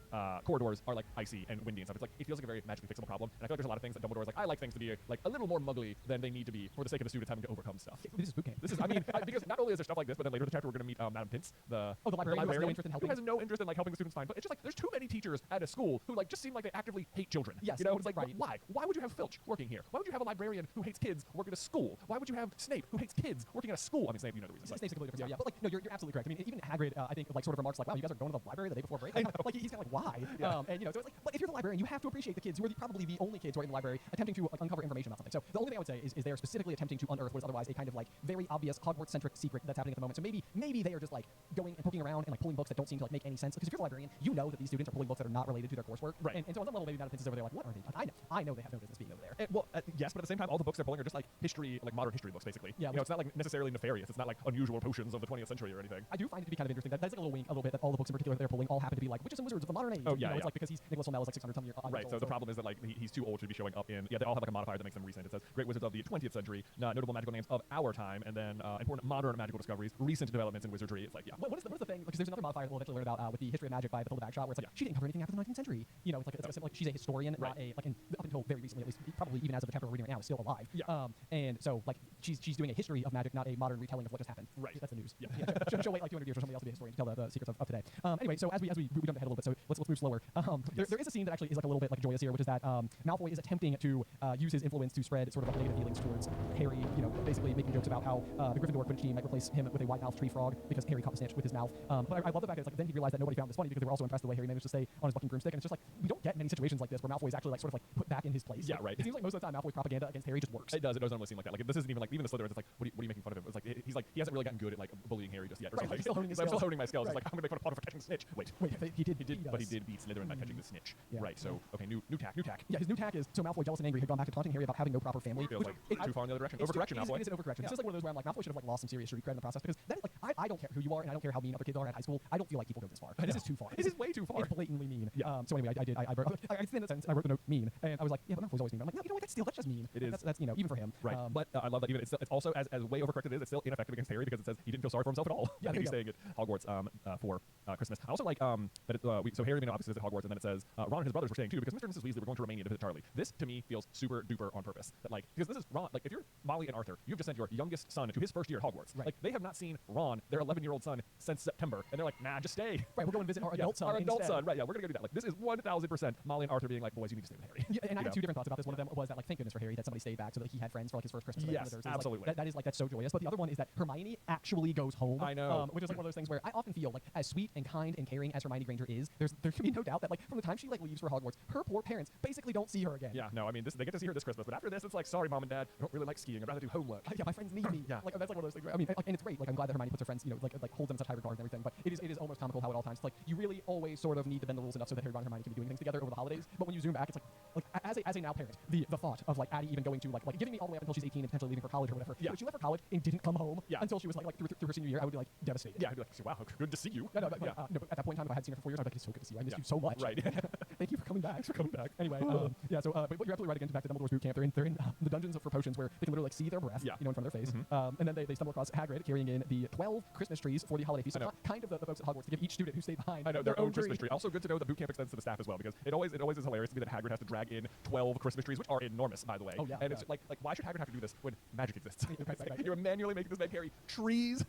corridors are like icy and windy and stuff. It's like it feels like a very magically fixable problem. And I feel like there's a lot of things that Dumbledore is like, I like things to be like a little more muggly than they need to be for the sake of the students having to overcome stuff. This is boot camp. This is because not only is there stuff like this, but then later in the chapter we're going to meet Madame Pince, the librarian who has no interest in helping. Who has no interest in like helping the students find. But it's just like there's too many teachers at a school who like just seem like they actively hate children. Yes, it's like why? Why would you have Filch working here? Why would you have a librarian who hates kids working at a school? Why would you have Snape who hates kids working at a school? I mean, Snape, you know the reason. Snape's a completely different. Yeah, but like no, you're absolutely correct. I mean, even Hagrid, I think like sort of remarks like, wow, you guys are going to the library the day before break. Like he's kind of like, why? Yeah. And so it's like, but if you're the librarian, you have to appreciate the kids who are probably the only kids who are in the library attempting to like, uncover information about something. So the only thing I would say is they are specifically attempting to unearth what is otherwise a kind of like very obvious Hogwarts-centric secret that's happening at the moment. So maybe they are just like going and poking around and like pulling books that don't seem to like make any sense. Because if you're the librarian, you know that these students are pulling books that are not related to their coursework. Right. And so on some level, maybe Madame Pince is over there like, what are they doing? I know they have no business being over there. Yes, but at the same time, all the books they're pulling are just like history, like modern history books, basically. Yeah. It's not like necessarily nefarious. It's not like unusual potions of the 20th century or anything. I do find it to be kind of interesting. That's like a little wink, a little bit, that all the books in particular they're pulling all happen to be like witches and wizards of the modern age. Oh yeah, It's like because Nicholas Flamel is like 600 some years old. Right. So the problem is that like he's too old to be showing up in. Yeah, they all have like a modifier that makes them recent. It says great wizards of the 20th century, notable magical names of our time, and then important modern magical discoveries, recent developments in wizardry. It's like What is the thing? Because there's another modifier we'll eventually learn about with the history of magic by Bathilda Bagshot, where it's like she didn't cover anything after the 19th century. It's like she's a historian, not a like up until very recently, at least probably even as of the chapter we're reading right now, is still alive. Yeah. And so like she's doing a history of magic, not a modern retelling of what just happened. Right. That's the news. Yeah. She'll wait like 200 years for somebody else to be a historian to tell the secrets of today. Anyway, so as we jump ahead a little bit, so let's move slower. There is a scene that actually is like a little bit like joyous here, which is that Malfoy is attempting to use his influence to spread sort of like negative feelings towards Harry. Basically making jokes about how the Gryffindor Quidditch team might replace him with a white mouth tree frog because Harry caught the snitch with his mouth. But I love the fact that it's like then he realized that nobody found this funny because they were also impressed with the way Harry managed to stay on his bucking broomstick. And it's just like we don't get many situations like this where Malfoy is actually like sort of like put back in his place. Yeah, right. It seems like most of the time Malfoy's propaganda against Harry just works. It does. It doesn't really seem like that. Like this isn't even like even the Slytherins. It's like what are you making fun of him? It's like he's like he hasn't really gotten good at like bullying Harry just yet. Or something. He's still honing his I'm still skills. honing my skills. Right. It's like I'm gonna make fun of Potter for catching the snitch. Wait, he did, but he did beat Slytherin by catching the snitch. Yeah. Right. So okay, new tack. Yeah, his new tack is so Malfoy, jealous and angry, had gone back to taunting Harry about having no proper family. Feels like too far in the other direction. Overcorrection, Malfoy. It is an overcorrection. It's just like one of those where I'm like Malfoy should have like lost some serious street cred in the process because then like I don't care who you are, and I don't care how mean other kids are at high school. I don't feel like people go this far. This is too far. This is way too far. It's blatantly mean. Yeah. So anyway, I extended the sentence, and I wrote the note mean, and I was like, yeah, but Malfoy's always mean. I'm like, no, you know what? That's just mean. It is. That's even for him. Right. But I love that even it's also as way overcorrected as it's still ineffective against Harry because it says he didn't feel sorry for himself at all. Yeah, he's staying at Hogwarts for Christmas. I also like that so Harry obviously is at Hogwarts, and then it says Ron and his brothers were staying too because Mr. and Mrs. Weasley were going to Romania to visit Charlie. This to me feels super duper on purpose. That like because this is Ron. Like if you're Molly and Arthur, you've just sent your youngest son to his first year at Hogwarts. Right. Like they have not seen Ron, their 11-year-old son, since September, and they're like, nah, just stay. Right. We'll go and visit our adult son. Our adult instead. son. Right. Yeah. We're gonna go do that. Like this is 1,000% Molly and Arthur being like, boys, you need to stay with Harry. Yeah, and I had two different thoughts about this. One of them was that, like, thank goodness for Harry that somebody stayed back so that he had friends for like his first Christmas. Yes, absolutely. Like, that is like that's so joyous. But the other one is that Hermione actually goes home. I know. Which is like one of those things where I often feel like as sweet and kind and caring as Hermione Granger is, there can be no doubt that like from the time she like leaves for Hogwarts, her poor parents basically don't see her again. Yeah. No. I mean, they get to see her this Christmas, but after this, it's like, sorry, mom and dad, I don't really like skiing. I'd rather do homework. Yeah, my friends need me. Yeah. Like that's like one of those things. Where, I mean, and it's great. Like I'm glad that Hermione puts her friends, like holds them in such high regard and everything. But it is almost comical how at all times, like you really always sort of need to bend the rules enough so that Harry, Ron, and Hermione can be doing things together over the holidays. But when you zoom back, it's like as a now parent, the thought of like Addie even going to like giving me all the way up until she's 18 and potentially leaving for college or whatever. Yeah. If she left for college and didn't come home Yeah. until she was like through her senior year, I would be like devastated. Yeah. I'd be like, wow, good to see you. No, but, yeah. no, but at that point in time, if I had seen her for 4 years, I'd be like, it's so good to see you. I missed Yeah. you so much. Right. Thank you for coming back. Anyway, yeah. So, but you're absolutely right. Again, back to Dumbledore's boot camp. They're in the dungeons for potions where they can literally like see their breath, Yeah. in front of their face. And then they stumble across Hagrid carrying in the 12 Christmas trees for the holiday feast. I know. So kind of the folks at Hogwarts to give each student who stayed behind. I know their own Christmas tree. Also good to know that boot camp extends to the staff as well because it always is hilarious to me that Hagrid has to drag in 12 Christmas trees, which are enormous, by the way. Oh, yeah, And yeah. it's like why should Hagrid have to do this when magic exists? Right. You're manually making this man carry trees.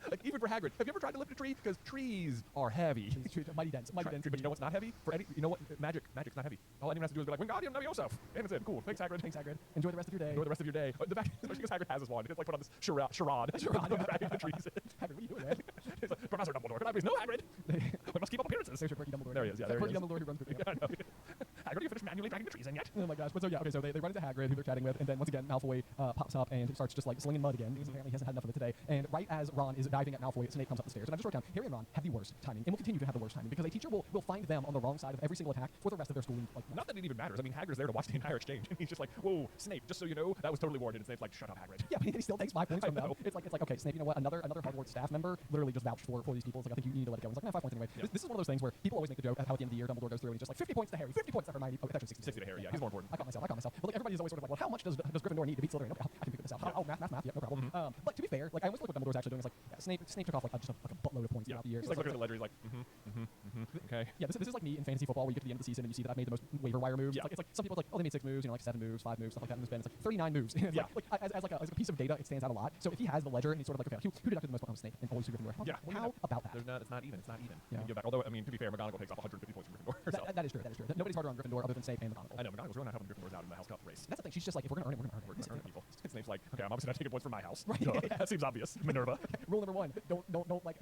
Like even for Hagrid, have you ever tried to lift a tree? Because trees are heavy. Mighty dense. But you know what's not heavy? You know what? Magic's not heavy. All anyone has to do is be like, Wingardium Leviosa. And it's in. Cool. Thanks, Hagrid. Enjoy the rest of your day. Enjoy the rest of your day. The fact, especially because Hagrid has his wand. It's like put on this charade. Dragging the trees in. Hagrid, what are you doing, man? It's like, Professor Dumbledore, could I please? No, Hagrid. We must keep up appearances. There's your quirky Dumbledore. There he is. Yeah, there he Quirky is. Dumbledore who runs boot camp. Yeah, I know. Hagrid, you finished manually dragging the trees in yet? Oh my gosh. But so yeah, okay, so they run into Hagrid, who they're chatting with, and then once again, Malfoy pops up and starts just like slinging mud again, because apparently he hasn't had enough of it today. And right as Ron is diving at Malfoy, Snape comes up the stairs. And I just wrote down, Harry and Ron have the worst timing, and will continue to have the worst timing, because a teacher will find them on the wrong side of every single attack for the rest of their schooling. Like, Not that it even matters. I mean, Hagrid's there to watch the entire exchange, and he's just like, whoa, Snape, just so you know, that was totally warranted. And Snape's like, shut up, Hagrid. yeah, but he still takes 5 points from them. know. It's like, okay, Snape, you know what? Another Hogwarts staff member literally just vouched for these people. It's like, I think you need to let it go. It's like, 5 points anyway. Yeah. This is one of those things where people always make the joke at how at the end of the year Dumbledore goes through and he's just like 50 points to Harry, 50 points to Hermione. Oh, actually 60 to Harry, yeah, he's more important. I caught myself. But like everybody's always sort of like, well, how much does Gryffindor need to beat Slytherin? Okay, I can figure this out. Oh, math. Yeah, no problem. But to be fair, like I almost like what Dumbledore's actually doing is like Snape took off like just a buttload of points throughout the year. He's So like it's looking at the ledger, he's like, okay. Yeah, this is like me in fantasy football where you get to the end of the season and you see that I've made the most waiver wire moves. Yeah. It's like some people are like, oh, they made 6 moves, like 7 moves, 5 moves, stuff like that. And it's been it's like 39 moves. And it's Yeah. as a piece of data, it stands out a lot. So if he has the ledger and he's sort of like, okay, who deducted the most points from Snape and always Gryffindor? Yeah. How about that? It's not even. Yeah. You go back. Although, I mean, to be fair, McGonagall takes off 150 points from Gryffindor herself. That is true. Nobody's harder on Gryffindor other than Snape and McGonagall. I know, McGonagall's really not helping Gryffindor's out in the House Cup race. That's the thing. She's just like, if we're gonna earn it, we're gonna earn it. We're gonna earn people. Snape's like, okay, I'm obviously not taking points from my house. Right. Duh. Yeah. That seems obvious. Minerva. Rule number 1: don't like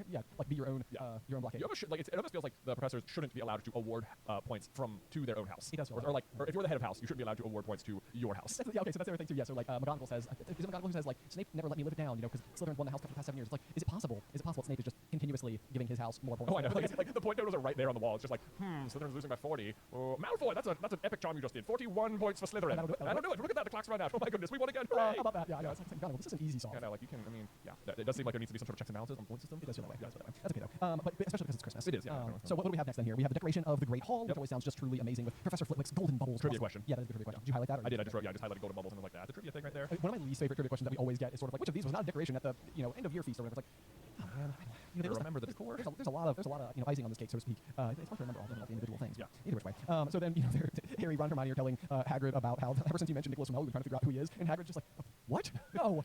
be your own blockade. You almost should, it almost feels like the professors shouldn't be allowed to award points to their own house. It does feel or if you're the head of house, you shouldn't be allowed to award points to your house. Okay, so that's the other thing too. Yeah, so like McGonagall says, is it McGonagall who says like Snape never let me live it down, because Slytherin's won the House Cup for the past 7 years. It's like, is it possible that Snape is just continuously giving his house more points? Oh, I know. Like the point totals are right there on the wall. It's just like, Slytherin's losing by 40. Oh, Malfoy, that's an epic charm you just did. 41 points for Slytherin. I don't do it. Look at that. The clock's run out. Oh my goodness, we won again. Hooray! How about that? Yeah, I know. It's like McGonagall, this is an easy solve. Yeah, no, like you can. I mean, yeah, it does seem like there needs to be some sort of checks and balances on the point system. It does feel that way. That's okay though. But especially because it's Christmas. It is, yeah. So what do we have next then here? We have the decoration of the Great Hall, which always sounds just truly amazing with Professor Flitwick's golden bubbles. Trivia question. Yeah, that's a good trivia question. Did you highlight that? I did. I just highlighted golden bubbles and was like, that's a trivia thing right there. One of my least favorite trivia questions that we always get is sort of like, which of these was not a decoration at the end of year feast or whatever. It's like, oh man, remember the decor. There's a lot of icing on this cake, so to speak. It's hard to remember all the individual things. Yeah. Either which way. So then Harry, Ron, and Hermione are telling Hagrid about how ever since you mentioned Nicholas Flamel, we've been trying to figure out who he is, and Hagrid's just like, what? No.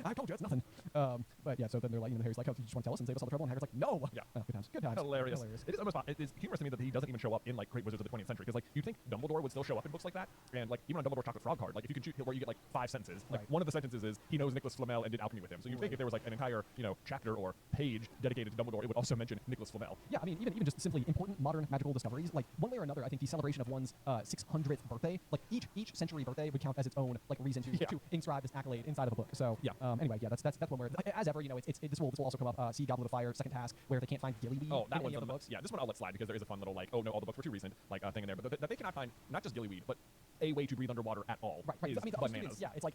I told you it's nothing. But yeah, so then they're like, Harry's like, oh, you just want to tell us and save us all the trouble? And Hagrid's like, no. Yeah. Good times. Hilarious. It is almost it is humorous to me that he doesn't even show up in like Great Wizards of the 20th century because like you'd think Dumbledore would still show up in books like that, and like even on Dumbledore's Chocolate Frog card, like if you can choose where you get like 5 sentences, like one of the sentences is he knows Nicholas Flamel and did alchemy with him. So you think if there was like an entire chapter or page dedicated to Dumbledore, it would also mention Nicholas Flamel. Yeah, I mean even just simply important modern magical discoveries, like one way or another, I think the celebration of one's 600th birthday, like each century birthday would count as its own like reason to inscribe this accolade inside of the book. So Yeah. Anyway, yeah, that's one where, as ever, you know, this will also come up. See Goblet of Fire, second task, where they can't find Gillyweed Oh, that in one's any of the the books. Yeah, this one I'll let slide because there is a fun little like, oh no, all the books were too recent, like thing in there, but that they cannot find not just Gillyweed, but a way to breathe underwater at all. Right. Is I mean, the bananas. is, yeah, it's like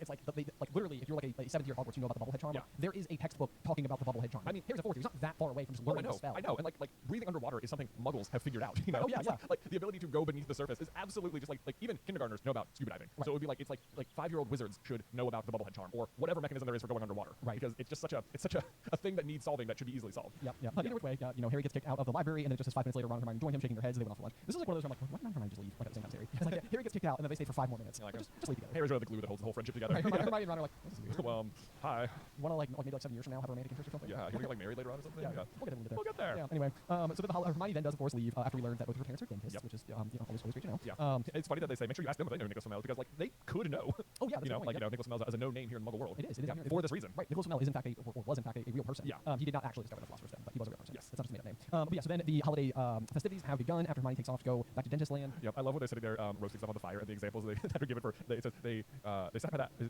literally, if you're like a 7th year Hogwarts, you know about the Bubblehead Charm. Yeah. There is a textbook talking about the Bubblehead Charm. I mean, here's a 4th year. He's not that far away from just learning the spell. I know, and like breathing underwater is something Muggles have figured out. You know, Oh, yeah, It's like the ability to go beneath the surface is absolutely just like even kindergartners know about scuba diving. Right. So it would be like it's like 5-year-old wizards should know about the Bubblehead Charm or whatever mechanism there is for going underwater. Right. Because it's just such a thing that needs solving that should be easily solved. Yep. But either which way, you know, Harry gets kicked out of the library, and then just as 5 minutes later, Ron and Hermione join him, shaking their heads, and they went off for lunch. This is like one of those where I'm like, why did Hermione just leave? Like at the same time, as Harry. It's like, yeah, Harry gets kicked out, and then they stay for 5 more minutes. Yeah, like just leave together. Harry's really the glue that holds the whole friendship together. Right, Hermione and Ron are like, this is weird. Well, hi. Want to like maybe like 7 years from now have a romantic interest or something? Yeah, can we get like married later on or something? Yeah. We'll get there. We'll get there. Yeah. Anyway, so then Hermione then does of course leave after we learn that both of her parents are dentists, Yep. which is you know always great to know. Yeah. It's funny that they say make sure you ask them if they know Nicholas Flamel because like they could know. Oh yeah, that's you know, a good point, like yeah. you know, Nicholas Flamel is a known name here in the Muggle world. It is. Yeah, for this reason. Right. Nicholas Flamel is in fact or was in fact a real person. Yeah. He did not actually discover the Philosopher's Stone, but he was a real person. Yes. It's not just a made up name. But yeah, so then the holiday festivities have begun after Hermione takes off to go back to Dentist Land. Yep. I love when they're sitting there roasting stuff on the fire and the examples that are given for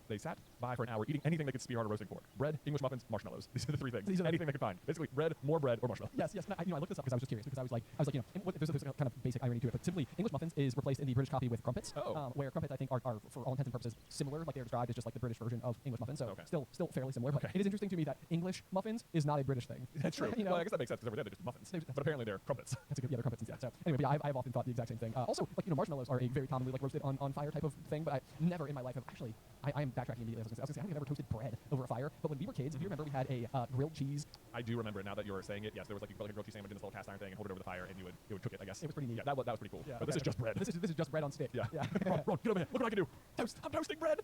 they sat by for an hour eating anything they could spear on a roasting fork. Bread, English muffins, marshmallows. These are the 3 things. These are anything they could find. Basically bread, more bread, or marshmallows. Yes. No, I looked this up because I was just curious because I was like, you know, there's a kind of basic irony to it, but simply English muffins is replaced in the British copy with crumpets, where crumpets I think are for all intents and purposes similar, like they're described as just like the British version of English muffins. So still fairly similar. But it is interesting to me that English muffins is not a British thing. That's true. You know? Well, I guess that makes sense because over there they're just muffins, but apparently they're crumpets. That's a good, yeah, they're crumpets instead. So anyway, but yeah, I've often thought the exact same thing. Also, like you know, marshmallows are a very commonly like roasted on fire type of thing, but I never in my life have actually. I am backtracking immediately. I was gonna say I don't think I've ever toasted bread over a fire, but when we were kids, if you remember, we had a grilled cheese. I do remember it now that you're saying it. Yes, there was like you put like a grilled cheese sandwich in this little cast iron thing and hold it over the fire and it would cook it. I guess it was pretty neat. Yeah, that was pretty cool. Yeah, but this is just bread. This is just bread on stick. Yeah. Ron, get over here. Look what I can do. I'm toasting bread.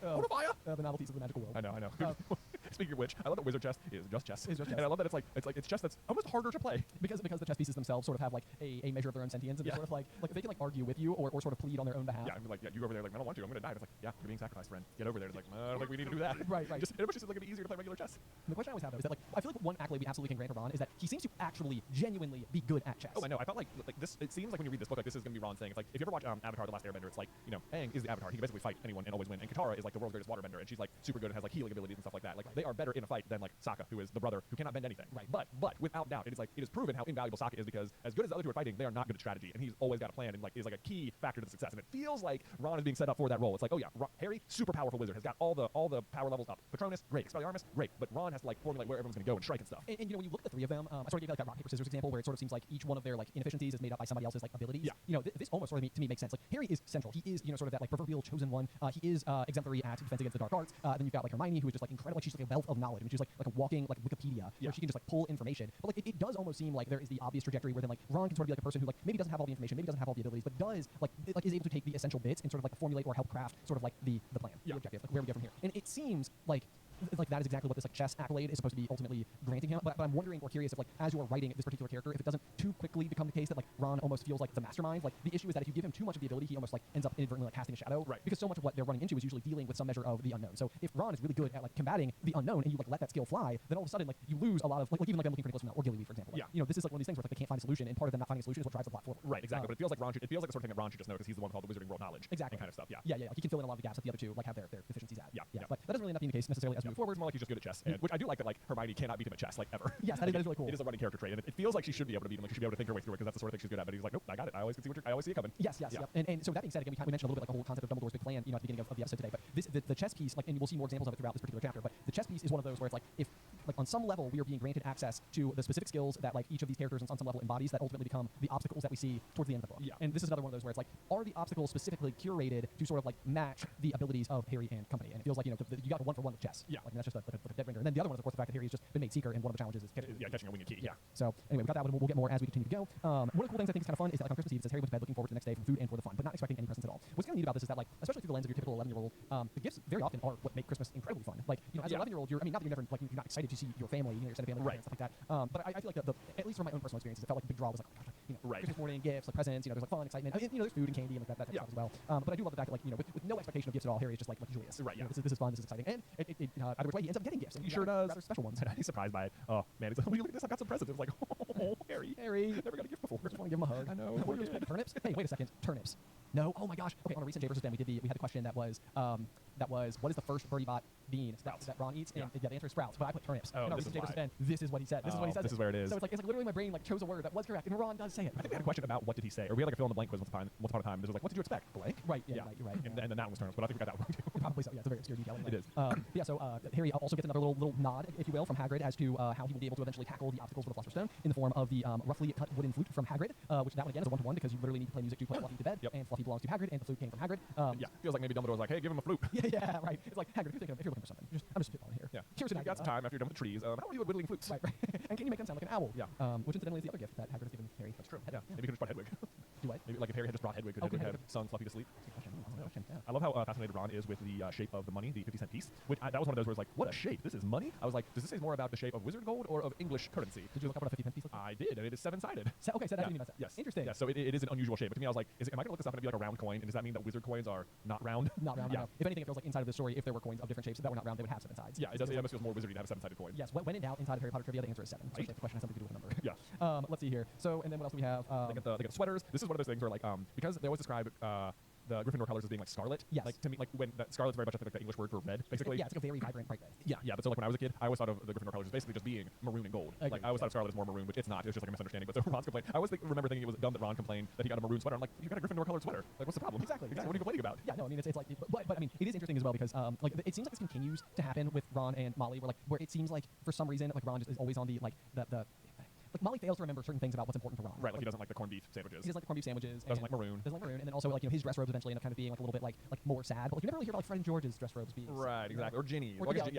On a fire. The novelties of the magical world. I know. Speaking of which, I love that Wizard Chess is just chess. It's just chess. And I love that it's chess that's almost harder to play. Because the chess pieces themselves sort of have like a measure of their own sentience, and they're sort of like they can like argue with you or sort of plead on their own behalf. Yeah, I'm like, yeah, you go over there like, I don't want to, I'm gonna die. And it's like, yeah, you're being sacrificed, friend. Get over there. It's like, I don't think we need to do that. Right. It just makes it like easier to play regular chess. And the question I always have though is that like I feel like one accolade we absolutely can grant to Ron is that he seems to actually genuinely be good at chess. Oh, I know. I felt like this. It seems like when you read this book, like this is gonna be Ron saying, it's like if you ever watch Avatar: The Last Airbender, it's like you know, Aang is the Avatar. He can basically fight anyone and always win. And Katara is like the world's greatest waterbender, and she's like super good and has like healing abilities and stuff like that. Like they are better in a fight than like Sokka, who is the brother who cannot bend anything. Right. But without doubt, it is proven how invaluable Sokka is because as good as the other two are fighting, they are not good at strategy, and he's always got a plan and like is like a key factor to the success. And it feels like Ron is being set up for that role. It's like, oh yeah, Harry, super powerful wizard, has got all the power levels up. Patronus, great. Expelliarmus, great. But Ron has to like formulate where everyone's gonna go and strike and stuff. And you know, when you look at the 3 of them, I sort of gave like that rock paper scissors example where it sort of seems like each one of their like inefficiencies is made up by somebody else's like abilities. Yeah. You know, this almost sort of to me makes sense. Like Harry is central. He is, you know, sort of that like proverbial chosen one. He is exemplary at defense against the dark arts. Then you've got like Hermione, who is just like incredible. Like she's like a wealth of knowledge. I mean, she's like a walking like Wikipedia. Yeah. Where she can just like pull information. But like it does almost seem like there is the obvious trajectory where then like Ron can sort of be like a person who like maybe doesn't have all the information, maybe doesn't have all the abilities, but does like is able to take the essential bits and sort of like formulate or help craft sort of like the plan, the objective, like where we go from here. And it seems like that is exactly what this like chess accolade is supposed to be ultimately granting him. But I'm wondering or curious if like as you are writing this particular character, if it doesn't too quickly become the case that like Ron almost feels like the mastermind. Like the issue is that if you give him too much of the ability, he almost like ends up inadvertently like casting a shadow. Right. Because so much of what they're running into is usually dealing with some measure of the unknown. So if Ron is really good at like combating the unknown and you like let that skill fly, then all of a sudden like you lose a lot of like even like I'm looking for Nicholas Flamel or Gillyweed, for example. Like, Yeah. You know, this is like one of these things where like they can't find a solution, and part of them not finding a solution is what drives the plot forward. Right, exactly. But it feels like Ron. It feels like the sort of thing that Ron should just know because he's the one with all the wizarding world knowledge. Exactly. And kind of stuff. Yeah. Yeah. Like he can fill in a lot of the gaps that the other two like have their deficiencies at. Yeah. But that doesn't really not being the case necessarily as we move forward. It's more like he's just good at chess, and, which I do like that. Like Hermione cannot beat him at chess, like ever. Yes, that is really cool. It is a running character trait, and it feels like she should be able to beat him. Like she should be able to think her way through it because that's the sort of thing she's good at. But he's like, nope, I got it. I always see it coming. Yes. And so that being said, again, we mentioned a little bit like the whole concept of Dumbledore's big plan, you know, at the beginning of the episode today. But the chess piece, like, and we'll see more examples of it throughout this particular chapter. But the chess piece is one of those where it's like if like on some level we are being granted access to the specific skills that like each of these characters on some level embodies that ultimately become the obstacles that we see towards the end of the book. Yeah. And this is another one of those where it's like, are the obstacles specifically curated to sort of like match the abilities of Harry and company? And it feels like, you know, you got a 1-for-1 with chess. Yeah. Like that's just like a dead ringer. And then the other one is of course the fact that Harry has just been made Seeker, and one of the challenges is catching a winged key. Yeah. So anyway, we got that one. We'll get more as we continue to go. One of the cool things I think is kind of fun is that like on Christmas Eve, it says Harry went to bed looking forward to the next day for food and for the fun, but not expecting any presents at all. What's kind of neat about this is that like, especially through the lens of your typical 11-year-old, the gifts very often are what make Christmas incredibly fun. Like, you know, as an 11-year-old, not that you're never like you're not excited to see your family, you know, your extended family, and stuff like that. But I feel like at least from my own personal experiences, it felt like the big draw was like, oh gosh, you know, Christmas morning gifts, like presents, you know, there's like fun, excitement. I mean, you know, there's food and candy and like that type of stuff as well. But I do love the fact that like, you know, with no expectation of gifts at all, Harry is just like joyous. Right. You know, this is fun, this is exciting, and either which way he ends up getting gifts. And He sure does. Rather special ones. He's surprised by it. Oh man, he's like, oh, look at this! I've got some presents. It's like, oh, Harry, never got a gift before. Just want to give him a hug. I know. What are those turnips? Hey, wait a second. Turnips. No. Oh my gosh. Okay. On a recent Jay vs. Ben, we had the question that was that was, what is the first birdie bot bean that Ron eats? And yeah, the answer is sprouts, but I put turnips. Oh, and this is Jacob why. said, this is what he said. This is what he said. This is where it is. So it's like literally my brain like chose a word that was correct, and Ron does say it. I think we had a question about what did he say, or we had like a fill in the blank quiz once upon a time. This was like, what did you expect? Blank. Right. Yeah. Right. You're right. And then that one was turnips, but I think we got that one too. Probably so. Yeah, it's a very obscure detail. Anyway. It is. Yeah. So Harry also gets another little nod, if you will, from Hagrid as to how he will be able to eventually tackle the obstacles with the Philosopher's Stone in the form of the roughly cut wooden flute from Hagrid, which that one again is a 1-to-1 because you literally need to play music to put Fluffy to bed, and Fluffy belongs to Hagrid, and the flute came from Hagrid. Yeah, feels like maybe Dumbledore was like, hey, give him a flute. Yeah, right. It's like, Hagrid, if you're looking for something, I'm just spitballing here. Yeah. Here's an you idea. got some time after you're done with the trees. How are you at whittling flutes? Right. And can you make them sound like an owl? Yeah. Which incidentally is the other gift that Hagrid has given Harry. That's true. Yeah. Maybe he could have just brought Hedwig. Do what? Maybe like if Harry had just brought Hedwig, could Hedwig have sung Fluffy to sleep? I love how fascinated Ron is with the shape of the money, the 50-cent piece. Which that was one of those where it's like, what a shape! This is money. I was like, does this say more about the shape of wizard gold or of English currency? Did you look up what a 50-cent piece looks like? I did, and it is 7-sided. Okay, so that's what you mean by that. Yes. Interesting. Yes. So it is an unusual shape. But to me, I was like, am I going to look this up and it'd be like a round coin? And does that mean that wizard coins are not round? Not round. Yeah. No. If anything, it feels like inside of the story, if there were coins of different shapes that were not round, they would have 7 sides. Yeah. It does. It almost feels more wizardy to have a 7-sided coin. Yes. When in doubt, inside of Harry Potter trivia, the answer is 7. Especially if the question has something to do with a number. Yeah. Let's see here. So, and then what else do we have? They get the sweaters. This is one of those things where like because they always describe the Gryffindor colors as being like scarlet. Yes. Like to me, like when scarlet's very much I think like the English word for red, basically. Yeah, it's like a very vibrant, bright red. Yeah. But so like when I was a kid, I always thought of the Gryffindor colors as basically just being maroon and gold. Like I always thought Scarlet is more maroon, which it's not. It's just like a misunderstanding. But so Ron's complaint, I always remember thinking it was dumb that Ron complained that he got a maroon sweater. I'm like, you got a Gryffindor colored sweater. Like, what's the problem? Exactly. What are you complaining about? Yeah, no, I mean it's like, but I mean it is interesting as well because like it seems like this continues to happen with Ron and Molly, where it seems like for some reason like Ron just is always on the like Molly fails to remember certain things about what's important to Ron. Right, like he doesn't like the corned beef sandwiches. He doesn't like the corned beef sandwiches. Doesn't like maroon. Doesn't like maroon, and then also like his dress robes eventually end up kind of being like a little bit like more sad. But like you never really hear about like Fred and George's dress robes being right, exactly, or Ginny. Or like Ginny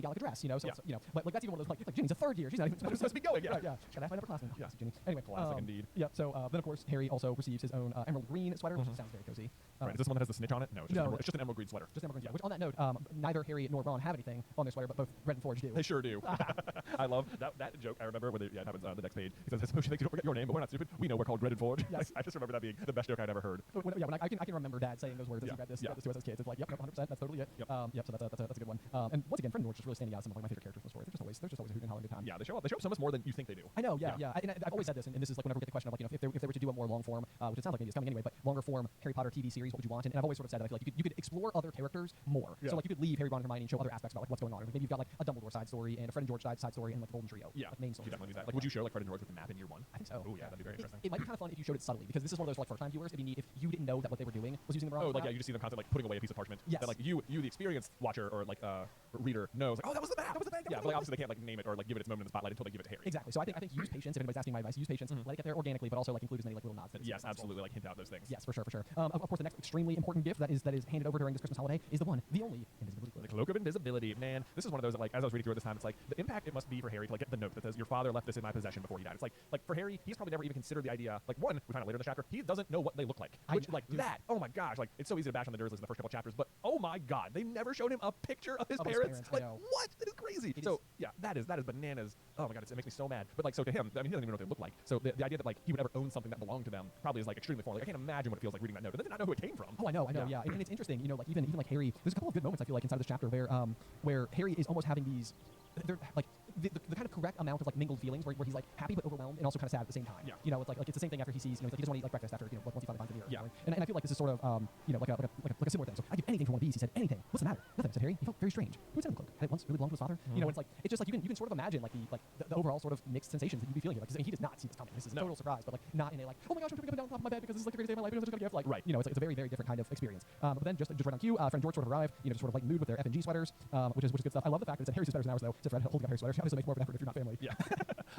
got like a dress, you know. So you know, but like that's even one of those like Ginny's a third year. She's not even supposed to be going. Yeah, yeah. Gotta find upperclassmen. Yeah, Ginny. Anyway, classic indeed. Yeah. So then of course Harry also receives his own emerald green sweater, which sounds very cozy. Right. Is this one that has the snitch on it? No. It's just an emerald green sweater. Just emerald green. Yeah. Which on that note, neither Harry nor Ron have anything on their sweater, but both Red and Forge do. They sure do. I love that joke. I remember when it happens on the next page. He says, "She thinks you don't forget your name, but we're not stupid. We know we're called Red and Forge." Yes. I just remember that being the best joke I'd ever heard. When I can remember Dad saying those words as he read this to us as kids. It's like, yep, 100%. That's totally it. Yep. So that's a good one. And once again, Fred and George just really standing out as some of like my favorite characters in the story. They're just always a hoot and holler good time. Yeah, they show up so much more than you think they do. I know. Yeah. And I've always said this, and this is like whenever we get the question of like, you know, if they were to do a more long form, which it sounds like maybe it's coming anyway, but longer form Harry Potter TV series, what would you want? And I've always sort of said that I feel like you could explore other characters more. Yeah. So like you could leave Harry, Ron, and Hermione and show other aspects about like what's going on. Like, maybe you've got like a Dumbledore side story and a Fred and George side story and like the Golden Trio. Yeah, like main story. Definitely do that. Like, would you show like Fred and George with the map in year 1? I think so. Oh yeah, that'd be very interesting. It might be kind of fun if you showed it subtly because this is one of those like first time viewers. It'd be neat if you didn't know that what they were doing was using the wrong. Oh, like yeah, you just see them constantly like putting away a piece of parchment. Yes. That like you the experienced watcher or like reader knows. Like, oh, that was the map. That was the map. Yeah, but like obviously they can't like name it or like give it its moment in the spotlight until they give it to Harry. Exactly. So I think use patience. If anybody's asking my advice, use patience. Let it get there organically, but also like include as many like little nods. Yes, absolutely. Like hint out those things. Yes, for sure. Of course, the next extremely important gift that is handed over during this Christmas holiday is the one, the only invisibility cloak. The cloak of invisibility. Man, this is one of those that like as I was reading through it this time, it's like the impact it must be for Harry to like get the note that says your father left this in my possession before he died. It's like for Harry, he's probably never even considered the idea. Like one, we find out later in the chapter, he doesn't know what they look like. Which that. Oh my gosh, like it's so easy to bash on the Dursleys in the first couple chapters, but oh my god, they never showed him a picture of his parents. Like what? That is crazy. So yeah, that is bananas. Oh my god, it makes me so mad. But like so to him, I mean he doesn't even know what they look like. So the idea that like he would ever own something that belonged to them probably is like extremely foreign. Like I can't imagine what it feels like reading that note. But then not know who it came from. Oh, I know, yeah. And it's interesting, you know, like even like Harry. There's a couple of good moments I feel like inside of this chapter where Harry is almost having these. They're like the kind of correct amount of like mingled feelings where he's like happy but overwhelmed and also kind of sad at the same time. Yeah. You know, it's like it's the same thing after he sees, you know, like he doesn't want to eat like breakfast after, you know, once he finally finds the mirror. Yeah. And I feel like this is sort of you know like a similar thing. So I give anything for one of these. He said anything. What's the matter? Nothing, said Harry. He felt very strange. Who sent him the cloak? Had it once really belonged to his father? You know, it's just like you can sort of imagine like the overall sort of mixed sensations that you'd be feeling here. Like he does not see this coming. This is a total surprise, but like not in a like, oh my gosh, I'm jumping up and down on top of my bed because this is like the greatest day of my life. I'm such a gift. Like you know, it's a very very different kind of experience. But then just right on cue, Fred and George sort of arrive. You know, just sort of like mood with their F&G sweaters, which is good stuff. I love the fact that it's Harry's sweaters and ours though. Except Fred holding up Harry's sweater. She obviously makes more of an effort if you're not family. Yeah.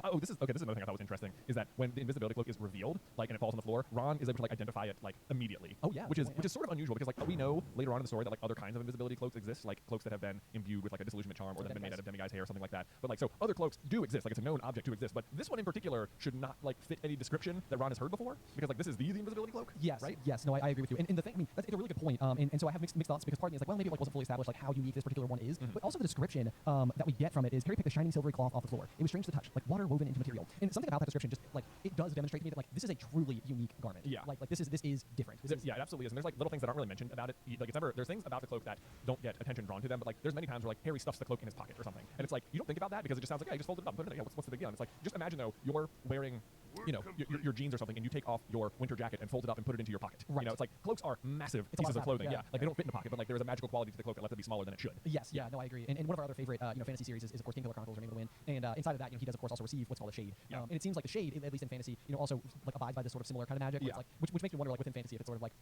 Oh, this is another thing I thought was interesting is that when the invisibility cloak is revealed, like and it falls on the floor, Ron is able to like identify it like immediately. Oh yeah. Which is sort of unusual because like we know later on in the story that like other kinds of invisibility cloaks exist, like cloaks that have been imbued with like a disillusionment charm or that have been made out of demiguy's hair or something like that. But like so other cloaks do exist, like it's a known object to exist. But this one in particular should not like fit any description that Ron has heard before because like this is the invisibility cloak. Yes. Right. Yes. No, I agree with you. And the thing, I mean, it's a really good point. And so I have mixed thoughts because part of me is like, well, maybe it like wasn't fully established like how unique this particular one is. But also the description that we get from it is Harry picked a shining silvery cloth off the floor. It was strange to touch, like water woven into material. And something about that description just like it does demonstrate to me that like this is a truly unique garment. Yeah. Like this is different. Yeah, it absolutely is. And there's like little things that aren't really mentioned about it. Like there's things about the cloak that don't get attention drawn to them. But like there's many times where like Harry stuffs the cloak in his pocket or something, and it's like you don't think about that because it just sounds like, yeah, he just folded it up and put it in. Yeah, what's the big deal? And it's like just imagine though you're wearing you know, your jeans or something, and you take off your winter jacket and fold it up and put it into your pocket. Right. You know, it's like cloaks are massive It's a lot pieces of of clothing. fabric, Yeah. yeah. Like they don't fit in a pocket, but like there is a magical quality to the cloak that lets it be smaller than it should. Yes, yeah, no, I agree. And one of our other favorite, fantasy series is of course Kingkiller Chronicles or Name of the Wind. And inside of that, he does of course also receive what's called a shade. Yeah. And it seems like the shade, at least in fantasy, also like abides by this sort of similar kind of magic. Where it's like, which makes me wonder, like within fantasy, if it's sort of like,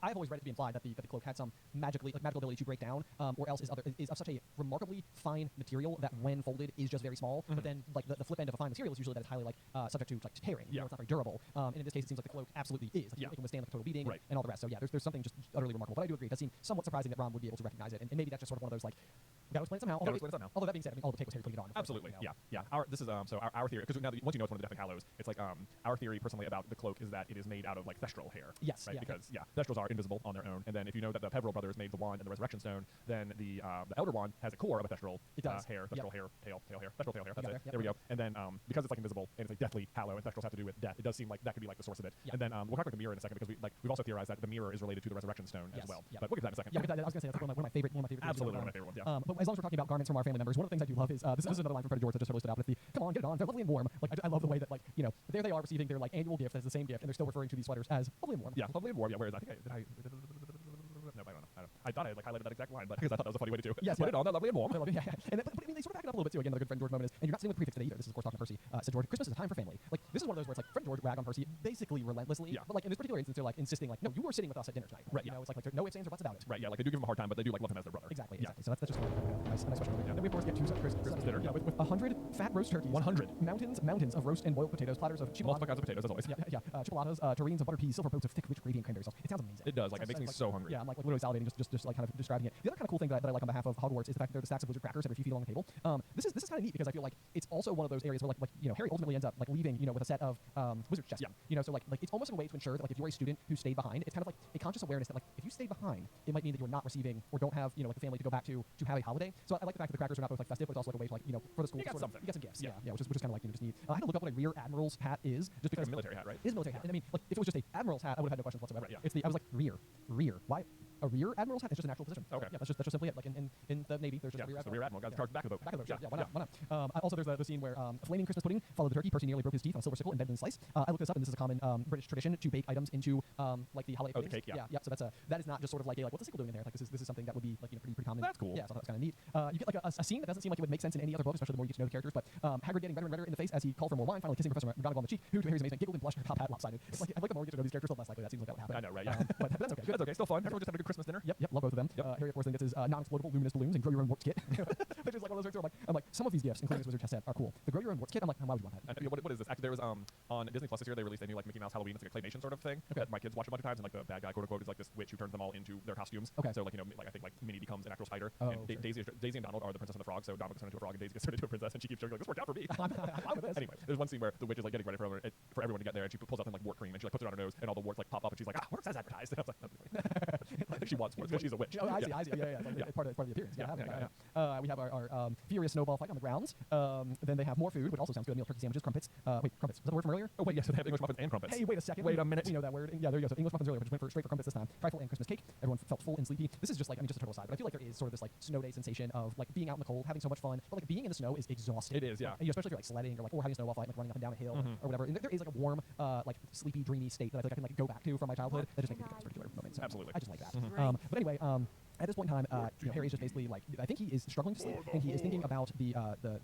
I've always read it to be implied that the cloak had some magical ability to break down, or else is of such a remarkably fine material that when folded is just very small. But then like the flip end of a fine material is usually that it's highly like subject to like tearing. You know, it's not very durable. And in this case, it seems like the cloak absolutely is. Like, it can withstand like total beating and all the rest. So yeah, there's something just utterly remarkable. But I do agree, it does seem somewhat surprising that Rom would be able to recognize it, and maybe that's just sort of one of those like, gotta explain it somehow. Although that being said, I mean, all it would take was Harry putting it on. Absolutely, yeah. This is so our theory, because now that once you know it's one of the Deathwing Hallows, it's like our theory personally about the cloak is that it is made out of like thestral hair. Yes, right? yeah. Because Thestrals are invisible on their own, and then if you know that the Peveril brothers made the wand and the Resurrection Stone, then the Elder Wand has a core of a thestral hair, thestral hair, tail hair, thestral tail hair. That's it. There we go. And then because it's like invisible and it's like deathly hallow, and thestrals have to do with death, it does seem like that could be like the source of it. And then we'll talk about the mirror in a second, because we've also theorized that the mirror is related to the Resurrection Stone as well. But we'll get to that in a second. Yeah, I was gonna say that's like one of my favorite. Absolutely one of my favorite ones. Yeah. But as long as we're talking about garments from our family members, one of the things I do love is this is another line from Fred George that just listed out. But it's the come on, get it on, they're lovely and warm. Like I love the way that like there they are receiving their like annual gift as the same gift, and they're still referring to these sweaters as lovely and warm. Yeah, lovely and warm. Yeah, whereas I think no, I don't know. I thought I had like highlighted that exact line, but because I thought that was a funny way to do it. Yes, put it on, they're lovely and warm. Yeah. But I mean, they sort of back it up a little bit too. Again, another good Fred George moment is, and you're not sitting with prefix today either. This is of course talking to Percy. Said George, Christmas is a time for family. Like this is one of those where it's like Fred George rag on Percy basically relentlessly. Yeah. But like in this particular instance, they're like insisting like, no, you were sitting with us at dinner tonight. Right. You know, it's like no ifs, ands, or buts about it. Right. Yeah. Like they do give him a hard time, but they do like love him as their brother. Exactly. So that's just a nice question. Yeah. Then we of course get to Christmas dinner. Yeah, with 100 fat roast turkeys. 100 mountains of roast and boiled potatoes, platters of multiple kinds of potatoes as always. Yeah. Chipolatas, tureens of buttered peas, silver boats of thick, rich gravy and cranberry sauce. It sounds amazing. It does. Like it makes me so hungry. Yeah, I'm like literally salivating just like kind of describing it. The other kind of cool thing that I like on behalf of Hogwarts is the fact that there are the stacks of Blizzard crackers every few feet along the table. This is kind of neat because I feel like it's also one of those areas where like Harry ultimately ends up like leaving with a set of wizard chests. Yeah. So like it's almost a way to ensure that like if you're a student who stayed behind, it's kind of like a conscious awareness that like if you stayed behind, it might mean that you're not receiving or don't have like a family to go back to have a holiday. So I like the fact that the crackers are not both like festive, but it's also like a way to like for the school. You got something. You get some gifts. Yeah. Which is kind of like just neat. I had to look up what a rear admiral's hat is just because it's a military hat, right? It is a military hat. And I mean, like if it was just a admiral's hat, I would have had no questions whatsoever. Right, yeah. I was like rear. Why? A rear admiral's hat? It's just an actual position. Okay. Yeah, that's just simply it. Like in the Navy, there's just a rear admiral. Got the cards back of the boat. Back of the boat. Yeah, why not? Also, there's the scene where flaming Christmas pudding followed the turkey. Percy nearly broke his teeth on a silver sickle embedded in a slice. I looked this up, and this is a common British tradition to bake items into like the holiday puddings. The cake, yeah. So that is not just sort of like what's the sickle doing in there? Like this is something that would be like pretty common. That's cool. Yeah, so that's kind of neat. You get like a scene that doesn't seem like it would make sense in any other book, especially the more you get to know the characters. But Hagrid getting redder and redder in the face as he called for more wine, finally kissing Professor McGonagall on the cheek, who to Harry's amazement giggled and blushed, her top hat lopsided. It's like I like the more we get to know these characters, the less likely that seems like that would happen. I know, right? Yeah. But that's okay. That's okay. Still fun. Everyone just having a good Christmas dinner. Yep. Love both of them. Yep. Harry of course then gets his non-explodable luminous balloons and grow your own warp kit, which is like one of those things where I'm like some of these gifts, including this wizard chess set, are cool. The grow your own warp kit, I'm like, why would you want that? What is this? Actually, there was on Disney Plus this year they released a new like Mickey Mouse Halloween. It's like a claymation sort of thing. Okay. That my kids watch a bunch of times, and like the bad guy quote unquote is like this witch who turns them all into their costumes. Okay. So like like I think like Minnie becomes an actual spider, and Daisy and Donald are the princess and the frog. So Donald gets turned into a frog, and Daisy gets turned into a princess, and she keeps joking like this worked out for me. I'm with this. Anyway, there's one scene where the witch is like getting ready for everyone to get there, and she pulls out some like wart cream, and she like puts it on her nose, and all the warts like pop up, and she's like, warts as advertised. And I was like, she wants warts because she's a witch. Oh, I see. Yeah. Like, part of the appearance. Yeah. We have our furious snowball fight on the grounds. Then they have more food, which also sounds good. Meal turkey sandwiches, crumpets. Wait, crumpets. Was that the word from earlier? Oh wait, yes, they have English muffins and crumpets. Hey, wait a second. Wait a minute. We know that word. Yeah, there you go. So English muffins earlier, but just went straight for crumpets this time. Trifle and Christmas cake. Everyone felt full and sleepy. This is just like just a total aside, but I feel like there is sort of this like snow day sensation of like being out in the cold, having so much fun, but like being in the snow is exhausting. It is, yeah. Like, especially if you're like sledding or having a snowball fight, like running up and down a hill or whatever. And there is like a warm, like sleepy, dreamy state that I feel like I can like go back to from my childhood. That just makes me think of this particular moment. So absolutely, I just like that. But anyway, at this point in time, Harry is just basically like I think he is struggling to sleep, and he is thinking about the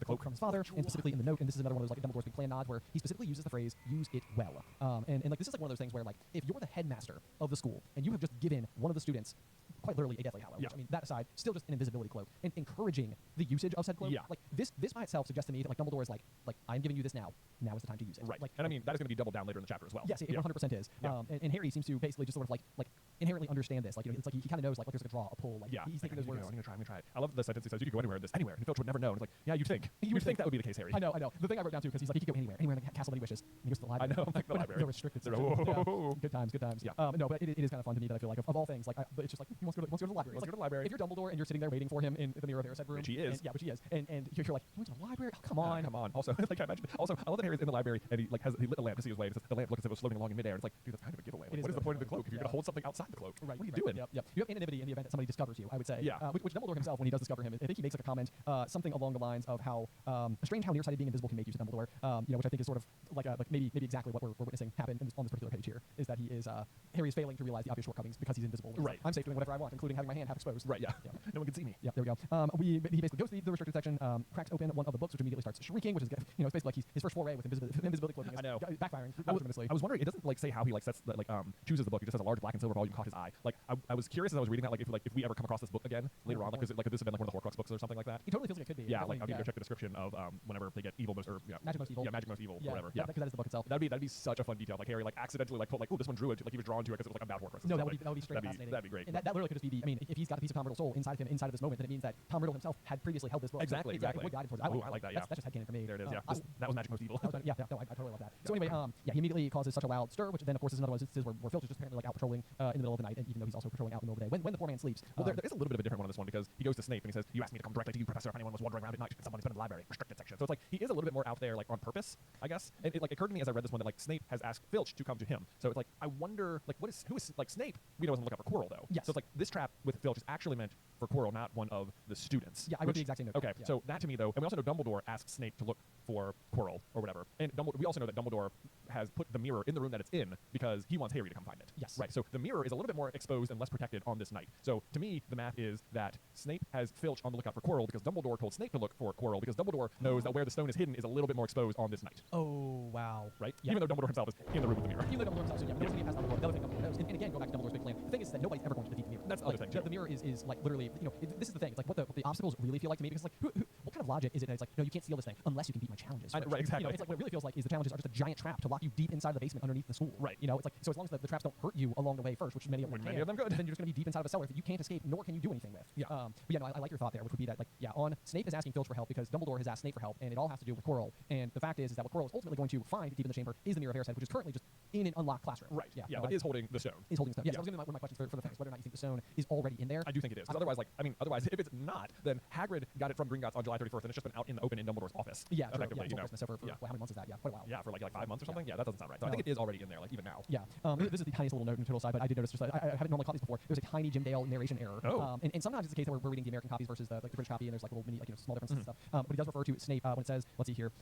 cloak from his father, and specifically in the note. And this is another one of those like Dumbledore's big plan nods where he specifically uses the phrase "use it well." And like this is like one of those things where like if you're the headmaster of the school and you have just given one of the students quite literally a Deathly Hallow, which I mean that aside, still just an invisibility cloak, and encouraging the usage of said cloak. Yeah. Like this by itself suggests to me that like Dumbledore is like I'm giving you this now. Now is the time to use it. Right. Like, and I mean that is going to be doubled down later in the chapter as well. Yes, it 100% is. Yeah. And Harry seems to basically just sort of like inherently understand this. Like it's like he kind of knows like there's like a draw, a pull. Like he's thinking those words. I'm gonna try. I love the sentence he says, "You could go anywhere in this, anywhere," and Filch would never know. And it's like, yeah, you'd think that would be the case, Harry. I know. The thing I wrote down too, because he's like he could go anywhere in the castle that he wishes. And he goes to the library. I know, like the library. The restricted section. Yeah. Good times. Yeah. No, but it is kind of fun to me that I feel like of all things, like but it's just like he wants to go to the library. Let's go to the library. If you're Dumbledore and you're sitting there waiting for him in the Mirror of Erised room, which he is. Which he is. And you're like, you went to the library? Oh, come on. Come on. Also, like I imagine. Also, I love that Harry's in the library and he lit a lamp to see his way. And the lamp looks as if it was floating along in midair. It's like, dude, that's kind of a giveaway. Like, what is the point of the cloak if you're gonna hold something outside? the cloak. Right. What are you right. doing? Yep. You have anonymity in the event that somebody discovers you, I would say. Yeah. Which Dumbledore himself, when he does discover him, I think he makes like a comment, something along the lines of how strange how nearsighted being invisible can make you to Dumbledore. Which I think is sort of like maybe exactly what we're witnessing happen on this particular page here. Is that Harry is failing to realize the obvious shortcomings because he's invisible. Right. I'm safe doing whatever I want, including having my hand half exposed. Right. Yeah. No one can see me. Yeah. There we go. He basically goes to the restricted section, cracks open one of the books, which immediately starts shrieking, which is it's basically like his first foray with invisibility cloaking. I know. Backfiring. I was wondering, it doesn't like say how he like sets the, chooses the book. He just has a large black and silver volume caught his eye. Like I was curious as I was reading that, like if we ever come across this book again later on, like could this have been like one of the Horcrux books or something like that? It totally feels like it could be. Yeah, like I need to go check the description of whenever they get evil most or Magic Most Evil. Yeah, Magic Most Evil, Yeah, or whatever. Yeah, because that is the book itself. That'd be such a fun detail. Like Harry like accidentally like put like, oh, this one drew it, like he was drawn to it because it was like about Horcrux. No, that would be straight fascinating. That'd be great. And that literally could just be if he's got a piece of Tom Riddle's soul inside of him, inside of this moment, then it means that Tom Riddle himself had previously held this book. Exactly. It would guide him towards it. I like that. Yeah. That's just headcanon for me. There it is. Yeah. That was Magic Most Evil. I totally love that. So anyway, he immediately causes such a loud stir, which then of course is another one instances where Filch is just apparently like out patrolling in the middle of the night, and even though he's also patrolling out in the middle of the day when the poor man sleeps. Well, there is a little bit of a different one on this one because he goes to Snape and he says, "You asked me to come directly to you, Professor, if anyone was wandering around at night and someone's been in the library, restricted section." So it's like he is a little bit more out there, like on purpose, I guess. And it occurred to me as I read this one that like Snape has asked Filch to come to him. So it's like I wonder like who is like Snape? We know doesn't look out for Quirrell though. Yes. So it's like this trap with Filch is actually meant for Quirrell, not one of the students. Yeah, I wrote the exact same note. Okay, Yeah. so that to me though, and we also know Dumbledore asks Snape to look for Quirrell or whatever, and we also know that Dumbledore has put the mirror in the room that it's in because he wants Harry to come find it. Yes. Right. So the mirror is a little bit more exposed and less protected on this night. So to me, the math is that Snape has Filch on the lookout for Quirrell because Dumbledore told Snape to look for Quirrell because Dumbledore knows that where the stone is hidden is a little bit more exposed on this night. Oh wow. Right. Yeah. Even though Dumbledore himself is in the room with the mirror. Even though Dumbledore himself, so yeah, because he has Dumbledore, the other thing Dumbledore knows, and again, go back to Dumbledore's big plan. The thing is that nobody's ever going to defeat the mirror. That's the other thing. The mirror is like literally, this is the thing. It's like what the obstacles really feel like to me because like what kind of logic is it that it's like no, you can't steal this thing unless you can beat my challenges. Right, exactly. It's like what it really feels like is the challenges are just a giant trap to lock you deep inside the basement underneath the school. Right. It's like so as long as the traps don't hurt you along the way first, which many of them many of them could, then you're just going to be deep inside of a cellar that you can't escape nor can you do anything with. Yeah. But yeah, no, I like your thought there, which would be that like on Snape is asking Filch for help because Dumbledore has asked Snape for help, and it all has to do with Quirrell. And the fact is that what Quirrell is ultimately going to find deep in the chamber is the Mirror of Erised, which is currently just in an unlocked classroom. Right. Yeah. But is holding the stone. Is holding the stone. Yes. Yeah. That was going to be one of my questions for the thing is whether or not you think the stone is already in there. I do think it is. Because otherwise, if it's not, then Hagrid got it from Gringotts on July 31st, and it's just been out in the open in Dumbledore's office. Yeah, effectively. until Christmas. So for how many months is that? Yeah, quite a while. Yeah, for like 5 months or something. Yeah, that doesn't sound right. So I think it is already in there, like even now. Yeah. This is the tiniest little note on the total side, but I did notice just I haven't normally caught these before. There's a tiny Jim Dale narration error. Oh. And sometimes it's the case that we're reading the American copies versus the British copy, and there's like little mini small differences and stuff. But he does refer to Snape when it says, let's see here,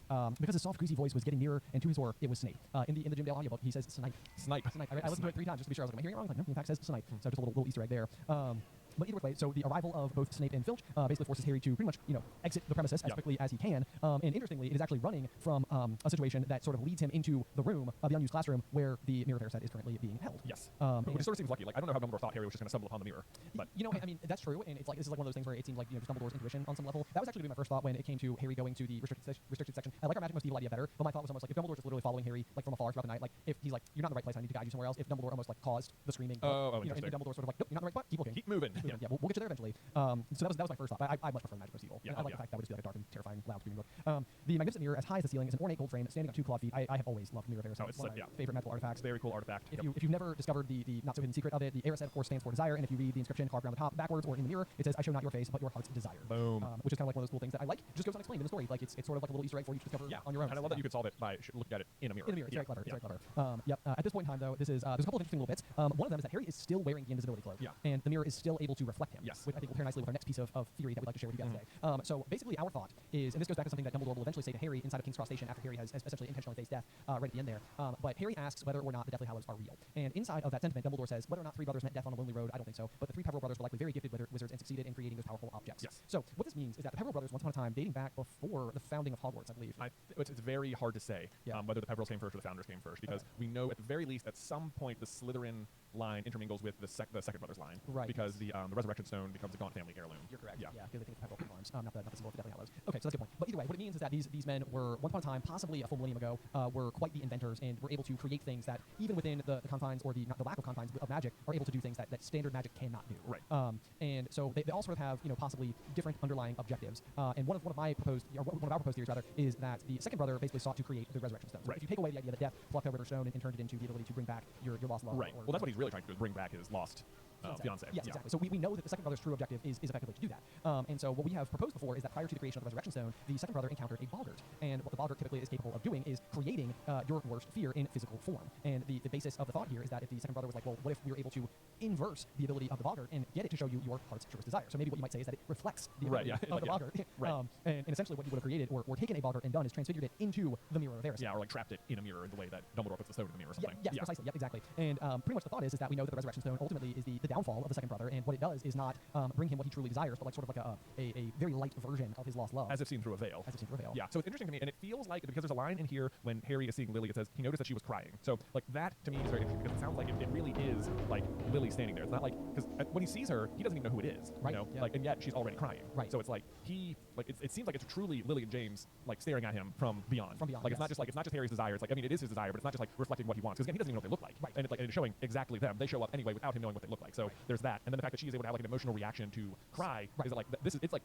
because his soft greasy voice was getting nearer, and to his horror, it was Snape. In the Jim Dale audiobook, he says Snipe. Snipe. I listened to it 3 times just to be sure. I was like, am I hearing it wrong? Like, no, he in fact says Snipe. So just a little Easter egg there. But either way, so the arrival of both Snape and Filch basically forces Harry to pretty much, exit the premises as quickly as he can. And interestingly, it is actually running from a situation that sort of leads him into the room, the unused classroom, where the Mirror of Erised is currently being held. Yes. Which sort of seems lucky. Like I don't know how Dumbledore thought Harry was just going to stumble upon the mirror. But I mean, that's true, and it's like this is like one of those things where it seems like just Dumbledore's intuition on some level. That was actually my first thought when it came to Harry going to the restricted section. I like our Magic Most Evil idea better, but my thought was almost like if Dumbledore's just literally following Harry like from afar throughout the night, like if he's like you're not in the right place, I need to guide you somewhere else. If Dumbledore almost like caused the screaming, and Dumbledore sort of like nope, you're not in the right spot, keep looking, keep moving. Yeah, we'll get you there eventually. So that was my first thought. I much prefer Magic Most Evil. Yeah, I like the fact that would just be like a dark and terrifying, loud screaming book. The magnificent mirror, as high as the ceiling, is an ornate gold frame standing on 2 clawed feet. I have always loved Mirror of Erised. It's one of my favorite magical artifacts. Very cool artifact. If you've never discovered the not so hidden secret of it, the Erised of course stands for desire, and if you read the inscription carved around the top backwards or in the mirror, it says I show not your face but your heart's desire. Boom. Which is kind of like one of those cool things that I like. Just goes unexplained in the story. Like it's sort of like a little Easter egg for you to discover on your own. And I love that you could solve it by looking at it in a mirror. In a mirror. It's very clever. It's very clever. At this point in time, though, there's a couple of interesting little bits. One of them is that Harry is still wearing the invisibility cloak. Yeah. And the mirror is still able to reflect him. Yes. Which I think will pair nicely with our next piece of theory that we'd like to share with you guys today. So basically, our thought is, and this goes back to something that Dumbledore will eventually say to Harry inside of King's Cross Station after Harry has essentially intentionally faced death right at the end there. But Harry asks whether or not the Deathly Hallows are real. And inside of that sentiment, Dumbledore says whether or not 3 brothers met death on a lonely road, I don't think so. But the 3 Peverell brothers were likely very gifted wizards and succeeded in creating those powerful objects. Yes. So what this means is that the Peverell brothers, once upon a time, dating back before the founding of Hogwarts, I believe. It's very hard to say whether the Peverells came first or the Founders came first, because we know at the very least at some point the Slytherin line intermingles with the second brothers line. Right. Because the Resurrection Stone becomes a Gaunt family heirloom. You're correct. Yeah. Because they think it's Peverell arms, not the symbol of the Deathly Hallows. Okay, so that's a good point. But either way, what it means is that these men were once upon a time, possibly a full millennium ago, were quite the inventors and were able to create things that even within the confines or the lack of confines of magic are able to do things that standard magic cannot do. Right. And so they all sort of have possibly different underlying objectives. And one of our proposed theories rather is that the second brother basically sought to create the Resurrection Stone. So if you take away the idea that death plucked over River Stone and turned it into the ability to bring back your lost love. Right. Well, that's what he's really trying to do is bring back his lost fiance. Yes, exactly. So we know that the second brother's true objective is effectively to do that. And so what we have proposed before is that prior to the creation of the Resurrection Stone, the second brother encountered a boggart. And what the boggart typically is capable of doing is creating your worst fear in physical form. And the basis of the thought here is that if the second brother was like, well, what if we were able to inverse the ability of the boggart and get it to show you your heart's truest desire? So maybe what you might say is that it reflects the ability of the boggart. And essentially what you would have created or taken a boggart and done is transfigured it into the mirror of Erised. Yeah, or like trapped it in a mirror in the way that Dumbledore puts the stone in the mirror or something. Yes, precisely. Yep, exactly. And pretty much the thought is that we know that the Resurrection Stone ultimately is the downfall of the second brother, and what it does is not bring him what he truly desires, but like sort of like a very light version of his lost love. As if seen through a veil. As if seen through a veil. Yeah, so it's interesting to me, and it feels like, because there's a line in here when Harry is seeing Lily, it says he noticed that she was crying. So like that to me is very interesting because it sounds like it really is like Lily standing there. It's not like, because when he sees her, he doesn't even know who it is. Right. You know? Yeah. Like, and yet she's already crying. Right. So it's like it seems like it's truly Lily and James like staring at him from beyond. From beyond. Like yes. it's not just Harry's desire. It's like, I mean, it is his desire, but it's not just like reflecting what he wants. Because again, he doesn't even know what they look like. Right. And it's like, and it's showing exactly them. They show up anyway without him knowing what they look like. So there's that. And then the fact that she is able to have like an emotional reaction to cry is like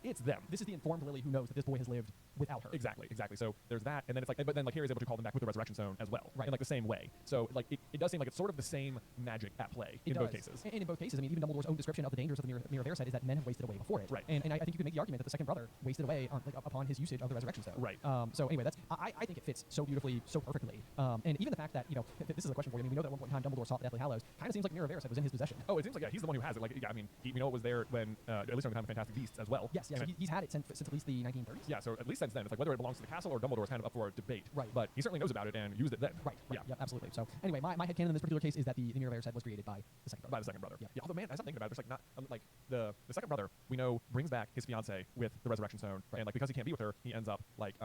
it's them. This is the informed Lily who knows that this boy has lived without her. Exactly. So there's that, and then it's like, but then like Harry's able to call them back with the Resurrection Stone as well, right? In like the same way. So like it does seem like it's sort of the same magic at play in both cases. And in both cases, I mean, even Dumbledore's own description of the dangers of the Mirror of Erised is that men have wasted away before it. Right. And I think you can make the argument that the second brother wasted away upon his usage of the Resurrection Stone. Right. So anyway, I think it fits so beautifully, so perfectly. And even the fact that this is a question for you. I mean, we know that at one point in time Dumbledore sought the Deathly Hallows. Kind of seems like Mirror of Erised was in his possession. Oh, it seems like he's the one who has it. Like I mean, we know it was there when at least during the time of Fantastic Beasts as well. Yes. So he's had it since at least the 1930s. Yeah. So at least since then, it's like whether it belongs to the castle or Dumbledore is kind of up for a debate. Right. But he certainly knows about it and used it then. Right. Yeah. Absolutely. So anyway, my headcanon in this particular case is that the Mirror of Erised was created by the second brother. By the second brother. Yeah. Although man, as I'm thinking about it, there's like not like the second brother we know brings back his fiance with the Resurrection Stone, and like because he can't be with her, he ends up like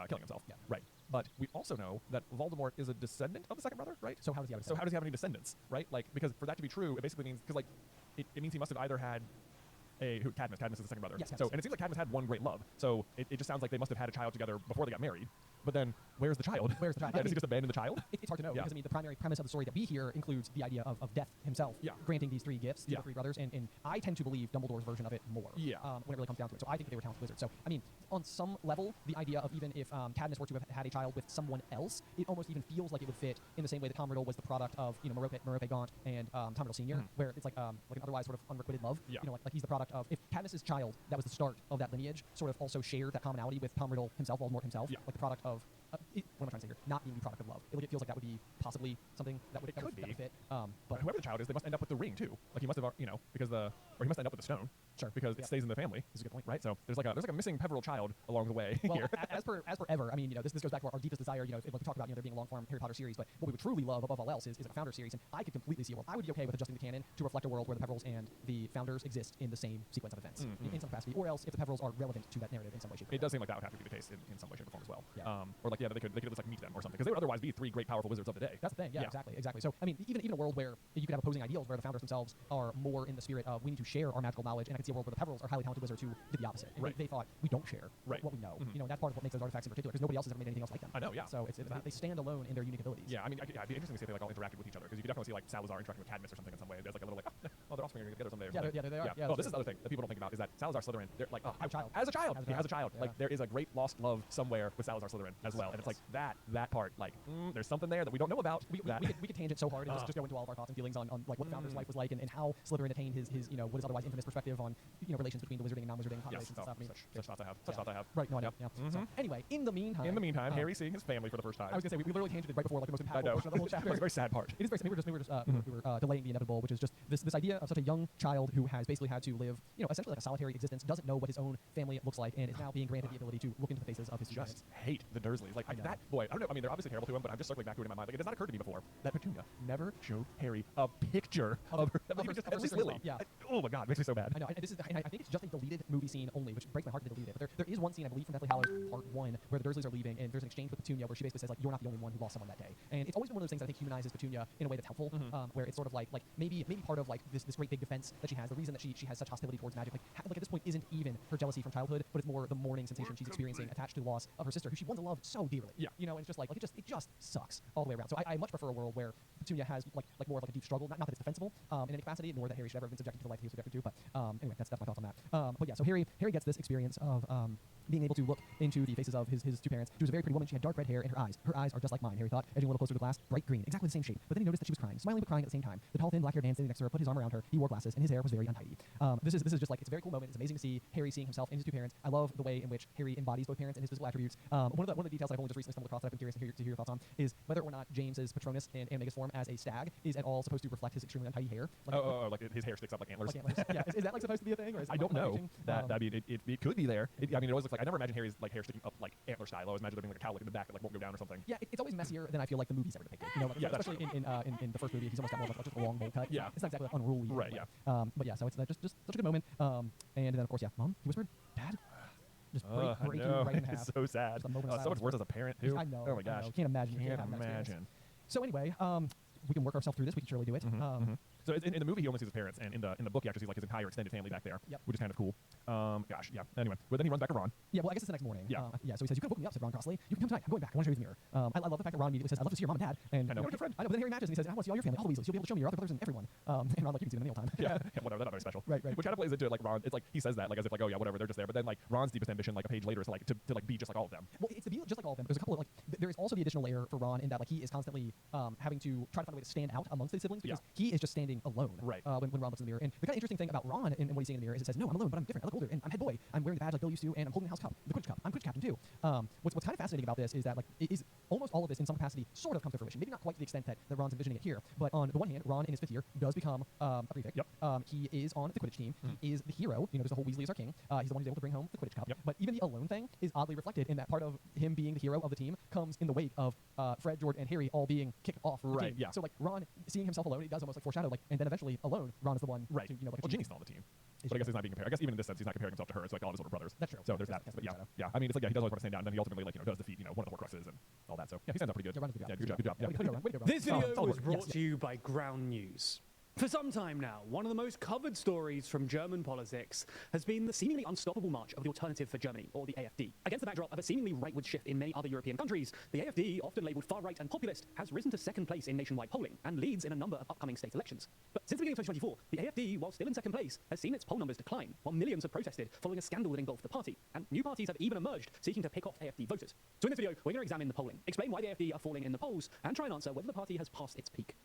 killing himself. Yeah. Right. But we also know that Voldemort is a descendant of the second brother, right? So how does he have? So how does he have any descendants, right? Like because for that to be true, it basically means because like it means he must have either had Cadmus. Cadmus is the second brother. Yes. So and it seems like Cadmus had one great love. So it just sounds like they must have had a child together before they got married. But then, where's the child? Where's the child? Does he just abandon the child? It's hard to know because I mean the primary premise of the story that we hear includes the idea of Death himself granting these three gifts to the three brothers, and I tend to believe Dumbledore's version of it more. Yeah. When it really comes down to it, so I think they were talented wizards. So I mean, on some level, the idea of even if Cadmus were to have had a child with someone else, it almost even feels like it would fit in the same way that Tom Riddle was the product of Merope Gaunt and Tom Riddle Sr., where it's like an otherwise sort of unrequited love. Yeah. You know, like he's the product of if Cadmus's child that was the start of that lineage sort of also shared that commonality with Tom Riddle himself, Voldemort himself, like the product of what am I trying to say here? Not being the product of love. It feels like that would be possibly something that would fit. But whoever the child is, they must end up with the ring too. Like he must have, because or he must end up with the stone. Sure. Because it stays in the family. That's a good point. Right. So there's like a missing Peveril child along the way well, here. as per ever, I mean, this goes back to our deepest desire. If we talk about there being a long form Harry Potter series, but what we would truly love above all else is a Founder series, and I could completely see a world. I would be okay with adjusting the canon to reflect a world where the Peverils and the Founders exist in the same sequence of events in some capacity, or else if the Peverils are relevant to that narrative in some way, shape, or form. It does seem like that would have to be the case in some way, shape, or form as well. Yeah. Or like they could at least like meet them or something because they would otherwise be three great powerful wizards of the day. That's the thing. Yeah. Exactly. So I mean, even a world where you could have opposing ideals where the Founders themselves are more in the spirit of we need to share our magical knowledge, and I could see a world where the Peverils are highly talented wizards who did the opposite. And they thought we don't share what we know. And that's part of what makes those artifacts in particular because nobody else has ever made anything else like them. I know. Yeah. So they stand alone in their unique abilities. Yeah. I mean, it'd be interesting to see if they like all interacted with each other because you could definitely see like Salazar interacting with Cadmus or something in some way. There's like a little like their offspring are together someday. Yeah, they are. Yeah. Oh, this is the other thing that people don't think about is that Salazar Slytherin, they're like as a child. He has a child. Yeah. Like there is a great lost love somewhere with Salazar Slytherin as well, and it's like that part. Like there's something there that we don't know about. We could tangent so hard and just go into all of our thoughts and feelings on like what the Founder's life was like and how Slytherin attained his what is otherwise infamous perspective on relations between the wizarding and non-wizarding populations and stuff. I mean, such thoughts I have. Right. No, I know. Yeah. So, anyway, in the meantime, Harry seeing his family for the first time. I was gonna say we literally tangented right before like the most impactful portion of the whole chapter. It's a very sad part. It is very. We were just delaying the inevitable, which is just this idea of such a young child who has basically had to live essentially like a solitary existence, doesn't know what his own family looks like, and is now being granted the ability to look into the faces of his just hate the Dursleys. Like that boy. I don't know. I mean, they're obviously terrible to him, but I'm just circling back to it in my mind. Like it has not occurred to me before that Petunia never showed Harry a picture of her. At least Lily. Yeah. Oh my God, it makes me so bad. I know. And I think it's just a deleted movie scene only, which breaks my heart to delete it. But there is one scene I believe from Deathly Hallows Part 1 where the Dursleys are leaving, and there's an exchange with Petunia where she basically says like, "You're not the only one who lost someone that day." And it's always been one of those things that I think humanizes Petunia in a way that's helpful, where it's sort of like maybe part of like this great big defense that she has. The reason that she has such hostility towards magic, like at this point, isn't even her jealousy from childhood, but it's more the mourning sensation she's experiencing attached to the loss of her sister, who she once loved so dearly. Yeah. And it's just like it just sucks all the way around. So I much prefer a world where Petunia has like more of like a deep struggle. Not that it's defensible in any capacity, nor that Harry should ever have been subjected to the life he was subjected to. But anyway, that's my thoughts on that. But yeah, so Harry gets this experience of being able to look into the faces of his two parents. She was a very pretty woman. She had dark red hair, and her eyes are just like mine. Harry thought, edging a little closer to the glass, bright green, exactly the same shape. But then he noticed that she was crying, smiling but crying at the same time. The tall, thin, black-haired man standing next to her put his arm around her. He wore glasses, and his hair was very untidy. This is just like, it's a very cool moment. It's amazing to see Harry seeing himself in his two parents. I love the way in which Harry embodies both parents and his physical attributes. One of the details I've only just recently stumbled across that I've been curious to hear your thoughts on is whether or not James's Patronus in Animagus form as a stag is at all supposed to reflect his extremely untidy hair. Like his hair sticks up like antlers. Like antlers. Yeah, is that like supposed to be a thing, or is I don't know. I mean, it could be there. I mean, it always looks like, I never imagine Harry's like hair sticking up like antler style. I always imagine there being like a cowlick in the back that like won't go down or something. Yeah, it's always messier than I feel like the movies ever depicted. You know, like, especially in the first movie, he's almost got more of just a long bowl cut. Yeah, it's not exactly like unruly. Right. Way. Yeah. But yeah, so it's just such a good moment. And then of course, yeah, Mom, he whispered, Dad. Just break you right in half. It's so sad. So much worse as a parent too. I know. Oh my gosh. I know. Can't imagine. Can't imagine. So anyway, we can work ourselves through this. We can surely do it. So in the movie, he only sees his parents, and in the book, he actually sees like his entire extended family back there, which is kind of cool. Gosh, yeah. Anyway, but then he runs back to Ron. Yeah, well, I guess it's the next morning. Yeah. So he says, "You can book me up," said Ron crossly. "You can come tonight. I'm going back. I want to show you the mirror." I love the fact that Ron immediately says, "I'd love to see your mom and dad." And I know. You're a good friend. I know. But then Harry matches and he says, "I want to see all your family, all the Weasleys. You'll be able to show me your other brothers and everyone." And Ron's like, "You can see them in mealtime." Yeah, whatever. That's not very special. Right. Which kind of plays into it, like Ron. It's like he says that like as if like, oh yeah, whatever, they're just there. But then like Ron's deepest ambition, like a page later, is to like be just like all of them. Well, it's to be just like all of them. There's a couple of like there is also the additional layer for Ron in that like he is constantly having to try to find a way to stand out amongst his siblings because he is just standing alone. Right. When Ron looks in the mirror, and the kind of interesting thing about Ron and what he's seeing in the mirror is it says, "No, I'm alone, but I'm different. I look older, and I'm head boy. I'm wearing the badge like Bill used to, and I'm holding the house cup, the Quidditch cup. I'm Quidditch captain too." What's kind of fascinating about this is that like it is almost all of this in some capacity sort of comes to fruition. Maybe not quite to the extent that Ron's envisioning it here, but on the one hand, Ron in his 5th year does become a prefect. Yep. He is on the Quidditch team. He is the hero. You know, there's a whole Weasley is our king. He's the one who's able to bring home the Quidditch cup. Yep. But even the alone thing is oddly reflected in that part of him being the hero of the team comes in the wake of Fred, George, and Harry all being kicked off the team. Yeah. So like Ron seeing himself alone, it does almost like foreshadow like, and then eventually alone, Ron is the one. Right. To, like, well, Ginny's still on the team. But I guess he's not being compared. I guess even in this sense, he's not comparing himself to her. It's like all of his older brothers. That's true. So there's that. But yeah. I mean, it's like he does always want to stand down, and then he ultimately does defeat one of the Horcruxes and all that. So yeah, he stands up pretty good. Yeah, good job. Way to go, Ron. This video was brought to you by Ground News. For some time now, one of the most covered stories from German politics has been the seemingly unstoppable march of the Alternative for Germany, or the AfD. Against the backdrop of a seemingly rightward shift in many other European countries, the AfD, often labelled far-right and populist, has risen to second place in nationwide polling and leads in a number of upcoming state elections. But since the beginning of 2024, the AfD, while still in second place, has seen its poll numbers decline, while millions have protested following a scandal that engulfed the party, and new parties have even emerged seeking to pick off AfD voters. So in this video, we're going to examine the polling, explain why the AfD are falling in the polls, and try and answer whether the party has passed its peak.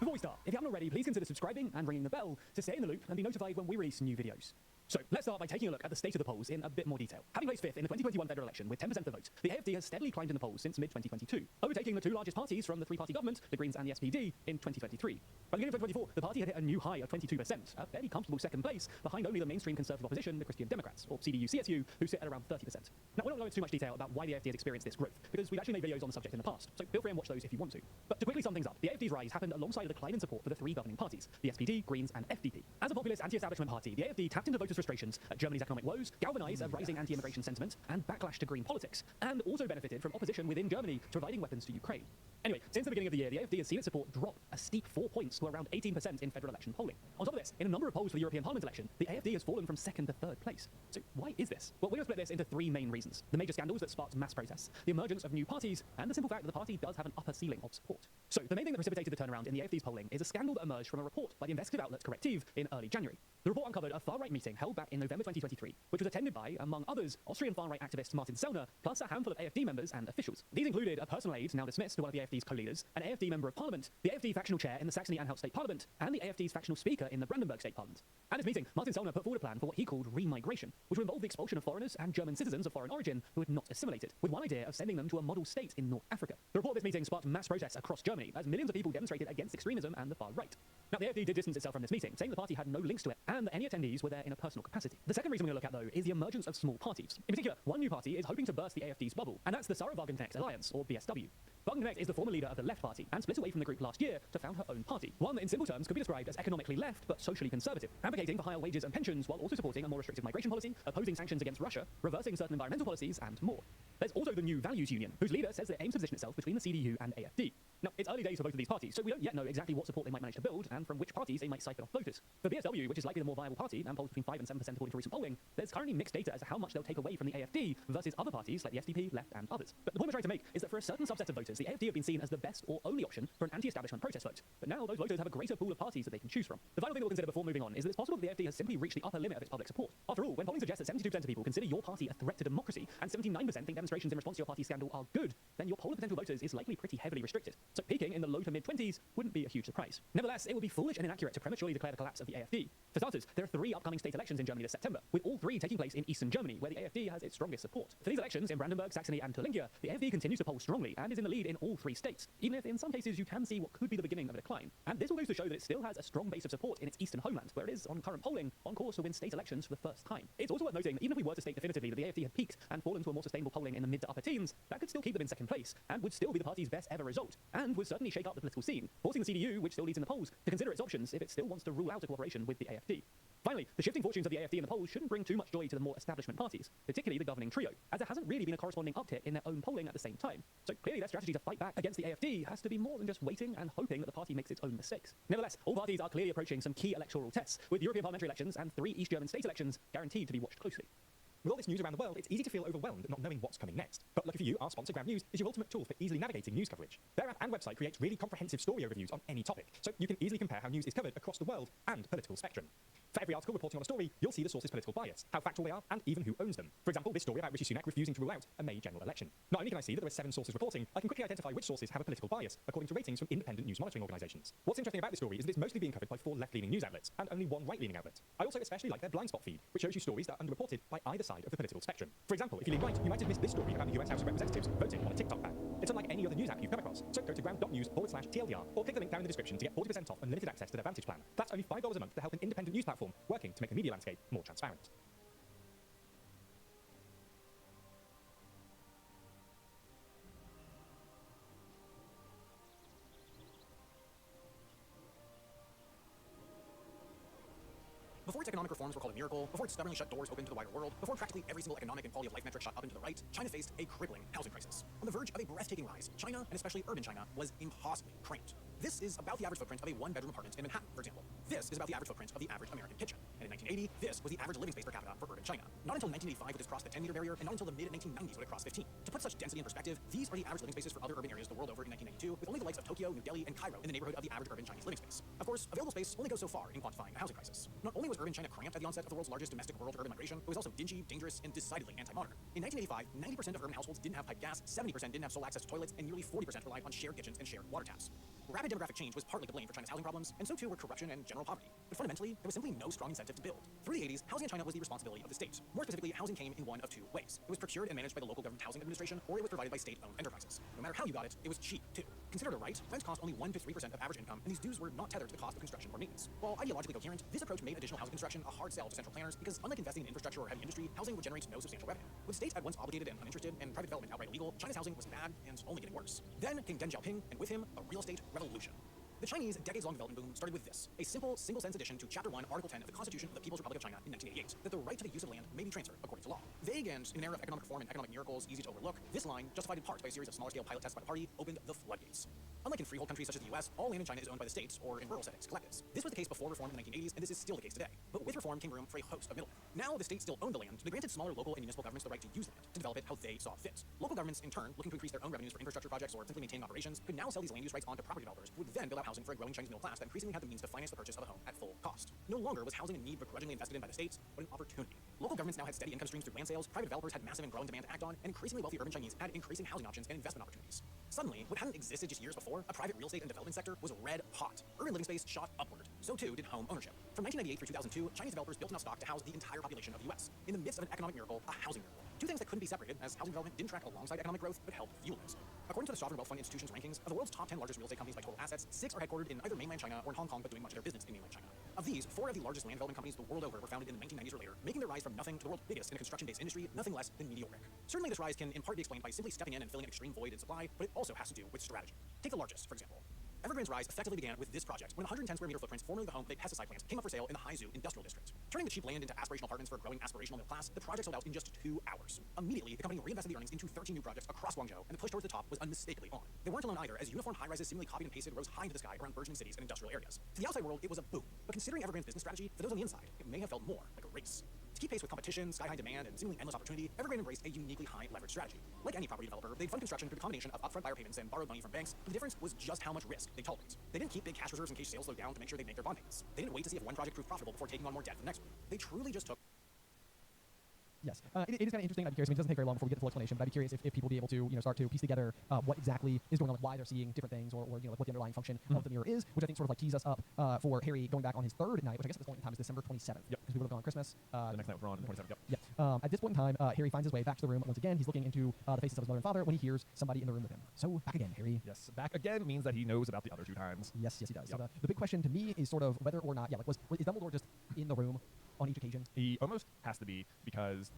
Before we start, if you haven't already, please consider subscribing and ringing the bell to stay in the loop and be notified when we release new videos. So, let's start by taking a look at the state of the polls in a bit more detail. Having placed 5th in the 2021 federal election with 10% of the vote, the AfD has steadily climbed in the polls since mid-2022, overtaking the two largest parties from the three-party government, the Greens and the SPD, in 2023. By the beginning of 2024, the party had hit a new high of 22%, a fairly comfortable second place, behind only the mainstream conservative opposition, the Christian Democrats, or CDU-CSU, who sit at around 30%. Now, we're not going into too much detail about why the AfD has experienced this growth, because we've actually made videos on the subject in the past, so feel free and watch those if you want to. But to quickly sum things up, the AfD's rise happened alongside a decline in support for the three governing parties, the SPD, Greens, and FDP. As a populist anti-establishment party, the AfD tapped into voters' frustrations at Germany's economic woes, galvanized a rising anti-immigration sentiment, and backlash to green politics, and also benefited from opposition within Germany to providing weapons to Ukraine. Anyway, since the beginning of the year, the AfD has seen its support drop a steep 4 points to around 18% in federal election polling. On top of this, in a number of polls for the European Parliament election, the AfD has fallen from 2nd to 3rd place. So why is this? Well, we're going to split this into 3 main reasons. The major scandals that sparked mass protests, the emergence of new parties, and the simple fact that the party does have an upper ceiling of support. So the main thing that precipitated the turnaround in the AfD's polling is a scandal that emerged from a report by the investigative outlet Correctiv in early January. The report uncovered a far-right meeting held back in November 2023, which was attended by, among others, Austrian far-right activist Martin Sellner, plus a handful of AfD members and officials. These included a personal aide, now dismissed, to one of the AfD's co-leaders, an AfD member of parliament, the AfD factional chair in the Saxony-Anhalt State Parliament, and the AfD's factional speaker in the Brandenburg State Parliament. At this meeting, Martin Sellner put forward a plan for what he called remigration, which would involve the expulsion of foreigners and German citizens of foreign origin who had not assimilated, with one idea of sending them to a model state in North Africa. The report of this meeting sparked mass protests across Germany, as millions of people demonstrated against extremism and the far right. Now, the AfD did distance itself from this meeting, saying the party had no links to it, and that any attendees were there in a personal capacity. The second reason we're going to look at, though, is the emergence of small parties. In particular, one new party is hoping to burst the AfD's bubble, and that's the Sarah Wagenknecht Alliance, or BSW. Wagenknecht is the former leader of the Left Party, and split away from the group last year to found her own party. One that in simple terms could be described as economically left, but socially conservative, advocating for higher wages and pensions, while also supporting a more restrictive migration policy, opposing sanctions against Russia, reversing certain environmental policies, and more. There's also the New Values Union, whose leader says that it aims to position itself between the CDU and AfD. Now, it's early days for both of these parties, so we don't yet know exactly what support they might manage to build, and and from which parties they might siphon off voters. For BSW, which is likely the more viable party, and polls between 5 and 7% according to recent polling, there's currently mixed data as to how much they'll take away from the AFD versus other parties like the SDP, Left, and others. But the point we're trying to make is that for a certain subset of voters, the AFD have been seen as the best or only option for an anti-establishment protest vote. But now those voters have a greater pool of parties that they can choose from. The final thing we'll consider before moving on is that it's possible that the AFD has simply reached the upper limit of its public support. After all, when polling suggests that 72% of people consider your party a threat to democracy and 79% think demonstrations in response to your party's scandal are good, then your pool of potential voters is likely pretty heavily restricted. So peaking in the low to mid-20s wouldn't be a huge surprise. Nevertheless, it would be foolish and inaccurate to prematurely declare the collapse of the AFD. For starters, there are 3 upcoming state elections in Germany this September, with all 3 taking place in eastern Germany, where the AFD has its strongest support. For these elections in Brandenburg, Saxony, and Thuringia, the AFD continues to poll strongly and is in the lead in all 3 states, even if in some cases you can see what could be the beginning of a decline. And this all goes to show that it still has a strong base of support in its eastern homeland, where it is, on current polling, on course to win state elections for the first time. It's also worth noting that even if we were to state definitively that the AFD had peaked and fallen to a more sustainable polling in the mid to upper teens, that could still keep them in second place, and would still be the party's best ever result, and would certainly shake up the political scene, forcing the CDU, which still leads in the polls, to consider its options if it still wants to rule out a cooperation with the AFD. Finally, the shifting fortunes of the AFD in the polls shouldn't bring too much joy to the more establishment parties, particularly the governing trio, as there hasn't really been a corresponding uptick in their own polling at the same time. So clearly their strategy to fight back against the AFD has to be more than just waiting and hoping that the party makes its own mistakes. Nevertheless, all parties are clearly approaching some key electoral tests, with European parliamentary elections and 3 East German state elections guaranteed to be watched closely. With all this news around the world, it's easy to feel overwhelmed at not knowing what's coming next. But lucky for you, our sponsor, Grab News, is your ultimate tool for easily navigating news coverage. Their app and website creates really comprehensive story overviews on any topic, so you can easily compare how news is covered across the world and political spectrum. For every article reporting on a story, you'll see the source's political bias, how factual they are, and even who owns them. For example, this story about Rishi Sunak refusing to rule out a May general election. Not only can I see that there are 7 sources reporting, I can quickly identify which sources have a political bias, according to ratings from independent news monitoring organizations. What's interesting about this story is that it's mostly being covered by 4 left-leaning news outlets, and only 1 right-leaning outlet. I also especially like their blind spot feed, which shows you stories that are underreported by either side of the political spectrum. For example, if you lean right, you might have missed this story about the US House of Representatives voting on a TikTok ban. It's unlike any other news app you've come across, so go to gram.news/TLDR or click the link down in the description to get 40% off unlimited access to their Vantage plan. That's only $5 a month to help an independent news platform working to make the media landscape more transparent. Before its economic reforms were called a miracle, before it stubbornly shut doors open to the wider world, before practically every single economic and quality of life metric shot up and to the right, China faced a crippling housing crisis. On the verge of a breathtaking rise, China, and especially urban China, was impossibly cramped. This is about the average footprint of a 1-bedroom apartment in Manhattan, for example. This is about the average footprint of the average American kitchen. And in 1980, this was the average living space per capita for urban China. Not until 1985 would this cross the 10-meter barrier, and not until the mid-1990s would it cross 15. To put such density in perspective, these are the average living spaces for other urban areas the world over in 1992, with only the likes of Tokyo, New Delhi, and Cairo in the neighborhood of the average urban Chinese living space. Of course, available space only goes so far in quantifying a housing crisis. Not only was urban China cramped at the onset of the world's largest domestic rural-to-urban migration, it was also dingy, dangerous, and decidedly anti-modern. In 1985, 90% of urban households didn't have piped gas, 70% didn't have sole access to toilets, and nearly 40% relied on shared kitchens and shared water taps. Rapid demographic change was partly to blame for China's housing problems, and so too were corruption and general poverty. But fundamentally, there was simply no strong incentive to build. Through the 80s, housing in China was the responsibility of the state. More specifically, housing came in one of 2 ways. It was procured and managed by the local government housing administration, or it was provided by state-owned enterprises. No matter how you got it, it was cheap, too. Considered a right, rent cost only 1 to 3% of average income, and these dues were not tethered to the cost of construction or maintenance. While ideologically coherent, this approach made additional housing construction a hard sell to central planners because, unlike investing in infrastructure or heavy industry, housing would generate no substantial revenue. With states at once obligated and uninterested, and private development outright illegal, China's housing was bad and only getting worse. Then came Deng Xiaoping, and with him, a real estate revolution. The Chinese decades-long development boom started with this, a simple, single-sentence addition to Chapter 1, Article 10 of the Constitution of the People's Republic of China in 1988, that the right to the use of land may be transferred according to law. Vague and, in an era of economic reform and economic miracles easy to overlook, this line, justified in part by a series of smaller-scale pilot tests by the party, opened the floodgates. Unlike in freehold countries such as the US, all land in China is owned by the states, or in rural settings, collectives. This was the case before reform in the 1980s, and this is still the case today. But with reform came room for a host of middlemen. Now the states still owned the land, they granted smaller local and municipal governments the right to use land, to develop it how they saw fit. Local governments, in turn, looking to increase their own revenues for infrastructure projects or simply maintaining operations, could now sell these land use rights onto property developers, who would then build out housing for a growing Chinese middle class that increasingly had the means to finance the purchase of a home at full cost. No longer was housing a need begrudgingly invested in by the states, but an opportunity. Local governments now had steady income streams through land sales, private developers had massive and growing demand to act on, and increasingly wealthy urban Chinese had increasing housing options and investment opportunities. Suddenly, what hadn't existed just years before, a private real estate and development sector, was red hot. Urban living space shot upward. So too did home ownership. From 1998 through 2002, Chinese developers built enough stock to house the entire population of the US. In the midst of an economic miracle, a housing miracle. 2 things that couldn't be separated, as housing development didn't track alongside economic growth, but helped fuel it. According to the Sovereign Wealth Fund Institution's rankings, of the world's top 10 largest real estate companies by total assets, 6 are headquartered in either mainland China or in Hong Kong, but doing much of their business in mainland China. Of these, 4 of the largest land development companies the world over were founded in the 1990s or later, making their rise from nothing to the world's biggest in a construction-based industry, nothing less than meteoric. Certainly this rise can in part be explained by simply stepping in and filling an extreme void in supply, but it also has to do with strategy. Take the largest, for example. Evergreen's rise effectively began with this project, when 110 square meter footprints, formerly the home of a pesticide plant, came up for sale in the High Zoo Industrial District. Turning the cheap land into aspirational apartments for a growing aspirational middle class, the project sold out in just 2 hours. Immediately, the company reinvested the earnings into 13 new projects across Guangzhou, and the push towards the top was unmistakably on. They weren't alone either, as uniform high-rises seemingly copied and pasted rose high into the sky around burgeoning cities and industrial areas. To the outside world, it was a boom. But considering Evergreen's business strategy, for those on the inside, it may have felt more like a race. To keep pace with competition, sky-high demand, and seemingly endless opportunity, Evergreen embraced a uniquely high leverage strategy. Like any property developer, they'd fund construction through the combination of upfront buyer payments and borrowed money from banks, but the difference was just how much risk they tolerate. They didn't keep big cash reserves in case sales slowed down to make sure they'd make their bond payments. They didn't wait to see if one project proved profitable before taking on more debt for the next one. They truly just took... Yes, it is kind of interesting. I'd be curious. I mean, it doesn't take very long before we get the full explanation, but I'd be curious if people would be able to, start to piece together what exactly is going on, like why they're seeing different things, or like what the underlying function of the mirror is, which I think sort of like tees us up for Harry going back on his third night, which I guess at this point in time is December 27th. Yep. Because we would have gone on Christmas. The next night we're on the 27th. Yep. Yeah. At this point in time, Harry finds his way back to the room once again. He's looking into the faces of his mother and father when he hears somebody in the room with him. So back again, Harry. Yes, back again means that he knows about the other 2 times. Yes, he does. Yep. So the big question to me is sort of whether or not, is Dumbledore just in the room on each occasion? He almost has to be because,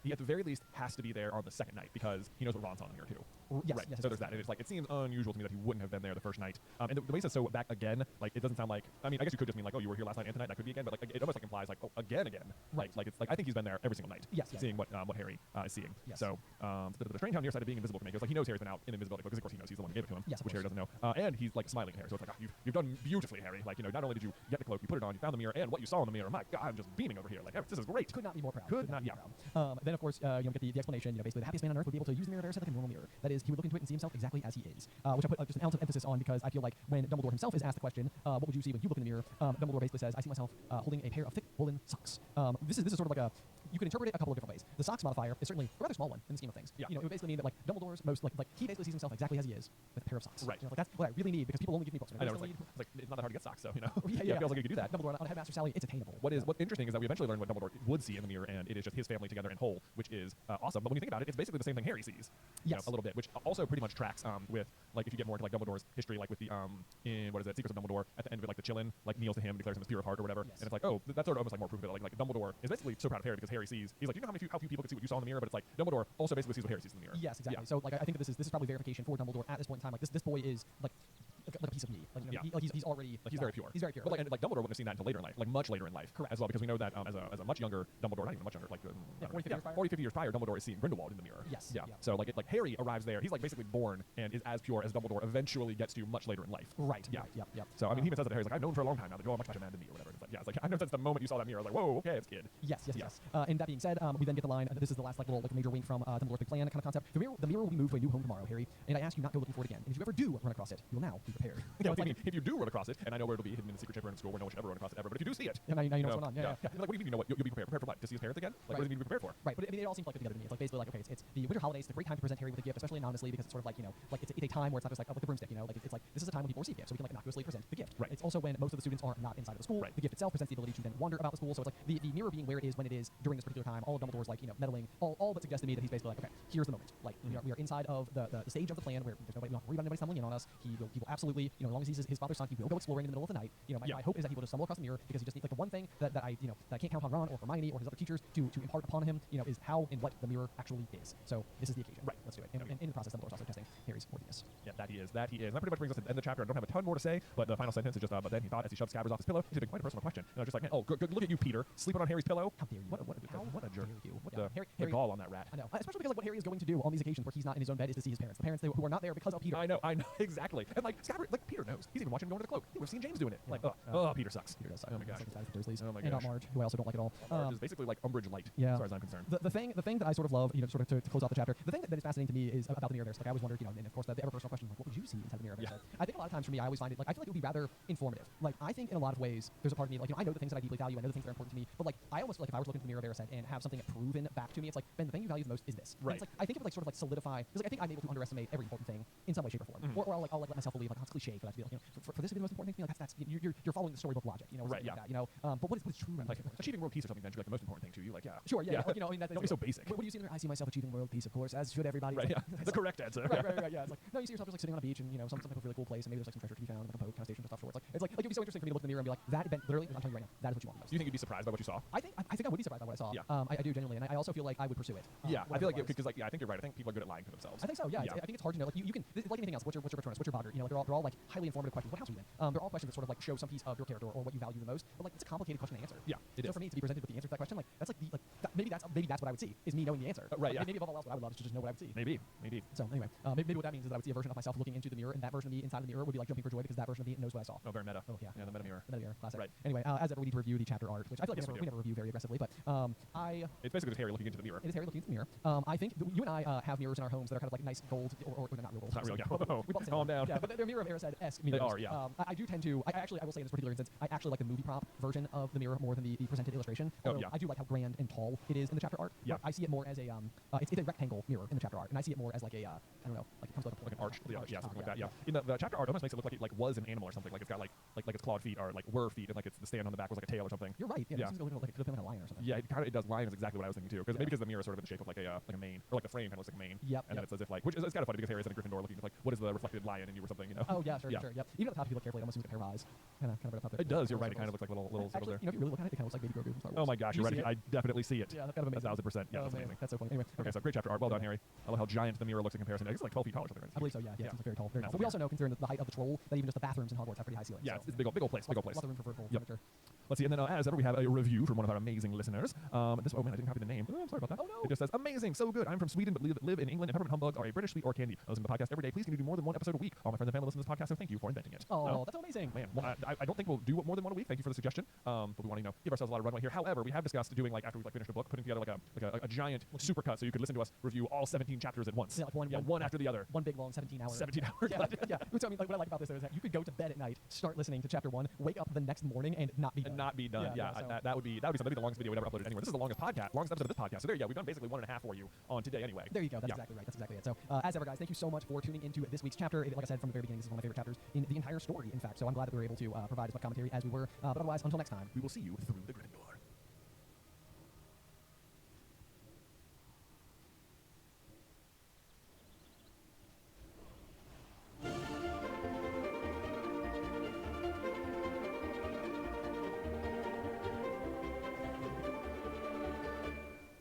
he at the very least has to be there on the second night because he knows what Ron's on here too. Yes, right. yes. So there's that. And it's like, it seems unusual to me that he wouldn't have been there the first night. And the way he says so back again, like, it doesn't sound like, I mean, I guess you could just mean like, oh, you were here last night and tonight, that could be again, but like, it almost like implies like, oh, again. Right. Like it's like, I think he's been there every single night. Yes. Seeing what Harry is seeing. Yes. So, the strange how nearsighted being invisible can make it. Like, he knows Harry's been out in invisibility because of course he knows he's the one who gave it to him. Yes, which Harry doesn't know. And he's like smiling at Harry. So it's like, oh, you've done beautifully, Harry. Like, not only did you get the cloak, you put it on, you found the mirror, and what you saw in the mirror, my God, I'm just beaming over here. Like, this is great. Could not be more proud. Could not, yeah. Then, of course, we get the explanation. Basically, the happiest man on earth would be able to use the mirror of Erised like a normal mirror. That is, he would look into it and see himself exactly as he is. Which I put just an ounce of emphasis on because I feel like when Dumbledore himself is asked the question, what would you see when you look in the mirror? Dumbledore basically says, I see myself holding a pair of thick woolen socks. This is sort of like a... You can interpret it a couple of different ways. The socks modifier is certainly a rather small one in the scheme of things. Yeah. It would basically mean that like Dumbledore's most like he basically sees himself exactly as he is with a pair of socks. Right. Like that's what I really need because people only give me books. I know, it's not that hard to get socks, so, Yeah, it feels like you could do that. Dumbledore on Headmaster Sally, it's attainable. What's interesting is that we eventually learn what Dumbledore would see in the mirror, and it is just his family together and whole, which is awesome. But when you think about it, it's basically the same thing Harry sees. Yes. A little bit, which also pretty much tracks with, like, if you get more into, like, Dumbledore's history, like, with the, in, what is it, Secrets of Dumbledore, at the end of it, like, the Chillin, like, kneels to him, declares him the Spear of Heart or whatever, yes. And it's like, oh, that's sort of almost like more proof of it. Like Dumbledore is basically so proud of Harry because Harry sees, he's like, you know how few people can see what you saw in the mirror, but it's like, Dumbledore also basically sees what Harry sees in the mirror. Yes, exactly. Yeah. So, like, I think that this is probably verification for Dumbledore at this point in time. Like, this boy is, like a piece of me. Like, he's already... Like, he's very pure. He's very pure. But, like, Dumbledore wouldn't have seen that until later in life, like, much later in life. Correct. As well, because we know that as a much younger Dumbledore, not even much younger, like, 40, 50 years prior, Dumbledore is seeing Grindelwald in the mirror. Yes. Yeah. So, like, Harry arrives there, he's, like, basically born and is as pure as Dumbledore eventually gets to much later in life. Right. Yeah. Yep. So, I mean, he even says that to Harry's like, I've known for a long time now that you're a much better man than me or whatever. It's like, yeah, it's like, I know since the moment you saw that mirror, I was like, whoa, okay, it's kid. Yes. And that being said, we then get the line, this is the last, like, little, like, major wink from Dumbledore's big plan kind of concept. The mirror will be moved to a new home tomorrow, Harry, and I ask you not to go looking for it again. And if you ever do run across it, you will now be prepared. If you do run across it, and I know where it'll be hidden in the secret chamber in school where no one should ever run across it ever, but if you do see it, now you know what's going on. Yeah. Like, what do you mean you know what? You'll be prepared. Prepared for what? To see his parents again? Like, what do you mean to be prepared for? Right, but I mean, it all seems like together to me. It's like basically like, okay, it's the winter holidays, it's a great time to present Harry with a gift, especially anonymously, because it's sort of like, like it's a time where it's not just like the broomstick, like it's like this is a time when people receive gifts, so we can like innocuously present the gift. Right. It's also when most of the students are not inside of the school. Right. The gift itself presents the ability to then wander about the school. So it's like the mirror being where it is when it is during this particular time. All of Dumbledore's like meddling, all but suggests to me that he's basically like, okay, here's the moment. Like we are inside of the stage of the plan where there's nobody, we don't have to worry about anybody stumbling in on us. He will absolutely, as long as he's his father's son, he will go exploring in the middle of the night. My hope is that he will just stumble across the mirror because he just needs like the one thing that I can't count on Ron or Hermione or his other teachers to impart upon him, is how and what the mirror actually is. So this is the occasion. Right. Let's do it. And in the process, Dumbledore's also testing Harry's worthiness. Yeah, that he is. And that pretty much brings us to the end of the chapter. I don't have a ton more to say, but the final sentence is just, but then he thought as he shoved Scabbers off his pillow, he's quite a personal question. And I was just like, man, good look at you, Peter, sleeping on Harry's pillow. How dare you? What a jerk. You? What Harry, the gall on that rat. I know. Especially because like what Harry is going to do on these occasions where he's not in his own bed is to see his parents. The parents who are not there because of Peter. I know, exactly. And like Scabbers, like Peter knows. He's even watching him go into the cloak. He would have seen James doing it. Like, Peter sucks. Peter does suck. Oh my gosh. Oh my gosh. And Marge, who I also don't like at all. Marge is basically like Umbridge light, yeah. as far as I'm concerned. The thing that I sort of love, sort of to close off the chapter, the thing that is fascinating to me is about the mirror of Erised. Like I always wondered, and of course the ever personal question, like what would you see inside the mirror of Erised? I think a lot of times for me, I always find it like I feel like it would be rather informative. Like I think in a lot of ways, there's a part of me like I know the things that I deeply value, I know the things that are important to me, but like I almost like if I was looking at the mirror of Erised and have something proven back to me, it's like Ben, the thing you value the most is this. Right. It's like I think it would like sort of like solidify because like I think I'm able to underestimate every important thing in some way, shape, or form, or I'll let myself believe like it's cliche for that to be like for this to be the most important thing to me. Like that's you're following the storybook logic, right? Yeah. Like that, but what is true? Right. Like achieving world peace or something then should be like the most important thing to you. Like sure, yeah. Like, I mean, don't be so basic. What do you see in there? I see myself achieving world peace, of course, as should everybody. Right. Like, the correct answer. Right. Yeah. It's like no, you see yourself just like sitting on a beach and some type of really cool place, and maybe there's like some treasure to be found, like a boat kind of station and stuff. It's like it'd be so interesting for me to look in the mirror and be like that. Literally, I'm telling you right now, that is what you want most. Do you think you'd be surprised by what you saw? I think I would be surprised by what I saw. Yeah. I do genuinely, and I also feel like I would pursue it. I feel like because I think you're right. I think people are good at lying to themselves. I think so. Yeah. I think it's hard to know. Like you can like anything else. What's your Patronus? What's your Boggart? Like they're all all like highly informative questions. What house are you in? They're all questions that sort of like show some piece of your character or what you value the most. But like it's a complicated question to answer. Yeah, it so is. for me to be presented with the answer to that question, like that's like maybe that's what I would see is me knowing the answer. Right. Like, maybe above all else, what I would love is to just know what I would see. Maybe. So anyway, maybe what that means is that I would see a version of myself looking into the mirror, and that version of me inside the mirror would be like jumping for joy because that version of me knows what I saw. Oh, very meta. Oh yeah. Yeah, the meta mirror. The meta mirror, classic. Right. Anyway, as ever, we need to review the chapter art, which I feel like we never review very aggressively, but it's basically just Harry looking into the mirror. It is Harry looking into the mirror. I think you and I have mirrors in our homes that are kind of like nice gold, or they're not real gold. Not real, yeah. We bought the same Calm one. down. Yeah, but they're Mirror of Erised-esque mirrors. They are, yeah. I do tend to, I will say in this particular instance, I actually like the movie prop version of the mirror more than the presented illustration. Oh, Although yeah. I do like how grand and tall it is in the chapter art. Yeah. I see it more as a, it's a rectangle mirror in the chapter art, and I see it more as like a, I don't know, like it comes like an arch. Yeah, something like that. Yeah. Yeah. In the chapter art almost makes it look like it was an animal or something. Like it's got like its clawed feet or like were feet, and like it's the stand on the back was like a tail or something. You're right. Yeah. It seems like it could have been a lion or something. Yeah, it does. Lion is exactly what I was thinking too. Maybe because the mirror is sort of in the shape of like a mane, or like the frame kind of looks like a mane. Yep. And then it's as if like, which is it's kind of funny because Harry's in a Gryffindor looking like, what is the reflected lion in you or something, you know? Oh yeah, sure. Yep. Even at the top, if you look carefully, it almost seems like a pair of eyes. Kind of right up there. It does. You're right. It kind of looks like little Actually, there. if you really look at it, it kind of looks like Baby Grogu from Star Wars. Oh my gosh, you're right. I definitely see it. Yeah, that's kind of amazing. 1,000%. Yeah, that's amazing. That's so funny. Anyway. Okay, so great chapter art. Well done, Harry. I love how giant the mirror looks in comparison. I guess it's like 12 feet tall or something. Right? I believe so. Yeah. It seems like very tall. Very tall. But we also know, considering the height of the troll, that even just the bathrooms in Hogwarts have pretty high ceilings. Yeah, so. it's a big old place. Big old place. Lots of room for vertical Yep. furniture. Let's see, and then as ever, we have a review from one of our amazing listeners. Oh man, I didn't copy the name. Oh, I'm sorry about that. Oh no. It just says, amazing, so good. I'm from Sweden, but live in England, and peppermint humbugs are a British sweet or candy. I listen to the podcast every day. Please can you do more than one episode a week? All my friends and family listen to this podcast, so thank you for inventing it. Oh, that's amazing. Man, well, I don't think we'll do more than one a week. Thank you for the suggestion. But we want to give ourselves a lot of runway here. However, we have discussed doing after we finished the book, putting together like a giant supercut so you could listen to us review all 17 chapters at once. Yeah, like one after the other. One big long 17 hours. 17 hours. Yeah. So I mean, like what I like about this though is that you could go to bed at night, start listening to chapter 1, wake up the next morning, and not be done. Yeah, so. that would be something. That'd be the longest video we'd ever uploaded anywhere. This is the longest episode of this podcast. So there you go. We've done basically 1.5 for you on today anyway. There you go. That's exactly right. That's exactly it. So as ever, guys, thank you so much for tuning into this week's chapter. Like I said from the very beginning, this is one of my favorite chapters in the entire story. In fact, so I'm glad that we were able to provide as much commentary as we were. But otherwise, until next time, we will see you through the Gryffindor.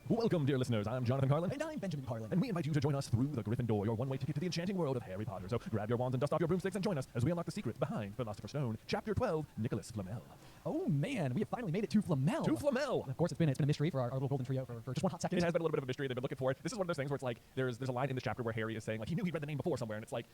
Welcome, dear listeners. I'm Jonathan Carlin. And I'm Benjamin Carlin. And we invite you to join us through the Gryffindor, your one-way ticket to the enchanting world of Harry Potter. So grab your wands and dust off your broomsticks and join us as we unlock the secrets behind Philosopher's Stone, Chapter 12, Nicholas Flamel. Oh man, we have finally made it to Flamel. To Flamel! Of course, it's been a mystery for our little golden trio for just one hot second. It has been a little bit of a mystery. They've been looking for it. This is one of those things where it's like there's a line in this chapter where Harry is saying like he knew he'd read the name before somewhere, and it's like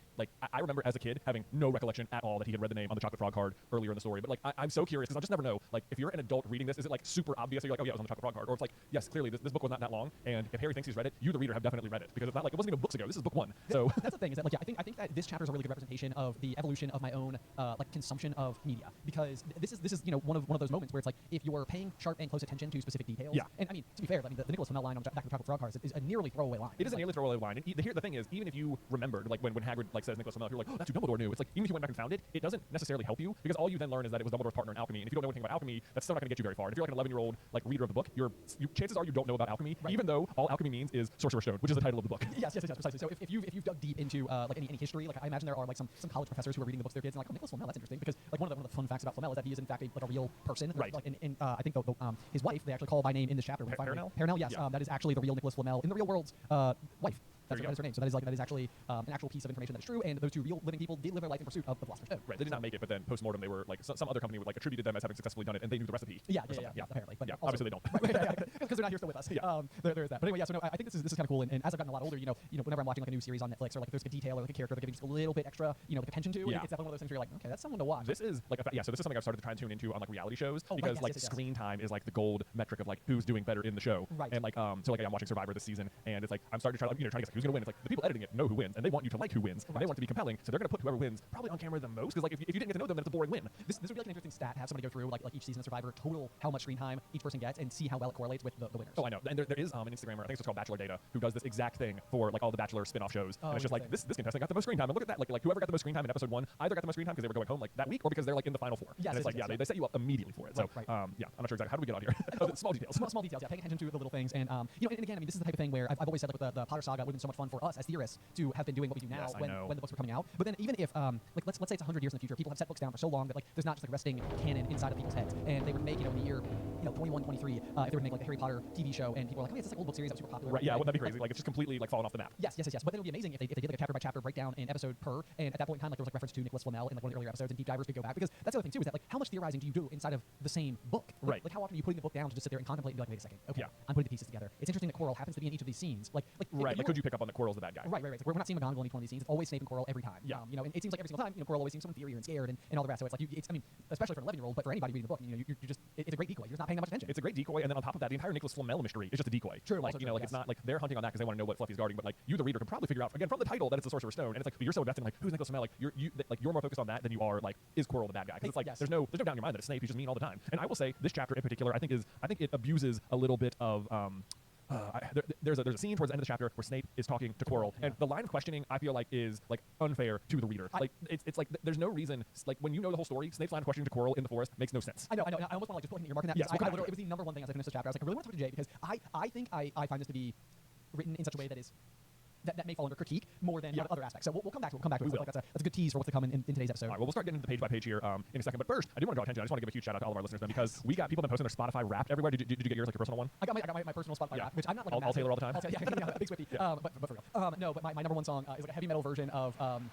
I remember as a kid having no recollection at all that he had read the name on the Chocolate Frog card earlier in the story. But like I'm so curious because I'll just never know. Like if you're an adult reading this, is it like super obvious? You're like, oh yeah, it was on the Chocolate Frog card, or it's like yes, clearly this book was not that long, and if Harry thinks he's read it, you the reader have definitely read it because it's not like it wasn't even books ago. This is book 1. So that's the thing is that like yeah, I think that this chapter is a really good representation of the evolution of my own like consumption of media because this is you know one of those moments where it's like if you're paying sharp and close attention to specific details. Yeah. And I mean to be fair, I mean the Nicholas Flamel line on the back of the Chocolate Frog cards is a nearly throwaway line. It is a nearly throwaway line. And the thing is, even if you remembered like when Hagrid like says Nicholas Flamel, you're like, oh, that's who Dumbledore knew. It's like even if you went back and found it, it doesn't necessarily help you because all you then learn is that it was Dumbledore's partner in alchemy. And if you don't know anything about alchemy, that's still not going to get you very far. And if you're like an 11-year-old like reader of the book, chances are you don't know about alchemy, even though all alchemy means is Sorcerer's Stone, which is the title of the book. Yes, precisely. So if you've dug deep into like any history, like I imagine there are like some college professors who are reading the books to their kids and like, oh, Nicholas Flamel, that's interesting because like one of the fun facts about Flamel is that he is in fact a real person. Right. Like and I think his wife they actually call by name in this chapter. Paranel, yes. Yeah. That is actually the real Nicholas Flamel in the real world's wife. That is her name. So that is actually an actual piece of information that is true, and those two real living people did live their life in pursuit of the Philosopher's Stone. Right. They did not make it, but then post-mortem they were like some other company would like attributed them as having successfully done it, and they knew the recipe. Yeah. Apparently, but yeah, also, obviously they don't. Because they're not here still with us. Yeah. There is that. But anyway, yeah. So no, I think this is kind of cool. And as I've gotten a lot older, you know, whenever I'm watching like a new series on Netflix or like if there's a detail or like a character they're giving just a little bit extra, like attention to, it's definitely one of those things where you're like, okay, that's someone to watch. This is like so this is something I've started to try and tune into on like reality shows because right, screen time is like the gold metric of like who's doing better in the show. Right. And like so like I'm watching Survivor this season, and it's like I'm starting to try to try to guess like, who's gonna win. It's like the people editing it know who wins, and they want you to like who wins, and they want it to be compelling, so they're gonna put whoever wins probably on camera the most because like if you didn't get to know them, then it's a boring win. This would be like an interesting stat. Have somebody go through like each season of Survivor, total how much screen time each person gets, and see how well it correlates with the winners. Oh, I know. And there is an Instagrammer, I think it's called Bachelor Data, who does this exact thing for like all the Bachelor spin-off shows. And it's just like this contestant got the most screen time, and look at that. Like whoever got the most screen time in episode 1 either got the most screen time because they were going home like that week, or because they're like in the final 4. Yes, and it's like they set you up immediately for it. So right. I'm not sure exactly how do we get on here. Small details. Small details. Yeah, paying attention to the little things, and and again, I mean, this is the type of thing where I've always said like with the Potter saga would have been so much fun for us as theorists to have been doing what we do now Yes, I when know. the books were coming out. But then even if like let's say it's 100 years in the future, people have set books down for so long that like there's not just like resting canon inside of people's heads, and they would make in the year 21, 23, if they would make like the Harry Potter TV show, and people are like, oh yeah, it's this like old book series that was super popular. Right, yeah, wouldn't that be crazy? Like, it's just completely, like, falling off the map. Yes. But then it would be amazing if they did like a chapter by chapter breakdown and episode per, and at that point in time, like there was like reference to Nicholas Flamel in like one of the earlier episodes, and deep divers could go back, because that's the other thing too, is that like how much theorizing do you do inside of the same book? Right. Like how often are you putting the book down to just sit there and contemplate and be like, wait a second, okay, Yeah. I'm putting the pieces together. It's interesting that Quirrell happens to be in each of these scenes. Like Right, like, could you pick up on that Quirrell's the bad guy? Right. It's like, we're not seeing McGonagall in each one of these scenes. It's always Snape and Quirrell every time. Yeah. And it seems like every single time, Quirrell always seems so inferior and scared and all the rest. So it's like, I mean, especially for an 11-year-old, but for anybody reading the book, you're just, it's a great decoy. You're just not paying that much attention. It's a great decoy, and then on top of that, the entire Nicholas Flamel mystery is just a decoy. True, Like, also like true, it's yes. not like they're hunting on that because they want to know what Fluffy's guarding, but like you, the reader, can probably figure out again from the title that it's the Sorcerer's Stone, and it's like you're so invested in like who's Nicholas Flamel, like you're more focused on that than you are like is Quirrell the bad guy, because it's like Yes. there's no doubt in your mind that it's Snape. He's just mean all the time. And I will say this chapter in particular, I think it abuses a little bit of there's a scene towards the end of the chapter where Snape is talking to Quirrell, and the line of questioning I feel like is like unfair to the reader. Like it's like there's no reason, like when you know the whole story, Snape's line of questioning to Quirrell in the forest makes no sense. I know. I almost want to like just put your mark in that. Yes, because we'll I come back literally, it was the number one thing as I finished this chapter. I was like, I really want to talk to Jay, because I think I find this to be written in such a way that is that may fall under critique more than other aspects. So we'll come back to it. We will. Like that's a good tease for what's to come in today's episode. All right, well, we'll start getting into the page by page here in a second. But first, I do want to draw attention. I just want to give a huge shout out to all of our listeners, man, because we got people been posting their Spotify Wrapped everywhere. Did you get yours, like your personal one? I got my personal Spotify Wrapped, which I'm not like I'll tailor all the time. Yeah, big Swiftie. But for real. No, but my number one song is like a heavy metal version of one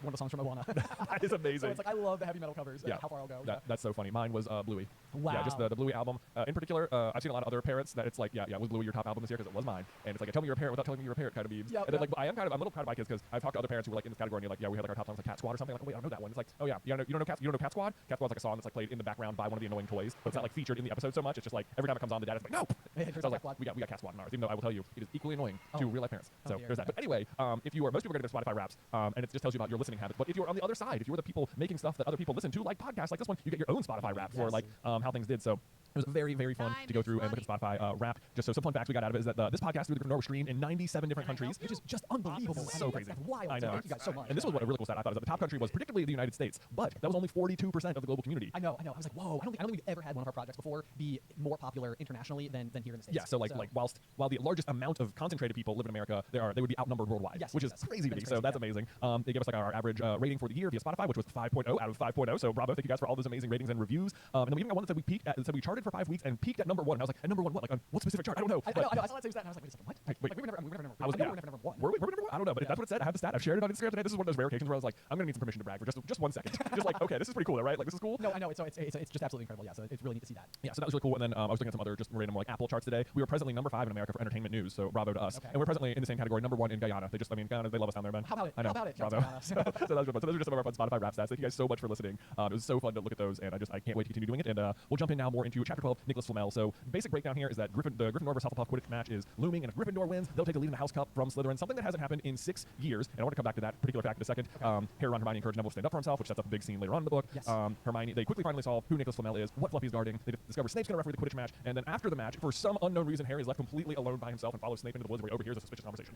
of the songs from Moana. That is amazing. So it's like I love the heavy metal covers. Yeah. How far I'll go. That's so funny. Mine was Bluey. Wow. Yeah, just the Bluey album. In particular, I've seen a lot of other parents that it's like, was Bluey your top album this year? Because it was mine. And it's like, tell me you're a parent without telling me you're a parent kind of memes. Yeah, and then like, I'm a little proud of my kids because I've talked to other parents who were like in this category and they're like, we had like our top songs like Cat Squad or something. Like, oh wait, I don't know that one. It's like, oh yeah, you don't know Cat Squad? Cat Squad's like a song that's like played in the background by one of the annoying toys, but it's not like featured in the episode so much. It's just like every time it comes on, the dad is like, no. So I was like, we got Cat Squad in ours, even though I will tell you it is equally annoying to real life parents. So there's that. But anyway, if you are, most people are going to Spotify Wraps, and it just tells you about your listening habits. But if you're on the other side, if you're the people making stuff that other people listen to, like podcasts like this one, you get your own Spotify Wrap for like how things did. So it was very, very fun to go through and look at Spotify Wrap. Just so some fun facts we got out of it is that this podcast through the Griffin was streamed in 97 different countries, which is just unbelievable. So crazy. That's wild. I know. Thank you guys so much. And this was what a really cool stat I thought is that the top country was particularly the United States, but that was only 42% of the global community. I know. I was like, whoa. I don't think we've ever had one of our projects before be more popular internationally than here in the States. Yeah. So like while the largest amount of concentrated people live in America, they would be outnumbered worldwide, which is crazy to me. So that's amazing. They gave us like our average rating for the year via Spotify, which was 5.0 out of 5.0. So bravo, thank you guys for all those amazing ratings and reviews. And then we even got one that said we peaked at, said we charted for 5 weeks and peaked at number 1. And I was like, at number 1 what? Like on what specific chart? I don't know. I know. I saw that same stat and I was like, wait a second, what? Wait. Like, we were never number 1. We were never number 1. Were we number 1? I don't know, but that's what it said. I have the stat. I've shared it on Instagram today. This is one of those rare occasions where I was like, I'm gonna need some permission to brag for just 1 second. Just like, okay, this is pretty cool, right? Like this is cool. No, I know. It's just absolutely incredible. Yeah. So it's really neat to see that. Yeah. So that was really cool. And then I was looking at some other just random like Apple charts today. We were presently number 5 in America for entertainment news. So bravo to us. Okay. And we're presently in the same category, number 1 in Guyana. Guyana, they love us down there, man. How about it? I know. How about it? Bravo. So that was really fun. So those are just some of our fun Spotify Wrap stats. Thank you guys so much for listening. It was so fun to look at those, and I can't wait to continue doing it. And we'll jump in now more into chapter 12, Nicholas Flamel. So basic breakdown here is that the Gryffindor versus Hufflepuff Quidditch match is looming, and if Gryffindor wins, they'll take the lead in the House Cup from Slytherin, something that hasn't happened in 6 years. And I want to come back to that particular fact in a second. Harry, Ron, Hermione encourage Neville to stand up for himself, which sets up a big scene later on in the book. Yes. Hermione, they quickly finally solve who Nicholas Flamel is, what Fluffy's guarding. They discover Snape's going to referee the Quidditch match, and then after the match, for some unknown reason, Harry is left completely alone by himself and follows Snape into the woods where he overhears a suspicious conversation.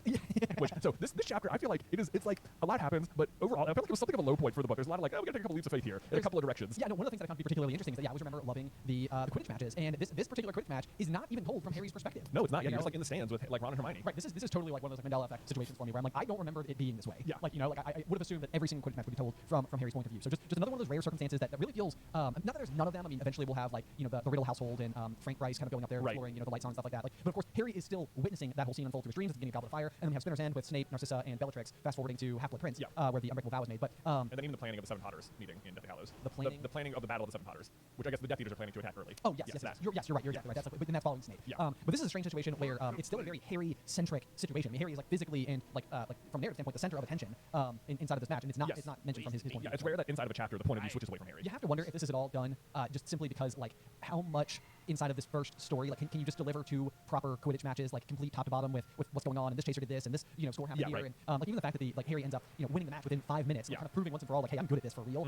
So this chapter, I feel like it's like a lot happens, but overall, I feel like it was something of a low point for the book. There's a lot of like, we got to take a couple leaps of faith here in a couple of directions. Yeah, no, one of the things that I found to be particularly interesting is that I always remember loving the Quidditch matches, and this particular Quidditch match is not even told from Harry's perspective. No, it's not. Yeah, you're just like in the stands with like Ron and Hermione. Right. This is totally like one of those like Mandela effect situations for me, where I'm like, I don't remember it being this way. Yeah. Like I would have assumed that every single Quidditch match would be told from Harry's point of view. So just another one of those rare circumstances that really feels not that there's none of them. I mean, eventually we'll have like the Riddle household and Frank Bryce kind of going up there exploring the light song and stuff like that. Like, but of course Harry is still witnessing that whole scene unfold through his dreams at the beginning of Goblet of Fire, and then we have Spinner's End with Snape, Narcissa, and Bellatrix. Fast forwarding to Half-Blood Prince, where the Unbreakable Vow was made. But and then even the planning of the Seven Potters meeting in Deathly Hallows. The planning of the Battle of the Seven Potters, which I guess the Death Eaters are planning to attack early. Oh yes. You're right. You're exactly right. That's like, and that's following Snape. Yeah. But this is a strange situation where it's still a very Harry-centric situation. I mean, Harry is like physically and like from narrative standpoint the center of attention inside of this match, and it's not mentioned from his point of view. It's rare that inside of a chapter the point of view switches away from Harry. You have to wonder if this is at all done just simply because like how much inside of this first story, like can you just deliver 2 proper Quidditch matches, like complete top to bottom with what's going on, and this chaser did this, and this score happened here, and like even the fact that like Harry ends up winning the match within 5 minutes, kind of proving once and for all like, hey, I'm good at this for real.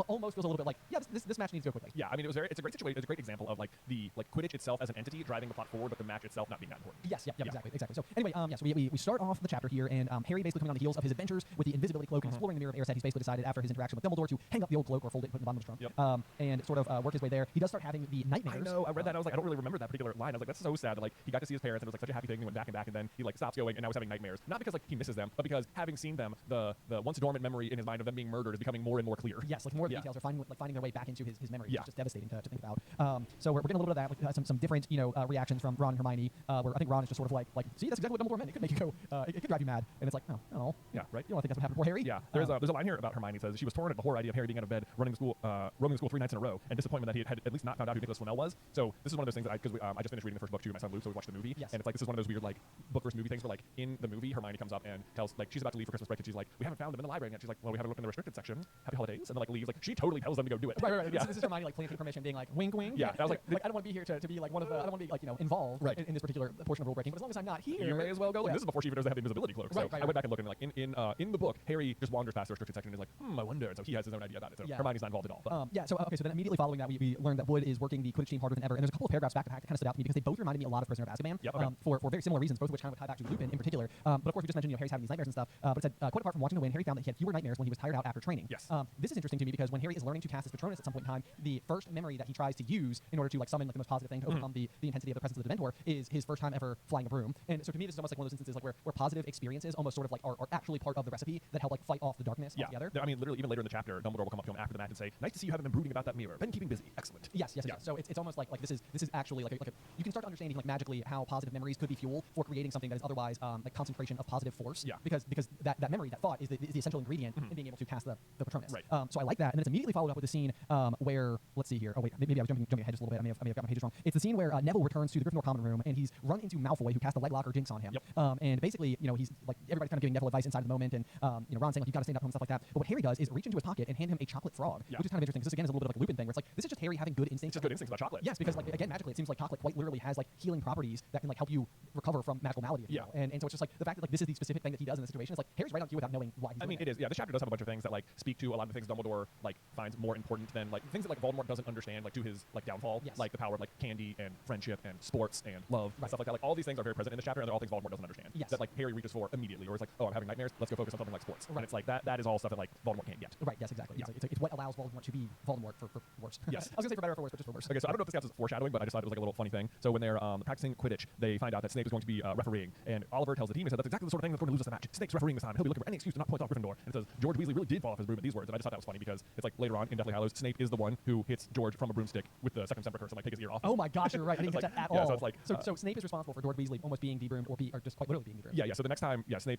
Almost feels a little bit like this match needs to go quickly. Yeah, I mean it's a great situation. It's a great example of like the Quidditch itself as an entity driving the plot forward, but the match itself not being that important. Yes, exactly. So anyway, so we start off the chapter here, and Harry basically coming on the heels of his adventures with the invisibility cloak and exploring the Mirror of Erised. He's basically decided after his interaction with Dumbledore to hang up the old cloak or fold it and put it in the bottom of his trunk, and sort of work his way there. He does start having the nightmares. I know. read that, I was like, I don't really remember that particular line. I was like, that's so sad. Like, he got to see his parents, and it was like such a happy thing. And he went back and back, and then he like stops going, and now he's having nightmares. Not because like he misses them, but because having seen them, the once dormant memory in his mind of them being murdered is becoming more and more clear. Yes, like more of the details are finding their way back into his memory. Yeah. It's just devastating to think about. So we're getting a little bit of that, with some different reactions from Ron and Hermione. Where I think Ron is just sort of like see, that's exactly what Dumbledore meant. It could make you go, it could drive you mad, and it's like, no, I don't know. Yeah, right. You don't think that's what happened before Harry? Yeah. There's a line here about Hermione. It says she was torn at the horror idea of Harry being out of bed, roaming the school 3 nights in a row, and disappointment that he had at least not found out who Nicholas Flamel was. So this is one of those things that I just finished reading the first book too. My son Luke, so we watched the movie, yes. And it's like this is one of those weird like book versus movie things where like in the movie Hermione comes up and tells like she's about to leave for Christmas break, and she's like, we haven't found them in the library yet. She's like, well, we haven't looked in the restricted section. Happy holidays, and then like leaves. Like she totally tells them to go do it. Right. Yeah. This is Hermione like planting permission, being like wink, wink. Yeah. And I was like I don't want to be here to be like one of the. I don't want to be like involved in this particular portion of rule breaking. But as long as I'm not here, you may as well go. Like, this is before she even knows they have the invisibility cloak. So Right. I went back and looked, and like in the book, Harry just wanders past the restricted section and is like, I wonder. And so he has his own idea about it. So Hermione's not involved at all. But. So then immediately following that, we learned that Wood is working the Quidditch team harder than ever. And there's a couple of paragraphs back to back that kind of stood out to me because they both reminded me a lot of Prisoner of Azkaban. Yep, okay. For very similar reasons, both of which kind of tie back to Lupin in particular. But of course, we just mentioned Harry's having these nightmares and stuff. But it said, quite apart from watching the win, Harry found that he had fewer nightmares when he was tired out after training. Yes. This is interesting to me because when Harry is learning to cast his Patronus at some point in time, the first memory that he tries to use in order to like summon like the most positive thing to overcome the intensity of the presence of the Dementor is his first time ever flying a broom. And so to me, this is almost like one of those instances like where positive experiences almost sort of like are actually part of the recipe that help like fight off the darkness altogether. I mean, literally, even later in the chapter, Dumbledore will come up to him after the match and say, "Nice to see you haven't been brooding about that mirror. Been keeping busy. Excellent." Yes. So it's almost like this is actually like a you can start understanding like magically how positive memories could be fuel for creating something that is otherwise like concentration of positive force. Yeah. Because that memory, that thought is the essential ingredient in being able to cast the Patronus. Right. So I like that, and then it's immediately followed up with the scene where let's see here. Oh wait, maybe I was jumping ahead just a little bit. I may have got my pages wrong. It's the scene where Neville returns to the Gryffindor common room and he's run into Malfoy, who cast a light lock or jinx on him. Yep. And basically, he's like everybody's kind of giving Neville advice inside of the moment, and Ron saying like you got to stand up to him and stuff like that. But what Harry does is reach into his pocket and hand him a chocolate frog, which is kind of interesting because this again is a little bit of like a Lupin thing, where it's like this is just Harry having good instincts. Just good instincts about chocolate. Yes, because like again magically it seems like chocolate quite literally has like healing properties that can like help you recover from magical malady. If you will. And so it's just like the fact that like this is the specific thing that he does in this situation is like Harry's right on cue without knowing why he's doing it is. Yeah, this chapter does have a bunch of things that like speak to a lot of the things Dumbledore like finds more important than like things that like Voldemort doesn't understand like to his like downfall. Yes. Like the power of like candy and friendship and sports and love and stuff like that. Like all these things are very present in this chapter, and they're all things Voldemort doesn't understand. Yes. That like Harry reaches for immediately, or it's like, oh, I'm having nightmares. Let's go focus on something like sports. Right. And it's like that is all stuff that like Voldemort can't get. Right. Yes. Exactly. Yeah. It's what allows Voldemort to be Voldemort for worse. Yes. I was gonna say for better or for worse, but just for worse. Okay, so I don't know if this counts as foreshadowing, but I just thought it was like a little funny thing. So when they're practicing Quidditch, they find out that Snape is going to be refereeing, and Oliver tells the team, he said, that's exactly the sort of thing that's going to lose us the match. Snape's refereeing this time. He'll be looking for any excuse to not point off Gryffindor. And it says George Weasley really did fall off his broom at these words, and I just thought that was funny because it's like later on in Deathly Hallows, Snape is the one who hits George from a broomstick with the second Semper Curse and like take his ear off. Oh my gosh, you're right. I didn't get that at all. So it's like so Snape is responsible for George Weasley almost being debroomed or just quite literally being debroomed. Yeah. So the next time, Snape.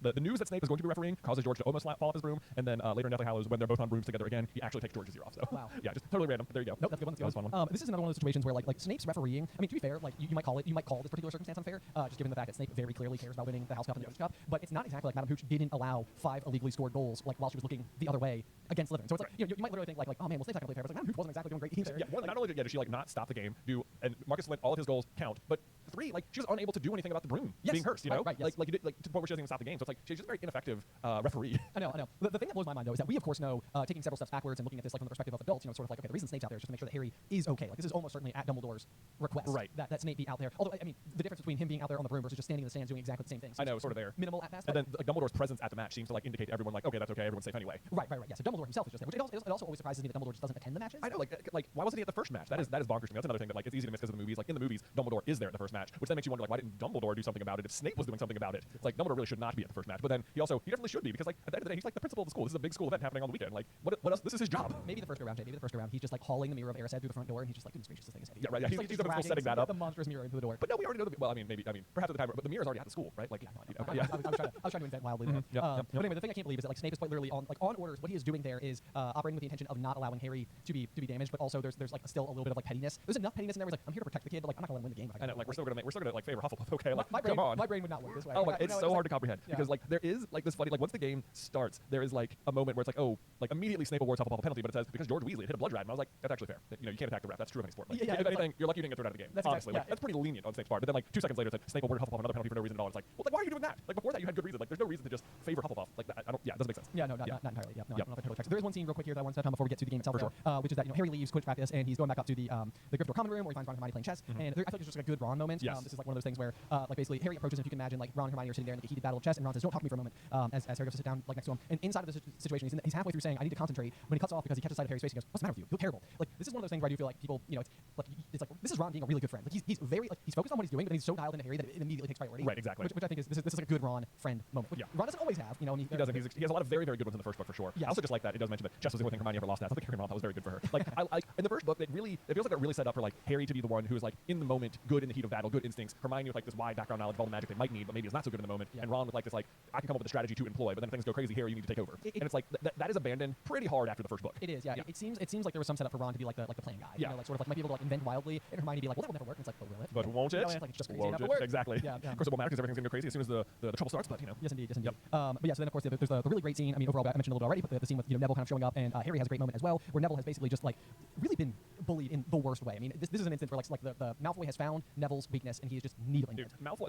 The news that Snape is going to be refereeing causes George to almost fall off his broom, and then later in Deathly Hallows, when they're both on brooms together again, he actually takes George's ear off. So wow. Yeah, just totally random. There you go. Nope, that's a good one. That was a fun one. This is another one of those situations where like Snape's refereeing. I mean, to be fair, like you might call this particular circumstance unfair, just given the fact that Snape very clearly cares about winning the House Cup and the Youngest Cup. But it's not exactly like Madame Hooch didn't allow 5 illegally scored goals like while she was looking the other way against Slytherin. So it's like you might literally think like oh man, well Snape's not gonna play fair. But it's like Madame Hooch wasn't exactly doing great either. Yeah. Not only did she like not stop the game, and Marcus let all of his goals count, but 3, like she was unable to do anything about the broom being cursed. You know, right, yes. like you did, like to the point where she doesn't even stop the game. So it's like she's just a very ineffective referee. I know. The thing that blows my mind though is that we of course know, taking several steps backwards and looking at this like from the perspective of adults, sort of like okay, the reason Snape's out there is just to make sure that Harry is okay. Like this is almost certainly at Dumbledore's request, right? That Snape be out there. Although I mean, the difference between him being out there on the broom versus just standing in the stands doing exactly the same thing. I know, sort of there. Minimal at best. And then like, Dumbledore's presence at the match seems to like indicate to everyone like okay, that's okay, everyone's safe anyway. Right. Yeah. So Dumbledore himself is just there, which it also always surprises me that Dumbledore just doesn't attend the matches. I know, like why wasn't he at the first match? That is bonkers to me. That's another thing that like it's easy to miss because of the movies. Like in the movies, Dumbledore is there at the first match, which then makes you wonder like why didn't Dumbledore do something about it if Snape was doing something about it? It's like Dumbledore really should not be at the first match, but then he definitely should be because like at the end of the day he's like the principal of the school. This is a big school event happening on the weekend. Like what else? This is his job. Maybe the first go round, he's just like hauling the mirror of Erised through the front door, and he's just like goodness gracious, this thing is heavy. Yeah, right. Yeah, he's just like, setting that up. The monstrous mirror into the door. But no, we already know well, I mean perhaps at the time, but the mirror's already at the school, right? Like I was trying to invent wildly. But anyway, the thing I can't believe is that like Snape is quite literally on orders. What he is doing there is operating with the intention of not allowing Harry to be damaged, but also there's like still a little bit of like pettiness. There's enough pettiness in there where it's like I'm here to protect the kid, but like I'm not gonna win the game. I know, like we're still gonna like favor Hufflepuff. Okay, like come on. My brain would not work this way. Oh my, it's so hard to comprehend because like there is like this funny like once the game starts, there is like a moment where it's like oh like immediately Snape awards Hufflepuff a penalty, but it says because George Weasley hit a blood drive, and I was like that's actually fair. You can't attack the ref. That's true of any sport. Like, if anything, you're lucky you didn't get thrown out of the game. Honestly, that's pretty lenient on Snape's part. But then like 2 seconds later, it's like Snape awarded Hufflepuff another penalty for no reason at all. It's like well like why are you doing that? Like before that you had good reason. Like there's no reason to just favor Hufflepuff. Like that, it doesn't make sense. Yeah, no, not entirely. Yeah, no, I don't know if I totally checked. There is one scene real quick here that I want to touch on before we get to the game itself, For which is that Harry leaves Quidditch practice and he's going back up to the Gryffindor common room where he finds Ron and Hermione playing chess. And I feel like it's just like a good Ron moment. Yes. This is like one of those things where like basically Harry approaches, and if you can imagine, like Ron and Hermione are sitting there in like a heated battle of chess, and Ron says, "Don't talk to me for a moment," as Harry goes to sit down like next to him. And inside of this situation, he's halfway through saying, "I need to concentrate." When he cuts off because he catches sight of Harry's face, he goes, "What's the matter with you? You look terrible." Like this is one of those things where I do feel like people, it's like this is Ron being a really good friend. Like he's very like he's focused on what he's doing, but he's so dialed into Harry that it immediately takes priority. Right, exactly. Which I think is this is like a good Ron friend moment. Which Ron doesn't always have, He doesn't. He has a lot of very, very good ones in the first book for sure. Yes. I also just like that it does mention that chess was the only thing Hermione ever lost at. I think Harry and Ron, that was very good for her. Like I in the first book, it feels like it really set up for like Harry to be the one who is like in the moment, good in the heat of battle, good instincts. Hermione with like this wide background knowledge of all the magic they might need, but maybe is not so good in the moment. And Ron with like this like I can come up with a strategy to employ, but then if things go crazy, Harry, you need to take over. And it's like that is abandoned pretty hard after the first book. It is, yeah. It seems like there was some setup for Ron to be like the plan guy. Yeah. Like sort of like might be able to like invent wildly, and Hermione be like, "Well, that will never work." And it's like, "But will it?" But won't it? Like, it's just crazy won't enough it? to work. Exactly. Yeah. Of course, it will matter because everything's gonna go crazy as soon as the trouble starts. But Yes, indeed. But yeah, so then of course there's the really great scene. I mean, overall, I mentioned a little bit already, but the scene with Neville kind of showing up, and Harry has a great moment as well, where Neville has basically just like really been bullied in the worst way. I mean, this is an instance where like the Malfoy has found Neville's weakness, and he is just needling it. Malfoy,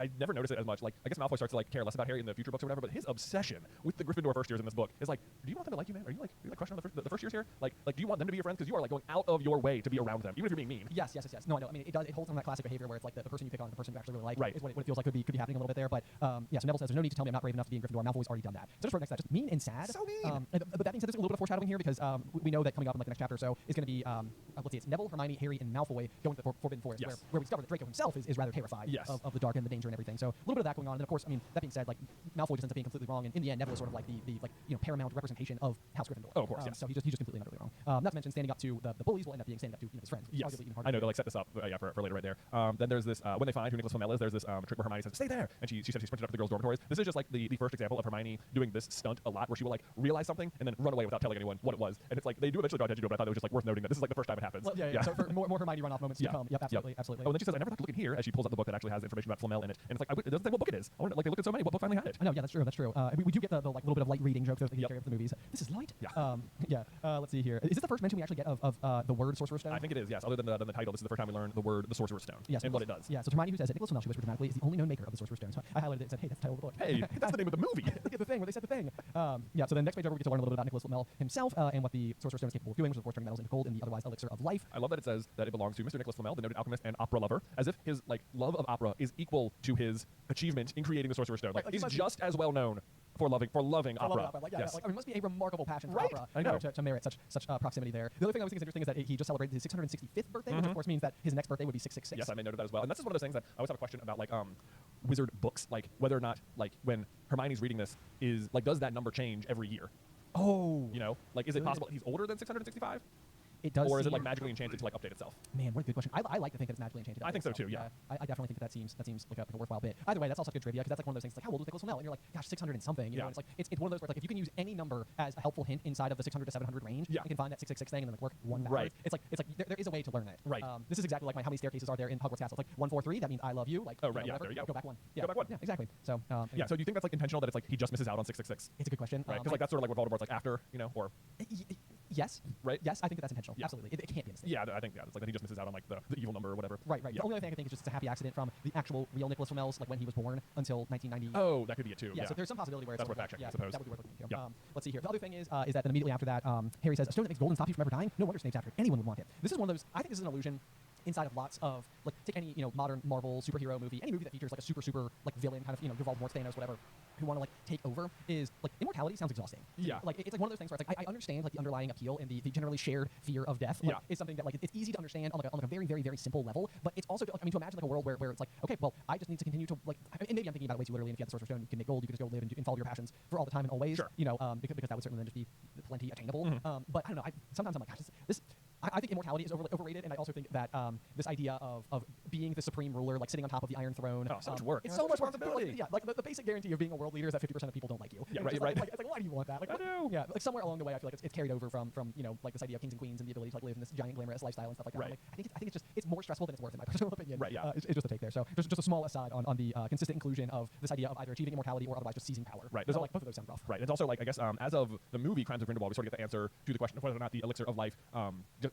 I never noticed it as much. Like I guess Malfoy starts to like care less about Harry in the future books or whatever, but his obsession with the Gryffindor first years in this book is like, do you want them to like you, man? Are you like crushing on the first years here? Like do you want them to be your friends? Because you are like going out of your way to be around them, even if you're being mean. Yes. No, I know. I mean, it holds on that classic behavior where it's like the person you pick on, the person you actually really like, right. is what it feels like could be happening a little bit there. But yeah, so Neville says, "There's no need to tell me I'm not brave enough to be in Gryffindor." Malfoy's already done that. So just right next to that, just mean and sad. So mean. But that being said, there's a little bit of foreshadowing here because we know that coming up in like the next chapter or so is going to be let's see, it's Neville, Hermione, Harry, and Malfoy going to the Forbidden Forest, yes. where we discover that Draco himself is rather terrified of the dark and the danger and everything. So a little bit of that going on. And then of course, I mean, that being said, like Malfoy just ends up being completely wrong, and in the end, Neville is sort of like the paramount representation of House Gryffindor. Oh, of course. Yes. So he's just completely utterly wrong. Not to mention standing up to the bullies will end up being standing up to his friends. Yes. I know, they'll like set this up for later right there. Then there's this when they find who Nicholas Flamel is, there's this trick where Hermione says, "Stay there," and she says she sprinted up to the girls' dormitories. This is just like the first example of Hermione doing this stunt a lot, where she will like realize something and then run away without telling anyone what it was. And it's like they do eventually draw attention to it, but I thought it was just like worth noting that this is like the first time it happens. Well, yeah. So for more Hermione run-off moments to come. Yep, absolutely. Oh, and then she says, "I never thought to look in here," as she pulls out the book that actually has information about Flamel in it. And it's like it doesn't say what book it is. I wonder, like they look at so many. What book finally had it? I know. Yeah, that's true. We do get the like little bit of light reading jokes of the movies. This is light. Yeah. Let's see here. Is this the first mention we actually get of the word Sorcerer's Stone? I think it is. Yes. Other than the title, this is the first time we learn the word the Sorcerer's Stone. Yes. And what it does. Yeah. So Hermione, who says it, Nicholas Flamel, she whispered dramatically, is the only known maker of the Sorcerer's Stone. So I highlighted it and said, "Hey, that's the title of the book." Hey, that's the name of the movie. Look at the thing where they said the thing. Yeah. So the next page over, we get to learn a little bit about Nicholas Flamel himself and what the Sorcerer's Stone is capable of doing, which is of course turning metals into gold in the otherwise elixir of life. I love that it says that it belongs to Mr. Nicholas Flamel, the noted alchemist and opera lover, as if his like love of opera is equal to his achievement in creating the Sorcerer's Stone. Like he's just as well known for loving opera. Like, yeah, yes. like, I mean, it must be a remarkable passion for Right. opera I know. to merit such proximity there. The other thing I was thinking is interesting is that he just celebrated his 665th birthday, which of course means that his next birthday would be 666. Yes, I made note of that as well. And this is one of those things that I always have a question about, like wizard books, like whether or not like when Hermione's reading this is like does that number change every year? Oh, You know, like is it possible he's older than 665? it does. Or is it seem- like magically enchanted to like update itself? Man, what a good question. I like to think that it's magically enchanted. I think so itself. too, yeah. I definitely think that seems like a worthwhile bit. Either way, that's also good trivia because that's like one of those things. Like how old was Nicholas Flamel? And you're like, gosh, 600 and something. You know, and it's like it's one of those where it's like if you can use any number as a helpful hint inside of the 600 to 700 range, you can find that 666 thing and then like work one backwards. Right. It's like there is a way to learn it. Right. This is exactly like how many staircases are there in Hogwarts Castle? It's like 143. That means I love you. Like Oh, right, yeah, whatever. there you go. Go back one. Yeah. Go back one. Yeah, exactly. So Yeah. So do you think that's like intentional that it's like he just misses out on 666? it's a good question. Right. Because like that's sort of like what Voldemort's like after, you know, or yes. right. Yes, I think that's intentional. Yeah. Absolutely. It can't be a mistake. Yeah, I think it's like that he just misses out on like the evil number or whatever. Right. Yeah. The only other thing I think is just it's a happy accident from the actual real Nicholas Flamel's like when he was born until 1990. Oh, that could be it too. Yeah, so there's some possibility where it's That's sort worth of fact checking, yeah, I suppose. that would be worth looking into. Yeah. Let's see here. The other thing is that then immediately after that, Harry says, "A stone that makes gold and stop you from ever dying? No wonder Snape's after it. Anyone would want it." This is one of those. I think this is an illusion inside of lots of like take any modern Marvel superhero movie, any movie that features like a super like villain kind of Voldemort, Thanos, whatever, who want to like take over is like immortality sounds exhausting. Yeah. Like it's like one of those things where it's like I understand like the underlying appeal and the generally shared fear of death. Like, is something that like it's easy to understand on like a very very very simple level, but it's also like, I mean to imagine like a world where it's like okay, well I just need to continue to like and maybe I'm thinking about it way too literally. And if you had the Sorcerer's Stone, you can make gold, you can just go live and follow your passions for all the time and always. Sure. Because that would certainly then just be plenty attainable. But I don't know. Sometimes I'm like, gosh, this. I think immortality is overrated, and I also think that this idea of being the supreme ruler, like sitting on top of the Iron Throne, so much work. It's Yeah, so much responsibility. work. Yeah, like the basic guarantee of being a world leader is that 50% of people don't like you. Yeah, And it's right, just right. It's like why do you want that? Like, I do. Yeah, like somewhere along the way, I feel like it's carried over from like this idea of kings and queens and the ability to like live in this giant glamorous lifestyle and stuff like that. Right. Like, I think it's more stressful than it's worth in my personal opinion. Right, yeah. It's just a take there. So just a small aside on the consistent inclusion of this idea of either achieving immortality or otherwise just seizing power. Right. There's like both of those sound rough. Right. It's also like I guess as of the movie Crimes of Grindelwald, we sort of get the answer to the question of whether or not the elixir of life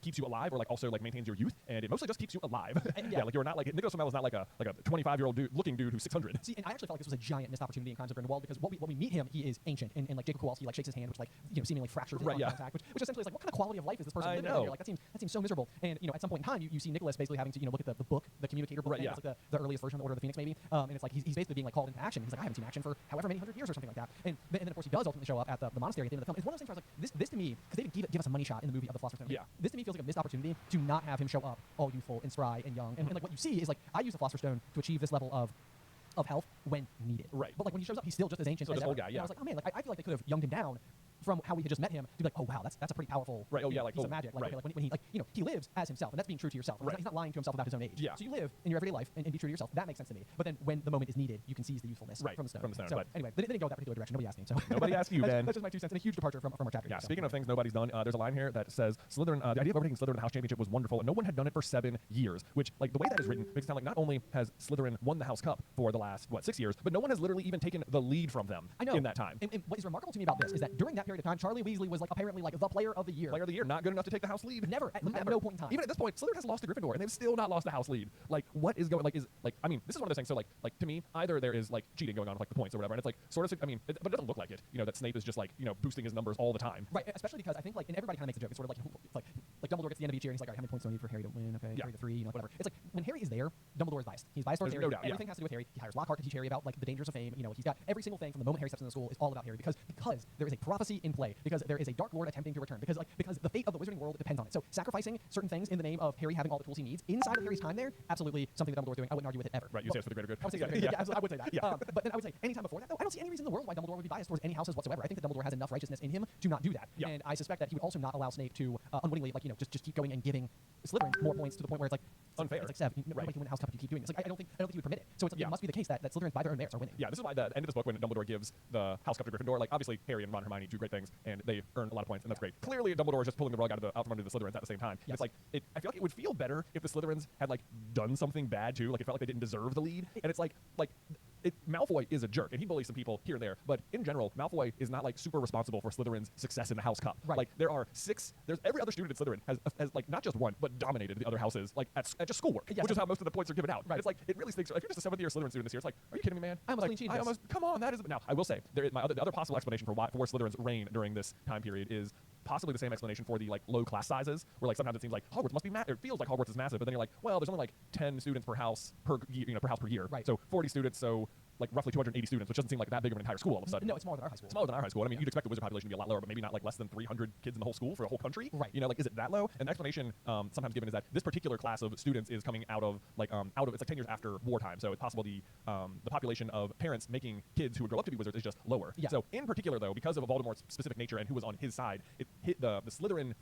keeps you alive or like also like maintains your youth, and it mostly just keeps you alive. Yeah, like you're not like Nicholas Flamel is not like a 25-year-old dude looking dude who's 600. See, and I actually felt like this was a giant missed opportunity in Crimes of Grindelwald because when we meet him, he is ancient, and like Jacob Kowalski like shakes his hand, which like seemingly fractures his contact, which essentially is like, what kind of quality of life is this person living here? Like that seems so miserable. And at some point in time, you see Nicholas basically having to look at the book, the communicator book, it's like the earliest version of the Order of the Phoenix maybe, and it's like he's basically being like called into action. He's like, I haven't seen action for however many hundred years or something like that. And then of course he does ultimately show up at the monastery at the end of the film. It's one of those things where I was like, this to me, because they give us a money shot in the movie of the Philosopher's Stone. This to me feels like a missed opportunity to not have him show up all youthful and spry and young. And like what you see is like, I use the Philosopher's Stone to achieve this level of health when needed. Right. But like when he shows up, he's still just as ancient as this ever. old guy, And I was like, oh man, like I feel like they could have younged him down from how we had just met him to be like, oh wow, that's a pretty powerful piece of magic. Like, okay, like when he he lives as himself, and that's being true to yourself. He's not lying to himself about his own age. So you live in your everyday life and be true to yourself. That makes sense to me. But then when the moment is needed, you can seize the usefulness from the stone. So but anyway, they didn't go that particular direction. Nobody asked me. So nobody asked you, Ben. That's just my 2 cents, and a huge departure from our chapter. Yeah. Speaking of things nobody's done, there's a line here that says Slytherin. The idea of overtaking Slytherin in the House Championship was wonderful, and no one had done it for 7 years. Which, like, the way that is written makes it sound like not only has Slytherin won the House Cup for the last 6 years, but no one has literally even taken the lead from them in that time. And what is remarkable to me about this is that during that period of time, Charlie Weasley was like apparently like the player of the year. Player of the year, not good enough to take the House lead. Never, at no point in time. Even at this point, Slytherin has lost to Gryffindor, and they've still not lost the House lead. Like, what is going? I mean, this is one of those things. So, like to me, either there is like cheating going on with like the points or whatever, and it's like sort of. I mean, but it doesn't look like it. That Snape is just like boosting his numbers all the time. Right. Especially because I think like, and everybody kind of makes a joke. It's sort of like Dumbledore gets to the end of each year, and he's like, all right, how many points do I need for Harry to win? Okay, Harry to 3, whatever. It's like when Harry is there, Dumbledore is biased. He's biased towards Harry. No doubt. Everything has to do with Harry. He hires Lockhart to teach Harry about like the dangers of fame. He's got every single thing from the moment Harry steps into the school is all about Harry because there is a prophecy in play, because there is a Dark Lord attempting to return, because the fate of the Wizarding world depends on it. So sacrificing certain things in the name of Harry having all the tools he needs inside of Harry's time there, absolutely something that Dumbledore's doing. I wouldn't argue with it ever. Right. You say it's for the greater good. I would say it's for the greater good. Yeah, I would say that. But then I would say anytime before that, though, I don't see any reason in the world why Dumbledore would be biased towards any houses whatsoever. I think that Dumbledore has enough righteousness in him to not do that. And I suspect that he would also not allow Snape to unwittingly just keep going and giving Slytherin more points to the point where it's like unfair. It's like 7. Nobody can win a House Cup if you keep doing this. Like I don't think he would permit it. So it's like, it must be the case that Slytherins by their own merits are winning. Yeah, this is why the end of this book, when Dumbledore gives the House Cup to Gryffindor, like obviously Harry and Ron and Hermione do great things and they earn a lot of points, and that's great. Clearly Dumbledore is just pulling the rug out from under the Slytherins at the same time. It's like I feel like it would feel better if the Slytherins had like done something bad too. Like it felt like they didn't deserve the lead, and it's like Malfoy is a jerk, and he bullies some people here and there, but in general, Malfoy is not like super responsible for Slytherin's success in the House Cup. Right. Like there's every other student at Slytherin has like not just one, but dominated the other houses like at just schoolwork, which is how most of the points are given out. Right. It's like it really stinks. If you're just a 7th year Slytherin student this year, it's like, are you kidding me, man? I almost clean cheated this. Come on, that is. Now I will say the other possible explanation for Slytherin's reign during this time period is possibly the same explanation for the like low class sizes, where like sometimes it seems like Hogwarts must be it feels like Hogwarts is massive, but then you're like, well, there's only like 10 students per house per house per year. Right. So 40 students, so like roughly 280 students, which doesn't seem like that big of an entire school all of a sudden. No, it's smaller than our high school. Smaller than our high school. I mean, you'd expect the wizard population to be a lot lower, but maybe not like less than 300 kids in the whole school for a whole country. Right. Like, is it that low? And the explanation sometimes given is that this particular class of students is coming out of it's like 10 years after wartime. So it's possible the population of parents making kids who would grow up to be wizards is just lower. Yeah. So in particular, though, because of Voldemort's specific nature and who was on his side, it hit the Slytherin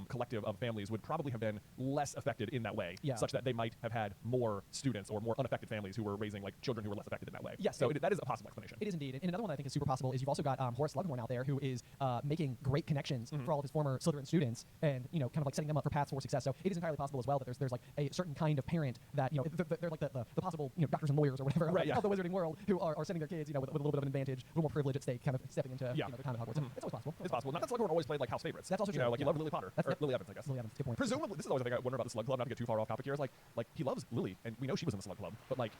collective of families would probably have been less affected in that way, such that they might have had more students or more unaffected families who were raising like children who were less affected in that way. Yes. So that is a possible explanation. It is indeed. And another one I think is super possible is you've also got Horace Slughorn out there who is making great connections for all of his former Slytherin students and, kind of like setting them up for paths for success. So it is entirely possible as well that there's like a certain kind of parent that, they're like the possible, doctors and lawyers or whatever of the wizarding world who are sending their kids, with a little bit of an advantage, a little more privilege at stake, kind of stepping into their time at Hogwarts. It's always possible. It's possible. Not that Slughorn always played like house favorites. That's also true. Like he loved Lily Potter. or Lily Evans, I guess. Lily Evans, good point. Presumably, this is always the thing I wonder about the Slug Club, not to get too far off topic here, is like he loves Lily, and we know she was in the Slug Club, but like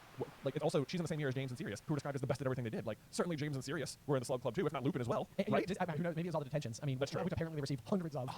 it's also, she's in the same year as James and Sirius, who were described as the best at everything they did. Like, certainly James and Sirius were in the Slug Club too, if not Lupin as well. Right? Who knows? Maybe it was all the detentions. I mean, that's true. Which apparently they received hundreds of.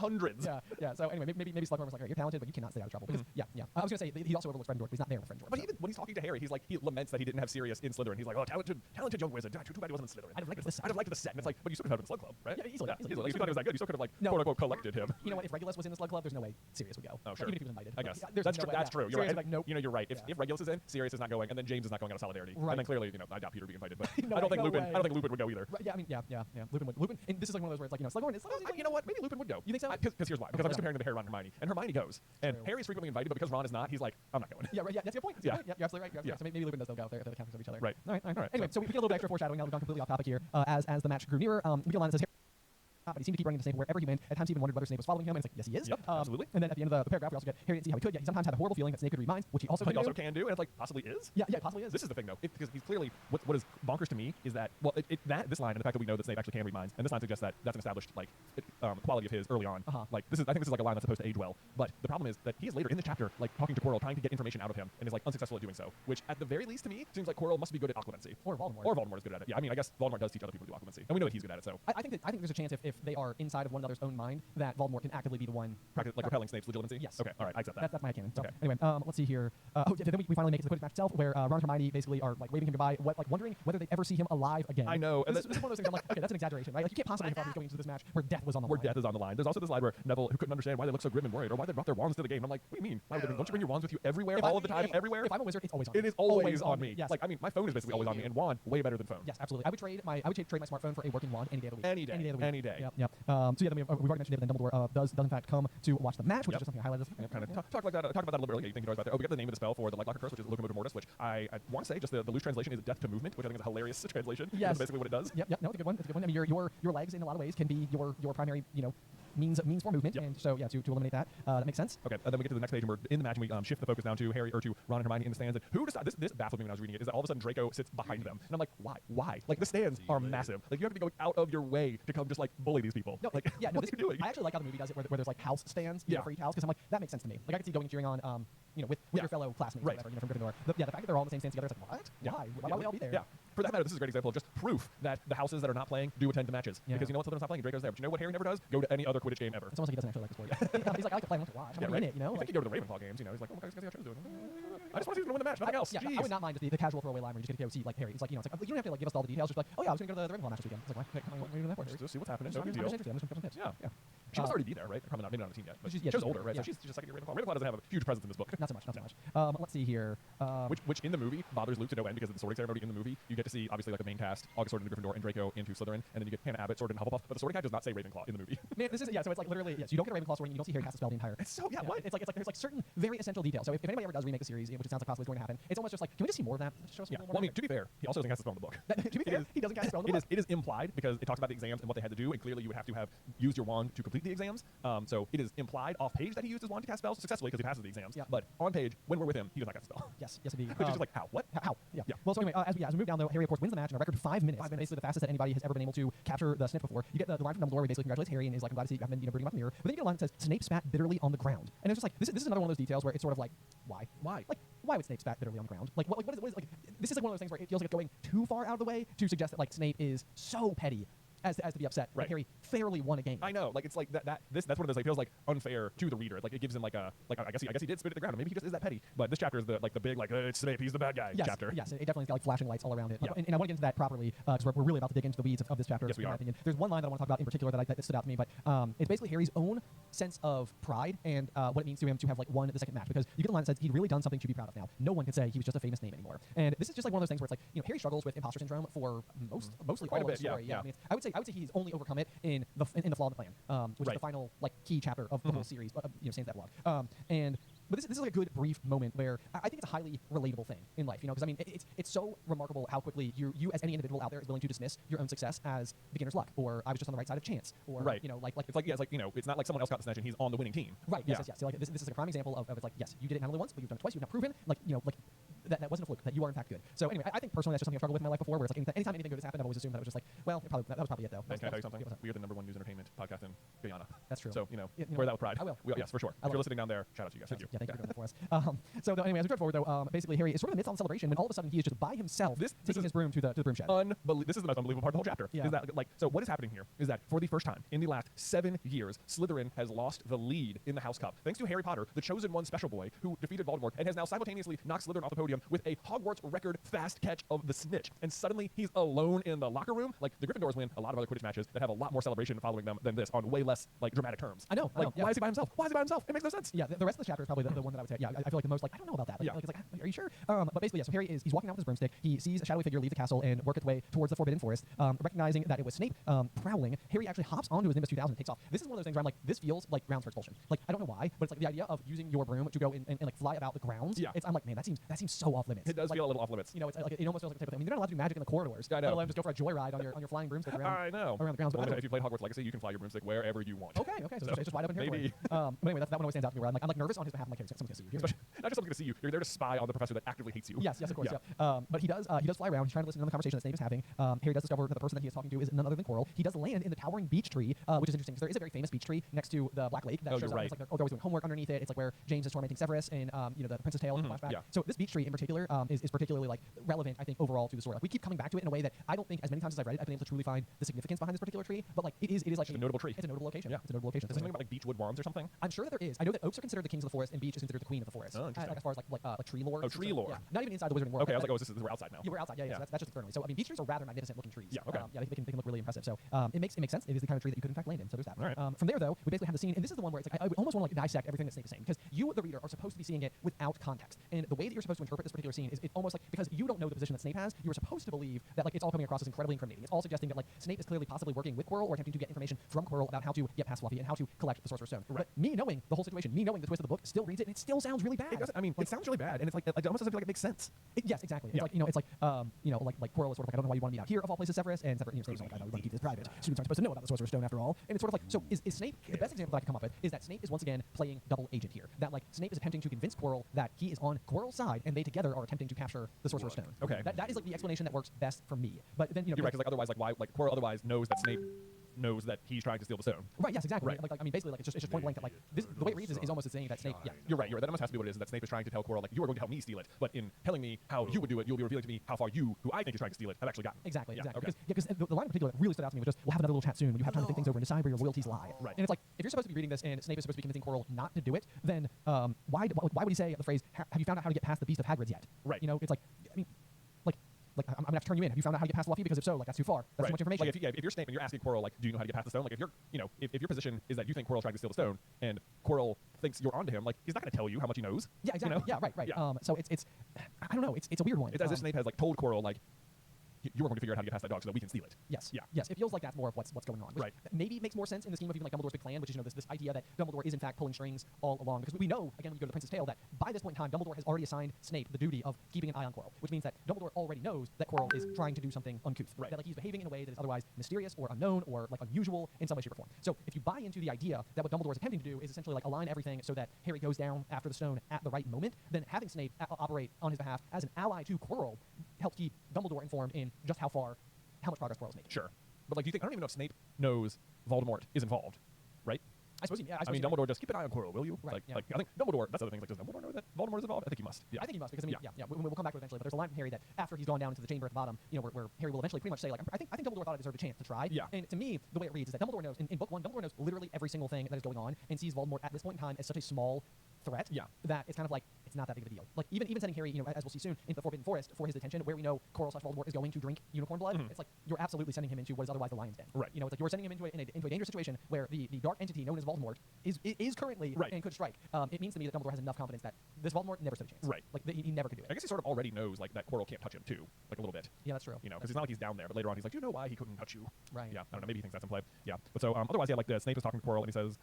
Yeah. So anyway, maybe Slughorn was like, you're talented, but you cannot stay out of trouble. Because, I was going to say, he also overlooks Gryffindor, but he's not there with Gryffindor. But even when he's talking to Harry, he's like, he laments that he didn't have Sirius in Slytherin. He's like, oh, talented young wizard. Too bad he wasn't in Slytherin. I'd have liked the set. And it's like, but you still could have him in the Slug Club, right? Yeah, easily. Like, if you thought he was that good, you still could have quote unquote collected him. You know what? If Regulus was in the Slug Club, there's no way Sirius would go. Oh, sure. Even if he was invited. I guess. That's true. You're Sirius right. like, nope. You're right. If Regulus is in, Sirius is not going, and then James is not going out of solidarity. Right. And then clearly, I doubt Peter would be invited, but No I don't think way. Lupin would go either. Right, yeah. Lupin, and this is like one of those where it's like, Slughorn is. You know what? Maybe Lupin would go. You think so? Because here's why. Because I'm just comparing them to Harry, Ron, and Hermione. And Hermione goes. And Harry's frequently invited, but because Ron is not, he's like, I'm not going. Yeah, right. Yeah, that's a good point. Yeah, you're absolutely right. So maybe Lupin does still go if they're the captains of each other. Right. All right. Anyway, so we get a little bit extra foreshadowing. Now we've gone completely off topic here. As the match grew nearer, Miguel Lana says, but he seemed to keep running into Snape wherever he went. At times, he even wondered whether Snape was following him, and it's like, yes, he is. Yep, absolutely. And then at the end of the paragraph, we also get Harry and see how he could. Yeah, he sometimes had a horrible feeling that Snape could read minds, which he also He can also do. can do, and it's like possibly is. Yeah, possibly is. This is the thing though, because he's clearly what is bonkers to me is that this line and the fact that we know that Snape actually can read minds, and this line suggests that that's an established quality of his early on. Like I think this is like a line that's supposed to age well, but the problem is that he is later in this chapter like talking to Quirrell, trying to get information out of him, and is like unsuccessful at doing so. Which at the very least to me seems like Quirrell must be good at occlumency. Or Voldemort. Or Voldemort is good at it. Yeah, I mean I guess Voldemort does teach other people to do occlumency, and we know that he's good at it. So I think there's a chance if they are inside of one another's own mind that Voldemort can actively be the one like repelling Snape's legitimacy. Yes. Okay. All right. I accept that. That's my canon. So Okay. anyway, let's see here. Then we finally make it to the Quidditch match itself, where Ron and Hermione basically are like waving him goodbye, wondering whether they ever see him alive again. I know. This is one of those things. I'm like, okay, that's an exaggeration, right? Like you can't possibly have thought he was going into this match where death was on the line. Where death is on the line. There's also this line where Neville, who couldn't understand why they look so grim and worried, or why they brought their wands to the game. I'm like, what do you mean? Why would they, don't you bring your wands with you everywhere, all of the time, everywhere? If I'm a wizard, it's always on me. It is always on me. Yes. Like I mean, my phone is basically always on me, and wand way better than phone. Yes, absolutely. I would trade my smartphone for a working wand any day of the week. Any day. Any day of the week. Any day. Yep. So yeah, then we've already mentioned it. Then Dumbledore does in fact come to watch the match, which is just something I highlighted. Kind of talk about that a little bit earlier. You think about that? Oh, we got the name of the spell for the Leglocker Curse, which is Locomotive Mortis, which I want to say just the loose translation is Death to Movement, which I think is a hilarious translation. Yes. That's basically what it does. Yep. No, it's a good one. It's a good one. I mean, your legs in a lot of ways can be your primary means for movement, and so yeah, to eliminate that, that makes sense. Okay, and then we get to the next page, and we're in the match, and we shift the focus down to Harry or to Ron and Hermione in the stands. And who decided this baffled me when I was reading it? Is that all of a sudden Draco sits behind them, and I'm like, why? Like the stands are massive. Like you have to be going out of your way to come just like bully these people. No, like yeah, what are you doing? I actually like how the movie does it, where there's like house stands, for each house, because I'm like, that makes sense to me. Like I could see going and cheering on, with your fellow classmates, right? Or whatever, from Gryffindor. The fact that they're all in the same stands together, it's like, what? Yeah. Why would they all be there? Yeah. For that matter, this is a great example of just proof that the houses that are not playing do attend to matches. Yeah. Because you know what, Slytherin's not playing, Draco's there. But you know what Harry never does? Go to any other Quidditch game ever. It's almost like he doesn't actually like the sport. He's like, I like to play, I want to watch. I'm in it, I think you go to the Ravenclaw games, he's like, oh, guys, how Trent's doing. I just want to see him win the match, nothing else. Yeah, Jeez. I would not mind just the casual throwaway line where you just get to go see like Harry. It's like, it's like, you don't have to like give us all the details. Just like, oh yeah, I was going to go to the Ravenclaw match this weekend. It's like, what are you doing that for? Just see what's happening. I'm No big just deal. interested. I'm just going to get some tips. Yeah. She must already be there, right? Probably not, maybe not on the team yet. But she's older, right? Yeah. So she's just second year Ravenclaw. Ravenclaw doesn't have a huge presence in this book. Not so much. Let's see here. Which in the movie bothers Luke to no end because of the sorting ceremony in the movie. You get to see obviously like the main cast, August sorted into Gryffindor and Draco into Slytherin, and then you get Hannah Abbott sorted into Hufflepuff. But the sorting hat does not say Ravenclaw in the movie. Man, this is so it's like literally yes. You don't get a Ravenclaw sorting. You don't see Harry cast a spell the entire. It's so what? It's like there's like certain very essential details. So if anybody ever does remake a series, which it sounds like possibly is going to happen, it's almost just like, can we just see more of that? Show us a little more. Well, I mean, to be fair, he also doesn't cast a spell in the book. To be fair, he doesn't cast a spell in the book. It is implied because it talks about the exams and what they had to do, and clearly you would have to have used your wand to complete the exams. So it is implied off page that he used his wand to cast spells successfully because he passes the exams. Yeah. But on page, when we're with him, he does not cast a spell. Yes, indeed. Which is just like, how? What? How? Yeah. Well, so anyway, as we move down, though, Harry, of course, wins the match in a record 5 minutes. Basically the fastest that anybody has ever been able to capture the snip before. You get the line from Dumbledore where he basically congratulates Harry and is like, I'm glad to see you have been bringing him up the mirror. But then you get a line that says, Snape spat bitterly on the ground. And it's just like, this is another one of those details where it's sort of like, why? Like, why would Snape spat bitterly on the ground? Like, what is like, this is like one of those things where it feels like it's going too far out of the way to suggest that, like, Snape is so petty as to be upset that Harry fairly won a game. I know, like it's like that's one of those like feels like unfair to the reader. Like it gives him like I guess he did spit at the ground. And maybe he just is that petty. But this chapter is the big it's Snape, he's the bad guy chapter. Yes, it definitely has got like flashing lights all around it. Yeah. And I want to get into that properly because we're really about to dig into the weeds of this chapter. Yes, we in my are. opinion. There's one line that I want to talk about in particular that stood out to me, but it's basically Harry's own sense of pride and what it means to him to have like won the second match, because you get a line that says he'd really done something to be proud of now. No one can say he was just a famous name anymore. And this is just like one of those things where it's like, Harry struggles with imposter syndrome for mostly Quite all a of the bit, story. yeah. I mean, I would say he's only overcome it in the flaw in the plan, which is the final like key chapter of the whole series. Sans that blog. But this is like a good brief moment where I think it's a highly relatable thing in life, because I mean it's so remarkable how quickly you as any individual out there is willing to dismiss your own success as beginner's luck, or I was just on the right side of chance, or like it's not like someone else got the snatch and he's on the winning team. Right. Yes. So like this is a prime example of it's like, yes, you did it not only once, but you've done it twice. You've now proven that wasn't a fluke, that you are in fact good. So anyway, I think personally that's just something I've struggled with in my life before, where it's like anytime anything good has happened, I've always assumed that it was just like, well, that was probably it though. Can I tell you something? We are the #1 news entertainment podcast in Guyana. That's true. So wear that with pride. I will. Yes, for sure. If you're listening down there, shout out to you guys. Thank you. Yeah, thank you for doing that for us. So anyway, as we drive forward though, basically Harry is sort of in the midst of the celebration when all of a sudden he is just by himself taking his broom to the broom shed. This is the most unbelievable part of the whole chapter. Yeah. Is that so what is happening here is that for the first time in the last 7 years, Slytherin has lost the lead in the House Cup thanks to Harry Potter, the chosen one special boy who defeated Voldemort and has now simultaneously knocked Slytherin off the podium with a Hogwarts record fast catch of the snitch. And suddenly he's alone in the locker room. Like the Gryffindors win a lot of other Quidditch matches that have a lot more celebration following them than this on way less like dramatic terms. I know. Why is he by himself? Why is he by himself? It makes no sense. Yeah, the rest of the chapter is probably the one that I would say. Yeah, I feel like the most like I don't know about that. Like, it's like, are you sure? But basically, so Harry he's walking out with his broomstick. He sees a shadowy figure leave the castle and work its way towards the Forbidden Forest. Recognizing that it was Snape prowling, Harry actually hops onto his Nimbus 2000 and takes off. This is one of those things where I'm like, this feels like grounds for expulsion. Like I don't know why, but it's like the idea of using your broom to go and like fly about the grounds. Yeah. I'm like, man, that seems so off limits. It does feel a little off limits. You know, it's like it almost feels like the type of thing. I mean, you're not allowed to do magic in the corridors. I know. Let alone just go for a joyride on your flying broomstick around. I know. Around the grounds. Well, if you played Hogwarts Legacy, you can fly your broomstick wherever you want. Okay. So it's just wide open here. Maybe. But anyway, that one always stands out to me. Where I'm like nervous on his behalf. I'm like, hey, someone's gonna see you. Not just someone's gonna see you. You're there to spy on the professor that actively hates you. Yes, of course. Yeah. But he does fly around. He's trying to listen to the conversation that Snape is having. Harry does discover that the person that he is talking to is none other than Quirrell. He does land in the towering beech tree, which is interesting because there is a very famous beech tree next to the Black Lake. That shows up. It's like they're always doing homework underneath it. It's like where James is tormenting Severus in the Prince's Tale flashback. Yeah. So this beech tree in particular is particularly like relevant, I think, overall to the story. Like we keep coming back to it in a way that I don't think as many times as I've read it I've been able to truly find the significance behind this particular tree. But like it is like a notable tree. It's a notable location. Yeah. It's a notable location. Is there something about like beechwood wands or something? I'm sure that there is. I know that oaks are considered the kings of the forest and beech is considered the queen of the forest. Oh, interesting. As far as like tree lore. Oh, tree lore. Yeah. Not even inside the wizarding world. Okay, I was like, we're outside now. Yeah, we're outside. Yeah. So that's just externally. So I mean, beech trees are rather magnificent looking trees. Yeah. Okay. They can look really impressive. So it makes sense. It is the kind of tree that you could in fact land in. So there's that. All right. From there though, we basically have the scene, and this is the one where it's like I would almost want to like dissect everything that Snape is saying because you, the reader, are supposed to be seeing it without context. And the way that you're supposed to interpret this particular scene is it's almost like because you don't know the position that Snape has, you are supposed to believe that like it's all coming across as incredibly incriminating. It's all suggesting that like Snape is clearly possibly working with Quirrell or attempting to get information from Quirrell about how to get past Fluffy and how to collect the Sorcerer's Stone. Right. But me knowing the whole situation, me knowing the twist of the book, still reads it and it still sounds really bad. It does. I mean, it sounds really bad, and it's like it almost doesn't feel like it makes sense. Yes, exactly. Yeah. It's like like Quirrell is sort of like I don't know why you want to meet out here of all places, Severus, and Severus Snape's like I know we want to keep this private. Students aren't supposed to know about the Sorcerer's Stone after all. And it's sort of like so is Snape the best example that I can come up with is that Snape is once again playing double agent here. That like Snape is attempting to convince Quirrell that he is on Quirrell's side and they together are attempting to capture the Sorcerer's Stone. Okay. That is like the explanation that works best for me. But then you're right, because like otherwise like why like Quirrell otherwise knows that Snape knows that he's trying to steal the stone. Right. Yes. Exactly. Right. Like I mean, basically, like it's just point blank that like this, the way it reads is almost saying that Snape. Yeah. You're right. That almost has to be what it is. That Snape is trying to tell Quirrell like you are going to help me steal it, but in telling me how you would do it, you'll be revealing to me how far you, who I think is trying to steal it, have actually gotten. Exactly. Yeah, Exactly. okay. Because the line in particular that really stood out to me was just we'll have another little chat soon when you have time to think things over and decide where your loyalties lie. Right. And it's like if you're supposed to be reading this and Snape is supposed to be convincing Quirrell not to do it, then why would he say the phrase have you found out how to get past the Beast of Hagrid's yet? Right. You know, it's like I mean. Like I'm gonna have to turn you in. Have you found out how to get past Fluffy? Because if so, like that's too far. That's too much information. Like if you're Snape and you're asking Quirrell like, do you know how to get past the stone? Like if you're, if your position is that you think Quirrell's trying to steal the stone and Quirrell thinks you're onto him, like he's not going to tell you how much he knows. Yeah, exactly. You know? Yeah, right. Yeah. So it's I don't know. It's a weird one. It's as if Snape has like told Quirrell like, you were going to figure out how to get past that dog so that we can steal it. Yes. Yeah. Yes. It feels like that's more of what's going on. Which right. Maybe it makes more sense in the scheme of even like Dumbledore's big plan, which is this idea that Dumbledore is in fact pulling strings all along. Because we know again when you go to the Prince's Tale that by this point in time Dumbledore has already assigned Snape the duty of keeping an eye on Quirrell, which means that Dumbledore already knows that Quirrell is trying to do something uncouth. Right. That like he's behaving in a way that is otherwise mysterious or unknown or like unusual in some way, shape, or form. So if you buy into the idea that what Dumbledore is attempting to do is essentially like align everything so that Harry goes down after the stone at the right moment, then having Snape operate on his behalf as an ally to Quirrell helps keep Dumbledore informed in just how much progress Quirrell's making. Sure. But like, do you think, I don't even know if Snape knows Voldemort is involved, right? I suppose, yeah. I mean, Dumbledore, just keep an eye on Quirrell, will you? Right, Like, I think Dumbledore, that's the other thing, like, does Dumbledore know that Voldemort is involved? I think he must. Yeah. I think he must, because I mean, we'll come back to it eventually, but there's a line from Harry that after he's gone down into the chamber at the bottom, where Harry will eventually pretty much say, like, I think Dumbledore thought I deserved a chance to try. Yeah. And to me, the way it reads is that Dumbledore knows, in book one, Dumbledore knows literally every single thing that is going on and sees Voldemort at this point in time as such a small threat that it's kind of like it's not that big of a deal. Like even sending Harry, as we'll see soon, into the Forbidden Forest for his detention, where we know Quirrell/Voldemort is going to drink unicorn blood. It's like you're absolutely sending him into what is otherwise the lion's den. Right. It's like you're sending him into a dangerous situation where the dark entity known as Voldemort is currently and could strike. It means to me that Dumbledore has enough confidence that this Voldemort never stood a chance. Right. Like he never could do it. I guess he sort of already knows like that Quirrell can't touch him too, like a little bit. Yeah, that's true. Because it's not like he's down there, but later on he's like, do you know why he couldn't touch you? Right. Yeah. I don't know. Maybe he thinks that's in play. Yeah. But so otherwise, like the Snape is talking to Quirrell and he says,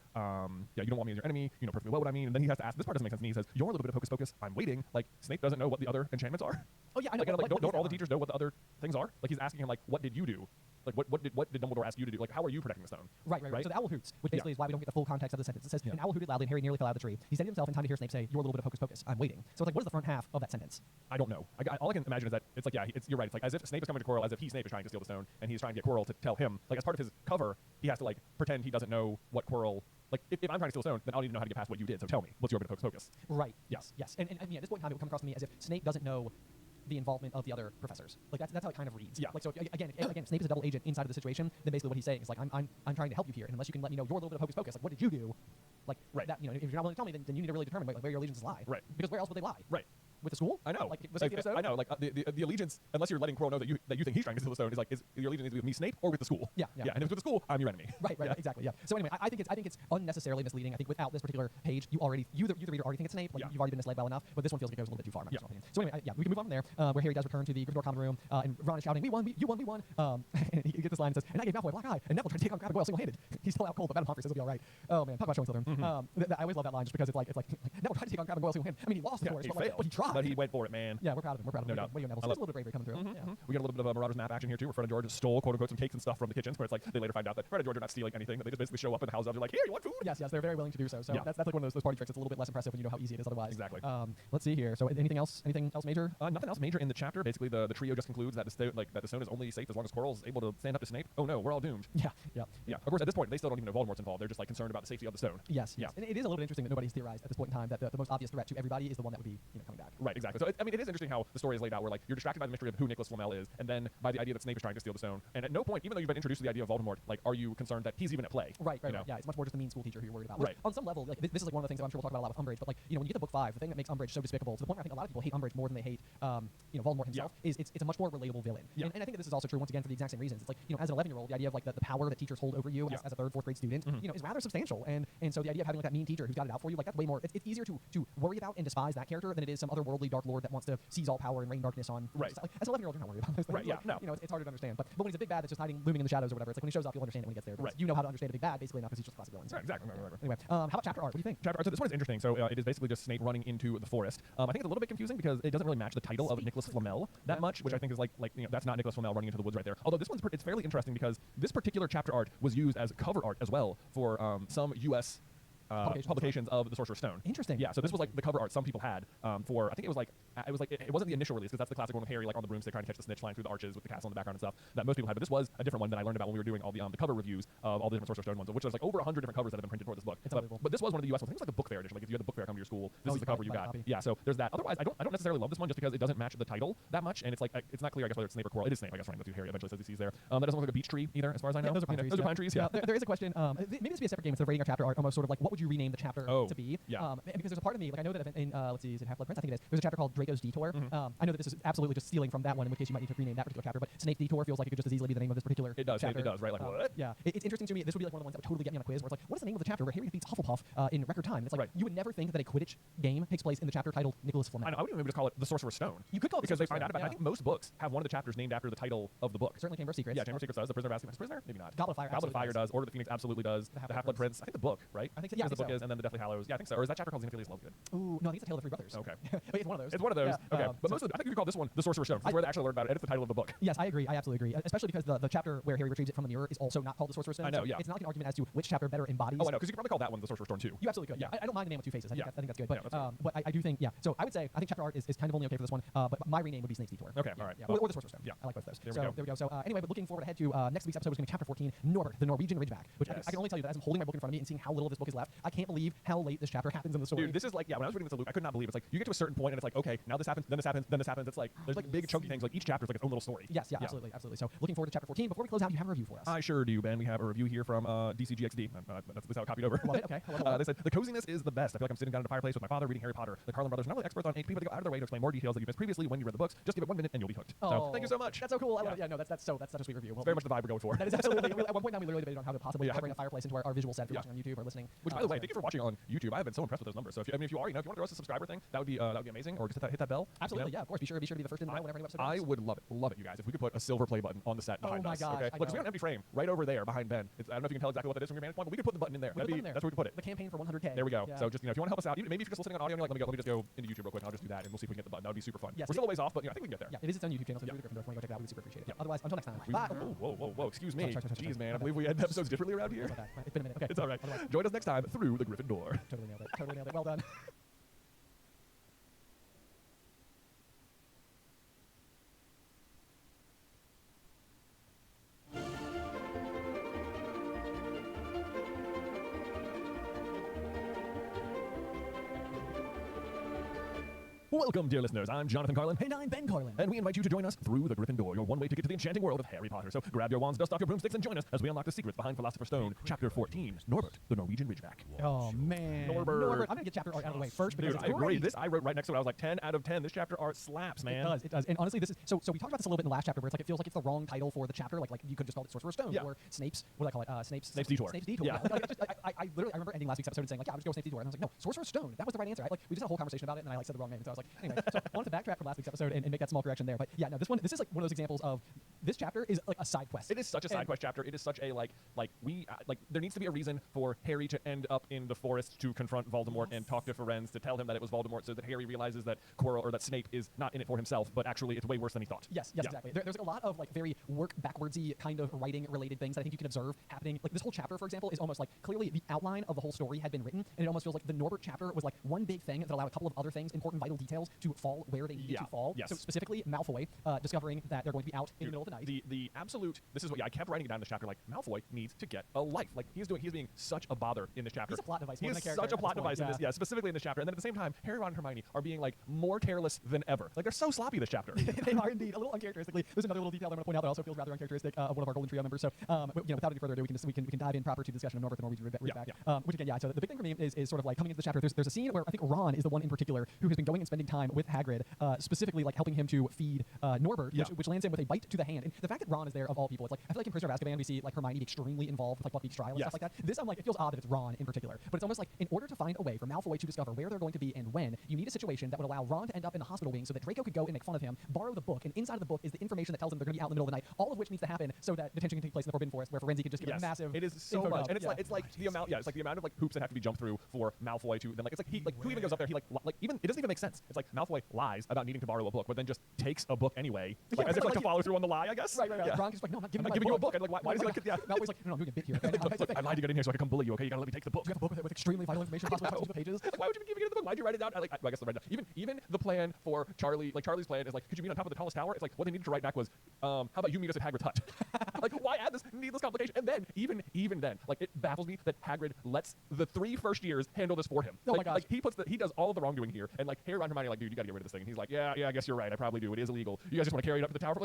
you don't want me as your enemy. You know perfectly well what I mean. And then he has to ask. This part doesn't make sense to me. He says, you're a little bit of hocus pocus. I'm waiting. Like Snape doesn't know what the other enchantments are. Oh yeah, I know. Like, don't all the teachers know what the other things are? Like he's asking him like, what did you do? Like what did Dumbledore ask you to do? Like how are you protecting the stone? Right. So the owl hoots, which basically is why we don't get the full context of the sentence. It says an owl hooted loudly and Harry nearly fell out of the tree. He said to himself in time to hear Snape say, "You're a little bit of hocus pocus. I'm waiting." So it's like, what is the front half of that sentence? I don't know. All I can imagine is that it's like you're right. It's like as if Snape is coming to Quirrell as if Snape is trying to steal the stone and he's trying to get Quirrell to tell him like as part of his cover he has to like pretend he doesn't know what Quirrell. Like, if I'm trying to steal a stone, then I'll need to know how to get past what you did. So tell me, what's your bit of hocus pocus? Right. Yes. And at this point in time, it would come across to me as if Snape doesn't know the involvement of the other professors. Like that's how it kind of reads. Yeah. Like so again, Snape is a double agent inside of the situation. Then basically what he's saying is like I'm trying to help you here, and unless you can let me know your little bit of hocus pocus, like what did you do? Like that, if you're not willing to tell me, then you need to really determine where your allegiances lie. Right. Because where else would they lie? Right. With the school? I know. Like was it I know. Like the allegiance, unless you're letting Quirrell know that you think he's trying to steal the stone, is your allegiance with me, Snape, or with the school? Yeah. And if it's with the school, I'm your enemy. Right. Exactly. Yeah. So anyway, I think it's unnecessarily misleading. I think without this particular page, you the reader already think it's Snape. Like you've already been misled well enough. But this one feels like it goes a little bit too far. So anyway, we can move on from there, where Harry does return to the Gryffindor common room, and Ron is shouting, "We won! You won! And he gets this line and says, "And I gave Malfoy a black eye, and Neville tried to take on Crabbe and Goyle single-handed. He's still out cold, but Madam Pomfrey says he'll be all right." Oh man, talk about showing Slytherin. I always love that line just because it's like Neville tried to take on Crabbe and Goyle single-handed. I mean, he lost, of course, but he tried. But he went for it, man. Yeah, we're proud of him. We're proud of him. No doubt. Way to go, Neville. I So love just a little bit of bravery coming through. Yeah. We get a little bit of a Marauders map action here too, where Fred and George stole quote unquote some cakes and stuff from the kitchens, where it's like they later find out that Fred and George are not stealing anything, that they just basically show up in the house of, they're like, here, you want food? Yes, they're very willing to do so. So that's like one of those party tricks. It's a little bit less impressive when you know how easy it is otherwise. Exactly. Let's see here. So anything else major? Nothing else major in the chapter. Basically, the trio just concludes that the stone is only safe as long as Quirrell's able to stand up to Snape. Oh no, we're all doomed. Yeah. Of course, at this point, they still don't even know Voldemort's involved. They're just like concerned about the safety of the stone. Yes. And it is a little bit interesting that nobody's theorized at this point in time that the most obvious threat to everybody is the one that would be coming back. Right. Exactly. So it is interesting how the story is laid out, where like you're distracted by the mystery of who Nicholas Flamel is, and then by the idea that Snape is trying to steal the stone. And at no point, even though you've been introduced to the idea of Voldemort, like, are you concerned that he's even at play? Right. Yeah, it's much more just a mean school teacher who you're worried about. Right. On some level, like this is like one of the things that I'm sure we'll talk about a lot with Umbridge. But like when you get to book 5, the thing that makes Umbridge so despicable, to the point where I think a lot of people hate Umbridge more than they hate Voldemort himself, is it's a much more relatable villain. And I think that this is also true once again for the exact same reasons. It's like as an 11-year-old, the idea of like the power that teachers hold over you as a 3rd, 4th grade student, is rather substantial. And so the idea of having like that mean teacher who's got it out for you, like that's way more. It's easier to worry about and despise that character than it is some otherworldly dark lord that wants to seize all power and rain darkness on. Right. Like, as an 11-year-old, you're not worried about those things. Right. Yeah. Like, it's harder to understand. But when he's a big bad that's just hiding, looming in the shadows or whatever, it's like when he shows up, you'll understand it when he gets there. Right. You know how to understand a big bad basically now because he's just a classic villain. So. Right, exactly. Anyway, how about chapter art? What do you think? Chapter art. So this one is interesting. So it is basically just Snape running into the forest. I think it's a little bit confusing because it doesn't really match the title of Nicholas Flamel that much, which I think is like that's not Nicholas Flamel running into the woods right there. Although this one's it's fairly interesting because this particular chapter art was used as cover art as well for some U.S. Publications of the Sorcerer's Stone. Interesting. Yeah, so this was like the cover art some people had for. I think it wasn't the initial release because that's the classic one with Harry like on the broomstick trying to catch the snitch flying through the arches with the castle in the background and stuff that most people had. But this was a different one that I learned about when we were doing all the cover reviews of all the different Sorcerer's Stone ones, of which there's like over 100 different covers that have been printed for this book. But this was one of the U.S. ones. I think it was like a book fair edition. Like if you had the book fair come to your school, this is the cover you got. Yeah, so there's that. Otherwise, I don't necessarily love this one just because it doesn't match the title that much, and it's like it's not clear I guess whether it's Snape or Quirrell. It is Snape, I guess, running with you. Harry eventually says he sees there. That doesn't look like a beech tree either, as far as I know. Yeah, those are pine trees. Those are pine trees. Yeah. There is a question. Maybe this would be a separate game instead of rating our chapter art. Almost sort of like what would you rename the chapter to be? Yeah. Because there's a part of me, like I know that in let's see, is it Half-Blood Prince? I think it is. There's a chapter called Draco's Detour. I know that this is absolutely just stealing from that one, in which case you might need to rename that particular chapter. But Snape's Detour feels like it could just as easily be the name of this particular chapter. It does, right? Like what? Yeah. It's interesting to me. This would be like one of the ones that would totally get me on a quiz where it's like, what is the name of the chapter where Harry beats Hufflepuff in record time? And it's like you would never think that a Quidditch game takes place in the chapter titled Nicholas Flamel. I know. I would even maybe just call it the Sorcerer's Stone. You could call it because they find out about it. I think most books have one of the chapters named after the title of the book. Certainly Chamber of Secrets. Yeah, Chamber of Secrets does. The Prisoner of Azkaban. Prisoner? Maybe not. Goblet of Fire. Goblet of Fire does. Order of the Phoenix absolutely does. The Half-Blood Prince. I think the book, right? I think so. Yeah, the book is, and then the Deathly Hallows. Yeah, I think so. Or is that chapter called Xenophilius Lovegood? Ooh, no, I think it's A Tale of the Three Brothers. Okay. It's one of those. It's one of those. Yeah. Okay. But most of I think you could call this one the Sorcerer's Stone. That's where they actually learned about it, and it's the title of the book. Yes, I agree. I absolutely agree. Especially because the chapter where Harry retrieves it from the mirror is also not called the Sorcerer's Stone. I know, so yeah. It's not like an argument as to which chapter better embodies. Oh, I know, because you could probably call that one the Sorcerer's Stone too. You absolutely could. Yeah. I don't mind the name with two faces. I think that's good. But, Yeah, that's good. but I do think, So I would say I think chapter art is kind of only okay for this one. But my rename would be Snape's Detour. Okay, all right. Yeah. Or the Sorcerer's Stone. Yeah. I like both those. There we go. So anyway, but looking forward ahead to next week's episode is going to be chapter 14, Norbert, the Norwegian Ridgeback. Which I can only tell you that as I'm holding my book in front of me and seeing how little of this book is left, I can't believe how late this chapter happens in the story. Dude, this is like, when I was reading this in Luke, I could not believe it's like you get to a certain point and it's like, okay, now this happens, then this happens, then this happens. It's like there's like big chunky things. Like each chapter is like its own little story. Yes, absolutely. So looking forward to chapter 14. Before we close out, you have a review for us. I sure do, Ben. We have a review here from DCGXD. That's how I copied over. Love it. Okay. I love it. They said the coziness is the best. I feel like I'm sitting down at a fireplace with my father reading Harry Potter. The Carlin brothers are not only experts on HP, but they go out of their way to explain more details that you missed previously when you read the books. Just give it 1 minute and you'll be hooked. So thank you so much. That's so cool. I love it. Yeah, no, that's such a sweet review. It's very much the vibe we're going for. That is absolutely. At one point in time, we literally debated on how to possibly bring a fireplace into our visual set if you're watching on YouTube or listening. Which, by the way, thank you for watching on YouTube. I have been so impressed with those numbers. So if you are, if you want to throw us a subscriber thing, that would be amazing. Or just hit that bell. Absolutely, yeah, of course. Be sure to be the first to know whenever a new episode I would love it, you guys, if we could put a silver play button on the set behind us. Oh my gosh. Okay? Look, we got an empty frame right over there behind Ben. I don't know if you can tell exactly what that is from your vantage point, but we could put the button in there. That's where we could put it. The campaign for 100K. There we go. Yeah. So just if you want to help us out, maybe if you're just listening on audio, you're like, let me just go into YouTube real quick, and I'll just do that, and we'll see if we can get the button. That would be super fun. Yes, we're still a ways off, but I think we can get there. Yeah, it is its own YouTube channel, so if you want to go check it out, we would super appreciate it. Yeah. Otherwise, until next time. Bye. Whoa. Excuse me. Sorry. Jeez, man. I believe we end episodes differently around here. It's been a minute. Okay. It's all right. Join us next time through the Griffin Door. Totally nailed it. Well done. Welcome, dear listeners. I'm Jonathan Carlin. And I'm Ben Carlin. And we invite you to join us through the Griffin Door, your one-way ticket to the enchanting world of Harry Potter. So grab your wands, dust off your broomsticks, and join us as we unlock the secrets behind Philosopher's Stone, Chapter 14, Norbert, the Norwegian Ridgeback. Oh, man. Norbert. I'm going to get chapter art out of the way first because Dude, it's I agree. great. This I wrote right next to it. I was like 10 out of 10. This chapter art slaps, man. It does. And honestly, this is so we talked about this a little bit in the last chapter where it's like it feels like it's the wrong title for the chapter. Like you could just call it Sorcerer's Stone or Snape's. What do I call it? Snape's Detour. Snape's Detour. Yeah. I literally remember ending last week's episode and saying like, yeah, I'll just go with Snape's Detour. And I was like, no, Sorcerer's Stone. That was the right answer. We just had a whole conversation about it, and I said the wrong name. And so I was like, anyway. So I wanted to backtrack from last week's episode and make that small correction there. But yeah, no, this is like one of those examples of this chapter is like a side quest. It is such a side quest chapter. It is such a like there needs to be a reason for Harry to end up in the forest to confront Voldemort and talk to Firenze to tell him that it was Voldemort, so that Harry realizes that that Snape is not in it for himself, but actually it's way worse than he thought. Yes, exactly. There's like a lot of like very work backwardsy kind of writing related things that I think you can observe happening. Like this whole chapter, for example, is almost like clearly the outline of the whole story had been written, and it almost feels like the Norbert chapter was like one big thing that allowed a couple of other things, important vital details, to fall where they needed to fall. Yes. So specifically Malfoy discovering that they're going to be out in the middle of the night. The absolute, this is what I kept writing it down in this chapter, like Malfoy needs to get a life. Like he's being such a bother in this chapter. He's a plot device. He is such a plot device in this, specifically in this chapter. And then at the same time, Harry, Ron, and Hermione are being like more careless than ever. Like they're so sloppy this chapter. They are indeed a little uncharacteristically. There's another little detail I'm going to point out that also feels rather uncharacteristic of one of our Golden Trio members. So, without any further ado, we can dive in proper to the discussion of Norbert the Norwegian Ridgeback. Which again, so the big thing for me is sort of like coming into the chapter. There's a scene where I think Ron is the one in particular who has been going and spending time with Hagrid, specifically like helping him to feed Norbert, which lands him with a bite to the hand. And the fact that Ron is there of all people, it's like I feel like in Prisoner of Azkaban we see like Hermione be extremely involved with like Buckbeak's trial and stuff like that. This I'm like it feels odd that it's Ron in particular, but it's almost like in order to find a way for Malfoy to discover where they're going to be and when, you need a situation that would allow Ron to end up in the hospital wing so that Draco could go and make fun of him, borrow the book, and inside of the book is the information that tells them they're going to be out in the middle of the night. All of which needs to happen so that detention can take place in the Forbidden Forest, where Firenze can just give a massive. It is so info much, dump. and it's like the amount. Yeah, it's like the amount of like hoops that have to be jumped through for Malfoy to then like it's like he like who even goes up there? He like even it doesn't even make sense. It's like Malfoy lies about needing to borrow a book, but then just takes a book anyway, like as if like to follow through on the lie, I guess. Right. Ron's just like, no, I'm not giving you a book. And like why does he like Malfoy's like, no, I'm doing a bit here. I lied to get in here so I can come bully you. Okay, you gotta let me take the book. You have a book with extremely vital information, possibly thousands of pages. Like, why would you give me the book? Why'd you write it down? I guess I read it down. Even the plan for Charlie, like Charlie's plan is like, could you meet on top of the tallest tower? It's like what they needed to write back was, how about you meet us at Hagrid's hut? Like why add this needless complication? And then even then, like it baffles me that Hagrid lets the 3 first years handle this for him. Oh my gosh. Like he does all of the wrongdoing here, and like Harry, Ron, and Hermione are like, dude, you gotta get rid of this thing. And he's like, yeah, I guess you're right. I probably do. It is illegal. You guys just want to carry it up to the tower for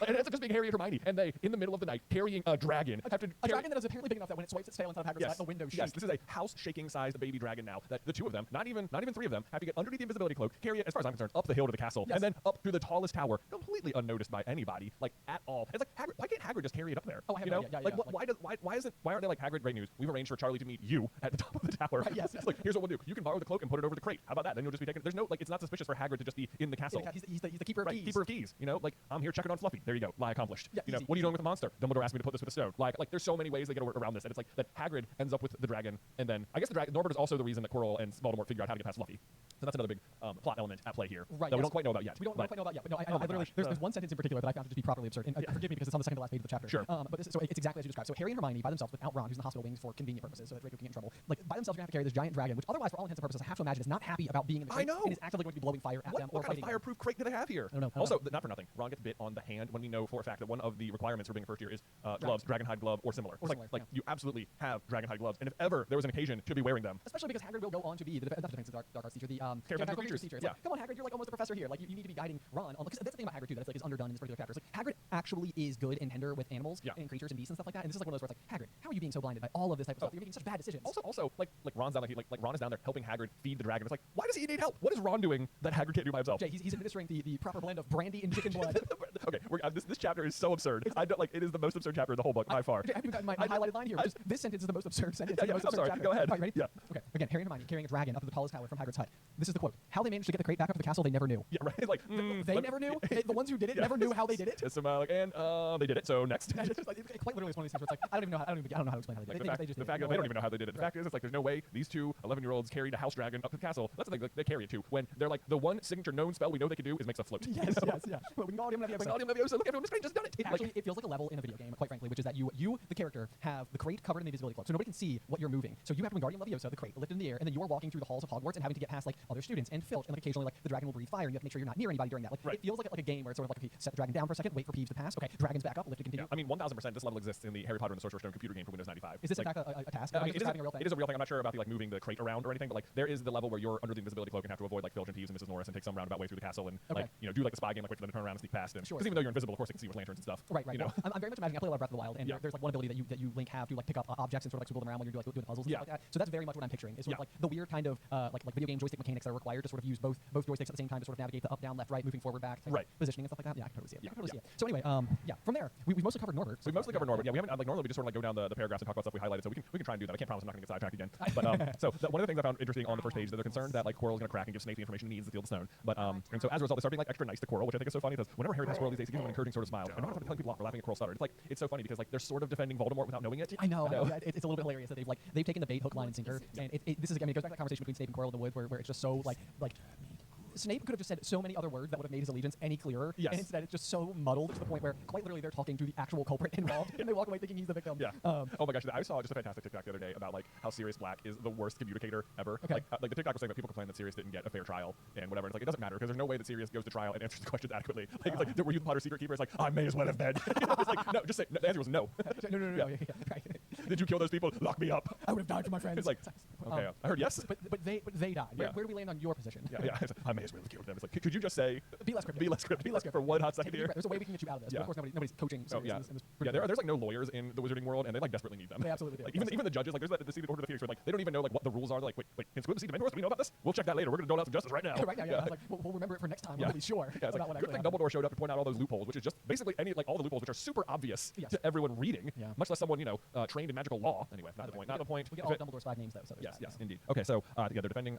and it's just being Harry and Hermione, and they in the middle of the night carrying a dragon. A dragon that is apparently big enough that when it swipes its tail inside of Hagrid's hut, the window shakes. Yes, this is a house-shaking sized baby dragon now. That the 2 of them, not even 3 of them, have to get underneath the invisibility cloak, carry it, as far as I'm concerned, up the hill to the castle, and then up through the tallest tower, completely unnoticed by anybody, like at all. It's like Hagrid, why can't Hagrid just carry it up there? Oh, I have you no know, idea. why aren't they like Hagrid? Great news. We've arranged for Charlie to meet you at the top of the tower. Right, yes. It's like here's what we'll do. You can borrow the cloak and put it over the crate. How about that? Then you'll just be taking. There's no like it's not suspicious for Hagrid to just be in the castle. He's the keeper of keys. Keeper of keys. You know, like I'm here checking on Fluffy. There you go. Lie accomplished. Yeah, you know, easy, what are you doing with a monster? Dumbledore asked me to put this with a stone. Like there's so many ways they get around this, and it's like that Hagrid ends up with the dragon, and then I guess the dragon Norbert is also the reason that Quirrell and Voldemort figure out how to get past Fluffy. So that's another big plot element at play here right, that we don't quite know about yet. We don't quite know about yet, but no, I literally there's one sentence in particular that I found to just be properly absurd. And forgive me because it's on the second to last page of the chapter. Sure. But so it's exactly as you described. So Harry and Hermione by themselves without Ron, who's in the hospital wings for convenient purposes, so that Draco can get in trouble. Like by themselves, are going to have to carry this giant dragon, which otherwise, for all intents and purposes, I have to imagine is not happy about being in the crate. I know. And is actively going to be blowing fire at them or what kind of fireproof crate do they have here? I don't know. Also, not for nothing, Ron gets bit on the hand when we know for a fact that one of the requirements for being a first year is gloves, dragonhide glove, or similar. You absolutely have dragonhide gloves, and if ever there was an occasion to be wearing them, especially because Hagrid will go on to be the defense dark arts teacher, the Charismatic creatures teacher. It's yeah. Like, come on, Hagrid, you're like almost a professor here. Like you need to be guiding Ron on. Because that's the thing about Hagrid too. That's like is underdone in this particular chapter. It's like Hagrid actually is good and tender with animals and creatures and beasts and stuff like that. And this is like one of those where it's like Hagrid, how are you being so blinded by all of this type of stuff? You're making such bad decisions. Also, like Ron's down there, like Ron is down there helping Hagrid feed the dragon. It's like, why does he need help? What is Ron doing that Hagrid can't do by himself? Jay, he's administering the proper blend of brandy and chicken blood. Okay, this chapter is so absurd. I don't like it is the most absurd chapter of the whole book by far. I haven't even gotten my highlighted line here. This sentence is the most absurd sentence. Yeah, I'm sorry. Go ahead. All right, ready? Yeah. Okay. Again, Harry and Hermione carrying a dragon up to the tallest tower from Hagrid's hut. This is the quote: "How they managed to get the crate back up to the castle, they never knew." Yeah, right. Like they never knew. The ones who did it never knew how they did it. They did it. So next. Quite literally, it's one of these things where it's like I don't know how to explain how they did it. The fact that they don't even know how they did it. The fact is, it's like there's no way these 2 11-year-olds carried a house dragon up to the castle. That's the thing. They carry it too. When they're like the one signature known spell we know they can do is make stuff float. Yes. But Wingardium Leviosa. Look, everyone, Strange just done it. Actually, it feels like a level in a video game, quite frankly, which is that you, the character, have the crate covered in the invisibility cloak, so nobody can see what you're moving. So you have Wingardium Leviosa, the crate, lifted in the air, and then you are walking through the halls of Hogwarts and having to get past like other students and Filch, and like occasionally like the dragon will breathe fire, and you have to make sure you're not near anybody during that. Like it feels like a game where it's sort of like okay, set the dragon down for a second, wait for Peeves to pass. Okay, dragon's back up, lift to continue. Yeah, I mean 1000% this level exists in the Harry Potter and the Sorcerer's Stone computer game for Windows 95. Is this like, in fact a task? I mean, it is a real thing. I'm not sure about the like moving the crate around or anything, but like there is the level where you're under the invisibility cloak and have to avoid like Filch and Peeves and Mrs. Norris and take some roundabout way through the castle and like do like the spy game, like wait for them to turn around and sneak past. And because even though you're invisible, of course they can see with lanterns and stuff. Right. You know? I'm very much imagining. I play a lot of Breath of the Wild, and there's like one ability that you Link have to like pick up objects and sort of like swivel them around when you're doing puzzles and stuff like that. So that's very much what I'm picturing. Is sort of like the weird kind of like video game joystick mechanics that are required to sort of use both joysticks at the same time to sort of navigate the up, down, left, right, moving forward, back, positioning and stuff like that. Yeah, I can totally see it. So anyway, from there we've mostly covered Norbert. We've mostly covered Norbert. Yeah, we haven't like normally we just sort of like go down the paragraphs and talk about stuff we highlighted. So we can try and do that. I can't promise I'm not going to get sidetracked again. But so one of the things I found interesting on the first page is that they're concerned that like Quirrell's going to crack and give Snape the information he needs to steal the stone. But and so as a result, they start being like extra nice to Quirrell, which I think is so funny because whenever Harry has Quirrell these days, he gives him an encouraging sort of smile. I know how to telling people off for laughing at Coral Stutter. It's like, it's so funny because like they're sort of defending Voldemort without knowing it. I know. Yeah, it's a little bit hilarious that they've taken the bait, hook, line, and sinker, and this is, I mean, it goes back to that conversation between Snape and Quirrell in the Woods where it's just so like Snape could have just said so many other words that would have made his allegiance any clearer. Yes. And instead, it's just so muddled to the point where quite literally they're talking to the actual culprit involved, and they walk away thinking he's the victim. Yeah. Oh my gosh, I saw just a fantastic TikTok the other day about like how Sirius Black is the worst communicator ever. Okay. Like the TikTok was saying that people complain that Sirius didn't get a fair trial and whatever. And it's like it doesn't matter because there's no way that Sirius goes to trial and answers the questions adequately. Like it's like, were you the Potter's secret keeper? It's like I may as well have been. It's like no, just say no, the answer was no. No. Yeah, right. Did you kill those people? Lock me up. I would have died for my friends. It's like okay, I heard yes. But they died. Yeah. Where do we land on your position? Yeah. I may as well have killed them. It's like could you just say be less cryptic. Be less cryptic for one hot second here. There's a way we can get you out of this. Yeah. But of course, nobody's coaching. Yeah, in this there's like no lawyers in the wizarding world, and they like desperately need them. They absolutely do. Like even the judges, like there's the Secret Order of the Phoenix, where like they don't even know like what the rules are. They're like wait, can Squib see Dementors? Do we know about this? We'll check that later. We're gonna dole out some justice right now. Right now, yeah. I was like, we'll remember it for next time. We're really sure. Yeah, it's like, good thing Dumbledore showed up to point out all those loopholes, which is just basically all the loopholes which are super obvious to everyone reading, much less someone trained in magical law. Anyway, not the point. Not the point. We get all of Dumbledore's 5 names though. So yes, indeed. Okay, so they're defending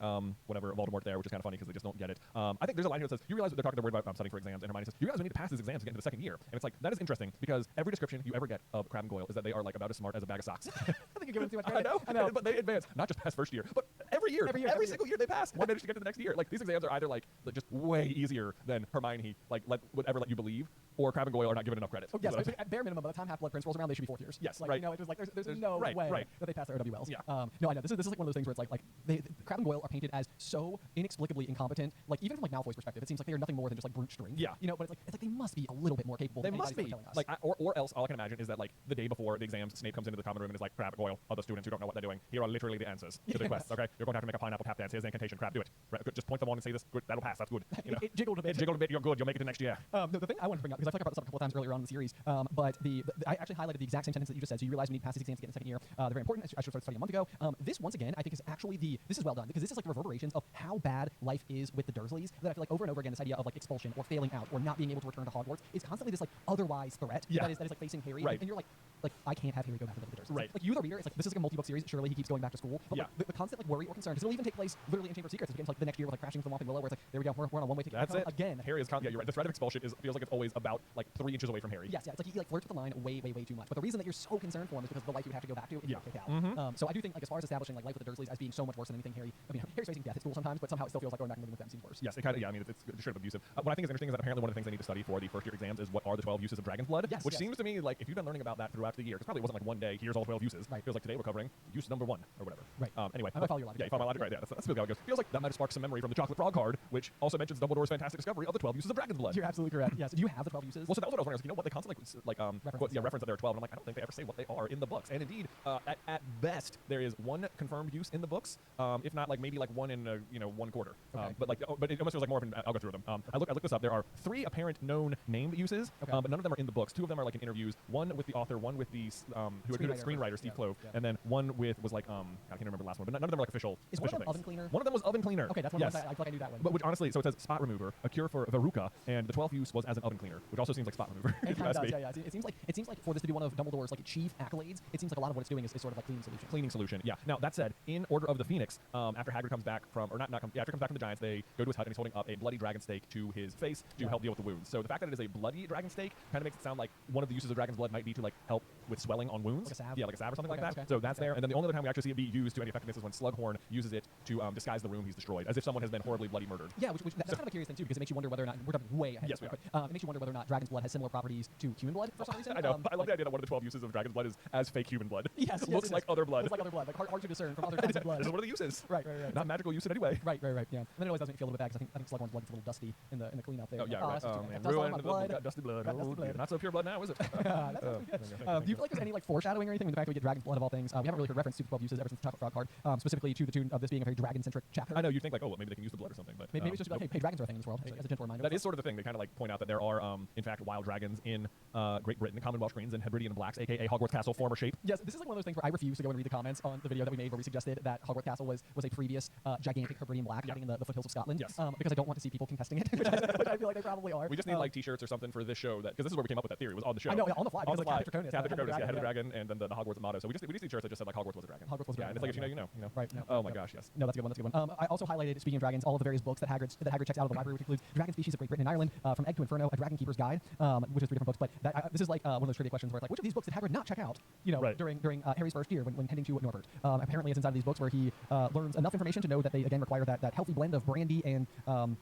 whatever Voldemort there, which is kind of funny because they just don't get it. I think there's a line here that says, you realize that they're talking, they're worried about studying for exams, and Hermione says, you guys need to pass these exams to get into the second year. And it's like, that is interesting because every description you ever get of Crabbe and Goyle is that they are like about as smart as a bag of socks. I think you're giving too much credit. I know. But they advance, not just past first year, but every year. Every single year they pass. They manage to get to the next year. Like these exams are either like just way easier than Hermione would ever let you believe, or Crabbe and Goyle are not given enough credit. Oh, yes, at bare minimum, by the time Half-Blood Prince rolls around, they should be 4th years. Yes, like, right. It's just like there's no way that they pass their OWLs. Yeah. No, I know. This is like one of those things where it's like Crabbe and Goyle are painted as so inexplicably incompetent. Like even from like Malfoy's perspective, it seems like they are nothing more than just like brute strength. Yeah. But it's like they must be a little bit more capable. They than must be. telling us. Like or else all I can imagine is that like the day before the exams, Snape comes into the common room and is like, Crabbe, Goyle, other students who don't know what they're doing, here are literally the answers to the quests. Okay, you're going to have to make a pineapple tap dance. Here's the incantation. Crabbe, do it. Right, good. Just point them on and say this. Good, that'll pass. That's good. It jiggled a bit. You're good. You'll make it to next year. The thing I want to bring up, because I've talked about this a couple of times earlier on in the series, but I actually highlighted the exact same sentence that you just said. So you realize we need to pass these exams to get in the second year. They're very important. I should have started studying a month ago. This once again, I think is actually this is well done because this is like reverberations of how bad life is with the Dursleys. That I feel like over and over again, this idea of like expulsion or failing out or not being able to return to Hogwarts is constantly this like otherwise threat that is like facing Harry. Right. And you're like I can't have Harry go back to the Dursleys. Right. Like you, the reader, it's like this is like a multi-book series. Surely he keeps going back to school. But like, the constant like worry or concern, because it'll even take place literally in Chamber of Secrets. It's like the next year with like Crashing to the Whomping Willow, where it's like there we go, we're on a one-way ticket. That's it again. Harry is you're right. The threat of expulsion feels like it's always about like 3 inches away from Harry. Yes, it's like he like flirts with the line way too much. But the reason that you're so concerned for him is because of the life you have to go back to is kick out. So I do think like as far as establishing like life with the Dursleys as being so much worse than anything Harry's facing death at school sometimes, but somehow it still feels like going back and living with them seems worse. Yes, it kind of I mean it's straight up abusive. What I think is interesting is that apparently one of the things they need to study for the first year exams is what are the 12 uses of Dragon's Blood, which seems to me like if you've been learning about that throughout the year, because probably wasn't like one day here's all 12 uses. Right. Feels like today we're covering use number 1 or whatever. Right. Anyway, I follow your logic. Yeah, you follow my logic, right? Yeah, that's how it goes. Feels like that might have sparked some memory from the Chocolate Frog card, which also mentions Dumbledore's fantastic discovery of the 12 uses of Dragon's Blood. You're absolutely correct. Yes. Do you have the 12 uses? Well, so that was what I was wondering. You know what they constantly reference that there are 12, and I'm like I don't think they ever say what they are in the books. And indeed, at best there is 1 confirmed use in the books, if not like maybe like 1 in 1 quarter. Okay. But it almost feels like more of an. I'll go through them. I looked this up. There are 3 apparent known named uses, but none of them are in the books. 2 of them are like in interviews. 1 with the author, 1 with the screenwriter Steve Clove, and then 1 was like I can't remember the last one, but none of them are like official. Is one of them Oven Cleaner? One of them was Oven Cleaner. Okay, that's one. Yes. I feel like I knew that one. But which honestly, so it says spot remover, a cure for verruca, and the 12th use was as an oven cleaner, which also seems like spot remover. It kind of does, yeah. It seems like for this to be one of Dumbledore's like chief accolades, it seems like a lot of what it's doing is sort of like cleaning solution. Yeah. Now that said, in Order of the Phoenix, after Hagrid comes back from, or after he comes back from the Giants, they go to his hut and he's holding up a bloody dragon stake to his face to help deal with the wounds. So the fact that it is a bloody dragon stake kind of makes it sound like one of the uses of dragon's blood might be to like help with swelling on wounds. Like a salve? Yeah, like a salve or something like that. Okay. So that's there. And then the only other time we actually see it be used to any effectiveness is when Slughorn uses it to disguise the room he's destroyed, as if someone has been horribly bloody murdered. Yeah, that's kind of a curious thing too, because it makes you wonder whether or not we're jumping way ahead. Yes, we are. But it makes you wonder whether or not dragon's blood has similar properties to human blood for some reason. I know. I love the idea that one of the 12 uses of dragon's blood is as fake human blood. Yes, it looks like other blood. Looks like other blood, like hard to discern from other kinds of blood. This is one of the uses. Right. Not magical use in any way. Right. Yeah. And then it always does make me feel a little bit bad because I think Slughorn's blood gets a little dusty in the cleanup there. Oh yeah, right. And ruined blood. Dusty blood. Not so pure blood now, is it? Do you feel like there's any like foreshadowing or anything with the fact that we get dragon's blood of all things? We haven't really heard reference to the 12 uses ever since the Chocolate Frog card, specifically to the tune of this being a very dragon-centric chapter. I know you think like, oh, well, maybe they can use the blood or something, but maybe it's just like, hey, dragons are a thing in this world. As a gentle reminder. That is sort of the thing. They kind of like point out that there are, in fact, wild dragons in Great Britain, Commonwealth Greens, and Hebridean Blacks, aka Hogwarts Castle, former shape. Yes, this is like one of those things where I refuse to go and read the comments on the video that we made where we suggested that Hogwarts Castle was a previous gigantic Hebridean Black hiding in the foothills of Scotland. Yes. Because I don't want to see people contesting it, which I feel like they probably are. We just need like t-shirts or something for this show, because this is where we came up with that theory. It was on the show. I know, on the fly. On the fly. Patrick the Draconis, yeah, Head of the yeah. Dragon, and then the Hogwarts motto. So we just see shirts that just said like Hogwarts was a dragon. Hogwarts was a yeah, dragon, and it's like, right, you know. Right. No, Oh my no. gosh, yes. No, that's a good one. That's a good one. I also highlighted, speaking of dragons, all of the various books that Hagrid checks out of the library, which includes Dragon Species of Great Britain and Ireland, From Egg to Inferno, A Dragon Keeper's Guide, which is 3 different books. But this is like one of those trivia questions where it's like, which of these books did Hagrid not check out? During Harry's first year when heading to Norbert. Apparently, it's inside of these books where he learns enough information to know that they again require that healthy blend of brandy and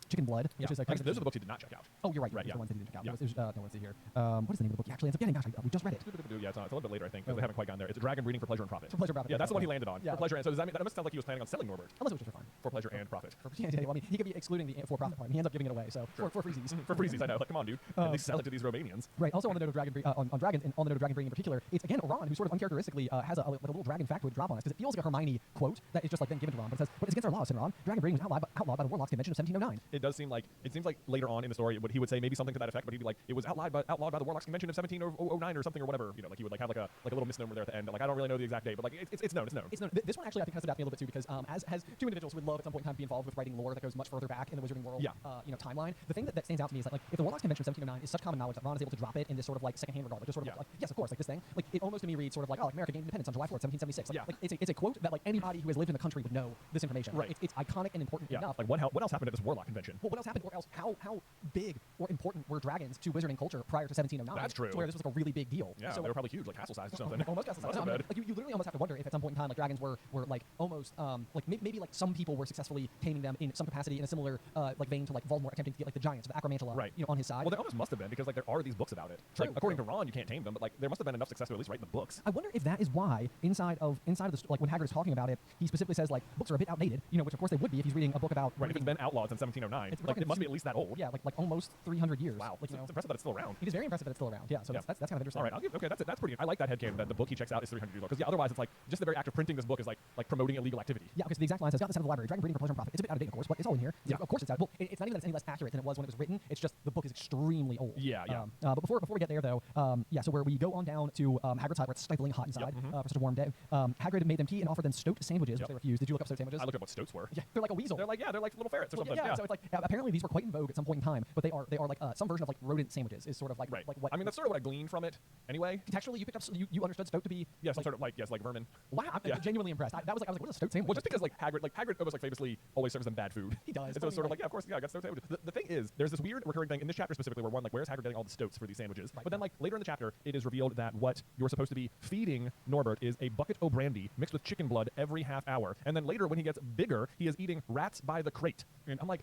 chicken blood, which is those are the books he did not check out. Oh, you're right. Right, Those are yeah. the ones that he didn't check out. Yeah. No, let's see here. What is the name of the book he actually ends up getting? Gosh, we just read it. Yeah, it's a little bit later, I think, because they haven't quite gotten there. It's a dragon breeding for pleasure and profit. For pleasure and profit. Yeah, that's the one he landed on. Yeah. For pleasure and so does that mean that must sound like he was planning on selling Norbert Unless it was just for fun. for pleasure and profit. Yeah, well, I mean, he could be excluding the for-profit part. He ends up giving it away, so for freezies. For freezies, I know. Like, come on, dude. At least sell it to these Romanians. Right. Also on the note of dragon on dragons, and on the note of dragon breeding in particular, it's again Ron who sort of uncharacteristically has a little dragon factoid drop on us because it feels like a Hermione quote that is just like then given to Ron. But it says, "But it's against our laws," said Ron. Dragon breeding was outlawed by the Warlocks Convention of 1709. It seems like later on in the story, he would say maybe something to that effect, but he'd be like, it was outlawed by the Warlocks Convention of 1709 or something or whatever. Like he would like have like a little misnomer there at the end. Like I don't really know the exact date, but like it's known. It's known. This one actually I think has stood out to me a little bit too because as two individuals who would love at some point in time to be involved with writing lore that goes much further back in the Wizarding world, timeline. The thing that stands out to me is that like if the Warlocks Convention of 1709 is such common knowledge that Ron is able to drop it in this sort of like secondhand regard, like just sort of like yes, of course, like this thing, like it almost to me reads sort of like America gained independence on July 4th, 1776. Like it's a quote that like anybody who has lived in the country would know this information. Right. It's iconic and important enough. Like what else happened at this Warlock Convention? Well, what else happened? Or else how big or important were dragons to Wizarding culture prior to 1709? That's true. To where this was like a really big deal. Yeah, so, they were probably huge, like castle size or something. Almost castle size. That's not bad. Like you literally almost have to wonder if at some point in time like dragons were like almost like maybe like some people were successfully taming them in some capacity in a similar like vein to like Voldemort attempting to get like the giants of the Acromantula on his side. Well, there almost must have been because like there are these books about it. True, like according to Ron, you can't tame them, but like there must have been enough success to at least write the books. I wonder if that is why inside of the like when Hagrid is talking about it, he specifically says like books are a bit outdated, which of course they would be if he's reading a book about Right, if it's been outlawed since 1709, like it must be at least that old. Yeah, like almost 300 years. Wow, like, it's impressive that it's still around. It is very impressive that it's still around. Yeah, so that's kind of interesting. All right, that's pretty. I like that headcanon that the book he checks out is 300 years old because otherwise it's like just the very act of printing this book is like promoting illegal activity. Yeah, because the exact line says, "Got this out of the library. Dragon breeding for pleasure and profit." It's a bit out of date, of course, but it's all in here. Yeah, of course it's out. Well, it's not even that it's any less accurate than it was when it was written. It's just the book is extremely old. Yeah. But before we get there though, so where we go on down to Hagrid's hut where it's stifling hot inside for such a warm day. Hagrid made them tea and offered them stoat sandwiches, which they refused. Did you look up stoat sandwiches? I looked up what stoats were. Yeah, they're like a weasel. They're like little ferrets or something. Yeah, so it's like apparently these were quite in vogue at some point in time, but they are like some version of like rodent sandwiches is sort of like like what I mean that's sort of what I gleaned from it anyway. Contextually, you picked up you understood stoat to be some sort of like vermin. Wow, I'm genuinely impressed. I was like what is a stoat sandwich? Well, just because like Hagrid almost like famously always serves them bad food. He does. And so it's sort of like of course I got stoat sandwiches. The thing is there's this weird recurring thing in this chapter specifically where where is Hagrid getting all the stoats for these sandwiches? But then like later in the chapter it is revealed that what you're supposed to be feeding Norbert is a bucket o' brandy mixed with chicken blood every half hour. And then later when he gets bigger, he is eating rats by the crate. And I'm like,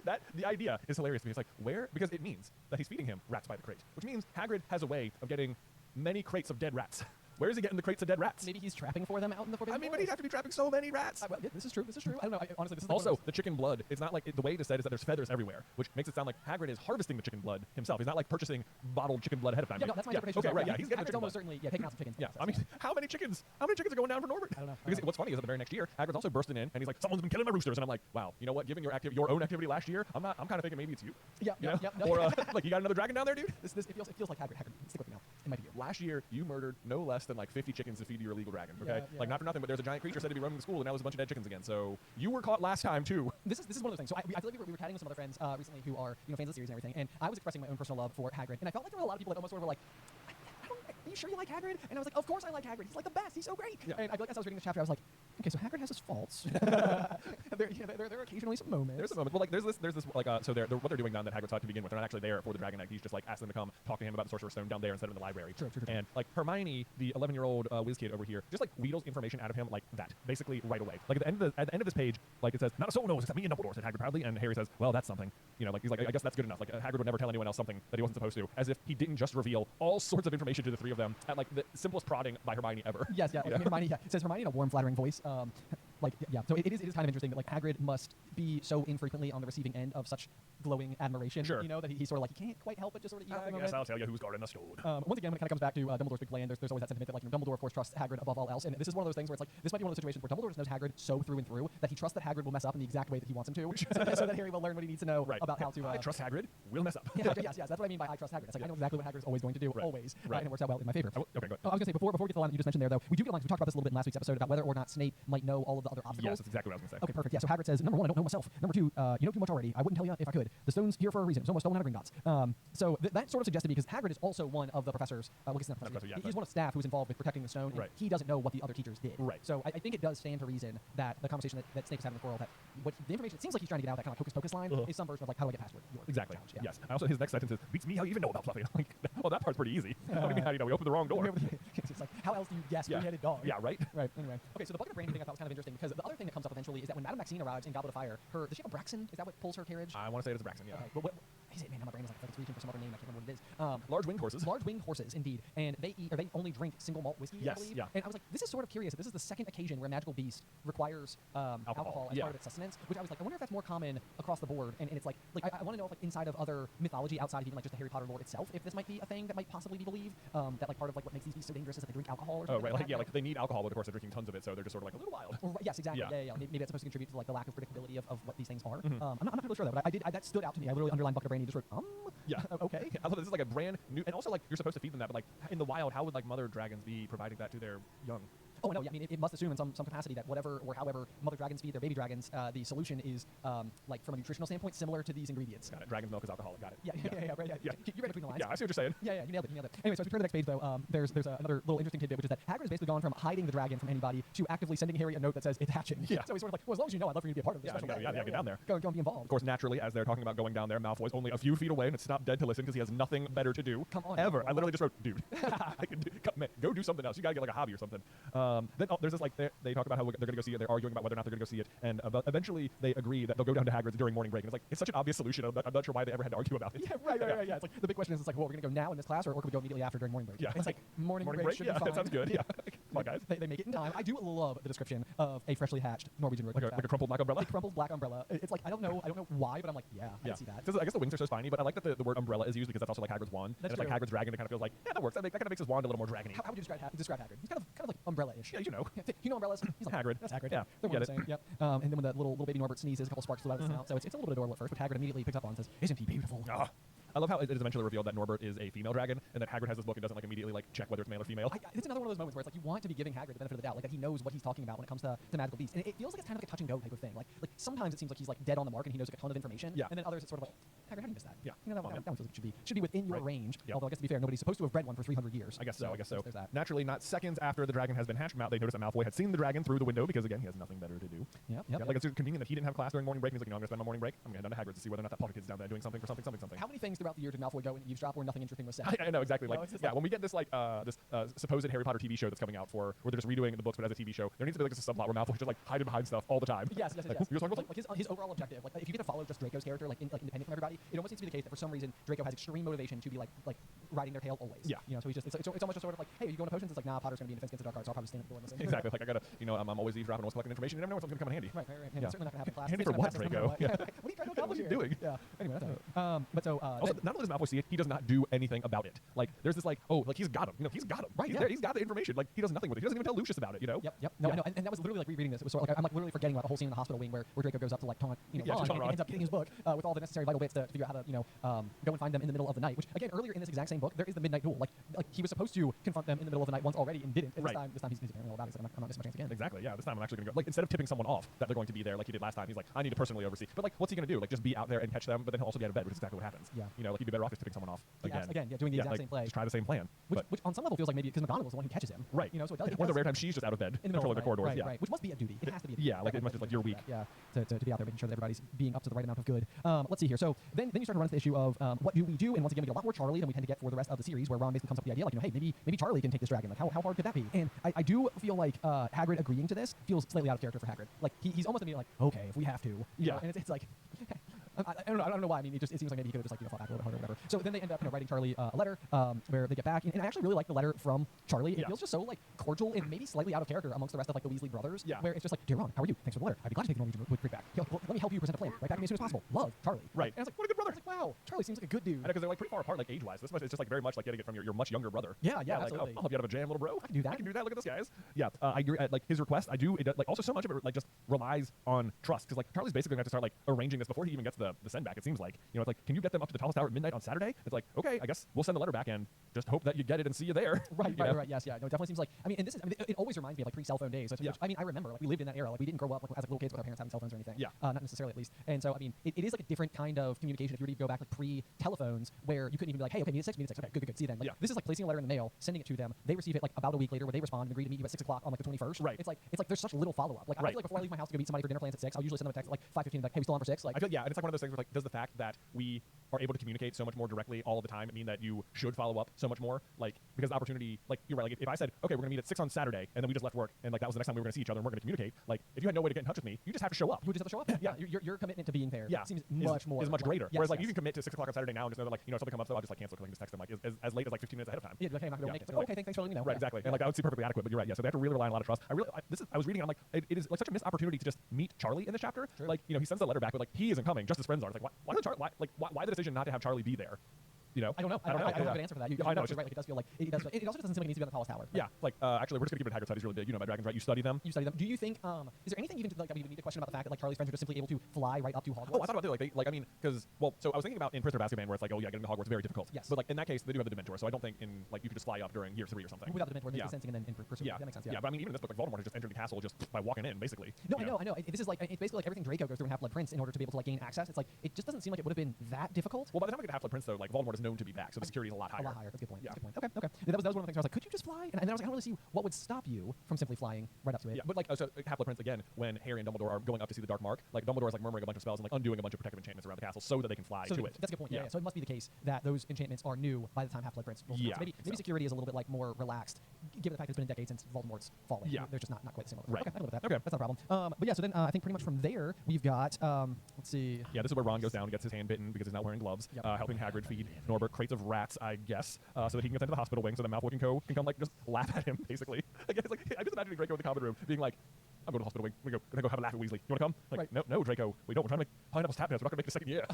that the idea is hilarious to me. It's like where? Because it means that he's feeding him rats by the crate, which means Hagrid has a way of getting many crates of dead rats. Where is he getting the crates of dead rats? Maybe he's trapping for them out in the forbidden forest. But he'd have to be trapping so many rats. Well, yeah, this is true. I don't know. Honestly, this is also the chicken blood. It's not like the way it is said is that there's feathers everywhere, which makes it sound like Hagrid is harvesting the chicken blood himself. He's not like purchasing bottled chicken blood ahead of time. Yeah, no, that's my interpretation. Okay, right. Yeah, he's getting Hagrid's chicken almost blood. certainly taking out some chickens. Yeah, I mean, how many chickens are going down for Norbert? I don't know. Because what's funny is that the very next year, Hagrid's also bursting in and he's like, someone's been killing my roosters, and I'm like, wow, you know what? Given your own activity last year, I'm kind of thinking maybe it's you. Yeah. Or like you got another dragon down there, dude. It feels like Hagrid. Stick with me now. It might be you. Last year, you murdered no less than like 50 chickens to feed your illegal dragon. Okay, Yeah. like not for nothing, but there's a giant creature said to be roaming the school, and now there's a bunch of dead chickens again. So you were caught last time too. This is one of those things. So I feel like we were chatting with some other friends recently who are fans of the series and everything, and I was expressing my own personal love for Hagrid, and I felt like there were a lot of people that almost were like, are you sure you like Hagrid? And I was like, of course I like Hagrid. He's like the best. He's so great. Yeah. And I feel like as I was reading this chapter, I was like, okay, so Hagrid has his faults. there are occasionally some moments. There's a moment. Well, like there's this like so what they're doing now that Hagrid's taught to begin with, they're not actually there for the Dragon Knight. He's just like asked them to come talk to him about the Sorcerer's Stone down there instead of in the library. True. And like Hermione, the 11-year-old whiz kid over here, just like wheedles information out of him like that, basically right away. Like at the end of this page, like it says, "Not a soul knows except me and Dumbledore," said Hagrid proudly, and Harry says, "Well, that's something." Like he's like, I guess that's good enough. Like Hagrid would never tell anyone else something that he wasn't supposed to, as if he didn't just reveal all sorts of information to the three of them at like the simplest prodding by Hermione ever. Yes, yeah. Hermione, it says Hermione in a warm, flattering voice. So it is kind of interesting that like Hagrid must be so infrequently on the receiving end of such glowing admiration. Sure. That he's sort of like he can't quite help it, just sort of eat up the I moment. guess I'll tell you who's guarding the stone. Once again, when it kind of comes back to Dumbledore's big plan, there's always that sentiment that like Dumbledore of course trusts Hagrid above all else, and this is one of those things where it's like this might be one of those situations where Dumbledore just knows Hagrid so through and through that he trusts that Hagrid will mess up in the exact way that he wants him to, so that Harry will learn what he needs to know about how to. I trust Hagrid. We'll mess up. Yes, that's what I mean by I trust Hagrid. It's like I know exactly what Hagrid's always going to do, always, and it works out well in my favor. Okay, good. I was gonna say before we get to the line that you just mentioned there, though, we do get a line. We talked about this a little bit in last week's episode about whether or not Snape might know all of the other obstacles. Yes, that's exactly what I was gonna say. Okay, perfect. Yeah. So Hagrid says, number one, I don't know myself. Number two, you know too much already. I wouldn't tell you if I could. the stone's here for a reason. It's almost stolen out of Gringotts. So that sort of suggests to me, because Hagrid is also one of the professors. Well, he's not a professor. He's one of staff who's involved with protecting the stone. And he doesn't know what the other teachers did. Right. So I think it does stand to reason that the conversation that Snape is having with Quirrell, that what the information, it seems like he's trying to get out that kind of like hocus pocus line, is some version of like, how do I get past York? Exactly. Challenge. Yeah. Yes. Also, his next sentence is, beats me how you even know about Fluffy. Like, well, that part's pretty easy. What do you mean how do you know? We opened the wrong door. It's like, how else do you guess three-headed dog? Yeah, right? Right, anyway. Okay, so the bucket of brandy thing I thought was kind of interesting, because the other thing that comes up eventually is that when Madame Maxine arrives in Goblet of Fire, does she have a Braxton? Is that what pulls her carriage? I want to say it's a Braxton, yeah. Okay, but what is it? Man, now my brain is like it's reaching for some other name. I can't remember what it is. Large winged horses. Large winged horses, indeed. And they eat, or they only drink single malt whiskey, I Yes, believe. yeah. And I was like, this is sort of curious. This is the second occasion where a magical beast requires alcohol as part of its sustenance, which I was like, I wonder if that's more common across the board. And it's like I want to know if like inside of other mythology outside of even like just the Harry Potter lore itself, if this might be a thing that might possibly be believed, that like part of like what makes these beasts so dangerous is that they drink alcohol or something. Oh, right. Like, that, yeah, like they need alcohol, but of course they're drinking tons of it, so they're just sort of like a little wild. Yes, exactly. Yeah. Maybe that's supposed to contribute to like the lack of predictability of what these things are. I'm not really sure though, but I did. That stood out to me. I literally underlined bucket of brandy, just wrote Yeah. Okay. I thought this is like a brand new, and also like you're supposed to feed them that, but like in the wild, how would like mother dragons be providing that to their young? Oh, no, yeah, I mean, it must assume in some capacity that whatever or however mother dragons feed their baby dragons, the solution is, like, from a nutritional standpoint, similar to these ingredients. Got it. Dragon's milk is alcoholic. Got it. Yeah, right, yeah. You read between the lines. Yeah, I see what you're saying. Yeah, you nailed it. Anyway, so as we turn to the next page, though, there's another little interesting tidbit, which is that Hagrid has basically gone from hiding the dragon from anybody to actively sending Harry a note that says it's hatching. Yeah. So he's sort of like, well, as long as you know, I'd love for you to be a part of this special yeah, get down there. Go and be involved. Of course, naturally, as they're talking about going down there, Malfoy's only a few feet away and it's stopped dead to listen because he has nothing better to do. Come on. Ever. I literally just wrote, dude, go do something else. You gotta get like a hobby or something. Then there's this like, they talk about how they're gonna go see it. They're arguing about whether or not they're gonna go see it, and eventually they agree that they'll go down to Hagrid's during morning break. And it's like, it's such an obvious solution. I'm not sure why they ever had to argue about it. Yeah, right. Yeah, it's like the big question is, it's like, well, we're gonna go now in this class, or could we go immediately after during morning break? Yeah, it's like morning break should yeah, be fine. that sounds good. Yeah, come on, guys. They make it in time. I do love the description of a freshly hatched Norwegian Wood. Like a crumpled black umbrella. A crumpled black umbrella. It's like I don't know why, but I'm like, yeah. I see that. I guess the wings are so spiny, but I like that the word umbrella is used because that's also like Hagrid's wand. That's and it's like Hagrid's dragon. It kind of feels like, yeah, that works. That kind of makes his wand a little more dragony. How would you describe Hagrid? He's kind of like umbrella-ish. Yeah, you know. You know umbrellas? He's like Hagrid. That's Hagrid. Yeah, They're one get the it. same. Yep. And then when the little baby Norbert sneezes, a couple sparks flew out of his mouth. So it's a little bit adorable at first, but Hagrid immediately picks up on and says, "Isn't he beautiful?" I love how it is eventually revealed that Norbert is a female dragon, and that Hagrid has this book and doesn't like immediately like check whether it's male or female. It's another one of those moments where it's like you want to be giving Hagrid the benefit of the doubt, like that he knows what he's talking about when it comes to magical beasts, and it feels like it's kind of like a touch and go type of thing. Like sometimes it seems like he's like dead on the mark and he knows like a ton of information. Yeah. And then others it's sort of like, Hagrid, how do you miss that? Yeah. You know, that one feels like it should be within your range. Yep. Although I guess to be fair, nobody's supposed to have bred one for 300 years. I guess so. There's that. Naturally, not seconds after the dragon has been hatched, they notice that Malfoy had seen the dragon through the window because again he has nothing better to do. Yep. Like it's convenient that he didn't have class during morning break. And he's like, I'm gonna spend my morning break. I'm gonna head down to Hagrid's to see whether or not that Potter kid's down there doing something for something. How many things throughout the year did Malfoy go and eavesdrop where nothing interesting was said? I know exactly. Like, yeah, when we get this like this supposed Harry Potter TV show that's coming out where they're just redoing the books but as a TV show, there needs to be like this subplot where Malfoy's just like hiding behind stuff all the time. Yes. Like, you're talking about like his overall objective. Like if you get to follow just Draco's character like independent from everybody, it almost seems to be the case that for some reason Draco has extreme motivation to be like riding their tail always. Yeah. You know, so he's just it's almost just sort of like, hey, are you going to potions? It's like, nah, Potter's going to be in defense against the dark arts. So I'll probably stand at the door and listen. Exactly. Like I gotta, I'm always eavesdropping, always collecting information. You never know when something's gonna come in handy. Right. Yeah. It's certainly not going to happen in class. Handy for what, Draco? Yeah. What are you trying to accomplish here? Doing? Yeah. Anyway, that's it. But so also, not only does Malfoy see it, he does not do anything about it. Like there's this like, like he's got him. He's got him. Right. He's there. He's got the information. Like he does nothing with it. He doesn't even tell Lucius about it. You know. Yep. No, I know. And that was literally like rereading this. It was sort of like I'm like literally forgetting about the whole scene in the hospital wing where Draco goes up to like taunt Ron, and ends up getting his book with all the necessary vital bits to figure out how to go and find them in the middle of the night. Which again, earlier in this exact same book, there is the midnight duel. Like he was supposed to confront them in the middle of the night once already and didn't. And this time he's apparently all about it. He's like, I'm not missing my chance again. Exactly. Yeah. This time I'm actually gonna go. Like instead of tipping someone off that they're going to be there like he did last time, he's like, I need to personally oversee. But like, what's he gonna do? Like just be out there and catch them, but then he'll also be out of bed, which is exactly what happens. Yeah. Like he'd be better off just tipping someone off again. Doing the exact same play. Just try the same plan. Which on some level feels like maybe because McGonagall's the one who catches him. Right. So it does. One of the rare times she's just out of bed, in the middle controlling the corridors. Right. Which must be a duty. It has to be a duty. Yeah. Like it must just like you're weak. Yeah. To be out there making sure that everybody's being up to the right amount of good. Let's see here. So then you start to run into the issue of what do we do? And once again, we get a lot more Charlie than we tend to get for the rest of the series, where Ron basically comes up with the idea like, hey, maybe Charlie can take this dragon. Like how hard could that be? And I do feel like Hagrid agreeing to this feels slightly out of character for Hagrid. Like he's almost immediately like, okay, if we have to. Yeah. And it's like. I don't know why. I mean, it seems like maybe he could have just like fought back a little bit harder or whatever. So then they end up writing Charlie a letter where they get back, and I actually really like the letter from Charlie. It feels just so like cordial and maybe slightly out of character amongst the rest of like the Weasley brothers. Yeah. Where it's just like, dear Ron, how are you? Thanks for the letter. I'd be glad to take the Norwegian Wood Creek back. Let me help you present a plan. Right back to me as soon as possible. Love, Charlie. Right. And I was like, what a good brother. I was like, wow, Charlie seems like a good dude. Because they're like pretty far apart, like age-wise. This is just like very much like getting it from your much younger brother. Yeah, like, absolutely. I'll help you out of a jam, little bro. I can do that. I can do that. Look at this, guys. Yeah, I agree. Like his request, I do. It like also so much of it like just relies on trust because like Charlie's basically going to have to start like arranging this before he even gets the send back. It seems like, you know, it's like, can you get them up to the tallest tower at midnight on Saturday? It's like, okay, I guess we'll send the letter back and just hope that you get it and see you there. Right. Yes, yeah. No, it definitely seems like. I mean, and this is. I mean, it always reminds me of like pre-cell phone days. So, which, I mean, I remember like we lived in that era. Like we didn't grow up like as like, little kids with our parents having cell phones or anything. Yeah. Not necessarily at least. And so I mean, it is like a different kind of communication if you were to go back like pre-telephones where you couldn't even be like, hey, okay, meet at 6. Okay, good. See you then. Like, this is like placing a letter in the mail, sending it to them. They receive it like about a week later, where they respond and agree to meet you at 6 o'clock on like the 21st. Right. It's like there's such little follow up. Like I feel like before I leave my house to go meet somebody for dinner plans at 6, I'll usually send them a text at like 5:15, like, hey, we still on for 6? Like I feel and it's like one of those things where like, does the fact that we are able to communicate so much more directly all of the time mean that you should follow up so much more? Like because the opportunity, like you're right. Like if I said, okay, we're gonna meet at 6 on Saturday, and then we just left work, and like that was the next time we were gonna see each other, and we're gonna communicate. Like if you had no way to get in touch with me, you just have to show up. You would just have to show up. Yeah. Your commitment to being there. Yeah. Seems much more. Is much greater. Yes, Whereas like you can commit to 6 o'clock on Saturday now and just know that like, you know, if something comes up, so I'll just like cancel it, just text them like as late as like 15 minutes ahead of time. Yeah, okay, I'm not gonna make it. So, okay, thanks for letting me know. Right, exactly. And like that would seem perfectly adequate, but you're right. Yeah, so they have to really rely on a lot of trust. I was reading, I'm like, it is like such a missed opportunity to just meet Charlie in this chapter. Sure. Like, you know, he sends a letter back, but like he isn't coming, just his friends are. It's like why the decision not to have Charlie be there? You know, I don't know. I don't have a good answer for that. I know. You're right. Like, it does feel like it does. It also doesn't seem like it needs to be on the tallest tower. Yeah. Like actually, we're just gonna keep it Hagrid's side. He's really big. You know about dragons, right? You study them. Do you think? Is there anything even to, like that we would need to question about the fact that like Charlie's friends are just simply able to fly right up to Hogwarts? Oh, I thought about that. I mean, because so I was thinking about in Prisoner of Azkaban where it's like, oh yeah, getting to Hogwarts is very difficult. Yes. But like in that case, they do have the Dementor, so I don't think in like you could just fly up during year 3 or something. Without the Dementor, maybe sensing and then in pursuit. Yeah. That makes sense. Yeah. But I mean, even in this book, like Voldemort has just entered the castle just by walking in, basically. No, I know. This is like it's basically like everything Draco goes through in Half-Blood Prince in order to be able to like gain access. It's like it just doesn't seem like it would have been that difficult. Well, by the time we get to Half-Blood Prince, though, like Voldemort is known to be back, so the security is a lot higher. A lot higher. That's a good point. Yeah. That's a good point. Okay. Yeah, that was one of the things where I was like, could you just fly? And then I was like, I don't really see what would stop you from simply flying right up to it. Yeah, but like so Half-Blood Prince again, when Harry and Dumbledore are going up to see the Dark Mark, like Dumbledore is like murmuring a bunch of spells and like undoing a bunch of protective enchantments around the castle so that they can fly to it. That's a good point. Yeah. So it must be the case that those enchantments are new by the time Half-Blood Prince rolls around. So maybe security is a little bit like more relaxed, given the fact that it's been a decade since Voldemort's fallen. Yeah. There's just not quite the same level. Right. Okay, I can live with that. Okay. That's not a problem. But yeah, so then I think pretty much from there we've got let's see. Yeah, this is where Ron goes down and gets his hand bitten because he's not wearing gloves, helping Hagrid feed Norbert crates of rats, I guess, so that he can get sent to the hospital wing so that Malfoy can come like just laugh at him basically. Again, it's like I just imagine Draco in the common room being like, I'm going to the hospital wing. We're gonna go have a laugh at Weasley. You want to come? Like, no, Draco. We don't. We're trying to make Pineapple's Tap Dance. We're not going to make it a second year.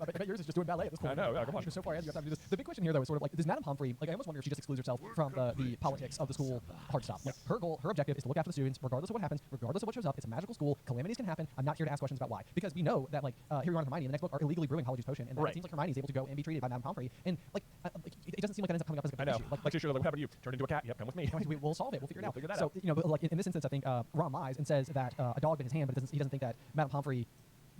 I bet yours is just doing ballet at this point. I know. Yeah, come on. You're so far ahead. You have time to do this. The big question here, though, is sort of like, does Madame Pomfrey? Like, I almost wonder if she just excludes herself from the politics of the school hard stop. Like, her goal, her objective is to look after the students, regardless of what happens, regardless of what shows up. It's a magical school. Calamities can happen. I'm not here to ask questions about why, because we know that like Harry, Ron, and Hermione in the next book are illegally brewing Polyjuice Potion, and it seems like Hermione is able to go and be treated by Madame Pomfrey, and like it doesn't seem like that ends up coming up as a big issue. Like she should have. What happened to you? Turn into a cat. Yep, come with me. We'll solve it. We'll figure it out. Figure that so out. you know, but like in this instance, I think Ron lies and says that a dog bit his hand, but he doesn't think that Madame Pomfrey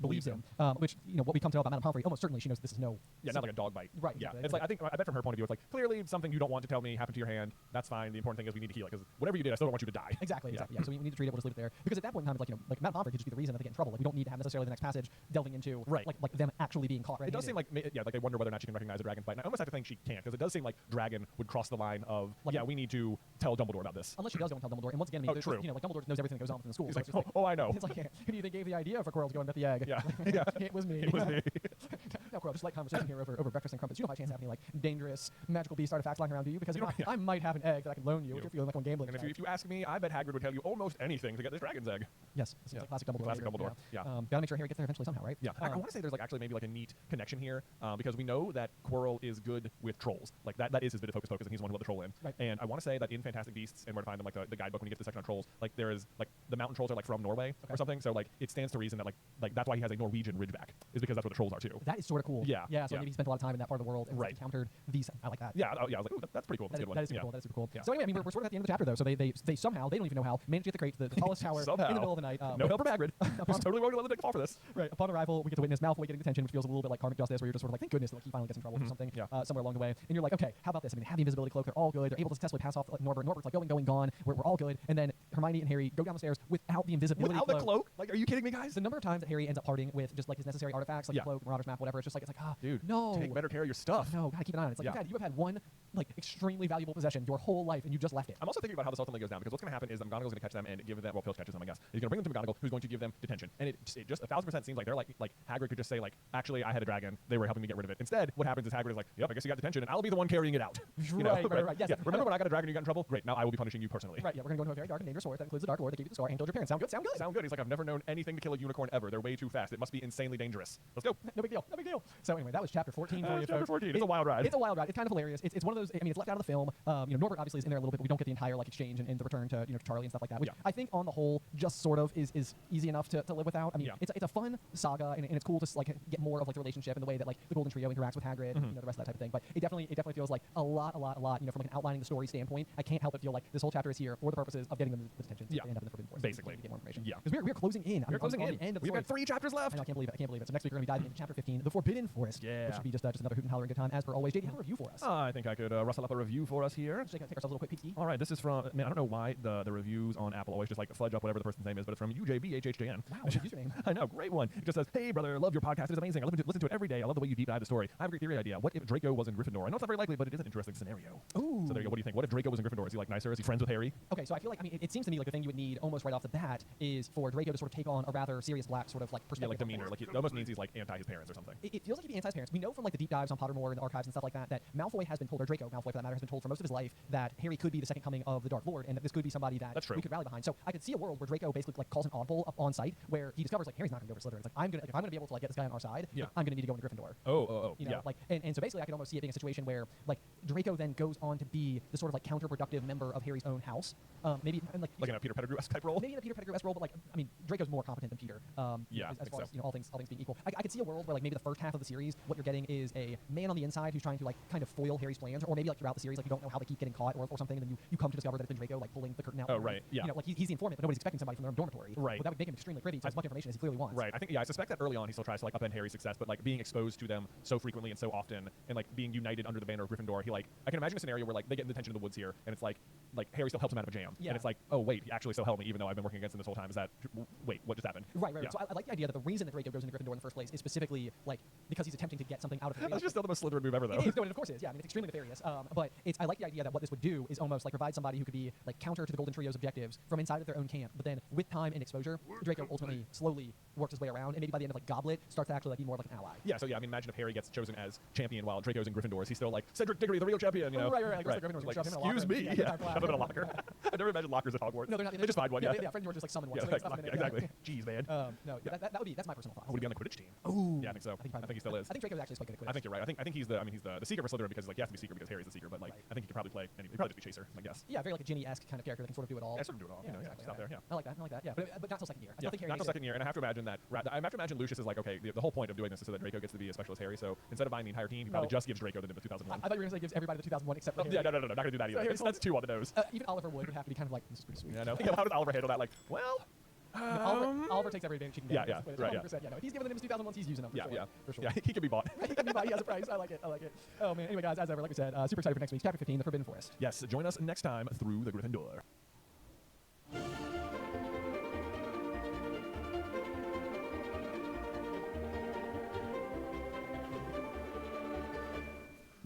believes him. Which, you know, what we come to know about Madame Pomfrey, almost certainly she knows this is no... Yeah, not like a dog bite. Right. Yeah. It's like, I bet from her point of view, it's like, clearly something you don't want to tell me happened to your hand. That's fine. The important thing is we need to heal it, because whatever you did, I still don't want you to die. Exactly. Yeah. So we need to treat it, we'll just leave it there. Because at that point in time, it's like, you know, like Madame Pomfrey could just be the reason that they get in trouble. Like, we don't need to have necessarily the next passage delving into like them actually being caught. Right. It does seem like, like they wonder whether or not she can recognize a dragon's bite. And I almost have to think she can't, because it does seem like Dragon would cross the line of, like, we need to tell Dumbledore about this. Unless she does go and tell Dumbledore. And once again, I mean, true. You know, like Dumbledore knows everything that goes on within the school. He's so like, I know. It's like, who do you think gave the idea for Quirrell to go and bet the egg? Yeah. It was me. It was me. Now, Quirrell, just like conversation here over breakfast and crumpets. You don't by chance have any like dangerous magical beast artifacts lying around, do you? Because I might have an egg that I can loan you if you're feeling like when gambling. And if you ask me, I bet Hagrid would tell you almost anything to get this dragon's egg. Yes. It's like classic Dumbledore. Classic Dumbledore. Yeah. Gotta make sure Harry gets there eventually somehow, right? Yeah. I want to say there's like actually maybe like a neat connection here because we know that Quirrell is good with trolls. Like that is his bit of Hocus Pocus, and he's the one who let the troll in. Right. And I want to say that in Fantastic Beasts and Where to Find Them, like the guidebook when you get to the section on trolls, like there is like the mountain trolls are like from Norway or something. So like it stands to reason that like that's why he has a Norwegian ridgeback, is because that's where the trolls are too. That is sort of cool. Yeah. Yeah. So maybe he spent a lot of time in that part of the world and encountered these. I like that. Yeah. Oh, yeah. I was like, ooh, that's pretty cool. That's a good one. That is super cool. That is super cool. Yeah. So anyway, I mean, we're sort of at the end of the chapter though. So they somehow, they don't even know how, managed to get the crate to the tallest tower in the middle of the night. No help from Hagrid. Who's totally willing to let the dick fall for this. Right. Upon arrival, we get to witness Malfoy getting detention, which feels a little bit like karmic justice, where you're just sort of like, thank goodness that he finally gets in trouble for something somewhere along the way. And you're like, okay, how about this? I mean, they have the invisibility cloak. They're all good. They're able to successfully pass off Norbert. Norbert's like going, gone. We're all good. And then Hermione and Harry go down the stairs without the invisibility cloak. Without the cloak? Like, are you kidding me, guys? The number of times that Harry ends up parting with just like his necessary artifacts, like the cloak, Marauder's map, whatever. It's just like, dude, no. Take better care of your stuff. No, gotta keep an eye on it. It's like, you have had one like extremely valuable possession your whole life, and you just left it. I'm also thinking about how this ultimately goes down, because what's going to happen is that McGonagall's going to catch them and give them, well, Filch catches them, I guess. He's going to bring them to McGonagall, who's going to give them detention. And it just 1,000% seems like they're like Hagrid could just say like, actually, I had a dragon. They were helping me get rid of it. Instead, what happens is Hagrid is like, yep, I guess you got detention, and I'll be the one carrying it out. Right. Yes. Yeah. Remember when I got a dragon and you got in trouble? Great. Now I will be punishing you personally. Right. Yeah. We're going to go into a very dark and dangerous war that includes the Dark Lord that gave you the scar and killed your parents. Sound good? Sound good? Sound good. He's like, I've never known anything to kill a unicorn ever. They're way too fast. It must be insanely dangerous. Let's go. No big deal. So anyway, that was chapter 14 for you. Chapter 14. It's a wild ride. It's a wild ride. It's kind of hilarious. It's one of those. I mean, it's left out of the film. Norbert obviously is in there a little bit, but we don't get the entire like exchange and the return to to Charlie and stuff like that. Which I think on the whole just sort of is easy enough to live without. I mean, it's a fun saga, and it's cool to like get more of like the relationship and the way that like the Golden Trio interacts with Hagrid, and the rest of that type of thing. But it definitely feels like a lot. From like an outlining the story standpoint, I can't help but feel like this whole chapter is here for the purposes of getting them the detention so they end up in the Forbidden Forest. Basically, to get more information. Yeah, because we're closing in. We're closing in. The end of the We've got 3 chapters left. I know, I can't believe it. So next week we're going to be diving into chapter 15, the Forbidden Forest. Yeah, which should be just another hoot and holler and good time as per always. JD, have a review for us. I think I could rustle up a review for us here. Let's take ourselves a little quick peek. All right, this is from, man, I don't know why the reviews on Apple always just like fudge up whatever the person's name is, but it's from UJBHHJN. Wow, what's your username? I know, great one. It just says, hey brother, love your podcast. It is amazing. I listen to it every day. I love the way you deep dive the story. I have a great theory idea. What if Draco was in Gryffindor? I know it's not very likely, but it is an interesting scenario. Ooh. So there you go. What do you think? What if Draco was in Gryffindor? Is he like nicer? Is he friends with Harry? Okay, so I feel like, I mean, it seems to me like the thing you would need almost right off the bat is for Draco to sort of take on a rather Sirius Black sort of like perspective. Yeah, like demeanor. Like it almost means he's like anti his parents or something. It feels like he'd be anti his parents. We know from like the deep dives on Pottermore and the archives and stuff like that that Malfoy has been told, or Draco Malfoy for that matter, has been told for most of his life that Harry could be the second coming of the Dark Lord, and that this could be somebody that we could rally behind. So I could see a world where Draco basically like calls an audible up on site where he discovers like Harry's not going to go for Slytherin. It's like if I'm going to be able to like get this guy on our side, I'm going to need to go into Gryffindor. You know, like and so basically I could almost see it being a situation where like Draco then goes on to be the sort of like counterproductive member of Harry's own house. Maybe like in a Peter Pettigrew-esque type role. Maybe in a Peter Pettigrew-esque role, but like I mean Draco's more competent than Peter. As far as all things being equal, I could see a world where like maybe the first half of the series, what you're getting is a man on the inside who's trying to like kind of foil Harry's plans, or maybe like throughout the series, like you don't know how they keep getting caught or something, and then you come to discover that it's been Draco like pulling the curtain out. Oh right, yeah. You know, like he's the informant, but nobody's expecting somebody from their own dormitory. Right. But that would make him extremely privy to as much information as he clearly wants. Right. I suspect that early on he still tries to like upend Harry's success, but like being exposed to them so frequently and so often, and like being united under the banner of Gryffindor, I can imagine a scenario where like they get in the tension of the woods here, and it's like Harry still helps him out of a jam, and it's like, oh wait, he actually still helped me even though I've been working against him this whole time. Is that wait, what just happened? Right. So I like the idea that the reason that Draco goes into Gryffindor in the first place is specifically like because he's attempting to get something out of Harry. That's just still the most Slytherin move ever, though. It of course is. Yeah, I mean it's extremely nefarious. But I like the idea that what this would do is almost like provide somebody who could be like counter to the Golden Trio's objectives from inside of their own camp. But then with time and exposure, Draco ultimately slowly works his way around, and maybe by the end of like Goblet starts to actually like be more like an ally. Yeah. So yeah, I mean imagine if Harry gets chosen as champion while Draco's in Gryffindor. Is he still like Cedric Diggory, the real champion? You know? Right. Like, excuse me. Yeah. Have in a locker. I never imagined lockers at Hogwarts. No, they're not. They just find one. Yeah. Fred George just like summon one. Yeah, so exactly. Jeez, man. That's my personal thought. Would he be on the Quidditch team? Ooh. Yeah, I think so. I think he still is. I think Draco's actually quite good at Quidditch. I think you're right. I think he's the seeker for Slytherin because like he has to be seeker because Harry's the seeker. But like I think he could probably play. He'd probably just be chaser, I guess. Yeah, very like a Ginny-esque kind of character that can sort of do it all. Yeah, sort of do it all. Exactly. Stop there. Yeah. I like that. Yeah, but not till second year. I still think Harry not till second year. And I have to imagine that. I have to imagine Lucius is like, okay, the whole point of doing this is so that Draco gets to be as special as Harry. So instead of buying the entire team, he probably just gives Draco the 2001. I thought you were going to say gives everybody the 2001 except for Harry. Yeah, no, not going to do that either. That's 2 on the nose. Even Oliver Wood would have to be kind of like, this is pretty sweet. Yeah, no. How does Oliver handle that? Like, well. Oliver takes every advantage he can get. Yeah, right. 100%, yeah. No, if he's giving them his 2001s, he's using them. For sure. Yeah, he can be bought. He can be bought. He has a price. I like it. Oh man. Anyway, guys, as ever, like we said, super excited for next week's chapter 15, the Forbidden Forest. Yes, join us next time through the Gryffindor.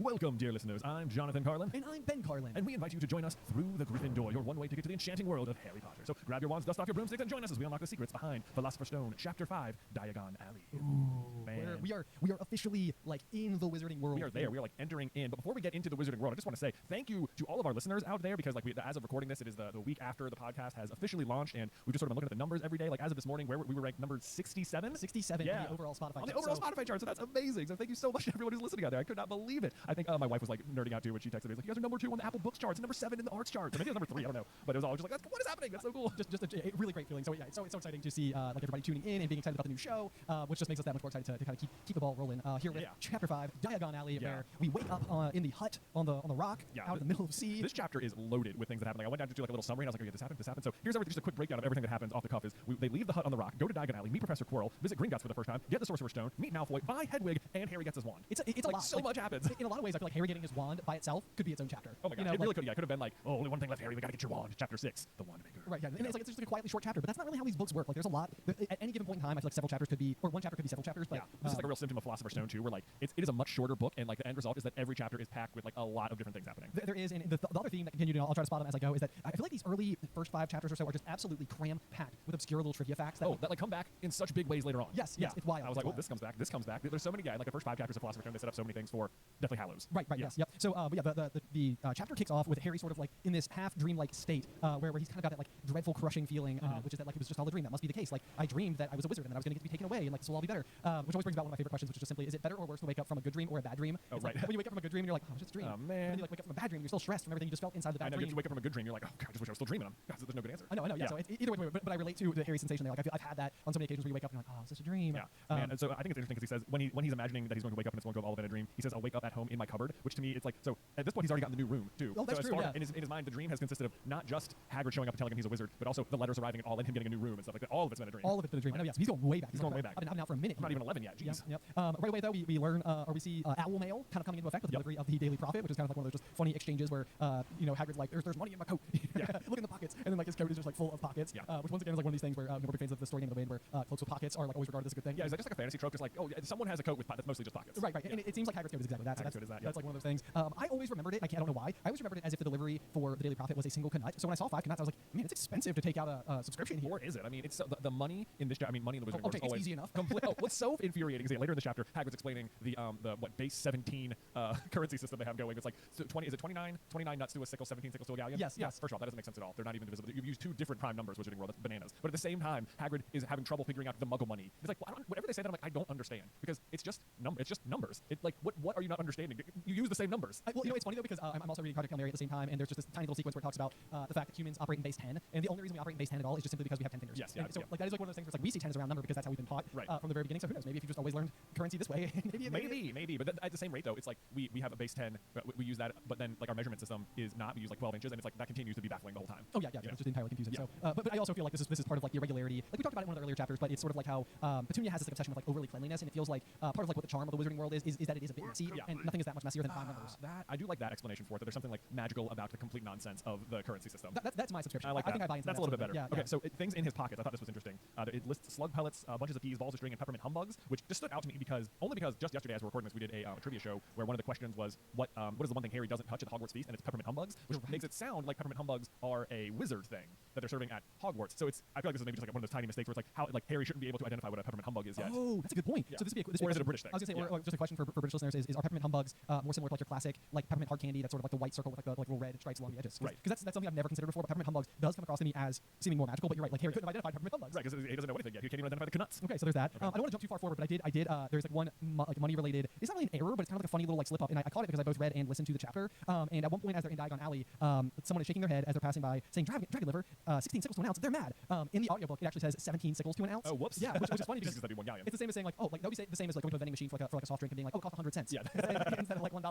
Welcome, dear listeners. I'm Jonathan Carlin. And I'm Ben Carlin. And we invite you to join us through the Gryffindor, your one-way ticket to the enchanting world of Harry Potter. So grab your wands, dust off your broomsticks, and join us as we unlock the secrets behind Philosopher's Stone, Chapter 5, Diagon Alley. Ooh, man. We are officially like in the Wizarding world. We are there. We are like entering in. But before we get into the Wizarding world, I just want to say thank you to all of our listeners out there because like as of recording this, it is the week after the podcast has officially launched, and we've just sort of been looking at the numbers every day. Like as of this morning, where we were ranked number 67. 67 yeah. on the overall Spotify. On the overall Spotify chart. So that's amazing. So thank you so much to everyone who's listening out there. I could not believe it. I think my wife was like nerding out too when she texted me. Like, you guys are number 2 on the Apple Books charts, and number 7 in the arts charts. Or maybe it was number 3. I don't know. But it was all just like, what is happening? That's so cool. Just a really great feeling. So yeah, it's so exciting to see like everybody tuning in and being excited about the new show, which just makes us that much more excited to kind of keep the ball rolling here with Chapter 5, Diagon Alley, where we wake up in the hut on the rock out in the middle of the sea. This chapter is loaded with things that happen. Like, I went down to do like a little summary, and I was like, okay, this happened. So here's just a quick breakdown of everything that happens off the cuff. They leave the hut on the rock, go to Diagon Alley, meet Professor Quirrell, visit Gringotts for the first time, get the Sorcerer's Stone, meet Malfoy, buy Hedwig, and Harry gets his wand. It's like a lot. So much happens. In a lot of ways, I feel like Harry getting his wand by itself could be its own chapter. Oh my god, it really could. Yeah, it could have been like, oh, only one thing left, Harry. We gotta get your wand. Chapter 6, the wand maker. Right. Yeah. And it's just like a quietly short chapter, but that's not really how these books work. Like, there's a lot. At any given point in time, I feel like several chapters could be, or one chapter could be several chapters. But this is like a real symptom of Philosopher's Stone too, where like it is a much shorter book, and like the end result is that every chapter is packed with like a lot of different things happening. There is, and the other theme that continued, and I'll try to spot them as I go, is that I feel like these early first 5 chapters or so are just absolutely cram-packed with obscure little trivia facts. That like come back in such big ways later on. Yes, it's wild. I was like, oh, this comes back. There's so many guys. Like the first 5 chapters of Philosopher's Stone, they set up so many things for Deathly Hallows. Right. Yes. Yep. So, but yeah, the chapter kicks off with Harry sort of like in this half dreamlike state, where he's kind of got that like dreadful, crushing feeling, which is that like it was just all a dream. That must be the case. Like I dreamed that I was a wizard and that I was going to get to be taken away, and like this will all be better. Which always brings about one of my favorite questions, which is just simply, is it better or worse to wake up from a good dream or a bad dream? Oh, It's right. Like, when you wake up from a good dream, you're like, oh, it's just a dream. Oh, man. And then you like wake up from a bad dream, you're still stressed from everything you just felt inside the bad I know, dream. if you wake up from a good dream, you're like, oh, God, I just wish I was still dreaming. There's no good answer. I know. Yeah. So it's either way, but I relate to the Harry sensation there. Like I feel I've had that on so many occasions where you wake up and you're like, oh, is this a dream? Yeah, man. And so I think it's interesting because he says when he's imagining that he's going to wake up and it's going to have all been a dream, he says, I'll wake up at home in my cupboard, which to me, it's like, so at this point, he's already gotten the new room, too. Oh, that's so true, yeah. in his mind, the dream has consisted of not just Hagrid showing up and telling him he's a wizard, but also the letters arriving at all and him getting a new room and stuff like that. All of it's been a dream. All of it's been a dream. I know, yes. He's going way back. He's going way back. I've been out for a minute. I'm not even 11 yet. Jeez. Yep. Right away, though, we learn, or we see Owl Mail kind of coming into effect with the delivery of the Daily Prophet, which is kind of like one of those just funny exchanges where, Hagrid's like, there's money in my coat. Look in the pockets. And then like his coat is just like full of pockets. Yeah. Which once again is like one of these things where we're big fans of the story Name of the Wind, where cloaks with pockets are like always regarded as a good thing. Yeah, is that just like a fantasy trope? Just like, oh, someone has a coat with that's mostly just pockets. Right. And it seems like Hagrid's coat is exactly that. So Hagrid's coat is that, yeah. That's like one of those things. I always remembered it. I don't know why. I always remembered it as if the delivery for the Daily Prophet was a single Knut. So when I saw 5 Knuts, I was like, man, it's expensive to take out a subscription here. Or is it? I mean, it's the money in this. Money in the Wizarding World is it's always easy enough. What's so infuriating is later in the chapter, Hagrid's explaining the base 17 currency system they have going. It's like 20. Is it 29 nuts to a sickle, 17 sickles to a galleon? Yes. First off, that doesn't make sense at all. They're not even divisible. You've used 2 different prime numbers, Wizarding World. That's bananas. But at the same time, Hagrid is having trouble figuring out the Muggle money. It's like, well, whatever they say that, I'm like, I don't understand because it's just numbers. It's like, what are you not understanding? You use the same numbers. Well, it's funny though because I'm also reading Project Hail Mary at the same time, and there's just this tiny little sequence where it talks about the fact that humans operate in base 10, and the only reason we operate in base 10 at all is just simply because we have 10 fingers. Yes. So like that is like one of those things where it's like we see 10 as a round number because that's how we've been taught from the very beginning. So who knows? Maybe if you just always learned currency this way, maybe. But at the same rate though, it's like we have a base 10, we use that, but then like our measurement system is not. We use like 12 inches, and it's like that continues to be baffling the whole time. Oh yeah. It's just entirely confusing. Yeah. So, but I also feel like this is part of like the irregularity. Like we talked about it in one of the earlier chapters, but it's sort of like how Petunia has this like obsession with like overly cleanliness, and it feels like part of like what the charm of the Wizarding World is that it is a bit messy, and nothing is that much messier than prime numbers. That I do like that explanation for it. That there's something like magical about the complete nonsense of the currency system. That's my subscription. I like that. I think I buy into That's that a little bit better. Yeah. Okay, so things in his pockets. I thought this was interesting. It lists slug pellets, bunches of peas, balls of string, and peppermint humbugs, which just stood out to me because just yesterday as we're recording this, we did a trivia show where one of the questions was what is the one thing Harry doesn't touch at the Hogwarts feast, and it's peppermint humbugs, which makes it sound like peppermint humbugs are a wizard thing that they're serving at Hogwarts. So I feel like this is maybe just like one of those tiny mistakes where it's like how like Harry shouldn't be able to identify what a peppermint humbug is yet. Oh, that's a good point. Yeah. So this would be or is it a British thing? I was gonna say, or just a question for British listeners is are peppermint humbugs more similar to like your classic like peppermint hard candy that's sort of like the white circle with like the little red stripes along the edges? Right. Because that's something I've never considered before. But peppermint humbugs does come across to me as seeming more magical. But you're right. Like Harry couldn't have identified peppermint humbugs. Right, because he doesn't know anything yet. He can't even identify the Knuts. Okay, so there's that. Okay. I don't want to jump too far forward, but I did. There's like one like money related. It's not really an error, but it's kind of like a funny little like slip up, and I caught it because I both read and listened to the chapter. And at one point, as they're in Diagon Alley, someone is shaking their head as they're passing by, saying "Dragon liver, 16 sickles to an ounce." They're mad. In the audiobook, it actually says 17 sickles to an ounce. Oh, whoops. Yeah, which is funny because that'd be 1 galleon. it's the same as saying like, oh, like that would be the same as like going to a vending machine for like a soft drink and being like, oh, it costs 100 cents. Yeah. Instead of like $1.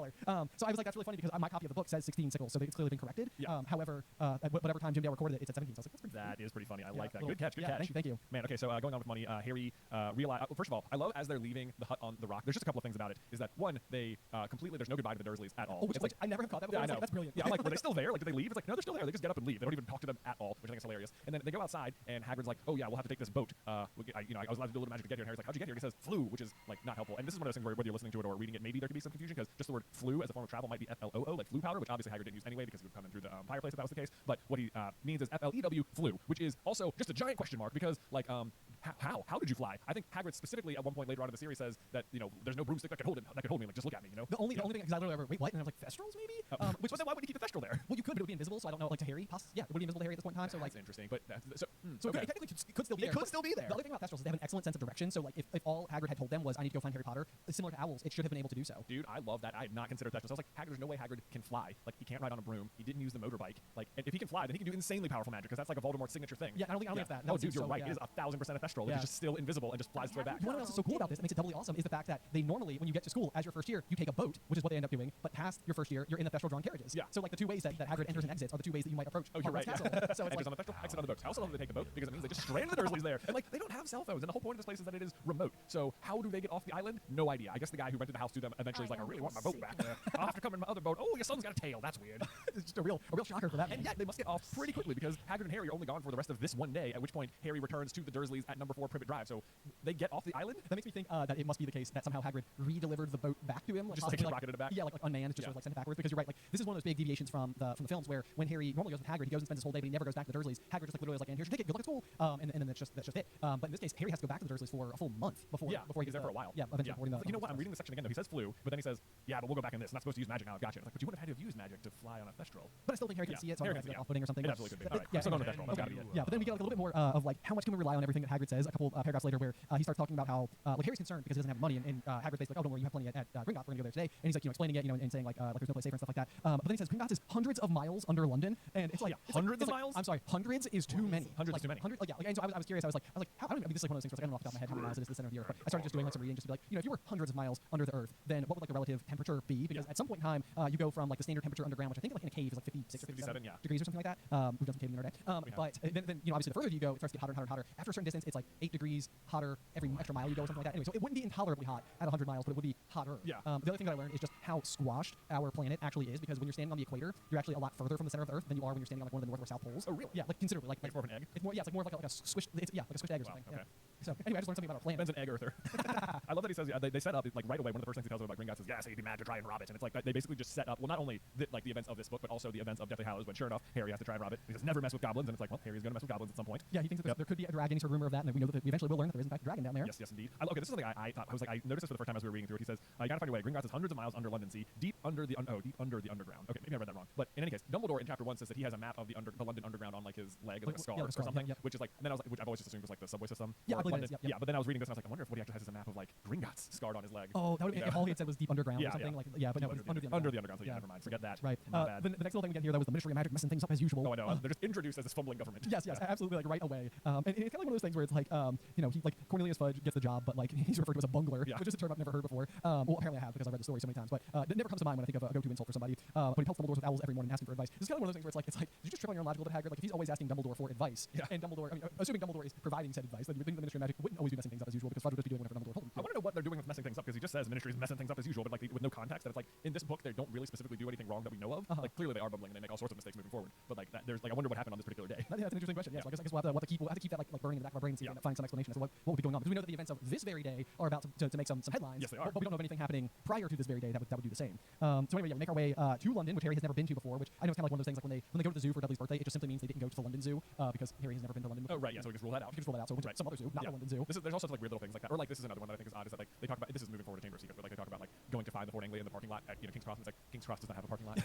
So I was like, that's really funny because my copy of the book says 16 sickles, so it's clearly been corrected. Yeah. However, at whatever time Jim Dale recorded it, it's at 17. So I was like, that's pretty. That is pretty funny. I Yeah, like that. cool. Good catch. Good Yeah, catch. thank you. Man, okay, so going on with money, Harry realized. First of all, I love as they're leaving the hut on the rock. There's just a couple of things about it. Is that one, they completely there's no goodbye to the Dursleys at all. Oh, which It's I never have caught that before. Yeah, I I was know. like, that's brilliant. Yeah, I'm like, were they still there? Like, did they leave? It's like, no, they're still there. They just get up and leave. They don't even talk to them at all, which I think is hilarious. And then they go outside, and Hagrid's like, oh yeah, we'll have to take this boat. I was allowed to do a little magic to get here. And Harry's like, how'd you get here? And he says, flew, which is like not helpful. And this is one of those things where whether you're listening to it or reading it, maybe there could be some confusion because just the word flew as a form of travel might be FLOO, like flew powder, which obviously Hagrid didn't use anyway because he would come in through the fireplace if that was the case. But what he means is FLEW, flew, which is also just a giant question mark because like how did you fly? I think Hagrid specifically at one point later on in the series says that there's no broomstick that could hold me, like just look at me, The only thing because I literally ever wait what and I was like Thestrals maybe. Which but then why would he keep the Thestral there? Well, you could, but it would be invisible, so I don't know. Like to Harry, yeah, it would be invisible to Harry at this point in time. So like, that's interesting. But so okay. it technically could still be there. It could still be there. The other thing about Thestrals is they have an excellent sense of direction. So like, if all Hagrid had told them was I need to go find Harry Potter, similar to owls, it should have been able to do so. Dude, I love that. I had not considered Thestrals. I was like, Hagrid, there's no way Hagrid can fly. Like he can't ride on a broom. He didn't use the motorbike. Like, and if he can fly, then he can do insanely powerful magic because that's like a Voldemort signature thing. Yeah, I don't think it's that. No, dude, you're right. It is 1000% a Thestral, which is just still invisible and just flies its way back. You know what else is so cool about this that makes it doubly awesome is the fact that they normally, when you get to school as your first year, you take a boat, which is what they end up doing. But past your first year, you're in the Thestral drawn carriages. Yeah. So like the two ways that Hagrid enters and exits are the two ways that you might approach. Oh, you're right. Castle. So it's enters on the Thestral, exit on the boat. I also love that they take the boat because it means they just strand the Dursleys there. And like they don't have cell phones, and the whole point of this place is that it is remote. So how do they get off the island? No idea. I guess the guy who rented the house to them eventually is like, I really want my boat back. I'll have to come in my other boat. Oh, your son's got a tail. That's weird. It's just a real shocker for that. And yet they must get off pretty quickly because Hagrid and Harry are only gone for the rest of this one day. At which point Harry returns to the Dursleys at at number 4 Privet Drive. So they get off the island. That makes me think that it must be the case that somehow Hagrid re-delivered the boat back to him. Just possibly, rocketed it back? Yeah, like unmanned, just sort of like sent it backwards. Because you're right, like this is one of those big deviations from the films where when Harry normally goes with Hagrid, he goes and spends his whole day, but he never goes back to the Dursleys. Hagrid just like literally is like, and here's your ticket, good luck at school. And then that's just it. But in this case, Harry has to go back to the Dursleys for a full month before he he's there for a while. Yeah, eventually reporting the. You know what? I'm reading the section again though. He says flew, but then he says, yeah, but we'll go back in this. Not supposed to use magic now. Gotcha. Like, but you wouldn't have had to have used magic to fly on a Thestral. But I still think Harry can see it, so Harry it's can, like off-putting or something. It absolutely could be. All right, yeah, still going with Thestral. That's gotta be it. Yeah, but then we get like a little bit more of like how much can we rely on everything that Hagrid says. A couple paragraphs later, where he starts talking about how like Harry's concerned because he doesn't have money, and Hagrid's basically like, oh, don't worry, you have plenty at Gringotts. We're gonna go there today, and he's like, explaining it, and saying like there's no place safer and stuff like that. But then he says Gringotts is hundreds of miles under London, and it's like hundreds of miles. I'm sorry, hundreds is too many. Hundreds is too many. And so I was curious. I was like, how, I don't know, this is like one of those things where I don't know off the top of my head how many miles it is to the center of the Earth. But I started just doing like some reading just to be like, if you were hundreds of miles under the Earth, then what would like the relative temperature be? Because at some point in time, you go from like the standard temperature underground, which I think like in a cave is like 56 or 57 degrees or something like that. We've done some caving the other day. But then obviously the further you go, it starts to get hotter and hotter and hotter. After a certain distance, it's like 8 degrees hotter every extra mile you go or something like that. Anyway, so it wouldn't be intolerably hot at 100 miles, but it would be hotter. Yeah. The other thing that I learned is just how squashed our planet actually is, because when you're standing on the equator, you're actually a lot further from the center of the Earth than you are when you're standing on like one of the north or south poles. Oh, really? Yeah, like considerably. Like it's more of an egg. It's more, yeah, it's like more of like a squished. Like a squished egg or something. Okay. Yeah. So anyway, I just learned something about our planet. Ben's an egg earther. I love that he says they set up like right away. One of the first things he tells them about Gringotts is, yeah, so you'd be mad to try and rob it, and it's like they basically just set up. Well, not only the events of this book, but also the events of Deathly Hallows. When sure enough, Harry has to try and rob it. He says never mess with goblins, and it's like, well, Harry's gonna mess with goblins at some point. Yeah, he thinks that there could be a dragon, any sort of rumor of that, and we know that we eventually will learn that there is in fact a dragon down there. Yes, indeed. Okay, this is something I thought. I was like, I noticed this for the first time as we were reading through it. He says, you gotta find a way. Gringotts is hundreds of miles under London Sea, deep under the underground. Okay, maybe I read that wrong. But in any case, Dumbledore in chapter 1 says that he has a map of the London Underground on like his leg, like a scar or something, which is like. And then I was like, which I've always just assumed was like the subway system. Yeah, I believe London. Yeah, but then I was reading this and I was like, I wonder if what he actually has is a map of like Gringotts scarred on his leg. Oh, that would if all he had said was deep underground or something. But no, under the underground. So yeah, never mind. Forget that. Right. The next little thing we get here though was the Ministry of Magic messing things up as usual. Oh, I know. They're just introduced as this fumbling government. Yes, absolutely, like right away. And it's kind of like one of those things where it's like, he like Cornelius Fudge gets the job, but like he's referred to as a bungler, which is a term I've never heard before. Well, apparently I have because I've read the story so many times, but it never comes to mind when I think of a go-to insult for somebody. But he pelts Dumbledore with owls every morning asking for advice. This is kind of one of those things where it's like, did you just trip on your own logic a little bit, Hagrid? Like if he's always asking Dumbledore for advice, and Dumbledore, assuming Dumbledore is providing said advice, then you would think the Ministry of Magic wouldn't always be messing things up as usual because Fudge would just be doing whatever Dumbledore told him to. I want to know what they're doing with messing things up because he just says the Ministry is messing things up as usual, but like with no context. That it's like in this book they don't really specifically do anything wrong that we know of. Like clearly they are bumbling and they make all sorts of mistakes moving forward. But like there's like I wonder what happened on this particular day. That's an interesting question. Yeah, so I guess we'll have to keep that like burning in the back of our brains and find some explanation as to what would be going on. Because we know that the events of this very day are about to make some headlines. Yes, they are. But we don't know of anything happening prior to this very day that would do the same. So anyway, we make our way to London, which Harry has never been to before. Which I know is kind of like one of those things like when they go to the zoo for Dudley's birthday, it just simply means they didn't go to the London Zoo because Harry has never been to London before. Oh right, yeah. So we just rule that out. So we went to some other zoo, not the London Zoo. There's all sorts of like weird little things like that. Or like this is another one that I think is odd is that like they talk about this is moving forward to Chamber of Secrets, but like they talk about like going to find the Fort Anglia in the parking lot at King's Cross. And it's like King's Cross does not have a parking lot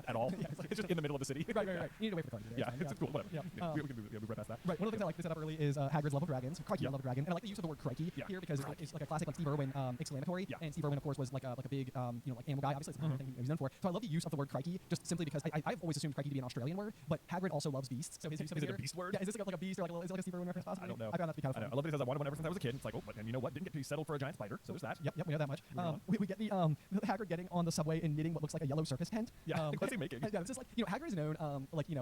at all. It's just in the middle of the city. Right. You need to wait for the car. Yeah, it's cool. Whatever. Yeah, we can move right past that. Right. One of the things I like to set up early is Hagrid's love of dragons. Crikey, I love a dragon, and I like the use of the word crikey here because it's like a classic like Steve Irwin exclamatory. And Steve Irwin, of course, was like a big like animal guy. Obviously, it's the thing he's known for. So I love the use of the word crikey just simply because I've always assumed crikey to be an Australian word, but Hagrid also loves beasts. So his use of is it a beast word? Yeah, is this like a beast or like a Steve Irwin reference possibly? I don't know. I found that to be kind of funny. I love that he says I wanted one ever since I was a kid. It's like, oh, but and you know what? Didn't get to be settled for a giant spider. So there's that. Yep, we know that much. We get the Hagrid getting on the subway and knitting what looks like a yellow circus tent. Yeah, what's he making? Yeah, it's just like Hagrid is known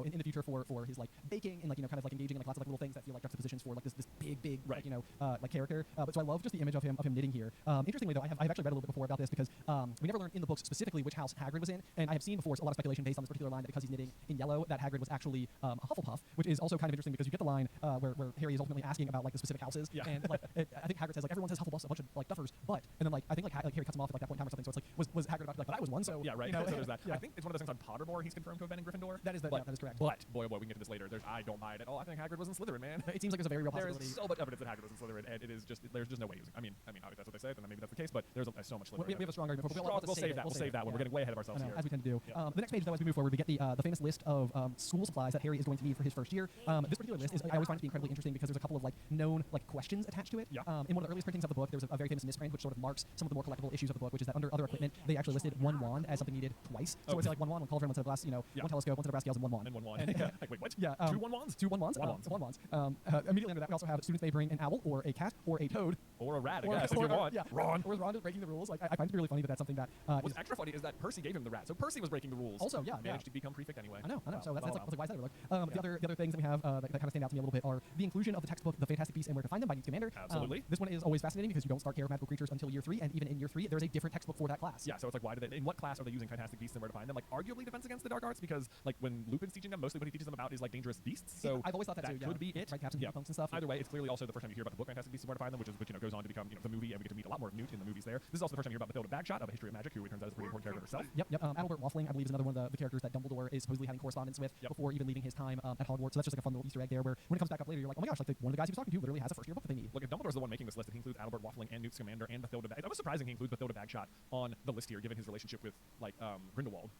in the future for his like baking and like kind of like engaging in like lots of like little things that feel like juxtapositions for like this big right. like character. But so I love just the image of him knitting here. Interestingly though, I've actually read a little bit before about this because we never learned in the books specifically which house Hagrid was in, and I have seen before a lot of speculation based on this particular line that because he's knitting in yellow that Hagrid was actually a Hufflepuff, which is also kind of interesting because you get the line where Harry is ultimately asking about like the specific houses, and like I think Hagrid says like everyone says Hufflepuff's a bunch of like duffers, but and then like I think like Harry cuts him off at like that point in time or something, so it's like was Hagrid about to be like, but I was one, so yeah, right. So there's that. Yeah. I think it's one of those things on Pottermore he's confirmed to have been in Gryffindor. That is that is correct. But boy, we can get to this later. I don't buy it at all. I think Hagrid was in Slytherin, man. It seems like there's a very real possibility. There's so much evidence that Hagrid was in Slytherin, and it is just there's just no way using. I mean, obviously that's what they say, then maybe that's the case, but there's so much Slytherin. We have a strong argument. We'll save that. We'll save that one. We're getting way ahead of ourselves here, as we tend to do. The next page, though, as we move forward, we get the famous list of school supplies that Harry is going to need for his first year. This particular list I always find to be incredibly interesting because there's a couple of like known like questions attached to it. In one of the earliest printings of the book, there was a very famous misprint which sort of marks some of the more collectible issues of the book, which is that under other equipment they actually listed one wand as something needed twice. So it's like one wand, one cauldron, one set of glass, one telescope, one set of brass scales, and one wand. And one wand. Like, wait, what? Yeah. 2 1 wands? 2 1 wands. 1 wands. Immediately under that, we also have students may bring an owl or a cat or a toad or a rat, I guess, if you want. Yeah. Ron. Or is Ron just breaking the rules? Like I find it really funny that that's something that. What's extra funny is that Percy gave him the rat, so Percy was breaking the rules. Also, managed to become prefect anyway. I know. So that's like why is that look? The other things that we have that kind of stand out to me a little bit are the inclusion of the textbook The Fantastic Beasts and Where to Find Them by Newt Scamander. Absolutely. This one is always fascinating because you don't start Care of Magical Creatures until year 3, and even in year 3, there's a different textbook for that class. Yeah, so it's like, why do they? In what class are they using fantastic beasts and where to find them? Like, arguably Defense Against the Dark Arts, because like when Lupin's teaching them, mostly what he teaches them about is like dangerous beasts. So I've always thought that too. could be it. Right, captains and punks and stuff. Either way, it's clearly also the first time you hear about the book Fantastic Beasts and Where to Find Them, which goes on to become the movie, and we get to meet a lot more of Newt in the movies there. This is also the first time you hear about Mathilda Bagshot of A History of Magic, who it turns out is a pretty important character herself. Yep. Adalbert Waffling, I believe, is another one of the characters that Dumbledore is supposedly having correspondence with before even leaving his time at Hogwarts. So that's just like a fun little Easter egg there, where when it comes back up later, you're like, oh my gosh, like one of the guys he was talking to literally has a first year book that they need. Look, if Dumbledore's the one making this list, he includes Adalbert Waffling and Newt Scamander and Mathilda Bagshot. That was surprising he includes Mathilda Bagshot on the list here, given his relationship with like Grindelwald.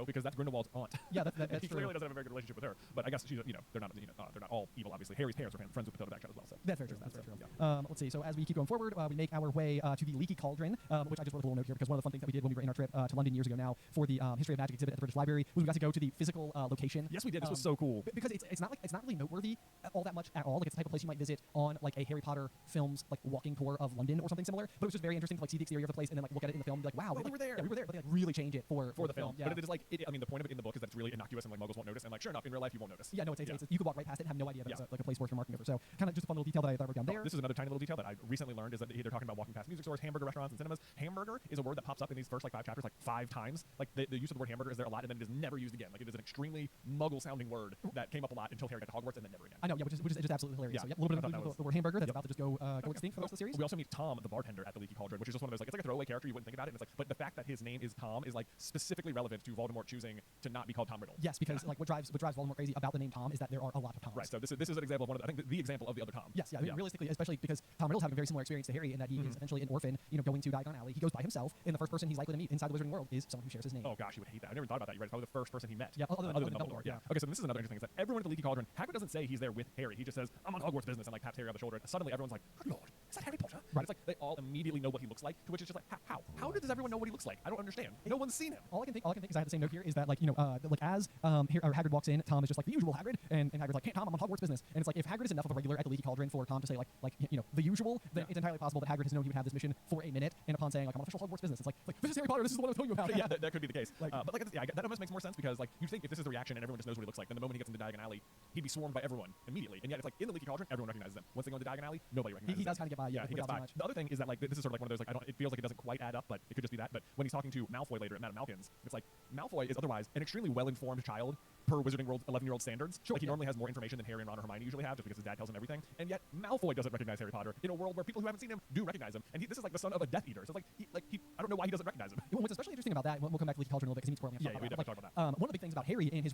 Because that's Grindelwald's aunt. Yeah, that's he true. clearly doesn't have a very good relationship with her. But I guess she's they're not all evil. Obviously, Harry's parents are friends with Mathilda Bagshot as well. So that's very true. That's very true. Yeah. Let's see. So as we keep going forward, we make our way to the Leaky Cauldron, which I just wrote a little note here because one of the fun things that we did when we were in our trip to London years ago now for the History of Magic exhibit at the British Library was we got to go to the physical location. Yes, we did. This was so cool because it's not really noteworthy all that much at all. Like it's the type of place you might visit on like a Harry Potter film's like walking tour of London or something similar. But it was just very interesting to like see the exterior of the place and then like look at it in the film and be like, wow, we were there. Yeah, we were there, but they like really change it for the film. Yeah. But it is like I mean, the point of it in the book is that it's really innocuous and like Muggles won't notice, and like sure enough, in real life you won't notice. Yeah, no, it's you could walk right past it and have no idea that it's like a place worth remarking over. So kind of just a fun little detail that I wrote down there. This is another tiny little detail that I recently learned is that they're talking about walking past music stores, hamburger restaurants, and cinemas. Hamburger is a word that pops up in these first like 5 chapters like 5 times. Like the use of the word hamburger is there a lot, and then it is never used again. Like it is an extremely Muggle-sounding word that came up a lot until Harry got to Hogwarts, and then never again. I know, yeah, which is just absolutely hilarious. Yeah. So, a little bit of the word hamburger that's about to just go extinct for the rest of the series. We also meet Tom, the bartender at the Leaky Cauldron, which is just one of those like it's like a throwaway character you wouldn't think about it. And it's like, but the fact that his name is Tom is like specifically relevant to Voldemort choosing to not be called Tom Riddle. Yes, because like what drives Voldemort crazy about the name Tom is that there are a lot of Toms. Right. So this is an example of one of I think the example of the other Tom. Yes. Yeah. I mean, realistically, especially because Tom Riddle's having a very similar experience to Harry in that he is essentially an orphan, going to Diagon Alley. He goes by himself, and the first person he's likely to meet inside the Wizarding World is someone who shares his name. Oh gosh, he would hate that. I never thought about that. You're right. It's probably the first person he met. Yeah. Other than Dumbledore. Yeah. Okay. So this is another interesting thing is that everyone at the Leaky Cauldron, Hagrid doesn't say he's there with Harry. He just says, "I'm on Hogwarts business," and like taps Harry on the shoulder. And suddenly everyone's like, "Good Lord, is that Harry Potter?" Right. It's like they all immediately know what he looks like. To which it's just like, how does everyone know what he looks like? I don't understand. No one's seen him. All I can think is I have the same note here is that like as Hagrid walks in, Tom is just like the usual Hagrid, and Hagrid's like, "Hey Tom, I'm on Hogwarts business," and it's like if Hagrid is enough of a regular at the Leaky Cauldron for Tom to say like the usual, then it's entirely possible that Hagrid has known he would have this mission for a minute, and upon saying like I'm on official Hogwarts business, it's like this is Harry Potter, this is the one I was telling you about. Yeah, that could be the case. But like that almost makes more sense because like you think if this is the reaction and everyone just knows what he looks like, then the moment he gets into Diagon Alley, he'd be swarmed by everyone immediately. And yet it's like in the Leaky Cauldron, everyone recognizes him. Once they go into Diagon Alley, nobody recognizes him. He does kind of get by. Yeah, he gets by. The other thing is that like this is sort of like one of those like it feels like it doesn't quite add up, but it could just be that. But when he's talking to Malfoy later at Madame Malkin's, it's like Malfoy is otherwise an extremely well-informed child per Wizarding World's 11-year-old standards. Sure, like he normally has more information than Harry and Ron or Hermione usually have, just because his dad tells him everything. And yet Malfoy doesn't recognize Harry Potter in a world where people who haven't seen him do recognize him. And this is like the son of a Death Eater, so it's like I don't know why he doesn't recognize him. What's especially interesting about that, and we'll come back to Leaky Cauldron a little bit because he meets Quirrell. Yeah, we definitely talk about that. One of the big things about Harry in his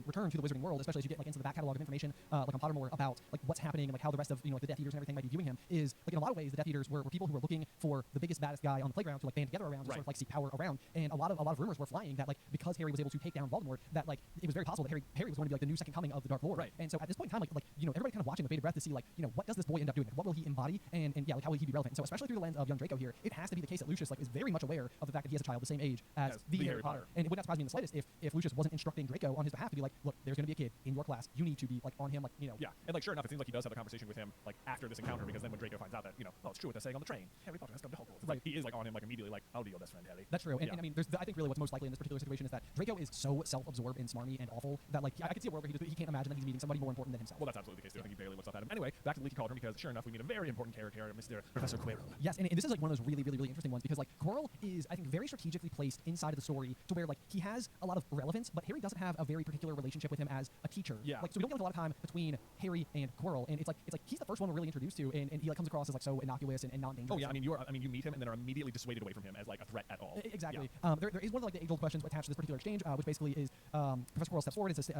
return to the Wizarding World, especially as you get like into the back catalog of information like on Pottermore about like what's happening and like how the rest of like the Death Eaters and everything might be viewing him, is like in a lot of ways the Death Eaters were people who were looking for the biggest baddest guy on the playground to like band together around to sort of like seek power around. And a lot of rumors were flying that like because Harry was able to take down Voldemort, that like it was very possible that Harry was going to be like the new second coming of the Dark Lord. Right. And so at this point in time, like everybody kind of watching with bated breath to see like what does this boy end up doing? Like, what will he embody? And yeah, like how will he be relevant? And so especially through the lens of young Draco here, it has to be the case that Lucius like is very much aware of the fact that he has a child the same age as the Harry Potter. And it would not surprise me in the slightest if Lucius wasn't instructing Draco on his behalf to be like, look, there's going to be a kid in your class. You need to be like on him, like Yeah, and like sure enough, it seems like he does have a conversation with him like after this encounter, because then when Draco finds out that oh, it's true what they're saying on the train, Harry Potter has come to Hogwarts. Right. Like, he is like on him like immediately like, I'll be your best friend, Harry. That's true. And I mean, I think really what's most likely in this particular situation is that Draco is so self-absorbed and smarmy and awful that like I could see a world where he can't imagine that he's meeting somebody more important than himself. Well, that's absolutely the case too. I think he barely looks up at him. Anyway, back to the Leaky Cauldron, because sure enough, we meet a very important character, Mr. Professor Quirrell. Yes, and this is like one of those really interesting ones because like Quirrell is I think very strategically placed inside of the story to where like he has a lot of relevance, but Harry doesn't have a very particular relationship with him as a teacher. Yeah. Like so we don't get like, a lot of time between Harry and Quirrell, and it's like he's the first one we're really introduced to, and he like comes across as like so innocuous and not dangerous. Oh yeah, I mean you meet him and then are immediately dissuaded away from him as like a threat at all. Exactly. Yeah. There is one of like the age-old questions attached to this particular exchange, which basically is Professor Quirrell steps forward and says,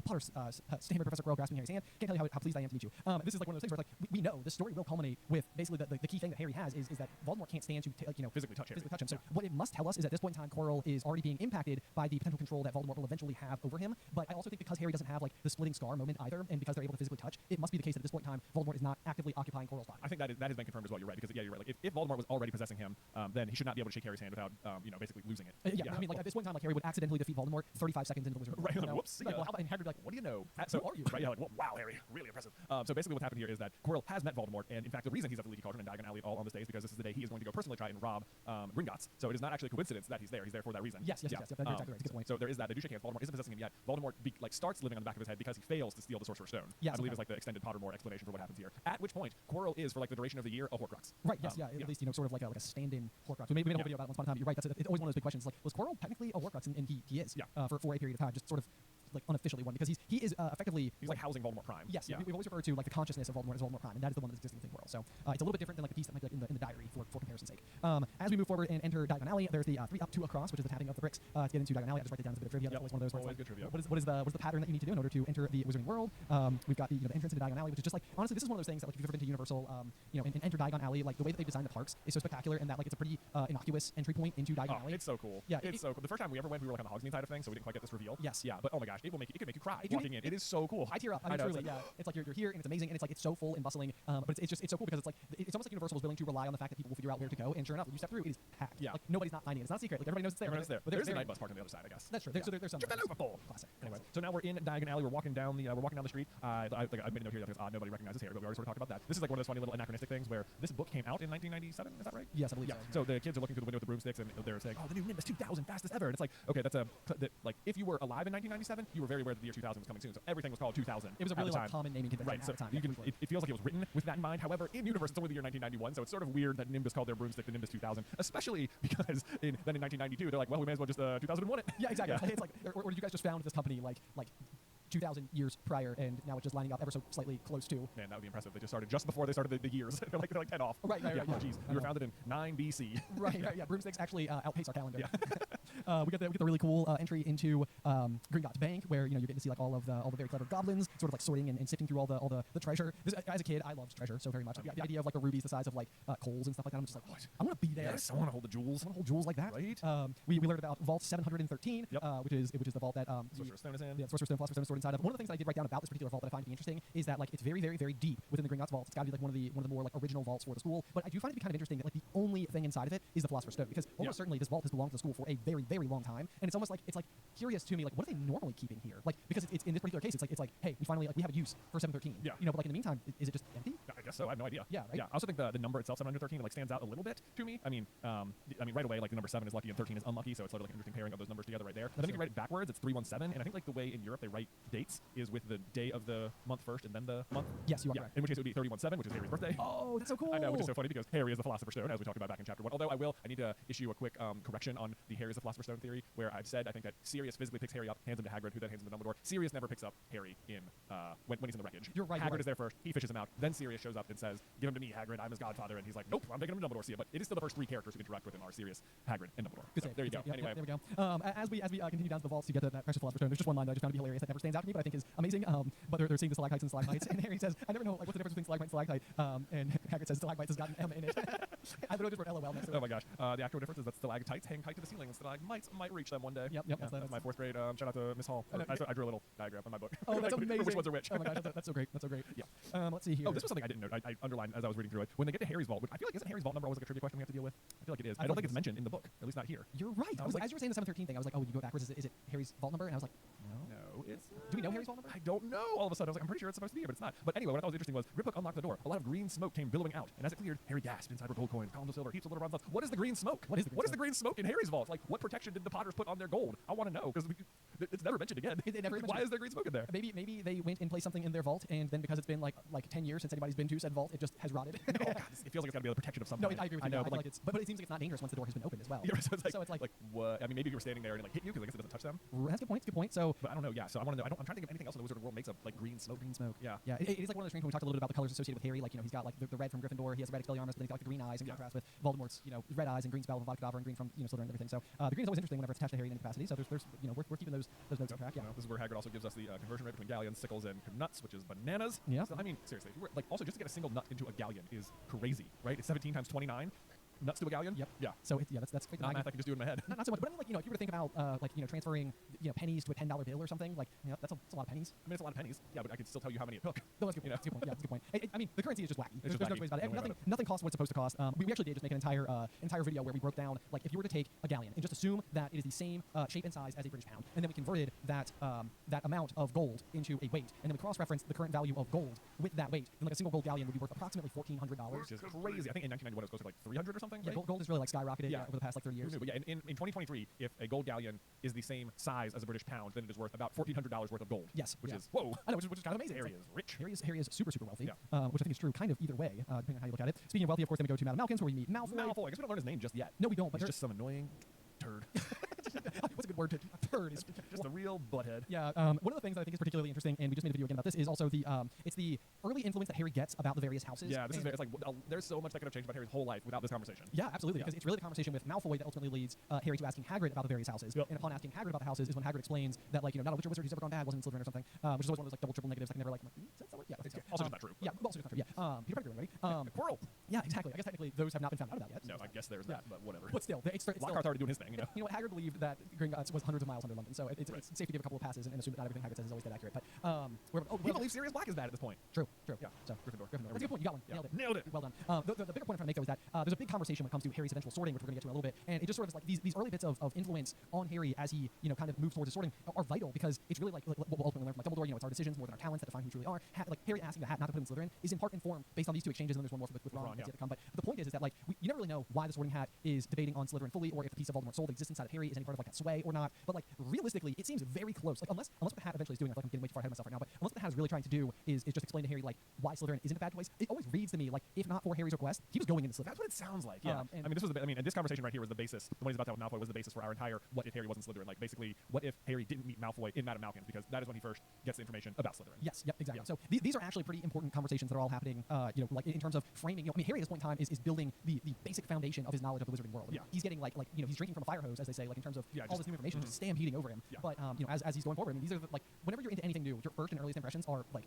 Potter, stand by Professor Quirrell grasping Harry's hand. Can't tell you how pleased I am to meet you. This is like one of those things where like we know the story will culminate with basically the key thing that Harry has is that Voldemort can't stand to physically touch him. So what it must tell us is at this point in time Quirrell is already being impacted by the potential control that Voldemort will eventually have over him. But I also think because Harry doesn't have like the splitting scar moment either, and because they're able to physically touch, it must be the case that at this point in time Voldemort is not actively occupying Quirrell's body. I think that has been confirmed as well. You're right, because you're right. Like if Voldemort was already possessing him, then he should not be able to shake Harry's hand without basically losing it. I mean like at this point in time like Harry would accidentally defeat Voldemort 35 seconds into the Wizarding World. Right. Whoops. Like, well, how about, and Harry would be like, what do you know? So who are you? Right. Yeah. Like wow, Harry, really impressive. So basically what's happened here is that Quirrell has met Voldemort, and in fact the reason he's at the Leaky Cauldron and Diagon Alley all on this day is because this is the day he is going to go personally try and rob Gringotts. So it is not actually a coincidence that he's there. He's there for that reason. Yes. That's exactly right. That's a good point. So there is that. They do shake hands. Voldemort isn't possessing him yet. Voldemort starts living on the back of his head because he fails to steal the Sorcerer's Stone. Yes, I believe is like the extended Pottermore explanation for what happens here. At which point Quirrell Squirrel is for like the duration of the year a Horcrux. Right. Yes. Yeah. At least sort of like a stand-in Horcrux. We made a whole video about it once upon a time. You're right. It's always one of those big questions. Like, was Squirrel technically a Horcrux? And he is. Yeah. For a period of time, just sort of like unofficially one, because he is effectively he's like housing Voldemort Prime. Yes. Yeah. We've always referred to like the consciousness of Voldemort as Voldemort Prime, and that is the one that's existing within the world. So it's a little bit different than like the piece that might be like in the diary for comparison's sake. As we move forward and enter Diagon Alley, there's the 3 up 2 across, which is the tapping of the bricks to get into Diagon Alley. I just write it down as a bit of trivia. That's always one of those. Always good trivia. What is the pattern that you need to do in order to enter the Wizarding World? We've got the the entrance into Diagon Alley, which is just like, honestly, this is one of those things that like if you've ever been to Universal, and enter Diagon Alley, like the way that they designed the parks is so spectacular, and that like it's a pretty innocuous entry point into Diagon Alley. It's so cool. Yeah, it's so cool. The first time we ever went, we were like on the Hogsmeade side of things, so we didn't quite get this reveal. Yes. Yeah, but oh my gosh, it could make you cry walking in. It is so cool. I tear up. I mean, truly, yeah. It's like you're here and it's amazing, and it's like it's so full and bustling. But it's so cool because it's like it's almost like Universal is willing to rely on the fact that people will figure out where to go, and sure enough, when you step through, it is packed. Yeah. Like nobody's not finding it. It's not a secret. Like everybody knows it's there. Everyone's there. But There's a night bus parked on the other side, I guess. That's true. Yeah. So there's some. Classic. Anyway, so now we're in Diagon Alley. We're walking down the street. I made a note here that it's odd nobody recognizes Harry, but we already sort of talked about that. This is like one of those funny little anachronistic things where this book came out in 1997. Is that right? Yes, I believe so. So the kids are looking through the window with the broomsticks, and they're saying, "Oh, the new Nimbus 2000, fastest ever." And it's like, okay, that's like if you were alive in 1997, you were very aware that the year 2000 was coming soon. So everything was called 2000. It was a really like common naming convention. Right. So at the time. you can, it feels like it was written with that in mind. However, in universe, it's only the year 1991, so it's sort of weird that Nimbus called their broomstick the Nimbus 2000, especially because then in 1992 they're like, well, we may as well just 2001 it. Yeah, exactly. Yeah. It's like, or you guys just found this company like 2,000 years prior, and now it's just lining up ever so slightly close to. Man, that would be impressive. They just started just before they started the years. they're like 10 off. Right. Yeah. Jeez, we were founded in 9 BC. Right. Yeah. Broomsticks actually outpace our calendar. Yeah. We get the really cool entry into Gringotts Bank, where you're getting to see like all the very clever goblins, sort of like sorting and sifting through all the treasure. As a kid, I loved treasure so very much. The idea of like the rubies the size of like coals and stuff like that. I'm just like, what? I want to be there. Yes, I want to hold the jewels. I want to hold jewels like that. Right. We learned about Vault 713, which is the vault that Sorcerer's Stone is in. Yeah, Sorcerer's Stone, Philosopher's Stone is stored inside of. One of the things I did write down about this particular vault that I find to be interesting is that like it's very, very, very deep within the Gringotts vault. It's got to be like one of the more like original vaults for the school. But I do find it to be kind of interesting that like the only thing inside of it is the Philosopher's Stone, because almost certainly this vault has belonged to the school for a very, very long time, and it's almost like curious to me like what are they normally keeping here? Like because it's in this particular case it's like hey, we finally we have a use for 713. Yeah. But like in the meantime, is it just empty? I guess so. I have no idea. Yeah. Right? Yeah. I also think the number itself 713 like stands out a little bit to me. I mean right away like the number 7 is lucky and 13 is unlucky, so it's sort of like an interesting pairing of those numbers together right there. But then if you write it backwards, it's 317, and I think like the way in Europe they write dates is with the day of the month first and then the month. Yes, you are correct. In which case it would be 317, which is Harry's birthday. Oh, that's so cool. I know, which is so funny because Harry is the Philosopher's Stone, as we talked about back in chapter 1. Although I need to issue a quick correction on the Harry is the Philosopher's Stone theory, where I've said I think that Sirius physically picks Harry up, hands him to Hagrid, who then hands him to Dumbledore. Sirius never picks up Harry in when he's in the wreckage. You're right. Hagrid is there first. He fishes him out. Then Sirius shows up and says, "Give him to me, Hagrid. I'm his godfather." And he's like, "Nope, I'm taking him to Dumbledore." See it, but it is still the first 3 characters who interact with him are Sirius, Hagrid, and Dumbledore. Good so save. there you go. Yep, Anyway, there we go. As we continue down to the vaults to get that precious Philosopher's Stone, there's just one line that I just found to be hilarious that never stands out to me, but I think is amazing. But they're seeing the stalactites and stalagmites, and Harry says, "I never know like what's the difference between stalagmite and stalactite." And Hagrid says, "Stalagmites has got an M in it." I literally just wrote LOL next to it. Oh my gosh. The actual difference is that stalactites hang tight to the ceiling, and stalagmites might reach them one day. Yep. Yeah, that's my 4th grade. Shout out to Miss Hall. I drew a little diagram in my book. Oh, that's amazing. Which ones are which? Oh my gosh, that's so great. That's so great. Yeah. Let's see here. Oh, this was something I didn't note. I underlined as I was reading through it. When they get to Harry's vault, I feel like isn't Harry's vault number always like a trivia question we have to deal with? I feel like it is. I don't think it's mentioned in the book, at least not here. You're right. As you were saying the 713 thing, I was like, oh, you go backwards. Is it Harry's vault number? And I was like, no. It's. Do we know Harry's vault number? I don't know. All of a sudden, I was like, I'm pretty sure it's supposed to be here, but it's not. But anyway, what I thought was interesting was Griphook unlocked the door. A lot of green smoke came billowing out, and as it cleared, Harry gasped. Inside were gold coins, columns of silver, heaps of little round stuff. What is the green smoke? What is the green smoke in Harry's vault? Like, what protection did the Potters put on their gold? I want to know because it's never mentioned again. Why is there green smoke in there? Maybe they went and placed something in their vault, and then because it's been like 10 years since anybody's been to said vault, it just has rotted. Oh God, it feels like it's got to be the protection of some No, kind. I agree with you. I know, but it seems like it's not dangerous once the door has been opened as well. Yeah, so it's like what? I mean, maybe if you were standing there and it like hit you because I guess it doesn't touch them. That's a good point. It's a good point. So, but I don't know. Yeah, so I want to know. I'm trying to think of anything else in the Wizarding World makes up like green smoke. Green smoke. Yeah. Yeah. It is like one of those things when we talked a little bit about the colors associated with Harry. Like he's got like the red from Gryffindor. He has the red Expelliarmus, but then he's got like the green eyes in contrast with Voldemort's red eyes and green spell from Avada Kedavra and green from Slytherin and everything. So the green is always interesting whenever it's attached to Harry in any capacity. So there's we're keeping those notes on track. Yeah. This is where Hagrid also gives us the conversion rate between galleons, sickles, and nuts, which is bananas. Yeah. So, I mean, seriously, like also just to get a single nut into a galleon is crazy, right? It's 17 times 29. Nuts to a galleon? Yep. Yeah. So that's not math I can just do in my head. Not so much, but I mean, like, if you were to think about transferring pennies to a $10 bill or something, like that's a lot of pennies. I mean, it's a lot of pennies. Yeah, but I can still tell you how many it took. No, that's a good point. That's a good point. Yeah, that's a good point. I mean, the currency is just wacky. There's no ways about it. Nothing doesn't cost what it's supposed to cost. We actually did just make an entire video where we broke down, like, if you were to take a galleon and just assume that it is the same shape and size as a British pound, and then we converted that amount of gold into a weight, and then we cross-referenced the current value of gold with that weight, then like a single gold galleon would be worth approximately $1,400. Which is crazy. I think in 1991 it was close to like 300 or something. Yeah, right? gold has really like skyrocketed over the past like 30 years. But yeah, in 2023, if a gold galleon is the same size as a British pound, then it is worth about $1,400 worth of gold. Yes, which is whoa. I know, which is kind of amazing. Harry is rich. Harry is super wealthy, which I think is true kind of either way, depending on how you look at it. Speaking of wealthy, of course, then we go to Madam Malkin's, where we meet Malfoy. Malfoy. I guess we don't learn his name just yet. No, we don't. But he's just some annoying turd. What's a good word to turd? Is just a real butthead. Yeah. One of the things that I think is particularly interesting, and we just made a video again about this, is also it's the early influence that Harry gets about the various houses. Yeah, this is it's like there's so much that could have changed about Harry's whole life without this conversation. Yeah, absolutely. Because it's really the conversation with Malfoy that ultimately leads Harry to asking Hagrid about the various houses. And upon asking Hagrid about the houses is when Hagrid explains that, like, not a witcher wizard who's ever gone bad wasn't in Slytherin or something, which is always one of those like double triple negatives. I can never like. Is that word? Yeah, it's also just not true. Yeah, also just not true. Yeah. Peter Pettigrew, right? Quirrell. Yeah, exactly. I guess technically those have not been found out about yet. No, I guess there's that, but whatever. But still, it's Lockhart's already doing his thing. You know. You know, Hagrid believed that Gringotts was hundreds of miles under London, so it's safe to give a couple of passes and assume that not everything Hagrid says is always dead accurate. But he believes Sirius Black is bad at this point. True. Yeah. So Gryffindor. That's a good point. You got one. Yeah. Nailed it. Well done. The bigger point I'm trying to make though is that there's a big conversation when it comes to Harry's eventual sorting, which we're going to get to in a little bit, and it just sort of is like these early bits of influence on Harry as he kind of moves towards his sorting are vital, because it's really like what we'll ultimately learn from like Dumbledore. It's our decisions more than our talents that define who we truly are. Like Harry asking the Hat not to put him in Slytherin is in part informed based on these two exchanges, and then there's one more with Ron that's yet to come. But the point is that like you never really know why the Sorting Hat is debating on Slytherin fully, or if the piece of Voldemort's soul that exists inside of Harry is any part of like that sway or not. But like realistically, it seems very close. Like unless what the Hat eventually is doing, I feel like I'm getting way too far ahead of myself right now. But unless what the Hat is really trying to do is just explain to Harry like why Slytherin isn't a bad choice, it always reads to me like if not for Harry's request, he was going into Slytherin. That's what it sounds like. Yeah. I mean, this conversation right here was the basis. The one he's about to have with Malfoy was the basis for our entire what if Harry wasn't Slytherin. Like basically, what if Harry didn't meet Malfoy in Madame Malkin's, because that is when he first gets the information about Slytherin. Yes. Yep. Exactly. Yeah. So these are actually pretty important conversations that are all happening. Like in terms of framing. I mean, Harry at this point in time is building the basic foundation of his knowledge of the wizarding world. Yeah. He's getting like he's drinking from a fire hose, as they say, like in terms of all this new information just stampeding over him. Yeah. But as he's going forward, I mean, these are like whenever you're into anything new, your first and earliest impressions are like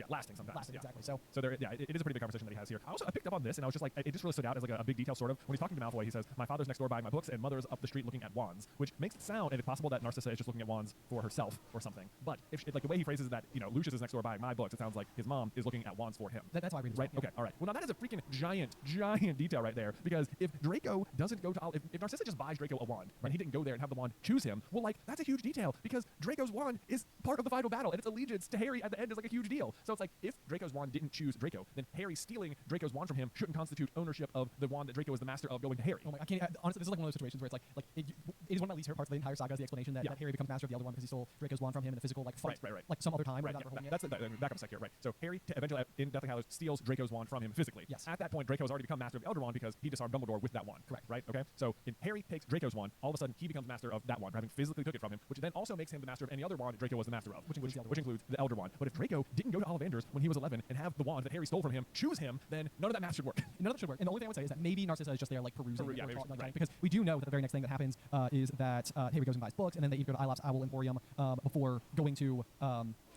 lasting sometimes. Exactly. So there, it is a pretty big conversation that he has here. I picked up on this, and I was just like, it just really stood out as like a big detail, sort of. When he's talking to Malfoy, he says, "My father's next door buying my books, and mother's up the street looking at wands," which makes it sound, and it's possible that Narcissa is just looking at wands for herself or something. But if like the way he phrases that, Lucius is next door buying my books, it sounds like his mom is looking at wands for him. That's why I read this. Right? Okay. All right. Well, now that is a freaking giant detail right there, because if Draco doesn't go to if Narcissa just buys Draco a wand, right, he didn't go there and have the wand choose him. Well, like that's a huge detail, because Draco's wand is part of the final battle, and its allegiance to Harry at the end is like a huge deal. So it's like if Draco's wand didn't choose Draco, then Harry stealing Draco's wand from him shouldn't constitute ownership of the wand that Draco is the master of going to Harry. Oh my! I can't. Honestly, this is like one of those situations where it's like it is one of my least favorite parts of the entire saga is the explanation that Harry becomes master of the Elder Wand because he stole Draco's wand from him in a physical like fight, right. like some other time. Right. That's back up a sec here. Right. So Harry eventually in Deathly Hallows steals Draco's wand from him physically. Yes. At that point, Draco has already become master of the Elder Wand because he disarmed Dumbledore with that wand. Correct. Right. Okay. So if Harry takes Draco's wand, all of a sudden he becomes master of that wand, having physically took it from him, which then also makes him the master of any other wand Draco was the master of, which includes the Elder Wand. But if Draco didn't go to Ollivanders when he was 11 and have the wand that Harry stole from him choose him, then none of that math should work. None of it should work. And the only thing I would say is that maybe Narcissa is just there like perusing. Right. Because we do know that the very next thing that happens is that Harry goes and buys books, and then they even go to Ilops Owl Emporium before going to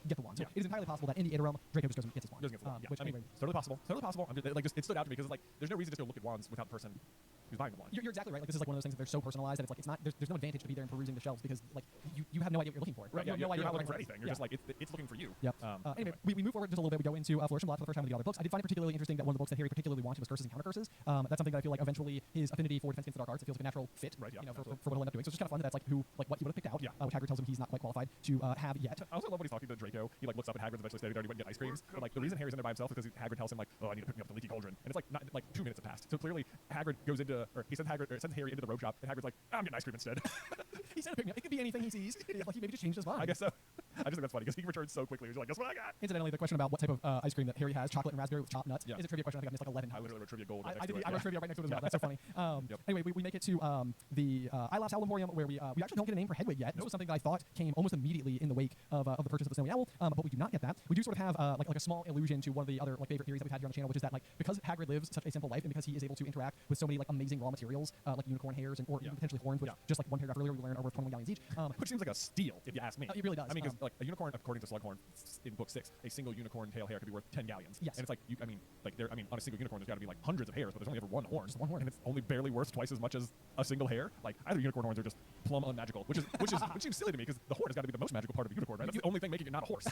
get the wand. So it is entirely possible that in the interim, Draco just goes and gets his wand. Which I mean, it's totally possible. Totally possible. It stood out to me because it's like there's no reason to go look at wands without the person who's buying the wand. You're exactly right. Like this is like one of those things that they're so personalized that it's like it's not. There's no advantage to be there and perusing the shelves because like you have no idea what you're looking for. Right. You have no idea you're not looking for anything. You're just like it's looking for you. Yep. Anyway, we move forward just a little bit. We go into Flourish and Blotts for the first time with the other books. I did find it particularly interesting that one of the books that Harry particularly wanted was Curses and Counter Curses. That's something that I feel like eventually his affinity for Defense Against the Dark Arts, it feels like a natural fit. Right. Yeah. For what he'll end up doing. So it's just kind of fun that that's like what he would have picked out. Yeah. Which Hagrid tells him he's not quite qualified to have yet. I also love when he's talking to Draco. He like looks up at Hagrid's eventually standing there and he went and get ice creams. But like the reason Harry's in there by himself is because Hagrid tells him like, "Oh, I need to pick me up the leaky cauldron," and it's like not like 2 minutes have passed. So clearly Hagrid goes into, or he sends Harry into the robe shop, and Hagrid's like, "I'm getting ice cream instead." He said, "It could be anything he sees." Like he maybe just changed his mind. I guess so. I just think that's funny because he returns so quickly. He's like, "Guess what I got?" Incidentally, the question about what type of ice cream that Harry has, chocolate and raspberry with chopped nuts, is a trivia question. I think I missed like 11 times. I literally wrote trivia gold. I wrote trivia right next to it as well. That's so funny. Anyway, we make it to the Ilops Owl Emporium where we actually don't get a name for Hedwig yet. This was something that I thought came almost immediately in the wake of the purchase of the Snowy Owl, but we do not get that. We do sort of have like a small allusion to one of the other like favorite theories that we've had here on the channel, which is that like because Hagrid lives such a simple life and because he is able to interact with so many like amazing raw materials like unicorn hairs and or even potentially horns, which just like one paragraph earlier we learned are worth 21 galleons each. Which seems like a steal if you ask me. It really does. I mean, because like a unicorn, according to Slughorn in book 6, a single unicorn tail hair could be worth 10 galleons. Yes. And it's like on a single unicorn there's got to be like hundreds of hairs, but there's only ever one horn. Just one horn, and it's only barely worth twice as much as a single hair. Like either unicorn horns are just plumb unmagical, which seems silly to me because the horn has got to be the most magical part of a unicorn, right? That's the only thing making it not a horse.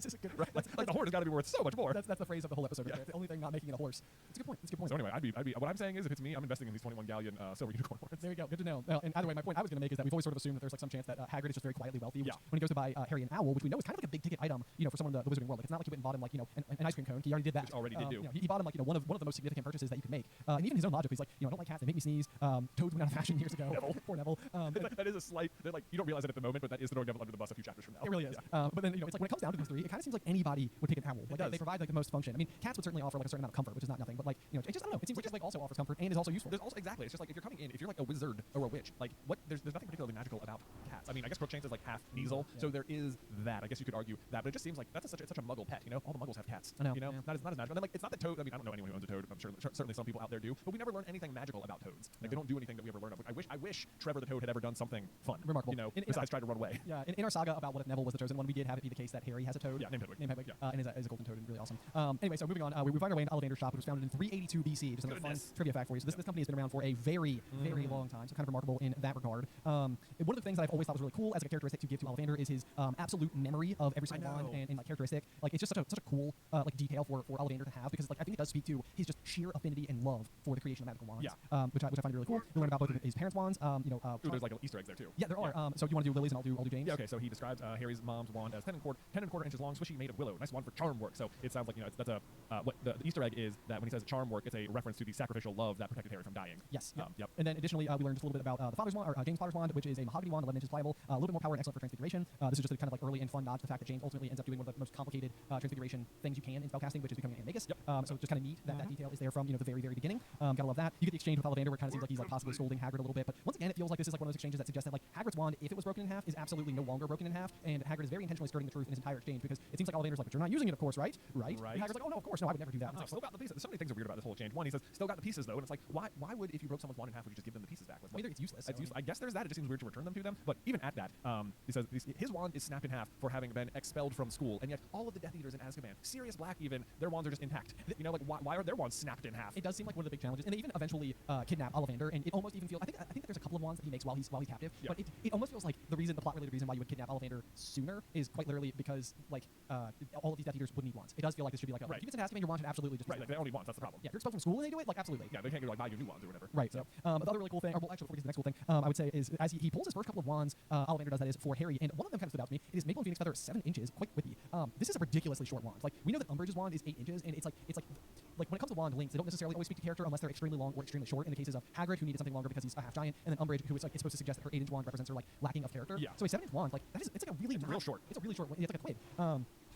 this is a good. Right? Like the horn has got to be worth so much more. That's the phrase of the whole episode. Right there. It's the only thing not making it a horse. It's a good point. It's a good point. So anyway, I'd be. What I'm saying is, if it's me, I'm investing in these 21 galleon silver unicorn horns. There you go. Good to know. And either way, my point I was going to make is that we've always sort of assumed that there's like some chance that Hagrid is just very quietly wealthy. Which, when he goes to buy Harry an owl, which we know is kind of like a big ticket item, for someone in the Wizarding world. Like it's not like he went and bought him like an ice cream cone. He already did that. Which already did do. He bought him like one of the most significant purchases that you could make. And even his own logic, he's like, I don't like cats. They make me sneeze. Toads went out of fashion years ago. Neville. Poor Neville. That is a slight. Like you don't realize it at the moment, but that is throwing Neville under the bus a few chapters from now. It really is. Yeah. But then it's like when it comes down to these three, it kind of seems like anybody would pick an owl. Like they provide like the most function. I mean, cats would certainly offer like a certain amount of comfort, which is not nothing. But like it just I don't know. It seems like it also offers comfort and is also useful. There's also exactly. It's just like if you're coming in, if you're like a wizard or a witch, like what there's nothing particularly magical about cats. I mean, I guess Crookshanks is like half Weasel, so there is that. I guess you could argue that, but it just seems like that's such a Muggle pet. All the Muggles have cats. I know. Not as magical. And then like it's not that Toad. I mean, I don't know anyone who owns a Toad. I'm sure certainly some people out there do, but we never learn anything magical about Toads. Like they don't do anything that we ever learn of. I wish Trevor the Toad had ever done something fun. Remarkable. Besides try to run away. Yeah. In our saga about what if Neville was the chosen one, we did have it be the case that Harry has a Toad. Yeah, named Hedwig. Yeah. And is a golden toad and really awesome. Anyway, so moving on, we find our way into Ollivander's shop, which was founded in 382 BC. Just another fun trivia fact for you. So this company has been around for a very, very long time. So kind of remarkable in that regard. One of the things that I've always thought was really cool as a characteristic to give to Ollivander is his absolute memory of every single wand and like characteristic. Like it's just such a cool like detail for Ollivander to have because like I think it does speak to his just sheer affinity and love for the creation of magical wands. Yeah. Which I find really cool. You learn about both of his parents' wands. There's like Easter eggs there too. Yeah, there are. So you want to do Lily's and I'll do James. Yeah. Okay. So he describes Harry's mom's wand as 10 and a quarter inches long, swishy, made of willow. Nice wand for charm work. So it sounds like that's a what the Easter egg is that when he says charm work, it's a reference to the sacrificial love that protected Harry from dying. Yes. Yep. And then additionally, we learned just a little bit about the Father's wand, or James Potter's wand, which is a mahogany wand, 11 inches pliable, a little bit more power and excellent for transfiguration. This is just a kind of like early and fun nod to the fact that James ultimately ends up doing one of the most complicated transfiguration things you can in spellcasting, which is becoming Animagus. Yep. So just kind of neat that that detail is there from the very, very beginning. Gotta love that. You get the exchange with Ollivander where it kind of seems like he's like possibly scolding Hagrid a little bit, but once again, it feels like this is like one of those exchanges that suggests that like Hagrid's wand, if it was broken in half, is absolutely no longer broken in half, and Hagrid is very intentionally skirting the truth in his entire exchange because it seems like Ollivander's like, but you're not using it, of course, right? Right. And Hagrid's like, oh no, of course, no, I would never do that. It's like, still got the pieces. So many things are weird about this whole exchange. One, he says, still got the pieces though, and it's like, why would if you broke someone's wand in half, would you just give them the pieces back? Like, either it's useless. It's useless. I guess there's that. It just seems weird to return them to them. But even at that, he says his wand is snapped in half for having been expelled from school, and yet all of the Death Eaters in Azkaban, Sirius Black even, their wands are just intact. Like why are their wands snapped in half? It does seem like one of the big challenges, and they even eventually kidnap Ollivander, and it almost even feels. I think that there's a couple of wands that he makes while he's captive, but it almost feels like the plot related reason why you would kidnap Ollivander sooner is quite literally because like all of these Death Eaters would need wands. It does feel like this should be like, if it's in Azkaban, your wand should absolutely just they only wands. That's the problem. Yeah, if you're expelled from school and they do it, like absolutely. Yeah, they can't go like buy you new wands or whatever. Right. So the other really cool thing, or well, actually before we get to the next cool thing, I would say is as he pulls his first couple of wands, Ollivander does that is for Harry, and one of them kind of stood out to me. It is Maple and Phoenix Feather 7 inches, quite whippy. This is a ridiculously short wand. Like we know that Umbridge's wand is 8 inches, and it's like when it comes to wand lengths, they don't necessarily always speak to character unless they're extremely long or extremely short. In the cases of Hagrid, who needed something longer because he's a half giant, and then Umbridge, who is like it's supposed to suggest that her 8-inch wand represents her like lacking of character. Yeah. So a 7-inch wand, like that is it's like a really real short. It's a really short. It's like a twig.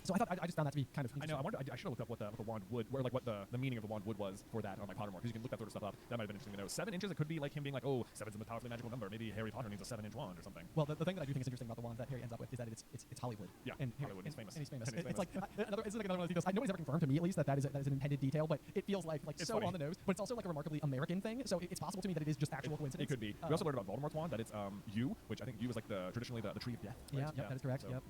So I just found that to be kind of interesting. I know. I wonder. I should have looked up what the wand wood, or like what the meaning of the wand wood was for that on like Pottermore, because you can look that sort of stuff up. That might have been interesting to know. 7 inches. It could be like him being like, oh, 7's the powerfully magical number. Maybe Harry Potter needs a 7-inch wand or something. Well, the thing that I do think is interesting about the wand that Harry ends up with is that it's Hollywood. Yeah. And Hollywood is famous. And he's famous. It's like another one of those details. I know he's never confirmed to me at least that is an intended detail, but it feels like so funny. on the nose. But it's also like a remarkably American thing. So it's possible to me that it is just actual coincidence. It could be. We also learned about Voldemort's wand that it's Yew, which I think Yew is like traditionally the tree of death. Right? Yeah, that is correct. So, Yep.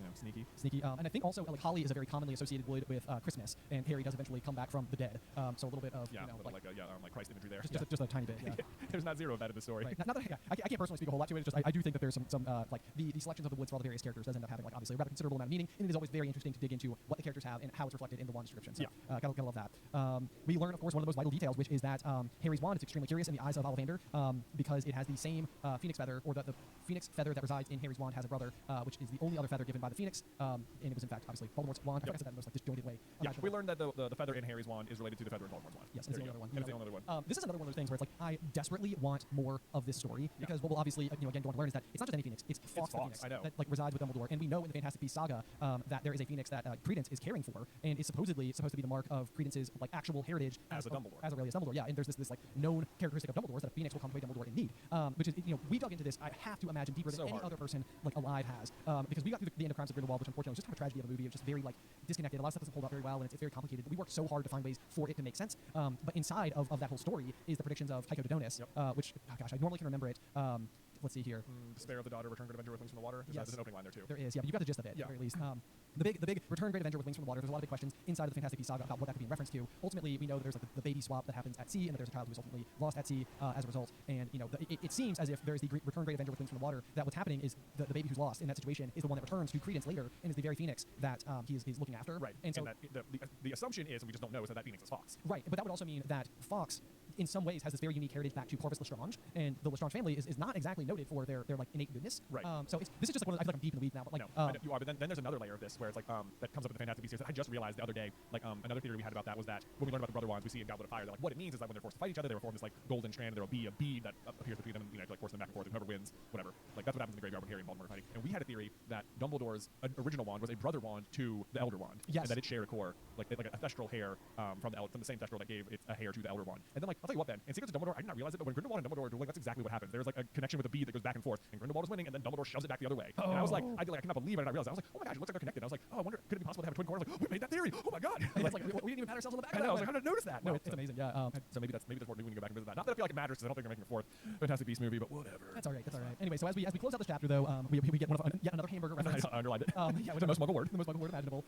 Sneaky. And I think also like holly is a very commonly associated wood with Christmas, and Harry does eventually come back from the dead. So a little bit of like Christ imagery there. Just a tiny bit. Yeah. There's not zero of that in the story. Right. Not that, I can't personally speak a whole lot to it. It's just I do think that there's some like the selections of the woods for all the various characters does end up having like obviously a rather considerable amount of meaning, and it is always very interesting to dig into what the characters have and how it's reflected in the wand description. So gotta love that. We learn, of course, one of the most vital details, which is that Harry's wand is extremely curious in the eyes of Ollivander because it has the same phoenix feather, or the phoenix feather that resides in Harry's wand has a brother, which is the only other feather given by the phoenix, and it was in fact obviously Voldemort's wand. I think I said that in the most like disjointed way. We learned that the feather in Harry's wand is related to the feather in Voldemort's wand. Yes, it's the only other one. And it's the only other one. This is another one of those things where it's like I desperately want more of this story because what we'll obviously again go on to learn is that it's not just any phoenix, it's Fawkes the Phoenix that like resides with Dumbledore, and we know in the Fantastic Beasts saga that there is a phoenix that Credence is caring for, and is supposedly supposed to be the mark of Credence's like actual heritage as a Dumbledore, as Aurelius Dumbledore. Yeah, and there's this like known characteristic of Dumbledore's that a phoenix will come to aid Dumbledore in need, which is we dug into this. I have to imagine deeper than any other person like alive has, because we got through the end of Crimes of Grindelwald, which unfortunately was just kind of a tragedy of a movie. It was just very like disconnected. A lot of stuff doesn't hold up very well, and it's very complicated. But we worked so hard to find ways for it to make sense. But inside of that whole story is the predictions of Tycho Dodonis, which, oh gosh, I normally can remember it. let's see here. Despair of the daughter, return great avenger with wings from the water. There's an opening line there too. There is, yeah, but you got the gist of it at the very least. The big return great avenger with wings from the water. There's a lot of big questions inside of the Fantastic Beasts saga about what that could be in reference to. Ultimately, we know that there's like the baby swap that happens at sea, and that there's a child who is ultimately lost at sea as a result. And it seems as if there's the return great avenger with wings from the water. That what's happening is the baby who's lost in that situation is the one that returns to Credence later, and is the very Phoenix that he's looking after. Right. And so that the assumption is, and we just don't know, is that Phoenix is Fox. Right. But that would also mean that Fox, in some ways, has this very unique heritage back to Corvus Lestrange, and the Lestrange family is not exactly noted for their like innate goodness. Right. So this is just like one of I feel like I'm deep in the weeds now, but like no, you are. But then there's another layer of this where it's like that comes up in the Fantastic Beasts. I just realized the other day, like another theory we had about that was that when we learned about the brother wands we see in Goblet of Fire, that like what it means is that when they're forced to fight each other, they will form this like golden strand, and there will be a bead that appears between them, and like force them back and forth, and whoever wins, whatever. Like that's what happens in the graveyard when Harry and Voldemort are fighting. And we had a theory that Dumbledore's original wand was a brother wand to the Elder Wand, and that it shared a core, like a thestral hair from the same thestral that gave it a hair to the Elder Wand. And then like I'll tell you what, then in Secrets of Dumbledore, I did not realize it, but when Grindelwald and Dumbledore are dueling, that's exactly what happens. There's like a connection with a bead that goes back and forth, and Grindelwald is winning, and then Dumbledore shoves it back the other way. And I was like, I cannot believe it. And I realized, I was like, oh my gosh, it looks like they're connected. I was like, oh, I wonder, could it be possible to have a twin core? I was like, oh, we made that theory. Oh my god. It's like we didn't even pat ourselves on the back. I know. I was like, how did I notice that? No, it's amazing. Yeah. So maybe that's more new when you go back and visit that. Not that I feel like it matters, because I don't think they're making a fourth Fantastic Beasts movie, but whatever. That's all right. Anyway, so as we close out this chapter, though, we get yet another hamburger reference. I underlined it. Yeah, the most muggle word. The most muggle word imaginable.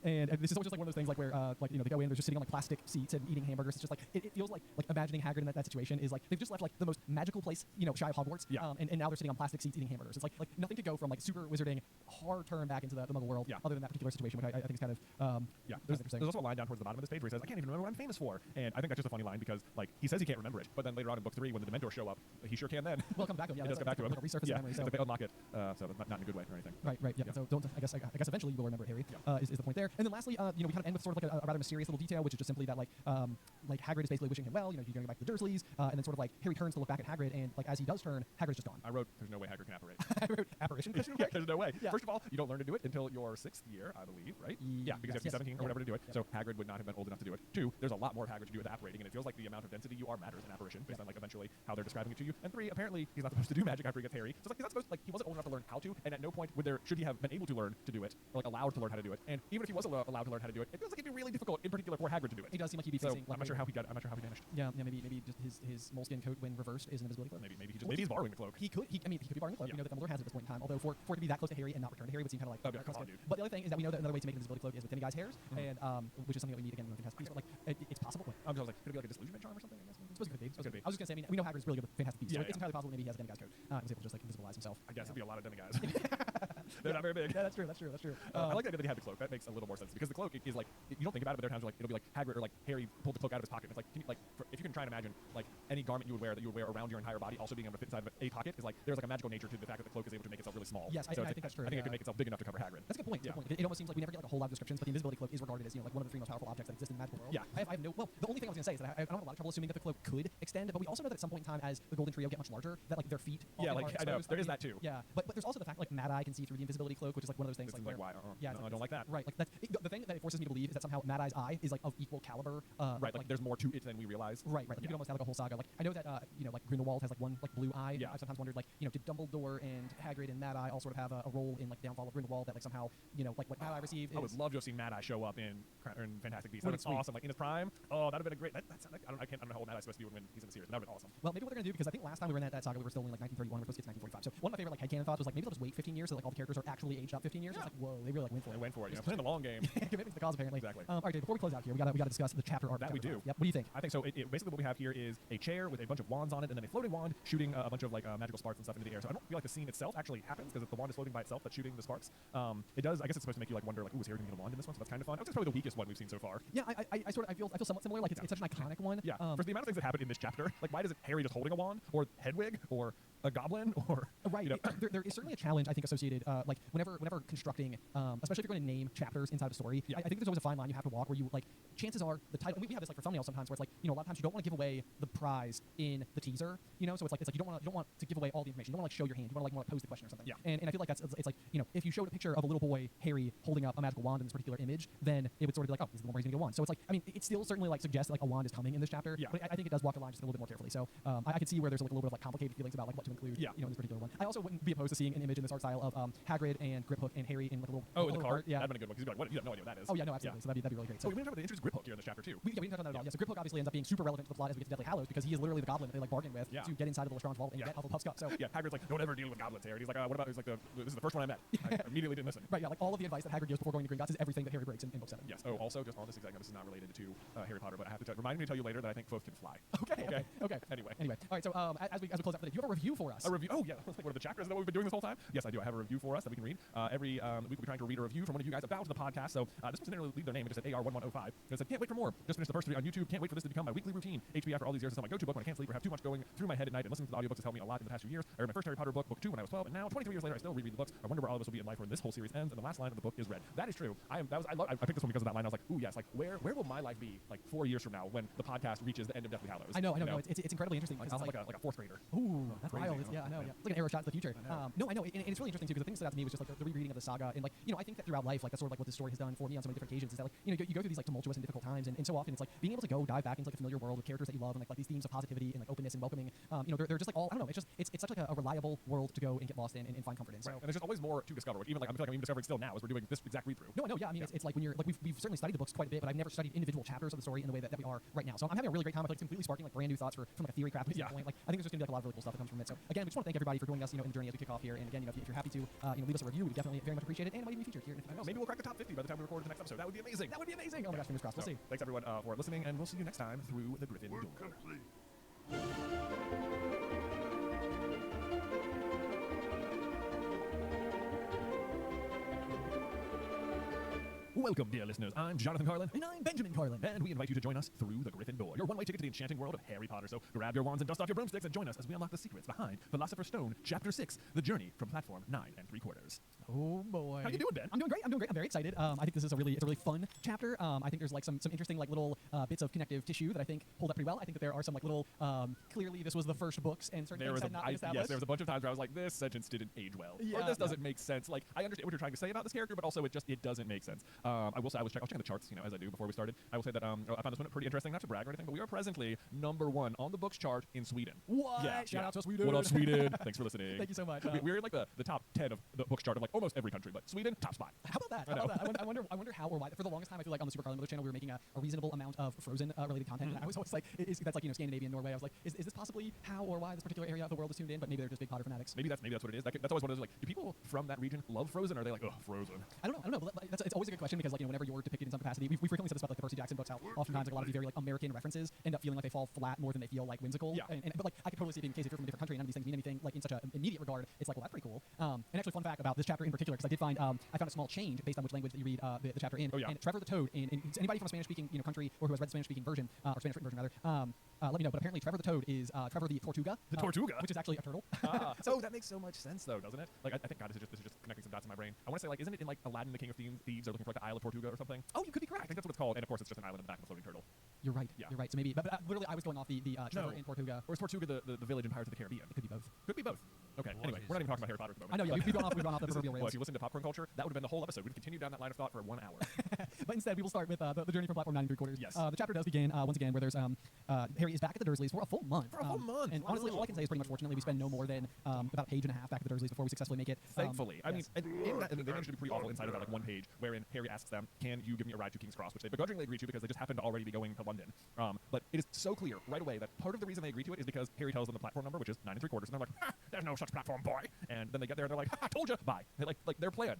And this is always just like one of those things like where like they go in, they're just sitting on like plastic seats and eating hamburgers. It's just like it feels like imagining Hagrid in that situation is like they've just left like the most magical place shy of Hogwarts. Yeah. And now they're sitting on plastic seats eating hamburgers. It's like nothing could go from like super wizarding hard turn back into the muggle world. Yeah. Other than that particular situation, which I think is kind of There's also a line down towards the bottom of this page where he says, I can't even remember what I'm famous for. And I think that's just a funny line because like he says he can't remember it, but then later on in book 3 when the Dementors show up, he sure can then. Well, it comes back to him. Yeah, it does come back to him. Like a resurface memory. So they unlock it. So not in a good way or anything. Right. Yeah. So I guess eventually you will remember it, Harry. Yeah. Is the point there? And then lastly, we kind of end with sort of like a rather mysterious little detail, which is just simply that like Hagrid is basically wishing him well. He's going to go back to the Dursleys, and then sort of like Harry turns to look back at Hagrid, and like as he does turn, Hagrid's just gone. I wrote, "There's no way Hagrid can apparate." I wrote apparition. Yeah, there's no way. Yeah. First of all, you don't learn to do it until your 6th year, I believe, right? Yeah, because you have to be 17 or whatever to do it. So Hagrid would not have been old enough to do it. 2, there's a lot more of Hagrid to do with apparating, and it feels like the amount of density you are matters in apparition based on like eventually how they're describing it to you. And 3, apparently he's not supposed to do magic after he gets Harry. So it's like he's not supposed he wasn't old enough to learn how to, and at no point should he have been able to learn to do it or like allowed to learn how to do it. And even if he was allowed to learn how to do it, it feels like it'd be really difficult, in particular for Hagrid to do it. It does seem like he'd be facing. I'm not sure how he vanished. Yeah, maybe just his moleskin coat when reversed is an invisibility cloak. Maybe he's borrowing the cloak. He could be borrowing the cloak. Yeah. We know that Dumbledore has it at this point in time. Although for it to be that close to Harry and not return to Harry would seem kind of like. Come on, dude. But the other thing is that we know that another way to make an invisibility cloak is with demiguise hairs, and which is something that we need again in the Fantastic Beasts. But like it's possible. I was like, could it be like a disillusionment charm or something? I guess. I suppose it could be. I was just gonna say. I mean, we know Hagrid's really good with Fantastic Beasts, so it's entirely possible maybe he has a demiguise coat. Was able to just like invisibilize himself. I guess it'd be a lot of demiguise. They're not very big. Yeah, that's true. I like the idea that he had the cloak. That makes a little more sense because the cloak is like you don't think about it, but there are times where like it'll be like Hagrid or like Harry pulled the cloak out of his pocket. It's like if you can try and imagine like any garment you would wear around your entire body also being able to fit inside of a pocket is like there's like a magical nature to the fact that the cloak is able to make itself really small. Yes, so I think that's true. I think it could make itself big enough to cover Hagrid. That's a good point. It almost seems like we never get like a whole lot of descriptions, but the invisibility cloak is regarded as like one of the 3 most powerful objects that exist in the magical world. Yeah. I have no. Well, the only thing I was gonna say is that I don't have a lot of trouble assuming that the cloak could extend, but we also know that at some point in time, as the Golden Trio get much larger, that like their feet. Yeah, like I know there is that too. Yeah, but there's also the fact like Mad Eye can see through the invisibility cloak, which is like one of those things. Like why? Yeah, I don't like that. Right, like that's the thing that it forces me to believe is that somehow Mad Eye's eye is like of equal caliber. Right, like there's more to it than we realize. Right. Like you can almost have like a whole saga. Like I know that like Grindelwald has like one like blue eye. Yeah. I've sometimes wondered like did Dumbledore and Hagrid and Mad Eye all sort of have a role in like the downfall of Grindelwald that like somehow like what Mad Eye received. I would love to have seen Mad Eye show up in Fantastic Beasts. That'd be awesome. Like in his prime. Oh, that'd have been a great. I don't know how old Mad Eye's supposed to be when he's in the series. That'd have been awesome. Well, maybe what they're gonna do, because I think last time we were in that saga we were still in like 1931. We're supposed to get to 1945. So one of my favorite like headcanon thoughts was like maybe they'll just wait 15 years so like all the characters are actually aged up 15 years. Yeah. It's like whoa, they really like went for it. They went for it. Playing the long game. Commitment to the cause apparently. Exactly. All right, Dave, before we close out here, we gotta discuss the chapter art. That we do. Yep. What do you think? I think so. Basically what we have here is a chair with a bunch of wands on it, and then a floating wand shooting a bunch of like magical sparks and stuff into the air. So I don't feel like the scene itself actually happens because the wand is floating by itself that's shooting the sparks. It does. I guess it's supposed to make you like wonder like, ooh, is Harry gonna get a wand in this one? So that's kind of fun. I would say it's probably the weakest one we've seen so far. Yeah, I feel somewhat similar. Like it's such an iconic one. Yeah. For the amount of things that happen in this chapter, like why does it Harry just holding a wand or Hedwig or a goblin or right? There is certainly a challenge I think associated like whenever constructing, especially if you're going to name chapters inside of a story. Yeah. I think there's always a fine line you have to walk where you like chances are the title. We have this like for thumbnails sometimes where it's like a lot of times you don't want to give away the prize in the teaser. So it's like you don't want to give away all the information. You don't want to like show your hand. You want to like more like pose the question or something. Yeah. And I feel like it's like if you showed a picture of a little boy Harry holding up a magical wand in this particular image, then it would sort of be like, oh, this is the one where he's gonna get a wand. So it's like it still certainly like suggests that like a wand is coming in this chapter. Yeah. But I think it does walk the line just a little bit more carefully. So I can see where there's like a little bit of like complicated feelings about like what to include, Yeah. in this particular one. I also wouldn't be opposed to seeing an image in this art style of Hagrid and Griphook and Harry in like a little. Oh, in the little cart? Yeah. That'd been a good one, because you'd be like, what? You have no idea what that is. Oh yeah, no, absolutely. So that'd be really great. So we didn't talk about the introduced Griphook here in this chapter too. We didn't touch on that at all. Yeah, so Griphook obviously ends up being super relevant to the plot as we get to Deathly Hallows because he is literally the goblin that they like bargain with to get inside of the Lestrange vault and get Hufflepuff's cup. So yeah, Hagrid's like, don't ever deal with goblins, Harry. He's like, what about? He's like, this is the first one I met. I immediately didn't listen. Right, yeah, like all of the advice that Hagrid gives before going to Gringotts is everything that Harry breaks in book 7. Yes. Oh, also, just on this exact, this is not related to Harry Potter, but I have to remind me to tell you later that I think Kvothe can fly. Okay. Anyway. All right. So as we close out for the day, do you have a review for us? A review? Oh yeah. What are the chapters? Is that what we've been doing this whole time? Yes, I do. I have a review for us that we can read. Every week we'll be trying to read a review from one of you guys about the podcast. So this person didn't really leave their name. It just said AR1105. It said, can't wait for more. Just finished the first 3 on YouTube. Can't wait for this to become my weekly routine. HB after all these years is still my go-to book when I can't sleep or have too much going through my head at night. And listening to the audiobooks has helped me a lot in the past few years. I read my first Harry Potter book 2 when I was 12, and now 23 years later I still reread the books. I wonder where all of us will be in life when this whole series ends and the last line of the book is read. That is true. I picked this one because of that line. I was like, ooh yes, like where will my life be like 4 years from now when the podcast reaches the end of Deathly Hallows? I know. It's incredibly interesting. It sounds like a 4th grader. Ooh, that's crazy. wild. Yeah, I know. Yeah, it's like an arrow shot to the future. No, I know. And it's really interesting too because the thing that stood out to me was just like the rereading of the saga and like I think that throughout life like that's sort of like what this story has done for me on so many different occasions is that like you go through these like tumultuous and difficult times and so often it's like being able to go dive back into like a familiar world with characters that you love and like these themes of positivity and like openness and welcoming. They're just like all I don't know. It's such like a reliable world to go and get lost in and find comfort in. So. Right. And there's just always more to discover. Which even like I feel like I'm even discovering still now as we're doing this exact read through. No, yeah. I mean, it's like when you're like we've certainly studied the books quite a bit, but I've never studied individual chapters of the story in the way that we are right now. So I'm having a really great time. I feel like it's completely sparking like brand new thoughts from like a theory crafting standpoint. Like I think there's just gonna be like a lot of really cool stuff that comes from it. So again, we just want to thank everybody for joining us, in the journey as we kick off here. And again, if you're happy to leave us a review, we definitely very much appreciate it, and might even be featured here. I know. Maybe we'll crack the top 50 by the time we record the next episode. That would be amazing. That would be amazing. Oh my gosh, fingers crossed. We'll see. Thanks everyone for listening, and we'll see you next time through the Griffin Door. Welcome, dear listeners. I'm Jonathan Carlin. And I'm Benjamin Carlin. And we invite you to join us through the Griffin Door, your one-way ticket to the enchanting world of Harry Potter. So grab your wands and dust off your broomsticks and join us as we unlock the secrets behind Philosopher's Stone, Chapter 6, The Journey from Platform 9 3/4. Oh boy. How you doing, Ben? I'm doing great. I'm very excited. I think this is a really fun chapter. I think there's like some interesting like little bits of connective tissue that I think hold up pretty well. I think that there are some like little clearly this was the first books and certain things had not been established. Yes, there was a bunch of times where I was like, this sentence didn't age well. Yeah, or this doesn't make sense. Like I understand what you're trying to say about this character, but also it doesn't make sense. I will say I was checking the charts, as I do before we started. I will say that I found this one pretty interesting, not to brag or anything, but we are presently #1 on the books chart in Sweden. What? Yeah, Shout out to Sweden. What up, Sweden? Thanks for listening. Thank you so much. We're in like the top 10 of the books chart of like almost every country, but Sweden, top spot. How about that? I wonder how or why. For the longest time, I feel like on the Super Carlin Mother channel, we were making a reasonable amount of Frozen related content. And I was always like, that's like Scandinavian, Norway. I was like, is this possibly how or why this particular area of the world is tuned in? But maybe they're just big Potter fanatics. Maybe that's what it is. That's always one of those like, do people from that region love Frozen? Or are they like, oh, Frozen? I don't know. But it's always a good question because like whenever you're depicted in some capacity, we frequently said this about like the Percy Jackson books, how oftentimes like a lot of the very like American references end up feeling like they fall flat more than they feel like whimsical. Yeah. But like I could totally see it being the case if you're from a different country and none of these things mean anything like in such an immediate regard. It's like, well, that's pretty cool. And actually, fun fact about this chapter in particular, because I did find I found a small change based on which language that you read the chapter in. Oh, yeah. And Trevor the Toad, and anybody from a Spanish-speaking country or who has read the Spanish-speaking version or Spanish-written version rather, let me know. But apparently, Trevor the Toad is Trevor the Tortuga. The Tortuga, which is actually a turtle. So that makes so much sense, though, doesn't it? Like I think God, this is just connecting some dots in my brain. I want to say like, isn't it in like Aladdin, the King of Thieves? They're looking for like the Isle of Tortuga or something. Oh, you could be correct. I think that's what it's called. And of course, it's just an island in the back of a floating turtle. You're right. Yeah. You're right. So maybe, but literally, I was going off the Trevor in Tortuga. Or is Tortuga the village in Pirates of the Caribbean? It could be both. Could be both. Okay. Anyway, we're not even talking about Harry Potter at the moment. I know. Yeah, we've gone off the proverbial rails. Well, if you listen to Popcorn Culture, that would have been the whole episode. We'd continue down that line of thought for 1 hour. But instead, we will start with the journey from Platform 9 3/4. Yes. The chapter does begin once again where there's Harry is back at the Dursleys for a full month. And honestly, all I can say is pretty much fortunately we spend no more than about a page and a half back at the Dursleys before we successfully make it. Thankfully. I mean, yes. they managed to be pretty awful inside of that like one page wherein Harry asks them, can you give me a ride to King's Cross, which they begrudgingly agree to because they just happen to already be going to London. But it is so clear right away that part of the reason they agree to it is because Harry tells them the platform number, which is 9 3/4, and they're like, ha, there's no such platform, boy. And then they get there and they're like, ha, I told you, bye. Like their plan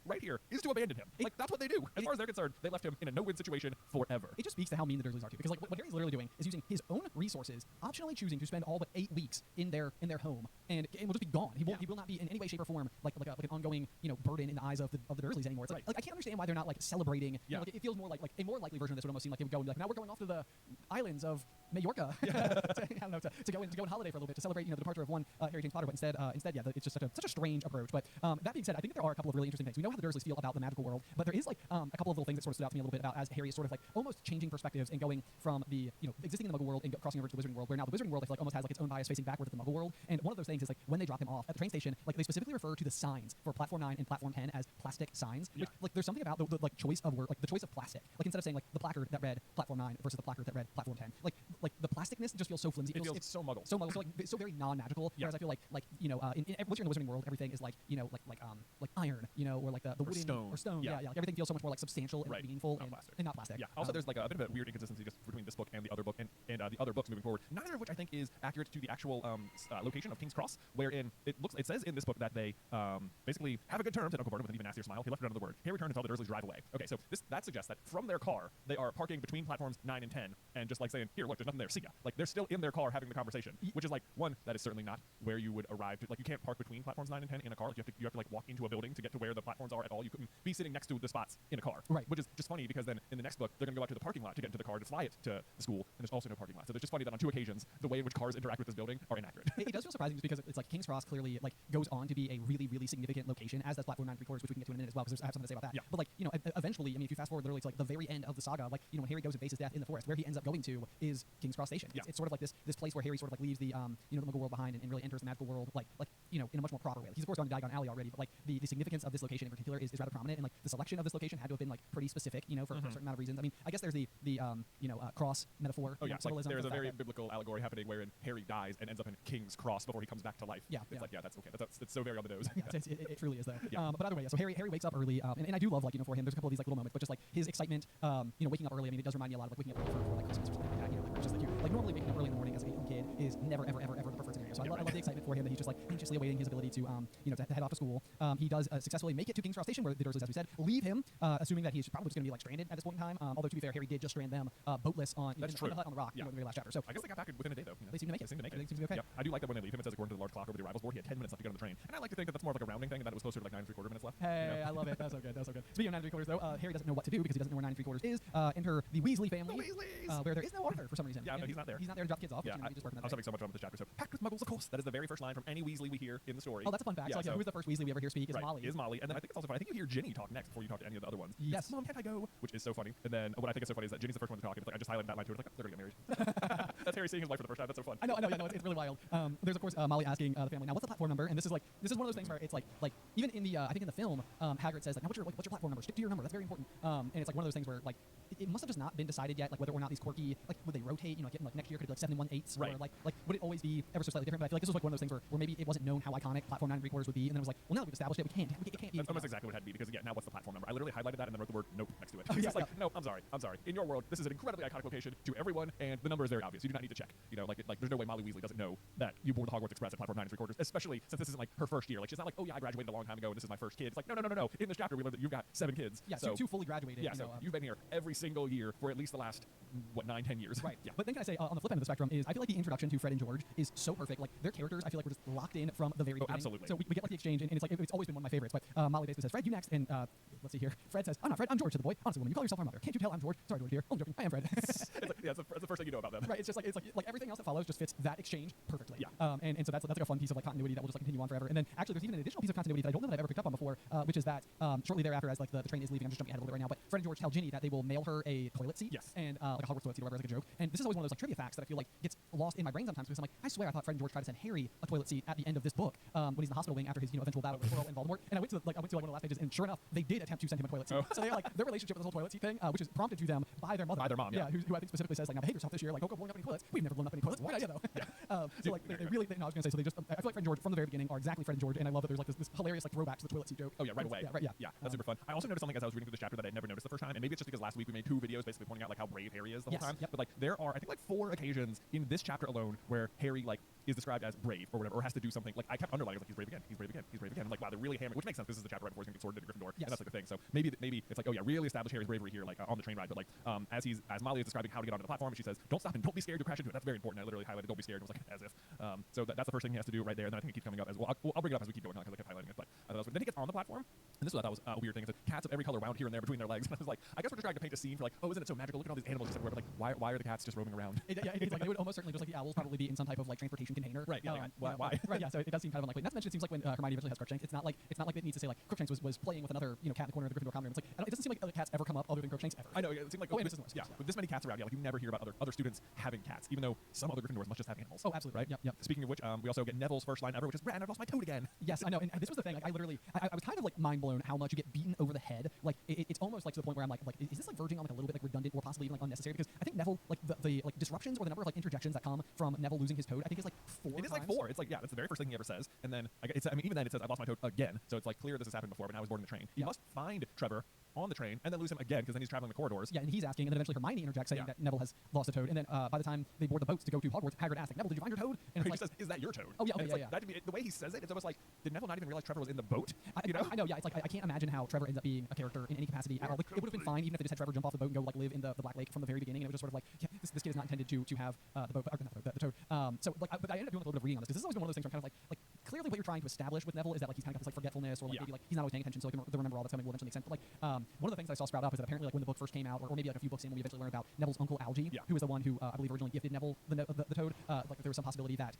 right here is to abandon him. Like that's what they do. As far as they're concerned, they left him in a no-win situation forever. It just speaks to how mean the Dursleys are too, because like what Harry's literally doing is using his own resources, optionally choosing to spend all but 8 weeks in their home, and will just be gone. He will not be in any way, shape, or form like an ongoing burden in the eyes of the Dursleys anymore. It's like I can't understand why they're not like celebrating. Yeah. It feels more like a more likely version of this would almost seem like they would go and be like, now we're going off to the islands of Majorca. Yeah. I don't know, to go on holiday for a little bit to celebrate the departure of one Harry James Potter. But instead, yeah, it's just such a strange approach. But that being said, I think that there are a couple of really interesting things. We know how the Dursleys feel about the magical world, but there is like a couple of little things that sort of stood out to me a little bit about as Harry is sort of like almost changing perspectives and going from the existing in the Muggle world and crossing over to the Wizarding world, where now the Wizarding world I feel like almost has like its own bias facing backward to the Muggle world. And one of those things is like when they drop him off at the train station, like they specifically refer to the signs for Platform 9 and Platform 10 as plastic signs. Yeah. Which, like there's something about the like choice of word, like the choice of plastic. Like instead of saying like the placard that read Platform 9 versus the placard that read Platform 10, like like the plasticness just feels so flimsy. It feels it's so muggle. So muggle, so like so very non-magical. Yeah. Whereas I feel like once you're in the Wizarding world, everything is like like iron, or like the wooden stone. or stone. Yeah. Like everything feels so much more like substantial and meaningful and not plastic. Yeah. Also, there's like a bit of a weird inconsistency just between this book and the other book and the other books moving forward. Neither of which I think is accurate to the actual location of King's Cross, wherein it says in this book that they basically have a good terms, and Uncle Vernon with an even nastier smile. He left it under the word. Harry returned and told the Dursleys drive away. Okay, so that suggests that from their car they are parking between platforms 9 and 10 and just like saying, here, look, there's nothing there. See ya. Like they're still in their car having the conversation, which is like one that is certainly not where you would arrive to. Like you can't park between platforms 9 and 10 in a car. Like you have to like walk into a building to get to where the platforms are at all. You couldn't be sitting next to the spots in a car. Right. Which is just funny because then in the next book they're gonna go out to the parking lot to get into the car to fly it to the school, and there's also no parking lot. So it's just funny that on 2 occasions the way in which cars interact with this building are inaccurate. It does feel surprising just because it's like King's Cross clearly like goes on to be a really, really significant location, as does Platform 9 3/4, which we can get to in a minute as well, because I have something to say about that. Yeah. But like, eventually, I mean, if you fast forward literally to like the very end of the saga, like, when Harry goes and faces death in the forest, where he ends up going to is King's Cross Station. Yeah. It's sort of like this place where Harry sort of like leaves the the Muggle world behind and really enters the magical world like in a much more proper way. Like, he's of course gone to Diagon Alley already, but like the significance of this location in particular is rather prominent, and like the selection of this location had to have been like pretty specific, for a certain amount of reasons. I mean, I guess there's the cross metaphor. Oh yeah, like symbolism, there's a things like very that. biblical allegory happening wherein Harry dies and ends up in King's Cross before he comes back to life. Yeah, it's yeah. like that's okay. That's so very on the nose. Yeah, it truly is though. Yeah. But either way, so Harry wakes up early, and I do love like for him. There's a couple of these like little moments, but just like his excitement, waking up early. I mean, it does remind me a lot of like waking up early for like Christmas or something like that. Like, just like normally waking up early in the morning as a young kid is never ever the preferred scenario. So I love the excitement for him that he's just like anxiously awaiting his ability to to head off to school. He does successfully make it to King's Cross Station, where the Dursleys, as we said, leave him, assuming that he's probably just going to be like stranded at this point in time. Although to be fair, Harry did just strand them boatless on in the hut on the rock in the very last chapter. So I guess they got back within a day though. They seem to make it. They seem to be okay. Yeah, I do like that when they leave him. It says according to the large clock over the arrivals board, he had 10 minutes left to get on the train, and I like to think that that's more of like a rounding thing, and that it was closer to like 9 3/4 minutes left. Hey, I love it. That's so good. That's so good. Speaking of 9 3/4 though, Harry doesn't know what to do because he doesn't know where 9 3/4 is. Enter the Weasley family, where there is no Arthur for some reason. Yeah, no, he's not there. He's not there to drop kids off. Yeah, which, just working I was having so much fun with this chapter. So packed with Muggles, of course. That is the very first line from any Weasley we hear in the story. Oh, that's a fun fact. Yeah, so who's the first Weasley we ever hear speak? Is Molly. Is Molly, and then I think it's also fun. I think you hear Ginny talk next before you talk to any of the other ones. Yes. Mom, can't I go? Which is so funny. And then what I think is so funny is that Ginny's the first one to talk. And it's like I just highlighted that line too. It's like they're gonna get married. That's Harry seeing his wife for the first time. That's so fun. I know, it's really wild. There's of course Molly asking the family, now what's the platform number? And this is one of those things where it's like even in the I think in the film, Hagrid says like, now what's your platform number? Stick to your number. That's very important. And it's like one of those things where like it must have just not been decided yet, like whether or not these quirky, like would they rotate? Getting like next year could it be like 7 1/8, right? Or like would it always be ever so slightly different? But I feel like this was like one of those things where maybe it wasn't known how iconic platform 9 3/4 would be, and then it was like, well, now that we've established it, it can't be. That's almost exactly what it had to be because now what's the platform number? I literally highlighted that and then wrote the word nope next to it. Oh, It's like no, I'm sorry. In your world, this is an incredibly iconic location to everyone, and the number is very obvious. You do not need to check. Like there's no way Molly Weasley doesn't know that you board the Hogwarts Express at platform 9 3/4, especially since this isn't like her first year. Like she's not like, oh yeah, I graduated a long time ago and this is my first kid. It's like no. In this chapter, we learned that you've got 7 kids. Yeah, so two fully graduated. Yeah, so you've been here every single year for at least the last 9-10 years. Right. Yeah. But then can I say on the flip end of the spectrum is I feel like the introduction to Fred and George is so perfect. Like their characters, I feel like we're just locked in from the very beginning. Absolutely. So we get like the exchange, and it's like it's always been one of my favorites. But Molly basically says, Fred, you next, and let's see here. Fred says, I'm not Fred, I'm George to the boy. Honestly, woman, you call yourself our mother. Can't you tell I'm George? Sorry, George here. Oh, I'm joking. I am Fred. It's the first thing you know about them. Right. It's just like everything else that follows just fits that exchange perfectly. Yeah. And so that's like a fun piece of like continuity that will just like continue on forever. And then actually there's even an additional piece of continuity that I don't know that I've ever picked up on before, which is that shortly thereafter, as like the train is leaving, I'm just jumping ahead a little bit right now, but Fred and George tell Ginny that they will mail her a toilet seat. Yes. And like a Hogwarts toilet seat or whatever, as like a joke. And this is always one of those like trivia facts that I feel like gets lost in my brain sometimes because I'm like, I swear I thought Fred and George tried to send Harry a toilet seat at the end of this book when he's in the hospital wing after his eventual battle with Quirrell and Voldemort. And I went to one of the last pages, and sure enough, they did attempt to send him a toilet seat. Oh. So they like their relationship with this whole toilet seat thing, which is prompted to them by their mother. By their mom, yeah. Who I think specifically says like, now behave yourself this year. Like, don't go blowing up any toilets. We've never blown up any toilets. What idea though? Yeah. So like they really, I was gonna say, so they just I feel like Fred and George from the very beginning are exactly Fred and George, and I love that there's like this hilarious like throwback to the toilet seat joke. Oh yeah, right away. Yeah, That's super fun. I also noticed something as I was reading through this chapter that I'd never noticed the first time, and maybe it's just because last week we made 2 videos basically pointing out like how brave Harry is the whole time. Yep. But like there are I think like 4 occasions in this chapter alone where Harry like is described as brave or whatever, or has to do something. Like I kept underlining like he's brave again. I'm like, wow, they're really hammering, which makes sense. This is the chapter right before he's gonna get sorted into Gryffindor, and that's like the thing. So maybe it's like, oh yeah, really establish Harry's bravery here, like on the train ride. But like as Molly is describing how to get onto the platform, and she says, don't stop and don't be scared to crash into it. That's very important. I literally highlighted, don't be scared. I was like, as if. So that's the first thing he has to do right there. And then I think it keeps coming up as well. I'll bring it up as we keep going on because I kept highlighting it. But then he gets on the platform, and this is what I thought was a weird thing. It's like cats of every color wound here and there between their legs. And I was like, I guess we're just trying to paint a scene for like, oh, isn't it so magical? Look at all these animals just everywhere. But like, why are the cats just roaming around? It's like they would almost certainly, just like the owls, probably be in some type of like transportation container. Right. Yeah. Why? Right. Yeah. So it does seem kind of unlikely. Not to mention, it seems like when Hermione eventually has Crookshanks, it's not like it needs to say like Crookshanks was playing with another cat in the corner of the Gryffindor common room. It's like it doesn't seem like other cats ever come up other than Crookshanks ever. I know. It seems like this is worse. Yeah. With this many cats around, like you never hear about other students having cats, even though some other Gryffindors must just have animals. Oh, absolutely. Right. Yep. Speaking of which, we also get Neville's first line ever, which is, "Ran, I've lost my toad again." Yes, I know. And this was the thing. Like I was kind of like mind blown how much you get beaten over the head. Like it's almost like to the point where I'm like, is this like Virgin verging on like a little bit like redundant or possibly even like unnecessary, because I think Neville, like the like disruptions or the number of like interjections that come from Neville losing his toad, I think is like 4 It is times. like 4. It's like, yeah, that's the very first thing he ever says. And then, I mean, even then it says, I lost my toad again. So it's like clear this has happened before, but now he's boarding the train. He must find Trevor on the train and then lose him again, because then he's traveling the corridors. Yeah, and he's asking, and then eventually Hermione interjects saying that Neville has lost a toad. And then by the time they board the boats to go to Hogwarts, Hagrid asks, like, Neville, did you find your toad? And He it's just says, is that your toad? Oh, yeah, And okay, it's like, that to me, the way he says it, it's almost like, did Neville not even realize Trevor was in the boat? I know, yeah. It's like I can't imagine how Trevor ends up being a character in any capacity at all. Like, it would have been fine even if they just had Trevor jump off the boat and go like live in the Black Lake from the very beginning. And it was just sort of like, yeah, this kid is not intended to have the boat, or not the toad. So like, but I ended up doing a little bit of reading on this, because this has always been one of those things where I'm kind of like clearly what you're trying to establish with Neville is that like he's kind of got this like forgetfulness, or like maybe like he's not always paying attention, so like the remember all that's coming will eventually make sense. But like one of the things I saw sprout up is that apparently like when the book first came out, or maybe like a few books in, when we eventually learn about Neville's uncle Algie, who was the one who I believe originally gifted Neville the toad, like there was some possibility that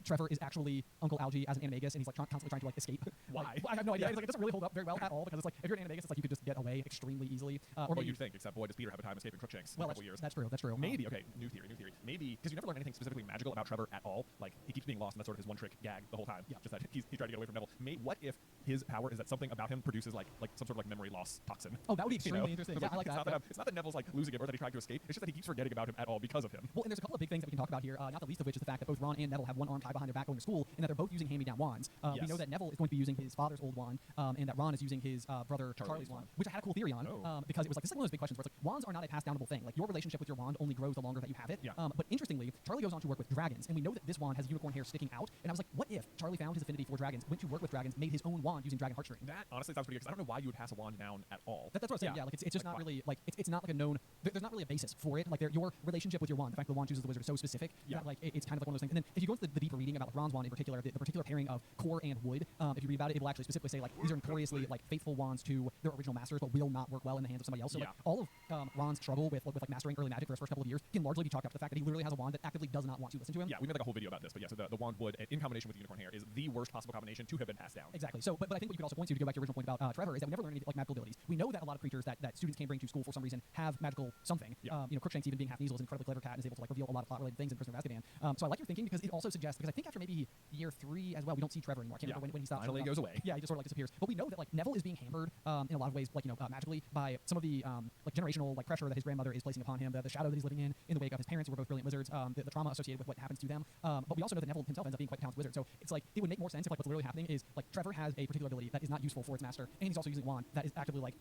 Trevor is actually Uncle Algie as an animagus, and he's like constantly trying to like escape. Why? Like, I have no idea. It's like it doesn't really hold up very well at all, because it's like if you're an animagus, it's like you could just get away extremely easily. Or Well, maybe you'd think, except boy, does Peter have a time escaping Crookshanks in a couple years. That's true. Maybe, okay, new theory. Maybe, because you never learn anything specifically magical about Trevor at all. Like, he keeps being lost, and that's sort of his one-trick gag the whole time. Yeah. Just that he's trying to get away from Neville. What if his power is that something about him produces like some sort of like memory loss toxin? Oh, that would be extremely interesting. Yeah, I like that. It's not that Neville's like losing him or that he's trying to escape. It's just that he keeps forgetting about him at all because of him. Well, and there's a couple of big things that we can talk about here, not the least of which is the fact that both Ron and Neville have one arm tied behind their back going to school, and that they're both using hand-me-down wands. We know that Neville is going to be using his father's old wand, and that Ron is using his brother Charlie's wand, which I had a cool theory on, because it was like, this is like one of those big questions where it's like, wands are not a passed-downable thing. Like, your relationship with your wand only grows the longer that you have it. But interestingly, Charlie goes on to work with dragons, and we know that this wand has unicorn hair sticking out, and I was like, what if Charlie found his affinity for dragons, went to work with dragons, made his own wand using dragon heartstring? That honestly sounds pretty good, because I don't know why you would pass a wand down at all. That's what I'm saying. Yeah, like it's just not really like it's not like a known. There's not really a basis for it. Like your relationship with your wand, the fact that the wand chooses the wizard is so specific that like it's kind of like one of those things. And then if you go into the deeper reading about like Ron's wand in particular, the particular pairing of core and wood, if you read about it, it will actually specifically say like these are notoriously like faithful wands to their original masters, but will not work well in the hands of somebody else. So like all of Ron's struggle with like mastering early magic for his first couple of years can largely be chalked up to the fact that he literally has a wand that actively does not want to listen to him. Yeah, we made like a whole video about this, but yeah, so the wand wood in combination with the unicorn hair is the worst possible combination to have been passed down. Exactly. So, but I think what you could also point to go back to your original point about Trevor, is that we never learn any like magical abilities. We know that a lot of creatures that students can bring to school for some reason have magical something. Crookshanks, even being half Kneazle, is an incredibly clever cat and is able to like reveal a lot of plot-related things in Prisoner of Azkaban. So I like your thinking, because it also suggests, because I think after maybe year 3 as well, we don't see Trevor anymore. I can't remember when he stops. Finally goes away. Yeah, he just sort of like disappears. But we know that like Neville is being hampered in a lot of ways, like magically, by some of the like generational like pressure that his grandmother is placing upon him, the shadow that he's living in the wake of his parents who were both brilliant wizards, the trauma associated with what happens to them. But we also know that Neville himself ends up being quite a talented wizard. So it's like it would make more sense if like what's literally happening is like Trevor has a particular ability that is not useful for its master, and he's also using a wand that is actively like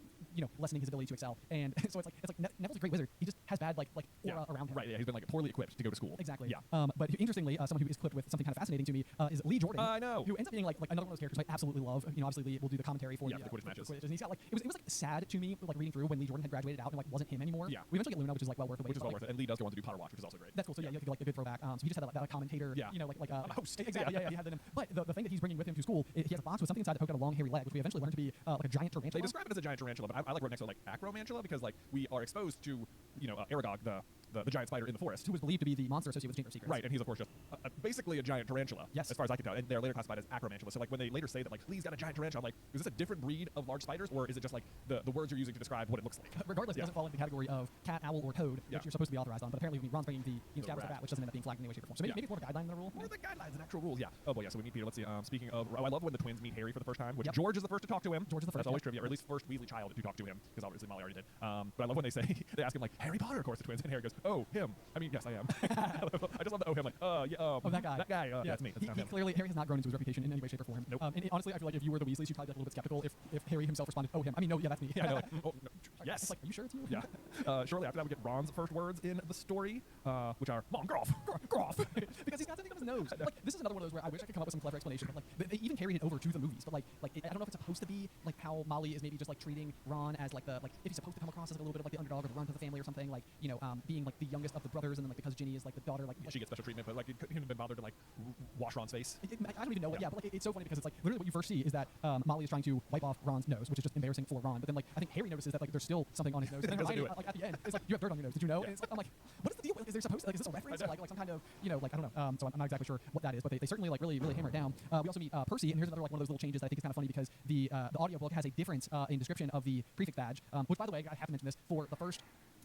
lessening his ability to excel. And so it's like Neville's a great wizard. He just has bad like aura around him. Right. Yeah, he's been like poorly equipped to go to school. Exactly. Yeah. But interestingly, someone who is equipped with something kind of fascinating to me is Lee Jordan. I know. Who ends up being like another one of those characters I absolutely love. Obviously Lee will do the commentary for the Quidditch matches. And he's got like it was like sad to me like reading through when Lee Jordan had graduated out and like wasn't him anymore. Yeah. We eventually get Luna, which is like well worth the wait. Which is well worth it. And Lee does go on to do Potter Watch, which is also great. That's cool. So yeah, you get like a good throwback. So he just had that commentator. Yeah. Like a host. Exactly. Yeah. He had that. But the thing that he's bringing with him to school, he has a box with something inside that poked out a long hairy leg, which we eventually learned to be like a giant tarantula. They describe it as a giant tarantula, but I like right next to like acromantula, because like we are exposed to Aragog, the giant spider in the forest, who was believed to be the monster associated with Chamber of Secrets. Right, and he's of course just basically a giant tarantula. Yes. As far as I can tell, and they're later classified as acromantula. So like when they later say that like Lee's got a giant tarantula, I'm like, is this a different breed of large spiders, or is it just like the words you're using to describe what it looks like? Regardless, it doesn't fall into the category of cat, owl, or toad, which you're supposed to be authorized on. But apparently, Ron's bringing the status of that, which doesn't end up being flagged in any way, shape, or form. So maybe it's more of a guideline than a rule. The guidelines and actual rules, yeah. Oh boy, yeah. So we meet Peter. Let's see. Speaking of, I love when the twins meet Harry for the first time, which George is the first to talk to him. George is the first. That's always trivia, or at least first Weasley child to talk to him, because obviously Molly already did. But I love when they say they ask him like Harry Potter, of course, the twins, and Harry goes, "Oh, him. I mean, yes, I am." I just love the him, like, that guy. That guy. That's me. That's he clearly, Harry has not grown into his reputation in any way, shape, or form. Nope. And honestly, I feel like if you were the Weasleys, you'd probably be a little bit skeptical if Harry himself responded, "Oh, him." I mean, no, yeah, that's me. Yeah, I know, like, oh, no, yes. It's like, are you sure it's you? Yeah. Shortly after that, we get Ron's first words in the story, which are "Mom, Groff." Because he's got something on his nose. Like, this is another one of those where I wish I could come up with some clever explanation. But like, they even carried it over to the movies. But like I don't know if it's supposed to be like how Molly is maybe just like treating Ron as like if he's supposed to come across as like a little bit of like the underdog or the runt of the family or something, like being like the youngest of the brothers, and then like because Ginny is like the daughter, like she gets special treatment, but like it couldn't have been bothered to like wash Ron's face. I don't even know what. Yeah, but like it's so funny because it's like literally what you first see is that Molly is trying to wipe off Ron's nose, which is just embarrassing for Ron. But then like I think Harry notices that like there's still something on his nose. And then Hermione, like at the end, it's like, you have dirt on your nose. Did you know? And it's like, I'm like, what is the deal? Is there supposed to, like, is this a reference or like some kind of like I don't know. So I'm not exactly sure what that is, but they certainly like really hammer it down. We also meet Percy, and here's another like one of those little changes that I think is kind of funny because the audiobook has a difference in description of the prefix badge, which by the way I have to mention this for the first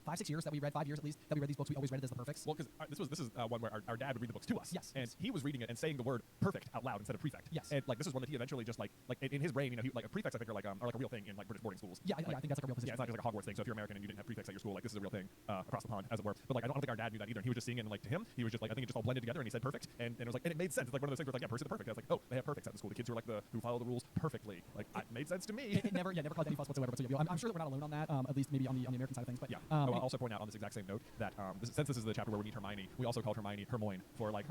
5-6 years that we read, 5 years at least that we read these books, we always read it as the perfects. Well, because this is one where our dad would read the books to us. Yes. And he was reading it and saying the word perfect out loud instead of prefect. Yes. And like this is one that he eventually just like in his brain, he, like prefects I think are like a real thing in like British boarding schools. Yeah, I think that's like a real position. Yeah, it's not just like a Hogwarts thing. So if you're American and you didn't have prefects at your school, like this is a real thing across the pond, as it were. But like I don't think our dad knew that either. And he was just seeing it, and like to him, he was just like I think it just all blended together, and he said perfect, and it was like and it made sense. It's like one of those things where it's like Percy the perfect. I was like, oh, they have perfects at the school. The kids who are like who follow the rules perfectly. Like it made sense to me. It never caused any fuss whatsoever. But so, I'm sure that we're not alone on that. At least maybe on the American side of things. But yeah. I'll also point out on this exact same note that since this is the chapter where we meet Hermione, we also called Hermione Hermione for like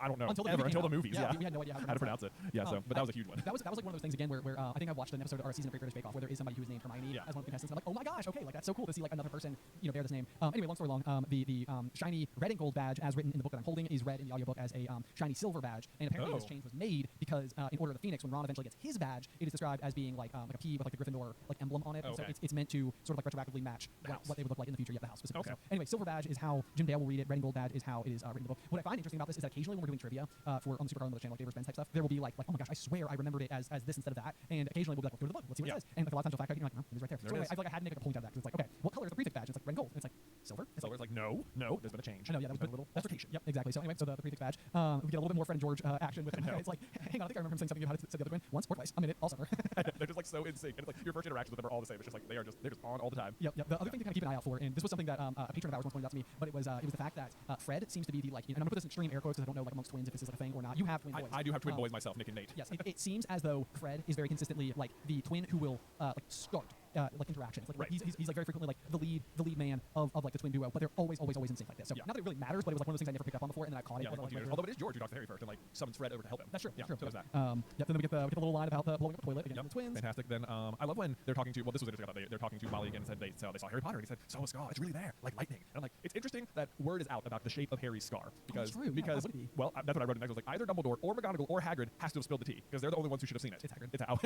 I don't know until the movies. Yeah, we had no idea how to pronounce it. Yeah, but that was a huge one. That was like one of those things again where I think I've watched an episode or a season of Great British Bake Off where there is somebody who is named Hermione as one of the contestants. And I'm like, oh my gosh, okay, like that's so cool to see like another person bear this name. Anyway, long story long, the shiny red and gold badge as written in the book that I'm holding is read in the audiobook as a shiny silver badge, and apparently this change was made because in Order of the Phoenix, when Ron eventually gets his badge, it is described as being like a P with like the Gryffindor like emblem on it. Okay. So it's meant to sort of like retroactively match what they would look like in the future. Yeah, the house specifically. Okay. So anyway, silver badge is how Jim Dale will read it. Red and gold badge is how it is written in the book. What I find interesting about this is that occasionally when we're doing trivia for on the Super Carlin channel, like Dave Spence type stuff, there will be like oh my gosh, I swear I remembered it as this instead of that, and occasionally we'll be like, let's go to the book, let's see what it says, and like a lot of times you'll fact check, you're like, no, it is right there. So anyway, I feel like I had to make like a point out of that because it's like, okay, what color is the prefix badge? And it's like red and gold. And it's like silver. Silver's like no, there's been a change. I know, yeah, that was a little altercation. Yep, exactly. So anyway, so the prefix badge, we get a little bit more Fred and George action with it. It's like, hang on, I think I remember him saying something about it said the other one once or twice, a minute, all summer. They're just like so in sync, and it's like your first interactions with them are all the same. It's just like they're just on all the time. Yep. The other thing to kind of keep an eye out for, and this was something that a patron of ours once pointed out to me, but it was the fact that Fred seems to be the like, and I'm gonna put this in extreme air quotes because I don't know like amongst twins if this is like a thing or not. You have twin boys. I do have twin boys myself, Nick and Nate. Yes, it seems as though Fred is very consistently like the twin who will like start like interactions. Like he's like very frequently like the lead man of like the twin duo, but they're always in sync like this. So not that it really matters, but it was like one of those things I never picked up on before, and then I caught it. Although it is George who talks to Harry first and like summons Fred over to help him. That's true. Yeah, that's true. so is that. Then we get the little line about blowing up the toilet again with the twins. Fantastic. Then I love when they're talking to. Well, this was interesting. They're talking to Molly again and said they saw Harry Potter and he said, "So a scar. It's really there, like lightning." And I'm like, it's interesting that word is out about the shape of Harry's scar because that's well, that's what I wrote next. I was like, either Dumbledore or McGonagall or Hagrid has to have spilled the tea because they're the only ones who should have seen it. It's Hagrid. It's how.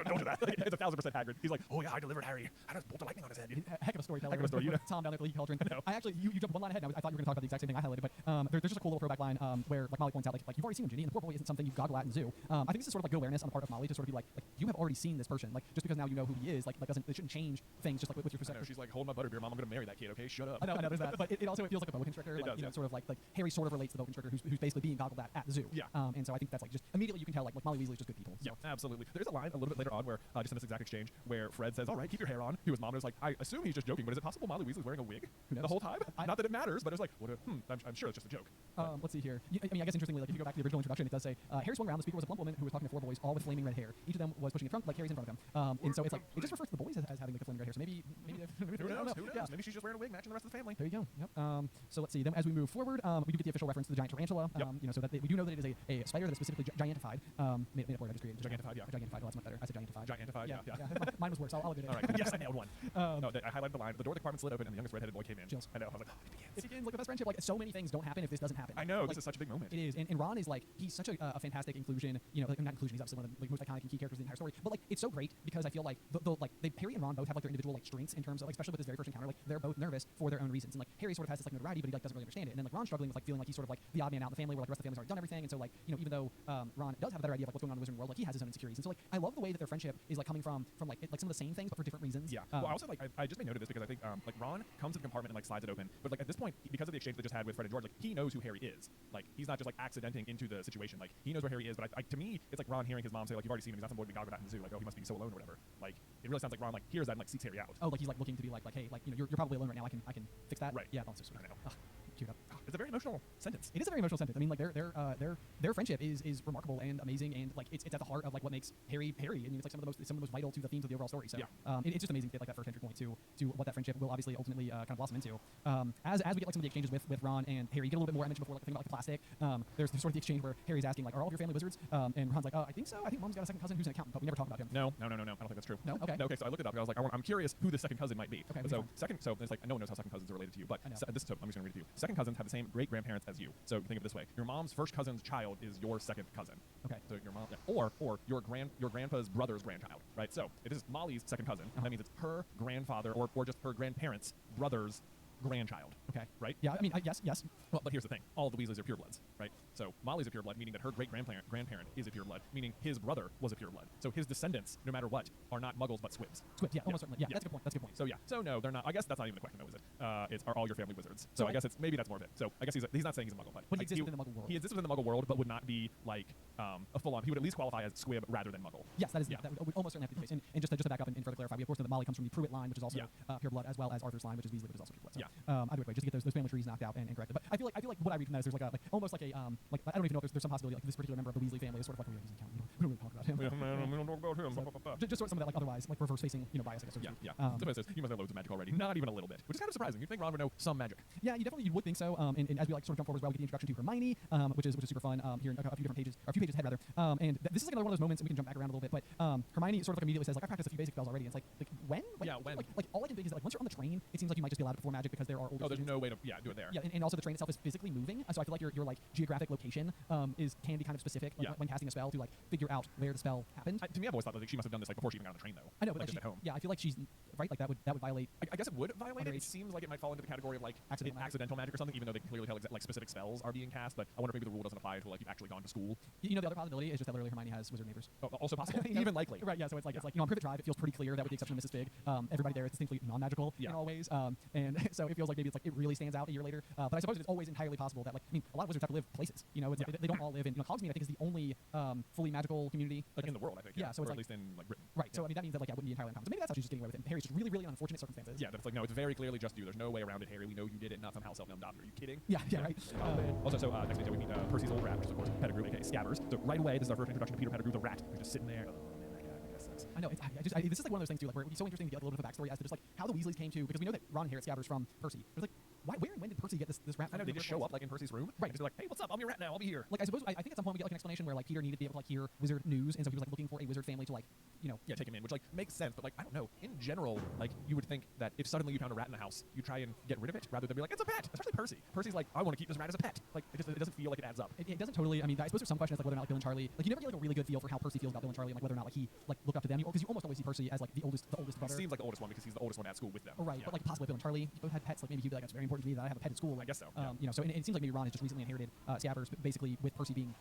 Don't do that. It's 1,000% Hagrid. He's like, oh yeah, I delivered Harry. I just bolted lightning on his head. Heck of a storyteller. Heck of a story. You know. Tom down there with the Cauldron. I actually, you jumped one line ahead. I thought you were going to talk about the exact same thing I highlighted, but there's just a cool little throwback line where like Molly points out like you've already seen him, Ginny, and the poor boy isn't something you goggle at in zoo. I think this is sort of like good awareness on the part of Molly to sort of be like you have already seen this person. Like just because now you know who he is, like it shouldn't change things. Just like with your perception. She's like, hold my butterbeer, mom. I'm going to marry that kid. Okay, shut up. I know. There's that. But it also feels like a boa constrictor. Like, does, sort of like Harry sort of relates to the boa constrictor who's basically being goggled at the zoo. Yeah. And so I think that's like just immediately you can tell like Molly Weasley's just good people. So. Yeah, absolutely. There's a line a little bit later on where just in this exact exchange where Fred says, "All right, keep your hair on." To his mom, and was like, "I assume he's just joking, but is it possible Molly Weasley's wearing a wig the whole time? Not that it matters, but it's like, I'm sure it's just a joke." Let's see here. I mean, I guess interestingly, like if you go back to the original introduction, it does say Harry swung around. The speaker was a plump woman who was talking to 4 boys, all with flaming red hair. Each of them was pushing a trunk like Harry's in front of him. And so it's like it just refers to the boys as having like the flaming red hair. So maybe who knows? Yeah. Maybe she's just wearing a wig matching the rest of the family. There you go. Yep. So let's see. Then as we move forward, we do get the official reference to the giant tarantula. So that we do know that it is a spider that is specifically gigantified. Made up word I just created. Gigantified, yeah. Gigantified. Oh, that's much better. I said gigantified. Gigantified, yeah. Mine was worse. I'll admit it. All right. Yes, I nailed one. No, I highlighted the line. The door of the compartment slid open and the youngest redheaded boy came in. Chills. I know. I was like, it begins like the best friendship. Like so many things don't happen if this doesn't happen. I know. Like, this is such a big moment. It is. And Ron is like he's such a fantastic inclusion. Like not inclusion. He's obviously one of the like, most iconic and key characters in the entire story. But like it's so great because I feel like Harry and Ron both have like their individual like strengths in terms of like especially with this very first encounter. Like they're both nervous for their own reasons. And like Harry sort of has this like notoriety, but he like doesn't really understand it. And then like Ron's struggling with like feeling like he's sort of like the odd man out in the family, where like the rest of the family's already done everything. And so like even though Ron does have a better idea of like what's going on in the Wizarding world, like he has his own insecurities. And so like I love the way that their friendship is like coming from like some of the same things but for different reasons. Yeah. Well, I also like I just made note of this because I think like Ron comes to the compartment and like slides it open, but like at this point because of the exchange they just had with Fred and George, like he knows who Harry is. Like he's not just like accidenting into the situation. Like he knows where Harry is. But to me, it's like Ron hearing his mom say like you've already seen him. He's not some boy to be goggled at in the zoo. Like oh he must be so alone or whatever. Like it really sounds like Ron like hears that and like seeks Harry out. Oh like he's like looking to be like hey like you're probably alone right now. I can fix that. Right. Yeah. That's so sweet. I know. Queued up. It's a very emotional sentence. It is a very emotional sentence. I mean, like their friendship is remarkable and amazing, and like it's at the heart of like what makes Harry Harry. I mean, it's like some of the most vital to the themes of the overall story. So it's just amazing to get like that first entry point to what that friendship will obviously ultimately kind of blossom into. As we get like some of the exchanges with Ron and Harry, you get a little bit more. I mentioned before like the thing about like the plastic. There's sort of the exchange where Harry's asking like, are all of your family wizards? And Ron's like, I think so. I think Mom's got a second cousin who's an accountant, but we never talk about him. No. I don't think that's true. No. Okay. No. Okay. So I looked it up. And I was like, I'm curious who the second cousin might be. Okay. So it's like no one knows how second cousins are related to you, but I'm just going to read it to you. Second cousins have the same great grandparents as you. So think of it this way: your mom's first cousin's child is your second cousin. Okay. So your mom, or your grandpa's brother's grandchild, right? So it is Molly's second cousin. That means it's her grandfather or just her grandparents' brother's grandchild. Okay. Right? Yeah, I mean, yes. Well, but here's the thing. All of the Weasleys are purebloods, right? So Molly's a pureblood, meaning that her great-grandparent is a pureblood, meaning his brother was a pureblood. So his descendants, no matter what, are not muggles, but squibs. Squibs, yeah, almost certainly. Yeah, that's a good point. That's a good point. So yeah, so no, they're not. I guess that's not even the question, though, is it? It's are all your family wizards? So I guess it's maybe that's more of it. So I guess he's not saying he's a muggle, but he exists within the muggle world. He exists within the muggle world, but would not be like a full-on. He would at least qualify as squib rather than muggle. Yes, that would almost certainly have to be the case. And just to back up and further clarify, we of course know that Molly comes from the Pruitt line, which is also pureblood, as well as Arthur's line, which is Weasley, which is also pureblood. So, either way, just to get those family trees knocked out and corrected. But I feel like what I read from that is there's almost like a like I don't even know if there's some possibility like this particular member of the Weasley family is sort of like we don't really talk about him. We don't talk about him. So, just sort of some of that like otherwise like reverse facing bias, I guess. Yeah. Somebody says he must know loads of magic already. Not even a little bit, which is kind of surprising. You'd think Ron would know some magic. Yeah, you would think so. And as we like sort of jump forward as well, we get the introduction to Hermione, which is super fun here in a few different pages, or a few pages ahead rather. And this is like another one of those moments, and we can jump back around a little bit. But Hermione sort of like immediately says like I practiced a few basic spells already. And it's like when? When? Like all I can think is that like once you're on the train, it seems like you might just be allowed to perform magic because there are older. Oh, there's no way to do it there. Yeah, and also the train itself is physically moving, so I feel like your like geographic location can be kind of specific when casting a spell to like figure out where the spell happened. To me, I've always thought that like, she must have done this like before she even got on the train though. I know, but like, just at home. Yeah, I feel like she's right. Like that would violate. I guess it would violate it. It seems like it might fall into the category of like accidental magic or something, even though they clearly tell like specific spells are being cast. But I wonder if maybe the rule doesn't apply until like you've actually gone to school. You know, the other possibility is just that literally Hermione has wizard neighbors. Oh, also possible. Even likely. Right. Yeah. So it's like on Privet Drive, it feels pretty clear that with the exception of Mrs. Fig, everybody there is distinctly non-magical in all ways. And so it feels like maybe it's like it really stands out a year later. But I suppose it's always entirely possible that like a lot of wizards have to live places. You know, they don't all live in. Hogsmeade I think is the only fully magical community like in the world. I think. Yeah. So it's or at least in like Britain. Right. So I mean that means that like it wouldn't be entirely uncommon. So maybe that's how she's just getting away with it. And Harry's just really unfortunate circumstances. Yeah. That's like no, it's very clearly just you. There's no way around it, Harry. We know you did it. Not somehow self-named doctor. Are you kidding? Yeah. Right. Also, so next page we meet Percy's old rat, which is of course Pettigrew, aka Scabbers. So right away, this is our first introduction to Peter Pettigrew, the rat, who's just sitting there. Oh man, that guy, I guess sucks. I know. This is like one of those things too, like where it would be so interesting to get a little bit of a backstory as to just like how the Weasleys came to, because we know that Ron and Harry Scabbers from Percy. But it's like, where and when did Percy get this rat? I know they just show up like in Percy's room, right? Just like, hey, what's up? I'm your rat now. I'll be here. Like I suppose I think at some point we get like an explanation where like Peter needed to be able to like hear wizard news, and so he was like looking for a wizard family to like take him in, which like makes sense. But like I don't know, in general, like you would think that if suddenly you found a rat in the house, you try and get rid of it rather than be like it's a pet. Especially Percy. Percy's like I want to keep this rat as a pet. Like it doesn't feel like it adds up. It doesn't totally. I mean, I suppose there's some question as like whether or not like Bill and Charlie, like you never get like a really good feel for how Percy feels about Bill and Charlie, and like whether or not like he like looked up to them, because you almost always see Percy as like the oldest brother. He seems like the oldest one because he's the oldest one at school with them. Right, but like possibly Bill and Charlie both had pets. Like maybe he'd be like, it's very important to me that I have a pet at school. I guess so. So and it seems like maybe Ron has just recently inherited Scabbers, basically with Percy being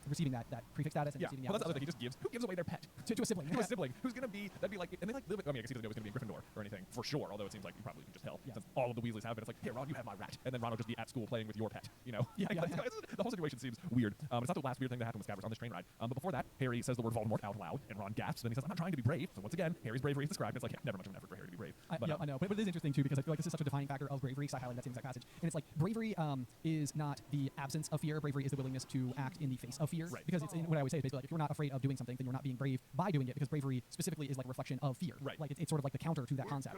receiving that prefix status and receiving the. Well, that's the other thing. He just gives. Who gives away their pet to a sibling? To a sibling who's gonna be that'd be like, and they like live. I mean, I guess he doesn't know it's gonna be in Gryffindor or anything for sure. Although it seems like you probably can just tell since all of the Weasleys have it. It's like, here, Ron, you have my rat, and then Ron will just be at school playing with your pet. You know. Yeah. The whole situation seems weird. It's not the last weird thing that happened with Scabbers on this train ride. But before that, Harry says the word Voldemort out loud, and Ron gasps. Then he says, "I'm not trying to be brave." So once again, Harry's bravery is described. It's like never much of an effort for Harry to be brave. I know, but it is interesting too because I feel like this is such a defining factor of bravery. So I highlighted that same exact passage, and it's like bravery is not the absence of fear. Bravery is the willingness to act in the face of fear. Right. Because it's what I always say is basically like if you're not afraid of doing something, then you're not being brave by doing it. Because bravery specifically is like a reflection of fear. Right. Like it's sort of like the counter to that concept.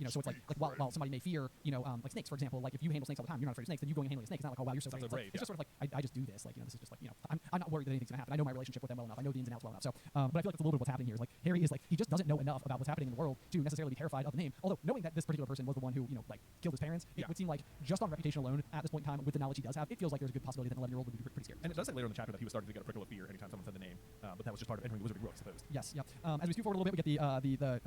So it's like while somebody may fear, like snakes, for example. Like if you handle snakes all the time, you're not afraid of snakes. Then you going and handling a snake. It's not like, oh wow, you're so brave. It's just sort of like I just do this. Like this is just like I'm not worried that anything's gonna happen. I know my relationship with them well enough. I know the ins and outs well enough. So, but I feel like that's a little bit of what's happening here. Is like Harry is like he just doesn't know enough about what's happening in the world to necessarily be terrified of the name. Although knowing that this particular person was the one who like killed his parents, it would seem like just on reputation alone at this point in time, with the knowledge he does have, it feels like there's a good possibility that an 11-year-old would be pretty scared. And it does say later in the chapter that he was starting to get a prickle of fear anytime someone said the name, but that was just part of entering the Wizarding World, I suppose. Yes. Yep. As we scoot forward a little bit, we get the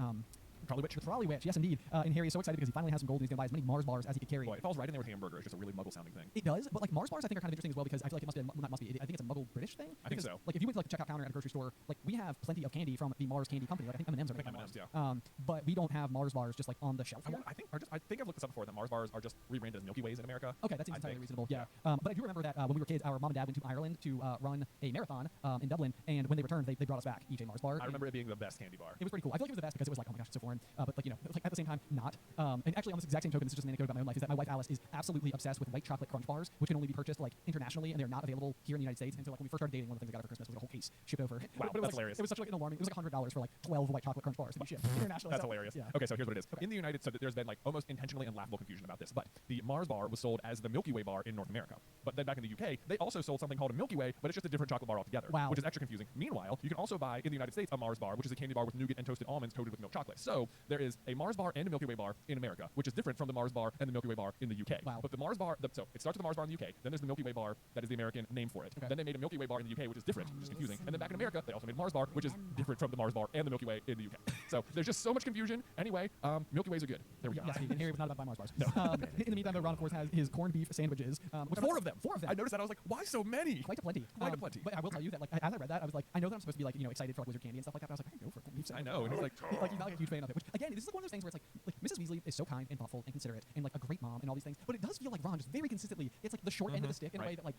Trolley Witch. The Trolley Witch, yes indeed. And Harry is so excited because he finally has some gold and he's going to buy as many Mars bars as he could carry. Boy, it falls right in there with hamburger. It's just a really muggle sounding thing. It does, but like Mars bars I think are kind of interesting as well because I feel like it must be, I think it's a muggle British thing. I think so. Like if you went to like the checkout counter at a grocery store, like we have plenty of candy from the Mars candy company. Like I think M&M's are making Mars. Yeah. But we don't have Mars bars just like on the shelf here. I think I've looked this up before that Mars bars are just rebranded as Milky Ways in America. Okay, that seems entirely reasonable. Yeah. But I do remember that when we were kids, our mom and dad went to Ireland to run a marathon in Dublin, and when they returned, they brought us back each a Mars bar. I remember it being the best candy bar. It was pretty cool. I feel like it was the best because it was like, oh my gosh, it's so foreign. But like like at the same time, not. And actually on this exact same token, this is just an anecdote about my own life, is that my wife Alice is absolutely obsessed with white chocolate crunch bars, which can only be purchased like internationally, and they're not available here in the United States. And so like when we first started dating, one of the things I got her for Christmas was a whole case shipped over. Wow, but that's hilarious. It was such like an alarming. It was like $100 for like 12 white chocolate crunch bars to be shipped internationally. That's hilarious. Yeah. Okay, so here's what it is. Okay. In the United States, there's been like almost intentionally and laughable confusion about this, but the Mars bar was sold as the Milky Way bar in North America. But then back in the UK, they also sold something called a Milky Way, but it's just a different chocolate bar altogether, Wow. which is extra confusing. Meanwhile, you can also buy in the United States a Mars bar, which is a candy bar with nougat and toasted almonds coated with milk chocolate. So there is a Mars bar and a Milky Way bar in America, which is different from the Mars bar and the Milky Way bar in the UK. Wow. But the Mars bar, so it starts with the Mars bar in the UK, then there's the Milky Way bar, that is the American name for it. Okay. Then they made a Milky Way bar in the UK, which is different, which is confusing. And then back in America, they also made Mars bar, which is different from the Mars bar and the Milky Way in the UK. So there's just so much confusion. Anyway, Milky Ways are good. There we go. Yes, and Harry was not about to buy Mars bars. No. In the meantime, though, Ron, of course, has his corned beef sandwiches. Which Four of them. Four of them. I noticed that. I was like, why so many? Quite a plenty. Quite a plenty. But I will tell you that, like, as I read that, I was like, I know that I'm supposed to be like, excited for like wizard candy and stuff like that. But I was like, I can go for a corned beef I sandwich. know. And it's like, he's not like a huge fan of it. Which again, this is like one of those things where it's like Mrs. Weasley is so kind and thoughtful and considerate and like a great mom and all these things. But it does feel like Ron just very consistently, it's like the short end of the stick in a way that like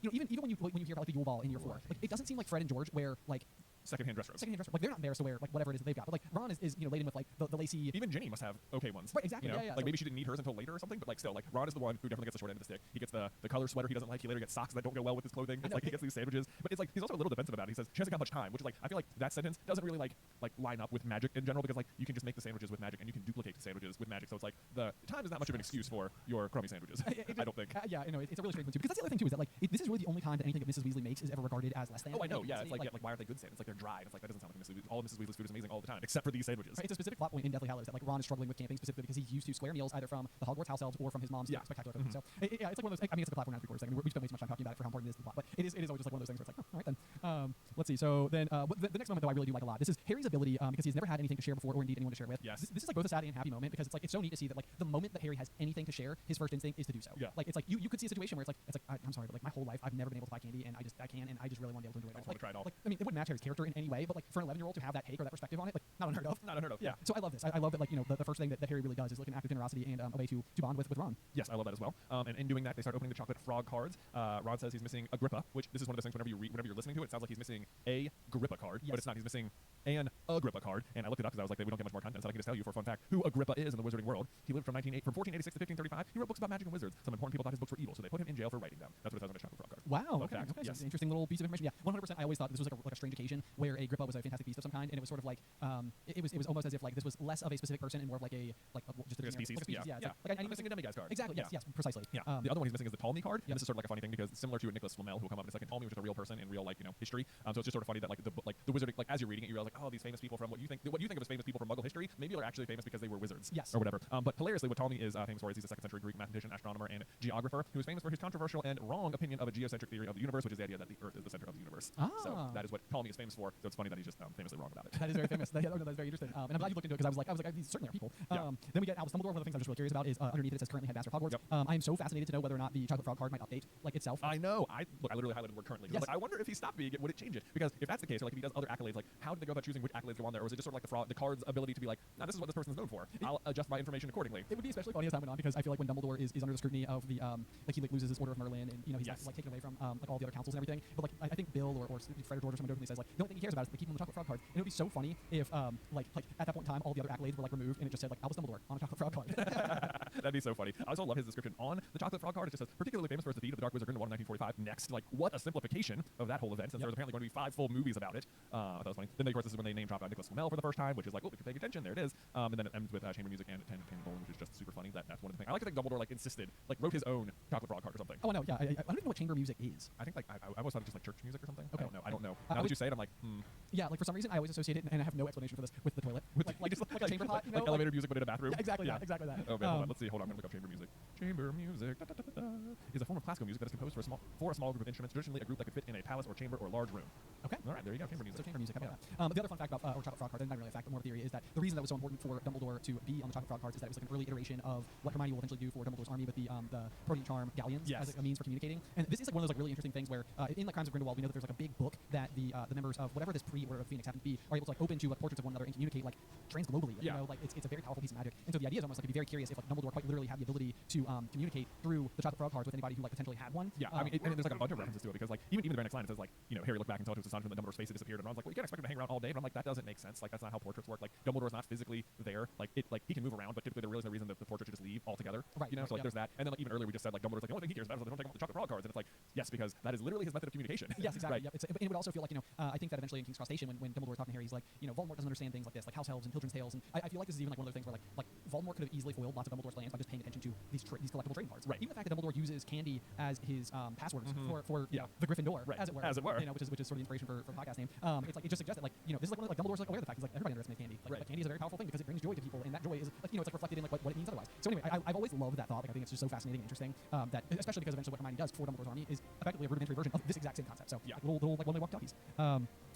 even when you hear about like the Yule Ball in year 4, like it doesn't seem like Fred and George wear like secondhand dress robes. Like they're not embarrassed to wear like whatever it is that they've got. But like Ron is laden with like the lacy. Even Ginny must have okay ones. Right, exactly. You know? Yeah. Like maybe she didn't need hers until later or something, but like still, like Ron is the one who definitely gets the short end of the stick. He gets the color sweater he doesn't like. He later gets socks that don't go well with his clothing. It's like he gets these sandwiches, but it's like he's also a little defensive about it. He says she hasn't got much time, which is like I feel like that sentence doesn't really like line up with magic in general because like you can just make the sandwiches with magic and you can duplicate the sandwiches with magic. So it's like the time is not much of an excuse for your crummy sandwiches. I don't think. Yeah, I know it's a really strange one too. Because that's the other thing too is that like this is really the only time that anything that Mrs. Weasley makes is ever regarded as less than. Oh, I know. Yeah, it's like why aren't they good sandwiches? It's like they're dry. And it's like that doesn't sound like Mrs. Weasley. All of Mrs. Weasley's food is amazing all the time, except for these sandwiches. Right, it's a specific plot point in Deathly Hallows that like Ron is struggling with camping specifically because he's used to square meals either from the Hogwarts house elves or from his mom's spectacular cooking. So it's like one of those. I mean, it's like a platform now 3/4 second. We spent way too much time talking about it for how important it is to the plot, but it is always just like one of those things where it's like, oh, all right then. Let's see. So then the next moment though I really do like a lot. This is Harry's ability because he's never had anything to share before or indeed anyone to share with. Yes. This is like both a sad and happy moment because it's so neat to see that like the moment that Harry has anything to share, his first instinct is to do so. Yeah. Like it's like you could see a situation where it's like I'm sorry, but like my whole life I've never been able to buy candy and I can and I just really want to be able to enjoy it all. Want to try it all. Like I mean, it wouldn't match Harry's character in any way, but like for an 11-year-old to have that take or that perspective on it, like not unheard of. Not unheard of. Yeah. So I love this. I love that like the first thing that Harry really does is look an act of generosity and a way to bond with Ron. Yes, I love that as well. And in doing that, they start opening the chocolate frog cards. Ron says he's missing Agrippa, which this is one of those things whenever you're listening to it, it sounds like he's missing a Agrippa card, but it's not. He's missing an Agrippa card. And I looked it up because I was like, we don't get much more content, so I can just tell you for a fun fact who Agrippa is in the wizarding world. He lived from 1486 to 1535. He wrote books about magic and wizards. Some important people thought his books were evil, so they put him in jail for writing them. That's what it says on the chocolate frog card. Wow. Okay. So Yes. it's an interesting little piece of information. Yeah, 100%. I always thought this was like a strange occasion where Agrippa was a fantastic beast of some kind, and it was sort of like it was almost as if like this was less of a specific person and more of like just a species. Like a species. Yeah. Like I'm missing a demigod card. Exactly. Yes. Precisely. Yeah. The other one he's missing is the Ptolemy card. And this is sort of like a funny thing because it's similar to Nicholas Flamel, who will come up in a second. Ptolemy was just a real person in real history. So it's just sort of funny that like the wizard, like as you're reading it, you realize like, oh, these famous people from what you think of as famous people from Muggle history, maybe they're actually famous because they were wizards. Yes. Or whatever. But hilariously, what Ptolemy is famous for is he's a 2nd century Greek mathematician, astronomer, and geographer who is famous for his controversial and wrong opinion of a geocentric theory of the universe, which is the idea that the Earth is the center of the universe. So that is what Ptolemy is famous for. So it's funny that he's just famously wrong about it. That is very famous. That's very interesting. And I'm glad you looked into it because I was like, these certainly are people. Then we get Albus Dumbledore. One of the things I'm just really curious about is underneath it says currently headmaster of Hogwarts. I am so fascinated to know whether or not the chocolate frog card might update like itself. I know. I literally highlighted the word currently. Yes. Like, I wonder if he stopped being it, would it change it? Because if that's the case, or like if he does other accolades, like how did they go about choosing which accolades go on there, or is it just sort of like the card's ability to be like, no, this is what this person's known for. I'll adjust my information accordingly. It would be especially funny as time went on because I feel like when Dumbledore is under the scrutiny of the like he like loses his Order of Merlin and he's like taken away from like all the other councils and everything. But like I think Bill or Fred or George or someone jokingly says like the only thing he cares about is they keep him on the chocolate frog card. And it would be so funny if like at that point in time all the other accolades were like removed and it just said like Albus Dumbledore on a chocolate frog card. That'd be so funny. I also love his description on the chocolate frog card. It just says particularly famous for his defeat of the Dark Wizard Grindelwald in 1945. Next, like what a simplification of that whole event since there was apparently going to be 5 full movies about it. That was funny. Then of course this is when they name drop Nicholas Flamel for the first time, which is like, oh, if you're paying attention, there it is. And then it ends with chamber music and Tandy Bowling, which is just super funny. That's one of the things. I like to think Dumbledore like insisted, like wrote his own chocolate frog card or something. Oh, I know. Yeah, I don't even know what chamber music is. I think like I always thought it was just like church music or something. Okay. I don't know. Now that you say it, I'm like, Yeah, like for some reason I always associate it, and I have no explanation for this, with the toilet. With like a chamber pot, like elevator music but in a bathroom. Yeah, exactly that. Exactly that. Oh man, hold on. Let's see. Hold on. I'm gonna look up chamber music. Chamber music is a form of classical music that is composed for a small group of instruments, traditionally a group that could fit in a palace or chamber or large room. Okay. All right, there you go. Chamber music. So chamber music. How about that? The other fun fact about or chocolate frog card, not really a fact, but more a theory, is that the reason that was so important for Dumbledore to be on the chocolate frog cards is that it was like an early iteration of what Hermione will eventually do for Dumbledore's army with the Protean Charm galleons as a means for communicating. And this is like one of those like really interesting things where in like Crimes of Grindelwald we know that there's like a big book that the members of whatever this pre-Order of Phoenix happen to be are able to like open to like portraits of one another and communicate like transglobally. You know, like it's a very powerful piece of magic. And so the idea is almost like it'd be very curious if like Dumbledore quite literally had the ability to communicate through the chocolate frog cards with anybody who like potentially had one. Yeah, I mean, and there's like a bunch of references to it because like even the very next line it says like Harry looked back and saw it was astonishment that Dumbledore's face had disappeared. And Ron's like, well, you can't expect him to hang around all day. But I'm like, that doesn't make sense. Like, that's not how portraits work. Like, Dumbledore's not physically there. Like, he can move around, but typically there really is no reason that the portrait should just leave altogether. Right. You know, so like there's that. And then like even earlier we just said like Dumbledore's like the only thing he cares about is they don't take off the chocolate frog cards. And it's like, yes, because that is literally his method of communication. Yes, exactly. Right. Yep. It would also feel like, I think that eventually in King's Cross Station, when Dumbledore was talking to Harry, he's like, Voldemort doesn't understand things like this, like house elves and children's tales. And I feel like this is even like one of those things where like Voldemort could have easily foiled lots of Dumbledore's plans by just paying attention to these collectible trading cards. Right. Even the fact that Dumbledore uses candy as his passwords for Yeah. the Gryffindor, Right. as it were. As it were. Which is sort of the inspiration for the podcast name. It's like it just suggests that like this is like one of like Dumbledore's like aware of the fact he's like everybody underestimates candy. Like candy is a very powerful thing because it brings joy to people, and that joy is like it's like reflected in like what it means otherwise. So anyway, I've always loved that thought. Like I think it's just so fascinating and interesting that especially because eventually what Hermione does for Dumbledore's army is effectively a rudimentary version of this exact same concept. So yeah, like, little like when they walk talkies.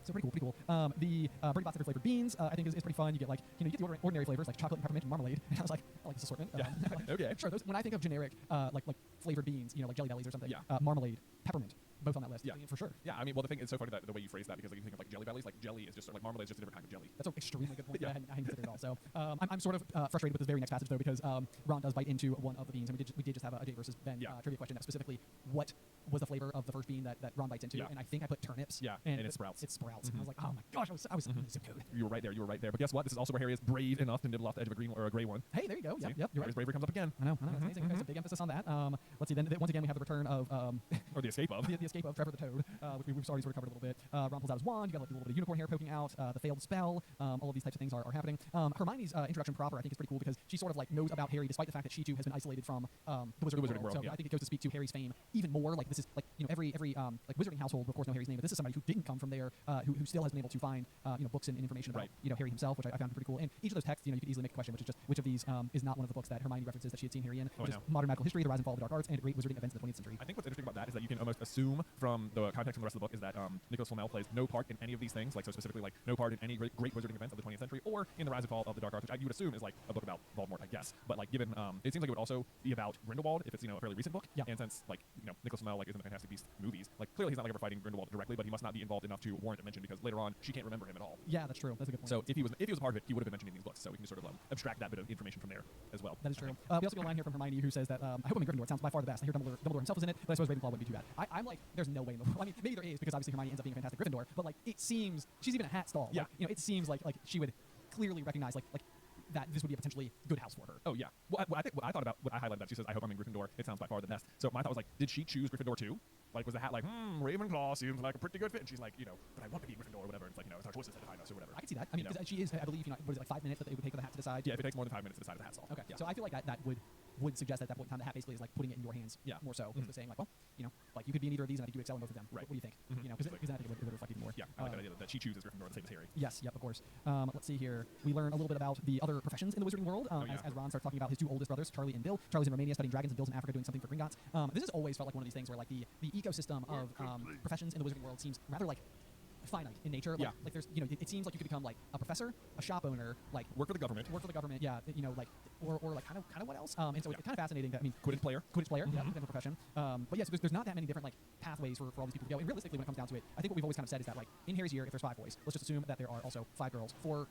So pretty cool. The Bertie Bott's different flavored beans, I think is pretty fun. You get like, you get the ordinary flavors like chocolate and peppermint and marmalade. And I was like, I like this assortment. Yeah. Okay. Sure. When I think of generic, like flavored beans, like Jelly Bellies or something. Yeah. Marmalade, peppermint, both on that list. Yeah. For sure. Yeah. I mean, well, the thing is so funny that the way you phrase that because like you think of like Jelly Bellies, like jelly is just like marmalade is just a different kind of jelly. That's an extremely good point. Yeah. I hadn't considered it all. So I'm sort of frustrated with this very next passage though because Ron does bite into one of the beans, and we did just have a Jay versus Ben trivia question that specifically what was the flavor of the first bean that Ron bites into, and I think I put turnips. Yeah. And it's sprouts. It's sprouts. And I was like, oh my gosh, I was zip code. You were right there. But guess what? This is also where Harry is brave enough to nibble off the edge of a green or a gray one. Hey, there you go. Yep. You're right. His bravery comes up again. I know. That's amazing. There's a big emphasis on that. Let's see. Then once again we have the return of or the escape of the escape of Trevor the Toad, which we've already sort of covered a little bit. Ron pulls out his wand. You got like a little bit of unicorn hair poking out. The failed spell. All of these types of things are happening. Hermione's introduction proper I think is pretty cool because she sort of like knows about Harry despite the fact that she too has been isolated from the Wizarding World. So I think it goes to speak to Harry's fame even more. Like this is like every like Wizarding household of course know Harry's name, but this is somebody who didn't come from there, who still has been able to find books and information about Harry himself, which I found pretty cool. And each of those texts, you could easily make a question, which is just which of these is not one of the books that Hermione references that she had seen Harry in, which is Modern Magical History, The Rise and Fall of the Dark Arts, and Great Wizarding Events in the 20th Century. I think what's interesting about that is that you can almost assume from the context from the rest of the book is that Nicholas Flamel plays no part in any of these things, like so specifically like no part in any great wizarding events of the 20th century or in the Rise and Fall of the Dark Arts, which you would assume is like a book about Voldemort, I guess. But like given it seems like it would also be about Grindelwald if it's a fairly recent book. Yeah. And since like Nicholas Flamel like is in the Fantastic Beasts movies, like clearly he's not like ever fighting Grindelwald directly, but he must not be involved enough to warrant a mention because later on she can't remember him at all. Yeah, that's true. That's a good point. So if he was a part of it, he would have been mentioned in these books. So we can just sort of abstract that bit of information from there as well. That is true. We also get a line here from Hermione who says that I hope I'm in Gryffindor. It sounds by far the best. I hear Dumbledore himself is in it, but I suppose Ravenclaw wouldn't be too bad. I'm like, there's no way in the world. I mean, maybe there is because obviously Hermione ends up being a fantastic Gryffindor, but like it seems she's even a hat stall. Yeah. Like, it seems like she would clearly recognize like that this would be a potentially good house for her. Oh yeah. Well, I think what I thought about what I highlighted that she says I hope I'm in Gryffindor. It sounds by far the best. So my thought was like, did she choose Gryffindor too? Like was the hat like Ravenclaw seems like a pretty good fit? And she's like, but I want to be Gryffindor or whatever. It's like it's our choices that define us or whatever. I can see that. I mean, because she is, I believe, what is it, like 5 minutes that it would take for the hat to decide? Yeah, if it takes more than 5 minutes to decide the hat stall. Okay. Yeah. So I feel like that would suggest that at that point in time the hat basically is like putting it in your hands. Yeah. More so, basically saying like, well, like you could be in either of these and I think you excel in both of them. Right. What do you think? Because I think it would reflect even more. Yeah. I like that idea that she chooses Gryffindor the same as Harry. Yes. Yep. Of course. Let's see here. We learn a little bit about the other professions in the Wizarding world as Ron starts talking about his two oldest brothers, Charlie and Bill. Charlie's in Romania studying dragons, and Bill's in Africa doing something for Gringotts. This has always felt like one of these things where like the ecosystem of professions in the Wizarding world seems rather like finite in nature. Like there's it seems like you could become like a professor, a shop owner, like work for the government. Yeah. Like or like kind of what else? And so it's kind of fascinating that Quidditch player. Yeah, potential profession. But yes, there's not that many different like pathways for all these people to go. And realistically, when it comes down to it, I think what we've always kind of said is that like in Harry's year, if there's 5 boys, let's just assume that there are also 5 girls. 4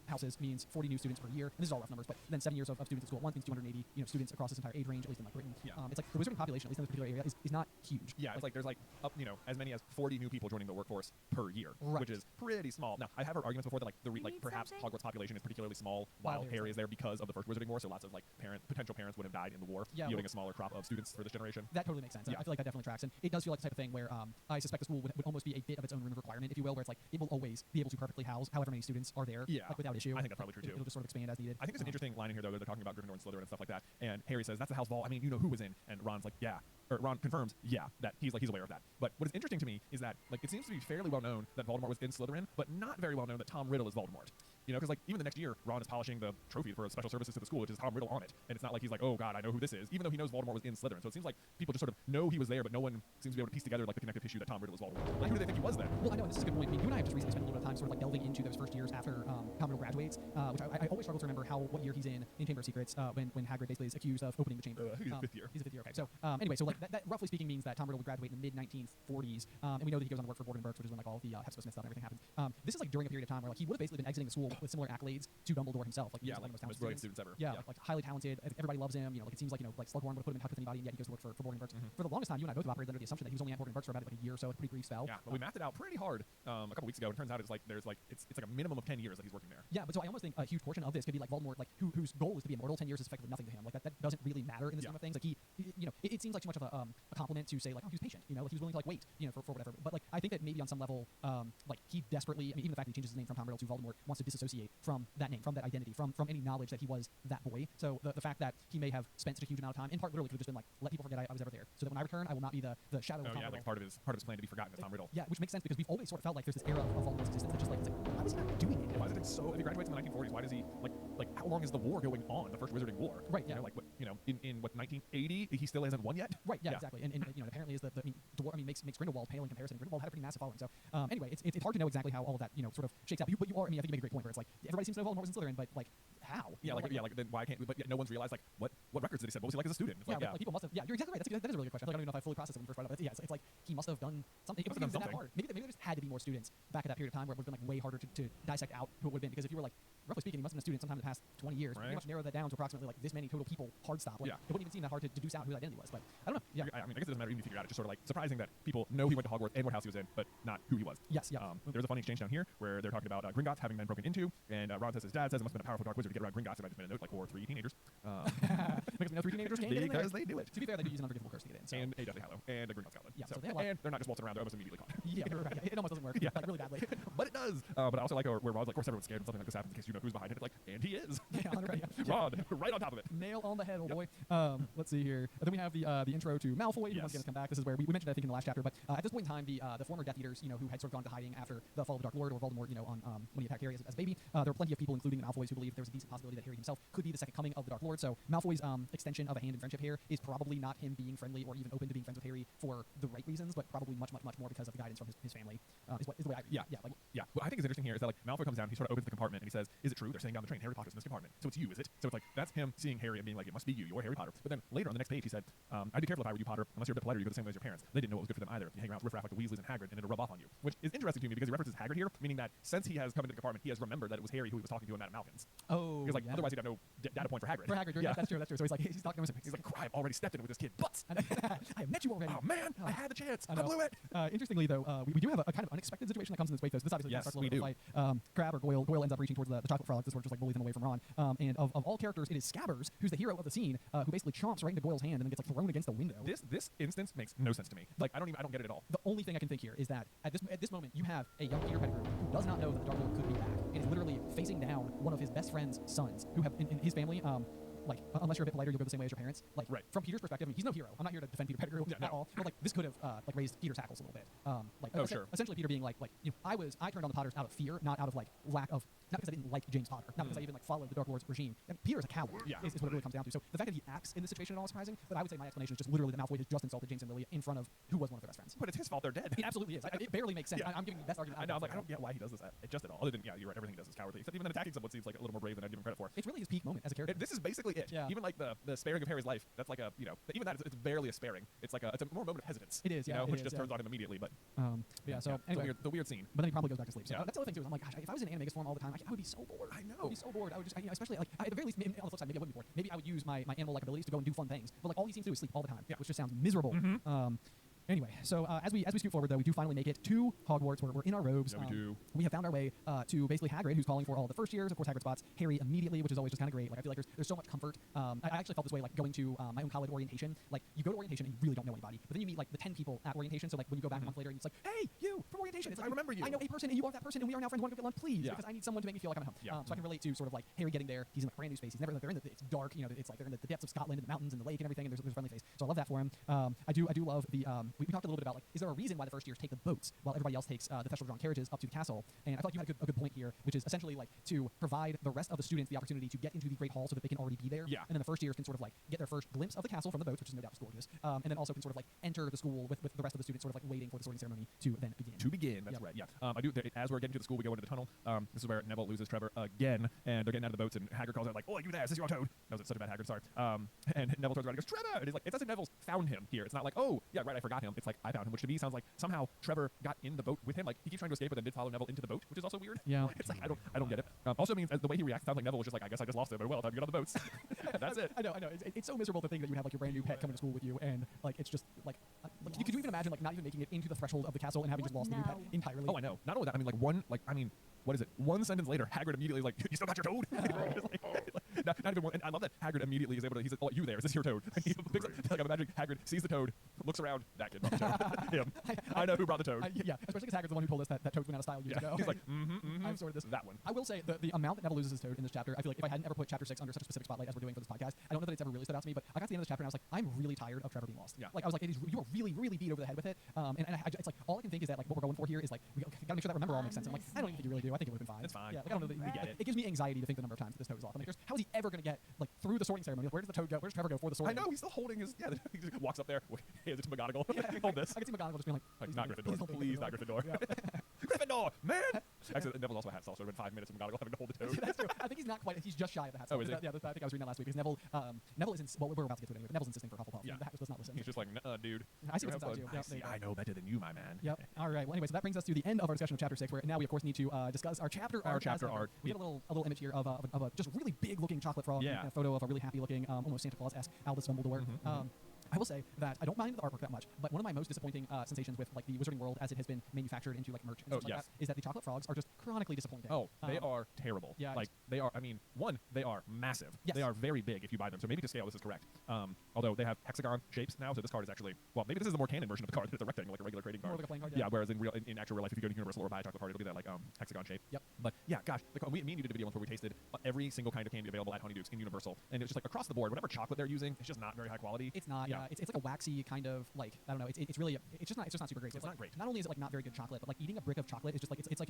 houses means 40 new students per year, and this is all rough numbers, but then 7 years of students at school at once means 280 students across this entire age range, at least in like Britain. Yeah. It's like the wizarding population, at least in this particular area, is not huge. Yeah, it's like there's like up, as many as 40 new people joining the workforce per year, right. which is pretty small. Now, I have heard arguments before that like perhaps Hogwarts population is particularly small while Harry is there because of the first Wizarding War, so lots of like potential parents would have died in the war, yielding a smaller crop of students for this generation. That totally makes sense. Yeah. I feel like that definitely tracks, and it does feel like the type of thing where I suspect the school would almost be a bit of its own room of requirement, if you will, where it's like it will always be able to perfectly house however many students are there, like without issue. I think that's probably true too. It'll just sort of expand as needed. I think there's an interesting line in here though. They're talking about Gryffindor and Slytherin and stuff like that, and Harry says that's the house vault. I mean, you know who was in, and Ron's like, yeah. Or Ron confirms, that he's aware of that. But what is interesting to me is that like it seems to be fairly well known that Voldemort was in Slytherin, but not very well known that Tom Riddle is Voldemort. Because like even the next year, Ron is polishing the trophy for special services to the school, which is Tom Riddle on it, and it's not like he's like, oh god, I know who this is, even though he knows Voldemort was in Slytherin. So it seems like people just sort of know he was there, but no one seems to be able to piece together like the connective tissue that Tom Riddle is Voldemort. Like, who do they think he was then? Well, I know, and this is a good point. I mean, you and I have just recently spent a little bit of time sort of like delving into those first years after Tom Riddle graduates, which I always struggle to remember what year he's in Chamber of Secrets when Hagrid basically is accused of opening the chamber. He's 5th year. He's a 5th year. Okay. So anyway, so like that roughly speaking means that Tom Riddle would graduate in the mid-1940s, and we know that he goes on to work for Borden Burks, which is when like all the Hepzibah Smith stuff and everything happens. This is like during a period of time where like he would have basically been exiting the school with similar accolades to Dumbledore himself. Like, Yeah, he's like one of the most most brilliant talented students ever. Yeah, Yeah. like highly talented. Everybody loves him. You know, like it seems like Slughorn would have put him in touch with anybody, and yet he goes to work for Borgin and Burkes. For the longest time, you and I both have operated under the assumption that he was only at Borgin and Burkes for about like a year or so. It's a pretty brief spell. Yeah, but we mapped it out pretty hard a couple weeks ago. And it turns out it's like there's like it's like a minimum of 10 years that he's working there. Yeah, but so I almost think a huge portion of this could be like Voldemort, like whose goal is to be immortal. 10 years is effectively nothing to him. Like that doesn't really matter in the scheme of things. Like you know, it seems like too much of a compliment to say like, oh, he was patient. You know, like he was willing to like wait, you know, for whatever. But like I think that maybe on some level, like he desperately, I mean, even the fact that he changes his name from Tom Riddle to Voldemort wants to disassociate from that name, from that identity, from any knowledge that he was that boy. So the fact that he may have spent such a huge amount of time, in part literally could have just been like, let people forget I was ever there, so that when I return, I will not be the shadow of Tom Riddle. Like part of his plan to be forgotten as Tom Riddle. Yeah, which makes sense because we've always sort of felt like there's this era of Voldemort's existence that just like, it's like, why was he not doing it? Why is it so? If he graduates in the 1940s, why does he like how long is the war going on? The first Wizarding War, right? Yeah, you know, like what, you know, in what 1980, he still hasn't won yet. Right. Yeah. Exactly. And you know, apparently is makes Grindelwald pale in comparison. Grindelwald had a pretty massive following. So anyway, it's hard to know exactly how all of that sort of shakes out. But you are. I mean, I think you made a great point where it's like everybody seems to know Voldemort was in Slytherin, but like how? Yeah, like then why can't? But no one's realized like what records did he set? What was he like as a student? It's yeah, like, but, like, people must have. Yeah, you're exactly right. That is a really good question. I don't even know if I fully processed it when we first brought it up. But yeah, it's like he must have done something. It wasn't even that hard. Maybe there just had to be more students back at that period of time where it would have been like way harder to dissect out who it would have been, because if you were like roughly speaking, he must have been a student sometime in the past 20 years. Right. Pretty much narrowed that down to approximately like this many total people. Hard stop. Like, it wouldn't even seem that hard to deduce out who his identity was. But I don't know. Yeah. I mean, I guess it doesn't matter even if you figure it out. It's just sort of like surprising that people know he went to Hogwarts and what house he was in, but not who he was. Yes. Yeah. There's a funny exchange down here where they're talking about Gringotts having been broken into, and Ron says his dad says it must have been a powerful dark wizard to get around Gringotts. It might have been a note like for 3 teenagers. Because we know 3 teenagers can't get in there. Because they do it. To be fair, they do use an unforgivable curse to get in. So. And a Deathly Hallow and a Gringotts Goblin. Yeah. So they have a lot. And they're not just waltzing around; they're almost immediately caught. Yeah, you're right. Yeah, it almost doesn't work. Yeah, like really badly. But it does. But I also like where Ron's like, of course everyone's scared when something like this happens in case you know who's behind it. It's like, and he is. Yeah, right. Ron, right on top of it. Nail on the head, old boy. Let's see here. Then we have the intro to Malfoy. Who once again has come back. This is where we mentioned, I think, in the last chapter. But at this point in time, the former Death Eaters, you know, who had sort of gone to hiding after the fall of the Dark Lord or Voldemort, you know, on when he attacked Harry as a baby, there were plenty of people, including the Malfoys, who believed there was a decent possibility that Harry himself could be the second coming of the Dark Lord. So Malfoy's extension of a hand in friendship here is probably not him being friendly or even open to being friends with Harry for the right reasons, but probably much more because of the guidance from his family. Is the way I read it. Yeah. What I think is interesting here is that like Malfoy comes down, he sort of opens the compartment and he says, "Is it true? They're saying down the train Harry Potter's in this compartment. So it's you, is it?" So it's like that's him seeing Harry and being like, "It must be you. You're Harry Potter." But then later on the next page he said, "I'd be careful if I were you, Potter. Unless you're a bit politer, you go the same way as your parents. They didn't know what was good for them either. You hang around with riffraff like the Weasleys and Hagrid, and it'll rub off on you." Which is interesting to me because he references Hagrid here, meaning that since he has come into the compartment, he has remembered that it was Harry who he was talking to in Madame Malkin's. Oh, because like otherwise he'd have no data point for Hagrid. For Hagrid, yeah, that's true. So he's like, he's talking to him. He's like, "I've already stepped in with this kid, but I have met you already. Oh man, I had the chance. I blew it." Interestingly, though, we do have a kind of unexpected situation that comes in this wake. This obviously starts a little bit of a fight. Crabbe or Goyle ends up reaching towards the chocolate frogs to sort of just like bully them away from Ron. And of all characters, it is Scabbers who's the hero of the scene, who basically chomps right into Goyle's hand and then gets like thrown against the window. This instance makes no sense to me. Like I don't get it at all. The only thing I can think here is that at this moment you have a young Peter Pettigrew who does not know that the Dark Lord could be back and is literally facing down one of his best friend's sons who have in his family. Like, unless you're a bit politer, you'll go the same way as your parents. Like, from Peter's perspective, I mean, he's no hero. I'm not here to defend Peter Pettigrew at all. But like, this could have like raised Peter's hackles a little bit. Essentially, Peter being like, you know, I turned on the Potters out of fear, not out of like lack of, not because I didn't like James Potter, not because I even like followed the Dark Lord's regime. And Peter is a coward. Is what it really comes down to. So the fact that he acts in this situation at all is surprising. But I would say my explanation is just literally that Malfoy has just insulted James and Lily in front of who was one of their best friends. But it's his fault they're dead. It absolutely is. It barely makes sense. I'm giving the best argument. I know. I'm like, I don't get why he does this just at all. Other than you're right. Everything he does is cowardly. Except even then attacking someone seems like a little more brave than I'd give him credit for. It's really his peak moment as a character. This is basically it. Yeah. Even like the sparing of Harry's life. That's like a, you know, even that it's barely a sparing. It's like it's a more moment of hesitance. It is. You know, which just turns on him immediately. But so anyway, the weird scene. But then he probably goes back to sleep. So that's the other thing too. Is I'm like, gosh, if I was in Animagus form all the time, I would be so bored. I know. I would be so bored. I would just, you know, especially like at the very least, on the flip side, maybe I wouldn't be bored. Maybe I would use my animal-like abilities to go and do fun things. But like all he seems to do is sleep all the time, which just sounds miserable. Anyway, so as we scoot forward, though, we do finally make it to Hogwarts. We're in our robes. Yeah, we do. We have found our way to basically Hagrid, who's calling for all the first years. Of course, Hagrid spots Harry immediately, which is always just kind of great. Like I feel like there's so much comfort. I actually felt this way like going to my own college orientation. Like you go to orientation and you really don't know anybody, but then you meet like the 10 people at orientation. So like when you go back a month later, and it's like, hey, you from orientation. It's like, I remember you. I know a person, and you are that person, and we are now friends. Want to go get lunch, please? Yeah. Because I need someone to make me feel like I'm at home. So I can relate to sort of like Harry getting there. He's in a brand new space. He's never like it's dark. You know, it's like they're in the depths of Scotland and the mountains and the lake and everything. And there's a friendly face. So I love that for him. I do love the. We talked a little bit about like, is there a reason why the first years take the boats while everybody else takes the Thestral drawn carriages up to the castle? And I felt like you had a good point here, which is essentially like to provide the rest of the students the opportunity to get into the Great Hall so that they can already be there. Yeah. And then the first years can sort of like get their first glimpse of the castle from the boats, which is no doubt just gorgeous. And then also can sort of like enter the school with the rest of the students sort of like waiting for the sorting ceremony to then begin. That's right. Yeah. I do. As we're getting to the school, we go into the tunnel. This is where Neville loses Trevor again, and they're getting out of the boats, and Hagrid calls out like, "Oh, you there? Is this your Toad?" No, it's such a bad Hagrid. Sorry. And Neville turns around and goes, "Trevor!" And he's like, "It doesn't Neville's found him here. It's not like, oh, yeah, right, I forgot him. It's like, I found him, which to me sounds like somehow Trevor got in the boat with him. Like, he keeps trying to escape, but then did follow Neville into the boat, which is also weird. Yeah. It's like, I don't get it. Also means the way he reacts sounds like Neville was just like, I guess I just lost it, but well, time to get on the boats. That's it. I know. It's so miserable to think that you have like your brand new pet coming to school with you, and like it's just like could you even imagine like not even making it into the threshold of the castle and having just lost the new pet entirely? Oh, I know. Not only that, I mean, what is it? One sentence later, Hagrid immediately is like, you still got your toad? Not even one. And I love that Hagrid immediately is able to, he's like, oh, you there, is this your toad? He picks up, like, I'm imagining Hagrid sees the toad, looks around, that kid brought the toad. Him. I know who brought the toad. Yeah, especially because Hagrid's the one who told us that toads went out of style years ago. He's like, I've sorted this. That one. I will say, the amount that Neville loses his toad in this chapter, I feel like if I hadn't ever put chapter 6 under such a specific spotlight as we're doing for this podcast, I don't know that it's ever really stood out to me, but I got to the end of this chapter and I was like, I'm really tired of Trevor being lost. Yeah. Like, I was like, you are really, really beat over the head with it. It's like, all I can think is that, like, what we're going for here is, like, we gotta make sure that remember all makes sense. I'm like, I don't even think you really do. I think it would have been fine. It's fine. Yeah, like, I don't know that We get it. It gives me anxiety to think the number of times that this toad is off. I'm like, how is he ever going to get, like, through the sorting ceremony? Like, where does the toad go? Where does Trevor go for the sorting? I know, he's still holding his, he just walks up there, hands it to McGonagall. Hold this. I can see McGonagall just being like, Not Gryffindor. Please, not Gryffindor. Gryffindor, man! Actually, Neville also had salsa. It would have been 5 minutes of McGonagall having to hold the toad. That's true. I think he's not quite. He's just shy of the hat. Oh, is he? Yeah, I think I was reading that last week because Neville is. Well, we're about to get to it anyway. But Neville's insisting for Hufflepuff. Yeah. The hat just does not listen. He's just like, dude. I see what's inside you. I know better than you, my man. Yep. All right. Well, anyway, so that brings us to the end of our discussion of chapter 6, where now we of course need to discuss our chapter art. We have a little image here of a just really big looking chocolate frog. Yeah. And a photo of a really happy looking, almost Santa Claus-esque Albus Dumbledore. I will say that I don't mind the artwork that much, but one of my most disappointing sensations with like the Wizarding World as it has been manufactured into like merch and stuff like that is that the chocolate frogs are just chronically disappointing. Oh, they are terrible. Yeah. Like they are. I mean, one, they are massive. Yes. They are very big if you buy them. So maybe to scale, this is correct. Although they have hexagon shapes now, so this card is actually maybe this is the more canon version of the card. It's a rectangle, like a regular trading card. More like a playing card. Yeah. Whereas in actual real life, if you go to Universal or buy a chocolate card, it'll be that like hexagon shape. Yep. But yeah, gosh, me and you did a video once where we tasted every single kind of candy available at Honeydukes in Universal, and it's just like across the board, whatever chocolate they're using, it's just not very high quality. It's not. Yeah. It's like a waxy kind of like I don't know. It's really it's just not super great. It's not great. Not only is it like not very good chocolate, but like eating a brick of chocolate is just like it's like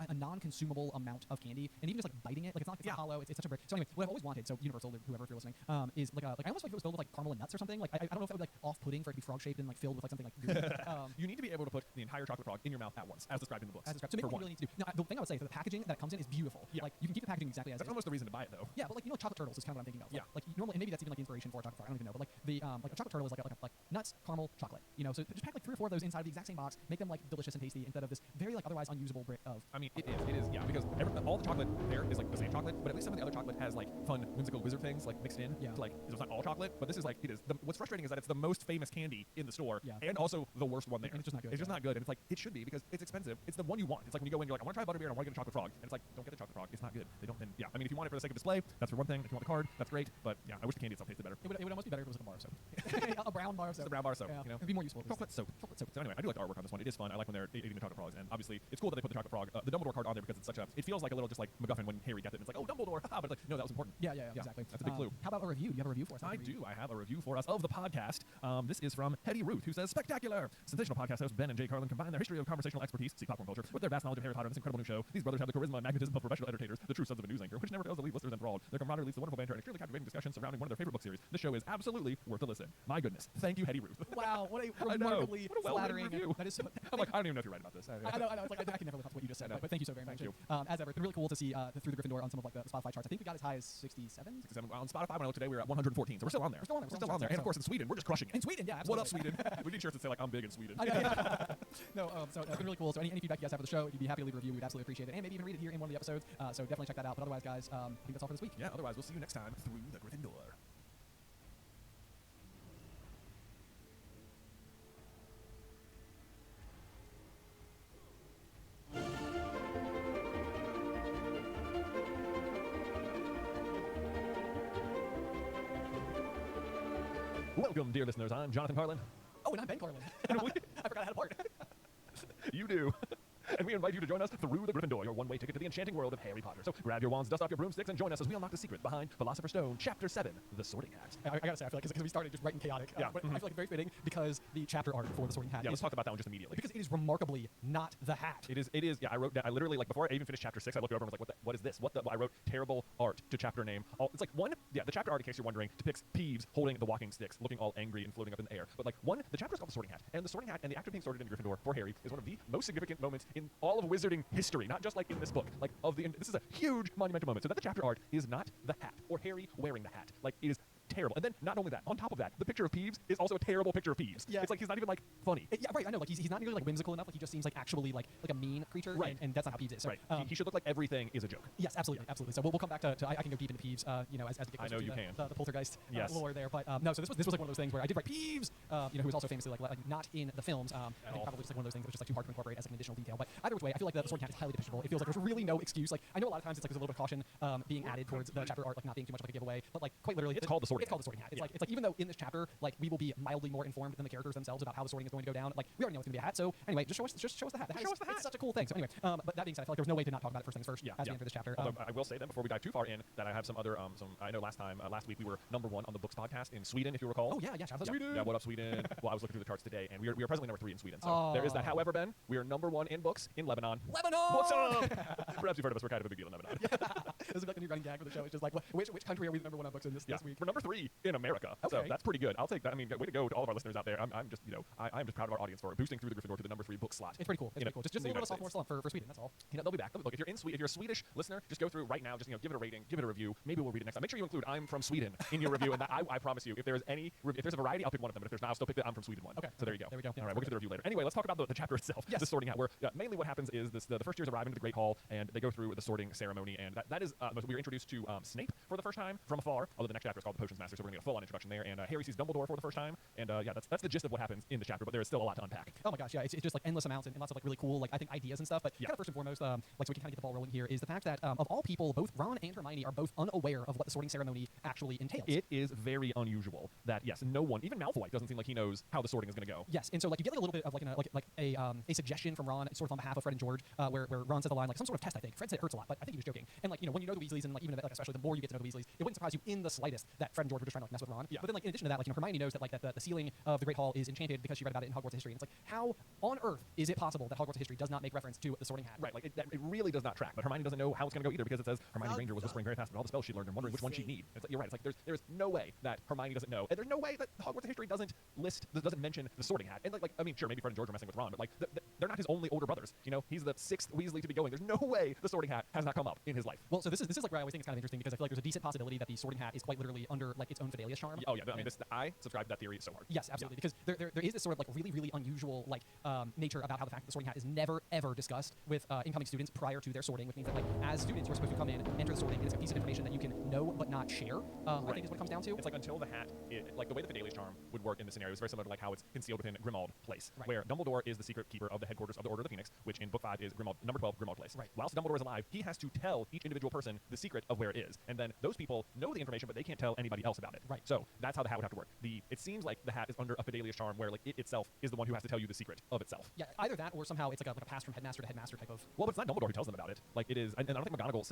a non-consumable amount of candy, and even just like biting it, like it's not hollow. It's such a brick. So anyway, what I've always wanted, so Universal, whoever if you're listening, is like I almost like if it was filled with like caramel and nuts or something. Like I don't know if that would be like off-putting for it to be frog shaped and like filled with like something like gooey. You need to be able to put the entire chocolate frog in your mouth at once, as described in the books. As described. So maybe what you really need to do. Now, the thing I would say is that the packaging that it comes in is beautiful. Yeah. Like you can keep the packaging exactly as That's it is. almost the reason to buy it though. Yeah, but like chocolate turtles is kind of what I'm thinking of. Yeah. Like normally, and maybe that's even like the inspiration for a chocolate frog. I don't even know, but like the like a chocolate turtle is like nuts, caramel, chocolate. So just pack like 3 or 4 of those inside of the exact same box, make them like delicious and tasty instead of this very like otherwise unusable brick of. I mean, it is, yeah, because all the chocolate there is like the same chocolate, but at least some of the other chocolate has like fun, whimsical wizard things like mixed in. Yeah. To, like it's not all chocolate, but this is like it is. What's frustrating is that it's the most famous candy in the store, Yeah. and also the worst one there. And it's just not good. It's just not good, and it's like it should be because it's expensive. It's the one you want. It's like when you go in, you're like, I want to try butterbeer and I want to get a chocolate frog, and it's like, don't get the chocolate frog. It's not good. They don't. And yeah, I mean, if you want it for the sake of display, that's for one thing. If you want the card, that's great. But yeah, I wish the candy itself tasted better. It would almost be better if it was like a bar of soap. a brown bar of soap. It's a brown bar of soap. Yeah. You know, It'd be more useful. Chocolate soap. So anyway, I do like the artwork on this one. It is fun. I like when they're eating the chocolate frogs, and obviously it's cool that they put the chocolate frog, the Dumbledore card on there because it's such a. It feels like a little just like MacGuffin when Harry gets it. And it's like, oh, Dumbledore, but it's like, no, that was important. Yeah, exactly. That's a big clue. How about a review? Do you have a review for us? I do. I have a review for us of the podcast. This is from Hetty Ruth, who says, spectacular! Sensational podcast hosts Ben and Jay Carlin combine their history of conversational expertise, see popcorn culture, with their vast knowledge of Harry Potter and this incredible new show. These brothers have the charisma and magnetism of professional entertainers, the true sons of a news anchor, which never fails to leave listeners enthralled. Their camaraderie leads to wonderful banter and extremely captivating discussions surrounding one of their favorite book series. This show is absolutely worth a listen. My goodness. Thank you, Hetty Ruth. Wow, what a I know. remarkably What a well-written flattering review. That is so, I'm like, I don't even know if you're right about this. I know. It's like I can never live up to what you just said, but thank you so very much. Thank you. As ever, it's been really cool to see through the Gryffindor on some of like the Spotify charts. I think we got as high as 67. 67. On Spotify, when I looked today, we were at 114, so we're still on there. We're still on there. And of course, in Sweden, we're just crushing it. In Sweden, yeah, What absolutely. up, Sweden? We need shirts that say like, I'm big in Sweden. No, so it's been really cool. So any feedback you guys have for the show, if you'd be happy to leave a review, we'd absolutely appreciate it. And maybe even read it here in one of the episodes. So definitely check that out. But otherwise, guys, I think that's all for this week. Yeah, otherwise, we'll see you next time through the Gryffindor. Welcome, dear listeners. I'm Jonathan Carlin. Oh, and I'm Ben Carlin. I forgot I had a part. You do. And we invite you to join us through the Gryffindor, your one-way ticket to the enchanting world of Harry Potter. So grab your wands, dust off your broomsticks, and join us as we unlock the secrets behind Philosopher's Stone, Chapter 7, The Sorting Hat. I gotta say, I feel like because we started just writing chaotic. Yeah. But I feel like very fitting because the chapter art for the Sorting Hat. Yeah, let's talk about that one just immediately. Because it is remarkably not the hat. It is. Yeah, I wrote down. I literally like before I even finished chapter 6, I looked over and was like, what is this? I wrote terrible art to chapter name. It's like one. Yeah, the chapter art, in case you're wondering, depicts Peeves holding the walking sticks, looking all angry and floating up in the air. But like one, the chapter is called The Sorting Hat, and the Sorting Hat and the act of being sorted into Gryffindor for Harry is one of the most significant moments in all of wizarding history. Not just like in this book. Like this is a huge monumental moment. So that the chapter art is not the hat or Harry wearing the hat. Like it is terrible. And then not only that, on top of that, the picture of Peeves is also a terrible picture of Peeves. Yeah. It's like he's not even like funny. Yeah, right. I know. Like he's not nearly like whimsical enough. Like he just seems like actually like a mean creature. Right. And that's not how Peeves is. So, Right. He should look like everything is a joke. Yes, absolutely, absolutely. So we'll come back to I can go deep into Peeves, you know, as we get I closer know to you can. the poltergeist Yes. lore there. But no, so this was like one of those things where I did write Peeves, you know, who was also famously like not in the films. I think probably just like one of those things that was just like too hard to incorporate as like an additional detail. But either which way, I feel like the Sorting Hat is highly depictable. It feels like there's really no excuse. Like I know a lot of times it's like there's a little bit of caution being added towards the chapter art, like not being too much like a giveaway. But like quite literally, It's called the Sorting It's called the Sorting Hat. It's like even though in this chapter like we will be mildly more informed than the characters themselves about how the sorting is going to go down. Like we already know it's going to be a hat. So anyway, just show us the hat. It's such a cool thing. So anyway, but that being said, I feel like there's no way to not talk about it first things first as we enter this chapter. Although I will say then before we dive too far in that I have some other I know last week we were #1 on the Books podcast in Sweden, if you recall. Oh yeah, shout out to Sweden. Yeah, what up Sweden? Well, I was looking through the charts today, and we are presently #3 in Sweden. So there is that. However, Ben, we are #1 in books in Lebanon. What's up? Perhaps you've heard of us. We're kind of a big deal in Lebanon. This is like the new running gag for the show. It's just like which country are we the #1 on books in this week? We're #3 in America. Okay. So that's pretty good. I'll take that. I mean, way to go to all of our listeners out there. I'm just I'm just proud of our audience for boosting through the Gryffindor to the #3 book slot. It's pretty cool. It's pretty cool. Just a little bit of sophomore slump for Sweden. That's all. They'll be back. Look, if you're a Swedish listener, just go through right now. Just give it a rating, give it a review. Maybe we'll read it next time. Make sure you include "I'm from Sweden" in your review, and that, I promise you, if there's a variety, I'll pick one of them. But if there's not, I'll still pick the "I'm from Sweden" one. Okay. So there you go. There we go. All right, we'll get to the review later. Anyway, let's talk about the chapter itself. Yes. The Sorting Hat. Where mainly what happens is the first years arrive into the Great Hall and they go through the sorting ceremony, and that is we were introduced to Snape for the first time from afar. Although the next chapter is called the Potions Master, so we're gonna get a full-on introduction there. And Harry sees Dumbledore for the first time, and that's the gist of what happens in the chapter. But there is still a lot to unpack. Oh my gosh, yeah, it's just like endless amounts and lots of like really cool I think ideas and stuff. But kind of first and foremost, like so we can kind of get the ball rolling here is the fact that of all people, both Ron and Hermione are both unaware of what the sorting ceremony actually entails. It is very unusual that yes, no one, even Malfoy, doesn't seem like he knows how the sorting is going to go. Yes, and so like you get like a little bit of a suggestion from Ron, sort of on behalf of Fred and George, where Ron says the line like some sort of test. I think Fred said it hurts a lot, but I think he was joking. And like when you know the Weasleys and like even especially the more you get to know the Weasleys, it wouldn't surprise you in the slightest that Fred and George were just trying to like mess with Ron. Yeah. But then like in addition to that, like Hermione knows that like that the ceiling of the Great Hall is enchanted because she read about it in Hogwarts history. And it's like how on earth is it possible that Hogwarts history does not make reference to the Sorting Hat? Right, like it really does not track. But Hermione doesn't know how it's going to go either because it says Hermione Granger was whispering very fast about all the spells she learned and wondering which one she'd need. It's like, you're right. It's like there's no way that Hermione doesn't know, and there's no way that Hogwarts history doesn't mention the Sorting Hat. And like I mean, sure, maybe Fred and George are messing with Ron, but like they're not his only older brothers. You know, he's the 6th Weasley to be going. There's no way the Sorting Hat has not come up in his life. Well, so this is like where I always think it's kind of interesting because I feel like there's a decent possibility that the Sorting Hat is quite literally under like its own Fidelius charm. Oh yeah, I mean, I subscribe to that theory so hard. Yes, absolutely, because there is this sort of like really unusual like nature about how the fact that the Sorting Hat is never ever discussed with incoming students prior to their sorting, which means that like as students you're supposed to come in, enter the sorting, and it's a piece of information that you can know but not share. I think is what it comes down to. It's like until the hat, like the way the Fidelius charm would work in this scenario is very similar to like how it's concealed within Grimmauld Place, where Dumbledore is the secret keeper of the headquarters of the Order of the Phoenix, which in Book 5 is Grimmauld, number 12, Grimmauld Place. Right. Whilst Dumbledore is alive, he has to tell each individual person the secret of where it is, and then those people know the information, but they can't tell anybody else about it. Right. So that's how the hat would have to work. It seems like the hat is under a Fidelius charm, where like it itself is the one who has to tell you the secret of itself. Yeah, either that or somehow it's like a pass from headmaster to headmaster type of. Well, but it's not Dumbledore who tells them about it. Like it is, and I don't think McGonagall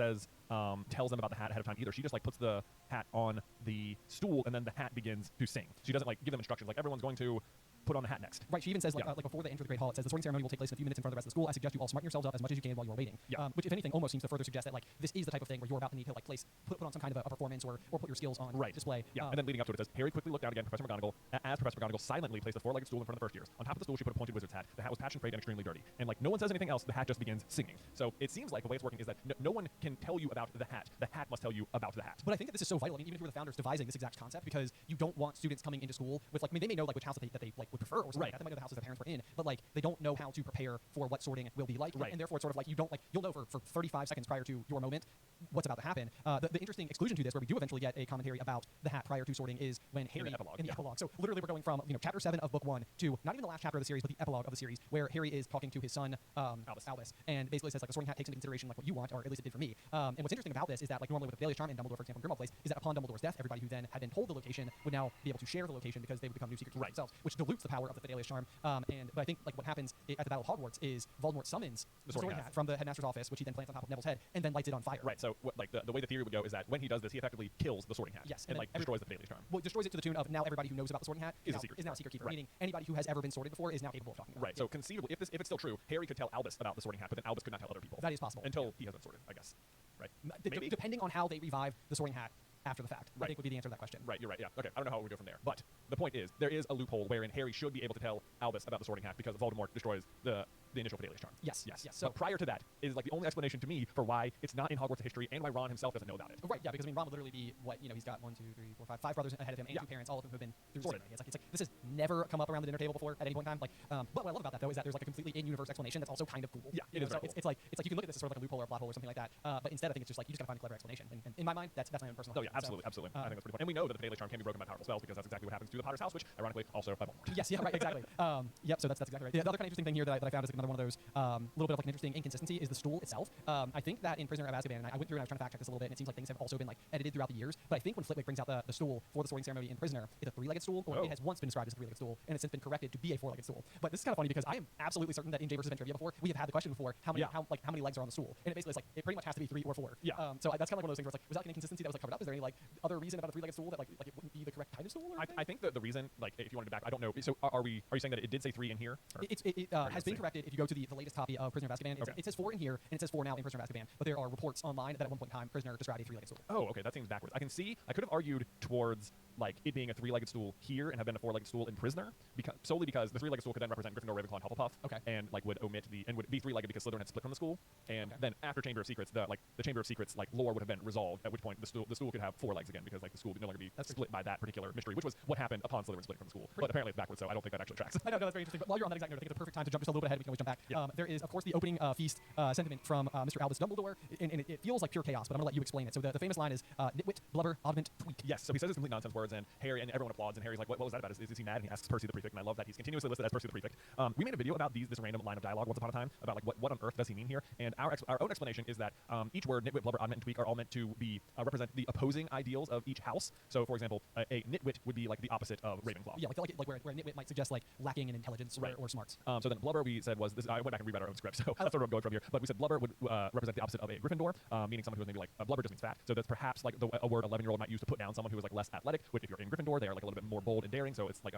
tells them about the hat ahead of time either. She just like puts the hat on the stool, and then the hat begins to sing. She doesn't like give them instructions like everyone's going to put on the hat next. Right, she even says like before they enter the Great Hall, it says the sorting ceremony will take place in a few minutes in front of the rest of the school. I suggest you all smarten yourselves up as much as you can while you are waiting. Yeah. Which, if anything, almost seems to further suggest that like this is the type of thing where you're about to need to like put on some kind of a performance or put your skills on display. Yeah, and then leading up to it, it says Harry quickly looked down again. Professor McGonagall silently placed a 4-legged stool in front of the first years. On top of the stool, she put a pointed wizard's hat. The hat was patched and frayed and extremely dirty. And like no one says anything else, the hat just begins singing. So it seems like the way it's working is that no one can tell you about the hat. The hat must tell you about the hat. But I think that this is so vital. I mean, even if you were the founders devising this exact concept, because you don't want students coming into school with like, I mean, they may know like which house that they like would prefer or something like that. They might know the houses their parents were in, but like they don't know how to prepare for what sorting will be like. And therefore it's sort of like you'll know for 35 seconds prior to your moment what's about to happen. The interesting exclusion to this, where we do eventually get a commentary about the hat prior to sorting, is when Harry in the epilogue. So literally we're going from chapter 7 of book 1 to not even the last chapter of the series, but the epilogue of the series, where Harry is talking to his son Albus, and basically says like the sorting hat takes into consideration like what you want, or at least it did for me. And what's interesting about this is that like normally with the Fidelius charm and Dumbledore, for example, in Grimmauld Place, is that upon Dumbledore's death, everybody who then had been told the location would now be able to share the location because they would become new secret keepers themselves, which dilutes the power of the Fidelius charm. But I think like what happens at the Battle of Hogwarts is Voldemort summons the sorting hat from the headmaster's office, which he then plants on top of Neville's head, and then lights it on fire. Right. So like the way the theory would go is that when he does this, he effectively kills the sorting hat. Yes. And like destroys the Fidelius charm. Well, destroys it to the tune of now everybody who knows about the sorting hat is now a secret keeper. Right. Meaning anybody who has ever been sorted before is now capable of talking about it. Right. So conceivably, if it's still true, Harry could tell Albus about the sorting hat, but then Albus could not tell other people. That is possible. Until he has been sorted, I guess. Right. Maybe depending on how they revive the sorting hat after the fact, I think would be the answer to that question. Right, you're right, yeah. Okay, I don't know how we go from there. But the point is, there is a loophole wherein Harry should be able to tell Albus about the sorting hat because Voldemort destroys the the initial Fidelius charm. Yes. Yes. So But prior to that is like the only explanation to me for why it's not in Hogwarts history and why Ron himself doesn't know about it. Right, yeah, because I mean, Ron would literally be what, he's got 5 brothers ahead of him and 2 parents, all of whom have been through Sorted. the It's like this has never come up around the dinner table before at any point in time. Like, but what I love about that though is that there's like a completely in-universe explanation that's also kind of cool. Yeah, it is So very cool. it's like you can look at this as sort of like a loophole or a plot hole or something like that. But instead, I think it's just like you just gotta find a clever explanation. And in my mind, that's my own personal. Oh yeah, opinion. absolutely. I think that's pretty fun. And we know that the Fidelius charm can be broken by powerful spells because that's exactly what happens to the Potter's house, which ironically also by Voldemort. Yes, yeah, right, exactly. Yep, so that's exactly right. The other kind of interesting thing here that I found is like another one of those little bit of like an interesting inconsistency is the stool itself. I think that in Prisoner of Azkaban, and I went through and I was trying to fact check this a little bit, and it seems like things have also been like edited throughout the years. But I think when Flitwick brings out the stool for the sorting ceremony in Prisoner, it's a 3-legged stool, or it has once been described as a 3-legged stool, and it's since been corrected to be a 4-legged stool. But this is kind of funny because I am absolutely certain that in J versus Trivia before we have had the question before how many legs are on the stool, and it basically is like it pretty much has to be 3 or 4. Yeah. So that's kind of like one of those things where it's like, was that like an inconsistency that was like covered up? Is there any like other reason about a 3-legged stool that like it wouldn't be the correct kind of stool? Or I think that the reason, like, if you wanted to back, I don't know. So are you saying that it did say 3 in here? It has been corrected if you go to the latest copy of Prisoner of Azkaban. It says 4 in here, and it says 4 now in Prisoner of Azkaban. But there are reports online that at one point in time, Prisoner described a 3-legged stool. Oh, okay, that seems backwards. I could have argued towards like it being a 3-legged stool here and have been a 4-legged stool in Prisoner, solely because the 3-legged stool could then represent Gryffindor, Ravenclaw, and Hufflepuff. Okay. And like would be 3-legged because Slytherin had split from the school, and then after Chamber of Secrets, the Chamber of Secrets like lore would have been resolved. At which point the stool could have 4 legs again because like the school would no longer be split by that particular mystery, which was what happened upon Slytherin splitting from the school. But apparently it's backwards, so I don't think that actually tracks. I know, that's very interesting. But while you're on that exact note, I think it's a perfect time to jump just a little bit ahead. We can always jump back. Yeah. There is, of course, the opening feast sentiment from Mr. Albus Dumbledore, and it feels like pure chaos, but I'm going to let you explain it. So the famous line is, nitwit, blubber, oddment, tweak. Yes, so he says his complete nonsense words, and Harry and everyone applauds, and Harry's like, what was that about? Is he mad? And he asks Percy the Prefect, and I love that he's continuously listed as Percy the Prefect. We made a video about this random line of dialogue once upon a time about like what on earth does he mean here, and our own explanation is that each word, nitwit, blubber, oddment, and tweak, are all meant to be represent the opposing ideals of each house. So, for example, a nitwit would be like the opposite of Ravenclaw. Yeah, like where a nitwit might suggest like lacking in intelligence or smarts. So then blubber we said was this. I went back and reread our own script, so that's where I'm going from here. But we said blubber would represent the opposite of a Gryffindor, meaning someone who is maybe like blubber just means fat. So that's perhaps like a word 11-year-old might use to put down someone who is like less athletic. Which if you're in Gryffindor, they are like a little bit more bold and daring. So it's like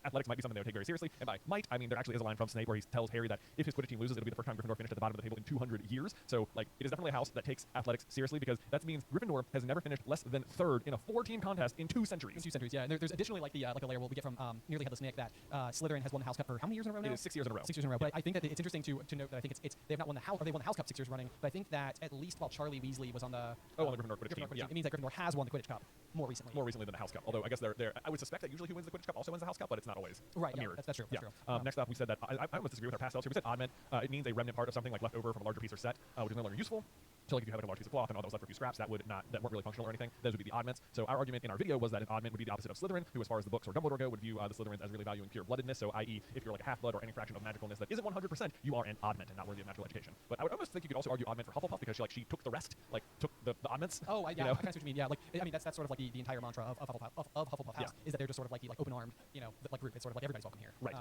athletics might be something they would take very seriously. And by might, I mean there actually is a line from Snape where he tells Harry that if his Quidditch team loses, it'll be the first time Gryffindor finished at the bottom of the table in 200 years. So like it is definitely a house that takes athletics seriously because that means Gryffindor has never finished less than 3rd in a 4-team contest in 2 centuries. Yeah. And there's additionally like a layer we get from Nearly Headless Nick that Slytherin has won the House Cup for how many years in a row now? It is 6 years in a row. 6 years in a row. But I think that it's interesting to note that I think it's they have not won the House, or they won the House Cup 6 years running. But I think that at least while Charlie Weasley was on the on the Gryffindor Quidditch team, it means that Gryffindor has won the Quidditch Cup more recently than the House Cup. Although I guess I would suspect that usually who wins the Quidditch Cup also wins the House Cup, but it's not always mirrored. That's true. That's true. Next up, we said that I almost disagree with our past selves here. We said oddment. It means a remnant part of something like left over from a larger piece or set, which is no longer useful. So like if you have like a large piece of cloth and all that was left for a few scraps that weren't really functional or anything, those would be the oddments. So our argument in our video was that an oddment would be the opposite of Slytherin, who as far as the books or Dumbledore go would view the Slytherins as really valuing pure bloodedness. So i.e. if you're like a half-blood or any fraction of magicalness that isn't 100%, you are an oddment and not worthy of natural education. But I would almost think you could also argue oddment for Hufflepuff because she took the rest, like took the oddments. Oh, I kind of see what you mean. Yeah, like I mean that's sort of like the entire mantra of Hufflepuff House is that they're just sort of like the open-armed, like group. It's sort of like everybody's welcome here. Right.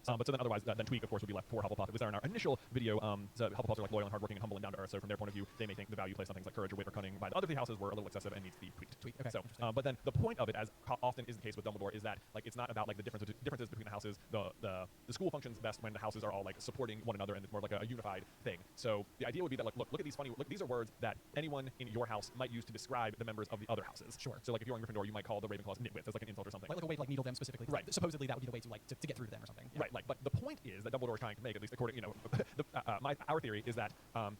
But so then otherwise, then Tweak of course would be left for Hufflepuff. It was there in our initial video. So Hufflepuffs are like loyal and hardworking and humble and down to earth. So from their point of view, they may think the value placed on things like courage or wit or cunning by the other 3 houses were a little excessive and needs to be tweaked. Okay. So, but then the point of it, as often is the case with Dumbledore, is that like it's not about like the differences between the houses. The school functions best when the houses are all like supporting one another and it's more like a unified thing. So the idea would be that like look at these these are words that anyone in your house might use to describe the members of the other houses. Sure. So like if you're in Gryffindor, you might call the Ravenclaws nitwits as like an insult or something. Like a way to like needle them specifically. Right. Supposedly that would be the way to get through to them or something. Yeah. Right. Like, but the point is that Dumbledore is trying to make, at least according, our theory is that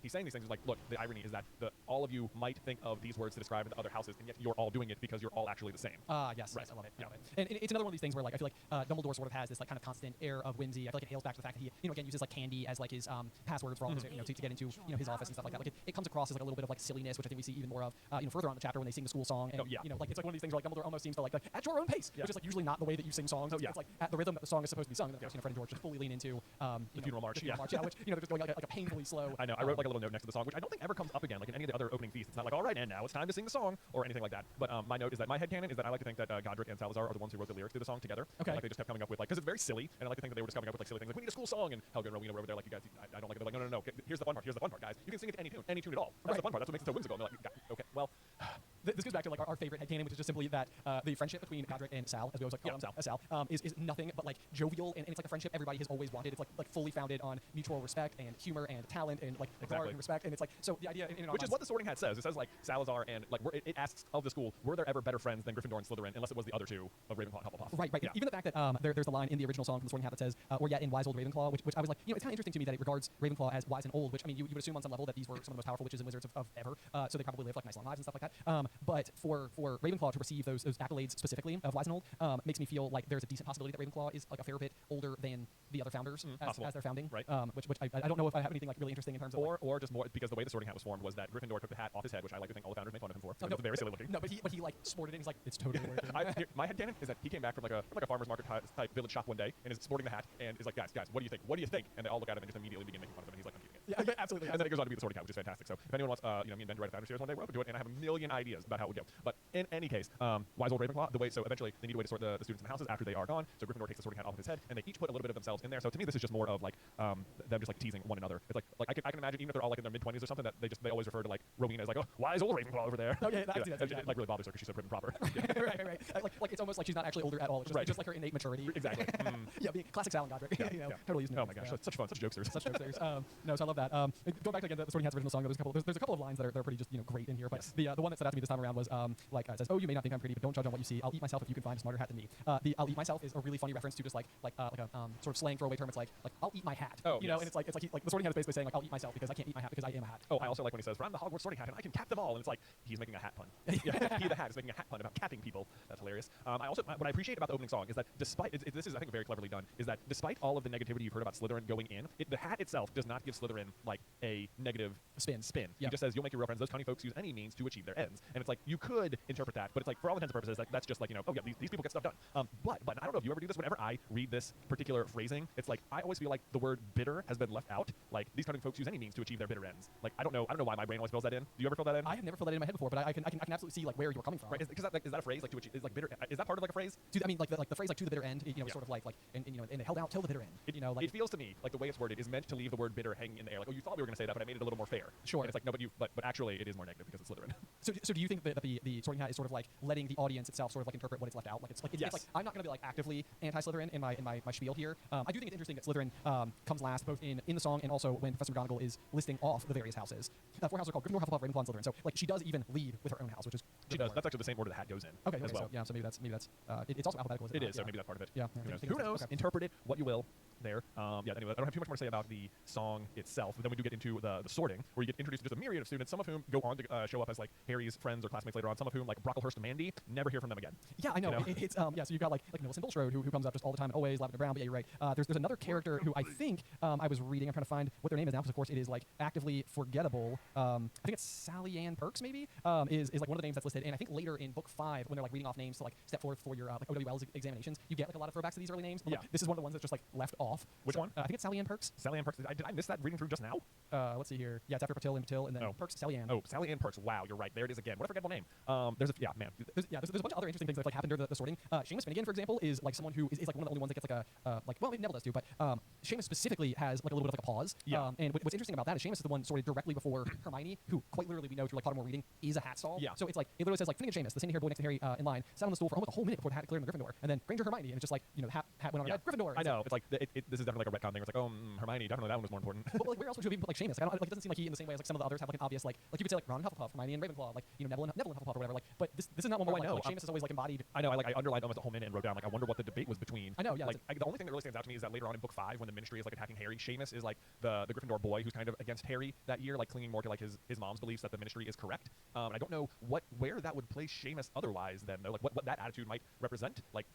he's saying these things like, look, the irony is that all of you might think of these words to describe the other houses, and yet you're all doing it because you're all actually the same. Yes, right. Yes, I love it. I love it. And it's another one of these things where like I feel like Dumbledore sort of has this like kind of constant air of whimsy. I feel like it hails back to the fact that he, again uses like candy as like his passwords for all to get into his office and stuff like that. Like it comes across as like a little bit of like silliness, which I think we see even more of further on in the chapter when they sing the school song. And like it's like one of these things where like Dumbledore almost seems to like at your own pace, which is like usually not the way that you sing songs. It's like at the rhythm that the song is supposed to be sung. And of course, Fred and George just fully lean into the funeral march. Which they're just going like a painfully slow. I know. I wrote like a little note next to the song, which I don't think ever comes up again. Like in any of the other opening feasts, it's not like all right, and now it's time to sing the song or anything like that. But my note is that my headcanon is that I like to think that Godric and Salazar are the ones who wrote the lyrics to the song together. Okay. Like they just kept coming up with like because it's very silly, and I like to think that they were just coming up with like silly things like we need a school song, and Helga and Rowena were over there like you guys, I don't like it. They're like no. Here's the fun part, guys. You can sing it to any tune at all. That's the fun part. That's what makes it so whimsical. And they're like okay, well. This goes back to like our favorite headcanon, which is just simply that the friendship between Godric and Sal, as we always like call him, Sal, is nothing but like jovial, and it's like a friendship everybody has always wanted. It's like fully founded on mutual respect and humor and talent and like regard and respect, and it's like so the idea. Which is what the Sorting Hat says. It says like Salazar and like it asks of the school, were there ever better friends than Gryffindor and Slytherin, unless it was the other two of Ravenclaw and Hufflepuff. Right. Yeah. Even the fact that there's the line in the original song from the Sorting Hat that says, "Or yet in wise old Ravenclaw," which I was like, it's kind of interesting to me that it regards Ravenclaw as wise and old, which I mean, you would assume on some level that these were some of the most powerful witches and wizards of ever, so they probably lived like nice long lives and stuff like that. But for Ravenclaw to receive those accolades specifically of wise and old makes me feel like there's a decent possibility that Ravenclaw is like a fair bit older than the other founders as their founding. Right. Which I don't know if I have anything like really interesting in terms of or just more because the way the Sorting Hat was formed was that Gryffindor took the hat off his head, which I like to think all the founders make fun of him for. It's very silly looking. No, but he like sported it. And he's like, it's totally working. My headcanon is that he came back from like a farmer's market type village shop one day and is sporting the hat and is like, guys, what do you think? What do you think? And they all look at him and just immediately begin making fun of him. And he's like, I'm keeping it. Yeah, absolutely. And then it goes on to be the Sorting Hat, which is fantastic. So if anyone wants, me and Ben to write a founder series one day, we're open to it, and I have a million ideas about how it would go. But in any case, wise old Ravenclaw, so eventually they need a way to sort the students in the houses after they are gone. So Gryffindor takes the Sorting Hat off of his head, and they each put a little bit of themselves in there. So to me, this is just more of like them just like teasing one another. It's like I can imagine even if they're all like in their mid-20s or something that they always refer to like Rowena as like, oh, wise old Ravenclaw over there. Oh yeah, that's it like really bothers her because she's so prim and proper. right. Like it's almost like she's not actually older at all. It's just like her innate maturity. Exactly. Yeah, being classic Sal and Godric. Totally using. Oh my gosh, such fun, such jokesters. Such jokesters. No, so I love that. Going back to again the Sorting Hat's original song, there's a couple of lines that are pretty just great in here. But the one that stood out to me this time around was it says, "Oh, you may not think I'm pretty, but don't judge on what you see. I'll eat myself if you can find a smarter hat than me." The "I'll eat myself" is a really funny reference to just like a sort of slang throwaway term. It's like I'll eat my hat. Oh, you know, and it's like the Sorting Hat is basically saying like I'll eat myself because I can't eat my hat because I am a hat. Oh, I also like when he says, "For I'm the Hogwarts Sorting Hat and I can cap them all," and it's like he's making a hat pun. He the hat is making a hat pun about capping people. That's hilarious. I also what I appreciate about the opening song is that despite this is I think very cleverly done is that despite all of the negativity you've heard about Slytherin going in, the hat itself does not give Slytherin like a negative spin. He just says you'll make your real friends. Those cunning folks use any means to achieve their ends, and it's like you could interpret that, but it's like for all intents and purposes that's just like oh yeah these people get stuff done. But I don't know if you ever do this. Whenever I read this particular phrasing, it's like I always feel like the word bitter has been left out. Like these cunning folks use any means to achieve their bitter ends. Like I don't know why my brain always fills that in. Do you ever fill that in? I have never filled that in my head before, but I can absolutely see like where you're coming from. Right? Is that a phrase like to achieve? Is like bitter? Is that part of like a phrase? I mean like the phrase like to the bitter end. Sort of like and it held out till the bitter end. It feels to me like the way it's worded is meant to leave the word bitter hanging in the air. Like, oh, you thought we were going to say that, but I made it a little more fair. Sure. And it's like no, but actually it is more negative because it's Slytherin. So do you think that the Sorting Hat is sort of like letting the audience itself sort of like interpret what it's left out? Like it's like I'm not going to be like actively anti-Slytherin in my spiel here. I do think it's interesting that Slytherin comes last both in the song and also when Professor McGonagall is listing off the various houses. 4 houses are called Gryffindor, Hufflepuff, Ravenclaw, and Slytherin. So like she does even lead with her own house, which is she does. That's actually the same order the hat goes in. Okay, as well. So, yeah, so maybe that's it's also alphabetical. It is. So maybe that's part of it. Yeah. Who knows? Okay. Interpret it what you will. There. Anyway, I don't have too much more to say about the song itself. But then we do get into the sorting, where you get introduced to just a myriad of students, some of whom go on to show up as like Harry's friends or classmates later on. Some of whom, like Brocklehurst and Mandy, never hear from them again. Yeah, I know. It's So you've got like Millicent Bulstrode who comes up just all the time and always Lavender Brown. But yeah, you're right. There's another character who I think I was reading. I'm trying to find what their name is now because of course it is like actively forgettable. I think it's Sally Ann Perks maybe is like one of the names that's listed. And I think later in book 5 when they're like reading off names to like step forward for your like OWL's examinations, you get like a lot of throwbacks to these early names. Yeah. This is one of the ones that's just like left off. Which one? I think it's Sally Ann Perks. Sally Ann Perks. Did I miss that reading through just now? Let's see here. Yeah, it's after Patil and then Perks, Sally Ann. Oh, Sally Ann Perks. Wow, you're right. There it is again. What a forgettable name. There's a bunch of other interesting things that like happen during the sorting. Seamus Finnegan, for example, is like someone who is like one of the only ones that gets like well maybe Neville does too, but Seamus specifically has like a little bit of like a pause. Yeah. And what's interesting about that is Seamus is the one sorted directly before Hermione, who quite literally we know through like Pottermore reading is a hat stall. Yeah. So it's like it literally says like Finnegan Seamus, the sandy haired boy next to Harry in line, sat on the stool for almost a whole minute before the hat cleared in the Gryffindor, and then Granger Hermione, and it's just like the hat went on. Yeah. Gryffindor. I know. It's like this is definitely like a retcon thing. It's like Hermione, definitely that one was more important. But like where else would you even put like Seamus? Like, it doesn't seem like he in the same way as like some of the others have like an obvious like you could say like Ron and Hufflepuff, Hermione and Ravenclaw, like Neville and Hufflepuff or whatever. Like, but this is not one where like Seamus is always like embodied. I know. I underlined almost a whole minute and wrote down like I wonder what the debate was between. I know. Yeah. Like the only thing that really stands out to me is that later on in book 5 when the Ministry is like attacking Harry, Seamus is like the Gryffindor boy who's kind of against Harry that year, like clinging more to like his mom's beliefs that the Ministry is correct. I don't know where that would place Seamus otherwise then though. Like what that attitude might represent. Like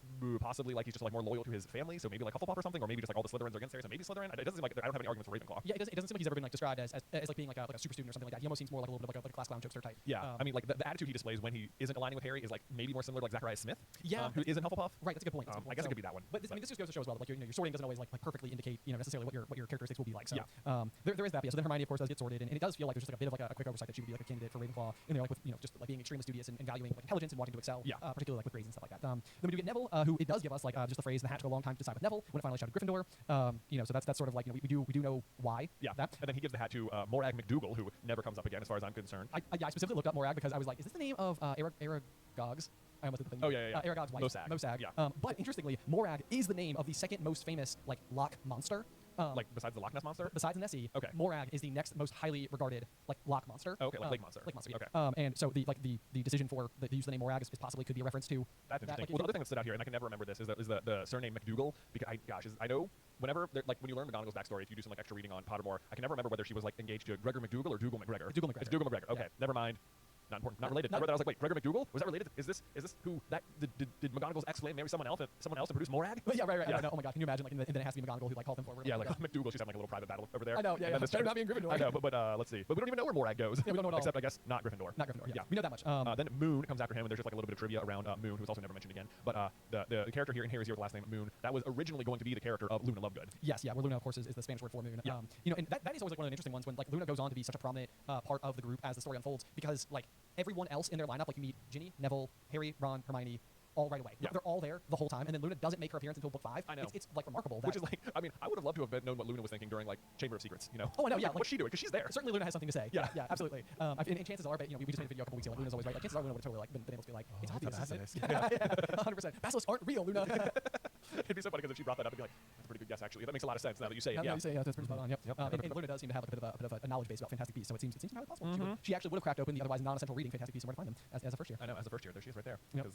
possibly like he's just like more loyal to his family, so maybe like Hufflepuff or something, or maybe just like all the Slytherins are against Harry, so maybe Slytherin. It doesn't seem like I don't have any arguments for Ravenclaw. Yeah, it doesn't seem like he's ever been like described as like being like a super student or something like that. He almost seems more like a little bit like a class clown jokester type. Yeah, I mean like the attitude he displays when he isn't aligning with Harry is like maybe more similar to like Zacharias Smith. Yeah, who is in Hufflepuff. Right, that's a good point. I guess it could be that one. But I mean, this just goes to show as well that like your sorting doesn't always like perfectly indicate necessarily what your characteristics will be like. So yeah. There is that. Yeah, so then Hermione of course does get sorted, and it does feel like there's just like a bit of like a quick oversight that she would be like a candidate for Ravenclaw in there, like with just like being extremely studious and valuing like intelligence and wanting to excel. Yeah. Particularly like with grades and stuff like that. Then we do get Neville, who it does give us like just the phrase "the hat took a long time to decide with Neville" when it finally shouted Gryffindor. So that's sort of like we do know why. Yeah. That. And then he gives the hat to Morag McDougal, who never comes up again as far as I'm concerned. I specifically looked up Morag because I was like, is this the name of Aragog's? I almost did the thing. Oh, yeah. Aragog's wife. Mosag. Mosag. Yeah. But interestingly, Morag is the name of the second most famous like loch monster. Like besides the Loch Ness monster? Besides Nessie, Okay. Morag is the next most highly regarded like loch monster. Oh, okay, like lake monster. Lake monster. Okay. And so the decision for the use of the name Morag is possibly could be a reference to That's interesting. Like, Well, the other thing that stood out here, and I can never remember this, is the surname McDougal. Because I know whenever like when you learn McGonagall's backstory, if you do some like extra reading on Pottermore, I can never remember whether she was like engaged to Gregor McDougal or Dougal McGregor. Dougal McGregor. It's Dougal McGregor. Okay, Yeah. never mind. Not important. Not related. I read that. I was like, wait, Gregor McDougal? Was that related? Is this who that did McGonagall's ex-flame marry someone else to produce Morag? Yeah, right. Yeah. I know. Oh my god, can you imagine? Like, and then it has to be McGonagall who like called them forward. Yeah, like McDougal, she's having like a little private battle over there. I know. Yeah, And then better not be in Gryffindor. I know, but let's see. But we don't even know where Morag goes. Yeah, we don't know at all. Except I guess not Gryffindor. Not Gryffindor. Yeah. We know that much. Then Moon comes after him, and there's just like a little bit of trivia around Moon, who's also never mentioned again. But the character here in Harry's Year with the last name Moon, that was originally going to be the character of Luna Lovegood. Yes, yeah. Where Luna, of course, is the Spanish word for moon. Yeah. And that is always like one of the interesting ones when like Luna goes on to be such a prominent part of the group as the story unfolds because like everyone else in their lineup, like you meet Ginny, Neville, Harry, Ron, Hermione, all right away. Yeah. They're all there the whole time, and then Luna doesn't make her appearance until book 5. I know. It's like remarkable. Which is like, I mean, I would have loved to have known what Luna was thinking during like Chamber of Secrets, you know? Oh, I know, yeah. Like, what's she doing? Because she's there. Certainly Luna has something to say. Yeah. Yeah, absolutely. And chances are, but we just made a video a couple weeks ago, like Luna's always right. Like chances are Luna would have totally like been able to be like, it's obvious. Basilisk. Yeah, 100%. Basilisks aren't real, Luna. It'd be so funny because if she brought that up, I'd be like, that's a pretty good guess, actually. That makes a lot of sense now that you say it. Now Yeah. you say, that's pretty spot on. Yep. Yep. And Luna does seem to have like a bit of a knowledge base about Fantastic Beasts, so it seems entirely possible. She actually would have cracked open the otherwise non-essential reading Fantastic Beasts and where to find them as a first year. I know, as a first year. There she is right there. Yep.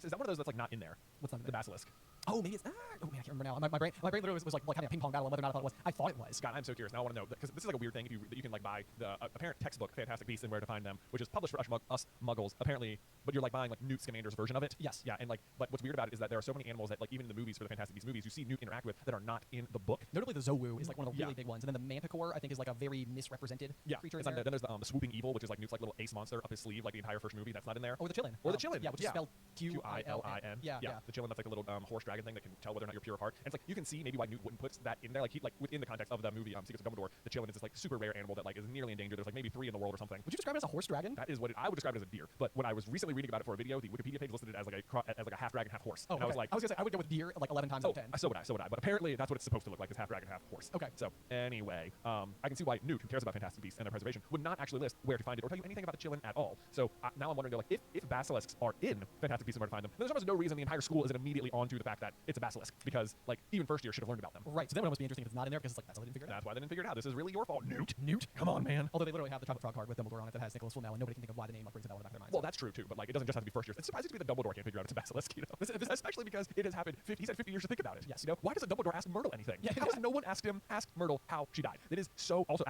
Is that one of those that's like not in there? What's not in The there? basilisk. Oh, maybe it's. Oh man, I can't remember now. My brain literally was like having a ping pong battle on whether or not I thought it was. I thought it was. God, I'm so curious. Now I want to know because this is like a weird thing that you can like buy the apparent textbook Fantastic Beasts and Where to Find Them, which is published for us Muggles apparently, but you're like buying like Newt Scamander's version of it. Yes. Yeah, and like, but what's weird about it is that there are so many animals that like even in the movies for the Fantastic Beasts movies, you see Newt interact with that are not in the book. Notably, the Zowu is like one of the really big ones, and then the Manticore I think is like a very misrepresented creature. Then there's the Swooping Evil, which is like Newt's like little ace monster up his sleeve, like the entire first movie. That's not in there. Or the Chillin. Or the Chillin. Yeah, which is spelled Q-I-L-I-N. Yeah. The Chillin, that's like a little horse dragon thing that can tell whether or not you're pure of heart. And it's like you can see maybe why Newt wouldn't put that in there. Like he like within the context of the movie Secrets of Dumbledore, the Chillin is this like super rare animal that like is nearly endangered. There's like maybe 3 in the world or something. Would you describe it as a horse dragon? That is what I would describe it as a deer. But when I was recently reading about it for a video, the Wikipedia page listed it as like a half dragon, half horse. Oh, and I was like, I was gonna say I would go with deer like 11 times out of 10. So would I. But apparently that's what it's supposed to look like. Is half dragon, half horse. Okay. So anyway, I can see why Newt, who cares about Fantastic Beasts and their preservation, would not actually list where to find it or tell you anything about the Chillin at all. So now I'm wondering, like, if basilisks are in Fantastic Beasts and Where to Find Them, then there's almost no reason the entire school isn't immediately onto the fact that it's a basilisk because, like, even first year should have learned about them. Right. So then it would almost be interesting if it's not in there because it's like that's why they didn't figure it out. That's why they didn't figure it out. This is really your fault, Newt. Newt, come on, man. Although they literally have the Chocolate Frog card with Dumbledore on it that has Nicholas Flamel, and nobody can think of why the name like brings that out of the back of their minds. Well, that's true too, but like it doesn't just have to be first year. It's surprising to me that Dumbledore can't figure out it's a basilisk, you know, especially because it has happened. He's had 50 years to think about it. Yes. You know, why doesn't Dumbledore ask Myrtle anything? Yeah. How has no one asked Myrtle how she died? It is so also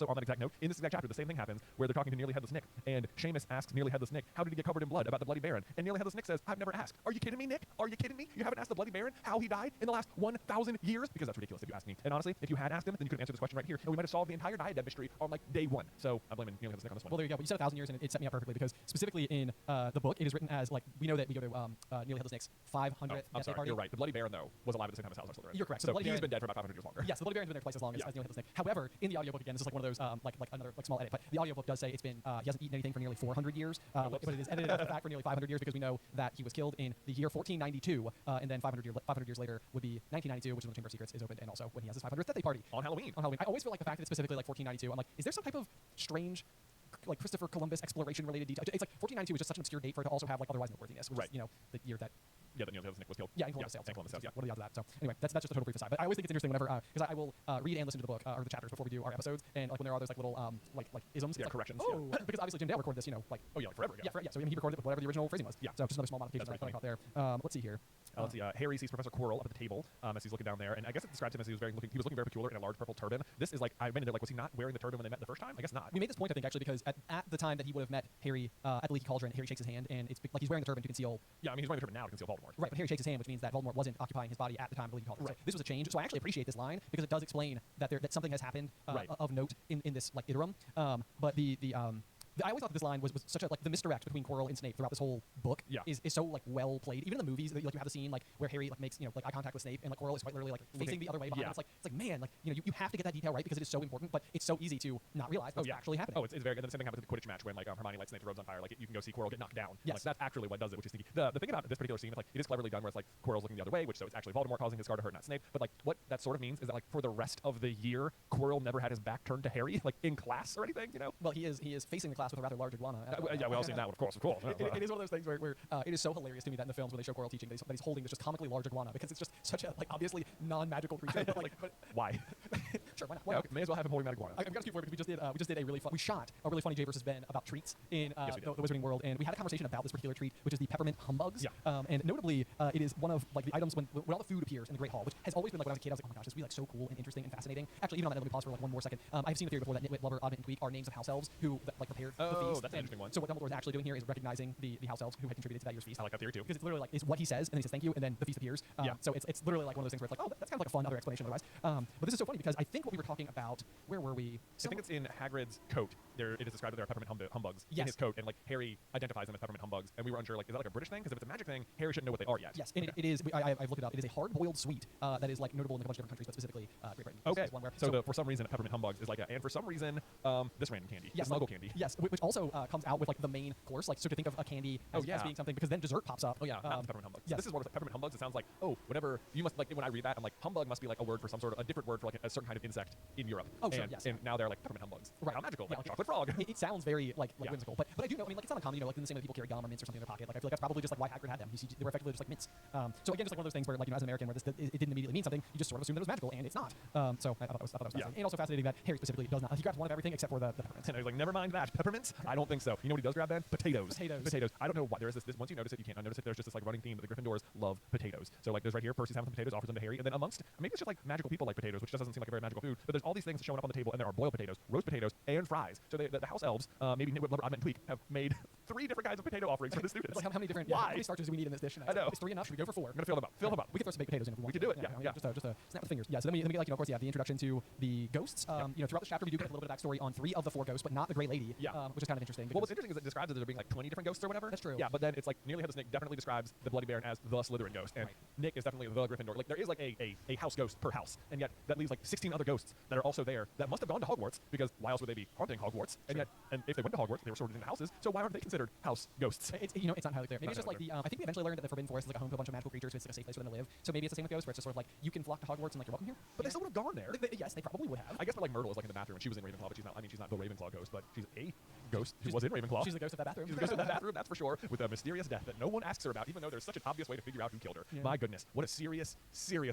on that exact note in this exact chapter, the same thing happens where they're talking to Nearly Headless Nick, and Seamus asks Nearly Headless Nick, how did he get covered in blood about the Bloody Baron? And Nearly Headless Nick says, I've never asked. Are you kidding me, Nick? Are you kidding me? You haven't asked the Bloody Baron how he died in the last 1,000 years? Because that's ridiculous if you ask me. And honestly, if you had asked him, then you could have answered this question right here, and we might have solved the entire diadem mystery on like day 1. So I'm blaming Nearly Headless Nick on this one. Well, there you go. But you said 1,000 years, and it set me up perfectly because specifically in the book, it is written as like we know that we go to Nearly Headless Nick's 500th I'm birthday sorry, party. you're right. The Bloody Baron though was alive at the same time as Salazar Slytherin. You're correct. So he's been dead for about 500 years longer. Yes, the Bloody Baron's been there twice as long as Nearly Headless Nick. However, in the audiobook again, this is like one of those like another like small edit, but the audiobook does say it's been he hasn't eaten anything for nearly 400 years, but it is edited after the fact for nearly 500 years because we know that he was killed in the year 1492, and then 500 years later would be 1992, which is when the Chamber of Secrets is opened, and also when he has his 500th birthday party on Halloween. I always feel like the fact that it's specifically like 1492. I'm like, is there some type of strange like Christopher Columbus exploration related detail? It's like 1492 is just such an obscure date for it to also have like otherwise noteworthiness, which right? is, you know, the year that. Yeah, that Nearly Headless Nick was killed. Yeah, in Columbus Sales. Columbus Sales, yeah. What are the odds of that? So anyway, that's just a total brief aside. But I always think it's interesting whenever because I will read and listen to the book or the chapters before we do our episodes, and like when there are those like little like isms, yeah, like, corrections. Oh, yeah. Because obviously Jim Dale recorded this, you know, like like forever ago. Yeah. So I mean, he recorded it with whatever the original phrasing was. Yeah. So just another small modification that I caught there. Let's see here. Let's see. Harry sees Professor Quirrell up at the table as he's looking down there, and I guess it describes him as he was looking very peculiar in a large purple turban. This is like I mentioned it. Like, was he not wearing the turban when they met the first time? I guess not. We made this point, I think, actually, because at the time that he would have met Harry at the Leaky Cauldron, Harry shakes his hand, and it's like he's wearing the turban to conceal. Yeah, I mean he's wearing the turban now to conceal Voldemort. Right, but Harry shakes his hand, which means that Voldemort wasn't occupying his body at the time of the Leaky Cauldron. Right. So this was a change. So I actually appreciate this line because it does explain that that something has happened of note in this like interim. But I always thought that this line was such a like the misdirect between Quirrell and Snape throughout this whole book is so like well played. Even in the movies, like you have the scene like where Harry like makes like eye contact with Snape and like Quirrell is quite literally like facing the other way behind him. It's like man, like you have to get that detail right because it is so important, but it's so easy to not realize what's actually happening. Oh, it's very good. The same thing happens in the Quidditch match when like Hermione lights Snape's robes on fire. Like you can go see Quirrell get knocked down. Yes. Like that's actually what does it, which is sneaky. The thing about this particular scene is like it is cleverly done where it's like Quirrell's looking the other way, which so it's actually Voldemort causing his scar to hurt, not Snape. But like what that sort of means is that like for the rest of the year, Quirrell never had his back turned to Harry like in class or anything. You know? Well, he is facing the class class with a rather large iguana. Yeah, we all seen that one, of course, of course. It is one of those things where it is so hilarious to me that in the films when they show Quirrell teaching, that he's holding this just comically large iguana because it's just such a like obviously non-magical creature. But, but why? Sure, why not? Yeah, okay, may as well have him holding that iguana. I'm gonna keep forward because we just did a really fun. We shot a really funny Jay versus Ben about treats in the Wizarding World, and we had a conversation about this particular treat, which is the peppermint humbugs. Yeah. And notably, it is one of like the items when all the food appears in the Great Hall, which has always been like when I was a kid, I was like, oh my gosh, this would be like so cool and interesting and fascinating. Actually, even on that, let me pause for like one more second. I've seen a theory before that Nitwit, Lover, Oddment, and Tweak are names of house elves who like prepared the feast. Oh, that's an interesting one. So what Dumbledore is actually doing here is recognizing the house elves who had contributed to that year's feast. I like that theory too. Because it's literally like it's what he says, and then he says thank you, and then the feast appears. So it's literally like one of those things where it's like, oh, that's kind of like a fun other explanation otherwise. But this is so funny because I think what we were talking about, where were we? I think it's in Hagrid's coat. There, it is described that there are peppermint humbugs in his coat, and like Harry identifies them as peppermint humbugs, and we were unsure, like, is that like a British thing? Because if it's a magic thing, Harry shouldn't know what they are yet. Yes, and it is. I've looked it up. It is a hard-boiled sweet that is like notable in a bunch of different countries, but specifically Great Britain. Okay. Is one where, so for some reason, peppermint humbugs is like, and for some reason, this random candy, yes, Muggle like, candy. Yes, which also comes out with like the main course. Like, so to think of a candy as being something, because then dessert pops up. Oh yeah, not peppermint humbugs. Yes. This is one of the peppermint humbugs. It sounds like, oh, whenever you must like when I read that, I'm like, humbug must be like a word for some sort of a different word for like a certain kind of insect in Europe. Oh, sure, and, yes. And now they're like peppermint humbugs. Right. How magical, Yeah, like chocolate frog. It sounds very like whimsical, but I do know. I mean, like it's not uncommon, you know, like in the same way that people carry gum or mints or something in their pocket. Like I feel like that's probably just like why Hagrid had them. They were effectively just like mints. So again, just like one of those things where like, you know, as an American, where it didn't immediately mean something, you just sort of assume that it was magical, and it's not. So I thought that was fascinating. And also fascinating that Harry specifically does not. He grabs one of everything except for the peppermints. And I was like, never mind that. Peppermints? I don't think so. You know what he does grab then? Potatoes. Potatoes. I don't know why. There is this once you notice it, you can't unnotice it. There's just this like running theme that the Gryffindors love potatoes. So like there's right here, Percy's having some potatoes, offers them to Harry, and then amongst maybe it's just like magical people like potatoes, which just doesn't seem like a very magical food. But there's all these things showing up on the table, and there are boiled potatoes, roast potatoes, and fries. So the house elves, maybe Nitwit, Lover, Oddment, and Tweak, have made 3 different kinds of potato offerings for the students. Like how many different Why? how many starches do we need in this dish? I know. Is 3 enough? Should we go for 4? I'm gonna fill them up. Fill them up. We could throw some baked potatoes in if we want. We could do it. Yeah. Just a snap with fingers. Yeah. So then we get like, you know, of course, yeah, the introduction to the ghosts. You know, throughout this chapter we do get a little bit of backstory on 3 of the 4 ghosts, but not the Grey Lady. Yeah. Which is kind of interesting. Well, what's interesting is it describes that there being like 20 different ghosts or whatever. That's true. Yeah, but then it's like Nearly Headless Nick definitely describes the Bloody Baron as the Slytherin ghost, and Nick is definitely the Gryffindor. Like there is like a house ghost per house, and yet that leaves like 16 other ghosts that are also there that must have gone to Hogwarts, because why else would they be haunting Hogwarts? And yet, and if they went to Hogwarts, they were sorted into houses. So why aren't they considered house ghosts? It's you know, it's not entirely clear. Maybe it's just like the I think we eventually learned that the Forbidden Forest is like a home to a bunch of magical creatures, so it's like a safe place for them to live. So maybe it's the same with ghosts, where it's just sort of like you can flock to Hogwarts and like you're welcome here. But they still would have gone there. Yes, they probably would have. I guess, but like Myrtle is like in the bathroom, and she was in Ravenclaw, but she's not. I mean, she's not the Ravenclaw ghost, but she's a ghost who was in Ravenclaw. She's the ghost of that bathroom. She's the ghost of that bathroom, that's for sure, with a mysterious death that no one asks her about, even though there's such an obvious way to figure out who killed her. Yeah. My goodness, what a serious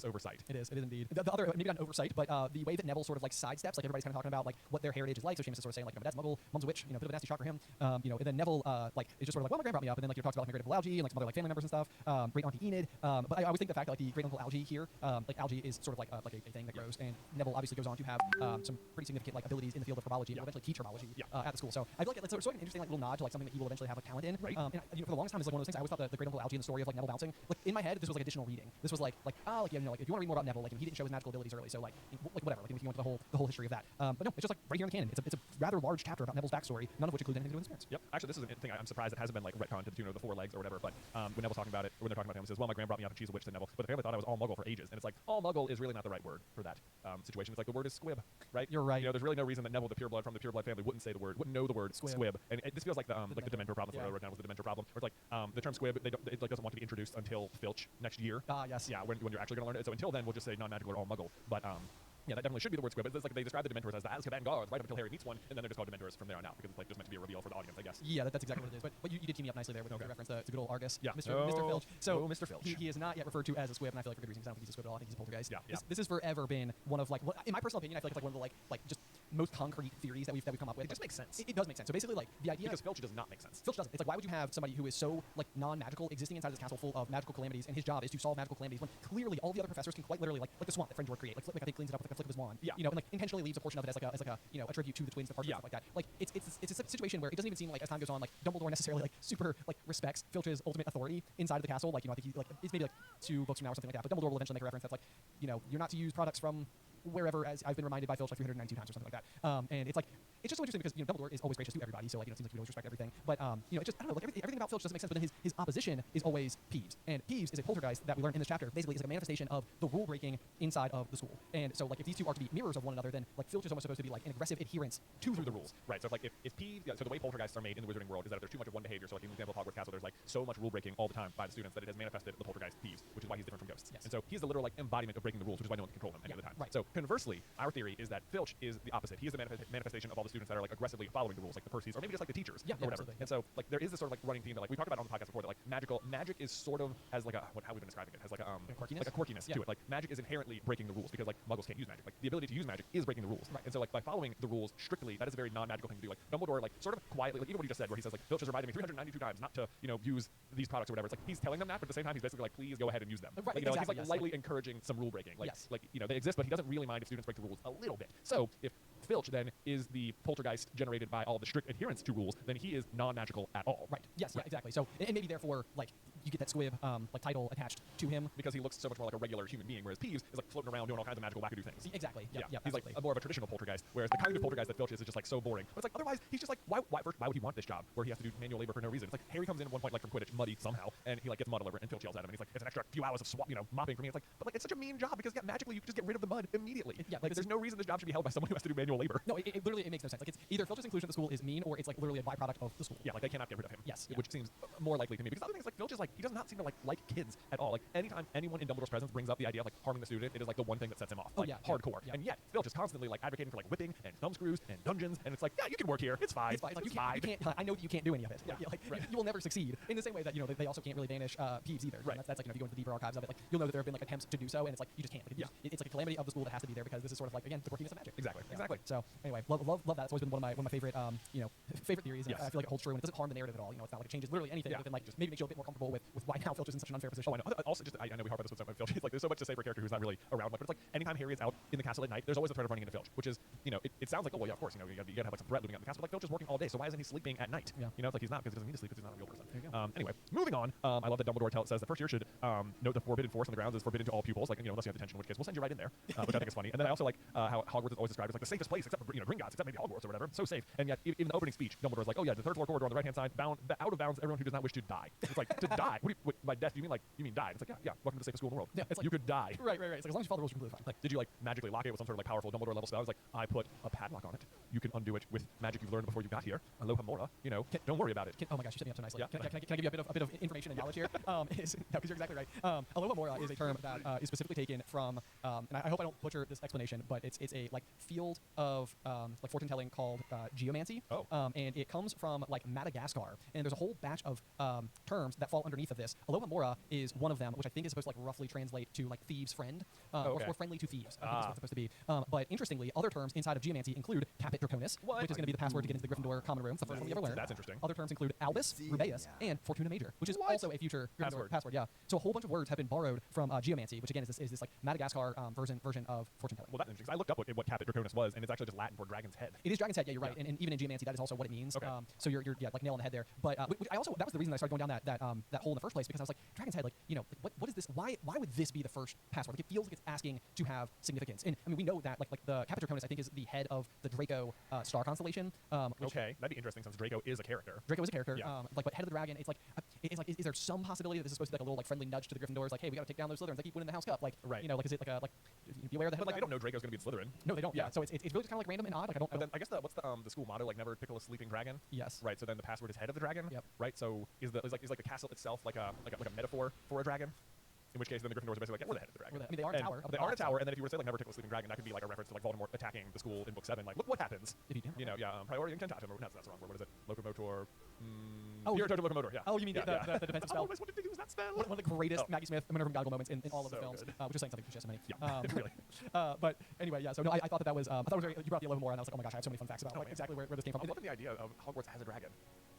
oversight. It is indeed. The other, maybe not an oversight, but the way that Neville sort of like sidesteps, like everybody's kind of talking about like what their heritage is like. So Seamus is sort of saying like, my dad's Muggle, mom's a witch, you know, bit of a nasty shot for him. You know, and then Neville like is just sort of like, well, my grand brought me up, and then like he talks about like my great uncle Algie and like some other like family members and stuff. Great auntie Enid. But I always think the fact that like the great uncle Algie here, like Algie is sort of like a thing that grows, and Neville obviously goes on to have some pretty significant like abilities in the field of herbology and will eventually teach herbology at the school. So I feel like it's sort of an interesting like little nod to like something that he will eventually have a talent in. Right. And you know, for the longest time, it's like one of those things. I always thought the great uncle Algie and the story of like Neville bouncing, like in my head, this was like additional reading. This was like you know, like if you want to read more about Neville, like he didn't show his magical abilities early, so like whatever. Like if you went to the whole history of that. But no, it's just like right here in the canon. It's a rather large chapter about Neville's backstory, none of which includes anything to do with his parents. Yep. Actually, this is a thing I'm surprised it hasn't been like retconned to the tune of the 4 legs or whatever. But when Neville's talking about it, or when they're talking about him, he says, "Well, my grand brought me up and she's a witch," to Neville. But the family thought I was all Muggle for ages, and it's like all Muggle is really not the right word for that situation. It's like the word is squib, right? You're right. You know, there's really no reason that Neville, the pureblood from the pureblood family, wouldn't know the word squib. And this feels like the Dementor problem. What I wrote down was the Dementor problem. Where it's like the term squib, it like doesn't want to be introduced until Filch next year. Yes. Yeah, when you're actually going to learn it. So until then, we'll just say non-magical or all Muggle. But yeah, that definitely should be the word squib. It's like they describe the Dementors as the Azkaban guards right up until Harry meets one, and then they're just called Dementors from there on out because it's like just meant to be a reveal for the audience, I guess. Yeah, that's exactly what it is. But you did team me up nicely there with the reference to good old Argus. Yeah. Mr. Filch. So Mr. Filch. He is not yet referred to as a squib, and I feel like for good reason. I don't think he's a squib at all. I think he's a poltergeist. Yeah. This has forever been one of like, in my personal opinion, I feel like it's like one of the like just most concrete theories that we've come up with. It just makes sense. It does make sense. So basically, like the idea because Filch does not make sense. Filch doesn't. It's like, why would you have somebody who is so like non-magical existing inside this castle full of magical calamities, and his job is to solve magical calamities when clearly all the other professors can quite literally like the swamp that Fringeward create, like I think cleans it up with like a flick of his wand. Yeah. You know, and like intentionally leaves a portion of it as like a you know a tribute to the twins, the partners, stuff like that. Like it's a situation where it doesn't even seem like as time goes on, like Dumbledore necessarily like super like respects Filch's ultimate authority inside of the castle. Like, you know, I think he like it's maybe like 2 books from now or something like that. But Dumbledore will eventually make a reference that's like, you know, you're not to use products from wherever, as I've been reminded by Filch like 392 times or something like that. And it's like, it's just so interesting because, you know, Dumbledore is always gracious to everybody, so like, you know, it seems like we always respect everything. But you know, it just, I don't know, like everything about Filch doesn't make sense. But then his opposition is always Peeves, and Peeves is a poltergeist that we learn in this chapter. Basically, is like a manifestation of the rule breaking inside of the school. And so like, if these two are to be mirrors of one another, then like Filch is almost supposed to be like an aggressive adherence to the rules. Right. So if, like if Peeves, so the way poltergeists are made in the Wizarding world is that if there's too much of one behavior, so like in the example of Hogwarts Castle, there's like so much rule breaking all the time by the students that it has manifested the poltergeist Peeves, which is why he's different from ghosts. Yes. And so he's the literal like embodiment of breaking the rules, which is why no one can control him any of the time. Right. So Conversely, our theory is that Filch is the opposite. He is the manifestation of all the students that are like aggressively following the rules, like the Percys, or maybe just like the teachers, or whatever. Absolutely. And so like there is this sort of like running theme that like we talked about on the podcast before that like magic is sort of has like a how we've been describing it has like a quirkiness to it. Like magic is inherently breaking the rules because like Muggles can't use magic. Like the ability to use magic is breaking the rules. Right. And so like by following the rules strictly, that is a very non-magical thing to do. Like Dumbledore like sort of quietly, like even what he just said, where he says like Filch has reminded me 392 times not to use these products or whatever. It's like he's telling them that, but at the same time he's basically like please go ahead and use them. Right. Like, like, he's like lightly encouraging some rule breaking. Like like they exist, but he doesn't really mind if students break the rules a little bit. So if Filch then is the poltergeist generated by all the strict adherence to rules, then he is non-magical at all. Right. Yes. Yeah. Exactly. So and maybe therefore like you get that squib like title attached to him because he looks so much more like a regular human being, whereas Peeves is like floating around doing all kinds of magical wackadoo things. Exactly. Yeah. He's like more of a traditional poltergeist, whereas the kind of poltergeist that Filch is just like so boring. But it's like otherwise he's just like why would he want this job where he has to do manual labor for no reason? It's like Harry comes in at one point like from Quidditch, muddy somehow, and he like gets mud all over it, and Filch yells at him, and he's like it's an extra few hours of mopping for me. It's like but like it's such a mean job because magically you can just get rid of the mud immediately. Yeah. Like there's no reason this job should be held by someone who has to do manual labor. No, it literally it makes no sense. Like it's either Filch's inclusion at the school is mean or it's like literally a byproduct of the school. Yeah, like they cannot get rid of him. Yes. Which seems more likely to me because the other thing is like Filch is like he does not seem to like kids at all. Like anytime anyone in Dumbledore's presence brings up the idea of like harming the student, it is like the one thing that sets him off. Like hardcore. Yeah. And yet Filch is constantly like advocating for like whipping and thumbscrews and dungeons, and it's like yeah, you can work here. It's fine. It's fine. Like, you can't. I know that you can't do any of it. Yeah. Like you will never succeed. In the same way that they also can't really banish Peeves either. Right. That's like if you go into the deeper archives of it, like you'll know that there have been like attempts to do so, and it's like you just can't. Like, it's like a calamity of the school that has to be there because this is sort of like again the quirkiness of magic. Exactly. Yeah. Exactly. So anyway, love that. It's always been one of my favorite favorite theories. And yes. I feel like it holds true and it doesn't harm the narrative at all. It's not like it changes literally anything. Within like just maybe makes you a bit more comfortable with why now Filch is in such an unfair position. Oh, I know. Also, just I know we harp on this with Filch. It's like there's so much to say for a character who's not really around much, but it's like anytime Harry is out in the castle at night, there's always the threat of running into Filch, which is it sounds like oh well yeah of course you gotta have like some threat looming out in the castle, but like Filch is working all day, so why isn't he sleeping at night? Yeah. It's like he's not because he doesn't need to sleep because he's not a real person. There you go. Anyway, moving on. I love that Dumbledore says that first year should note the forbidden force on the grounds is forbidden to all pupils. Like unless you have detention, in which case we'll send you right in there, which I think is funny. And then I also like how Hogwarts is always described as like the safest place except for Gringotts, except maybe Hogwarts or whatever. So safe. And yet even the opening speech, Dumbledore's like oh yeah the third floor corridor on the right hand side out of bounds everyone who does not wish to die. It's like to die. What by death do you mean die? It's like yeah welcome to the safest school in the world. Yeah, it's like, you could die. Right. It's like as long as you follow the rules, you're completely fine. Like, did you like magically lock it with some sort of like powerful Dumbledore level spell? I was like, I put a padlock on it. You can undo it with magic you've learned before you got here. Aloha Mora. Don't worry about it. Oh my gosh, you set me up so nicely. Yeah. Can I give you a bit of information and knowledge here? Because you're exactly right. Aloha Mora is a term that is specifically taken from, and I hope I don't butcher this explanation, but it's a like field of like fortune telling called geomancy. Oh. And it comes from like Madagascar, and there's a whole batch of terms that fall underneath of this. Aloha Mora is one of them, which I think is supposed to like roughly translate to like thieves' friend, or friendly to thieves. I think that's what it's supposed to be. But interestingly, other terms inside of geomancy include Caput Draconis, which is going to be the password to get into the Gryffindor common room. It's the first one we ever learned. That's interesting. Other terms include Albus, Rubeus, and Fortuna Major, which is also a future Gryffindor password. Yeah. So a whole bunch of words have been borrowed from geomancy, which again is this like Madagascar version of fortune telling. Well, that's interesting. I looked up what Caput Draconis was, and it's actually just Latin for dragon's head. It is dragon's head. Yeah, you're right. And even in geomancy, that is also what it means. Okay. So you're like nail on the head there. But I also that was the reason I started going down that hole in the first place, because I was like dragon's head. Like what is this? Why would this be the first password? Like it feels like it's asking to have significance. And I mean we know that like the Caput Draconis I think is the head of the Draco star constellation. Okay, that'd be interesting since Draco is a character. Draco is a character. Yeah. But head of the dragon. It's like is there some possibility that this is supposed to be like a little like friendly nudge to the Gryffindors? Like hey, we got to take down those Slytherins. They keep winning the House Cup. Like right. Like is it like be aware of the head? But like they don't know Draco's gonna be in Slytherin. No, they don't. Yeah. So it's really just kind of like random and odd. Like I don't. But then I guess what's the school motto? Like never tickle a sleeping dragon. Yes. Right. So then the password is head of the dragon. Yep. Right. So is like the castle itself like a metaphor for a dragon? In which case, then the Gryffindors are basically like, yeah, we're the head of the dragon. They are a tower. They are a tower, and then if you were to say like never tickle a sleeping dragon, that could be like a reference to like Voldemort attacking the school in book 7. Like, look what happens. If you do. Priority incantata. No, that's the wrong word. What is it? Locomotor. Oh, Pure totem locomotor. Yeah. Oh, you mean the defensive spell? I always wanted to use that spell. One of the greatest Maggie Smith Minerva McGonagall moments in all of the So films, good. which is saying something for Chess Money. Yeah, really. But anyway, yeah. So no, I thought that was. I thought it was very, you brought the Aloha Mora, and I was like, oh my gosh, I have so many fun facts about exactly where this came from. I'm loving the idea of Hogwarts as a dragon.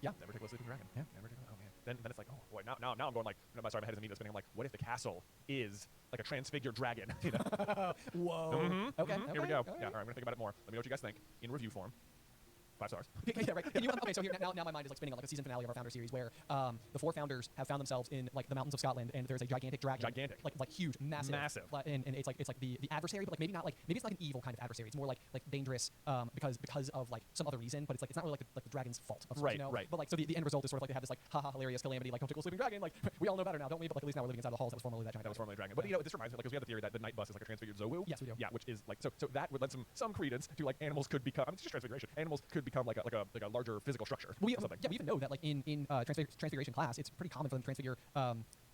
Yeah. Never tickle a sleeping dragon. Yeah. Never tickle. Oh man. Then it's like, oh boy, now I'm going like, sorry, my head is immediately spinning. I'm like, what if the castle is like a transfigured dragon? Whoa. Mm-hmm. Okay. Here we go. All right. Yeah. All right. I'm gonna think about it more. Let me know what you guys think in review form. 5 stars. Yeah, right. Okay, so here now my mind is like spinning on like a season finale of our Founder series where the 4 founders have found themselves in like the mountains of Scotland, and there's a gigantic dragon. Like huge, massive. And it's like the adversary, but like maybe it's not an evil kind of adversary. It's more like dangerous because of like some other reason, but it's not really like the dragon's fault. Right. But like so the end result is sort of like they have this like haha hilarious calamity, like don't tickle sleeping dragon. Like we all know better now, don't we? But like at least now we're living inside the halls that was formerly that giant. That was formerly a dragon. But this reminds me, like, because we have the theory that the night bus is like a transfigured Zowu. Yes, we do. Yeah, which is like so that would lend some credence to like animals could become. It's just transfiguration. Animals could become like a larger physical structure. We even know that like in Transfiguration class, it's pretty common for them to transfigure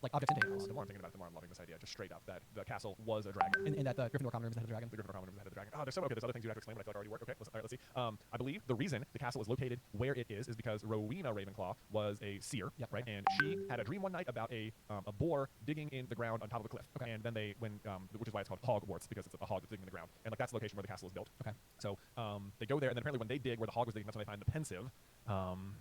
like objects into animals. The more I'm thinking about it, the more I'm loving this idea. Just straight up that the castle was a dragon. And that the Gryffindor common room is the head of the dragon. The Gryffindor common room is the head of the dragon. Oh, there's so okay. There's other things you have to explain, but I thought already worked. Okay, all right, let's see. I believe the reason the castle is located where it is because Rowena Ravenclaw was a seer, right? And she had a dream one night about a boar digging in the ground on top of a cliff. Okay. And then which is why it's called Hogwarts, because it's a hog that's digging in the ground. And like that's the location where the castle is built. Okay. So they go there, and then apparently when they dig where the hog was digging, that's when they find the pensive,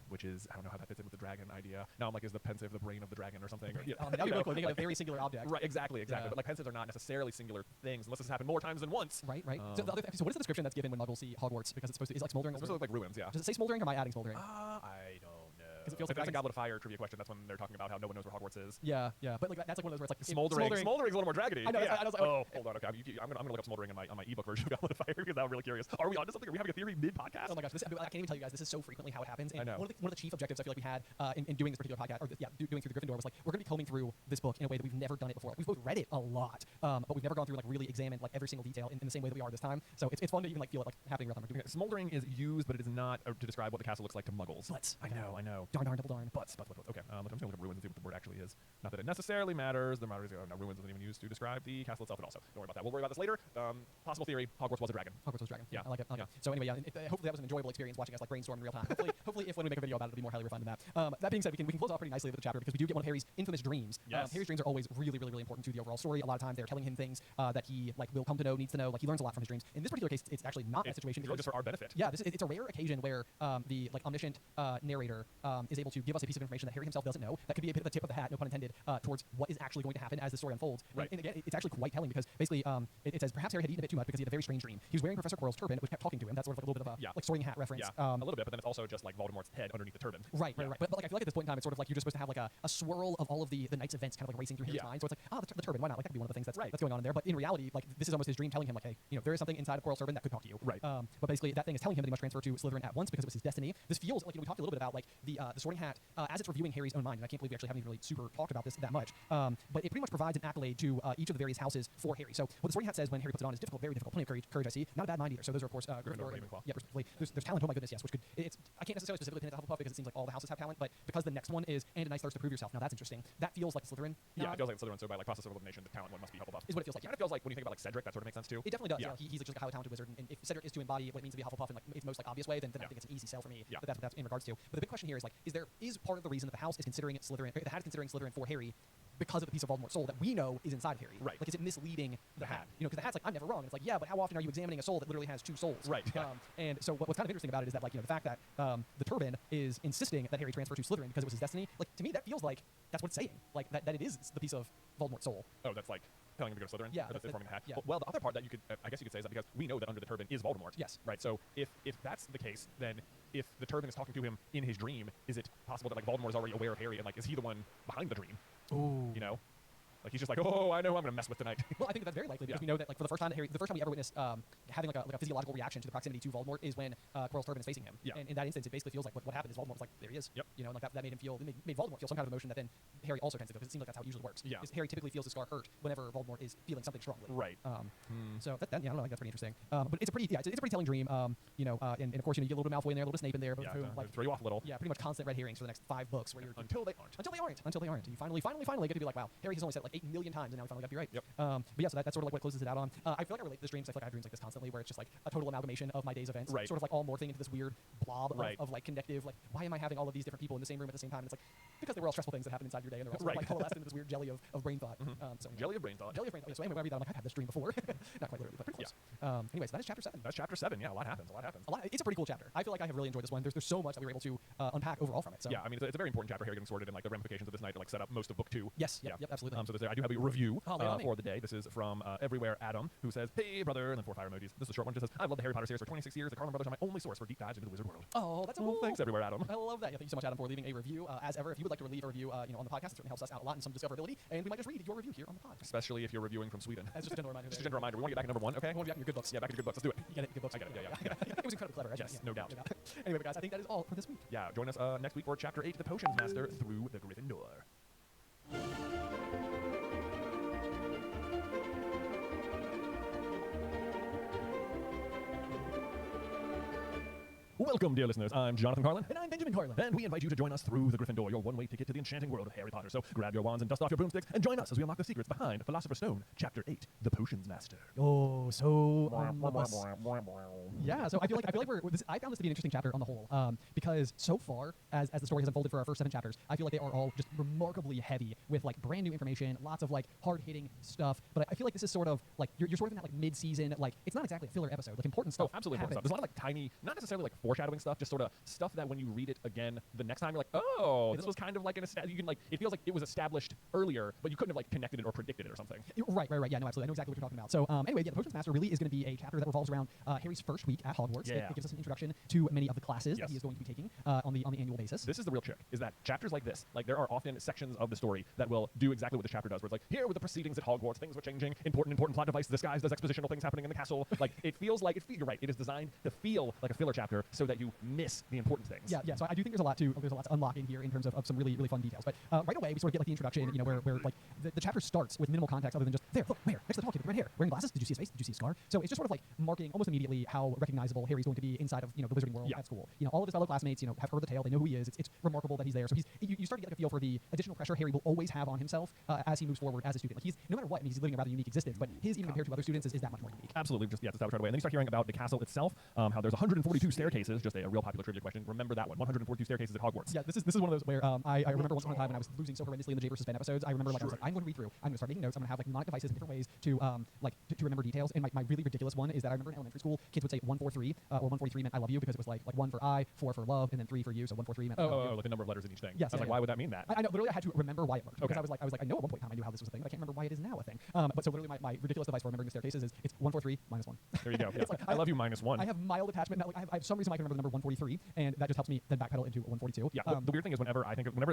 which is I don't know how that fits in with the dragon idea. Now I'm like, is the pensive the brain of the dragon or something? That would be really cool. They have a very singular object. Right. Exactly. But like pensives are not necessarily singular things unless this happened more times than once. Right. So what is the description that's given when Muggles see Hogwarts? Because it's supposed to is it like smoldering. It's supposed to look like ruins. Yeah. Does it say smoldering or am I adding smoldering? I don't know. Because it feels like that's a Goblet of Fire trivia question. That's when they're talking about how no one knows where Hogwarts is. Yeah. But like that's like one of those where it's like smoldering. Smoldering's a little more dragony. I know. Yeah. I was like, oh, hold on. Okay, I'm gonna look up smoldering on my ebook version of Goblet of Fire because I'm really curious. Are we onto something? Are we having a theory mid podcast? Oh my gosh, I can't even tell you guys. This is so frequently how it happens. And I know. One of the chief objectives I feel like we had in doing this particular podcast, doing through the Gryffindor was like we're gonna be combing through this book in a way that we've never done it before. Like, we've both read it a lot, but we've never gone through like really examined like every single detail in the same way that we are this time. So it's fun to even like feel it like happening real time. Okay, smoldering is used, but it is not to describe what the castle looks like to Muggles. Butts. I know. Darn, double darn. Butts. Okay. I'm just gonna look up ruins and see what the word actually is. Not that it necessarily matters. The matter is, ruins isn't even used to describe the castle itself at all. So don't worry about that. We'll worry about this later. Possible theory: Hogwarts was a dragon. Hogwarts was a dragon. Yeah, I like it. Okay. Yeah. So anyway, hopefully that was an enjoyable experience watching us like brainstorm in real time. Hopefully, if when we make a video about it, it'll be more highly refined than that. That being said, we can close off pretty nicely with the chapter because we do get one of Harry's infamous dreams. Yes. Harry's dreams are always really important to the overall story. A lot of times they're telling him things that he like will come to know, needs to know. Like he learns a lot from his dreams. In this particular case, it's actually not a situation. It's really just for our benefit. Yeah, it's a rare occasion where the like omniscient narrator is able to give us a piece of information that Harry himself doesn't know. That could be a bit of a tip of the hat, no pun intended, towards what is actually going to happen as the story unfolds. Right. And again, it's actually quite telling because basically it says perhaps Harry had eaten a bit too much because he had a very strange dream. He was wearing Professor Quirrell's turban, which kept talking to him. That's sort of like a little bit of a like sorting hat reference. Yeah, a little bit, but then it's also just like Voldemort's head underneath the turban. Right. But like I feel like at this point in time, it's sort of like you're just supposed to have like a swirl of all of the night's events kind of like racing through Harry's mind. So it's like, the turban, why not? Like that could be one of the things that's going on in there. But in reality, like this is almost his dream telling him like, hey, there is something inside of Quirrell's turban that could talk to you. Right. But basically that thing is telling him that he must transfer to Slytherin at once because it was his destiny. This feels like we talked a little bit about like the sorting hat as it's reviewing Harry's own mind. And I can't believe we actually haven't even really super talked about this that much. But it pretty much provides an accolade to each of the various houses for Harry. So what the sorting hat says when Harry puts it on is difficult, very difficult. Plenty of courage I see. Not a bad mind either. So those are of course Gryffindor, Ravenclaw. Yeah, respectively. There's talent. Oh my goodness, yes. Which could I can't necessarily specifically pin it to Hufflepuff because it seems like all the houses have talent, but because the next one is and a nice thirst to prove yourself. Now that's interesting. That feels like Slytherin. Yeah, it feels like Slytherin. So by like process of elimination, the talent one must be Hufflepuff. Is what it feels like. Yeah, it feels like when you think about like Cedric, that sort of makes sense too. It definitely does. Yeah, he's just like a highly talented wizard, and if Cedric is to embody what it means to be a Hufflepuff in like its most like obvious way, then I think it's an easy sell for me. Yeah. That's what that's in regards to. But the big question here is like, is part of the reason that the house is considering Slytherin, the hat is considering Slytherin for Harry because of the piece of Voldemort's soul that we know is inside of Harry. Right. Like, is it misleading the hat? Because the hat's like, I'm never wrong. And it's like, yeah, but how often are you examining a soul that literally has two souls? Right. And so what's kind of interesting about it is that, like, the fact that the turban is insisting that Harry transfer to Slytherin because it was his destiny, like, to me, that feels like that's what it's saying. Like, that it is the piece of Voldemort's soul. Oh, that's like telling him to go to Slytherin? Yeah. Or that's informing the hat? Yeah. Well, the other part that you could, I guess you could say is that because we know that under the turban is Voldemort. Yes. Right, so if that's the case, then if the turban is talking to him in his dream, is it possible that like Voldemort is already aware of Harry and like is he the one behind the dream? Ooh. You know? Like he's just like, oh, I know who I'm gonna mess with tonight. Well, I think that's very likely because we know that like for the first time we ever witnessed having like a physiological reaction to the proximity to Voldemort is when Quirrell's turban is facing him. Yeah. And in that instance, it basically feels like what happened is Voldemort was like, there he is. Yep. You know, and like that made him feel, made Voldemort feel some kind of emotion that then Harry also tends to feel because it seems like that's how it usually works. Yeah. Harry typically feels his scar hurt whenever Voldemort is feeling something strongly. Right. So that I don't know, I think that's pretty interesting. But it's a pretty it's a pretty telling dream. And of course you get a little bit of Malfoy in there, a little bit of Snape in there, Yeah, whom, like throw you off a little. Yeah, pretty much constant red herrings for the next 5 books where you're Until they aren't. Until they aren't. And you finally get to be like, wow, Harry has only said it like 8 million times, and now we finally got to be right. Yep. But yeah, so that's sort of like what closes it out on. I feel like I relate to this dream because I feel like I have dreams like this constantly, where it's just like a total amalgamation of my day's events, Right. sort of like all morphing into this weird blob Right. of like connective. Like, why am I having all of these different people in the same room at the same time? And it's like because they were all stressful things that happen inside your day, and they're all sort of Right. like coalesced into this weird jelly of brain thought. So Jelly of brain thought. Jelly of brain thought. Yeah, so anyway, when I read that, I'm like, I've had this dream before. Not quite literally, but pretty close. Anyways, that is chapter 7. That's chapter 7. Yeah, a lot happens. It's a pretty cool chapter. I feel like I have really enjoyed this one. There's so much that we were able to unpack overall from it. So Yeah, I mean, it's a very important chapter here getting sorted, and like the ramifications of this night to like set up most of book 2. Yes. Yep, absolutely. So I do have a review Oh, lay it on me. for the day. This is from Everywhere Adam, who says, "Hey brother," and then 4 fire emojis. This is a short one. It just says, "I've loved the Harry Potter series for 26 years. The Carlin brothers are my only source for deep dives into the wizard world." Oh, that's so cool. Thanks, Everywhere Adam. I love that. Yeah, thank you so much, Adam, for leaving a review. As ever, if you would like to leave a review, on the podcast, it certainly helps us out a lot in some discoverability, and we might just read your review here on the pod. Especially if you're reviewing from Sweden. That's just a gentle reminder. Just a gentle reminder. We want to get back to number 1, okay? I want to be back in your good books. Yeah, back to your good books. Let's do it. You get it, good books. I get it. Yeah. It was incredibly clever. Yes, no doubt. Anyway, guys, I think that is all for this week. Yeah, join us next week for Chapter 8, The Potions Master Through the Gryffindor. Welcome, dear listeners. I'm Jonathan Carlin. And I'm Benjamin Carlin. And we invite you to join us through the Gryffindor, your one-way ticket to the enchanting world of Harry Potter. So grab your wands and dust off your broomsticks and join us as we unlock the secrets behind Philosopher's Stone, Chapter 8, The Potions Master. Oh, so yeah. So I feel like I found this to be an interesting chapter on the whole, because so far as the story has unfolded for our first 7 chapters, I feel like they are all just remarkably heavy with like brand new information, lots of like hard-hitting stuff. But I feel like this is sort of like you're sort of in that like mid-season, like it's not exactly a filler episode. Like important stuff. Oh, absolutely important stuff. There's a lot of like tiny, not necessarily like foreshadowing stuff, just sort of stuff that when you read it again the next time, you're like, oh, this was kind of like you can like it feels like it was established earlier, but you couldn't have like connected it or predicted it or something. Right. Yeah, no, absolutely. I know exactly what you're talking about. So anyway, yeah, the Potions Master really is going to be a chapter that revolves around Harry's first week at Hogwarts. Yeah. It gives us an introduction to many of the classes that he is going to be taking on the annual basis. This is the real trick, is that chapters like this, like there are often sections of the story that will do exactly what this chapter does, where it's like, here were the proceedings at Hogwarts, things were changing, important plot device disguised as expositional things happening in the castle. Like, it feels like, you're right, it is designed to feel like a filler chapter so that you miss the important things. Yeah, so I do think there's a lot to unlock in here in terms of some really fun details. But right away, we sort of get like the introduction, where like the chapter starts with minimal context other than just, there, look, where? Next to the tall kid with red hair, wearing glasses, did you see his face? Did you see his scar? So it's just sort of like marking almost immediately how recognizable Harry's going to be inside of, the wizarding world at school. All of his fellow classmates, have heard the tale, they know who he is. It's remarkable that he's there. So you start to get like a feel for the additional pressure Harry will always have on himself as he moves forward as a student. Like he's, no matter what, he's living a rather unique existence, but his, even compared to other students, is that much more unique. Absolutely, just, to establish right away. And then you start hearing about the castle itself, how there's 142 staircases, just a real popular trivia question. Remember that one, 142 staircases at Hogwarts. Yeah, this is one of those where I remember once upon a time when I was losing so horrendously in the Jay vs. Ben episodes, I remember I was like, I'm going to read through, I'm going to start making notes, I'm going to have like mnemonic devices and different ways to to remember details. And my really ridiculous one is that I remember in elementary school, kids would say 143, or 143 meant I love you because it was like 1 for I, 4 for love, and then 3 for you, so 143 meant I love you. Like the number of letters in each thing. Yes, I was like, why would that mean that? I know, literally I had to remember why it worked, because Okay. I was like, I know at one point in time I knew how this was a thing, but I can't remember why it is now a thing. But so literally my ridiculous device for remembering the staircases is it's 143 minus 1. There you go. Yeah. It's like, I love you minus 1. I have mild attachment. Like I have some reason I can remember the number 143, and that just helps me then backpedal into 142. Yeah, the weird thing is whenever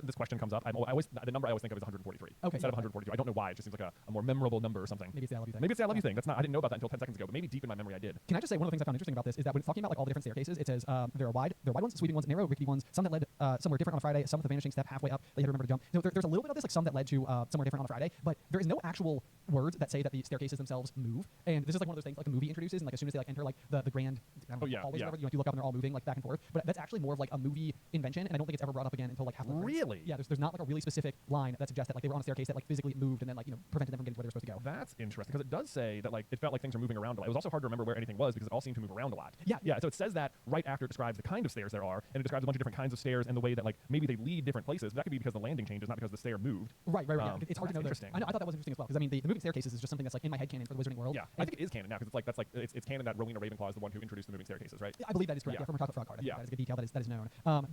this question comes up, the number I always think of is 143 instead of 142. I don't know why. It just seems like a more memorable number or something. Maybe it's the I love you thing. Maybe it's the I love you thing. I didn't know about that until 10 seconds ago, but maybe deep in my memory I did. Can I just say one of the things I found interesting about this is that when it's talking about like all the different staircases, it says there are wide ones, sweeping ones, narrow, rickety ones, some that led somewhere different on a Friday, some with a vanishing step halfway up. They had to remember to jump. So there's a little bit of this, like some that led to somewhere different on a Friday, but there is no actual words that say that the staircases themselves move. And this is like one of those things like a movie introduces, and like as soon as they like enter like the grand hallways or whatever, you look up and they're all moving like back and forth. But that's actually more of like a movie invention, and I don't think it's ever brought up again until like half the Really? Yeah, there's not like a really specific line that suggests that like they were on a staircase that like physically moved and then like prevented them from getting to where they were supposed to go. That's interesting because it does say that like it felt like things were moving around a lot. It was also hard to remember where anything was because it all seemed to move around a lot. Yeah. So it says that right after it describes the kind of stairs there are, and it describes a bunch of different kinds of stairs and the way that like maybe they lead different places. But that could be because the landing changes, not because the stair moved. Right. Yeah. It's hard to know. Interesting. I thought that was interesting as well because I mean the moving staircases is just something that's like in my head canon for the Wizarding world. Yeah, I think it is canon now because it's canon that Rowena Ravenclaw is the one who introduced the moving staircases, right? I believe that is correct. Yeah, from her Chocolate Frog card. I think that is a good detail that is known.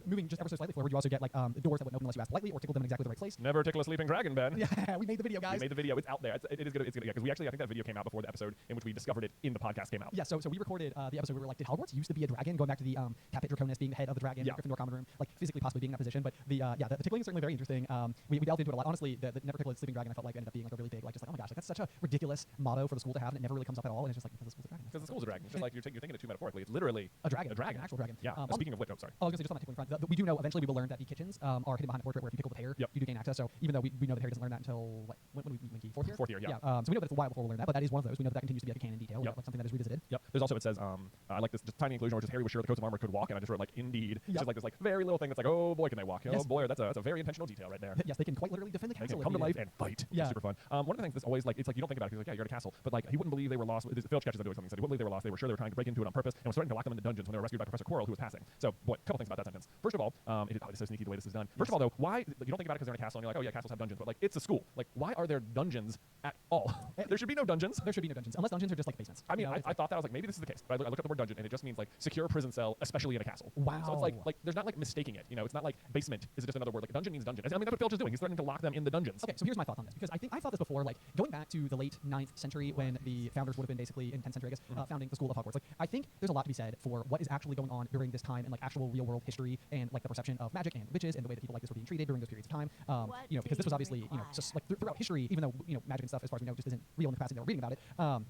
Moving just ever so slightly forward, you also get like doors that wouldn't open unless you asked politely or tickled them in exactly the right place. Never tickle a sleeping dragon, Ben. Yeah, we made the video, guys. We made the video. It's out there. It is good. It's good. Yeah, because we actually I think that video came out before the episode in which we discovered it in the podcast came out. Yeah. So we recorded the episode. We were like, did Hogwarts used to be a dragon? Going back to the Capit Draconis being the head of the dragon, Gryffindor common room, like physically possibly being in that position. But the tickling is certainly very interesting. We delved into it a lot. Honestly, the never tickle a sleeping dragon I felt like ended up being like a really big like just like oh my gosh, like that's such a ridiculous motto for the school to have, and it never really comes up at all. And it's just like because the school's a dragon. Because the school's a dragon. It's just like you're thinking it too metaphorically. It's literally a dragon. An actual dragon. Yeah. Speaking of which, sorry. I was going to say just on that tickling front, we do know eventually we will learn that the kitchens are hidden behind a portrait where if you tickle with hair, you do gain access. So even though we know that Harry doesn't learn that until when we meet Winky? Fourth year. Fourth year. Yeah. So we know that it's a while before we learn that, but that is one of those. We know that continues to be like a canon detail, like something that is revisited. Yep. There's also it says I like this just tiny inclusion where it says Harry was sure the coats of armor could walk, and I just wrote like indeed. It's just like this like very little thing that's like oh boy can they walk. Oh boy, that's a very intentional detail right there. Yes, they can quite literally defend the castle. They can come to life and fight. Yeah. Super fun. One of the things that's always like it's like you don't think about it because like yeah you're at a castle, but like he wouldn't believe they were lost. Filch catches them doing something. So he wouldn't believe they were lost. They were sure they were trying to break into it on purpose and was starting to lock them in the dungeons when they were rescued by Professor Quirrell who was passing. So boy, a couple things about that sentence. First of all, it is so sneaky the way this is done. First of all though, why you don't think about it because they're in a castle and you're like oh yeah castles have dungeons, but like it's a school. Like why are there dungeons at all? There should be no dungeons. There should be no dungeons unless dungeons are just like basements. I mean I thought that I was like maybe this is the case, but I looked up the word dungeon and it just means like secure prison cell, especially in a castle. Wow. So it's like there's not like mistaking it. You know, it's not like basement is just another word. Like a dungeon means dungeon. I mean that's what Filch is doing. He's threatening to lock them in the dungeons. Okay, so here's my thoughts on this because I thought this before, like going back to the late 9th century when the founders would have been basically in 10th century, I guess, founding the school of Hogwarts. Like I think there's a lot to be said for what is actually going on during this time in like actual real world history and like the perception of magic and witches and the way that people like this were being treated during those periods of time. Because this was obviously just like throughout history, even though magic and stuff, as far as we know, just isn't real in the capacity that we're reading about it.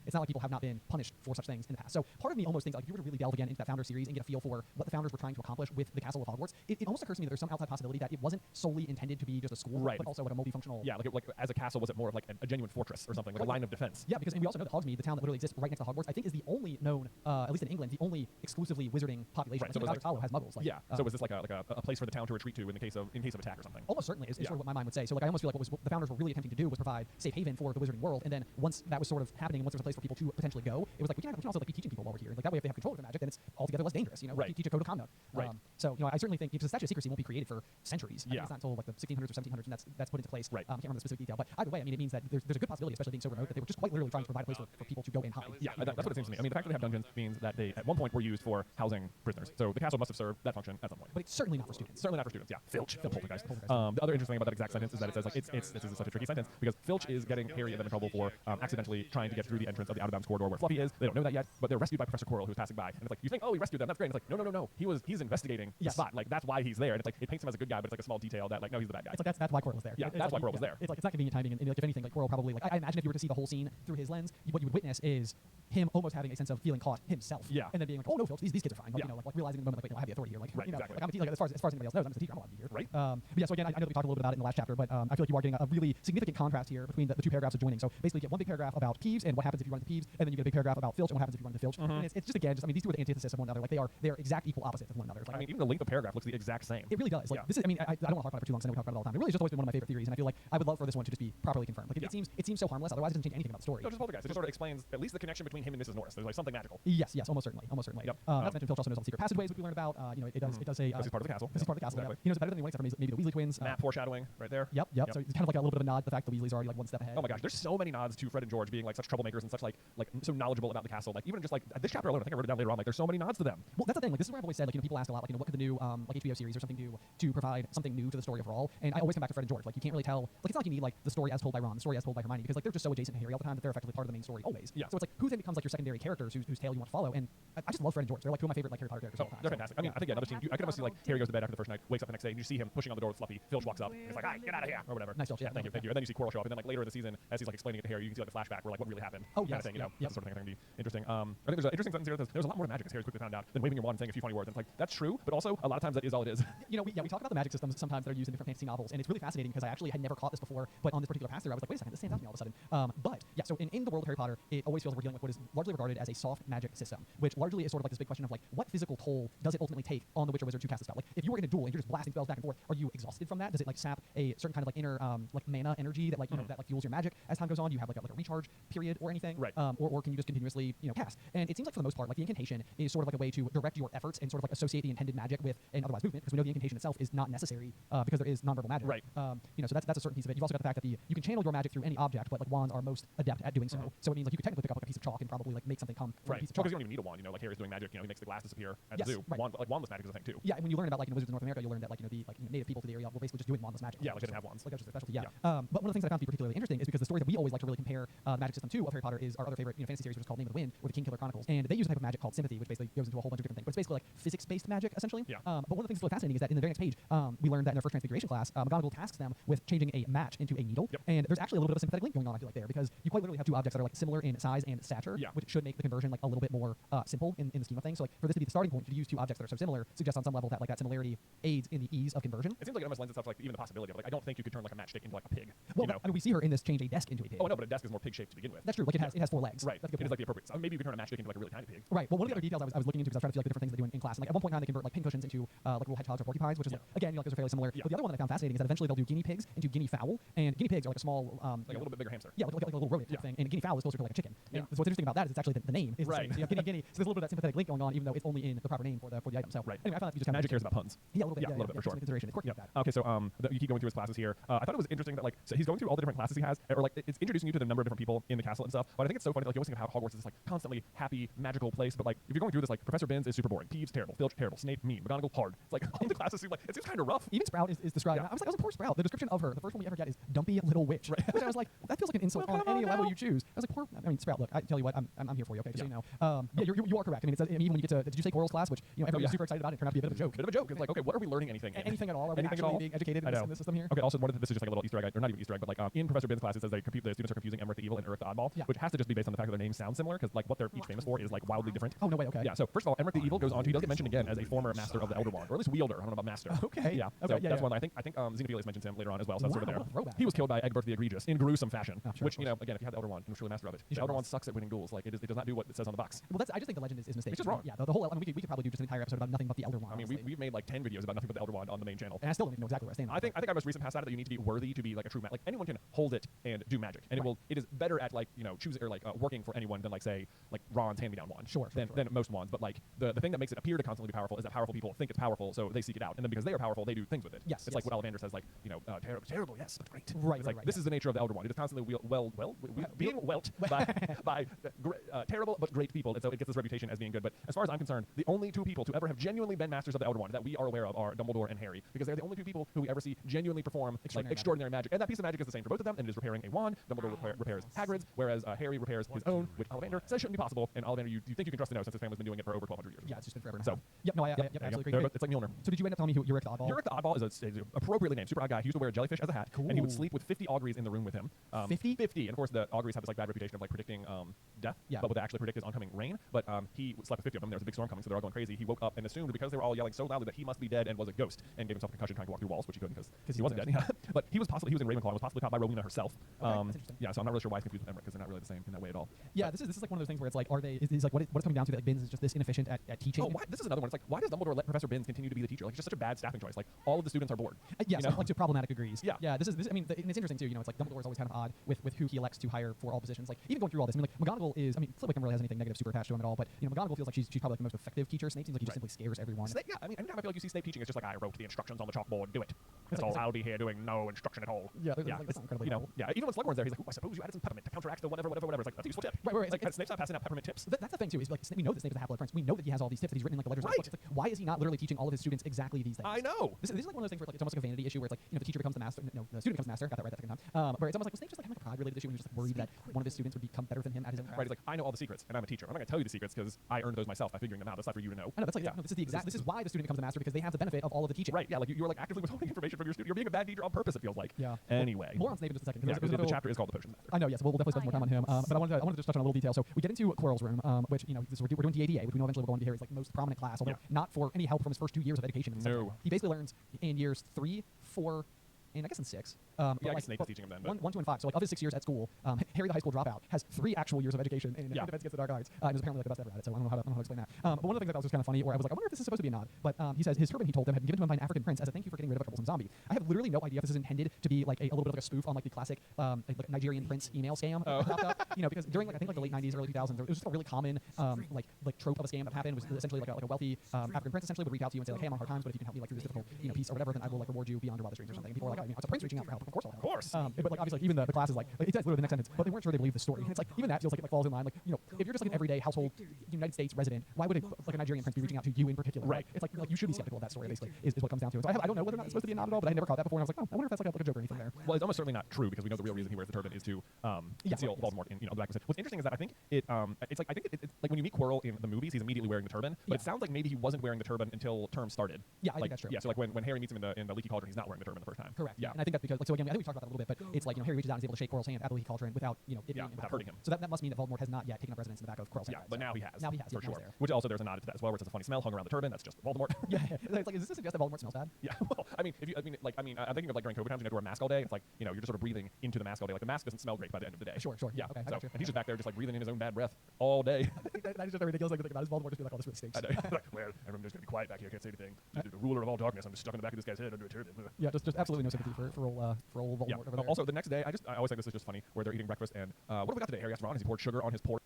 It's not like people have not been punished for such things in the past. So part of me almost thinks, like, if you were to really delve again into that Founder series and get a feel for what the founders were trying to accomplish with the Castle of Hogwarts, it almost occurs to me that there's some outside possibility that it wasn't solely intended to be just a school, Right. but also like a multifunctional. Yeah, like as a castle, was it more of like a genuine fortress or something, like a line of defense? Yeah, because and we also know that Hogsmeade, the town that literally exists right next to Hogwarts, I think is the only known, at least in England, the only exclusively wizarding population. Right. So I think it was Godric's Hollow has Muggles. Like, yeah. So was this like a place for the town to retreat to in case of attack or something? Almost certainly is sort of what my mind would say. So like I almost feel like what the founders were really attempting to do was provide safe haven for the wizarding world, and then once that was sort of happening, once there was a place for people to potentially go, it was like we can also like be teaching people while we're here. And like that way, if they have control of their magic, then it's altogether less dangerous. You know, Right. teach a code of conduct. Right. So I certainly think because the statute of secrecy won't be created for centuries. I think Yeah. it's not until like the 1600s or 1700s, and that's put into place. Right. I can't remember the specific detail, but either way, I mean, it means that there's a good possibility, especially being so remote, that they were just quite literally trying to provide a place for people to go and hide. Yeah, that's what it seems to me. I mean, the fact that they have dungeons means that they at one point were used for housing prisoners. So the castle must have served that function at some point. But it's certainly not for students. Certainly not for students. Yeah, Filch, the poltergeist. The other interesting thing about that exact sentence is that it says like this is such a tricky sentence because Filch is getting Harry and them in trouble for accidentally trying to get through the entrance of the out-of-bounds corridor where Fluffy is. They don't know that yet, but they're rescued by Professor Quirrell, who's passing by. And it's like, you think, oh, he rescued them, that's great. And it's like, no. He's investigating the spot. Like that's why he's there. And it's like it paints him as a good guy, but it's like a small detail that like no, he's the bad guy. It's like that's why Quirrell was there. Yeah, It's that's like, why Quirrell was there. It's like it's not convenient timing, and like if anything, like Quirrell probably like I imagine if you were to see the whole scene through his lens, what you would witness is him almost having a sense of feeling caught himself. Yeah. And then being like, oh no, Filch, these kids are fine. Like, Yeah. you know, like realizing in the moment, like, wait, no, I have the authority here. Like, Right, you know, exactly. like, I'm a teacher, like, as far as anybody else knows, I'm just a teacher. I'm allowed to be here. Right. But yeah, so again, I know that we talked a little bit about it in the last chapter, but I feel like you are getting a really significant contrast here between the two paragraphs of joining. So basically, you get one big paragraph about Peeves and what happens if you run into Peeves, and then you get a big paragraph about Filch and what happens if you run into Filch. And it's just again, I mean, these two are the antithesis of one another. Like they are exact equal opposites of one another. Like, I mean, even the length of paragraph looks the exact same. it really does. Like Yeah. this is, I mean, I don't want to harp on it for too long, because I know we talk about it all the time. It really has just always been one of my favorite theories, and I feel like I would love for this one to just be properly confirmed. Like it seems so harmless. Otherwise, it doesn't change anything about the story. No, just poltergeist. It just sort of explains at least the connection between him and Mrs. Norris. There's like something magical. Yes, almost certainly. Yep. Not to mention Filch also knows all the secret passageways, which we learned about. You know, it does say Because he's part of the castle. Because he's part of the castle. Exactly. Yeah. He knows it better than anyone except for maybe the Weasley twins. Map foreshadowing right there. Yep. So it's kind of like a little bit of a nod to the fact that the Weasleys are already like one step ahead. Oh my gosh, there's so many nods to Fred and George being like such troublemakers and such like so knowledgeable about the castle. Like even just like this chapter alone, I think I wrote it down later on. Like there's so many nods to them. Well, that's the thing. Like this is where I've always said, like, you know, people ask a lot, like, you know, what could the new like HBO series or something do to provide something new to the story overall? And I always come back to Fred and George. Like you can't really tell. Like it's not like you need like the story as told by Ron, the story as told by Hermione, because like they're just so adjacent to Harry all the time that they're effectively part of the main story always. Yeah. So it's like who then becomes like your secondary characters whose tale you want to follow? And I just love Fred and George. They're like two of my favorite like Harry Potter characters. So of all time. they're fantastic. I mean, I think another scene. I could almost see like Harry goes to bed after the first night, wakes up the next day, and you see him pushing on the door with Fluffy. Filch walks up, and it's like, "All right, get out of here," or whatever. Nice Filch, yeah. Thank you. And then you see Quirrell show up, and then like later in the season, as he's like explaining it to Harry, you can see like a flashback where like what really happened. Oh, kind yes. of thing, you know, Yep. that's the sort of thing I think would be interesting. I think there's an interesting sentence here that says there's a lot more to magic as Harry's quickly found out than waving your wand and saying a few funny words. And it's like that's true, but also a lot of times that is all it is. You know, we talk about the magic systems sometimes that are used in different fantasy novels, and it's really fascinating because I actually had never caught this before, but on this particular pass through, I was like, wait a second, this stands out to me all of a sudden. But yeah, so in the world of Harry Potter, it always feels like we're dealing with what is largely regarded as a soft magic system, which largely is sort of like this big question of like, what physical toll does it ultimately take on the Witcher Wizard to cast a spell? Like, if you were in a duel and you're just blasting spells back and forth, are you exhausted from that? Does it like sap a certain kind of like inner like mana energy that like you know that like fuels your magic as time goes on? Do you have like a recharge period or anything? Right. Or can you just continuously cast? And it seems like for the most part, like the incantation is sort of like a way to direct your efforts and sort of like associate the intended magic with an otherwise movement, because we know the incantation itself is not necessary because there is nonverbal magic. Right. You know, so that's a certain piece of it. You've also got the fact that you can channel your magic through any object, but like wands are most adept at doing so. So it means like you could technically pick up like a piece of chalk and probably like make something come from a piece of chalk. Because you don't even need a wand. You know, like Harry's doing magic. You know, he makes the glass disappear at the zoo. Right. Wandless magic is a thing too. Yeah, and when you learn about like Wizards of North America, you learn that like the native people to the area were basically just doing wandless magic. Yeah, like they didn't have wands. Like that's just their specialty. Yeah. But one of the things that I found to be particularly interesting is because the story that we always like to really compare the magic system to of Harry Potter is our other favorite fantasy series, which is called Name of the Wind or the Kingkiller Chronicles, and they use a type of magic called sympathy, which basically goes into a whole bunch of different things. But it's basically like physics-based magic essentially. Yeah. But one of the things that's really fascinating is that in the very next page, we learned that in our first Transfiguration class, McGonagall tasks them with changing a match into a needle. Yep. And there's actually a little bit of a sympathetic link going on, I feel like, there, because you quite literally have two objects that are like similar in size and stature, which should make the conversion like a little bit more simple in the scheme of things. So like for this to be the starting point to use two objects that are so similar suggests on some level that like that similarity aids in the ease of conversion. It seems like it almost lends itself to like even the possibility of like I don't think you could turn like a matchstick into like a pig. Well, you know? I mean, we see her in this change a desk into a pig. Oh no, but a desk is more pig shaped to begin with. That's true. Like it has 4 legs. Right. That's a good It is point. like the appropriate. Maybe you can turn a matchstick into like a really tiny pig. Right. Well, one of the other details I was looking into because I was trying to feel like the different things they do in class. And like at one point in time they convert like pincushions into like little hedgehogs or porcupines, which is like again, like those are fairly similar. But the other one that I found fascinating is that eventually they'll do guinea pigs into guinea fowl, and guinea pigs are like a small like a little bit bigger hamster. Yeah, like a little rodent type thing. And guinea fowl is closer to like a chicken. And so what's interesting about that is it's actually the name is the same. So you have guinea. So there's a little bit of that sympathetic link going on, even though it's only in the proper name for the item. So anyway, I found that just magic cares about puns. Yeah, a little bit. Yeah, a little bit for sure. Consideration. It's quirky like that. Okay, so you keep going through his classes here. I thought it was interesting that like so he's going through all the different classes he has, or like it's introducing you to the number of different people in the castle and stuff. But I think it's so funny. Like you always think of how Hogwarts is this like constantly happy, magical place. But like if you're going through this, like Professor Binns is super boring, Peeves terrible, Filch terrible, Snape mean, McGonagall hard. It's like all the classes seem like it seems kind of rough. Even Sprout is described. I was like, I was a poor Sprout. The description of her, the first one we ever get is dumpy little witch. Which I was like, that feels like an insult on any level you choose. I was like, poor. I mean, Sprout. Look, I tell you what. but I'm here for you. Okay, just so you know. Yeah, you are correct. I mean, even when you get to, did you say Coral's class, which everybody was super excited about, it turned out to be a bit of a joke. Bit of a joke. It's like, okay, what are we learning anything in? Anything at all? Are we anything actually being educated in this system here? Okay, also, this is just like a little Easter egg, or not even Easter egg, but like in Professor Bin's class, it says the students are confusing Emmerich the Evil and Uruk the Oddball, which has to just be based on the fact that their names sound similar, because like what they're each famous for is like wildly different. Oh, no way, okay. Yeah, so first of all, Emmerich the Evil goes on to, he does get mentioned again as a former master of the Elder Wand, or at least wielder. I don't know about master. Okay. Yeah, okay, so that's one. I think Xenophilius mentions him later on as well, so that's sort of there. Throwback. He was killed by Egbert the Egregious in gruesome fashion, sure, which, you know, again, if you have the Elder Wand, you're truly master of it. The Elder Wand sucks at winning duels. Like, it does not do what it says on the box. Well, I just think the legend is mistaken. It's just wrong. Yeah, the whole, I mean, we could probably do just an entire episode about nothing but the Elder Wand. I mean, we've made like 10 videos about nothing but the Elder Wand on the main channel. And I still don't even know exactly where I stand. I think our most recent pass out that you need to be worthy to be like a true like anyone can hold it and do magic, and it is better at like, you know, choosing or like working for anyone than like say like Ron's hand-me-down wand. Than most wands. But like the thing that makes it appear to constantly be powerful is that powerful people think it's powerful, so they seek it out, and then because they are powerful, they do things with it. Yes, it's like what Ollivander says, like, you know, terrible, yes, but great. Right, it's like this is the nature of the Elder Wand. It is constantly being welt by terrible but great people, and so it gets this reputation as being good. But as far as I'm concerned, the only two people to ever have genuinely been masters of the Elder Wand that we are aware of are Dumbledore and Harry, because they're the only two people who we ever see genuinely perform extraordinary magic. And that piece of magic is the same for both of them, and it is repairing a wand. Dumbledore repairs Hagrid's, whereas Harry repairs his own, which Ollivander says shouldn't be possible. And Ollivander, you think you can trust to know, since his family's been doing it for over 1,200 years. Yeah, it's just been forever. So, yep, no, I absolutely agree. It's like Mjolnir. So did you end up telling me who Uric the Oddball? Uric the Oddball is an appropriately named super odd guy. He used to wear a jellyfish as a hat, and he would sleep with 50 Augries in the room with him. 50? 50, and of course the Augries have this like bad reputation of like predicting death, but what they actually predict is oncoming rain. But he slept with 50 of them. There was a big storm coming, so they're all going crazy. He woke up and assumed, because they were all yelling so loudly, that he must be dead and was a ghost, and gave himself a concussion trying to walk through walls, which he couldn't because he wasn't dead. Yeah. But he was in Ravenclaw and was possibly taught by Rowena herself. Okay, that's interesting. Yeah, so I'm not really sure why he's confused with Emmerich, because they're not really the same in that way at all. Yeah, this is like one of those things where it's like, is like what it's coming down to that Binns is just this inefficient at teaching. Oh, this is another one. It's like, why does Dumbledore let Professor Binns continue to be the teacher? Like, it's just such a bad staffing choice. Like, all of the students are bored. Yeah, you so know? like to problematic degrees. Yeah. Yeah, this I mean, and it's interesting too. You know, it's like Dumbledore's always kind of odd with who he elects to hire for all positions. Like, even going through all this, I mean, like McGonagall is, I mean, Flitwick never really has anything negative super attached to him at all, but you know, McGonagall feels like she's probably like the most effective teacher. Snape seems like he just simply scares everyone. Snape, yeah, I mean, anytime I feel like you see Snape teaching, it's just like, I wrote the instructions on the chalkboard, do it. That's all. I'll be here doing no instruction at all. Yeah, that's incredibly helpful. Yeah, even when Slughorn's there, he's like, I suppose you added some peppermint to counteract the whatever. It's like, that's a useful tip. Right. Like, Snape's not passing out peppermint tips. That's the thing too. Is like we know that Snape is a Half-Blood Prince. We know that he has all these tips that he's written in like the letters. Right. It's like, why is he not literally teaching all of his students exactly these things? I know. This is like one of those things where like, it's almost like a vanity issue where it's like, you know, the teacher becomes the master. No, the student becomes the master. Got that right that second time. Where it's almost like, was Snape just like having like a pride-related issue and he was just like worried that one of his students would become better than him at his own craft? Right. He's like, I know all the secrets, and I'm a teacher. I'm not gonna tell you the secrets because I earned those myself by figuring them out. That's not for you to know. I know. That's like, no, this is the exact. This is why the student becomes the master, because they have the benefit of all of the teaching. Right. Yeah. Like you're like actively withholding information from your student. You're being a bad teacher on purpose. It feels like. Yeah. Anyway. More on Snape in just a second. Yeah, the chapter is called the Potions Master. I know. Yes. We'll definitely spend more time on him. But I wanted to just touch on a little detail. So we get into Quirrell's room, which, you know, we're doing DADA, which we know eventually will go into Harry's like most prominent class, although not for any help from his first 2 years of education. No. He basically learns in years 3, 4, and I guess in 6. I guess Snape is teaching him then. 1, 2, and 5. So like of his 6 years at school, Harry the high school dropout has 3 actual years of education in Defense Against the Dark Arts. And is apparently like the best ever at it. So I don't know how to explain that. But one of the things that was just kind of funny, where I was like, I wonder if this is supposed to be a nod. But he says his turban, he told them, had been given to him by an African prince as a thank you for getting rid of a troublesome zombie. I have literally no idea if this is intended to be like a little bit of like a spoof on like the classic like Nigerian prince email scam that popped up. You know, because during like I think like the late 90s, early 2000s, it was just a really common like trope of a scam that happened. Was essentially like a wealthy African prince essentially would reach out to you and say like, hey, I'm on hard times, but if you can help me like through this difficult piece or whatever, then I will like reward you beyond your wildest dreams or something. And people are like, it's a prince reaching out for help. Of course I'll help. Of course. But like obviously like, even the class is like it says literally the next sentence, but they weren't sure they believed the story. And it's like even that feels like it like falls in line. Like, you know, if you're just like an everyday household United States resident, why would like a Nigerian prince be reaching out to you in particular? Right. It's like you should be skeptical of that story. Basically, is what it comes down to. And so I don't know whether or not it's supposed to be a nod at all, but I never caught that before. And I was like, oh, I wonder if that's like a joke or anything there. Well, it's almost certainly not true because we know the real reason he wears the turban is to conceal Voldemort in the back of his head. What's interesting is that I think it's like when you meet Quirrell in the movies, he's immediately wearing the turban, but it sounds like maybe he wasn't wearing the turban until term started. Yeah, I think that's true. Yeah, so like when Harry meets him in the Leaky Cauldron, he's not wearing the turban the first time. Correct. Yeah, and I think that's because like so again, I think we talked about that a little bit, but it's like, you know, Harry reaches out and is able to shake Quirrell's hand at the Leaky Cauldron without, you know, it being without hurting him. So that must mean that Voldemort has not yet taken up residence in the back of Quirrell's head. Yeah, but now he has. Now he has, for sure. Which also there's a nod to that as well, where it's a funny smell hung around the turban. That's just Voldemort. Yeah, it's like, does this suggest that Voldemort smells bad? Yeah. Well, I'm thinking of like during COVID times, you have to wear a mask all day. It's like, you know, you're just sort of breathing into the mask all day. Like the mask doesn't smell great by the end of the day. Sure. Yeah. Okay. So, and he's just back there, just like breathing in his own bad breath all day. That is just a ridiculous thing to think about. Is Voldemort just be like, oh, this really stinks? I know. Well, I'm just gonna be quiet back here. I can't say anything. The ruler of all darkness. I'm just stuck in the back of this guy's head under a turban. Yeah, just absolutely no sympathy for old Voldemort over there. Also, the next day, I always think this is just funny, where they're eating breakfast and what have we got today? Harry asked Ron as he poured sugar on his porridge.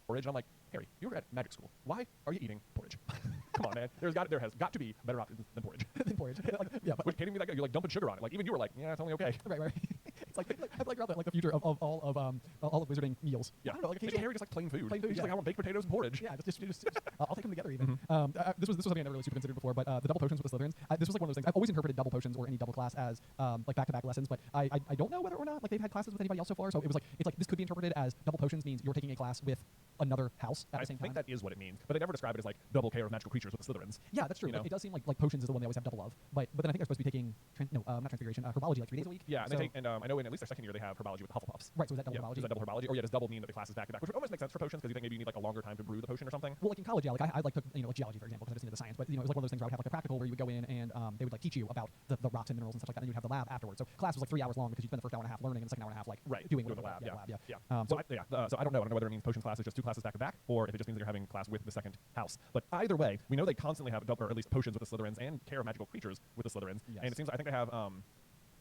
porridge. And I'm like, Harry, you were at magic school. Why are you eating porridge? Come on, man. There has got to be better options than porridge. than porridge. Like, yeah, but Which can't even be that good. You're like dumping sugar on it. Like even you were like, yeah, it's only okay. right. It's like I feel like around the future of all of wizarding meals. Yeah. I don't know, like Maybe occasionally Harry just like plain food. Plain food, He's yeah. like, I want baked potatoes and porridge. Yeah, just I'll take them together even. This was something I never really super considered before, but the double potions with the Slytherins. This was like one of those things. I've always interpreted double potions or any double class as like back-to-back lessons, but I don't know whether or not like they've had classes with anybody else so far. So it's like this could be interpreted as double potions means you're taking a class with another house at the same time. I think that is what it means, but they never describe it as like double care of magical creatures with the Slytherins. Yeah, that's true. Like, it does seem like potions is the one they always have double of, but then I think they're supposed to be taking not transfiguration, herbology like 3 days a week. Yeah, and they take, and I know in at least their second year they have herbology with the Hufflepuffs. Right, so is that double yeah, herbology? Is that double herbology? Or yeah, does double mean that the class is back to back, which would almost make sense for potions because you think maybe you need like a longer time to brew the potion or something. Well, like in college, yeah, like I like took like geology for example because I just needed the science, but it was like one of those things where I would have like a practical where you would go in and they would like teach you about the rocks and minerals and stuff like that, and you'd have the lab afterwards. So class was like 3 hours long because you spend the first hour and a half learning and the second hour and a half like doing the lab. Yeah. So I don't know whether it means potions class is just 2 classes back to back, or if it just means that you're having class with the second house. But either way, we know they constantly have double, or at least potions with the Slytherins and care of magical creatures with the Slytherins. Yes. And it seems I think they have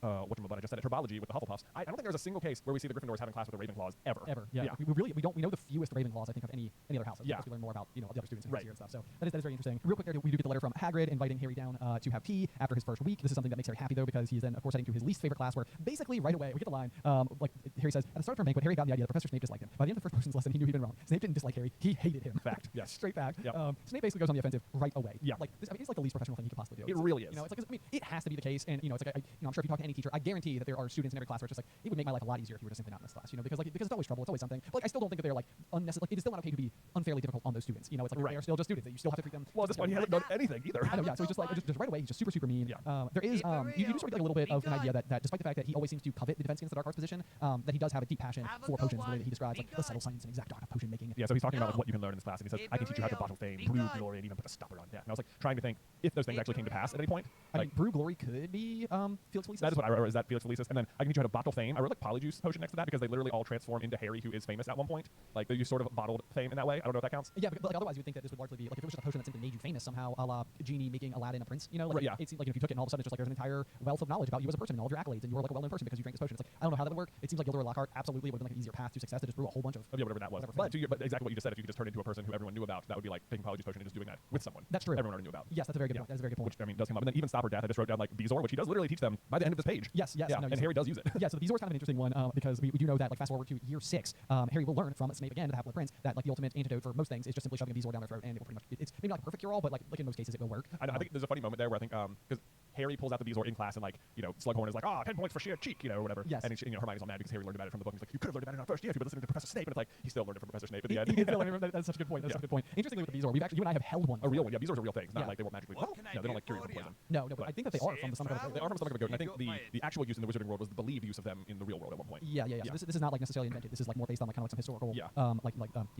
whatchamacallit, I just said it, herbology with the Hufflepuffs. I don't think there's a single case where we see the Gryffindors having class with the Ravenclaws ever. Yeah. We know the fewest Ravenclaws I think of any other house. Yeah. We learn more about the other students in here and stuff. So that is very interesting. Real quick, there we do get the letter from Hagrid inviting Harry down to have tea after his first week. This is something that makes Harry happy though because he's then of course heading to his least favorite class where basically right away we get the line like Harry says at the start of our banquet Harry got the idea that Professor Snape disliked him. By the end of the first potions lesson he knew he'd been wrong. Snape didn't dislike Harry. He hated him. Fact. Yes. Straight fact. Yep. Snape basically goes on the offensive right away. Yeah. Like this, it's like the least professional thing he could possibly do. It really is. It's like it has to be the case, and it's like I'm sure if you talk to any teacher, I guarantee that there are students in every class where it's just like it would make my life a lot easier if you were just simply not in this class. Because it's always trouble, it's always something. But like I still don't think that they're like unnecessary. Like it is still not okay to be unfairly difficult on those students. It's like they are still just students. That you still have to treat them. Well, at this point he hasn't done anything either. I know, yeah. So he's just like just right away he's just super mean. Yeah. There is you do sort of get like a little bit of an idea that despite the fact that he always seems to covet the defense against the dark arts position, that he does have a deep passion for potions the way that he describes like the subtle science and exact art of potion making. Yeah, so he's talking about like, what you can learn in this class, and he says, I can teach you how to bottle fame, brew glory, and even put a stopper on death. And I was like trying to think if those things actually came to pass at any point. I mean, brew glory could be Felix Felicis. That is what I wrote. Is that Felix Felicis? And then I can teach you how to bottle fame. I wrote like Polyjuice potion next to that because they literally all transform into Harry, who is famous at one point. Like they use sort of bottled fame in that way. I don't know if that counts. Yeah, but like otherwise you would think that this would largely be like if it was just a potion that simply made you famous somehow, a la Genie making Aladdin a prince. Like it seems like if you took it and all of a sudden it's just like there's an entire wealth of knowledge about you as a person and all of your accolades and you're like a well-known person because you drank this potion. It's like I don't know how that would work. It seems like Gilderoy Lockhart absolutely would have been like an easier path to success to just brew a whole bunch of whatever that was. But exactly what you just said, if you could just turn into a person who everyone knew about, that would be like taking Polyjuice potion and just doing that with someone. That's true. Everyone already knew about. Yes, that's a very good point. That's a very good point. Which I mean does come up. And then even Stop or Death, I just wrote down like Bezoar, which he does literally teach them by the end of this page. Yes. Yeah, no, and Harry does use it. Yeah, so the Bezoar is kind of an interesting one because we do know that like fast forward to year 6, Harry will learn from Snape again, the Half-Blood Prince, that like the ultimate antidote for most things is just simply shoving a Bezoar down their throat and it will pretty much it's maybe not a perfect cure all, but like in most cases it will work. I think there's a funny moment there where I think because Harry pulls out the Bezoar in class and like Slughorn is like 10 points for sheer cheek or whatever. Yes. And Hermione's all mad because Harry learned about it from the book. And he's like, you could have learned about it in our first year if you were listening to Professor Snape. And it's like he still learned it from Professor Snape at the end. That's such a good point. That's such a good point. Interestingly with the Bezoar, you and I have held one. A real one. Yeah, Bezoars are real things. Not like they won't magically. No, they don't like cure you from poison. No, but I think that they are from the stomach of a goat. They are from the stomach of a goat. And I think the actual use in the wizarding world was the believed use of them in the real world at one point. Yeah. So this is not like necessarily invented. This is like more based on like kind of like some historical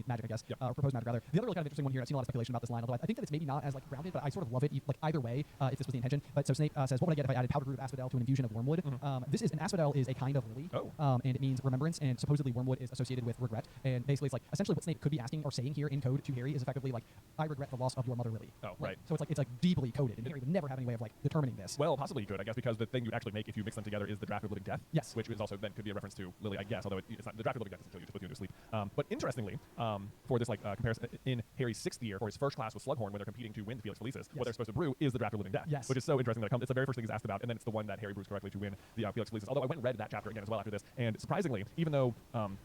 magic, I guess. Yeah. Proposed magic rather. The other really kind of interesting one here, I've seen a lot of speculation about this line, although I think that it's maybe not as like grounded, but I sort of love it like either way if this was the intention. But so Snape says, what would I get if I added powdered root of asphodel to an infusion of wormwood? This is an asphodel is a kind of lily, and it means remembrance, and supposedly wormwood is associated with regret. And basically, it's like essentially what Snape could be asking or saying here in code to Harry is effectively like, I regret the loss of your mother Lily. Oh, right. So it's like deeply coded, and Harry would never have any way of like determining this. Well, possibly you could, I guess, because the thing you'd actually make if you mix them together is the Draft of Living Death. Yes. Which is also then could be a reference to Lily, I guess, although it's not the Draft of Living Death doesn't kill you, just put you into sleep. But interestingly, for this like comparison in Harry's 6th year or his first class with Slughorn when they're competing to win the Felix Felicis, what they're supposed to brew is the Draft of Living Death. Yes. Which is so interesting that it's the very first thing he's asked about, and then it's the one that Harry brews correctly to win the Felix Felicis. Although I went and read that chapter again as well after this, and surprisingly, even though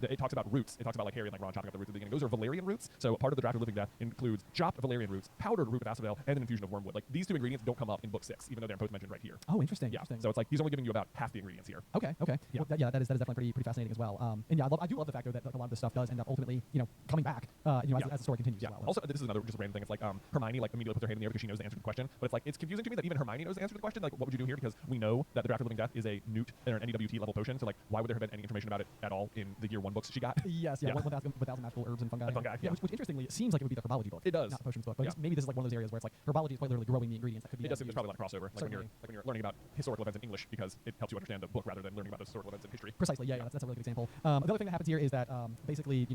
it talks about roots, it talks about like Harry and like Ron chopping up the roots at the beginning. Those are Valerian roots. So part of the Draft of Living Death includes chopped Valerian roots, powdered root of asphodel, and an infusion of wormwood. Like these two ingredients don't come up in book 6, even though they're both mentioned right here. Oh, interesting. Yeah. Interesting. So it's like he's only giving you about half the ingredients here. Okay. Yeah. Well, that is definitely pretty fascinating as well. And yeah, I do love the fact though that like, a lot of this stuff does end up ultimately coming back as the story continues. Yeah. As well. Also, this is another just random thing. It's like Hermione like immediately puts her hand in the air because she knows the answer to the question. But it's like it's confusing to me that even Hermione knows the answer to the question. Like, what would you do here? Because we know that the Draft of Living Death is a Newt or an NEWT level potion. So like, why would there have been any information about it at all in the year 1 books she got? Yes. 1,000 magical herbs and fungi. Yeah. Which interestingly, it seems like it would be the herbology book. It does. Not the potions book. But maybe this is like one of those areas where it's like herbology is quite literally growing the ingredients that could be. It does seem there's probably a lot of crossover. Like when you're learning about historical events in English because it helps you understand the book rather than learning about those historical events in history. Precisely. Yeah. That's a really good example. The other thing that happens here is that basically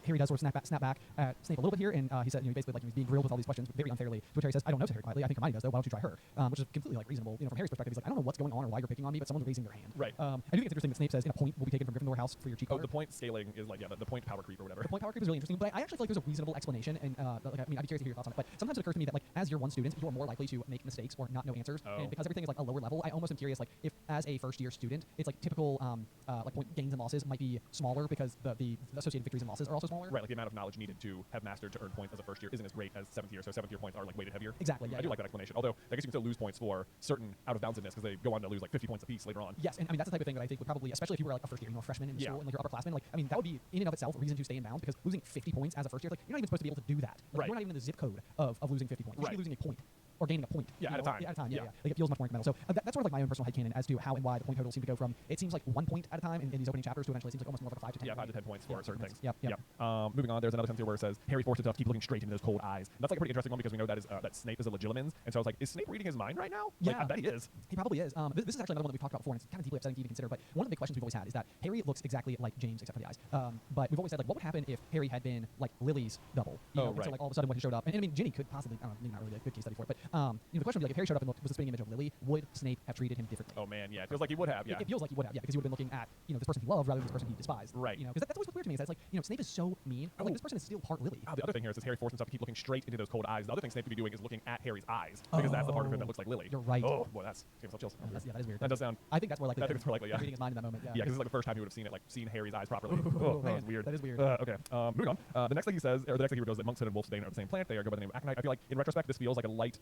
Harry does sort of snap back at Snape a little bit here, and he said, you know, basically like he's being grilled with all these questions very unfairly. To which Harry says, I don't know, to Harry quietly. I think Hermione does though. Why don't you try her? Which is completely like reasonable. You know, from Harry's perspective, he's like, I don't know what's going on or why you're picking on me, but someone's raising their hand. Right. I do think it's interesting that Snape says, in a point will be taken from Gryffindor House for your cheek color. The point scaling is like, yeah, the point power creep or whatever. The point power creep is really interesting, but I actually feel like there's a reasonable explanation, and like, I mean, I'd be curious to hear your thoughts on it. But sometimes it occurs to me that like as year one students, you're more likely to make mistakes or not know answers, and because everything is like a lower level, I almost am curious like if as a first year student, it's like typical like point gains and losses might be smaller because the associated victories and losses are also smaller. Right, like the amount of knowledge needed to have mastered to earn points as a first year isn't as great as 7th year, so 7th year points are like weighted heavier. Exactly. Yeah, I do like that explanation. Although I guess you can still lose points for certain out of boundedness because they go on to lose like 50 points apiece later on. Yes, and I mean that's the type of thing that I think would probably, especially if you were like a first year, you know, a freshman in the school and like you're upperclassman, like I mean that would be in and of itself a reason to stay in bounds because losing 50 points as a first year, like you're not even supposed to be able to do that. Like, you're not even in the zip code of losing 50 points. You should be losing a point. Or gaining a point. Yeah, at a time. At a time, yeah. Like it feels much more incremental. So that's sort of like my own personal headcanon as to how and why the point totals seem to go from, it seems like 1 point at a time in these opening chapters to eventually it seems like almost more like a 5 to 10. Yeah, 5 to 10 points for certain things. Yep. Moving on, there's another sentence here where it says, Harry forced himself to keep looking straight into those cold eyes. And that's like a pretty interesting one because we know that is that Snape is a Legilimens. And so I was like, is Snape reading his mind right now? Yeah. Like, I bet he is. He probably is. This is actually another one that we've talked about before, and it's kind of deeply upsetting to even consider. But one of the big questions we've always had is that Harry looks exactly like James, except for the eyes. But we've always said, like, what would happen if Harry had been like Lily's double? You know? Right. So like all of a sudden when he showed up, and I mean Ginny could possibly, I don't know, maybe not really a good case study for it, but you know, the question would be like, if Harry showed up and was the spinning image of Lily, would Snape have treated him differently? Oh man, yeah, it feels like he would have. Yeah, it feels like he would have, yeah, because he would have been looking at, you know, this person he loved rather than this person he despised. Right. You know, because that's always what's weird to me is that it's like, you know, Snape is so mean, but like this person is still part Lily. The other thing here is Harry forced himself to keep looking straight into those cold eyes. The other thing Snape could be doing is looking at Harry's eyes because that's the part of him that looks like Lily. You're right. Oh boy, that's gives chills. Yeah, that is weird. That does sound. I think that's more likely. I think it's more likely. Yeah. Reading his mind in that moment. Yeah. Yeah, because it's like the first time he would have seen it, like seen Harry's eyes properly. Oh, that was weird. That is weird. Okay. Moving on. The next thing he says, or the next thing he reveals, that Monkshood and Wolfsbane are the same plant. They go by the name of Aconite. I feel like in retrospect, this feels like a light,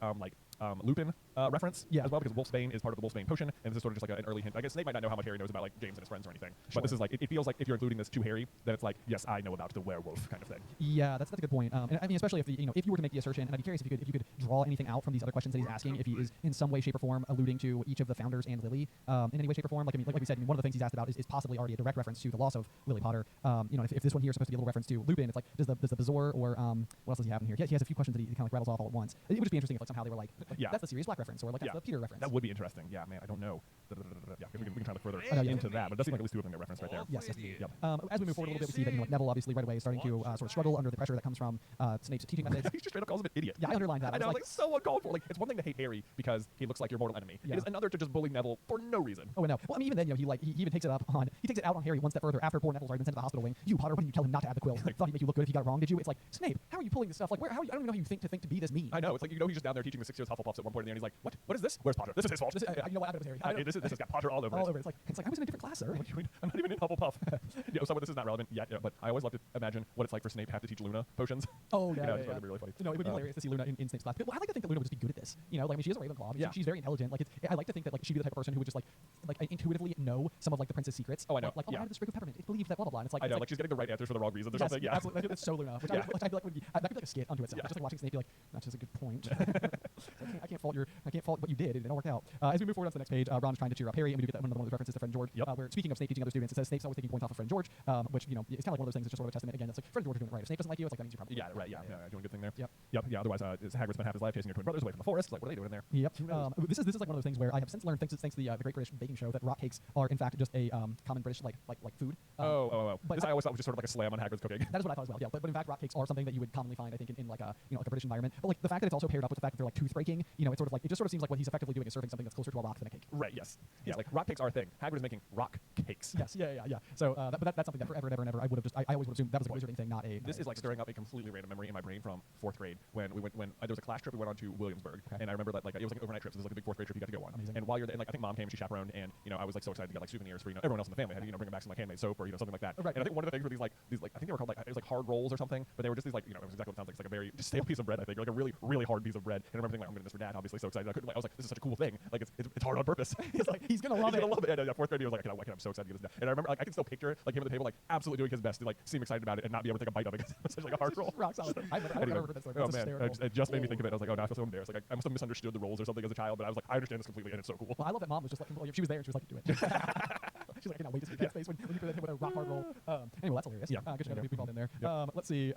Lupin reference as well, because Wolfsbane is part of the Wolfsbane potion, and this is sort of just like an early hint. I guess Snape might not know how much Harry knows about like James and his friends or anything, but this is like it feels like if you're including this to Harry, then it's like, yes, I know about the werewolf kind of thing. Yeah, that's a good point. And I mean, especially if if you were to make the assertion, and I'd be curious if you could draw anything out from these other questions that he's asking, if he is in some way, shape, or form alluding to each of the founders and Lily in any way, shape, or form. Like I mean, like we said, I mean, one of the things he's asked about is possibly already a direct reference to the loss of Lily Potter. You know, if this one here is supposed to be a little reference to Lupin, it's like does the Bezoar or what else does he have in here? He has a few questions that he kind of like rattles off all at once. It would just be interesting if like somehow they were like that's the Sirius Black reference, or like that's the Peter reference. That would be interesting. Yeah, man, I don't know. Yeah, we can try to look further into that, but it does seem like at least two of them get referenced right there. Yes. Yep. As we move forward a little bit, we see that like Neville obviously right away is starting to sort of struggle under the pressure that comes from Snape's teaching methods. He just straight up calls him an idiot. Yeah, I underlined that. I know, like so uncalled for. Like it's one thing to hate Harry because he looks like your mortal enemy. It is another to just bully Neville for no reason. Oh no. Well, I mean, even then, you know, he even takes it out on Harry one step further after poor Neville's already been sent to the hospital wing. You Potter, why didn't you tell him not to add the quill? Thought he'd make you look good if you got it wrong, did you? It's like Snape, how are you pulling this stuff? Like where? I don't even know how you think to be this mean. I know. It's like he's just down there teaching the 6 years Hufflepuffs at one point, and he's like, what is this? Where's Potter? This is his fault. You know what? I know it was Harry. This has got Potter all over it. It's like I was in a different class, sir. I'm not even in Hufflepuff. So this is not relevant yet, but I always love to imagine what it's like for Snape to have to teach Luna potions. Oh yeah, It's going to be really funny. No, it would be hilarious to see Luna in Snape's class. Well, I like to think that Luna would just be good at this. You know, like I mean, she is a Ravenclaw. She's very intelligent. Like I like to think that like she'd be the type of person who would just like intuitively know some of like the prince's secrets. Oh, I know. Like I have this sprig of peppermint. It's believed that blah blah blah. And it's like I know, like she's getting the right answers for the wrong reasons or something. Yeah, absolutely. It's so Luna. Which I feel like would be that could be like a skit unto itself. Just like watching Snape be like, that's just a good point. I can't fault what you did. It all worked out. As we move forward on to the next page, Ron is trying to cheer up Harry, and we do get that one of the references to Fred and George. Where speaking of Snape teaching other students, it says Snape's always taking points off of Fred and George, which you know is kind of like one of those things that's just sort of a testament. Again, it's like Fred and George are doing it right. If Snape doesn't like you, it's like that means you're probably right. Yeah, doing a good thing there. Yep. Yeah. Otherwise, Hagrid spent half his life chasing your twin brothers away from the forest. Like, what are they doing in there? Yep. This is like one of those things where I have since learned, thanks to the Great British Baking Show, that rock cakes are in fact just a common British like food. But I always thought it was just sort of like a slam on Hagrid's cooking. That is what I thought as well. Yeah, but in fact, rock cakes are something that you would commonly find, I think, in like a like a British environment. But like the fact that it's also paired up with the fact that they're like tooth breaking, you know, it's sort of like it just sort of seems like what he's effectively doing is serving something that's closer to a rock than a cake. Right. Yes. Yeah. Like rock cakes are a thing. Hagrid is making rock cakes. Yes. Yeah. So, but that's something that forever and ever I would have just I always would assume that was a wizarding thing, not a. This is like stirring up a completely random memory in my brain from 4th grade when there was a class trip we went on to Williamsburg, and I remember that like it was like an overnight trip. So it was like a big 4th grade trip you got to go on. Amazing. And while you're there, like I think Mom came, she chaperoned, and you know I was like so excited to get like souvenirs for everyone else in the family. I had to bring back some like handmade soap or something like that. Right. And I think one of the things were these like I think they were called like it was like hard rolls or something, but they were just these like it was exactly what it sounds like. It's like a very just stale piece of bread. I think like a really really hard piece of bread. And I remember thinking like I'm gonna do this for Dad. Obviously so excited. I was like this is such a cool thing. Like it's hard on purpose. he's gonna love it. Yeah, 4th grade he was like I'm so excited to get this. And I remember like I can still picture like him at the table like absolutely doing his best to like seem excited about it and not be able to take a bite of it because it was such like a hard roll. Rock solid. I've never heard that story. Oh man, it just made me think of it. I was like, oh no, I feel so embarrassed. Like I must have misunderstood the rolls or something as a child, but I was like, I understand this completely and it's so cool. Well, I love that Mom was just like, she was there and she was like, do it. She's like, I cannot wait to see that space when you hit with a rock hard roll. Anyway, that's hilarious. Yeah. Good job, Yep. people in there. Yep. Let's see.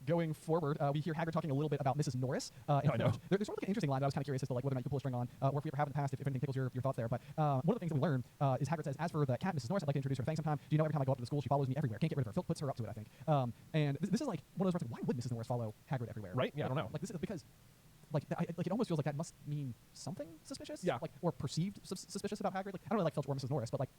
Going forward, we hear Hagrid talking a little bit about Mrs. Norris. I know. There's sort of like an interesting line that I was kind of curious as to like whether or not you could pull a string on, or if we ever have in the past, if anything tickles your thoughts there. But one of the things that we learn is Hagrid says, as for the cat, Mrs. Norris, I'd like to introduce her thing sometime. Do you know every time I go up to the school, she follows me everywhere. Can't get rid of her. Phil puts her up to it, I think. And this is like one of those parts. Why would Mrs. Norris follow Hagrid everywhere? Right? Yeah, I don't know. Like this is because. Like it almost feels like that must mean something suspicious. Yeah. Like or perceived suspicious about Hagrid. Like I don't really like Filch or Mrs. Norris, but like,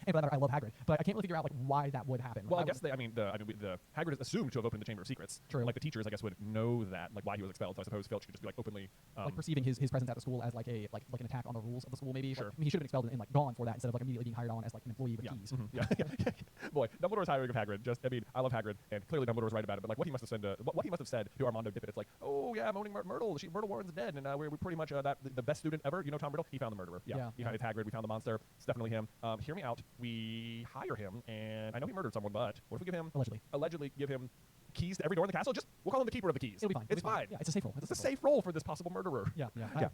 and by that I love Hagrid, but I can't really figure out like why that would happen. Well, Like, I guess the Hagrid is assumed to have opened the Chamber of Secrets. True. Like the teachers, I guess, would know that, like why he was expelled. So I suppose Filch could just be like openly like perceiving his presence at the school as like a like an attack on the rules of the school. Maybe. Sure. Like, I mean, he should have been expelled and like gone for that instead of like immediately being hired on as like an employee with keys. Mm-hmm. Yeah. Boy, Dumbledore's hiring of Hagrid. I mean, I love Hagrid, and clearly Dumbledore's right about it. But like, what he must have said, what he must have said to Armando Dippet, it's like, oh yeah, I'm owning Myrtle. Myrtle Warren's dead, and we're pretty much the best student ever. You know, Tom Riddle. He found the murderer. Yeah. It's Hagrid. We found the monster. It's definitely him. Hear me out. We hire him, and I know he murdered someone, but what if we give him allegedly give him keys to every door in the castle? Just we'll call him the keeper of the keys. It'll be fine. It's fine. Yeah, it's a safe role. It's a safe role for this possible murderer. Yeah.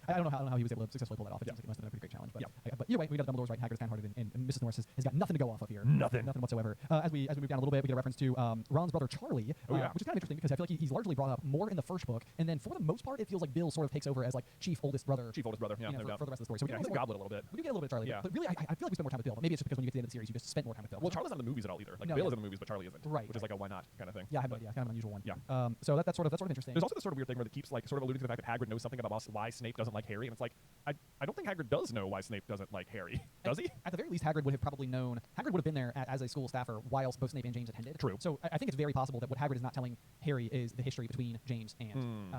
I don't know how he was able to successfully pull that off. It seems like it must have been a pretty great challenge. But either way, we know Dumbledore's right. Hagrid's kind-hearted, and Mrs. Norris has got nothing to go off of here. Nothing whatsoever. As we move down a little bit, we get a reference to Ron's brother Charlie, which is kind of interesting because I feel like he's largely brought up more in the first book, and then for the most part, it feels like Bill sort of takes over as like chief oldest brother. Yeah, for the rest of the story. So we he's a goblin a little bit. We do get a little bit of Charlie, but really, I feel like we spend more time with Bill. But maybe it's just because when you get to the end of the series, you just spent more time with Bill. Well, Charlie's not in the movies at all either. Like Bill is in the movies, but Charlie isn't. Right. Which is like a why not kind of thing. Yeah, I have no idea. Kind of an unusual one. Yeah. So that's sort of interesting. There's also this sort of weird thing where it keeps like sort of alluding to the fact that Hagrid knows something about why Snape doesn't like Harry, and it's like I don't think Hagrid does know why Snape doesn't like Harry. Does he? At the very least, Hagrid would have probably known. Hagrid would have been there as a school staffer while both Snape and James attended. True. So I think it's very possible that what Hagrid is not telling Harry is the history between James and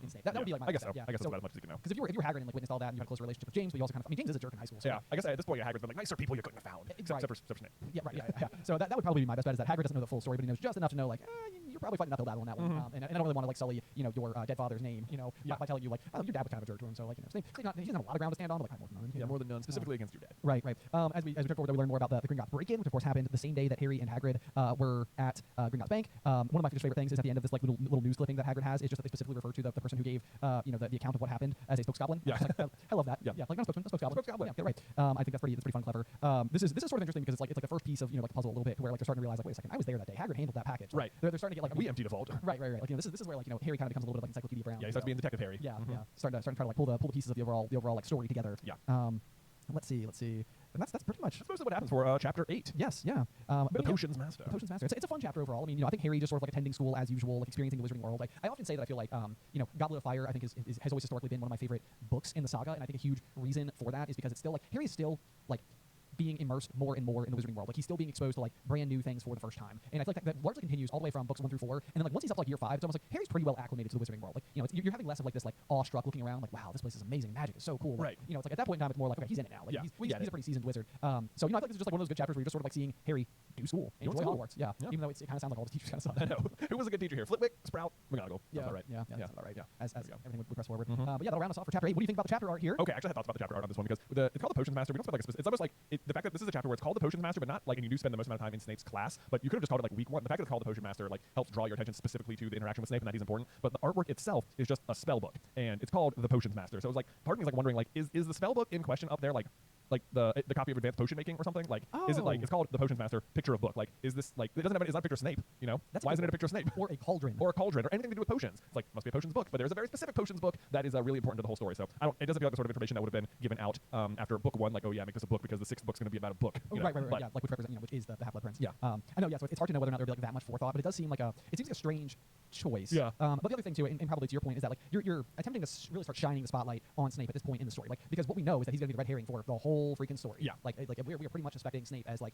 Snape. That would be like my I guess guess. so. I guess that's about as much as you can know. Because if you were Hagrid and like witnessed all that and you had a closer relationship with James, but you also kind of James is a jerk in high school. So yeah. I guess at this point, Hagrid's been like nicer people you couldn't have found. Except for Snape. Yeah. Right. Yeah. So that would probably be my best bet is that Hagrid doesn't know the full story, but he knows just enough to know like you're probably fighting an uphill battle on that one. And I don't really want to like sully your dead father's name by telling you like your dad was kind of a jerk to him. So like Snape he doesn't have a lot of ground to stand on, but like more than none. Yeah, more than none, specifically against your dad. Right. As we turn forward, we learn more about the Gringotts break-in, which of course happened the same day that Harry and Hagrid were at Gringotts Bank. One of my favorite things is at the end of this like little news clipping that Hagrid has is just that they specifically refer to the person who gave the account of what happened as a spokesgoblin. Yeah. I love that. Yeah. Like not a spokesman, a spokesgoblin. Yeah, right. I think that's pretty fun, clever. This is sort of interesting because it's like the first piece of like the puzzle a little bit where like they're starting to realize like wait a second, I was there that day. Hagrid handled that package. Right. They're starting to get like we emptied a vault. Right. Like this is where like Harry kind of becomes a little bit like Encyclopedia Brown. Yeah, he starts being Detective Harry. Yeah. Starting to try to like pull the pieces of the overall like story together. Yeah. Let's see. And that's pretty much. That's mostly what happens for chapter 8. Yes, yeah. The Potions Master. The Potions Master. It's a fun chapter overall. I mean, I think Harry just sort of like attending school as usual, like experiencing the Wizarding World. Like I often say that I feel like, Goblet of Fire, I think has always historically been one of my favorite books in the saga, and I think a huge reason for that is because it's still like Harry's still like being immersed more and more in the Wizarding World. Like he's still being exposed to like brand new things for the first time, and I feel like that largely continues all the way from books 1 through 4. And then like once he's up to like year 5, it's almost like Harry's pretty well acclimated to the Wizarding World. Like you're having less of like this like awestruck looking around like wow this place is amazing, magic is so cool. Like, right. It's like at that point in time it's more like okay he's in it now. Like he's a pretty seasoned wizard. So I feel like this is just like one of those good chapters where you're just sort of like seeing Harry do school and enjoy Hogwarts. Yeah. Even though it kind of sounds like all the teachers kind of suck. I know. Who was a good teacher here? Flitwick, Sprout, McGonagall. Yeah. Right. Yeah. That's about right. Yeah. As everything would press forward. But yeah, that'll round us off for chapter 8. What do you think about the chapter art here? Okay, actually I had thoughts about the chapter art on this one because it's called the Potions Master. We don't spend like it's almost like the fact that this is a chapter where it's called the Potions Master, but not like, and you do spend the most amount of time in Snape's class, but you could have just called it like week 1. The fact that it's called the Potion Master like helps draw your attention specifically to the interaction with Snape, and that he's important. But the artwork itself is just a spell book, and it's called the Potions Master. So it's like part of me is like wondering like is the spell book in question up there like the copy of Advanced Potion Making or something? Like is it like it's called the Potions Master picture of book? Like is this like it doesn't have it's not a picture of Snape? Why isn't it a picture of Snape or a cauldron or anything to do with potions? It's like must be a potions book, but there's a very specific potions book that is really important to the whole story. So it doesn't feel like the sort of information that would have been given out after book 1. Like make this a book because the 6th book's going to be about a book. Right. Yeah, like which represent which is the Half-Blood Prince. Yeah. I know. Yeah. So it's hard to know whether or not there'd be like that much forethought, but it does seem like a strange choice. Yeah. But the other thing too, and probably to your point, is that like you're attempting to really start shining the spotlight on Snape at this point in the story, like because what we know is that he's going to be the red herring for the whole freaking story. Yeah. Like we are pretty much suspecting Snape as like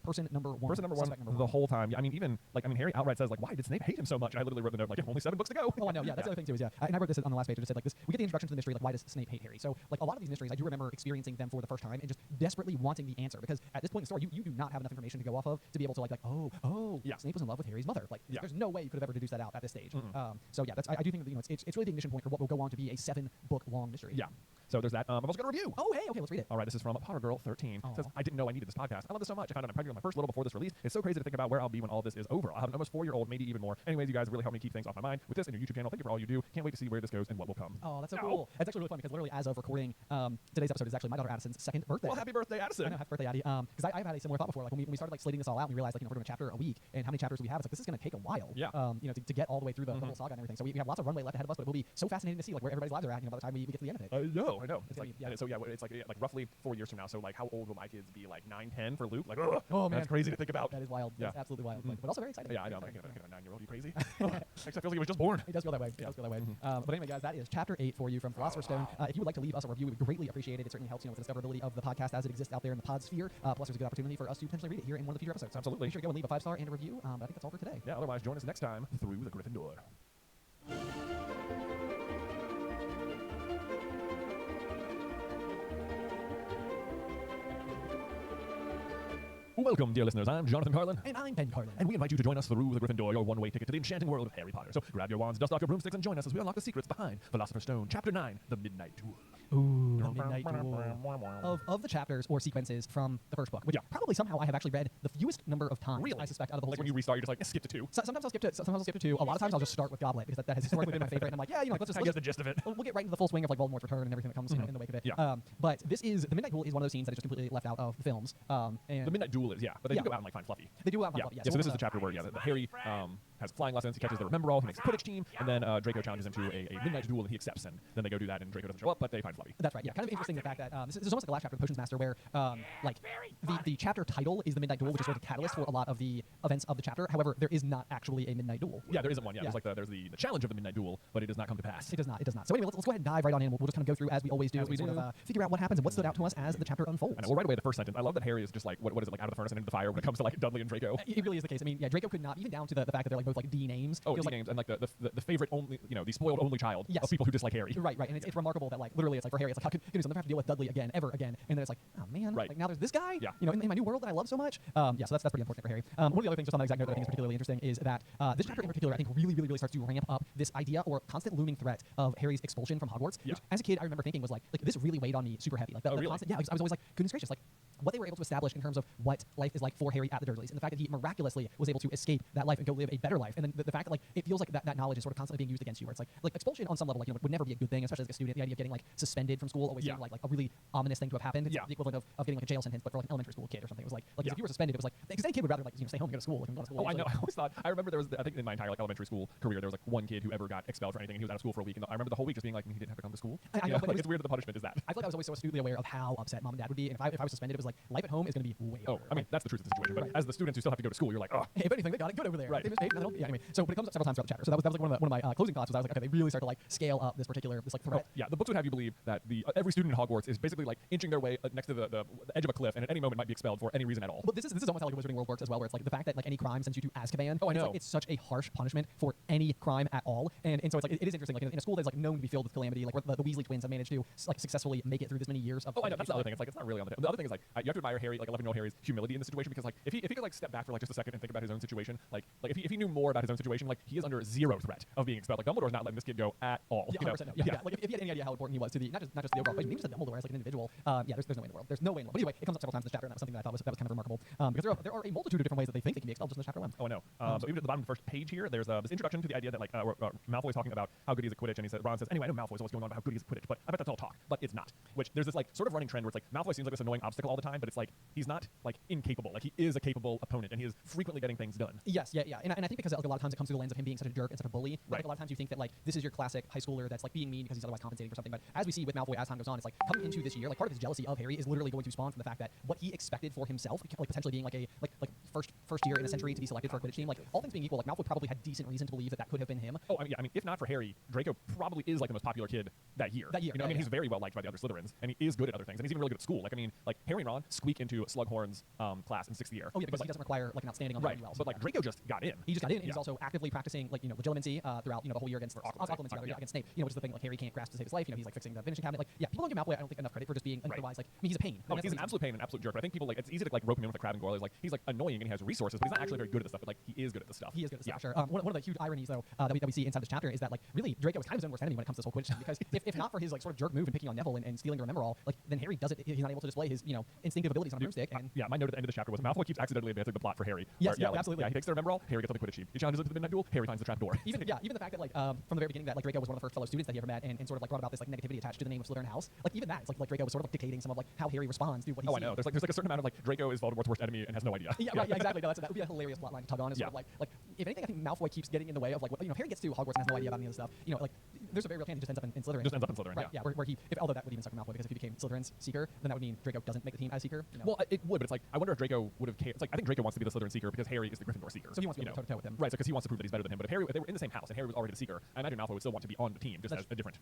person number one. Person number one the whole time. Yeah. I mean Harry outright says like why did Snape hate him so much? And I literally wrote the note like only 7 books to go. Oh, I know. Yeah. That's the other thing too. Is and I wrote this on the last page. I just said like this. We get the introduction to the mystery. Like why does Snape hate Harry? So like a lot of these mysteries, I do remember experiencing them for the first time and just desperately wanting the answer because at this point in the story, you do not have enough information to go off of to be able to like Snape was in love with Harry's mother. Like there's no way you could have ever deduced that out at this stage. So yeah, I do think that it's really the ignition point for what will go on to be a 7-book long mystery. Yeah. So there's that. I've also got a review. Oh, hey, okay, let's read it. All right, this is from PotterGirl13. Aw. Says, I didn't know I needed this podcast. I love this so much. I found it I'm pregnant with my first little before this release. It's so crazy to think about where I'll be when all this is over. I'll have an almost 4-year-old, maybe even more. Anyways, you guys really help me keep things off my mind with this and your YouTube channel. Thank you for all you do. Can't wait to see where this goes and what will come. Oh, that's so cool. It's actually really fun because literally as of recording today's episode is actually my daughter Addison's 2nd birthday. Well, happy birthday, Addison. I know, happy birthday, Addie. Because I've had a similar thought before. Like when we started like slating this all out, and we realized like, you know, we're doing a chapter a week, and how many chapters do we have? It's like this is going to take a while. Yeah. You know, to get all the way through the whole saga and everything. So we have lots of runway left ahead of us, but it will be so fascinating to see like where everybody's lives are at. You know, by the time we get to the end of it. I know. It's gonna like, be- yeah. so yeah, it's like roughly 4 years from now. So like, how old will my kids be? Like 9, 10 for Luke? Like, ugh, Oh man, that's crazy to think about. That is wild. Yeah. That's absolutely wild. But also very exciting. Yeah, I know. Very I'm like, exciting. a 9-year-old. You crazy? Actually, I feel like he was just born. It does feel that way. It does feel that way. But anyway, guys, that is chapter 8 for you from Philosopher's Stone. If you would like to leave us a review, we would greatly appreciate it. It certainly helps, you know, with the discoverability of the podcast as it exists out there in the pod sphere. Plus, there's a good opportunity for us to potentially read it here in one of the future episodes. Absolutely. Be sure to go and leave a 5-star and a review. But I think that's all for today. Yeah, otherwise, join us next time through the Gryffindor. Welcome, dear listeners. I'm Jonathan Carlin. And I'm Ben Carlin. And we invite you to join us through the Gryffindor, your one-way ticket to the enchanting world of Harry Potter. So grab your wands, dust off your broomsticks, and join us as we unlock the secrets behind Philosopher's Stone, Chapter 9, The Midnight Duel. Ooh, the Midnight Duel. Of the chapters or sequences from the first book, which probably somehow I have actually read the fewest number of times, Really? I suspect, out of the whole Like when series. you restart, you're just like, skip to 2. Sometimes I'll skip to sometimes I'll skip to 2. A lot of times I'll just start with Goblet because that has historically been my favorite. And I'm like, yeah, you know, let's just I get the gist of it. We'll get right into the full swing of like Voldemort's return and everything that comes you know, in the wake of it. Yeah. But this is the Midnight Duel is one of those scenes that is just completely left out of the films. And The Midnight Duel is, yeah. But they Yeah. do go out and like find Fluffy. they do have Yeah. Fluffy, yes. So this is the chapter where, yeah, the Harry has flying lessons. He catches the Remember All, he makes a Quidditch team, and then Draco challenges him to a Midnight Duel, and he accepts. And then they go do that, and Draco doesn't show up, but they find Fluffy. That's right. Yeah, kind of interesting the fact that this is almost like the last chapter of the Potions Master, where like the chapter title is the Midnight Duel, which is sort of the catalyst for a lot of the events of the chapter. However, there is not actually a Midnight Duel. Yeah, there isn't one. Yeah, there's the challenge of the Midnight Duel, but it does not come to pass. It does not. It does not. So anyway, let's go ahead and dive right on in. We'll just kind of go through as we always do. As we and sort do. of figure out what happens and what stood out to us as the chapter unfolds. I know. Well, right away, the first sentence. I love that Harry is just like, what is it, like out of the furnace and into the fire when it comes to like Dudley and Draco. It really is the case. I mean, yeah, Draco could not, even down to the fact that they're like both like D names. Oh, feels D like, names and like the favorite only, you know, the spoiled only child Yes. of people who dislike Harry. Right, right. And it's remarkable that like literally it's like for Harry, it's like how could goodness, I'll never have to deal with Dudley again, ever again. And then it's like, oh man, Right. like now there's this guy, Yeah. you know, in my new world that I love so much. Yeah, so that's pretty unfortunate for Harry. One of the other things just on that exact note that I think is particularly interesting is that this chapter in particular I think really starts to ramp up this idea or constant looming threat of Harry's expulsion from Hogwarts. Yeah. Which as a kid I remember thinking was like this really weighed on me super heavy. Like the really? constant, yeah, I was always like, goodness gracious, like what they were able to establish in terms of what life is like for Harry at the Dursleys, and the fact that he miraculously was able to escape that life and go live a better life, and then the fact that like it feels like that knowledge is sort of constantly being used against you, where it's like expulsion on some level, like you know, would never be a good thing, especially as a student. The idea of getting like suspended from school always Yeah. seemed like a really ominous thing to have happened. It's Yeah. the equivalent of getting like a jail sentence, but for like an elementary school kid or something. It was like Yeah. if you were suspended, it was like because any kid would rather like stay home and go to school. Like, and go to school Oh, I know. so- I always thought. I remember there was. I think in my entire like elementary school career, there was like one kid who ever got expelled for anything, and he was out of school for a week. And I remember the whole week just being like, he didn't have to come to school. I know, You know, but like, it was- it's weird that the punishment is that. I feel like I was always so astutely aware of how upset mom and dad would be, and if I was suspended, it was like life at home is going to be way Oh, harder. I mean, that's the truth of the situation. But Right. as the students who still have to go to school, you're like, oh. Hey, if anything, they got it good over there. Right. They misbehaved, and yeah, anyway. So, but it comes up several times throughout the chapter. So that was like one of my closing thoughts. Was I was like, okay, they really start to like scale up this like threat. Yeah, the books would have you believe that the every student in Hogwarts is basically like inching their way next to the edge of a cliff, and at any moment might be expelled for any reason at all. But this is almost how like Wizarding World works as well, where it's like the fact that like any crime sends you to Azkaban. Oh, I it's, know. like, it's such a harsh punishment for any crime at all, and so it's like it is interesting. Like in a school that's like known to be filled with calamity, like where the Weasley twins have managed to like successfully make it through this many years of. Oh, I know. That's the other thing. It's like it's not really on the. The other thing is like you have to admire Harry, like 11-year-old Harry's humility in this situation, because like if he could like step back for like just a second and think about his own situation, like if he knew more about his own situation, like he is under zero threat of being expelled. Like Dumbledore's not letting this kid go at all. Yeah, You know? 100% no. Yeah. Like if he had any idea how important he was to the not just the overall equation, even just the Dumbledore as like an individual. Yeah, there's no way in the world. There's no way in the world. But anyway, it comes up several times in this chapter, and that was something that I thought was kind of remarkable. Because there are a multitude of different ways that they think they can be expelled just in this chapter alone. Oh, I know. So even at the bottom of the first page here, there's this introduction to the idea that like Malfoy's talking about how good he is at Quidditch, and he says, Ron says, anyway, I know Malfoy's always going on about how good he is at Quidditch, but I bet that's all talk. But it's not. Which there's this like sort of running trend where it's like Malfoy seems like this annoying obstacle all the time, but it's like he's not like incapable. Like he is a capable opponent, and he is frequently getting things done. Yes, yeah. And I think because like, a lot of times it comes through the lens of him being such a jerk and such a bully. Right. Like a lot of times you think that like this is your classic high schooler that's like being mean because he's otherwise compensating for something. But as we see with Malfoy as time goes on, it's like coming into this year, like part of his jealousy of Harry is literally going to spawn from the fact that what he expected for himself, like potentially being like a first year in a century to be selected for a Quidditch team, like all things being equal, like Malfoy probably had decent reason to believe that could have been him. Oh, I mean, if not for Harry, Draco probably is like the most popular kid that year. You know, I mean, he's very well liked by the other Slytherins, and he is good at other things, and he's even really good at school. Like, I mean, like Harry and Ron squeak into Slughorn's class in 6th year. Oh yeah, because but, he doesn't require like an outstanding on right. the well. But like Draco just got in. He just got in, and he's Yeah. also actively practicing like legilimency throughout the whole year against occlumency against Snape. Which is the thing like Harry can't grasp to save his life. He's like fixing the finishing cabinet. Like people don't give Malfoy I don't think enough credit for just being otherwise like I mean he's a pain. Oh, he's an absolute pain, an absolute jerk. But I think people like it's easy to like rope him in with a crab and Goyle. Like he's like annoying and he has resources, but he's not actually very good at this stuff. But like he is good at this stuff. He is good at stuff, for sure. One of the huge ironies, though, that we see inside this chapter is that, like, really, Draco is kind of his own worst enemy when it comes to this whole Quidditch thing. Because if not for his, like, sort of jerk move and picking on Neville and stealing the Remember All, like, then Harry does it. He's not able to display his, instinctive abilities on a broomstick. And yeah, my note at the end of the chapter was Malfoy keeps accidentally advancing the plot for Harry. Yes, Where, absolutely. Yeah, he takes the Remember All, Harry gets on the Quidditch team. He challenges it to the Midnight Duel, Harry finds the trap door. Even the fact that, like, from the very beginning, that, like, Draco was one of the first fellow students that he ever met and sort of, like, brought about this, like, negativity attached to the name of Slytherin House. Like, even that, it's like Draco was sort of, like, dictating some of, like, how Harry responds to what he sees. I know. There's like a certain amount of, like, Draco is Voldemort's worst enemy and has no idea. Yeah, right, yeah, exactly. No, that would be a hilarious plotline to tug on. Is sort of like, if anything, I think Malfoy keeps getting in the way of, like, what, Harry gets to Hogwarts and has no idea about any of this stuff. Like, there's a very real chance he just ends up in Slytherin. Just ends up in Slytherin, right, yeah. Where he, although that would even suck for Malfoy, because if he became Slytherin's Seeker, then that would mean Draco doesn't make the team as Seeker. Well, it would, but it's like, I wonder if Draco would have cared. It's like, I think Draco wants to be the Slytherin Seeker because Harry is the Gryffindor Seeker. So he wants to go toe-to-toe with him. Right, so because he wants to prove that he's better than him. But if they were in the same house and Harry was already the Seeker, I imagine Malfoy would still want to be on the team, just as a different,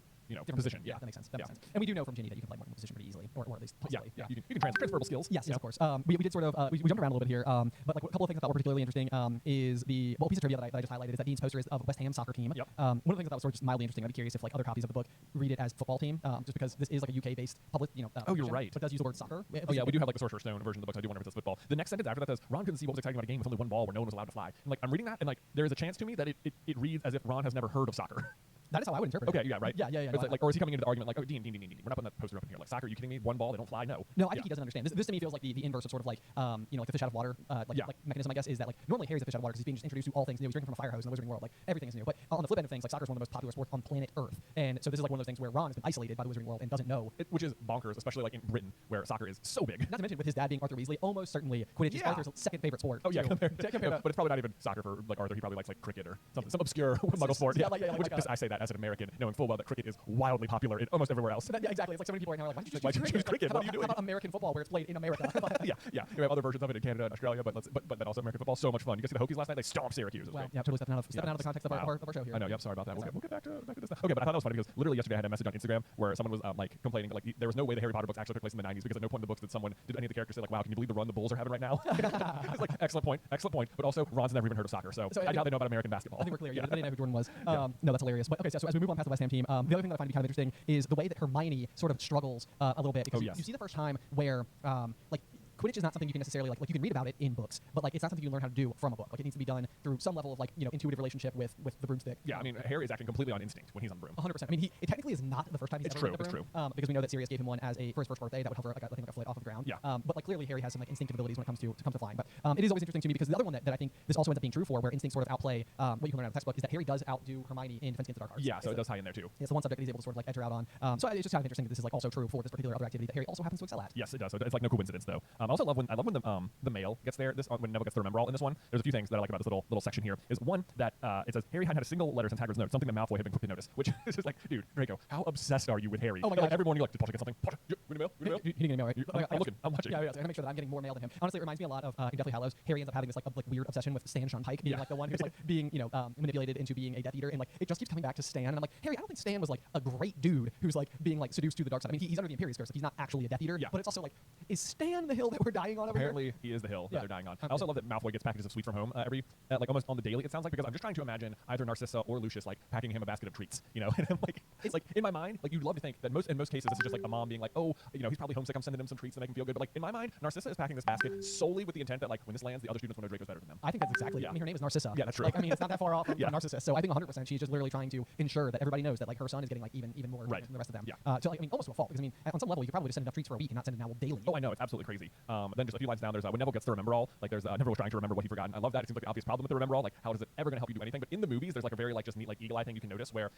position. Yeah, that makes sense. That makes sense. And we do know from Ginny that you can play more than one position pretty easily, or at least possibly. Yeah. You can transferable skills. Yes, of course. We did sort of, we jumped around a little bit here, but like a couple of things I thought were particularly interesting is the piece of trivia that I just highlighted is that Dean's poster is of West Ham soccer team. Yep. One of the things I thought was sort of just mildly interesting, I'd be curious if like other copies of the book read it as football team, just because this is like a UK-based public, oh, you're right. But it does use the word soccer. Oh yeah, we do have like the Sorcerer's Stone version of the books. I do wonder if it says football. The next sentence after that says Ron couldn't see what was exciting about a game with only one ball where no one was allowed to fly. And like I'm reading that and like there is a chance to me that it reads as if Ron has never heard of soccer. That is how I would interpret it. Okay, yeah, right. Yeah. It's like, or is he coming into the argument like, oh, Dean, we're not putting that poster up in here. Like, soccer, are you kidding me? One ball, they don't fly? No. No, I think he doesn't understand. This to me feels like the inverse of sort of like, like the fish out of water, like mechanism, I guess, is that like normally Harry's a fish out of water because he's being just introduced to all things new. He's drinking from a fire hose in the Wizarding World. Like everything is new. But on the flip end of things, like soccer is one of the most popular sports on planet Earth, and so this is like one of those things where Ron has been isolated by the Wizarding World and doesn't know, which is bonkers, especially like in Britain where soccer is so big. Not to mention with his dad being Arthur Weasley, almost certainly Quidditch is Arthur's second favorite sport. Oh yeah, but it's probably not even soccer for like Arthur. He probably likes like cricket or something, some obscure Muggle sport. I say that as an American, knowing full well that cricket is wildly popular in almost everywhere else. Yeah, exactly. It's like so many people right now are like, why did you choose cricket? What are you doing? How about American football where it's played in America? yeah. We have other versions of it in Canada and Australia, but then also American football, so much fun. You guys see the Hokies last night? They stomped Syracuse. Wow. Yeah, totally stepping out of the context of our show here. I know. Yep. Sorry about that. We'll get back to this. Okay, but I thought that was funny because literally yesterday I had a message on Instagram where someone was like complaining that like there was no way the Harry Potter books actually took place in the 90s because at no point in the books did any of the characters say like, wow, can you believe the run the Bulls are having right now? It's like excellent point. But also Ron's never even heard of soccer, so I doubt they know about American basketball. I think we're clear. Yeah, they didn't know who Jordan was. No, that's hilarious. But okay, so as we move on past the West Ham team, the other thing that I find to be kind of interesting is the way that Hermione sort of struggles a little bit because you see the first time where like Quidditch is not something you can necessarily like you can read about it in books, but like it's not something you learn how to do from a book. Like it needs to be done through some level of like intuitive relationship with the broomstick. Yeah, I mean Harry is acting completely on instinct when he's on the broom. 100%. I mean, it technically is not the first time he's ever been on the broom. It's true. Because we know that Sirius gave him one for his first birthday that would hover like a foot off of the ground. Yeah. But like clearly Harry has some like instinctive abilities when it comes to flying. But it is always interesting to me because the other one that I think this also ends up being true for, where instincts sort of outplay what you can learn out of the textbook, is that Harry does outdo Hermione in Defense Against the Dark Arts. Yeah, so it does tie in there too. It's the one subject that he's able to sort of like edge her out on. So it's just kind of interesting that this is like also true for this particular other activity that Harry also happens to excel at. Yes, it does. So it's like no coincidence though. I also love when the mail gets there. When Neville gets the Remember All in this one, there's a few things that I like about this little section here. Is one that it says Harry hadn't had a single letter since Hagrid's note, something that Malfoy had been quick to notice. Which is just like, dude, Draco, how obsessed are you with Harry? Oh my god! Like, every morning you're like, did Potter get something? Potter, read a mail? Read a mail? He didn't get a mail, right? I'm looking. I'm watching. Yeah, I'm gonna make sure that I'm getting more mail than him. Honestly, it reminds me a lot of in Deathly Hallows. Harry ends up having this like weird obsession with Stan Sean Pike being like the one who's like being manipulated into being a Death Eater, and like it just keeps coming back to Stan. And I'm like, Harry, I don't think Stan was like a great dude who's like being like seduced to the dark side. I mean, he's under the Imperius Curse. Like, he's not actually a Death Eater. Yeah. But it's also like, is Stan the hill that we're dying on over Apparently, here? he is the hill that they're dying on. I also love that Malfoy gets packages of sweets from home like almost on the daily. It sounds like, because I'm just trying to imagine either Narcissa or Lucius like packing him a basket of treats. And I'm like, it's like in my mind, like you'd love to think that in most cases this is just like a mom being like, oh, he's probably homesick. I'm sending him some treats to make him feel good. But like in my mind, Narcissa is packing this basket solely with the intent that like when this lands, the other students will know Draco's better than them. I think that's exactly. I mean, her name is Narcissa. Yeah, that's true. Like, I mean, it's not that far off from Narcissus. So I think 100% she's just literally trying to ensure that everybody knows that like her son is getting like even more than the rest of them. Yeah. So like, I mean, almost to a fault, because I mean, on some level you could probably just send enough treats for a week and not send it now daily. Oh, I know, it's absolutely crazy. Then just a few lines down, there's when Neville gets to Remember All. Like there's Neville was trying to remember what he'd forgotten. I love that. It seems like the obvious problem with the Remember All. Like how is it ever going to help you do anything? But in the movies, there's like a very like just neat like eagle eye thing you can notice where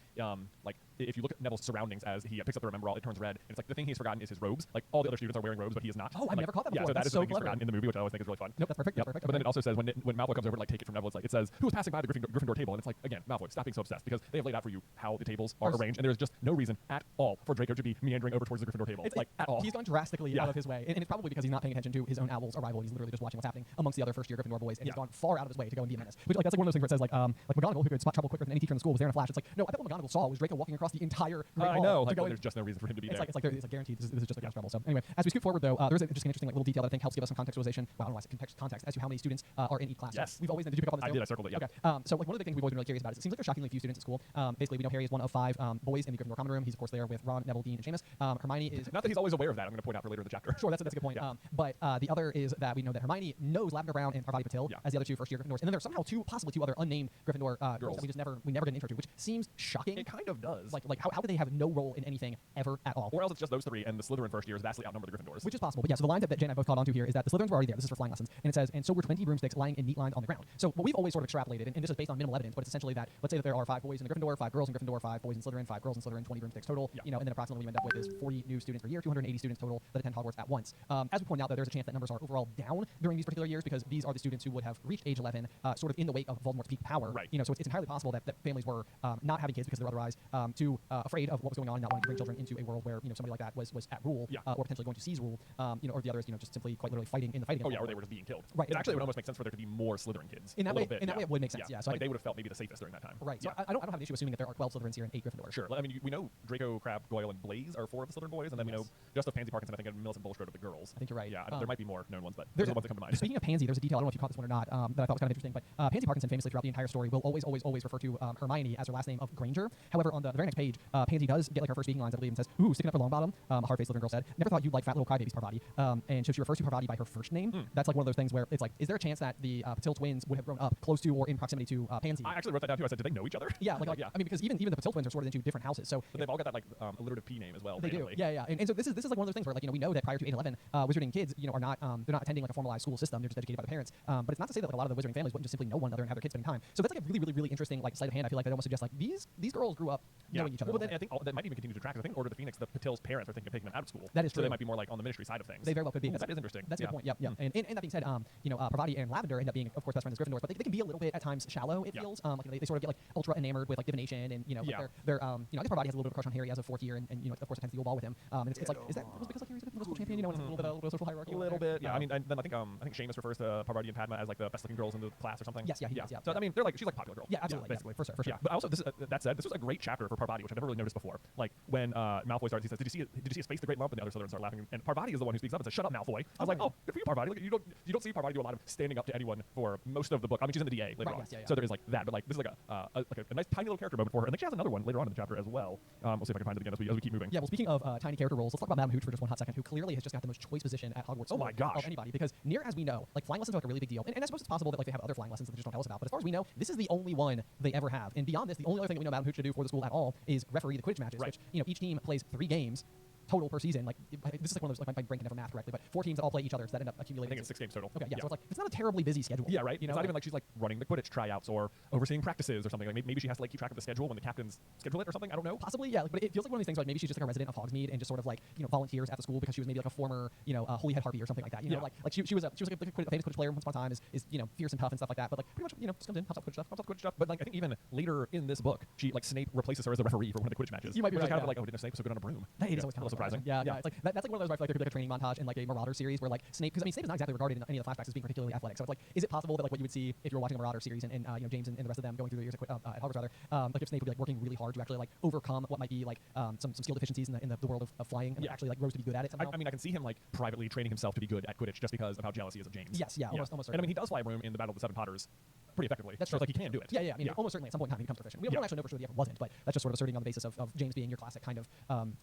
like if you look at Neville's surroundings as he picks up the Remember All, it turns red. And it's like the thing he's forgotten is his robes. Like all the other students are wearing robes, but he is not. Oh, I've never caught that before. Yeah, so that is so the thing he's forgotten in the movie, which I always think is really fun. Nope, that's perfect. Yep. That's perfect. But then it also says when Malfoy comes over to like take it from Neville, it's like it says who was passing by the Gryffindor table, and it's like again Malfoy, stop being so obsessed because they have laid out for you how the tables are arranged, and there's just no reason at all for Draco to be meandering over towards the Gryffindor table. Like at all. He's gone drastically out of his way, and it's probably because he's not paying attention to his own owl's arrival. He's literally just watching what's happening amongst the other first-year Gryffindor boys, and he's gone far out of his way to go and be a menace. Which like that's like one of those things where it says like McGonagall, who could spot trouble quicker than any teacher in the school, was there in a flash. It's like no, I bet what McGonagall saw was Draco walking across the entire Great Hall. I know. Like, there's just no reason for him to be there. It's like guaranteed. This is just like trouble. So anyway, as we scoot forward though, there's just an interesting like little detail that I think helps give us some contextualization. Well, I don't know why I said context as to how many students are in each class. Yes. We've always did you pick up on this? I did. I circled it. Yeah. Okay. So like one of the things we've always been really curious about is it seems like there's shockingly few students at school. Basically, we know Harry is one of 5 boys in the Gryffindor common room. He's of course there with Ron, Neville, Dean, and Seamus. Hermione is not that he's always aware of that. I'm going to point out for later in the chapter. Sure, that's a good point. Yeah. But Right. The other is that we know that Hermione knows Lavender Brown and Parvati Patil as the other two first-year Gryffindors, and then there's somehow possibly two other unnamed Gryffindor girls that we never get an intro to, which seems shocking. It kind of does. Like how could they have no role in anything ever at all? Or else it's just those three, and the Slytherin first years vastly outnumber the Gryffindors. Which is possible. But yeah, so the line that Jen and I both caught onto here is that the Slytherins were already there. This is for flying lessons, and it says, and so were 20 broomsticks lying in neat lines on the ground. So what we've always sort of extrapolated, and this is based on minimal evidence, but it's essentially that let's say that there are 5 boys in the Gryffindor, 5 girls in Gryffindor, 5 boys in Slytherin, 5 girls in Slytherin, 20 broomsticks total. Yeah. And then approximately what you end up with is 40 new students per year, 280 students total that attend Hogwarts at once. As we point out, though, there's a chance that numbers are overall down during these particular years because these are the students who would have reached age 11, sort of in the wake of Voldemort's peak power. Right. So it's entirely possible that families were not having kids because they were otherwise too afraid of what was going on, and not wanting to bring children into a world where somebody like that was at rule, or potentially going to seize rule, or the others, just simply quite literally fighting in the fight against. Oh yeah, or they were just being killed. Right. It actually would almost make sense for there to be more Slytherin kids. In that way, bit, it would make sense. Yeah. So like they would have felt maybe the safest during that time. Right. So I don't have an issue assuming that there are 12 Slytherins here and 8 Gryffindors. Sure. I mean, we know Draco, Crabbe, Goyle, and Blaze are 4 of the Slytherin boys, and then we know just of Pansy Parkinson, I think, and Millicent Bulstrode are the girls. I think you're right. Yeah, there might be more known ones, but those are the ones that come to mind. Speaking of Pansy, there's a detail, I don't know if you caught this one or not, that I thought was kind of interesting, but Pansy Parkinson famously throughout the entire story will always refer to Hermione as her last name of Granger. However, on the very next page, Pansy does get like her first speaking lines, I believe, and says, "Ooh, sticking up for Longbottom." A hard-faced Slytherin girl said, "Never thought you'd like fat little crybabies, Parvati." And so she refers to Parvati by her first name. That's like one of those things where it's like, is there a chance that the Patil twins would have grown up close to or in proximity to Pansy? I actually wrote that down too. I said, did they know each other? Yeah, yeah. I mean, because even the Patil twins are sorted into different houses, so but they've all got that like alliterative P name as well. They randomly. do. Yeah. And so this is like one of those things where like we know that prior to 8/11, wizarding kids are not they're not attending like a formalized school system. They're just educated by the parents. But it's not to say that like a lot of the wizarding families wouldn't just simply know one another and have their kids spending time. So that's like a really interesting like sleight of hand. I feel like that almost suggests like these girls grew up knowing each other. Well, then I think that might even continue to track. I think Order of the Phoenix, the Patil's parents are thinking of taking them out of school. That is true. So they might be more like on the ministry side of things. They very well could be. That is interesting. That's a good point. Yep. And that being said, Parvati and Lavender end up being, of course, best friends as Gryffindors, but they can be a little bit at times shallow. It feels like they sort of get like ultra enamored with like divination and like they're I guess Parvati has a little bit of a crush on Harry as a 4th year and of course attends the old ball with him. And it's like is that because like Harry's a middle school champion? It's a little bit of social hierarchy. A little bit. Yeah. I mean, then I think Seamus refers to Parvati and Padma as like the best looking girls in the class or something. Yes. Yeah. He does. Yeah. So I mean, they're like she's like a popular girl. Yeah. Absolutely. Basically. For sure. Yeah. But also that said, this was a great chapter for Parvati, which I've never really noticed before. Like when Malfoy starts, he says, "Did you see his face, the great lump?" And the other Slytherins start laughing. And Parvati is the one who speaks up and says, "Shut up, Malfoy." I was like, "Oh, good for you, Parvati." Like, you don't see Parvati do a lot of standing up to anyone for most of the book. I mean, she's in the DA later on, so there is like that. But like this is like a nice tiny little character moment for her. And then she has another one later on in the chapter as well. We'll see if I can find it again as we keep moving. Yeah. Well, speaking of tiny character roles, let's talk about Madame Hooch for just one hot second, who clearly has just got the most choice position at Hogwarts. Oh my gosh. Of anybody, because near as we know, like flying lessons are like a really big deal. And I suppose it's possible that like they have other flying lessons that they just don't tell us about. But as far as we know, this is the only one they ever have. And beyond this, the only other thing that we know Madame Hooch to do for the school at all is referee the Quidditch matches, which each team plays 3 games total per season. Like this is like one of those, like my brain can never math correctly, but 4 teams that all play each other, so that end up accumulating. I think it's 6 games total. Okay, yeah. So it's like it's not a terribly busy schedule. Yeah, right. It's not even like she's like running the Quidditch tryouts or overseeing practices or something. Like maybe she has to like keep track of the schedule when the captains schedule it or something. I don't know. Possibly, yeah. But it feels like one of these things. Like maybe she's just like a resident of Hogsmeade and just sort of like volunteers at the school because she was maybe like a former Holyhead Harpy or something like that. Like she was like a famous Quidditch player once upon a time. Is fierce and tough and stuff like that. But like pretty much just comes in, helps out Quidditch stuff. But like I think even later in this book, she like Snape replaces her as the referee for one of the Quidditch matches. You might be right. Kind of like, oh, didn't Snape so good on a broom? That is always kind of surprising. Yeah. It's like that's like one of those where I feel like there could be like a training montage in like a Marauder series where like Snape, because I mean Snape is not exactly regarded in any of the flashbacks as being particularly athletic. So it's like, is it possible that like what you would see if you were watching a Marauder series and James and the rest of them going through the years at Hogwarts rather, like if Snape would be like working really hard to actually like overcome what might be like some skill deficiencies in the world of flying and actually like rose to be good at it somehow. I mean, I can see him like privately training himself to be good at Quidditch just because of how jealous he is of James. Yes, almost And I mean, he does fly a broom in the Battle of the Seven Potters pretty effectively. That's true. So, like he can do it. Yeah. I mean, almost certainly at some point in time he becomes proficient. We don't actually know for sure that he ever wasn't, but that's just sort of asserting on the basis of James being your classic kind of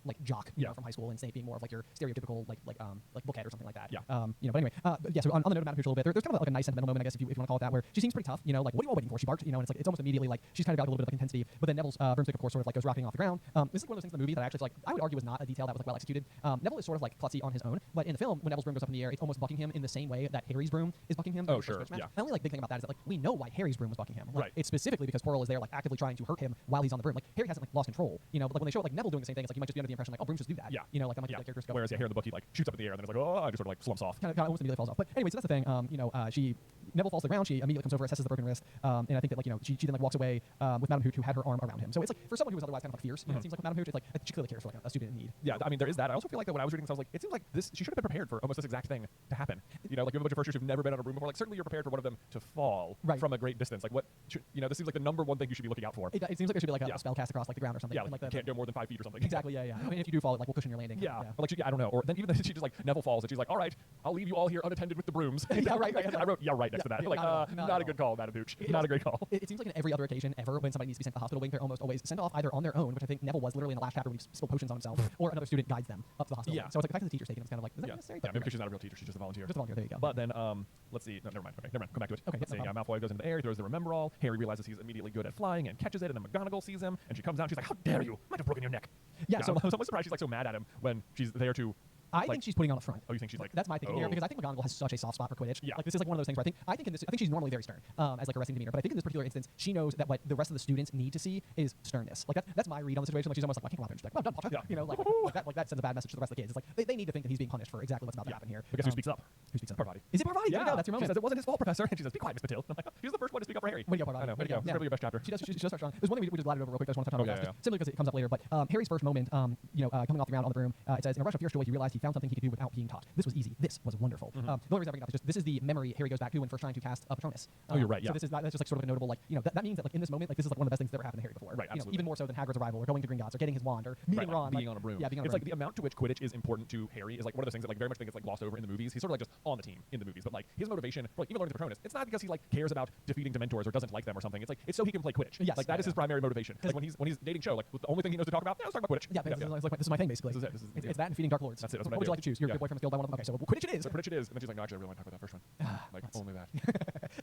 like jock from high school and Snape being more of like your stereotypical like bookhead or something like that. Yeah. But anyway, so on the note of Madame Hooch a little bit, there's kind of like a nice sentimental moment, I guess, if you want to call it that, where she seems pretty tough. Like what are you all waiting for? She barks, and it's like it's almost immediately like she's kind of got a little bit of like intensity. But then Neville's broomstick, of course, sort of like goes rocketing off the ground. This is like one of those things in the movie that I actually like. I would argue was not a detail that was like well executed. Neville is sort of like klutzy on his own, but in the film, when Neville's broom goes up in the air, it's almost bucking him in the same way that Harry's broom is bucking him. Oh sure. Yeah. The only like big thing about that is that like we know why Harry's broom was bucking him. Right. It's specifically because Quirrell is there like actively trying to hurt him while he's on the broom. Like Harry hasn't like lost control. But like when they show like Neville doing the same thing, it's like you might just be under the impression like, oh, brooms just do that. Yeah. Like that might be like characters go. Whereas here in the book he like shoots up in the air and then it's like, oh, I just sort of like slumps off. Kind of almost immediately falls off. But anyway, so that's the thing. Neville falls to the ground. She immediately comes over, assesses the broken wrist, and I think that like she then like walks away with Madame Hooch, who had her arm around him. So it's like for someone who was otherwise kind of like fierce, it seems like Madame Hooch is like she clearly cares for like a student in need. Yeah, I mean there is that. I also feel like that when I was reading this, I was like, it seems like this she should have been prepared for almost this exact thing to happen. Like you have a bunch of first years who've never been on a broom before. Like certainly you're prepared for one of them to fall from a great distance. Like what this seems like the number one thing you should be looking out for. It seems like there should be like a spell cast across like the ground or something. Yeah, like you can't go more than 5 feet or something. Exactly. Yeah. I mean, if you do fall, it like will cushion your landing. Yeah. But like I don't know. Or then even she just like Neville falls and she's like, all right, I'll leave you all here unattended with the brooms. Yeah, right. I wrote, yeah, right. next to that. Yeah, Like, not not a good call, Madam Hooch. Not a great call. It seems like in every other occasion ever when somebody needs to be sent to the hospital wing, they're almost always sent off either on their own, which I think Neville was literally in the last chapter when he spilled potions on himself, or another student guides them up to the hospital. Yeah. Wing. So it's like the fact that the teacher's taking it's kind of like, is that necessary? Yeah, maybe because she's not a real teacher, she's just a volunteer. Just a volunteer, there you go. But then, let's see. No, never mind. Okay, never mind. Come back to it. Okay, Let's no see. problem. Malfoy goes into the air, he throws the Remember All. Harry realizes he's immediately good at flying and catches it, and then McGonagall sees him, and she comes down. She's like, "How dare you? I might have broken your neck." Yeah, so I'm surprised she's like so mad at him when she's there to. I think she's putting on a front. Oh, you think she's like? That's my thinking here because I think McGonagall has such a soft spot for Quidditch. Yeah. Like this is like one of those things where I think she's normally very stern as like a resting demeanor, but I think in this particular instance she knows that what the rest of the students need to see is sternness. Like that's my read on the situation. Like she's almost like, I can't go out there and just be like, well done, Potter. Yeah. You know, like that sends a bad message to the rest of the kids. It's like they need to think that he's being punished for exactly what's about to happen here. Because who speaks up? Who speaks up? Parvati. Is it Parvati? There you go. That's your She moment. says it wasn't his fault, Professor, and she says, "Be quiet, Miss Patil." I'm like, she's the first one to speak up for Harry. Way to go, Parvati. I know. Way to go. It's probably your best chapter. She does start strong. There's one thing we just glided over real quick. I just want to touch on Okay, simply because it comes up later. But Harry's first moment, coming off the ground on the broom, it says, in a rush of fierce joy, he realized he found something he could do without being taught. This was easy. This was wonderful. The only reason I bring it up is just this is the memory Harry goes back to when first trying to cast Patronus. Oh, you're right. Yeah. So this is that's just like sort of a notable that means that like in this moment, like this is like one of the best things that ever happened to Harry before. Right. Absolutely. Even more so than Hagrid's arrival, or going to Gringotts, or getting his wand, or meeting Ron, being on a broom. Yeah, being on a it's broom. like the amount to which Quidditch is important to Harry is like one of those things that like very much think it's like glossed over in the movies. He's sort of like just on the team in the movies, but like his motivation for like even learning the Patronus, it's not because he like cares about defeating Dementors or doesn't like them or something. It's like it's so he can play Quidditch. Yes. Like that is his primary motivation. Like when he's dating Cho, like the only thing he knows to talk about, let's talk about Quidditch. Yeah, this is my thing basically. This is it. It's that and feeding Dark Lords. That's it. That's what would you like to choose? You're a good boy from the field. I want them. Okay, so Quidditch it is. So Quidditch it is. And then she's like, no, actually, I really want to talk about that first one. Like only that.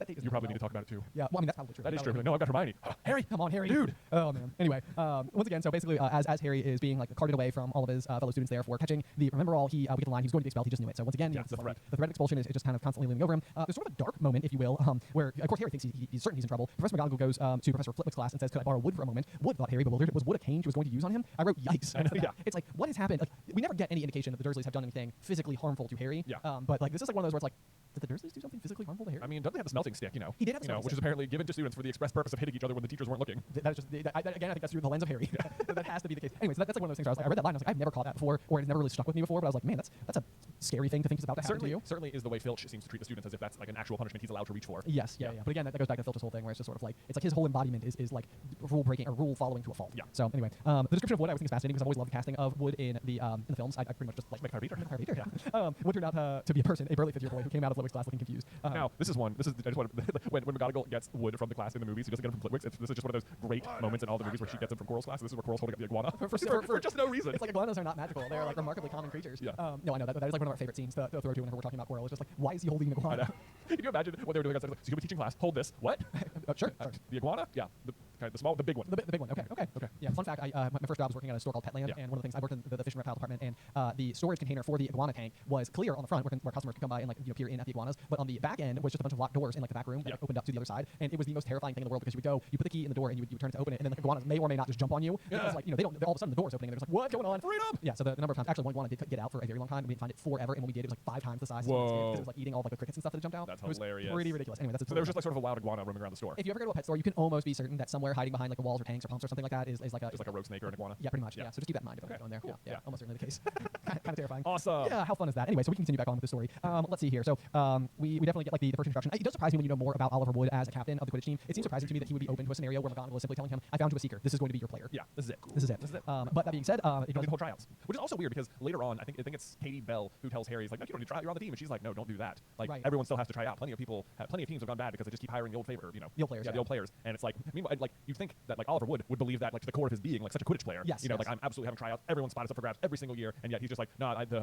You probably need to talk about it too. Yeah, well, I mean that's probably true. That is true. Like, no, I've got Hermione. Harry, come on, Harry, dude. Oh man. Anyway, once again, so basically, as Harry is being like carted away from all of his fellow students there for catching the Remember All, we get the line. He was going to be expelled. He just knew it. So once again, the threat. The threat of expulsion is just kind of constantly looming over him. There's sort of a dark moment, if you will, where of course Harry thinks he's certain he's in trouble. Professor McGonagall goes to Professor Flitwick's class and says, "Could I borrow Wood for a moment?" Wood thought Harry bewildered. Was Wood a cane she was going to use on him? I wrote, "Yikes!" Yeah. It's like what has happened. Like we never get any indication that the Dursleys have done anything physically harmful to Harry. Yeah. But like this is like one of those where it's like, did the Dursleys do something physically harmful to Harry? I mean, doesn't he have the smelting stick? You know, he did have the smelting stick, which is apparently given to students for the express purpose of hitting each other when the teachers weren't looking. That is just again, I think that's through the lens of Harry. That has to be the case. Anyway, so that's like one of those things where I read that line. I was like, I've never caught that before, or it's never really stuck with me before. But I was like, man, that's a scary thing to think is about to happen to you. Certainly is the way Filch seems to treat the students as if that's like an actual punishment he's allowed to reach for. Yes, yeah. But again, that goes back to Filch's whole thing, where it's just sort of like it's like his whole embodiment is like rule breaking or rule following to a fault. Yeah. So anyway, the description of Wood I always think is fascinating because I've always loved the casting of Wood in the films. I pretty much just like McFire Peter. Yeah. Wood turned out to be a person, a burly 50-year boy who came out of Flitwick's class looking confused. Now, this is I just want to, when McGonagall gets Wood from the class in the movies, he doesn't get him from Flitwick's. This is just one of those great moments in all the movies where she gets him from Quirrell's class. This is where Quirrell's holding up the iguana for just no reason. It's like iguanas are not magical; they're like remarkably common creatures. Yeah. No, I know that is like one of our favorite scenes to throw to whenever we're talking about Quirrell. It's just like, why is he holding the iguana? Can you imagine what they were doing outside? So you'll be teaching class. Hold this. What? Sure. The iguana? Yeah. The big one. The big one. Okay. Yeah. Fun fact: my first job was working at a store called Petland, and one of the things I worked in the fish and reptile department, and the storage container for the iguana tank was clear on the front, where customers could come by and like peer in at the iguanas. But on the back end was just a bunch of locked doors in like the back room that opened up to the other side, and it was the most terrifying thing in the world because you put the key in the door and you would turn it to open it, and then like iguanas may or may not just jump on you. Yeah. Because like they don't all of a sudden the door's opening and they're just like, what's going on? Freedom! Yeah. So the number of times actually one iguana did get out for a very long time, and we didn't find it forever, and when we did, it was like 5 times the size. Whoa. Because it was like eating all like the crickets and stuff that jumped out. That's it was hilarious. Pretty ridiculous. Anyway, so there was just like sort of a wild iguana roaming around the store. If you ever go to a pet store, you can almost be certain that somewhere hiding behind like the walls or tanks or pumps or something like that is like a rogue snake or an iguana. Yeah, pretty much. Yeah. So just keep that in mind if you're going there. Cool. Yeah. Almost certainly the case. kind of terrifying. Awesome. Yeah. How fun is that? Anyway, so we can continue back on with the story. Let's see here. So we definitely get like the first introduction. It does surprise me when you know more about Oliver Wood as a captain of the Quidditch team. It seems surprising to me that he would be open to a scenario where McGonagall is simply telling him, "I found you a seeker. This is going to be your player." Yeah. This is it. This is it. But that being said, it goes the whole tryouts, which is also weird because later on, I think it's Katie Bell who tells Harry, "He's like, no, you don't need to try out. You're on the team," and she's like, "No, don't do that. Like everyone still has to try out. Plenty of teams have gone bad because they just keep hiring the old favorite, the old players. Yeah, the old players. And it's like, meanwhile, like you think that like Oliver Wood would believe that like to the core of his being, like such a Quidditch player. Yes. Like I'm absolutely having tryouts. Everyone's spot is up for grabs every single year, and yet he's just like,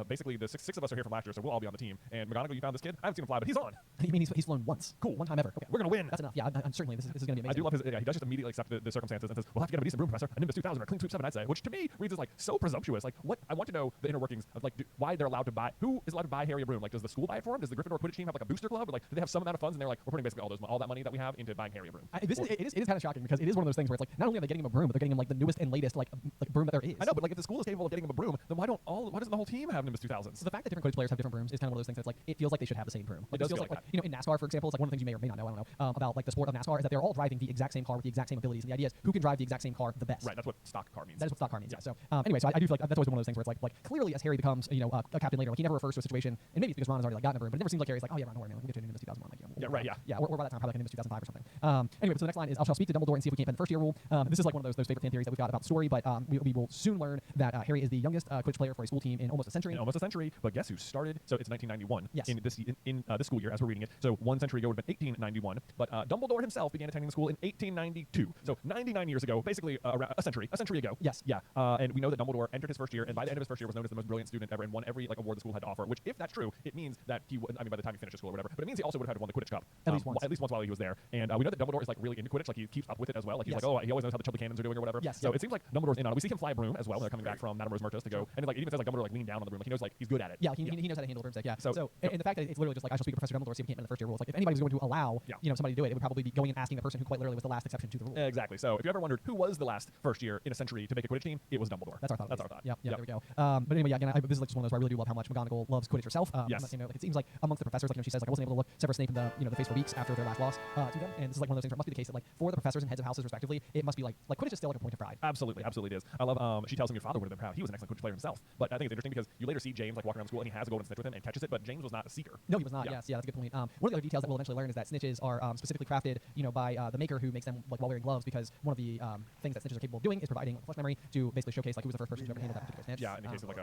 basically the six of us are here from last year, so we'll all be on the team. And McGonagall, you found this kid. I haven't seen him fly, but he's on. You mean he's flown once? Cool. One time ever. Okay. We're gonna win. That's enough. Yeah, I'm certainly this is gonna be amazing. I do love his. Yeah, he does just immediately accept the circumstances and says, "We'll have to get him a decent broom, Professor. A Nimbus 2000 or a Clean Sweep 7, I'd say." Which to me reads as like so presumptuous. Like what I want to know the inner workings of like why they're allowed to buy. Who is allowed to buy Harry a broom? Like does the school buy it for him? Does the Gryffindor Quidditch team have like a booster club? Or, like do they have some amount of funds and they're like we're putting basically all that money that we have into buying Harry a broom? It is kind of shocking because it is one of those things where it's like not only are they getting him a broom, but they're getting him like the newest and latest like broom that there is. I know, but like if the school is capable of getting him a broom, then why doesn't the whole team have Nimbus 2000s? So the fact that different Quidditch players have different brooms is kind of one of those things that's like it feels like they should have the same broom. Like, it feels like you know in NASCAR for example, it's like one of the things you may or may not know. I don't know about like the sport of NASCAR is that they're all driving the exact same car with the exact same abilities. And the idea is who can drive the exact same car the best. Right. That's what stock car means. That is what stock car means. Yeah. So anyway, so I do feel like that's always one of those things where it's like clearly as Harry becomes a captain later, like he never refers to a situation, and maybe it's because Ron has already like gotten a broom, but it never seems like Harry's like, oh yeah, Ron, don't worry, man, we'll get you a Nimbus 2001. Like, Yeah, right, yeah. Yeah, we're by that time, probably like in 2005 or something. Anyway, so the next line is, I shall speak to Dumbledore and see if we can't bend the first year rule. This is like one of those favorite fan theories that we've got about the story, but we will soon learn that Harry is the youngest Quidditch player for a school team in almost a century. In almost a century, but guess who started? So it's 1991 Yes. in this school year as we're reading it. So 1 century ago would have been 1891, but Dumbledore himself began attending the school in 1892. So 99 years ago, basically around a century ago. Yes. Yeah. And we know that Dumbledore entered his first year, and by the end of his first year was known as the most brilliant student ever and won every like award the school had to offer. Which, if that's true, it means that he would. I mean, by the time he finished school or whatever, but it means he also would have had won the Quidditch Cup at least once. At least once while he was there. And we know that Dumbledore is like really into Quidditch. Like he keeps up with it as well. Like he's like, oh, he always knows how the Chudley Cannons are doing or whatever. Yes. So it seems like Dumbledore's in on it. We see him fly a broom as well. They're coming back from Madame Rosmerta's to go, and like it even says like Dumbledore like leaned down on the broom. Like he knows like he's good at it. Yeah, he knows how to handle the broomstick. Yeah. So and the fact that it's literally just like I shall speak to Professor Dumbledore, see if we can't bend the first year rules. Like if anybody's going to allow somebody to do it, it would probably be going and asking the person who quite literally was the last exception to the rule. Exactly. So if you ever wondered who was the last first year in a century to make a Quidditch team, it was Dumbledore. That's our thought. That's our thought. Yep. There we go. But anyway, yeah, again, this is like just one of those where I really do love how much McGonagall loves Quidditch herself. Yes. You know, like it seems like amongst the professors, like she says, like I wasn't able to look Severus Snape in the face for weeks after their last loss to them, and this is like one of those things where it must be the case that like for the professors and heads of houses respectively, it must be like Quidditch is still like a point of pride. Absolutely it is. I love. She tells him your father would have been proud. He was an excellent Quidditch player himself. But I think it's interesting because you later see James like walking around school and he has a golden snitch with him and catches it, but James was not a seeker. No, he was not. Yes, that's a good point. One of the other details that we'll eventually learn is that snitches are specifically crafted, by the maker who makes them like while wearing gloves, because one of the things that snitches are capable of doing is providing flesh memory to basically showcase like who was the first person to ever handle that particular snitch. Yeah, in the case of like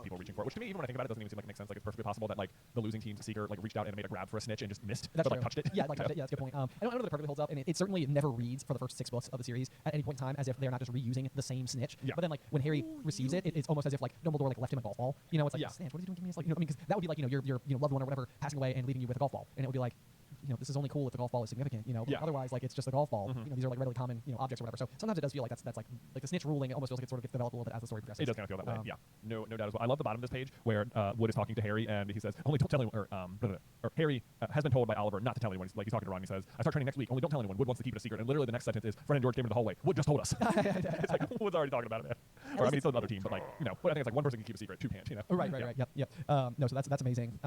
people reaching for it, which to me, even when I think about it, doesn't even seem like it makes sense. Like it's perfectly possible that like the losing team's seeker like reached out and made a grab for a snitch and just missed, That's but like touched it. Yeah, like touched it. Yeah, that's a good point. I don't know that it perfectly holds up, and it certainly never reads for the first 6 books of the series at any point in time as if they're not just reusing the same snitch. Yeah. But then like when Harry receives it, it's almost as if like Dumbledore like left him a golf ball. It's like snitch. What is he doing? Give me this? Like I mean, because that would be like your loved one or whatever passing away and leaving you with a golf ball, and it would be like. This is only cool if the golf ball is significant, but otherwise, like, it's just a golf ball. Mm-hmm. These are, like, readily common, objects or whatever. So sometimes it does feel like that's like the snitch ruling, it almost feels like it sort of gets developed a little bit as the story progresses. It does kind of feel that way, yeah. No doubt as well. I love the bottom of this page where Wood is talking to Harry, and he says, only don't tell anyone, or Harry has been told by Oliver not to tell anyone. He's talking to Ron, he says, I start training next week, only don't tell anyone. Wood wants to keep it a secret. And literally the next sentence is, Fred and George came into the hallway. Wood just told us. It's like, Wood's already talking about it, man. Or, I mean, it's still another team, but, like, but I think it's like one person can keep a secret, 2 can't, Right. Yep. No, so that's amazing.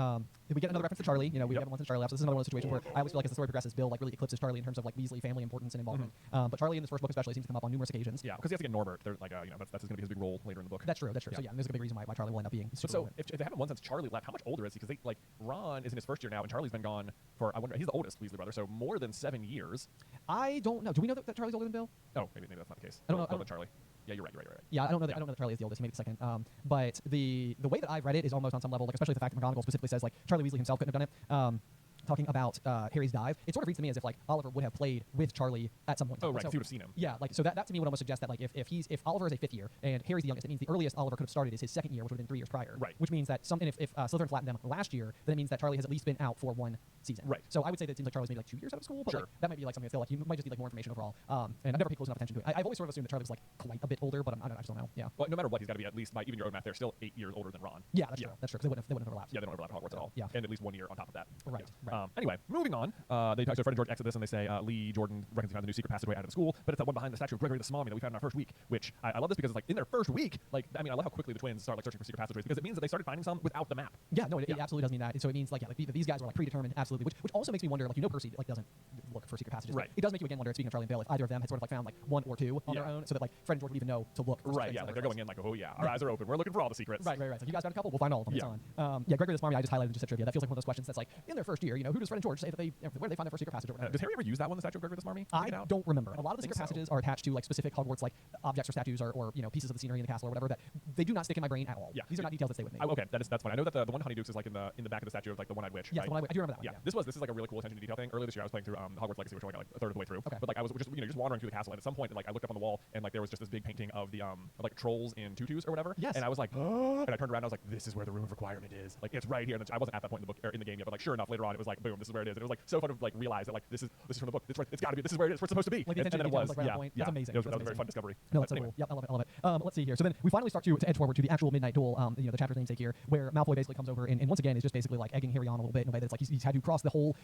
We get another reference to Charlie. We haven't once in Charlie. So this is another one of those situations where I always feel like as the story progresses, Bill like really eclipses Charlie in terms of like Weasley family importance and involvement. But Charlie in this first book especially seems to come up on numerous occasions. Yeah, because he has to get Norbert. They're like, that's going to be his big role later in the book. That's true. Yeah. So yeah, and there's a big reason why Charlie will end up being. But so if they haven't won since Charlie left, how much older is he? Because they like Ron is in his first year now, and Charlie's been gone for I wonder he's the oldest Weasley brother, so more than 7 years. I don't know. Do we know that Charlie's older than Bill? Oh, maybe that's not the case. I don't know. Older than Charlie. Yeah, you're right. Yeah, I don't know that Charlie is the oldest. He may be the second. But the way that I've read it is almost on some level, like especially the fact that McGonagall specifically says like Charlie Weasley himself couldn't have done it. Talking about Harry's dive, it sort of reads to me as if like Oliver would have played with Charlie at some point. Oh, right, so he would have seen him. Yeah, like so that to me would almost suggest that like if Oliver is a 5th year and Harry's the youngest, it means the earliest Oliver could have started is his 2nd year, which would have been 3 years prior. Right. Which means that if Slytherin flattened them last year, then it means that Charlie has at least been out for 1 season. Right. So I would say that it seems like Charlie's maybe like 2 years out of school, but Sure. like, that might be like something that's still like you might just need like more information overall. And I've never paid close enough attention to it. I've always sort of assumed that Charlie was like quite a bit older, but I just don't know. Yeah. Well, no matter what, he's got to be at least by even your own math. They're still 8 years older than Ron. Yeah, that's true. That's true. Because they wouldn't have overlapped. Yeah, they don't overlap at Hogwarts at all. Yeah. And at least 1 year on top of that. Right. Anyway, moving on. So Fred and George exit this and they say Lee Jordan reckons he found the new secret passageway out of the school, but it's that one behind the statue of Gregory the Smarmy that we found in our first week. Which I love this because it's like in their first week, like I mean I love how quickly the twins start like searching for secret passageways because it means that they started finding some without the map. Yeah, no, it absolutely does mean that. So it means like these guys were like predetermined, absolutely. Which also makes me wonder, like Percy like doesn't look for secret passages. Right. It does make you again wonder. Speaking of Charlie and Bill, if either of them had sort of like found like 1 or 2 on their own, so that like Fred and George would even know to look. For right. Yeah. Like they're going in like oh yeah, our eyes are open. We're looking for all the secrets. Right. So you guys found a couple. We'll find all of them. Yeah. It's on. Gregory the Smarmy. I just highlighted just a trivia. That feels like one of those questions that's like in their first year. Who does Fred and George say that they where do they find their first secret passage? Does Harry ever use that one, the statue of Gregory the Smarmy? I don't remember. A lot of the secret passages are attached to like specific Hogwarts like objects or statues or pieces of the scenery in the castle or whatever that they do not stick in my brain at all. Yeah. These are not details that stay with me. Okay, that's fine. I know that the one Honeydukes is like in the back of the statue of like the one-eyed witch. Yes, right? the one-eyed witch. I do remember that one. Yeah. This is like a really cool attention to detail thing. Earlier this year I was playing through Hogwarts Legacy, which I got like a third of the way through. Okay. But like I was just wandering through the castle and at some point like I looked up on the wall and like there was just this big painting of the like trolls in tutus or whatever. Yes. And I was like, oh, and I turned around and I was like, this is where the room of requirement is. Like it's right here. And I wasn't at that point in the book or in the game yet, but like sure enough later on it was like boom, this is where it is. And it was like so fun to like realize that like this is from the book. It's got to be. This is where it is. Where it's supposed to be. Like and then it was. Like, right yeah. That's amazing. That was a very fun discovery. No, that's so cool. Yep, I love it. Let's see here. So then we finally start to edge forward to the actual midnight duel. The chapter's namesake here, where Malfoy basically comes over and once again is just basically like egging Harry on a little bit in a way that's like he's had to cross the whole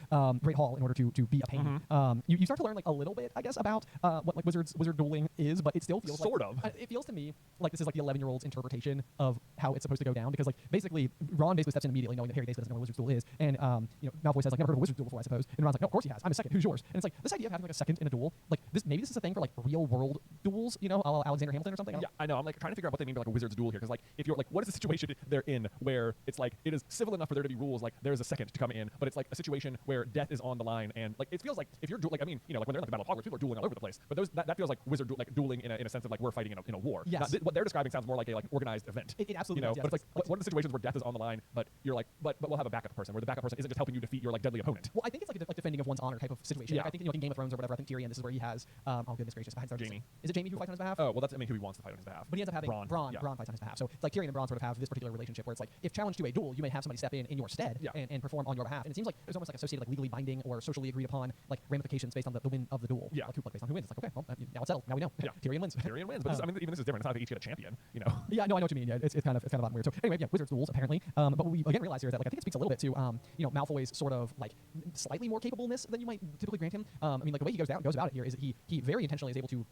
Great Hall in order to be a pain. You start to learn like a little bit, I guess, about what like wizard dueling is, but it still feels sort of. It feels to me like this is like the 11-year-old's interpretation of how it's supposed to go down because like basically Ron basically steps in immediately knowing that Harry basically doesn't know what wizard's duel is, and Malfoy Malfoy says, like, never heard of a wizard's duel before, I suppose. And Ron's like, no, of course he has. I'm his second. Who's yours? And it's like, this idea of having like a second in a duel, like maybe this is a thing for like real world duels, you know, a la Alexander Hamilton or something. Yeah, I know. I'm like trying to figure out what they mean by like a wizard's duel here, because like if you're like, what is the situation they're in where it's like it is civil enough for there to be rules, like there's a second to come in, but it's like a situation where death is on the line, and like it feels like if you're like, I mean, you know, like when they're in like the Battle of Hogwarts, people are dueling all over the place, but that feels like dueling in a sense of like we're fighting in a war. Yes. What they're describing sounds more like a like organized event. It absolutely you know, does, but it's yes. like what are the situations where death is on the line, but you're like, but we'll have a backup person where the backup person isn't just helping you defeat your like deadly opponent. Well, I think it's like like defending of one's honor type of situation. Yeah. Like, I think, you know, like in Game of Thrones or whatever, I think Tyrion, this is where he has, oh goodness gracious, Jaime. Is it Jaime who fights on his behalf? Oh, well, that's, I mean, who he wants to fight on his behalf. But he ends up having Bronn Yeah. fights on his behalf. So it's like Tyrion and Bronn sort of have this particular relationship where it's like, if challenged to a duel, you may have somebody step in your stead and perform on your behalf. And it seems like there's almost like associated like legally binding or socially agreed upon like ramifications based on the win of the duel. Yeah. Like based on who wins. It's like, okay, well, now it's settled. Now we know. Yeah. Tyrion wins. Tyrion wins. But this, I mean, even this is different. It's not like they each get a champion, you know. Yeah, no, I know what you mean. Yeah, it's kind of a lot weird. So anyway, yeah, wizards duels apparently. But what we again realize here is that like I think it speaks a little bit to you know, Malfoy's sort of like slightly more capableness than you might typically grant him. I mean, like the way he goes about it here is that he very intentionally is able to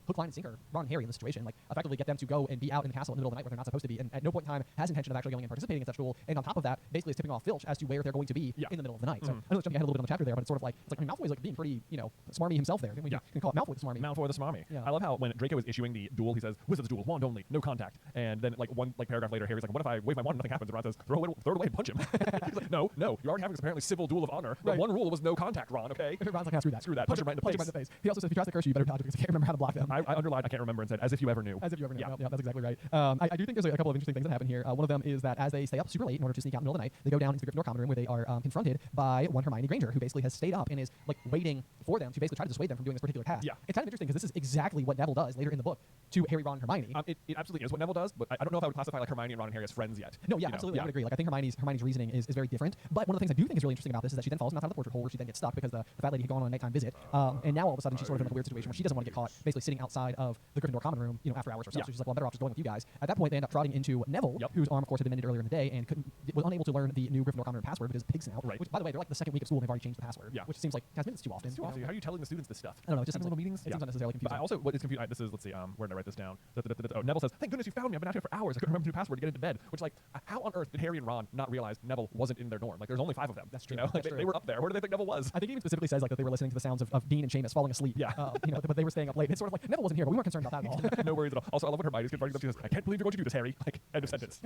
hook, line, and sinker Ron and Harry in this situation, like effectively get them to go and be out in the castle in the middle of the night where they're not supposed to be, and at no point in time has intention of actually going and participating in such duel. And on top of that, basically is tipping off Filch as to where they're going to be in the middle of the night. So I know it's jumping ahead a little bit on the chapter there, but it's sort of like I mean, Malfoy's like being pretty, you know, smarmy himself there. You can call it Malfoy the smarmy. Malfoy the smarmy. Yeah. I love how when Draco is issuing the duel, he says, "Wizard's duel, wand only, no contact." And then like one like paragraph later, Harry's like, "What if I wave my wand and nothing happens?" And Ron says, "Throw it away and punch him." He's like, "No, you're already having this apparently civil duel of honor. The one rule was no contact, Ron. Okay." Ron's like, "Screw that. Screw that. Punch him right in the face. He also says, "If he tries to curse you, you better dodge because I can't remember how to block them." I underlined, I can't remember, and said, "As if you ever knew." As if you ever knew. Yeah, yeah, that's exactly right. I do think there's a couple of interesting things that happen here. One of them is that as they stay up super late in order to sneak out in the middle of the night, they go down into the Gryffindor common room where they are confronted by one Hermione Granger, who basically has stayed up and is like waiting for them to basically try to dissuade them from doing this particular task. Yeah. It's kind of interesting because this is exactly what Neville does later in the book to Harry, Ron, and Hermione. It absolutely is what Neville does, but I don't know if I would classify like Hermione and Ron and Harry as friends yet. No, yeah, absolutely. I would agree. Like I think Hermione's reasoning is very different. But one of the things I do think is really interesting about this is that she then falls outside of the portrait hole where she then gets stuck because the fat lady had gone on a nighttime visit. And now all of a sudden she's sort of in a weird situation where she doesn't want to get caught basically sitting outside of the Gryffindor common room, you know, after hours herself. So she's like, well, I'm better off just going with you guys. At that point, they end up trotting into Neville, whose arm, of course, had been mended earlier in the day and was unable to learn the new Gryffindor common room password because pigs snout. Right. Which, by the way, they're like the second week of school and they've already changed the password. Yeah. Which seems like, guys, maybe it's too often. How are you telling the students this stuff? I don't know. It just seems little like, meetings. It seems unnecessarily confusing. But I also, what is confusing? This is, let's see, where did I write this down? Oh, Neville says, "Thank goodness you found me. I've been out here for hours. I couldn't remember the new password to get into bed." Which, like, how on earth did Harry and Ron not realize Neville wasn't in their dorm? Like, there's only 5 of them. That's true. You know, like, they were up there. Where do they think Neville was? I think it even specifically says like that they were listening to the sounds of Dean and Seamus falling asleep. Yeah. You know, but they were staying up late. It's sort of like Neville wasn't here, but we weren't concerned about that at all. No worries at all. Also, I love when Hermione's confronting them. She says, "I can't believe you're going to do this, Harry." Like, end of sentence.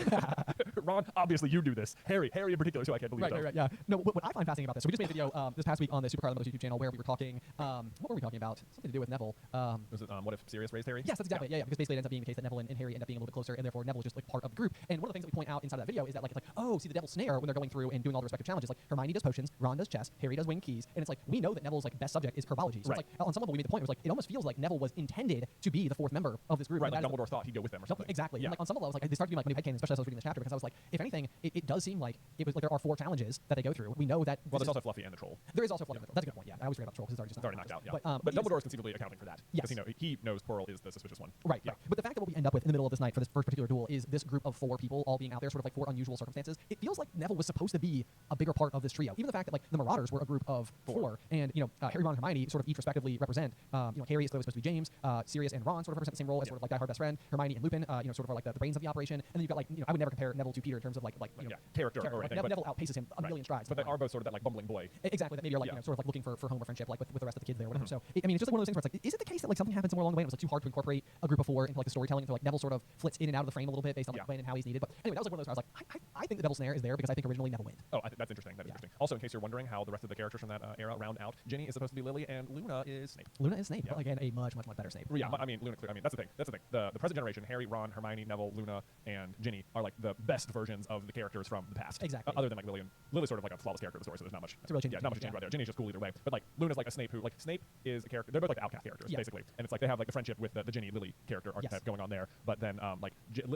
Ron, obviously you do this. Harry in particular, so I can't believe it. Right, yeah. No, what I find fascinating about this, so we just made a video this past week on the Super Carlo YouTube channel where we were talking, what were we talking about? Something to do with Neville. Was it, what if Sirius raised Harry? Yes, that's exactly it. Yeah, because basically it ends up being the case that Neville and Harry end up being a little bit closer, and therefore Neville is just like part of the group. And one of the things that we point out inside of that video is that like it's like, oh, see the devil's snare when they're going through and doing all the respective challenges. Like Hermione does potions, Ron does chess, Harry does wing keys, and it's like we know that Neville's like best subject is herbology. So it's like on some level we made the point. It was like it almost feels like Neville was intended to be the 4th member of this group. Right, like Dumbledore thought he'd go with them or something. Exactly. Yeah. And like on some level, I was like, they started to be like new headcanon, especially as I was reading this chapter, because I was like, if anything, it does seem like it was like there are 4 challenges that they go through. We know that. Well, there's also Fluffy and the Troll. There is also Fluffy and the Troll. That's a good point. Yeah, I always forget about the Troll because it's already just knocked out. Yeah. But Dumbledore is conceivably accounting for that. Yes. Because he knows Quirrell is the suspicious one. Right. Yeah. Right. But the fact that what we end up with in the middle of this night for this first particular duel is this group of 4 people all being out there, sort of like 4 unusual circumstances. It feels like Neville was supposed to be a bigger part of this trio. Even the fact that like the Marauders were a group of 4, and you know Harry, Ron, and Hermione sort of each respectively represent. You know, Harry is clearly supposed to be James. Sirius and Ron sort of represent the same role as sort of like diehard best friend. Hermione and Lupin, you know, sort of are like the brains of the operation. And then you've got like, you know, I would never compare Neville to Peter in terms of like you know, character or anything. Like, Neville outpaces him a million strides. But they are both sort of that like bumbling boy. Exactly. That maybe are like you know, sort of like looking for home or friendship like with the rest of the kids there or whatever. So I mean, it's just like one of those things where it's like, is it the case that like something happened somewhere along the way and it was like too hard to incorporate a group of 4 into like the storytelling, so like Neville sort of flits in and out of the frame a little bit based on like when and how he's needed. But anyway, that was like one of those where I was like, I think the Devil's Snare is there because I think originally Neville went. Oh, that's interesting. That's interesting. Also, in case you're wondering how the rest of the characters from that era round out, Ginny is supposed to be Lily and Luna is Snape. Luna is Snape, but again, a much better Snape. Yeah, I mean, Luna. I mean, that's the thing. The present generation, Harry, Ron, Hermione, Neville, Luna, and Ginny are like the best versions of the characters from the past. Exactly. Other than like Lily, and Lily's sort of like a flawless character of the story, so there's not much. It's a real change. Yeah, not much change right there. Ginny's just cool either way. But like Luna's like a Snape who like Snape is a character. They're both like outcast characters basically, and it's like they have like the friendship with the Ginny Lily character archetype going on there. But then like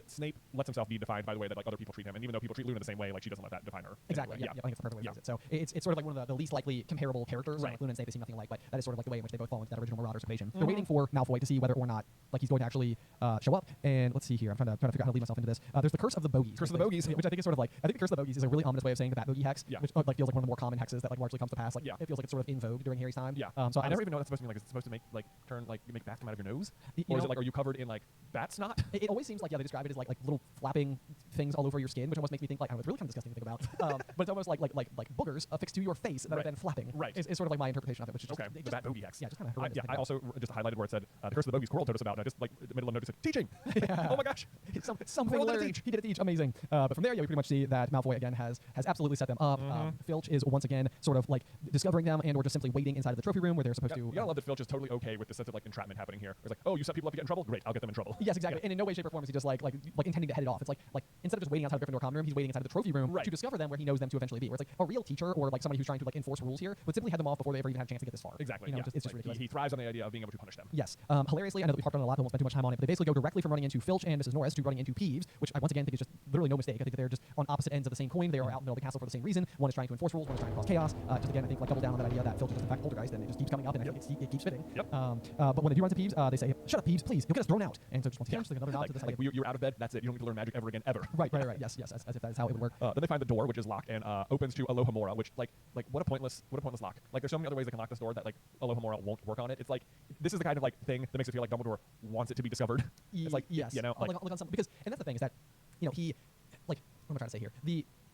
Snape lets himself be defined by the way that like other people treat him, and even though people treat Luna the same way, like she doesn't let that define her. Exactly. Yeah. I think it's the perfect way to phrase it. So it's sort of like one of the least likely comparable characters. Right. Like Luna and Snape, they seem nothing alike, but that is sort of like the way in which they both fall into that original Marauders equation. They're waiting for Malfoy to see whether or not like he's going to actually show up. And let's see here. I'm trying to figure out how to lead myself into this. There's the Curse of the Bogies. Curse of the Bogies, which I think is sort of like, I think the Curse of the Bogies is a really ominous way of saying the Bat Bogey hex, Yeah. which like feels like one of the more common hexes that like largely comes to pass. Like it feels like it's sort of in vogue during Harry's time. Yeah. So I never even know what that's supposed to mean. Like, is it supposed to make make bats come out of your nose, or is it like, are you covered in like bat snot? It always seems like they describe it as like little flapping things all over your skin, which almost makes me think like, I don't know, it's really kind of disgusting to think about. But it's almost like boogers affixed to your face that are then flapping. Right. Is sort of like my interpretation of it, which is just, okay. The Bat Bogey hex. Yeah, just kind of horrendous. I also just highlighted where it said the Curse of the Bogies. Quirrell told us about, and I just like in the middle of notice said teaching. Yeah. Oh my gosh. Something Quirrell did learned. He did it teach. Amazing. But from there, yeah, we pretty much see that Malfoy again has absolutely set them up. Filch is once again sort of like discovering them and or just simply waiting inside of the trophy room where they're supposed to. You gotta love that Filch is totally okay with the sense of like entrapment happening here. It's like, oh, you set people up to get in trouble? Great, I'll get them in trouble. Yes, exactly. And in no way, shape, or form is he just like intending to head it off. It's like instead of just waiting outside of Gryffindor common room, he's waiting inside of the trophy room to discover them where he knows them to eventually be. Where it's like a real teacher or like somebody who's trying to like enforce rules here would simply head them off before they ever even have a chance to get this far. Exactly. You know, Yeah. it's just ridiculous. He thrives on the idea of being able to punish them. Yes. Hilariously, I know that we harped on it a lot, but won't spend too much time on it. But they basically go directly from running into Filch and Mrs. Norris to running into Peeves, which I once again think is just literally no mistake. I think that they're just on opposite ends of the same coin. They are out in the middle of the castle for the same reason. One is trying to enforce rules, one is trying to cause chaos. Just again, I think like double down on that idea that Filch is in fact poltergeist, and it just keeps coming up, and I think it keeps fitting. Yep. But when they do run to Peeves, they say, "Shut up, Peeves, please. You'll get us thrown out." And so just once again, just like another nod to this. Like you're out of bed. That's it. You don't need to learn magic ever again, ever. Right. Yes. As if that's how it would work. Then they find the door, which is locked, and opens to Alohomora, which like what a pointless lock. Like there's so many other ways they can lock this door that like Alohomora won't work on it. It's like this is the kind of like thing that makes it feel like Dumbledore wants it to be discovered. It's like yes, you know, like on some, because and that's the thing is that he like what am I trying to say here?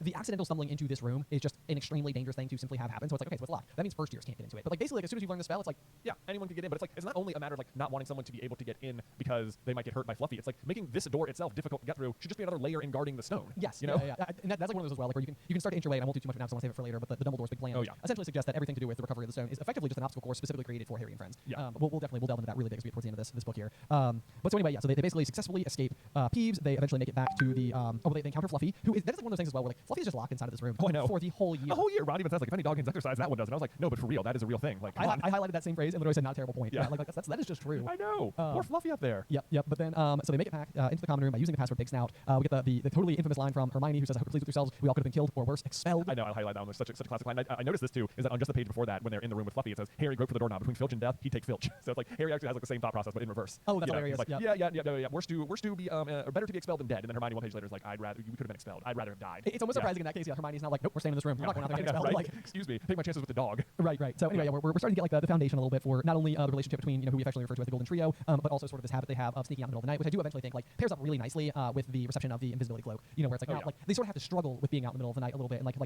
The accidental stumbling into this room is just an extremely dangerous thing to simply have happen. So it's like, okay, so it's locked. That means first years can't get into it. But like basically, like, as soon as you learn the spell, it's like, yeah, anyone can get in. But it's like it's not only a matter of like not wanting someone to be able to get in because they might get hurt by Fluffy. It's like making this door itself difficult to get through should just be another layer in guarding the stone. Yes, you know. Yeah. And that's like one of those as well, like where you can start to inch your way. And I won't do too much now because I want to save it for later. But the Dumbledore's big plan essentially suggests that everything to do with the recovery of the stone is effectively just an obstacle course specifically created for Harry and friends. Yeah. We'll definitely delve into that really big as we get towards the end of this book here. But so anyway, yeah. So they basically successfully escape Peeves. They eventually make it back to the they encounter Fluffy, who is that is one of those things as well where like Fluffy is just locked inside of this room. Oh, I know. For the whole year. A whole year. Ron even says like if any dog can exercise, that one does. And I was like, no, but for real, that is a real thing. Like I highlighted that same phrase and literally said not a terrible point. Yeah. Like that is just true. I know. More Fluffy up there. Yep. But then so they make it back into the common room by using the password Big Snout. We get the totally infamous line from Hermione who says, "I hope you're pleased with yourselves. We all could have been killed or worse, expelled." I know. I'll highlight that one. There's such a classic line. I noticed this too. Is that on just the page before that when they're in the room with Fluffy, it says Harry groped for the doorknob between Filch and death. He'd take Filch. So it's like Harry actually has like the same thought process but in reverse. Oh, that's hilarious. Like, yeah. Worse to be better to be expelled than dead. And then Hermione one page later is like, we could have been expelled. I'd rather have died. It's almost surprising in that case. Yeah, Hermione's not like, nope, we're staying in this room. We're not going out there and getting expelled. Right. Like, excuse me, take my chances with the dog. Right. So anyway, we're starting to get like the foundation a little bit for not only the relationship between who we affectionately refer to as the Golden Trio, but also sort of this habit they have of sneaking out in the middle of the night, which I do eventually think like pairs up really nicely with the reception of the invisibility cloak. Where it's like like they sort of have to struggle with being out in the middle of the night a little bit and like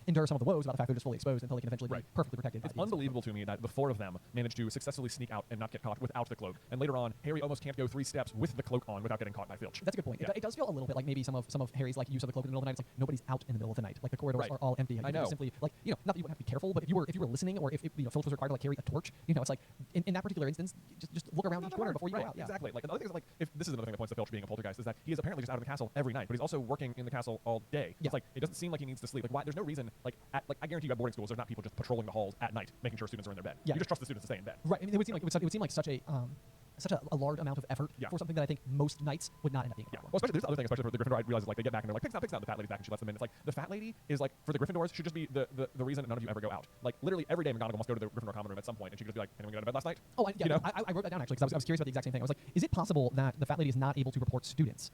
endure some of the woes about the fact they're just fully exposed until they can eventually be perfectly protected. It's unbelievable to me that the four of them managed to successfully sneak out and not get caught without the cloak. And later on, Harry almost can't go 3 steps with the cloak on without getting caught by Filch. That's a good point. Yeah. It does feel a little bit like maybe some of Harry's like use of the cloak in the middle of the night. It's like nobody's out in the middle of the night. Like the corridors are all empty. And I know. Simply like not that you wouldn't have to be careful, but if you were listening or if Filch was required to like carry a torch, it's like in that particular instance, just look around each corner before you go out. Yeah. Exactly. Like another thing is like if this is another thing that points to Filch being a poltergeist is that he is apparently just out of the castle every night, but he's also working in the castle all day. Yeah. It's like it doesn't seem like he needs to sleep. Like why? There's no reason. Like I guarantee you at boarding schools, there's not people just patrolling the halls at night, making sure students are in their bed. Yeah. You just trust the students to stay in bed. Right. I mean, it would seem like such a large amount of effort for something that I think most nights would not end up being. Yeah. Well, especially there's other thing, especially for the Gryffindor, I realize like they get back and they're like, Pig's not, the Fat Lady's back, and she lets them in. It's like the Fat Lady is like for the Gryffindors should just be the reason that none of you ever go out. Like literally every day McGonagall must go to the Gryffindor common room at some point, and she could just be like, anyone get out of bed last night? Oh, I wrote that down actually because I was curious about the exact same thing. I was like, is it possible that the Fat Lady is not able to report students?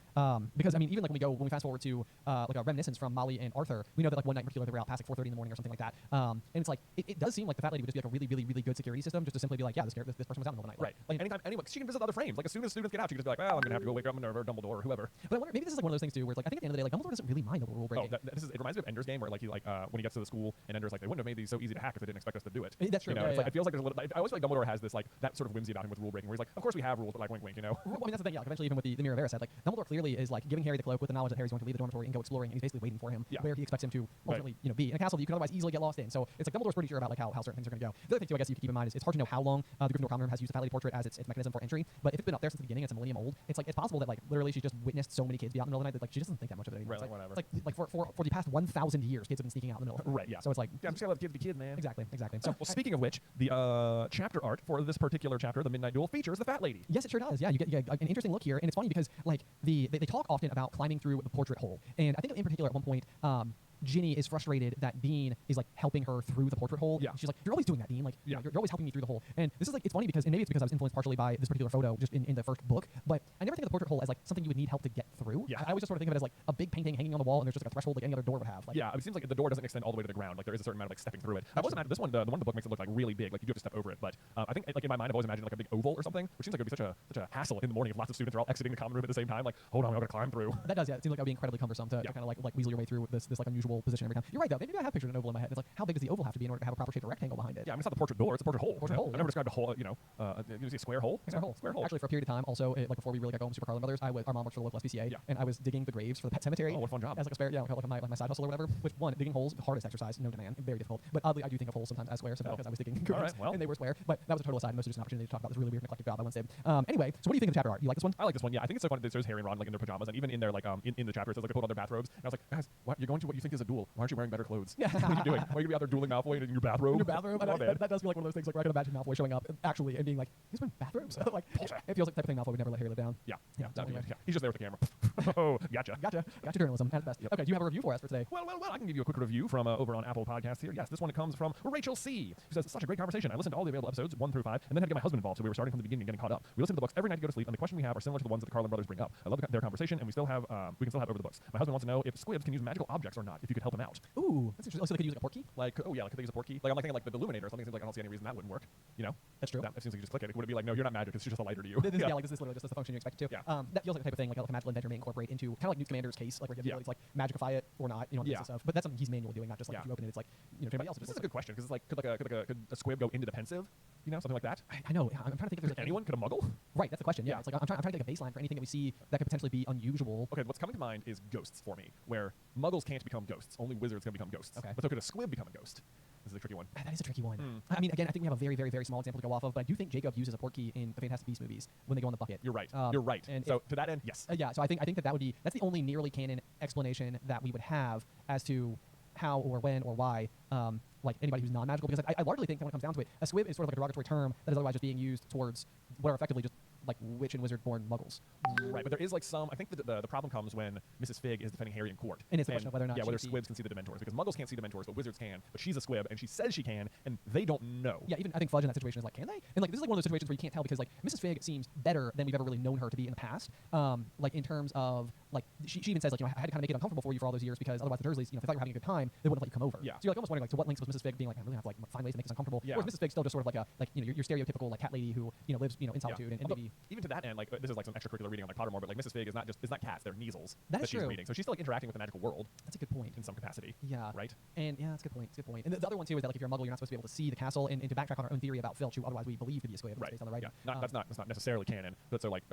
Because I mean, even like when we fast forward to like a reminiscence from Molly and Arthur, we know that like one night in particular they were out past like 4:30 in the morning or something like that. And it's like it does seem like the Fat Lady would just be like a really, really, really good security system just to simply be like, yeah, this person was out in the middle of the night. Right. Like anytime anyone, she can visit other frames. Like as soon as students get out, she can just be like, well, I'm gonna have to go wake up Minerva or Dumbledore or whoever. But I wonder, maybe this is like one of those things too, where it's like I think at the end of the day, like Dumbledore doesn't really mind the rule breaking. It reminds me of Ender's Game, where like he when he gets to the school and Ender's like, they wouldn't have made these so easy to hack if they didn't expect us to do it. That's true. It's like it feels like there's a little. I always feel like Dumbledore has this like that sort of whimsy about him with rule breaking, where he's like, of course we have rules, but like wink, wink, Well, I mean that's the thing. Yeah. Like eventually, even with the Mirror of Erised, like Dumbledore clearly is like giving Harry the cloak with the knowledge that Harry's going to leave the dormitory and go exploring, and he's basically waiting for him where he expects him to ultimately be in a castle that you can otherwise easily get lost in. So it's like Dumbledore's pretty sure about like how certain things are going to go. The other thing too, I guess you can keep in mind is it's hard to know how long the Gryffindor common room has used the Fat Lady portrait as its mechanism for entry. But if it's been up there since the beginning, it's a millennium old. It's like it's possible that like literally she's just witnessed so many kids be out in the middle of the night that like she doesn't think that much of it anymore. Right, whatever. It's like for the past 1,000 years, kids have been sneaking out in the middle of the night. Right. Yeah. So it's like I'm just gonna let kids be kids, man. Exactly. So well, speaking of which, the chapter art for this particular chapter, the Midnight Duel, features the Fat Lady. Yes, it sure does. Yeah, you get an interesting look here, and it's funny because like they talk often about climbing through the portrait hole, and I think in particular at one point Ginny is frustrated that Dean is like helping her through the portrait hole. Yeah. She's like, you're always doing that, Dean. Like, you know, you're always helping me through the hole. And this is like, it's funny because, and maybe it's because I was influenced partially by this particular photo just in the first book, but I never think of the portrait hole as like something you would need help to get through. Yeah. I always just sort of think of it as like a big painting hanging on the wall, and there's just like a threshold like any other door would have. Like, yeah, it seems like the door doesn't extend all the way to the ground. Like there is a certain amount of like stepping through it. I've always imagined this one, the one in the book makes it look like really big. Like you do have to step over it. But I think like in my mind, I've always imagined like a big oval or something, which seems like it would be such a hassle in the morning if lots of students are all exiting the common room at the same time. Like, hold on, I'm gonna climb through. That does, yeah. It seems like that would be incredibly cumbersome to kind of like weasel your way through this like unusual position every time. You're right though. Maybe I have pictured an oval in my head. It's like, how big does the oval have to be in order to have a proper shaped rectangle behind it? Yeah, I mean, it's not the portrait door; it's a portrait hole. Portrait hole. I never described a hole. You see a square hole. Square hole. Square hole. Actually, for a period of time, also like before we really got going with Super Carlin Brothers, our mom worked for the local SPCA, and I was digging the graves for the pet cemetery. Oh, what a fun job! As like a spare, like my side hustle or whatever. Which one, digging holes, the hardest exercise known to man, very difficult. But oddly, I do think of holes sometimes as square, simply because I was digging graves, and they were square. But that was a total aside, and most of just an opportunity to talk about this really weird neglected job I once did. Anyway, so what do you think of the chapter art? You like this one? I like this one. Yeah, I think it's so fun that there's Harry and Ron like in their pajamas, and even in their like in the chapter it says like they pulled on their bathrobes. And I was like, guys, what? You're going to what you think is a duel? Why aren't you wearing better clothes? Yeah. What are you doing? Why are you gonna be out there dueling Malfoy in your bathrobe? In your bathrobe. That does feel like one of those things like where I can imagine Malfoy showing up actually and being like, he's wearing bathrobes. Like it feels like the type of thing Malfoy would never let Harry live down. Yeah. He's just there with the camera. Oh, gotcha journalism at its best. Okay, do you have a review for us for today? Well, I can give you a quick review from over on Apple Podcasts here. Yes, this one comes from Rachel C, who says, such a great conversation. I listened to all the available episodes 1 through 5, and then had to get my husband involved, so we were starting from the beginning and getting caught up. We listen to the books every night to go to sleep, and the questions we have are similar to the ones that the Carlin brothers bring up. I love their conversation, and we can still have over the books. My husband wants to know if squibs can use magical objects or not. If you could help him out. Ooh, that's interesting. Oh, so they could use like a portkey? Like, oh yeah, like could they use a portkey? Like I'm like thinking like the Illuminator or something. Seems like I don't see any reason that wouldn't work. You know, that's true. That seems like you just click it. Would it be like, no, you're not magic. It's just a lighter to you. This is literally just the function you expect it to. Yeah. That feels like the type of thing like a magical inventor may incorporate into kind of like Newt Scamander's case, like where you have the ability to like magicify it or not, you know, on the basis of. But that's something he's manually doing, not just like if you open it, it's like to anybody else. This is a good question because it's like could a squib go into defensive? You know, something like that. I know. I'm trying to think if there's anyone. Could a muggle? Right. That's the question. Yeah. It's like I'm trying to think of a baseline for anything that we see that could potentially be unusual. Okay. What's coming to mind is ghosts for me, where muggles can't become ghosts. Only wizards can become ghosts. Okay. But so could a squib become a ghost? This is a tricky one. That is a tricky one. I mean, again, I think we have a very, very, very small example to go off of, but I do think Jacob uses a portkey in the Fantastic Beasts movies when they go in the bucket. You're right. You're right. And so to that end, yes. Yeah. So I think that would be that's the only nearly canon explanation that we would have as to how or when or why like anybody who's non-magical, because I largely think that when it comes down to it, a squib is sort of like a derogatory term that is otherwise just being used towards what are effectively just like witch and wizard born muggles. Right, but there is like some. I think the problem comes when Mrs. Fig is defending Harry in court. And it's the question of whether or not whether squibs can see the Dementors, because muggles can't see Dementors, but wizards can. But she's a squib, and she says she can, and they don't know. Yeah, even I think Fudge in that situation is like, can they? And like this is like one of those situations where you can't tell because like Mrs. Fig seems better than we've ever really known her to be in the past. Like in terms of like she even says like, you know, I had to kind of make it uncomfortable for you for all those years because otherwise the Dursleys, you know, if they thought you were having a good time, they wouldn't let you come over. Yeah. So you're like almost wondering like to what lengths was Mrs. Fig being like, I really have to like find ways to make this uncomfortable. Yeah. Or is Mrs. Fig still just sort of like a you know your stereotypical like cat lady who lives in solitude and maybe even to that end, like this is like some extracurricular reading on like Pottermore, but like Mrs. Fig is not cats, they're measles that is she's true. reading. So she's still like interacting with the magical world. That's a good point. In some capacity. Yeah. Right? And yeah, that's a good point. It's a good point. And the other one too is that like if you're a muggle, you're not supposed to be able to see the castle and to backtrack on our own theory about Filch, who otherwise we believe to be a squib based on the writing. Yeah. That's not necessarily canon. But so like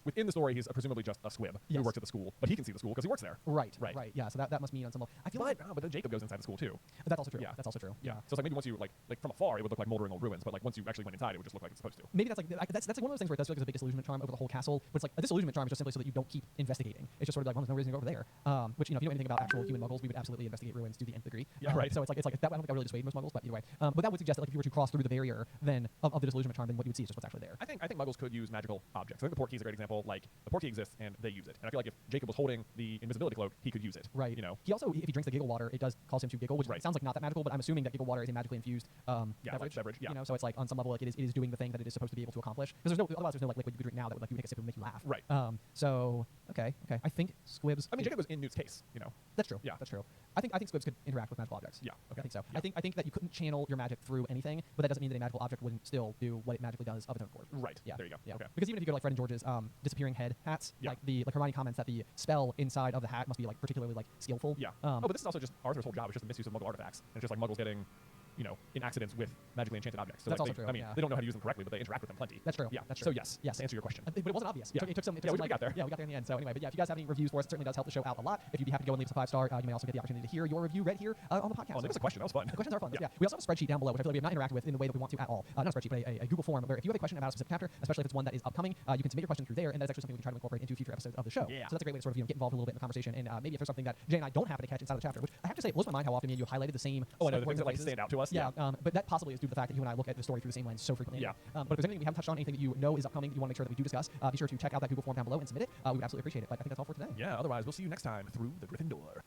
within the story he's presumably just a squib who works at the school, but he can see the school because he works there. Right. Yeah. So that must mean on some level. I feel but then Jacob goes inside the school too. That's also true. Yeah. That's also true. Yeah. So it's like maybe once you like from afar it would look like moldering old ruins, but like once you actually went inside it would just look like it's supposed to. Maybe that's like that's like one of those things where it does feel like there's a big disillusionment charm over the whole castle, but it's like a disillusionment charm is just simply so that you don't keep investigating. It's just sort of like, well, there's no reason to go over there. Which, you know, if you know anything about actual human muggles, we would absolutely investigate ruins to the nth degree. Yeah, right. So it's like that, I don't think that really dissuade most muggles, but either way. But that would suggest that like if you were to cross through the barrier then of the disillusionment charm, then what you would see is just what's actually there. I think muggles could use magical objects. I think the portkey is a great example. Like the portkey exists and they use it. And I feel like if Jacob was holding the invisibility cloak, he could use it. Right. You know. He also, if he drinks the giggle water, it does cause him to giggle, which sounds like not that magical, but I'm assuming that giggle water is a magically infused beverage. Yeah. You know, so it's like on some level like it is doing the thing that it is supposed to be able to accomplish. Because otherwise there's no like liquid you could drink now that would like you make a sip and make you laugh. Right. So okay. I think squibs. I mean, Jacob was in Newt's case, you know. That's true. Yeah, that's true. I think squibs could interact with magical objects. Yeah, okay. I think so. Yeah. I think that you couldn't channel your magic through anything, but that doesn't mean that a magical object wouldn't still do what it magically does of its own accord. Right. Yeah. There you go. Yeah. Okay. Because even if you go to like Fred and George's disappearing head hats, like Hermione comments that the spell inside of the hat must be like particularly like skillful. Yeah. But this is also just Arthur's whole job. It's just the misuse of Muggle artifacts. And it's just like Muggles getting, you know, in accidents with magically enchanted objects. So that's like also true. I mean, they don't know how to use them correctly, but they interact with them plenty. That's true. Yeah. That's true. true. So yes. To answer your question. But it wasn't obvious. Yeah. It took some. We got there. Yeah, we got there in the end. So anyway, but yeah, if you guys have any reviews for us, it certainly does help the show out a lot. If you'd be happy to go and leave us a 5-star, you may also get the opportunity to hear your review read here on the podcast. Oh, leave us a question. That was fun. The questions are fun. Yeah. We also have a spreadsheet down below, which I feel like we have not interacted with in the way that we want to at all. Not a spreadsheet, but a Google form where if you have a question about a specific chapter, especially if it's one that is upcoming, you can submit your question through there, and that's actually something we can try to incorporate into future episodes of the show. Yeah. So that's a great way to sort of get involved a little bit in the conversation, and maybe if there's something that Jay and I don't happen to catch inside of the chapter, which I have to say it blows my mind how often you highlighted the same. Oh, I know, the things that like stand out to us. Yeah. But that possibly is due to the fact that you and I look at the story through the same lens so frequently. Yeah. But if there's anything we haven't touched on, anything that you know is upcoming, you want to make sure that we do discuss, be sure to check out that Google form down below and submit it. We would absolutely appreciate it. But I think that's all for today. Yeah. Otherwise, we'll see you next time through the Gryffindor.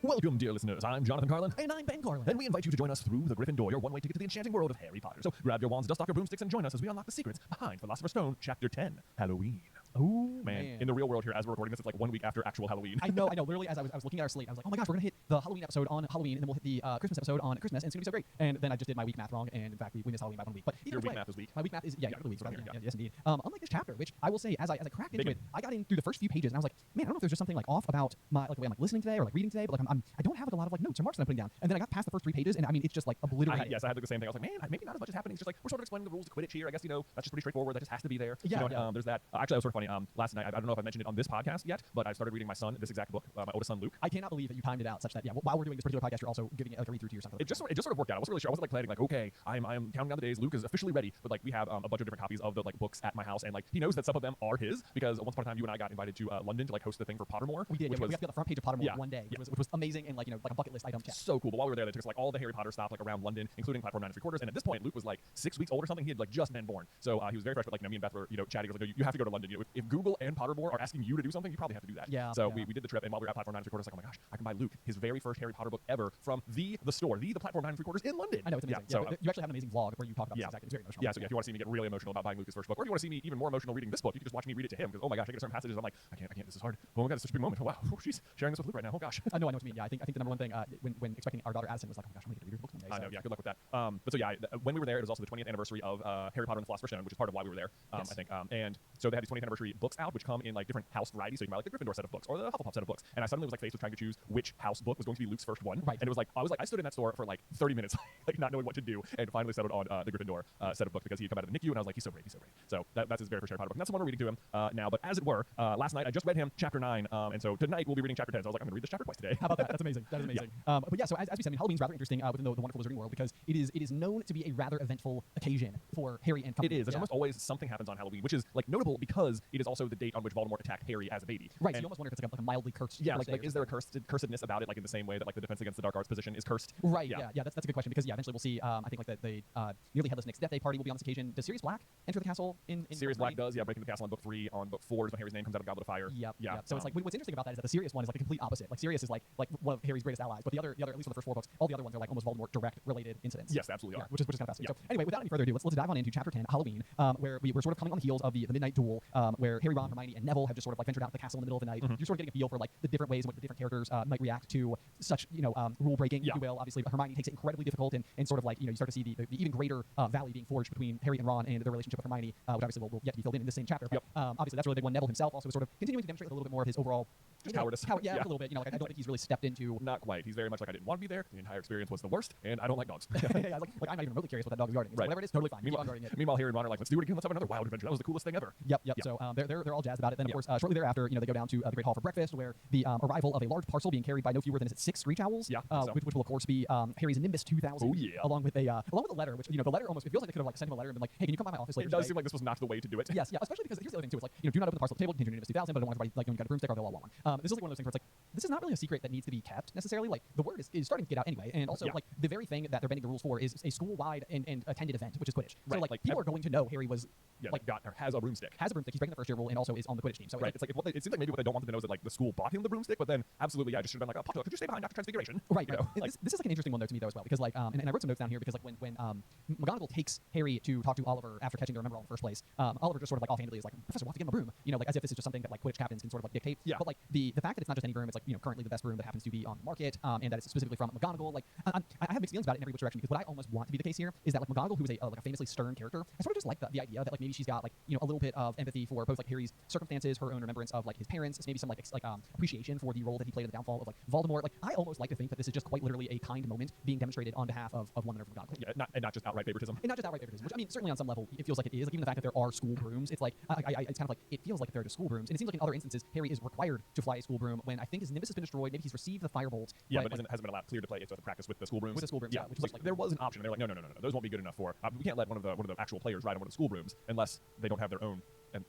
Welcome, dear listeners. I'm Jonathan Carlin. And I'm Ben Carlin. And we invite you to join us through the Griffin Door, your one-way ticket to the enchanting world of Harry Potter. So grab your wands, dust off your broomsticks, and join us as we unlock the secrets behind Philosopher's Stone, Chapter 10, Halloween. Oh, man. In the real world here, as we're recording this, it's like 1 week after actual Halloween. I know. Literally, as I was looking at our slate, I was like, oh my gosh, we're going to hit the Halloween episode on Halloween, and then we'll hit the Christmas episode on Christmas, and it's going to be so great. And then I just did my week math wrong, and in fact, we missed Halloween by 1 week. But your week math is weak. My week math is, yeah, the weeks. Right? Yeah, yes, indeed. Unlike this chapter, which I will say, as I cracked into it, I got in through the first few pages, and I was like, man, I don't know if there's just something like off about my the way I'm like listening today or like reading today, but like I don't have like a lot of like notes or marks that I'm putting down. And then I got past the first 3 pages, and I mean, it's just like obliterated. Yes, I had the same thing. I was like, man, maybe not as much is happening. It's just like we're sort of explaining the rules of Quidditch here. I guess that's just pretty straightforward. That just has to be there. Yeah. There's that. Actually, that was sort of funny. Last night, I don't know if I mentioned it on this podcast yet, but I started reading my son this exact book, my oldest son Luke. I cannot believe that you timed it out such that while we're doing this particular podcast, you're also giving it like a read through to your son. It just sort of worked out. I wasn't really sure. I wasn't like planning like, okay, I'm counting down the days. Luke is officially ready, but like we have a bunch of different copies of the like books at my house, and like he knows that some of them are his because once upon a time you and I got invited to London to like host the thing for Pottermore. We did. We got to be on the front page of Pottermore one day, yeah. which was amazing and like like a bucket list item. So cool. But while we were there, they took us like all the Harry Potter stuff like around London, including Platform 9 3/4. And at this point, Luke was like 6 weeks old or something. He had like just been born, so he was very fresh. But like me and Beth were chatting. He was like, you have to go to London. If Google and Pottermore are asking you to do something, you probably have to do that. Yeah. So we did the trip, and while we were at Platform 9 3/4, I was like, oh my gosh, I can buy Luke his very first Harry Potter book ever from the store, the Platform 9 3/4 in London. I know, it's amazing. Yeah, so you actually have an amazing vlog where you talk about this exactly. It's very emotional. Yeah. So if you want to see me get really emotional about buying Luke his first book, or if you want to see me even more emotional reading this book, you can just watch me read it to him because oh my gosh, I get certain passages. I'm like, I can't. This is hard. Oh my god, it's such a big moment. Oh, wow, she's sharing this with Luke right now. Oh gosh. I know what you mean. Yeah, I think the number one thing when expecting our daughter Addison was like, oh my gosh, I'm gonna get to read your book one day. I know. Yeah. Good luck with that. But so yeah, when we were there, it was also the 20th anniversary of Harry Potter and the Philosopher's Stone, which is part of why we were there. I think. And so they had these 20th anniversary books out, which come in like different house varieties. So you can buy like the Gryffindor set of books or the Hufflepuff set of books. And I suddenly was like faced with trying to choose which house book was going to be Luke's first one. Right. And it was like I stood in that store for like 30 minutes, like not knowing what to do, and finally settled on the Gryffindor set of books because he had come out of the NICU, and I was like, he's so brave. So that's his very first Harry Potter book. And that's the one we're reading to him now. But as it were, last night I just read him chapter 9, and so tonight we'll be reading chapter 10. So I was like, I'm gonna read this chapter twice today. How about that? That's amazing. That is amazing. Yeah. But yeah, so as we said, I mean, Halloween's rather interesting within the wonderful Wizarding world because it is known to be a rather eventful occasion for Harry and company. It is. There's almost always something happens on Halloween, which is like notable because it is also the date on which Voldemort attacked Harry as a baby. Right. So you almost wonder if it's like a mildly cursed. Yeah. Like is there a cursedness about it, like in the same way that like the Defense Against the Dark Arts position is cursed? Right. Yeah. That's a good question because eventually we'll see. I think like the nearly headless Nick's Death Day party will be on this occasion. Does Sirius Black enter the castle in Sirius Black does, breaking the castle on book 3. On book 4 is when Harry's name comes out of Goblet of Fire. Yep. So it's like what's interesting about that is that the Sirius one is like the complete opposite. Like Sirius is like one of Harry's greatest allies, but the other at least for the first 4 books, all the other ones are like almost Voldemort direct related incidents. Yes, absolutely are. Which is kind of fascinating. So anyway, without any further ado, let's dive on into chapter 10, Halloween, where we're sort of coming on the heels of the midnight duel, where Harry, Ron, Hermione, and Neville have just sort of like ventured out to the castle in the middle of the night. You're sort of getting a feel for like the different ways in which the different characters might react to such rule breaking, if you will. Obviously, Hermione takes it incredibly difficult, and sort of like you start to see the even greater valley being forged between Harry and Ron and their relationship with Hermione, which obviously will yet to be filled in this same chapter. But obviously, that's really big one. Neville himself also is sort of continuing to demonstrate a little bit more of his overall cowardice. Yeah, a little bit. Like I don't think he's really stepped into. Not quite. He's very much like I didn't want to be there. The entire experience was the worst, and I don't like dogs. Like I'm not even remotely curious what that dog is guarding. Right. Whatever it is, totally fine. Meanwhile, Harry and Ron are like, let's do it again. Let's have another wild adventure. That was the coolest thing ever. Yep. So they're all jazzed about it. Then of course, shortly thereafter, they go down to the Great Hall for breakfast, where the arrival of a large parcel being carried by no fewer than 6 Screech Owls. Yeah. Which will of course be Harry's Nimbus 2000. Oh yeah. Along with a letter, which the letter almost it feels like they could have like sent him a letter and been like, hey, can you come by my office later? It does seem like this was not the way to do it. Yes. Especially because here's the other thing too. It's like do not open the parcel table. Contain your Nimbus 2000, but I don't want everybody like you got a broomstick or they'll all want one. This is like one of those things where it's like this is not really a secret that needs to be kept necessarily. Like the word is starting to get out anyway, and also like the very thing that they're bending the rules for is a school-wide and attended event, which is Quidditch. So like people are going to know Harry was has a broomstick. He's breaking the first year rule and also is on the Quidditch team. So it's like it seems like maybe what they don't want them to know is that like the school bought him the broomstick, but then absolutely just should have been like, oh, Potter, could you stay behind Dr. Transfiguration? Right. This is like an interesting one though to me though as well because like and I wrote some notes down here because like when McGonagall takes Harry to talk to Oliver after catching the Remembrall in the first place, Oliver just sort of like offhandedly is like, Professor, we'll have to give him a broom, like as if this is just something that like Quidditch captains can sort of like dictate. Yeah. But like the fact that it's not just any broom, it's like currently the best broom that happens to be on the market, and that it's specifically from McGonagall. Like I have mixed feelings about it in every which direction because what I almost want to be the case here is that like McGonagall, who is a famously stern character, I sort of just like the idea that like maybe she's got like a little bit of empathy for both like Harry's circumstances, her own remembrance of like his parents, maybe some appreciation for the role that he played in the downfall of like Voldemort. Like I almost like to think that this is just quite literally a kind moment being demonstrated on behalf of one member of McGonagall. Yeah, not just outright favoritism. And not just outright favoritism, which I mean certainly on some level it feels like it is. Like even the fact that there are school brooms, it's like it's kind of like it feels like there are just school brooms, and it seems like in other instances Harry is required to fly a school broom when I think his Nimbus has been destroyed. Maybe he's received the firebolt. Yeah, but hasn't been allowed clear to play it to practice with the school brooms. With the school brooms, yeah. Which like, there was an option. They're like, no, those won't be good enough for. We can't let one of the actual players ride on one of the school brooms unless they don't have their own and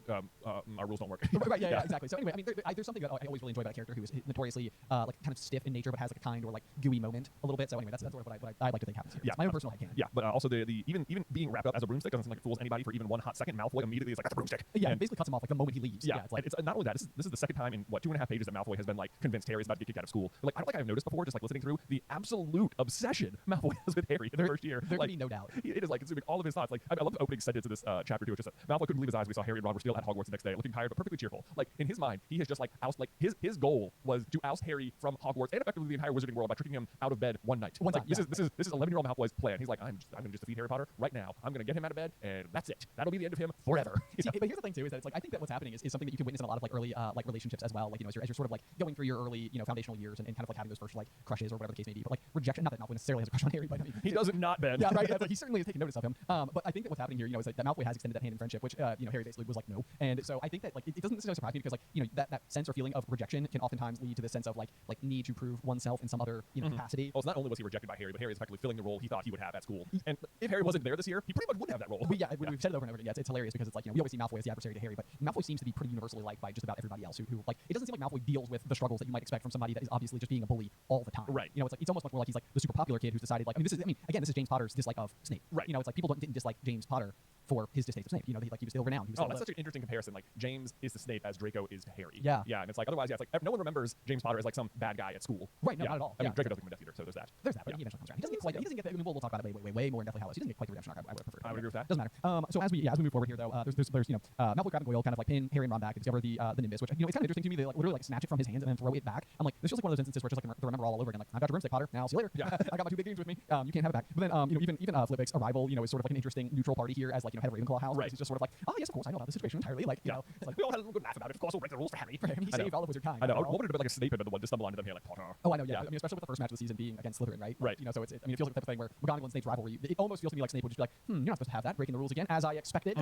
our rules don't work. Right, yeah, exactly. So anyway, I mean, there's something that I always really enjoy about a character who is notoriously like kind of stiff in nature, but has like a kind or like gooey moment a little bit. So anyway, that's sort of what I like to think happens here. Yeah, It's my own personal headcanon. Yeah, but also the even being wrapped up as a broomstick doesn't seem like it fools anybody for even one hot second. Malfoy immediately is like, that's a broomstick. Yeah, and basically cuts him off like the moment he leaves. Yeah, it's like and it's not only that. This is the second time in what 2.5 pages that Malfoy has been like convinced Harry's about to get kicked out of school. Like I don't think I've noticed before, just like listening through the absolute obsession Malfoy has with Harry in the first year. There like, can be no doubt. It is like consuming all of his thoughts. Like I love the opening sentence of this chapter too. It's just Malfoy couldn't believe his eyes. We saw Harry and Ron were still at Hogwarts the next day, looking tired but perfectly cheerful. Like in his mind, he has just like oust like his goal was to oust Harry from Hogwarts and effectively the entire Wizarding world by tricking him out of bed one night. This is 11-year-old Malfoy's plan. He's like, I'm gonna just defeat Harry Potter right now. I'm gonna get him out of bed, and that's it. That'll be the end of him forever. See, but here's the thing too, is that it's like I think that what's happening is something that you can witness in a lot of like early like relationships as well. Like as you're sort of like going through your early foundational years and kind of like having those first like crushes or whatever the case may be. But like rejection, not that Malfoy necessarily has a crush on Harry, but I mean, he doesn't not Ben. Yeah, right. Like, he certainly has taken notice of him. But I think that what's happening here, is that Malfoy has extended that hand in friendship, which Harry basically was like no. And so I think that like it doesn't necessarily surprise me because like that sense or feeling of rejection can oftentimes lead to this sense of like need to prove oneself in some other capacity. Well, so not only was he rejected by Harry, but Harry is effectively filling the role he thought he would have at school. And if Harry wasn't there this year, he pretty much would have that role. We've said it over and over again. Yeah, it's hilarious because it's like we always see Malfoy as the adversary to Harry, but Malfoy seems to be pretty universally liked by just about everybody else. Who like it doesn't seem like Malfoy deals with the struggles that you might expect from somebody that is obviously just being a bully all the time. Right. It's almost much more like he's like the super popular kid who's decided like this is James Potter's dislike of Snape. Right. It's like people didn't dislike James Potter for his distaste of Snape. He was still renowned. That's such an interesting comparison. Like James is to Snape as Draco is to Harry. Yeah. Yeah, and it's like otherwise, it's like no one remembers James Potter as like some bad guy at school. Right. No, not at all. I mean, Draco doesn't become a Death Eater, so there's that. There's that, but he eventually comes around. He doesn't get quite. He doesn't get that. I mean, we'll talk about it way more in Deathly Hallows. He doesn't get quite the redemption arc I would have preferred. I would agree with that. Doesn't matter. So as we move forward here though, there's Malfoy, Crabbe, and Goyle kind of like pin Harry and Ron back to discover the Nimbus, which it's kind of interesting to me. They like literally like snatch it from his hands and then throw it back. I'm like, this feels like one of those instances where it's just like to remember all over again. Like I've got your broomstick, Potter. Now see you later. Yeah. I got my 2 big games with me. You can't have it back. But then even Flitwick's arrival, is sort of like an interesting neutral party here as like head of Ravenclaw House. Right. He's just sort of like, oh yes, of course I know about the situation entirely. Like it's like we all had a little good laugh about it. Of course, we'll break the rules for Harry. He saved all of wizard kind. I know. I wanted a bit like a Snape had been the one to stumble onto them here, like Potter. Oh, I know. Yeah. I mean, especially with the first match of the season being against Slytherin, right? Right. So it feels like the type of thing where McGonagall and Snape's rivalry. It almost feels to me like Snape would just be like, you're not supposed to have that, breaking the rules again, as I expected.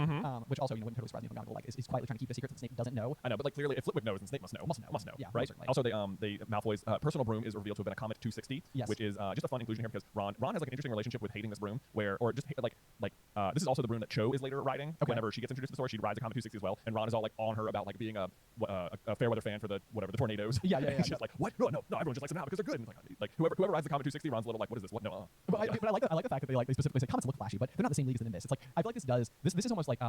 Which also wouldn't totally surprise me. McGonagall like is quietly trying to keep the secret that Snape doesn't know. I know, but like clearly, if Flitwick knows, then Snape must know. Must know. Yeah. Right. Certainly. Also, Malfoy's personal broom is revealed to have been a Comet 260, yes. which is just a fun inclusion here because Ron has like an interesting relationship with hating this broom, this is also the broom that Cho is later riding. Whenever she gets introduced to the story, she rides a Comet 260 as well, and Ron is all like on her about like being a fair weather fan for the tornadoes. Yeah. She's like, what? No, everyone just likes them now because they're good. And like whoever rides the Comet 260, Ron's a little like, what is this? What? No. But I like the fact that they specifically say Comets look flashy, but they're not the same league as the Nimbus. It's like I feel like this is almost like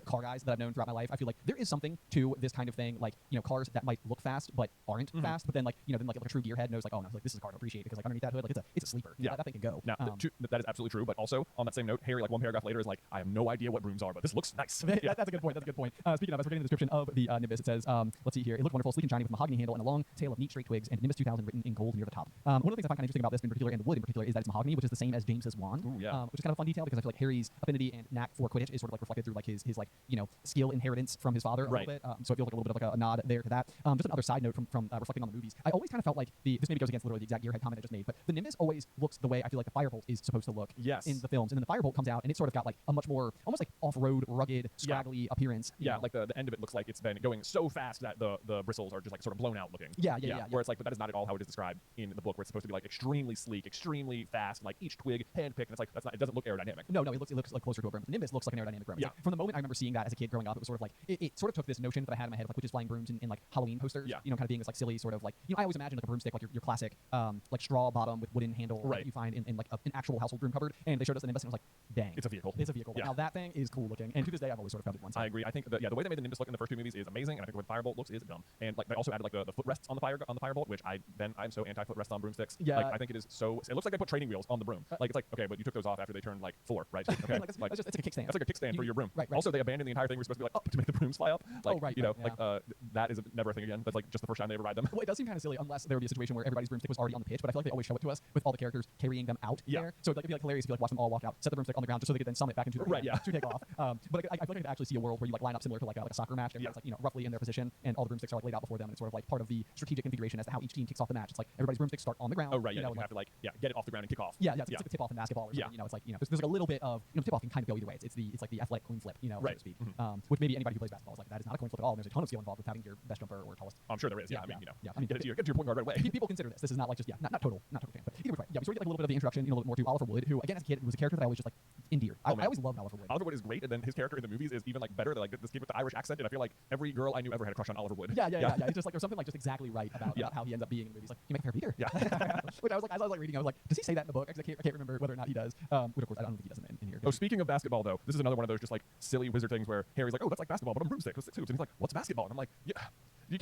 car guys that I've known throughout my life. I feel like there is something to this kind of thing, like cars that might look fast but aren't fast, but then like a true gearhead knows like, oh no, like this is a car to appreciate because like underneath that hood, like it's a sleeper. Yeah, that thing can go. Now that is absolutely true. But also on that same note, Harry like one paragraph later is like, I have no idea what brooms are, but this looks nice. That's a good point. Speaking of, as we're getting the description of the Nimbus, it says, let's see here, it looked wonderful, sleek and shiny with a mahogany handle and a long tail of neat straight twigs and Nimbus 2000 written in gold near the top. One of the things I find kind of interesting about this in particular and the wood in particular is that it's mahogany, which is the same as James's wand. Ooh, yeah. Which is kind of a fun detail because I feel like Harry's affinity and knack for Quidditch is sort of like reflected through like his like skill inheritance from his father a little bit. So it feels like a little bit of like a nod there to that. Just another side note from reflecting on the movies. I always kind of felt like this maybe goes against literally the exact gearhead comment I just made, but the Nimbus always looks the way I feel like the Firebolt is supposed to look in the films, and then the Firebolt comes out and it's sort of got like a much more almost like off-road, rugged, scraggly appearance. Yeah, like the end of it looks like it's been going so fast that the bristles are just like sort of blown out looking. Yeah. Where it's like, but that is not at all how it is described in the book, where it's supposed to be like extremely sleek, extremely fast, like each twig handpicked, and it's like it doesn't look aerodynamic. No, it looks like closer to a broom. The Nimbus looks like an aerodynamic broom. Yeah. Like, from the moment I remember seeing that as a kid growing up, it was sort of like it sort of took this notion that I had in my head of like witches flying brooms in like Halloween posters. Yeah. Kind of being this like silly sort of like I always imagined like a broomstick like your classic like straw bottom with wooden handle that you find in like an actual household broom cupboard. And they showed us the Nimbus and I was like, dang, it's a vehicle. Yeah. Now that thing is cool looking, and to this day I've always sort of found it one side. I agree. I think the way they made the Nimbus look in the first 2 movies is amazing, and I think the way the Firebolt looks is dumb. And like they also added like the footrests on the Firebolt, which I'm so anti footrests on broomsticks. Yeah. Like I think it looks like they put training wheels on the broom. Like it's like, okay, but you took those off after they turned like 4, right? Okay. It's like a kickstand. That's like a kickstand for your broom. Right. Also, they abandoned the entire thing. We're supposed to be like up to make the brooms fly up. Like, right. that is never a thing again. That's like just the first time they ever ride them. Well, it does seem kind of silly unless there would be a situation where everybody's broomstick was already on the pitch, but I feel like they always show it to us with all the characters carrying them out there. So it'd be like hilarious if you like watch them all walk out, set the broomstick on the ground just so they could then summon it back into the to take off. But I feel like I could actually see a world where you like line up similar to like a soccer match, and it's like roughly in their position, and all the broomsticks are like laid out before them, and it's sort of like part of the strategic configuration as to how each team kicks off the match. It's like everybody's broomsticks start on the ground. Oh right, you have to like get it off the ground and kick off. It's like a tip off in basketball or something. It's like there's like a little bit of tip off can kind of go either way. It's like the athletic coin flip, so to speak. Which maybe anybody who plays basketball is like that is not a coin flip at all. And there's a ton of skill involved with having your best jumper or tallest. I'm sure there is. I mean, get to your point guard right away. People consider this. This is not like just not total fan, but either way. Yeah, we sort of get like a little bit of the introduction, a little bit more to Oliver Wood, who again as a kid was a character that I always just like endeared. Oh, I man. always loved Oliver Wood. Oliver Wood is great, and then his character in the movies is even like better. Like this kid with the Irish accent, and I feel like every girl I knew ever had a crush on Oliver Wood. Yeah. It's just like there's something like just exactly right about how he ends up being in the movies. Like, you make a fair Peter. Yeah. Which I was like, as I was like reading, I was like, does he say that in the book? Actually, I can't remember whether or not he does. Which of course I don't think he does in here. Oh, speaking of basketball, though, this is another one of those just like silly wizard things where Harry's like, oh, that's like basketball, but I'm broomstick with 6 hoops, and he's like, what's basketball? And I'm like, yeah.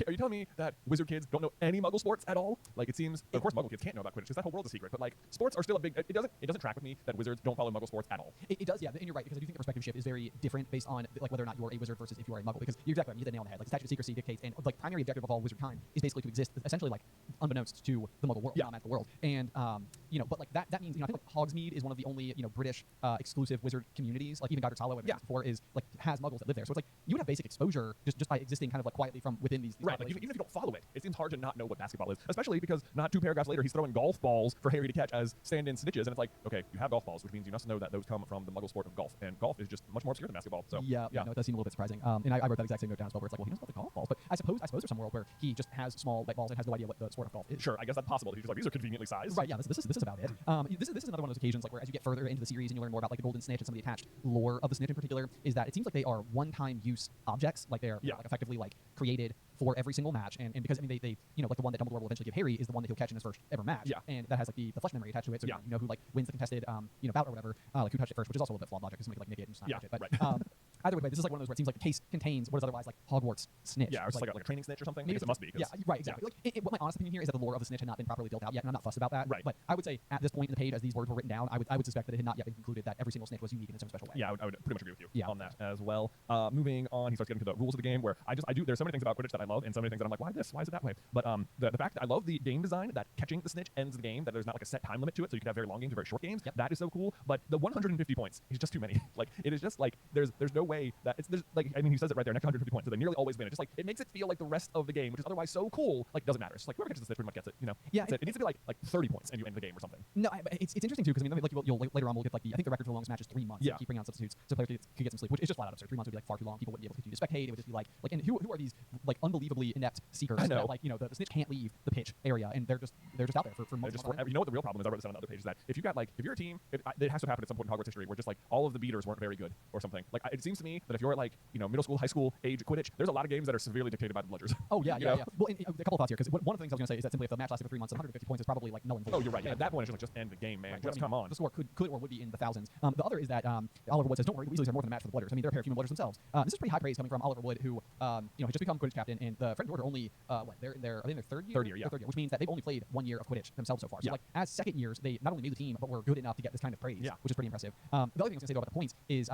Are you telling me that wizard kids don't know any Muggle sports at all? Like, it seems, of course, Muggle kids can't know about Quidditch because that whole world's a secret. But like, sports are still a big. It doesn't track with me that wizards don't follow Muggle sports at all. It does, yeah, and you're right because I do think the perspective shift is very different based on like whether or not you're a wizard versus if you are a Muggle. Because you're exactly right, you hit the nail on the head. Like, the statute of secrecy dictates, and like primary objective of all wizard time is basically to exist essentially like unbeknownst to the Muggle world, non-magical world. And but like that means I think like Hogsmeade is one of the only British exclusive wizard communities. Like even Godric's Hollow, and before is like has Muggles that live there. So it's like you would have basic exposure just by existing kind of like quietly from within these right. Like even if you don't follow it seems hard to not know what basketball is, especially because not 2 paragraphs later he's throwing golf balls for Harry to catch as stand-in snitches, and it's like, okay, you have golf balls, which means you must know that those come from the Muggle sport of golf, and golf is just much more obscure than basketball. So no, it does seem a little bit surprising. And I wrote that exact same note down as well, where it's like, well, he knows about the golf balls, but I suppose there's some world where he just has small white balls and has no idea what the sport of golf is. Sure, I guess that's possible. He's just like, these are conveniently sized. Right. Yeah. This is about it. This is another one of those occasions like where as you get further into the series and you learn more about like the Golden Snitch and some of the attached lore of the Snitch in particular, is that it seems like they are one-time use objects. Like they're like effectively like created for every single match, and because I mean they like the one that Dumbledore will eventually give Harry is the one that he'll catch in his first ever match. Yeah. And that has like the flesh memory attached to it, so you know who like wins the contested bout or whatever, like who touched it first, which is also a little bit flawed logic because somebody could like nick it and just not touch it. But right. Either way, this is like one of those where it seems like the case contains what is otherwise like Hogwarts snitch. Yeah, or it's like a training snitch or something. Maybe it must be. Yeah, right, exactly. Like, what my honest opinion here is that the lore of the snitch had not been properly built out yet, and I'm not fussed about that. Right. But I would say at this point in the page, as these words were written down, I would suspect that it had not yet been concluded that every single snitch was unique in its own special way. Yeah, I would pretty much agree with you on that as well. Moving on, he starts getting to the rules of the game where there's so many things about Quidditch that I love, and so many things that I'm like, why this? Why is it that way? But the fact that I love the game design that catching the snitch ends the game, that there's not like a set time limit to it, so you can have very long games or very short games. Yep. That is so cool. But the 150 points is just too many. Like it is just like there's no way that there's like, I mean, he says it right there, next 150 points, so they nearly always win. It just like it makes it feel like the rest of the game, which is otherwise so cool, like doesn't matter. It's just like whoever catches the snitch pretty much gets it, Yeah. It needs to be like 30 points and you end the game or something. No, it's interesting too because I mean like you'll later on we'll get like I think the record for the longest match is 3 months. Yeah. Keep bringing on substitutes so players could get some sleep, which is just flat out absurd. 3 months would be like far too long. People wouldn't be able to continue to spectate. It would just be like and who are these like unbelievably inept seekers? I know. That, like the snitch can't leave the pitch area and they're just out there for multiple you know what the real problem is? I wrote this on another page. Is that if you're a team, it has to happen at some point in Hogwarts history where just like all of the beaters weren't very good or something. Like it seems to me that if you're at like middle school, high school age Quidditch, there's a lot of games that are severely dictated by the bludgers. Oh yeah. Well, a couple of thoughts here because one of the things I was going to say is that simply if the match lasted for 3 months, 150 points is probably like null and void. Oh, you're right. At that point, it's just end the game, man. Right. Just come on. The score could or would be in the thousands. The other is that Oliver Wood says, "Don't worry, the Weasleys are more than a match for the Bludgers. I mean, they're a pair of human Bludgers themselves." This is pretty high praise coming from Oliver Wood, who has just become Quidditch captain, and the Friend Order only they're in their third year. Third year, which means that they've only played 1 year of Quidditch themselves so far. So like as second years, they not only made the team but were good enough to get this kind of praise, which is pretty impressive. The other thing I was going to say about the points is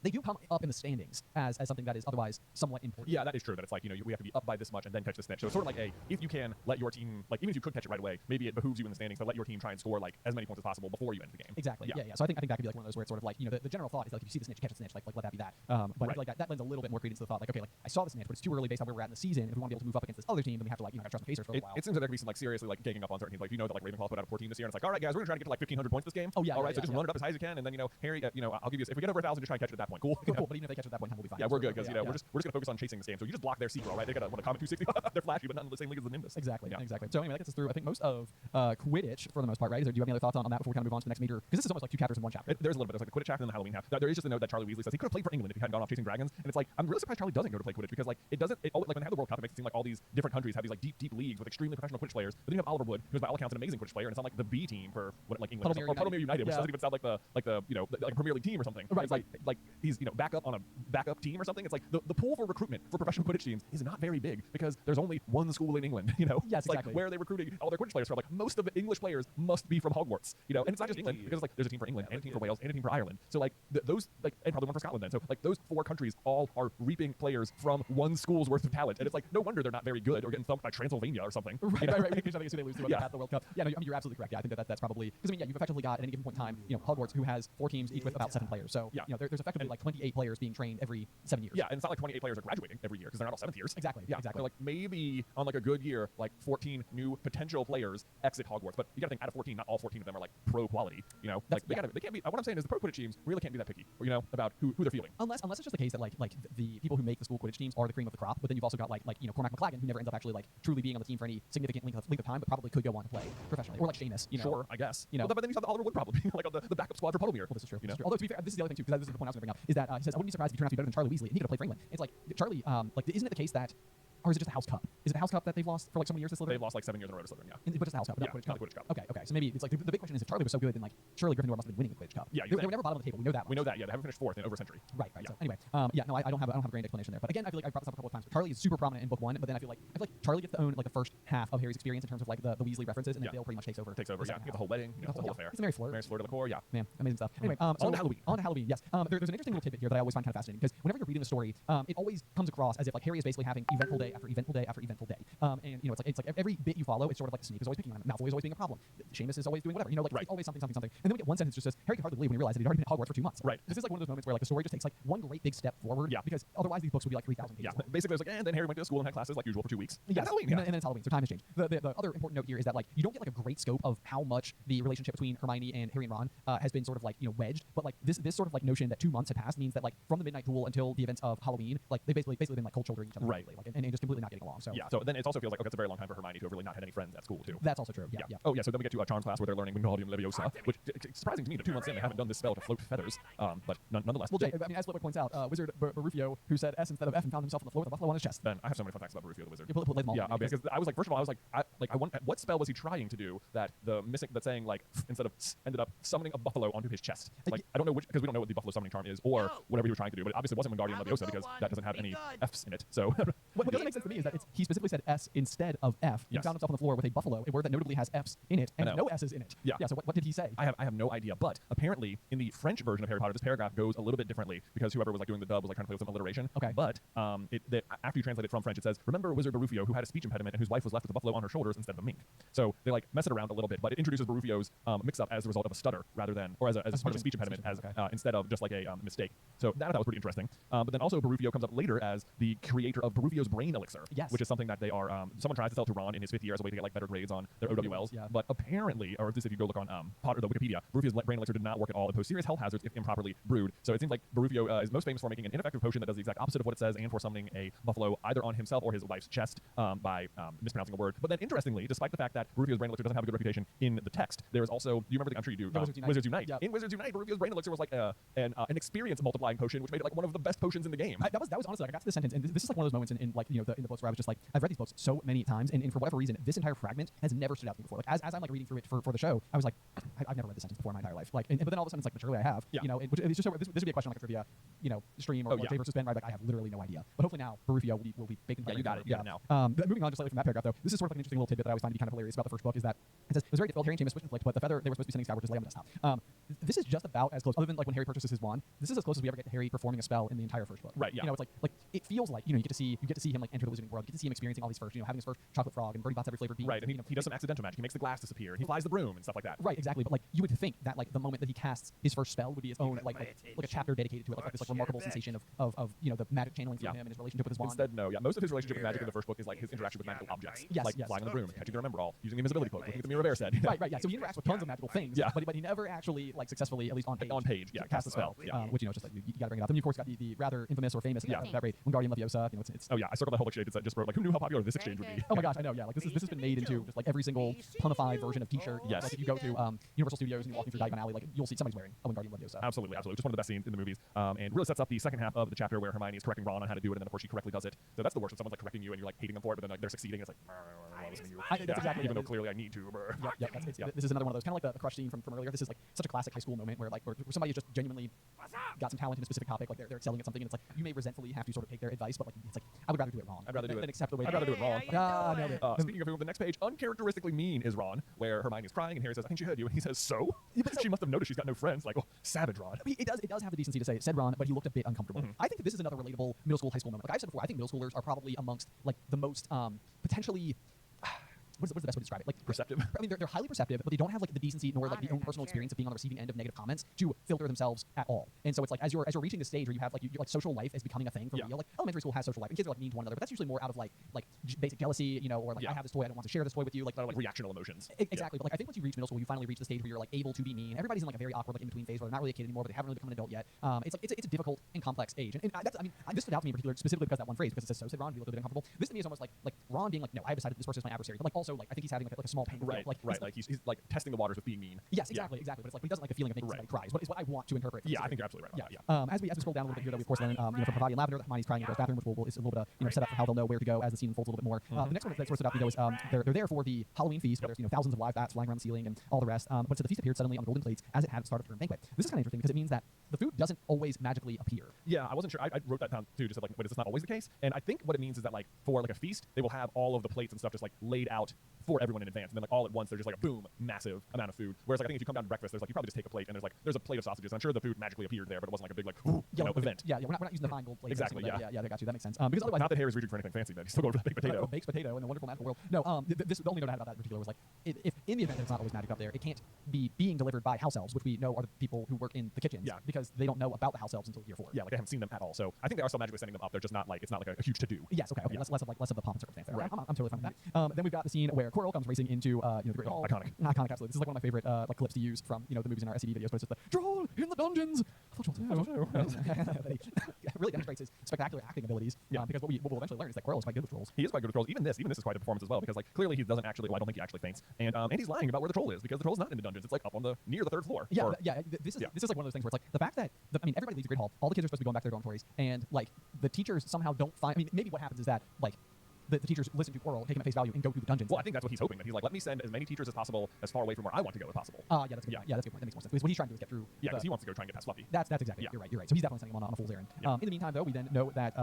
they do come up in the standings as something that is otherwise somewhat important. Yeah, that is true. That it's like, we have to be up by this much and then catch the snitch. So it's sort of like if you can let your team, like even if you could catch it right away, maybe it behooves you in the standings to let your team try and score like as many points as possible before you end the game. Exactly. Yeah. So I think that could be like one of those where it's sort of like, the general thought is like if you see the snitch, catch the snitch, like let that be that. But I feel like that lends a little bit more credence to the thought, like, okay, like I saw the snitch, but it's too early based on where we're at in the season. If we want to be able to move up against this other team, then we have to like, trust the Pacers for a while. It seems like there could be some like seriously like ganging up on certain teams. Like that like Ravenclaw put out a poor team this year, and it's like, all right guys, we're gonna try to get to like 1,500 points this game. Oh yeah. All right, so just run it up as high as you can, and then Harry, I'll give you if we get over 1,000, just try and catch it at that point. Cool. But even if they catch it at that point, we'll be fine. Yeah, we're good because we're just gonna focus on chasing this game. So you just block their secret, right? They got a common 260. They're flashy, but not in the same league as the Nimbus. Exactly. So anyway, that gets us through I think most of Quidditch for the most part, right? Do you have any other thoughts on that before we kind of move on to the next major? Because this is almost like 2 chapters in 1 chapter. There's a little bit. There's like the Quidditch chapter and the Halloween half. There is just a note that Charlie Weasley says he could have played for England if he hadn't gone off chasing dragons. And it's like I'm really surprised Charlie doesn't go to play Quidditch because like it doesn't. Like when they have the World Cup, it makes it seem like all these different countries have these like deep leagues with extremely professional Quidditch players. But then you have Oliver Wood, who's by all accounts an amazing Quidditch player, and it's not like the B team for like England or Puddlemere United, which doesn't even sound like the like a Premier League team or something. Right. It's like he's backup on a backup team or something. It's like the pool for recruitment for professional Quidditch teams is not very big because there's only one school in England. Yes, like exactly. where are they recruiting all their Quidditch players from? Like most of the English players must be from Hogwarts. And it's not just England because it's like there's a team for England and a team for Wales and a team for Ireland. So like those like and probably one for Scotland then. So like those 4 countries all are reaping players from one school's worth of talent, and it's like no wonder they're not very good or getting thumped by Transylvania or something. Right. Because I think they lose to at the World Cup. Yeah, no, I mean you're absolutely correct. Yeah, I think that's probably because you've effectively got at any given point in time, Hogwarts who has 4 teams each with about 7 players. So there's effectively be like 28 players being trained every 7 years. Yeah, and it's not like 28 players are graduating every year because they're not all 7th years. Exactly. Yeah, exactly. So like maybe on like a good year, like 14 new potential players exit Hogwarts. But you got to think out of 14, not all 14 of them are like pro quality. You know, like they can't be. What I'm saying is the pro Quidditch teams really can't be that picky. You know, about who they're fielding. Unless it's just the case that like the people who make the school Quidditch teams are the cream of the crop. But then you've also got like Cormac McLagan, who never ends up actually like truly being on the team for any significant length of time, but probably could go on to play professionally. Or like Seamus. You know, Sure, I guess. You know, well, but then you have the Oliver Wood problem, like on the backup squad for Puddlemere. Well, this is true. You know? Although to be fair, this is the other thing too, because this is the point I was going to bring up, is that he says I wouldn't be surprised if he turned out to be better than Charlie Weasley, and he could have played Franklin. It's like Charlie, like isn't it the case that, or is it just the House Cup? Is it the House Cup that they've lost for like so many years to Slytherin? They've lost like 7 years in a row to Slytherin, yeah. But just the House Cup, but yeah, not the Quidditch Cup. Not the Quidditch Cup. Okay. So maybe it's like the big question is if Charlie was so good, then like surely Gryffindor must have been winning the Quidditch Cup. Yeah, they were never bottom of the table. We know that. We know that. Yeah, they haven't finished 4th in over a century. Right. Yeah. So anyway, I don't have a great explanation there. But again, I feel like I brought this up a couple of times. Charlie is super prominent in book 1, but then I feel like Charlie gets to own like the first half of Harry's experience in terms of like the Weasley references, and then Dale pretty much takes over. Yeah, you get the whole wedding, you know, the whole affair. It's a Mary Fleur. Mary's Fleur de la Cour, yeah. Man, amazing stuff. Anyway, on to Halloween. On to Halloween, yes. There's an interesting little tidbit here that I always find kind of fascinating because whenever you're reading the story, it always comes across as if like Harry is basically having eventful day after eventful day after eventful day. And you know, it's like every bit you follow, it's sort of like Snape is always picking on him, Malfoy is always being a problem, Seamus is always doing whatever. You know, like it's always something. And then we get one sentence that just says Harry could hardly believe when he realized that he'd already been at Hogwarts for 2 months. Right. This is like one of those moments where like the story just takes like one great big step forward. Yeah. Because otherwise these books would be like 3,000 pages. Yeah. Basically, it was like, and then Harry went to school and had classes like usual for 2 weeks. Yes. Halloween. And then it's Halloween, so time has changed. The other important note here is that like you don't get like a great scope of how much the relationship between Hermione and Harry and Ron has been sort of like wedged. But like this sort of like notion that 2 months had passed means that like from the Midnight Duel until the events of Halloween, like they basically been like cold shouldering each other. Right. Like and just completely not getting along. So yeah. So then it also feels like, okay, it's a very long time for Hermione to have really not had any friends at school too. That's also true. Yeah. Oh yeah. So then we get to a charms class where they're learning Wingardium Leviosa, which it's surprising to me that 2 months in they haven't done this spell to float feathers. But nonetheless. Well, Jay, I mean, as Flipwick points out, Wizard Barufio, who said S instead of F and found himself on the floor with a buffalo on his chest. Ben, I have so many fun facts about Barufio the Wizard. Lay them all on me, because I was like, first of all, what spell was he trying to do that that saying like instead of ended up summoning a buffalo onto his chest? Like I don't know which, because we don't know what the buffalo summoning charm is or whatever he was trying to do, but it obviously wasn't Wingardium Leviosa because that doesn't have any Fs in it. So what doesn't make sense to me is that he specifically said S instead of F. He found himself on the floor with a buffalo, a word that notably has Fs in it and no S's in it. Yeah. So what did he say? I have no idea, but apparently in the French version of Harry Potter, this paragraph goes a little bit differently because whoever was like doing the dub was like trying to play with some alliteration. Okay. But after you translate it from French, it says, "Remember Wizard Barufio, who had a speech impediment and whose wife was left with a buffalo on her shoulders instead of a mink." So they like mess it around a little bit, but it introduces Barufio's mix-up as the result of a stutter rather than, or as part of a speech impediment instead of just like a mistake. So that I thought was pretty interesting. But then also Barufio comes up later as the creator of Barufio's brain elixir, which is something that they are. Someone tries to sell to Ron in his 5th year as a way to get like better grades on their OWLs. Yeah. But apparently, or this if you go look on Potter, the Wikipedia, Barufio's brain elixir did not work at all and pose serious health hazards if improperly brewed. So it seems like Barufio is most famous for making an ineffective potion that does the exact opposite of what it says and for summoning a buffalo either on himself or his wife's chest by mispronouncing a word. But then interestingly, despite the fact that Barufio's brain elixir doesn't have a good reputation in the text, there is also, do you remember I'm sure you do, Wizards Unite. Yeah. In Wizards Unite, Barufio's brain elixir was like an experience multiplying potion, which made it like one of the best potions in the game. That was honestly like I got to this sentence, and this is like one of those moments in like in the books where I was just like I've read these books so many times, and for whatever reason, this entire fragment has never stood out to me before. Like as I'm like reading through it for the show, I was like, I've never read this sentence before in my entire life. Like, but then all of a sudden it's like, but surely I have. Yeah. You know, it's just so this would be a question like a trivia, stream or Jay versus Ben, right? Like I have literally no idea. But hopefully now Barufio will be baked into you got it. You got it now. But moving on just slightly from that paragraph though, this is sort of like an interesting little tidbit that I always find to be kind of hilarious about the first book is that it says it was very difficult. Harry and James switched conflict, but the feather they were supposed to be sending skyward just lay on the desktop. This is just about as close, other than like when Harry purchases his wand. This is as close as we ever get to Harry performing a spell in the entire first book. Right. Yeah. You know, it's like it feels like you get to see him like enter the wizarding world. You get to see him experiencing all these first, having his first chocolate frog and Bertie Bott's every flavored bean. Right. And he does some accidental magic. He makes the glass disappear. He flies the broom and stuff like that. Right. Exactly. But like you would think that like the moment that he casts his first spell would be his own like a chapter dedicated to it, like this like remarkable sensation of the magic channeling from him and his relationship with his wand. Instead, no. Yeah. Most of his relationship with magic in the first book is like his interaction with magical objects. Yes. Like flying on the broom, catching the remember all, using the invisibility cloak, looking at the mirror of Erised. Right. Yeah. So he interacts with tons of magical things. Yeah. But he never actually like successfully, at least on page. Yeah. Cast the spell. Yeah. Which just like you got to bring it up. Then you of course got the rather infamous or famous that great Wingardium Leviosa. It's oh yeah. I circled that whole exchange. It just wrote like who knew how popular this exchange would be. Oh my gosh, I know. Yeah. Like this has been made into just like every single punified version of T-shirt. Yes. Like if you go to Universal Studios and you're walking through Diagon Alley, like you'll see somebody's wearing a Wingardium Leviosa. Absolutely. Just one of the best scenes in the movies. And really sets up the second half of the chapter where Hermione is correcting Ron on how to do it, and then of course she correctly does it. So that's the worst when someone's like correcting you and you're like hating them for it, but then like they're succeeding. It's like that's exactly even though clearly I need to. This is another one of those kind of like the crush scene from earlier. This is like such a classic high school moment where somebody has just genuinely got some talent in a specific topic, like they're excelling at something, and it's like you may resentfully have to sort of take their advice, but like it's like I would rather do it wrong. I'd rather do it. Than accept the way. I'd rather do it wrong. Nailed it. Speaking of whom, the next page, uncharacteristically mean is Ron, where Hermione is crying and Harry says, "I think she heard you," and he says, "So?" She must have noticed she's got no friends. Like, oh, savage Ron. I mean, it does have the decency to say it said Ron, but he looked a bit uncomfortable. I think that this is another relatable middle school high school moment. Like I've said before, I think middle schoolers are probably amongst like the most potentially what's the best way to describe it? Like Perceptive. I mean, they're highly perceptive, but they don't have like the decency nor like the own personal experience of being on the receiving end of negative comments to filter themselves at all. And so it's like as you're reaching the stage where you have like like social life is becoming a thing for real. Like elementary school has social life, and kids are like mean to one another, but that's usually more out of like basic jealousy, you know, or like I have this toy, I don't want to share this toy with you, like reactional emotions. Exactly. But like I think once you reach middle school, you finally reach the stage where you're like able to be mean. Everybody's in like a very awkward like in between phase where they're not really a kid anymore, but they haven't really become an adult yet. It's like it's a difficult and complex age, and this stood out to me in particular specifically because that one phrase, because it says so said Ron, be a little bit uncomfortable. This to me is almost like Ron being like, no, I have decided this person is my adversary, but like also like I think he's having like a small pain. Right. Like he's like testing the waters with being mean. Yes, exactly. But it's like he doesn't like the feeling of making somebody cry. Is what I want to interpret. Yeah, I think you're absolutely right. As we scroll down a little bit here, though, we of course learn from Parvati and Lavender that Hermione's crying in the girls' bathroom, which is a little bit of set up for how they'll know where to go as the scene unfolds a little bit more. The next one that sort of stood out to me though is they're there for the Halloween feast, where there's thousands of live bats flying around the ceiling and all the rest. But so the feast appeared suddenly on the golden plates as it had at the start of the banquet. This is kind of interesting because it means that the food doesn't always magically appear. Yeah, I wasn't sure. I wrote that down too. Just said like, wait, is this not always the case? And I think what it means is that like for like a feast, they will have all of the plates and stuff just like laid out for everyone in advance, and then like all at once, there's just like a boom, massive amount of food. Whereas like I think if you come down to breakfast, there's like you probably just take a plate and there's a plate of sausages. I'm sure the food magically appeared there, but it wasn't like a big like event. Yeah, we're not using the fine gold plate. Exactly. Yeah, they got you. That makes sense. Because otherwise, not that Harry's reaching for anything fancy, then he's still going for the baked potato. Baked potato in the wonderful magical world. No, the only note I had about that in particular was like if in the event that it's not always magic up there, it can't be being delivered by house elves, which we know are the people who work in the kitchens. Yeah. Because they don't know about the house elves until year 4. Yeah, like I haven't seen them at all. So I think they are still magically sending them up. They're just not like it's not like a huge to do. Yes. Okay. Yeah. Less of the pomp and circumstance there. Right. I'm totally fine with that. Then we've got the scene where Quirrell comes racing into the Great Hall. Iconic, absolutely. This is like one of my favorite like clips to use from the movies in our SCD videos. But it's just the troll in the dungeons. I thought you really demonstrates his spectacular acting abilities. Because what we'll eventually learn is that Quirrell is quite good with trolls. He is quite good with trolls. Even this is quite a performance as well, because like clearly he doesn't actually. Well, I don't think he actually faints, and he's lying about where the troll is because the troll's not in the dungeons. It's like up on near the 3rd floor. This is like one of those things where it's like the fact that everybody leaves the Great Hall. All the kids are supposed to be going back to their dormitories, and like the teachers somehow don't find. I mean, maybe what happens is that like the teachers listen to Quirrell, take him at face value, and go through the dungeons. Well, I think that's what he's hoping. That he's like, let me send as many teachers as possible as far away from where I want to go as possible. That's good. Yeah, that's a good point. That makes more sense. Because what he's trying to do is get through. Yeah, because he wants to go try and get past Fluffy. That's exactly it. You're right. So he's definitely sending him on a fool's errand. In the meantime, though, we then know that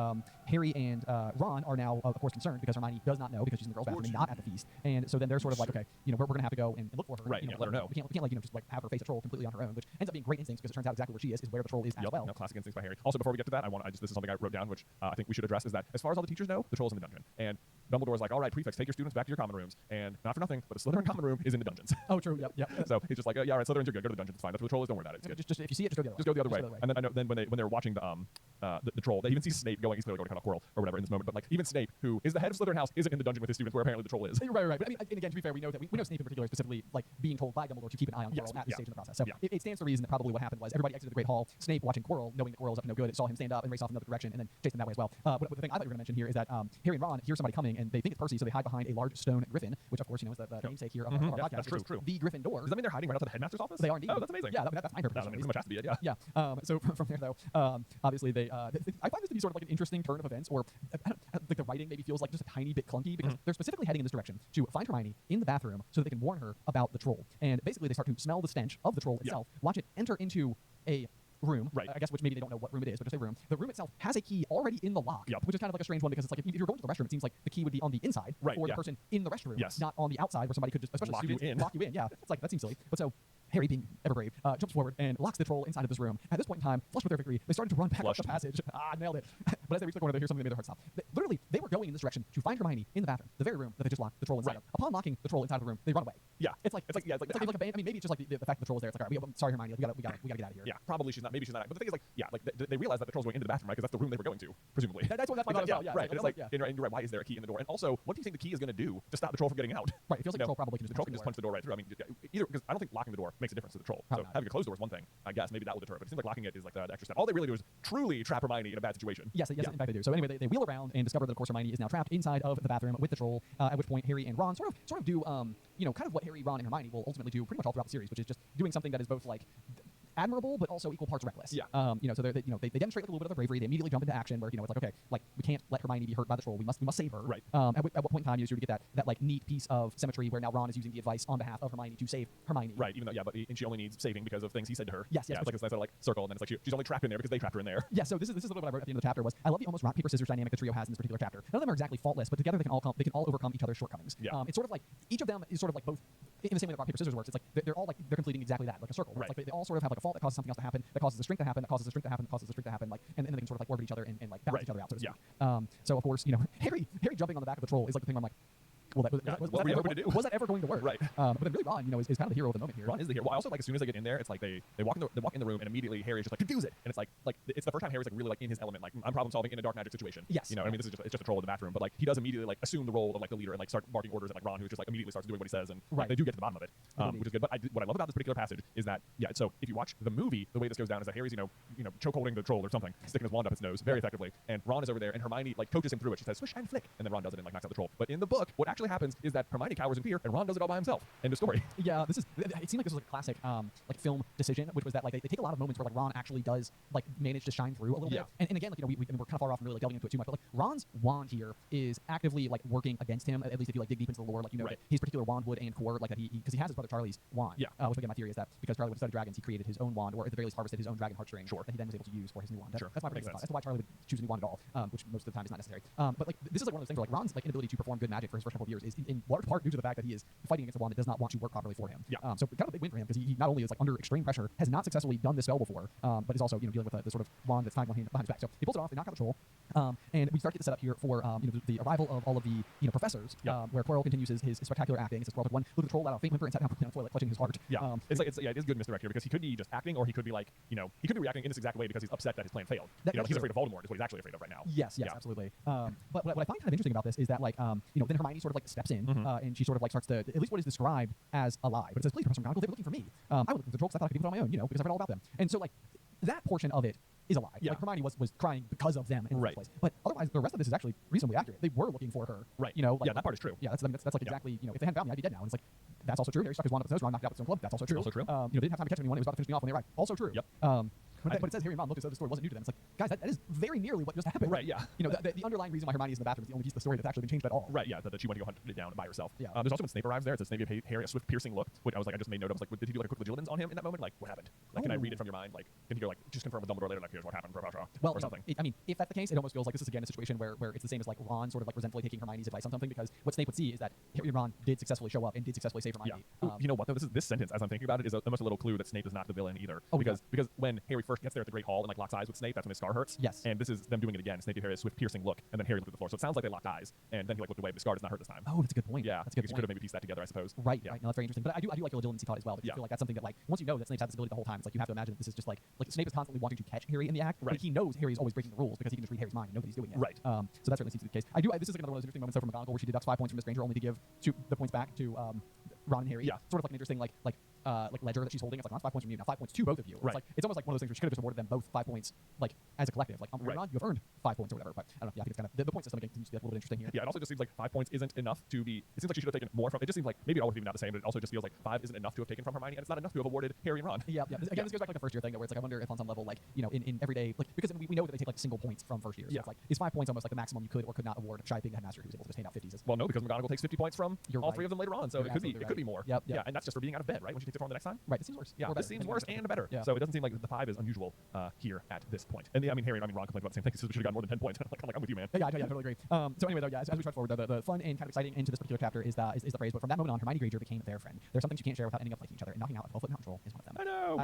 Harry and Ron are now, of course, concerned because Hermione does not know because she's in the girls' bathroom and not at the feast. And so then they're sort of like, okay, we're going to have to go and look for her. Right. Let her know. We can't like just like have her face a troll completely on her own, which ends up being great instincts because it turns out exactly where she is where the troll is as well. No, classic instincts by Harry. Also, before we get to that, this is something I wrote down, which I think we should address, is that as far as all the teachers know, the troll's in the dungeon. And Dumbledore's like, all right, prefects, take your students back to your common rooms. And not for nothing, but the Slytherin common room is in the dungeons. Oh, true. Yep. So he's just like, yeah, all right, Slytherins are good. Go to the dungeons. It's fine. That's where the troll is. Don't worry about it. It's good. Just if you see it, just go the other way. And then I know then when they were watching the troll, they even see Snape going. He's clearly going to cut off Quirrell or whatever in this moment. But like even Snape, who is the head of Slytherin House, isn't in the dungeon with his students, where apparently the troll is. Right. But I mean, and again, to be fair, we know Snape in particular specifically like being told by Dumbledore to keep an eye on Quirrell at this stage in the process. So it stands to reason that probably what happened was everybody exited the Great Hall. Snape watching Quirrell, knowing that Quirrell's up to no good, it saw him stand up and race off in another direction and then chase them that way as well. But the thing I thought you were going to mention here is that Harry and Ron hear somebody coming and they think it's Percy, so they hide behind a large stone griffin, which of course is the namesake here of our podcast. That's true. The Griffin door. Does that mean they're hiding right outside the headmaster's office? They are indeed. Oh, that's amazing. Yeah, that's my interpretation. Pretty much has to be it. Yeah. So from there though, obviously I find this to be sort of like an interesting turn of events, or like the writing maybe feels like just a tiny bit clunky because they're specifically heading in this direction to find Hermione in the bathroom so that they can warn her about the troll. And basically they start to smell the stench of the troll itself, watch it enter into a room, right? I guess, which maybe they don't know what room it is, but just a room. The room itself has a key already in the lock, which is kind of like a strange one because it's like if you're going to the restroom, it seems like the key would be on the inside for the person in the restroom, not on the outside where somebody could just, especially lock you in. Yeah, it's like that seems silly. But so Harry, being ever brave, jumps forward and locks the troll inside of this room. At this point in time, flushed with their victory, they started to run back up the passage. Nailed it. But as they reached the corner, they hear something that made their heart stop. Literally, they were going in this direction to find Hermione in the bathroom, the very room that they just locked the troll inside of. Upon locking the troll inside of the room, they run away. Yeah, it's like a band. I mean, maybe it's just like the fact that the troll is there. It's like, all right, sorry, Hermione, we gotta get out of here. Yeah, probably she's not. Maybe she's not. But the thing is, like, they realized that the troll's going into the bathroom, right? Because that's the room they were going to, presumably. That's what I thought. Yeah, right. And it's like, and you're right. Why is there a key in the door? And also, what do you think the key is going to do to stop the troll from getting out? Right. It feels like the troll probably can just punch the door right through. I mean, either because I don't think locking the door makes a difference to the troll. So having a closed door is one thing. I guess maybe that will deter it. But it seems like locking it is like the extra step. All they really do is truly trap Hermione in a bad situation. Yes, in fact they do. So anyway, they wheel around and discover that of course Hermione is now trapped inside of the bathroom with the troll. At which point Harry and Ron sort of do kind of what Harry, Ron, and Hermione will ultimately do pretty much all throughout the series, which is just doing something that is both like admirable but also equal parts reckless. Yeah. So they demonstrate like a little bit of their bravery. They immediately jump into action where it's like, okay, like we can't let Hermione be hurt by the troll. We must save her. Right. At what point in time you sort of get that like neat piece of symmetry where now Ron is using the advice on behalf of Hermione to save Hermione. Right. Even though and she only needs saving because of things he said to her. Yes. Yeah. It's like this nice little like circle, and then it's like she's only trapped in there because they trapped her in there. Yeah. So this is a little bit what I wrote at the end of the chapter was I love the almost rock paper scissors dynamic the trio has in this particular chapter. None of them are exactly faultless, but together they can all overcome each other's shortcomings. Yeah. It's sort of like each of them is sort of like both in the same way that rock paper scissors works. It's like they're all like they're completing exactly that, like a circle. Right. It's like they all sort of have like a fault that causes something else to happen, that causes the strength to happen, that causes the strength to happen, that causes the strength to happen, like and then they can sort of like orbit each other and like balance each other out, so to speak. So of course, Harry jumping on the back of the troll is like the thing where I'm like, Well, that what were you hoping to do? Was that ever going to work? Right. But then really Ron, is kind of the hero of the moment here. Ron is the hero. Well, I also like as soon as they get in there, it's like they walk in the room and immediately Harry is just like confuse it, and it's like it's the first time Harry's like really like in his element, like I'm problem solving in a dark magic situation. Yes. I mean, this is just a troll in the bathroom, but like he does immediately like assume the role of like the leader and like start barking orders at like Ron, who just like immediately starts doing what he says, and like, they do get to the bottom of it, which is good. But what I love about this particular passage is that so if you watch the movie, the way this goes down is that Harry's choke holding the troll or something, sticking his wand up his nose very effectively, and Ron is over there, and Hermione like coaches him through it. She says swish and flick, and then Ron does it and like knocks out the troll. But in the book, what actually happens is that Hermione cowers in fear, and Ron does it all by himself. End of story. Yeah, it seemed like this was like a classic like film decision, which was that like they take a lot of moments where like Ron actually does like manage to shine through a little bit. And again, like we're kind of far off and really like, delving into it too much, but like Ron's wand here is actively like working against him. At least if you like dig deep into the lore, like that his particular wand would and core like that because he has his brother Charlie's wand. Which again, my theory is that because Charlie would study dragons, he created his own wand, or at the very least harvested his own dragon heartstring that he then was able to use for his new wand. That's my particular thought. That's why Charlie would choose a new wand at all, which most of the time is not necessary. But like this is like one of those things where like Ron's like inability to perform good magic for his first couple of years is in large part due to the fact that he is fighting against a wand that does not want to work properly for him. So kind of a big win for him because he not only is like under extreme pressure, has not successfully done this spell before, but is also dealing with the sort of wand that's tied behind his back. So he pulls it off, they knock out the troll, and we start to get the setup here for the arrival of all of the professors, where Quirrell continues his spectacular acting. It says Quirrell took one look at the troll out of a faint whimper and sat down quickly on the toilet, clutching his heart. It is good misdirect here because he could be just acting, or he could be like he could be reacting in this exact way because he's upset that his plan failed. Like he's afraid of Voldemort is what he's actually afraid of right now. Yes, absolutely. But what I find kind of interesting about this is that like then Hermione sort of like steps in and she sort of like starts to at least what is described as a lie, but it says, please, Professor McGonagall, they were looking for me. I was looking for the troll because I thought I could do it on my own, because I read all about them. And so like that portion of it is a lie. Like Hermione was crying because of them in the first place. But otherwise, the rest of this is actually reasonably accurate. They were looking for her. Right. Like, that part is true. Yeah, that's like exactly, if they hadn't found me, I'd be dead now. And it's like, that's also true. Harry stuck his wand up his nose, Ron knocked out with his own club. That's also true. Also true. They didn't have time to catch anyone. It was about to finish me off when they arrived. Also true. Yep. But it says Harry and Ron looked as though the story wasn't new to them. It's like, guys, that is very nearly what just happened. Right, yeah. The underlying reason why Hermione is in the bathroom is the only piece of the story that's actually been changed at all. Right, yeah, that she went to go hunt it down by herself. Yeah. There's also when Snape arrives there, it says Snape gave Harry a swift, piercing look, which I was like, I just made note of. I was like, did he do like a quick vigilance on him in that moment? Like, what happened? Like, can I read it from your mind? Like, can you go like, just confirm with Dumbledore later, like, here's what happened, or something? I mean, if that's the case, it almost feels like this is again a situation where it's the same as like Ron sort of like resentfully taking Hermione's advice on something, because what Snape would see is that Harry and Ron did successfully show up and did successfully save Hermione. You know what though? This sentence, as I'm thinking about it, is almost a little clue that Snape is not the villain either. Because when Harry first gets there at the Great Hall and like locks eyes with Snape, that's when his scar hurts. Yes. And this is them doing it again. Snape gave Harry a swift, piercing look, and then Harry looked at the floor. So it sounds like they locked eyes, and then he like looked away, but the scar does not hurt this time. Oh, that's a good point. Yeah, that's a good point. You could have maybe pieced that together, I suppose. Right. No, that's very interesting. But I do like your legitimacy thought as well, because I feel like that's something that like once you know that Snape's had this ability the whole time, it's like you have to imagine that this is just like Snape is constantly wanting to catch Harry in the act, but he knows Harry's always breaking the rules because he can just read Harry's mind and know that he's doing it. Right. So that certainly seems to be the case. This is like another one of those interesting moments though from McGonagall where she deducts 5 points from Miss Granger only to give the points back to Ron and Harry. Yeah. Sort of like an interesting like ledger that she's holding. It's like Ron's 5 points from you, now 5 points to both of you. Right. It's almost like one of those things where she could have just awarded them both 5 points like as a collective. Like Ron, you have earned 5 points or whatever. But I don't know. I think it's kind of the point system again continues to be like a little bit interesting here. Yeah, it also just seems like 5 points isn't enough to be. It seems like she should have taken more from. It just seems like maybe it all would be not the same, but it also just feels like 5 isn't enough to have taken from Hermione, and it's not enough to have awarded Harry and Ron. Yeah. Again, this goes back to like the first year thing, though, where it's like I wonder if on some level, like in everyday, like because we know that they take like single points from first year. So it's like is 5 points almost like the maximum you could or could not award shy being a headmaster who was able to just hand out 50s. Well, no, because McGonagall takes 50 points from all 3 of them later on, so it could be more. Yep. Yeah, and that's just for being out of bed, right? When she takes it from the next time. Right. This seems worse. Yeah, this seems worse and better. So it doesn't seem like the 5 is unusual here at this point. And Ron complained about the same thing. He said we should have gotten more than 10 points. I'm with you, man. Yeah, I totally agree. So anyway, though, as we trudge forward, the fun and kind of exciting into this particular chapter is the phrase. But from that moment on, Hermione Granger became their friend. There's some things you can't share without ending up liking each other, and knocking out a 12-foot mountain troll is one of them. I know.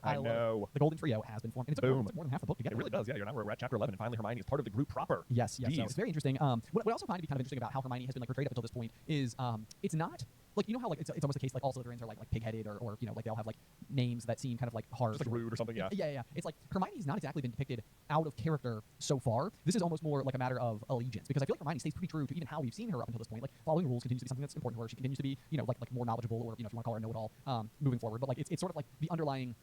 I love it. The Golden Trio has been formed. And it took more than half the book to get it. Really does. Yeah, we're at chapter 11, and finally Hermione is part of the group proper. Yes. So it's very interesting. What I also find to be kind of interesting about how Hermione has been like portrayed up until this point is it's not like how like it's almost the case like all Slytherins are like pig-headed or like they all have like names that seem kind of like harsh, just like rude or something. Yeah. It's like Hermione's not exactly been depicted out of character so far. This is almost more like a matter of allegiance, because I feel like Hermione stays pretty true to even how we've seen her up until this point. Like following rules continues to be something that's important to her. She continues to be like more knowledgeable, or if you want to call her a know-it-all moving forward. But like it's sort of like the underlying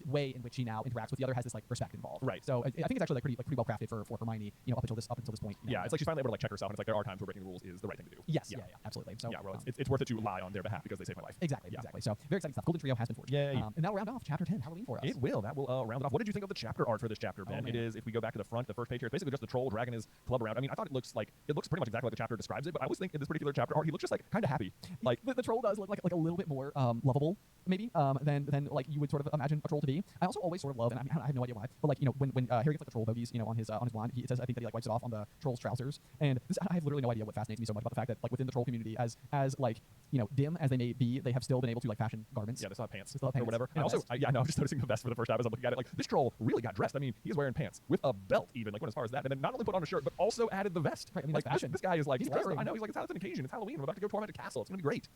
way in which she now interacts with the other has this like respect involved. Right. So I think it's actually like pretty well crafted for Hermione up until this point. Yeah, it's like she's finally able to like check herself, and it's like there are times where breaking the rules is the right thing to do. Yes. Yeah. Absolutely. So it's worth it to lie on their behalf because they saved my life. Exactly. So very exciting stuff. Golden Trio has been forged. Yay. And that'll round off chapter 10, Halloween for us. It will. That will round it off. What did you think of the chapter art for this chapter, Ben? It is, if we go back to the front, the first page here, it's basically just the troll dragging his club around. I mean, I thought it looks pretty much exactly like the chapter describes it, but I always think in this particular chapter art, he looks just like kind of happy. Like the troll does look like a little bit more lovable maybe than like you would sort of imagine a troll to be. I also always sort of love, and I have no idea why, but like when Harry gets like the troll bogies on his wand, it says I think that he like wipes it off on the troll's trousers, and I have literally no idea what fascinates me so much about the fact that like within the troll community, as like dim as they may be, they have still been able to like fashion garments. Yeah, they still have pants, or whatever. And also, I'm just noticing the vest for the first time as I'm looking at it. Like this troll really got dressed. I mean, he's wearing pants with a belt, even like went as far as that, and then not only put on a shirt but also added the vest. Right, I mean, like this guy is like he's layering. I know he's like it's an occasion. It's Halloween. I'm about to go to Tormented Castle. It's gonna be great.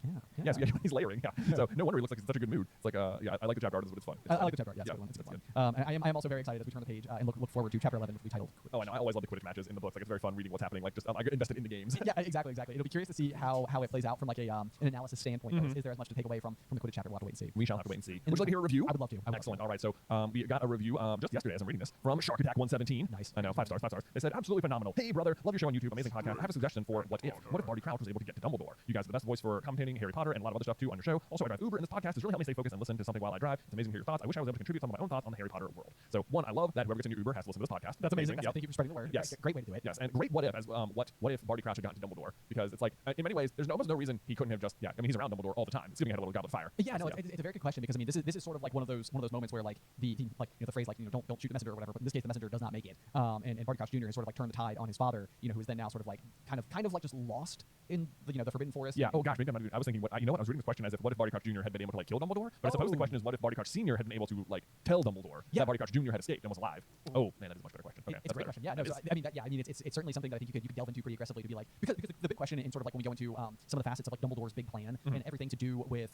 Yeah. So he's layering. Yeah. So no wonder he looks like he's in such a good mood. It's like I like the chapter art, but it's fun. I like the chapter art. Yeah, it's a good one. It's a good one. And I am also very excited as we turn the page and look forward to chapter 11, which will be titled. Oh, I know. I always love the Quidditch matches in the books. Like it's very fun reading what's happening. Like just I get invested in the games. Yeah, exactly. It'll be curious to see how it plays out from like an analysis standpoint. Is there as much to take away from the Quidditch chapter? We'll have to wait and see. We shall have to wait and see. Would you like to hear a review? I would love to. Excellent. All right. So we got a review just yesterday as I'm reading this from Shark Attack 117. Nice. I know, 5 stars. They said absolutely phenomenal. Hey brother, love your show on YouTube. Amazing podcast. I have a suggestion for what if Barty Crouch was able to get to Dumbledore? You guys are the best voice for commentating Harry Potter and a lot of other stuff too on your show. Also, I drive Uber and this podcast has really helped me stay focused and listen to something while I drive. It's amazing to hear your thoughts. I wish I was able to contribute some of my own thoughts on the Harry Potter world. So one, I love that whoever gets in your Uber has to listen to this podcast. That's amazing. Yep. Thank you for spreading the word. Yes. Great way to do it. Yes, and great what if as what if Barty Crouch had gotten to Dumbledore? Because it's like in many ways there's almost no reason he couldn't have just I mean he's around Dumbledore all the time. It's giving him a little goblet of fire. Yeah, no, it's a very good question because I mean this is sort of like one of those moments where like the the phrase like don't shoot the messenger or whatever, but in this case the messenger does not make it. And Barty Crouch Jr. has sort of like turned the tide on his father, who is then now sort of like kind of like just lost in the Forbidden Forest. Yeah. Oh gosh, maybe I'm not. I was thinking what I was reading this question as if what if Barty Crouch Jr. had been able to like kill Dumbledore? But I suppose the question is what if Barty Crouch Sr. had been able to like tell Dumbledore that Barty Crouch Jr. had escaped and was alive? Oh man, that is a much better question. Okay, it's a great question. Yeah. No, so, I mean it's certainly something that I think you could delve into pretty aggressively to be like because the big question in sort of like when we go into some of the facets of like Dumbledore's big plan and everything to do with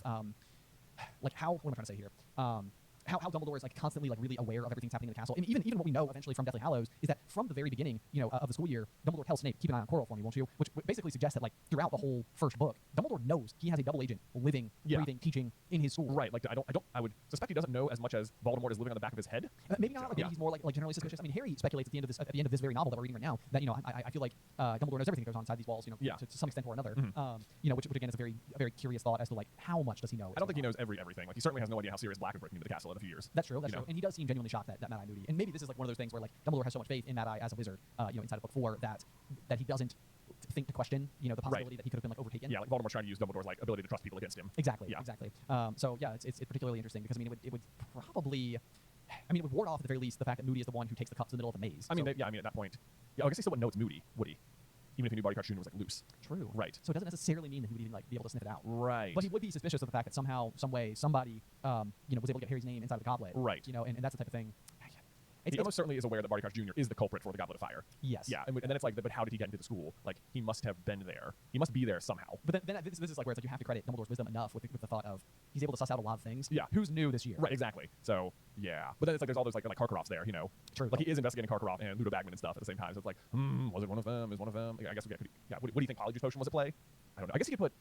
like what am I trying to say here? How Dumbledore is like constantly like really aware of everything that's happening in the castle, and even what we know eventually from Deathly Hallows is that from the very beginning, of the school year, Dumbledore tells Snape, "Keep an eye on Quirrell for me, won't you?" Which basically suggests that like throughout the whole first book, Dumbledore knows he has a double agent living, breathing, teaching in his school. Right. Like I would suspect he doesn't know as much as Voldemort is living on the back of his head. Maybe not. Like maybe he's more like generally suspicious. I mean, Harry speculates at the end of this very novel that we're reading right now that I feel like Dumbledore knows everything that goes on inside these walls. To some extent or another. Which again is a very curious thought as to like how much does he know? I don't think he knows everything. Like he certainly has no idea how Sirius Black is breaking into the castle in a few years. That's true. And he does seem genuinely shocked that Mad-Eye Moody. And maybe this is like one of those things where like Dumbledore has so much faith in Mad-Eye as a wizard, inside of book 4 that he doesn't think to question, the possibility that he could have been like overtaken. Yeah, like Voldemort's trying to use Dumbledore's like ability to trust people against him. Exactly. So yeah, it's particularly interesting because I mean it would probably. I mean, it would ward off at the very least the fact that Moody is the one who takes the cup to the middle of the maze. I mean, at that point, I guess he still wouldn't know it's Moody, would he? Even if he knew Barty Crouch Jr. was like loose. True. Right. So it doesn't necessarily mean that he would even like be able to sniff it out. Right. But he would be suspicious of the fact that somehow, some way, somebody, was able to get Harry's name inside of the goblet. Right. And that's the type of thing. He almost certainly is aware that Barty Crouch Jr. is the culprit for the Goblet of Fire. Yes. Yeah, and then it's like, but how did he get into the school? Like, he must have been there. He must be there somehow. But then this is like where it's like you have to credit Dumbledore's wisdom enough with the thought of he's able to suss out a lot of things. Yeah. Who's new this year? Right, exactly. So, yeah. But then it's like there's all those like Karkaroffs there, True. Like he is investigating Karkaroff and Ludo Bagman and stuff at the same time. So it's like, was it one of them? Is one of them? Like, I guess what do you think Polyjuice Potion was at play? I don't know. I guess he could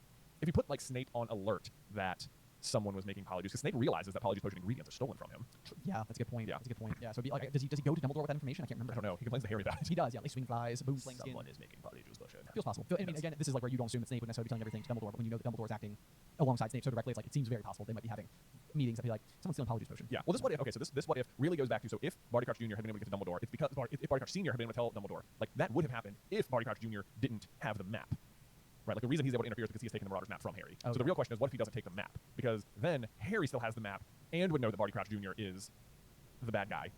if you put like Snape on alert that someone was making Polyjuice, because Snape realizes that Polyjuice Potion ingredients are stolen from him. Yeah, that's a good point. That's a good point. Yeah, so it'd be like, does he go to Dumbledore with that information? I can't remember. I don't know. He complains to Harry about it. He does. Yeah, like swing flies, boom sling skin. Someone is making Polyjuice Potion. Feels possible. I mean, again, this is like where you don't assume that Snape would necessarily be telling everything to Dumbledore, but when you know that Dumbledore is acting alongside Snape so directly, it's like it seems very possible they might be having meetings that be like someone's stealing Polyjuice Potion. Yeah. Well, this what if? Okay, so this what if really goes back to if Barty Crouch Jr. had been able to get to Dumbledore, it's because if Barty Crouch Sr. had been able to tell Dumbledore, like that would have happened if Barty Crouch Jr. didn't have the map. Right, like the reason he's able to interfere is because he has taken the Marauders map from Harry. Okay. So the real question is, what if he doesn't take the map? Because then Harry still has the map and would know that Barty Crouch Jr. is the bad guy,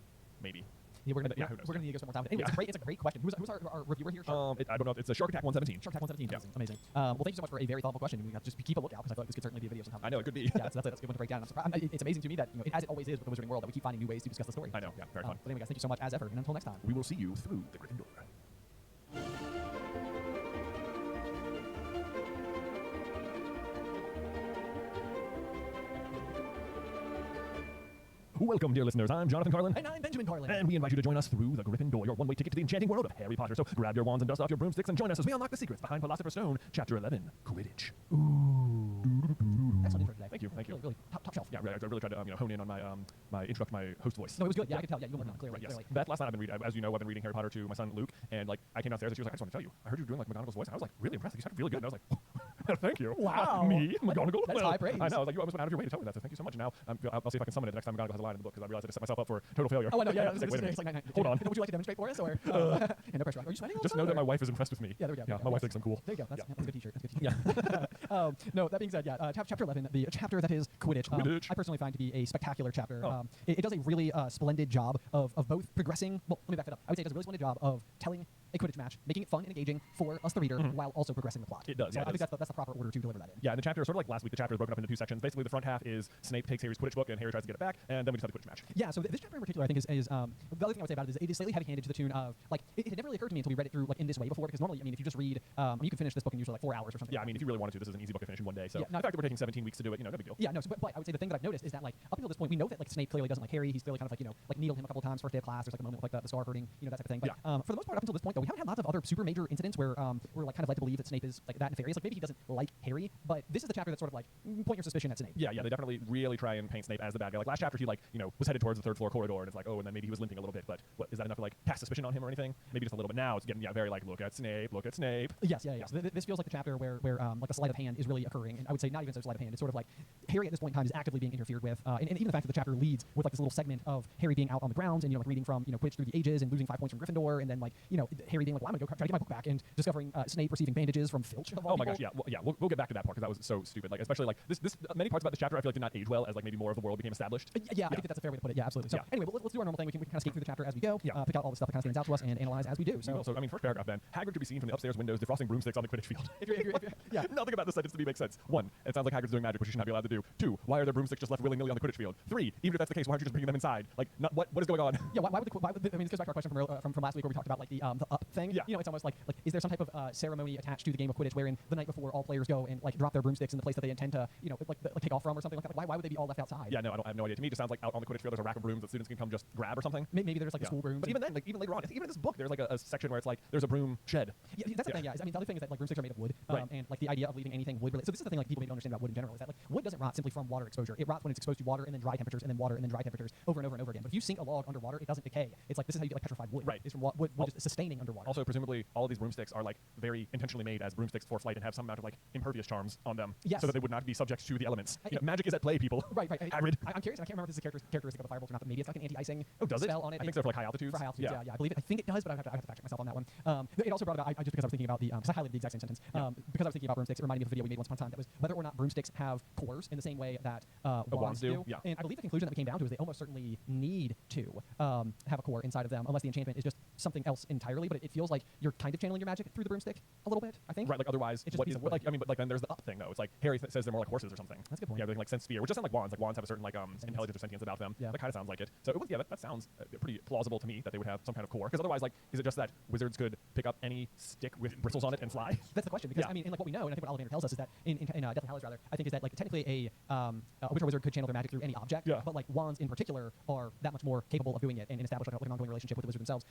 maybe. Yeah, we're gonna need to go some more time. Anyway, it's a great question. Who's our reviewer here? I don't know. It's a Shark Attack 117. Shark Attack 117. Yeah. Amazing. Well, thank you so much for a very thoughtful question. We have to just keep a lookout because I feel like this could certainly be a video sometime. I know it could be. Yeah, that's a good one to break down. It's amazing to me that as it always is with the Wizarding World that we keep finding new ways to discuss the story. I know. Yeah, very fun. But anyway, guys, thank you so much as ever, and until next time, we will see you through the Gryffindor. Welcome, dear listeners. I'm Jonathan Carlin. And I'm Benjamin Carlin. And we invite you to join us through the Gryffindor, your one-way ticket to the enchanting world of Harry Potter. So grab your wands and dust off your broomsticks and join us as we unlock the secrets behind Philosopher's Stone, Chapter 11, Quidditch. Ooh. Excellent intro today. Thank you. Really top shelf. Yeah, I really tried to hone in on my host voice. No, it was good. Yeah, I could tell. Yeah, you were clearly. Right, yes. Beth, last night I've been reading, as you know, I've been reading Harry Potter to my son Luke, and like I came downstairs and she was like, I just want to tell you, I heard you doing like McGonagall's voice, and I was like really impressed. Like, you sounded really good. And I was like, Thank you. Wow. Me, McGonagall. That's high praise. I know. I was like, you almost went out of your way to tell me that. So thank you so much. Now I'll see if I can summon it the next time McGonagall has a line in the book because I realized I just set myself up for total failure. Oh, I know. Yeah, It's like, wait a minute. it's like 99. Hold on. Would you like to demonstrate for us, or yeah, no pressure. Are you sweating? Just know that my wife is impressed with me. Yeah, there we go. Yeah, my wife thinks I'm cool. There you go. That's a good T-shirt. That's a good T-shirt. Yeah. No, that being said, yeah, chapter 11, the chapter that is Quidditch. Quidditch. I personally find to be a spectacular chapter. Oh. It does a really splendid job of both progressing. Well, let me back that up. I would say it does a really splendid job of telling a Quidditch match, making it fun and engaging for us, the reader, while also progressing the plot. It does. So Yeah, I think that's the proper order to deliver that in. Yeah, and the chapter, sort of like last week, the chapter is broken up into two sections. Basically, the front half is Snape takes Harry's Quidditch book and Harry tries to get it back, and then we just have the Quidditch match. Yeah, so this chapter in particular, I think, is the other thing I would say about it is it is slightly heavy-handed to the tune of, like, it had never really occurred to me until we read it through, like, in this way before, because normally, I mean, if you just read, you can finish this book in usually, like, 4 hours or something. Yeah, I mean, if you really wanted to, this is an easy book to finish in one day. So Yeah, no, the fact that we're taking 17 weeks to do it, no big deal. Yeah, no, so, but I would say the thing that I've noticed is that, like, up until this point, we know that, like, Snape clearly doesn't like Harry. He's clearly kind of, like, like, needled him a couple of times first day of class. There's, like, a moment with, like, the scar hurting, that type of thing. But for the most part, up until this point, though, we haven't had lots of other super major incidents where we're, like, kind of led to believe that Snape is, like, that nefarious. Like, maybe he doesn't like Harry, but this is the chapter that's sort of, like, point your suspicion at Snape. Yeah, they definitely really try and paint Snape as the bad guy. Like, last chapter, he, like, was headed towards the third floor corridor, and it's like, oh, and then maybe he was limping a little bit, but what, is that enough to, like, cast suspicion on him or anything? Maybe just a little bit. Now it's getting, very, like, look at Snape. Yes, yeah. So this feels like the chapter where like, the sleight of hand is really occurring, and I would say not even so sleight of hand. It's sort of like Harry at this point in time is actively being interfered with, and even the fact that the chapter leads with, like, this little segment of Harry being out on the grounds and, like, reading from, Quidditch Through the Ages and losing 5 points from Gryffindor, and then, like, Harry being like, well, I'm gonna go try to get my book back, and discovering Snape receiving bandages from Filch. Oh my gosh, yeah. We'll get back to that part because that was so stupid. Like, especially, like, this many parts about this chapter I feel like did not age well as, like, maybe more of the world became established. Yeah, I think that's a fair way to put it. Yeah, absolutely. So anyway, let's do our normal thing. We can kind of skate through the chapter as we go, pick out all the stuff that kind of stands out to us, and analyze as we do. So I mean, first paragraph then. Hagrid could be seen from the upstairs windows defrosting broomsticks on the Quidditch field. Yeah. Nothing about this sentence to me makes sense. 1, it sounds like Hagrid's doing magic, which he should not be allowed to do. 2, why are there broomsticks just left willy-nilly on the Quidditch field? 3, even if that's the case, why aren't you just bringing them inside? Like, what is going on? Yeah, why would I mean, this goes back to our question from last week where we talked about, like, the up thing. Yeah. It's almost like is there some type of ceremony attached to the game of Quidditch wherein the night before all players go and, like, drop their broomsticks in the place that they intend to, like take off from or something like that? Like, why would they be all left outside? Yeah, no, I have no idea. To me, it just sounds like out on the Quidditch field there's a rack of brooms that students can come just grab or something. Maybe there's, like, a school broom. But even then, like, even later on, even in this book, there's, like, a section where it's like there's a broom shed. Yeah, that's the thing. Yeah, I mean, the other thing is that, like, broomsticks are made of wood, and, like, the idea of leaving anything wood. So this is the thing, like, people maybe don't understand about wood in general is that, like, wood doesn't rot simply from water exposure. It rots when it's exposed to water and then dry temperatures and then water and then dry temperatures over and over and over again. But if you sink a log underwater, it doesn't decay. It's like this is how you get, like, petrified wood. Right. It's from wood just sustaining underwater. Also, presumably, all of these broomsticks are, like, very intentionally made as broomsticks for flight and have some amount of, like, impervious charms on them, yes, so that they would not be subject to the elements. Magic is at play, people. Right. Hagrid. I'm curious, and I can't remember if this is a characteristic of the firebolts or not, but maybe it's like an anti-icing spell on it. I think so for, like, high altitudes. For high altitudes, yeah. I think it does, but I have to fact check myself on that one. It also brought about, just because I was thinking about because I highlighted the exact same sentence, because I was thinking about broomsticks, it reminded me of a video we made once upon a time that was whether or not broomsticks have cores in the same way that wands do. Yeah. And I believe the conclusion that we came down to is they almost certainly need to have a core inside of them, unless the enchantment is just something else entirely. But it feels like you're kind of channeling your magic through the broomstick a little bit, I think. Right, like, otherwise, it's just what is, like, I mean, but, like, then there's the up thing, though. It's like Harry says they're more like horses or something. That's a good point. Yeah, they can, like, sense fear, which doesn't sound like wands. Like, wands have a certain, like, intelligence or sentience about them. Yeah. That kind of sounds like it. So, that sounds pretty plausible to me that they would have some kind of core. Because otherwise, like, is it just that wizards could pick up any stick with bristles on it and fly? That's the question. Because, I mean, in, like, what we know, and I think what Ollivander tells us is that in Deathly Hallows, rather, I think is that, like, technically a witch or wizard could channel their magic through any object. Yeah. But, like, wands in particular are that much more capable of doing it and establish, like, an ongoing relationship with the wizard themselves.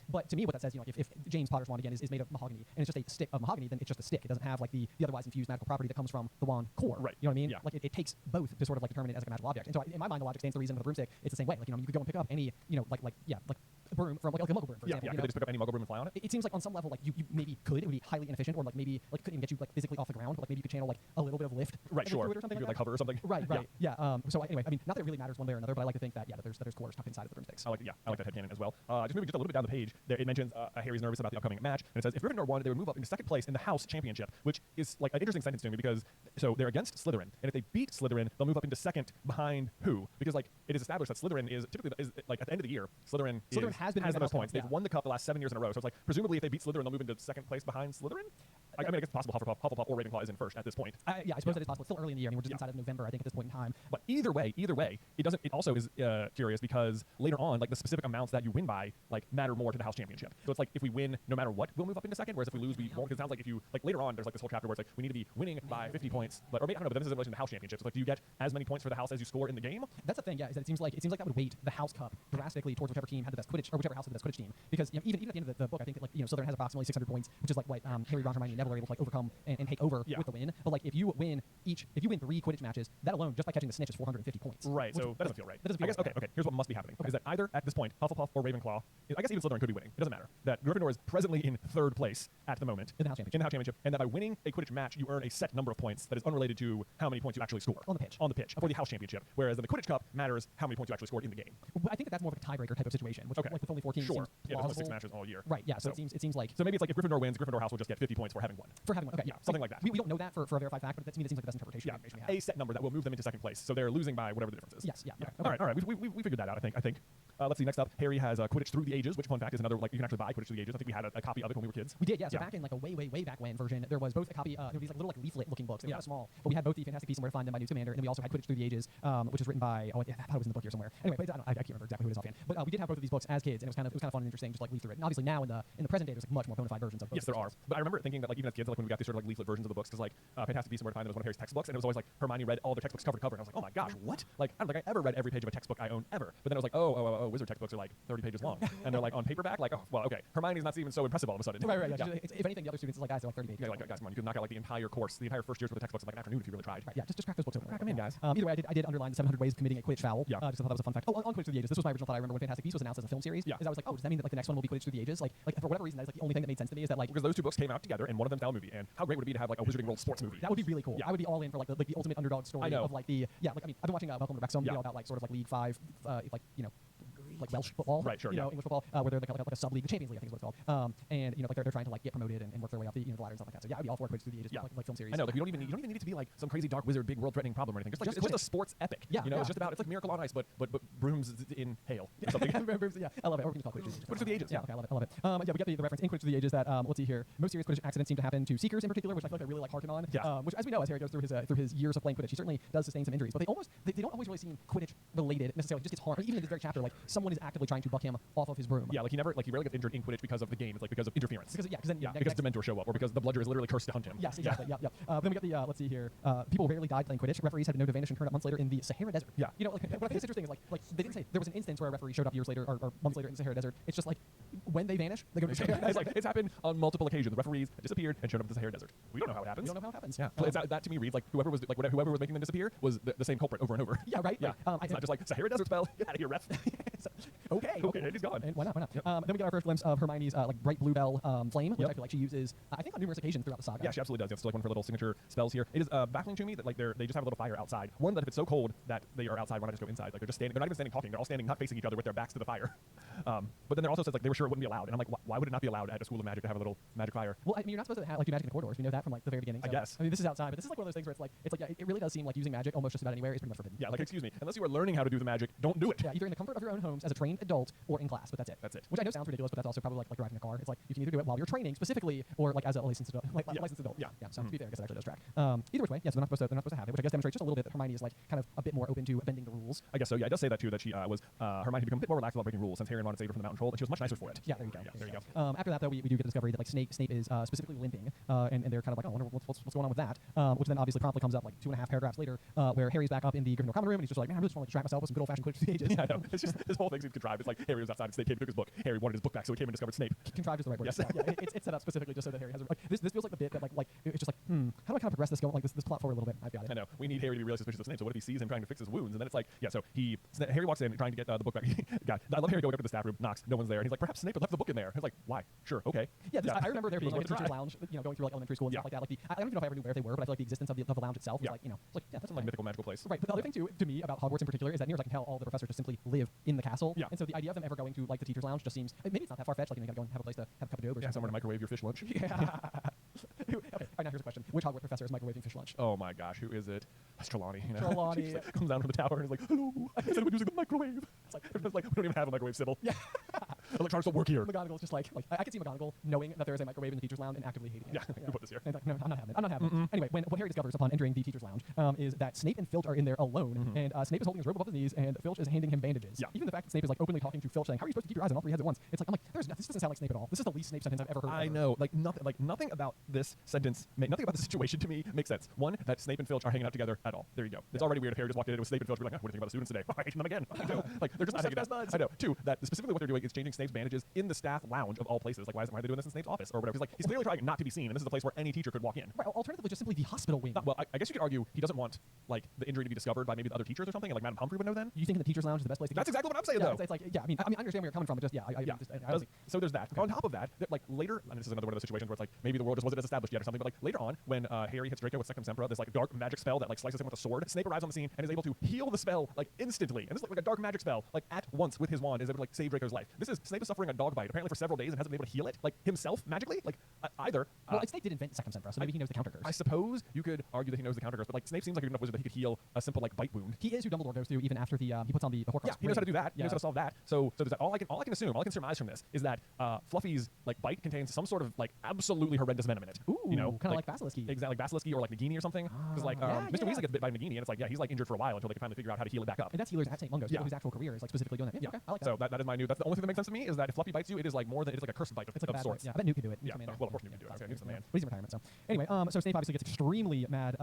But to me, what that says, if James Potter's wand again is made of mahogany and it's just a stick of mahogany, then it's just a stick. It doesn't have, like, the otherwise infused magical property that comes from the wand core. Right. You know what I mean? Yeah. Like, it takes both to sort of, like, determine it as, like, a magical object. And so in my mind, the logic stands the reason for the broomstick. It's the same way. Like, you could go and pick up any, like a broom from, like a muggle broom, for example. Could they just pick up any muggle broom and fly on it? It seems like on some level, like, you maybe could. It would be highly inefficient, or, like, maybe, like, couldn't even get you, like, physically off the ground, but, like, maybe you could channel, like, a little bit of lift. Right, sure. Or something you could, like, like, hover or something. Right. Yeah. So anyway, I mean, not that it really matters one way or another, but I like to think that there's cores tucked inside of the broomsticks. I like that headcanon as well. Just moving just a little bit down the page, there it mentions Harry's nervous about the upcoming match, and it says if Gryffindor won, they would move up into second place in the House Championship, which is, like, an interesting sentence to me because so they're against Slytherin, and if they beat Slytherin, they'll move up into second behind who? Because, like, it is established that Slytherin is typically like at the end of the year, Slytherin has the most points. They've won the cup the last 7 years in a row, so it's like presumably if they beat Slytherin, they'll move into second place behind Slytherin. I mean, I guess it's possible Hufflepuff or Ravenclaw is in first at this point. I suppose that is possible. It's still early in the year. I mean, we're just inside of November, I think, at this point in time. But either way, it doesn't. It also is curious because later on, like, the specific amounts that you win by, like, matter more to the House Championship. So it's like if we win no matter what, we'll move up into second. Whereas if we lose, we won't. Because it sounds like if you, like, later on, there's, like, this whole chapter where it's like we need to be winning by 50 points. But or maybe, I don't know. But then this is in relation to the House Championship. So, like, do you get as many points for the House as you score in the game? That's the thing. Yeah, is that it seems like that would weight the House Cup drastically towards whichever team had the best Quidditch, or whichever house had the best Quidditch team. Because even at the end of the book, I think that, like, Slytherin has approximately 600 points, which is like what Harry, Ron, Hermione, and Neville are able to like overcome and take over with the win. But like if you win 3 Quidditch matches, that alone just by catching the snitch is 450 points. Right. So that doesn't feel right. That doesn't feel I guess right. okay. Here's what must be happening: is that either at this point Hufflepuff or Ravenclaw, I guess even Slytherin could be winning. It doesn't matter. That Gryffindor is presently in 3rd place at the moment in the House Championship, and that by winning a Quidditch match, you earn a set number of points that is unrelated to how many points you actually score on the pitch. For the House Championship, whereas in the Quidditch Cup matters how many points you actually scored in the game. I think that's more of a tiebreaker type of situation, which like with only 14 sure. seems Yeah, there's only 6 plausible. matches all year. Right. Yeah. So it seems like maybe it's like if Gryffindor wins, Gryffindor House will just get 50 points for having won. Okay. Yeah, something like that. We don't know that for a verified fact, but that seems like the best interpretation of the information we have. A set number that will move them into 2nd place, so they're losing by whatever the difference is. Yes. Yeah. Okay. All right. We figured that out. I think. Let's see. Next up, Harry has Quidditch Through the Ages, which fun fact is another like you can actually buy Quidditch Through the Ages. I think we had a copy of it when we were kids. We did. Yeah. So back in like a way back when version, there was both a copy. There were these like little like leaflet looking books. They were kind of small, but we had both the Fantastic Beasts and Where to Find Them by Newt Scamander, and then we also had Quidditch Through the Ages, which is written by I thought it was in the book here somewhere. Anyway, but I can't remember exactly who it is offhand. But we did have both of these books as kids, and it was kind of fun and interesting just like leaf through it. And obviously now in the present day, there's like much more bona fide versions of both. Yes, there are. But I remember thinking that like even as kids, like when we got these sort of like leaflet versions of the books, because like Fantastic Beasts and Where to Find Them was one of Harry's textbooks, and it was always like Hermione read all their textbooks cover to cover, and I was like, oh my gosh, what? Like I don't think I ever read every page of a textbook I own ever. But then I was like, oh, wizard textbooks are like 30 pages long, and they're like on paperback. Like, oh well, okay, Hermione's not even so impressive all of a sudden. Right. Yeah. If anything, the other students is like guys, they're like 30 pages. Yeah, like guys, come on, you could knock out like the entire course, the entire first year's worth of textbooks in like an afternoon if you really tried. Right. Yeah. Just crack those books open. Crack them in, guys. Either way, I did underline the 700 ways of committing a Quidditch foul. Yeah. Just thought that was a fun fact. Oh, on Quidditch Through the Ages, this was my original thought. I remember when Fantastic Beasts was announced as a film series. Yeah. Is I was like, oh, does that mean that like the next one will be Quidditch Through the Ages? Like for whatever reason, that's like the only thing that made sense to me is that like because those 2 books came out together and one of them's now a movie. And how great would it be to have like a Wizarding World sports movie? That would be really cool. Yeah. I would be all in for like the ultimate underdog story of like the like I mean I've been watching Welcome to Wrexham, all about like sort of like League 5, like you know. Like Welsh football, right? Sure, you know, English football, where they're like a sub league, the Champions League, I think is what it's called. And you know, like they're trying to like get promoted and work their way up the the ladder and stuff like that. So yeah, I'd be all for Quidditch Through the Ages, like film series. I know, like you don't even need it to be like some crazy dark wizard, big world threatening problem or anything. Just it's just a sports epic. Yeah, you know, it's just about it's like Miracle on Ice, but brooms in hail or something. Yeah, I love it. Or we can call it Quidditch Through the Ages. Yeah, okay, I love it. Yeah, we get the reference in Quidditch Through the Ages that let's see here. Most serious Quidditch accidents seem to happen to Seekers in particular, which I feel like I really like harken on. Yeah. Which, as we know, as Harry goes through his years of playing Quidditch, he certainly does sustain some injuries, but they don't always really seem Quidditch related necessarily. He just gets harmed. Even in this very chapter, like someone is actively trying to buck him off of his broom. Yeah, like he rarely gets injured in Quidditch because of the game. It's like because of interference. Because Dementors show up, or because the bludger is literally cursed to hunt him. Yes, exactly. Yeah. Then we got the let's see here. People rarely died playing Quidditch. Referees had to know to vanish and turn up months later in the Sahara Desert. Yeah. You know, like, what I think is interesting is like they didn't say there was an instance where a referee showed up years later or months later in the Sahara Desert. It's just like when they vanish, they go to the Sahara It's like it's happened on multiple occasions. The referees disappeared and showed up at the Sahara Desert. We don't know how it happens. We don't know how it happens. Yeah. That to me reads like whoever was making them disappear was the same culprit over and over. Yeah. Right. Yeah. Right. It's not just like Sahara Desert spell. Get out of here, ref. Okay, he's gone. And why not? Yep. Then we get our first glimpse of Hermione's like bright bluebell flame, which I feel like she uses, I think, on numerous occasions throughout the saga. Yeah, she absolutely does. It's like one of her little signature spells here. It is baffling to me that like they just have a little fire outside. One, that if it's so cold that they are outside, why not just go inside? Like they're just standing. They're not even standing talking. They're all standing, not facing each other, with their backs to the fire. But then there also says like they were sure it wouldn't be allowed, and I'm like, why would it not be allowed at a school of magic to have a little magic fire? Well, I mean, you're not supposed to do magic in the corridors. We know that from like the very beginning. So, I guess. I mean, this is outside, but this is like one of those things where it's like yeah, it really does seem like using magic almost just about anywhere is pretty much forbidden. Yeah, like excuse me, unless you are learning how to do the magic, don't do it. Yeah, either in the comfort of your own homes as a trained adult or in class, but that's it. That's it. Which I know sounds ridiculous, but that's also probably like driving a car. It's like you can either do it while you're training specifically or like as a licensed adult. Licensed adult. Yeah. So to be fair, I guess it actually does track. Either which way, yeah, so they're not supposed to have it, which I guess demonstrates just a little bit that Hermione is like kind of a bit more open to bending the rules. I guess so. Yeah, it does say that too. That she was Hermione had become a bit more relaxed about breaking rules since Harry and Ron had saved her from the mountain troll, and she was much nicer for it. Yeah, there you go. Yeah, there you go. After that, though, we do get the discovery that like Snape is specifically limping, and they're kind of like, oh, I wonder what's going on with that. Which then obviously promptly comes up like 2.5 paragraphs later, where Harry's back up in the Gryffindor common room, and he's just like, man, I really just want to distract myself with some good old-fashioned Quidditch Through the Ages. Yeah, I know. It's just this whole thing seems contrived. It's like Harry was outside and Snape came and took his book. Harry wanted his book back, so he came and discovered Snape. Contrived is the right word. Yes. Yeah, it's set up specifically just so that Harry has like this feels like the bit that like it's just like how do I kind of progress this going like this plot forward a little bit? I've got it. I know. We need Harry to be really suspicious of Snape. So what if he sees him trying to fix his wounds, and then it's like so Harry walks in trying to get the book back. God, I love Harry going up to the staff room, knocks, no one's there, and he's like, perhaps Snape had left the book in there. He's like, why? Sure, okay. Yeah, I remember there being like a Try. teacher's lounge, going through like elementary school and stuff like that. Like I don't even know if I ever knew where they were, but I feel like the existence of the lounge itself was like that's some like mythical magical place. Right, but the other thing to me about Hogwarts in particular is that near as I can tell, all the professors just simply live in the castle. Yeah. And so the idea of them ever going to like the teacher's lounge just seems maybe it's not that far fetched. Like you gotta go and have a place to have a cup of dough or something. Somewhere to microwave your fish lunch. Yeah. Okay. All right, now here's a question: which Hogwarts professor is microwaving fish lunch? Oh my gosh, who is it? That's Trelawney. You know? Trelawney. She like, comes down from the tower and is like, hello. I said we're using the microwave. It's like we don't even have a microwave, Sybil. Yeah. Electronics don't work here. McGonagall's just like I could see McGonagall knowing that there is a microwave in the teacher's lounge and actively hating it. Yeah. Who put this here? And like, no, I'm not having it. Anyway, what Harry discovers upon entering the teacher's lounge is that Snape and Filch are in there alone, and Snape is holding his robe above his knees, and Filch is handing him bandages. Yeah. Even the fact that Snape is like openly talking to Filch, saying, "How are you supposed to keep your eyes on all three heads at once?" It's like this doesn't sound like Snape at all. This is the least Snape sentence I've ever heard. I know, like nothing about this sentence, nothing about the situation to me makes sense. One, that Snape and Filch are hanging out together at all. There you go. It's already weird if Harry just walked in with Snape and Filch. We're like, what do you think about the students today? I hate them again. Like they're just not hanging out. I know. Two, that specifically what they're doing is changing Snape's bandages in the staff lounge of all places. Like, why are they doing this in Snape's office or whatever? He's clearly trying not to be seen, and this is a place where any teacher could walk in. Right. Alternatively, just simply the hospital wing. Well, I guess you could argue he doesn't want like the injury to be discovered by maybe the other teachers or something, and like Madam Humphrey would know then. You think the teachers' lounge is the best place to go? That's exactly what I'm saying, yeah, though. It's like, yeah, I mean, I understand where you're coming from, but just, So there's that. Okay. On top of that, like later, and this is another one of those situations where it's like maybe the world just wasn't as established yet or something, but like later on, when Harry hits Draco with Sectum Sempra, this like dark magic spell that like slices him with a sword, Snape arrives on the scene and is able to heal the spell like instantly. And this is like a dark magic spell, like at once with his wand, is able to like save Draco's life. This is Snape is suffering a dog bite apparently for several days and hasn't been able to heal it like himself magically. Like either. Well, Snape did invent Sectum Sempra, so maybe he knows the counter curse. I suppose you could argue that he knows the counter curse, but like Snape seems like a good enough wizard that he could heal a simple like bite wound. He is who Dumbledore goes to even after the he puts on the Horcrux. Yeah, he knows how to do that. He knows how to solve that. So there's that. All I can assume, all I can surmise from this is that Fluffy's like bite contains some sort of like absolutely horrendous venom in it. Ooh, you know, kind of like Basilisky. Exactly, like Basilisky or like Nagini or something. Because like Mr. Weasley gets bit by Nagini, and it's like he's like injured for a while until they can finally figure out how to heal it back up. And that's healers at St. Mungo's, whose actual career is like specifically doing that. Yeah, okay, I like that. So that is my new. That's the only thing that makes sense to me is that if Fluffy bites you, it is like more than it's like a cursed bite of sorts. Yeah, I bet Newt could do it. Yeah, well of course Newt can do it. Okay, Newt's the man. But he's in retirement, so anyway, so Snape obviously gets extremely mad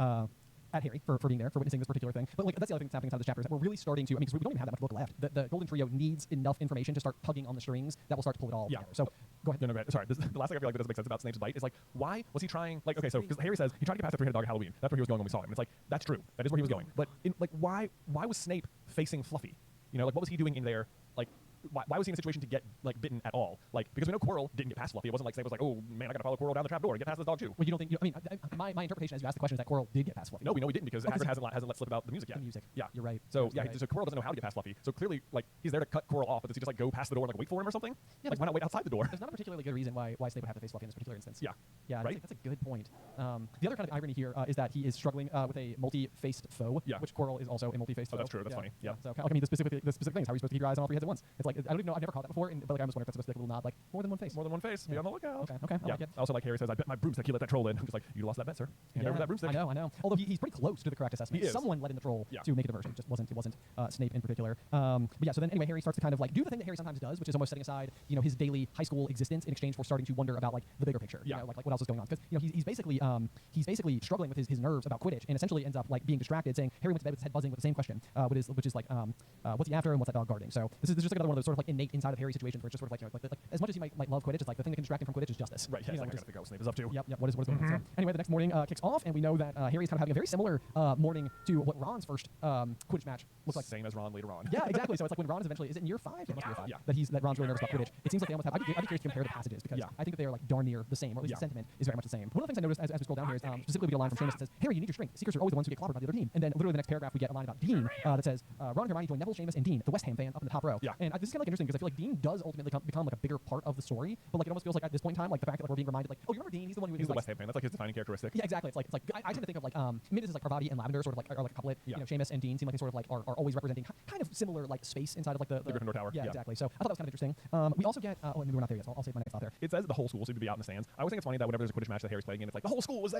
at Harry for being there, for witnessing this particular thing. But like that's the other thing that's happening inside this chapter is that we're really starting to. I mean, because we don't even have that much book left. The Golden Trio needs enough information to start tugging on the strings that will start to pull it all together. So go ahead. No, sorry. The last thing I feel like that doesn't make sense about Snape's bite is like, why was he trying? Like, okay, so because Harry says he tried to get past the three-headed dog at Halloween. That's where he was going when we saw him. And it's like that's true. That is where he was going. But like, why was Snape facing Fluffy? You know, like what was he doing in there? Like. Why was he in a situation to get like bitten at all? Like because we know Quirrell didn't get past Fluffy. It wasn't like Snape was like, oh man, I gotta follow Quirrell down the trap door to get past this dog too. Well, you don't think? I mean, my interpretation as you asked the question is that Quirrell did get past Fluffy. No, we know he didn't because Hagrid hasn't let slip about the music yet. The music. Yeah, you're right. So yeah, so Quirrell doesn't know how to get past Fluffy. So clearly, like he's there to cut Quirrell off, but does he just like go past the door and like wait for him or something? Yeah, like why not wait outside the door? There's not a particularly good reason why Snape would have to face Fluffy in this particular instance. Yeah. Yeah, right. That's a good point. The other kind of irony here is that he is struggling with a multi-faced foe, which Quirrell is also a multi-faced foe. That's true. That's funny. Yeah. So I mean, the specific things. How are you supposed to keep your eyes on all three heads at once? It's like I don't even know. I've never caught that before. But like I'm just wondering if that's supposed to be like a little nod, like more than one face. More than one face. Be on the lookout. Okay. I like it. Also, like Harry says, I bet my broomstick he let that troll in. I'm just like, you lost that bet, sir. Hand over that broomstick. I know. Although he's pretty close to the correct assessment. He is. Someone let in the troll to make it a version. It wasn't Snape in particular. But yeah. So then anyway, Harry starts to kind of like do the thing that Harry sometimes does, which is almost setting aside his daily high school existence in exchange for starting to wonder about like the bigger picture. You know, like what else is going on? Because he's basically struggling with his nerves about Quidditch and essentially ends up like being distracted, saying Harry went to bed with his head buzzing with the same question, which is like what's he after and what's that dog guarding? So this is just like another one of those sort of like innate inside of Harry situations where it's just sort of like as much as you might love Quidditch, it's like the thing that can distract him from Quidditch is justice. Right. Yeah, like, I gotta Snape is up to. Yep. What is going on? So anyway, the next morning kicks off, and we know that Harry's kind of having a very similar morning to what Ron's first Quidditch match looks like. Same as Ron later on. Yeah, exactly. So it's like when Ron is eventually, is it in year 5? It must be year 5. Yeah. That Ron's really nervous about Quidditch. It seems like they almost have. I'd be curious to compare the passages because I think that they are like darn near the same, or at least the sentiment is very much the same. One of the things I noticed as we scroll down here is specifically we get a line from Seamus that says, "Harry, you need your strength. Seekers are always the ones who get clobbered by the other team." And then literally the next paragraph we get a line about Dean that says, "Ron and Hermione join Neville, Seamus, and Dean, the West Ham fan, up in the top row." Yeah. And this is kind of like interesting because I feel like Dean does ultimately become like a bigger part of the story, but like it almost feels like at this point in time, like the fact that like, we're being reminded, like, oh, you remember Dean? He's the one who he's the like, West Ham fan. That's like his defining characteristic. Yeah, exactly. It's like I tend to think of like maybe this is like Parvati and Lavender sort of like are like a couplet. Yeah. Seamus and Dean seem like they sort of like are always representing kind of similar like space inside of like the Gryffindor Tower. Yeah, exactly. So I thought that was kind of interesting. We also get maybe we're not there yet, so I'll save my next thought there. It says the whole school seemed to be out in the stands. I always think it's funny that whenever there's a Quidditch match that Harry's playing in, it's like the whole school was there.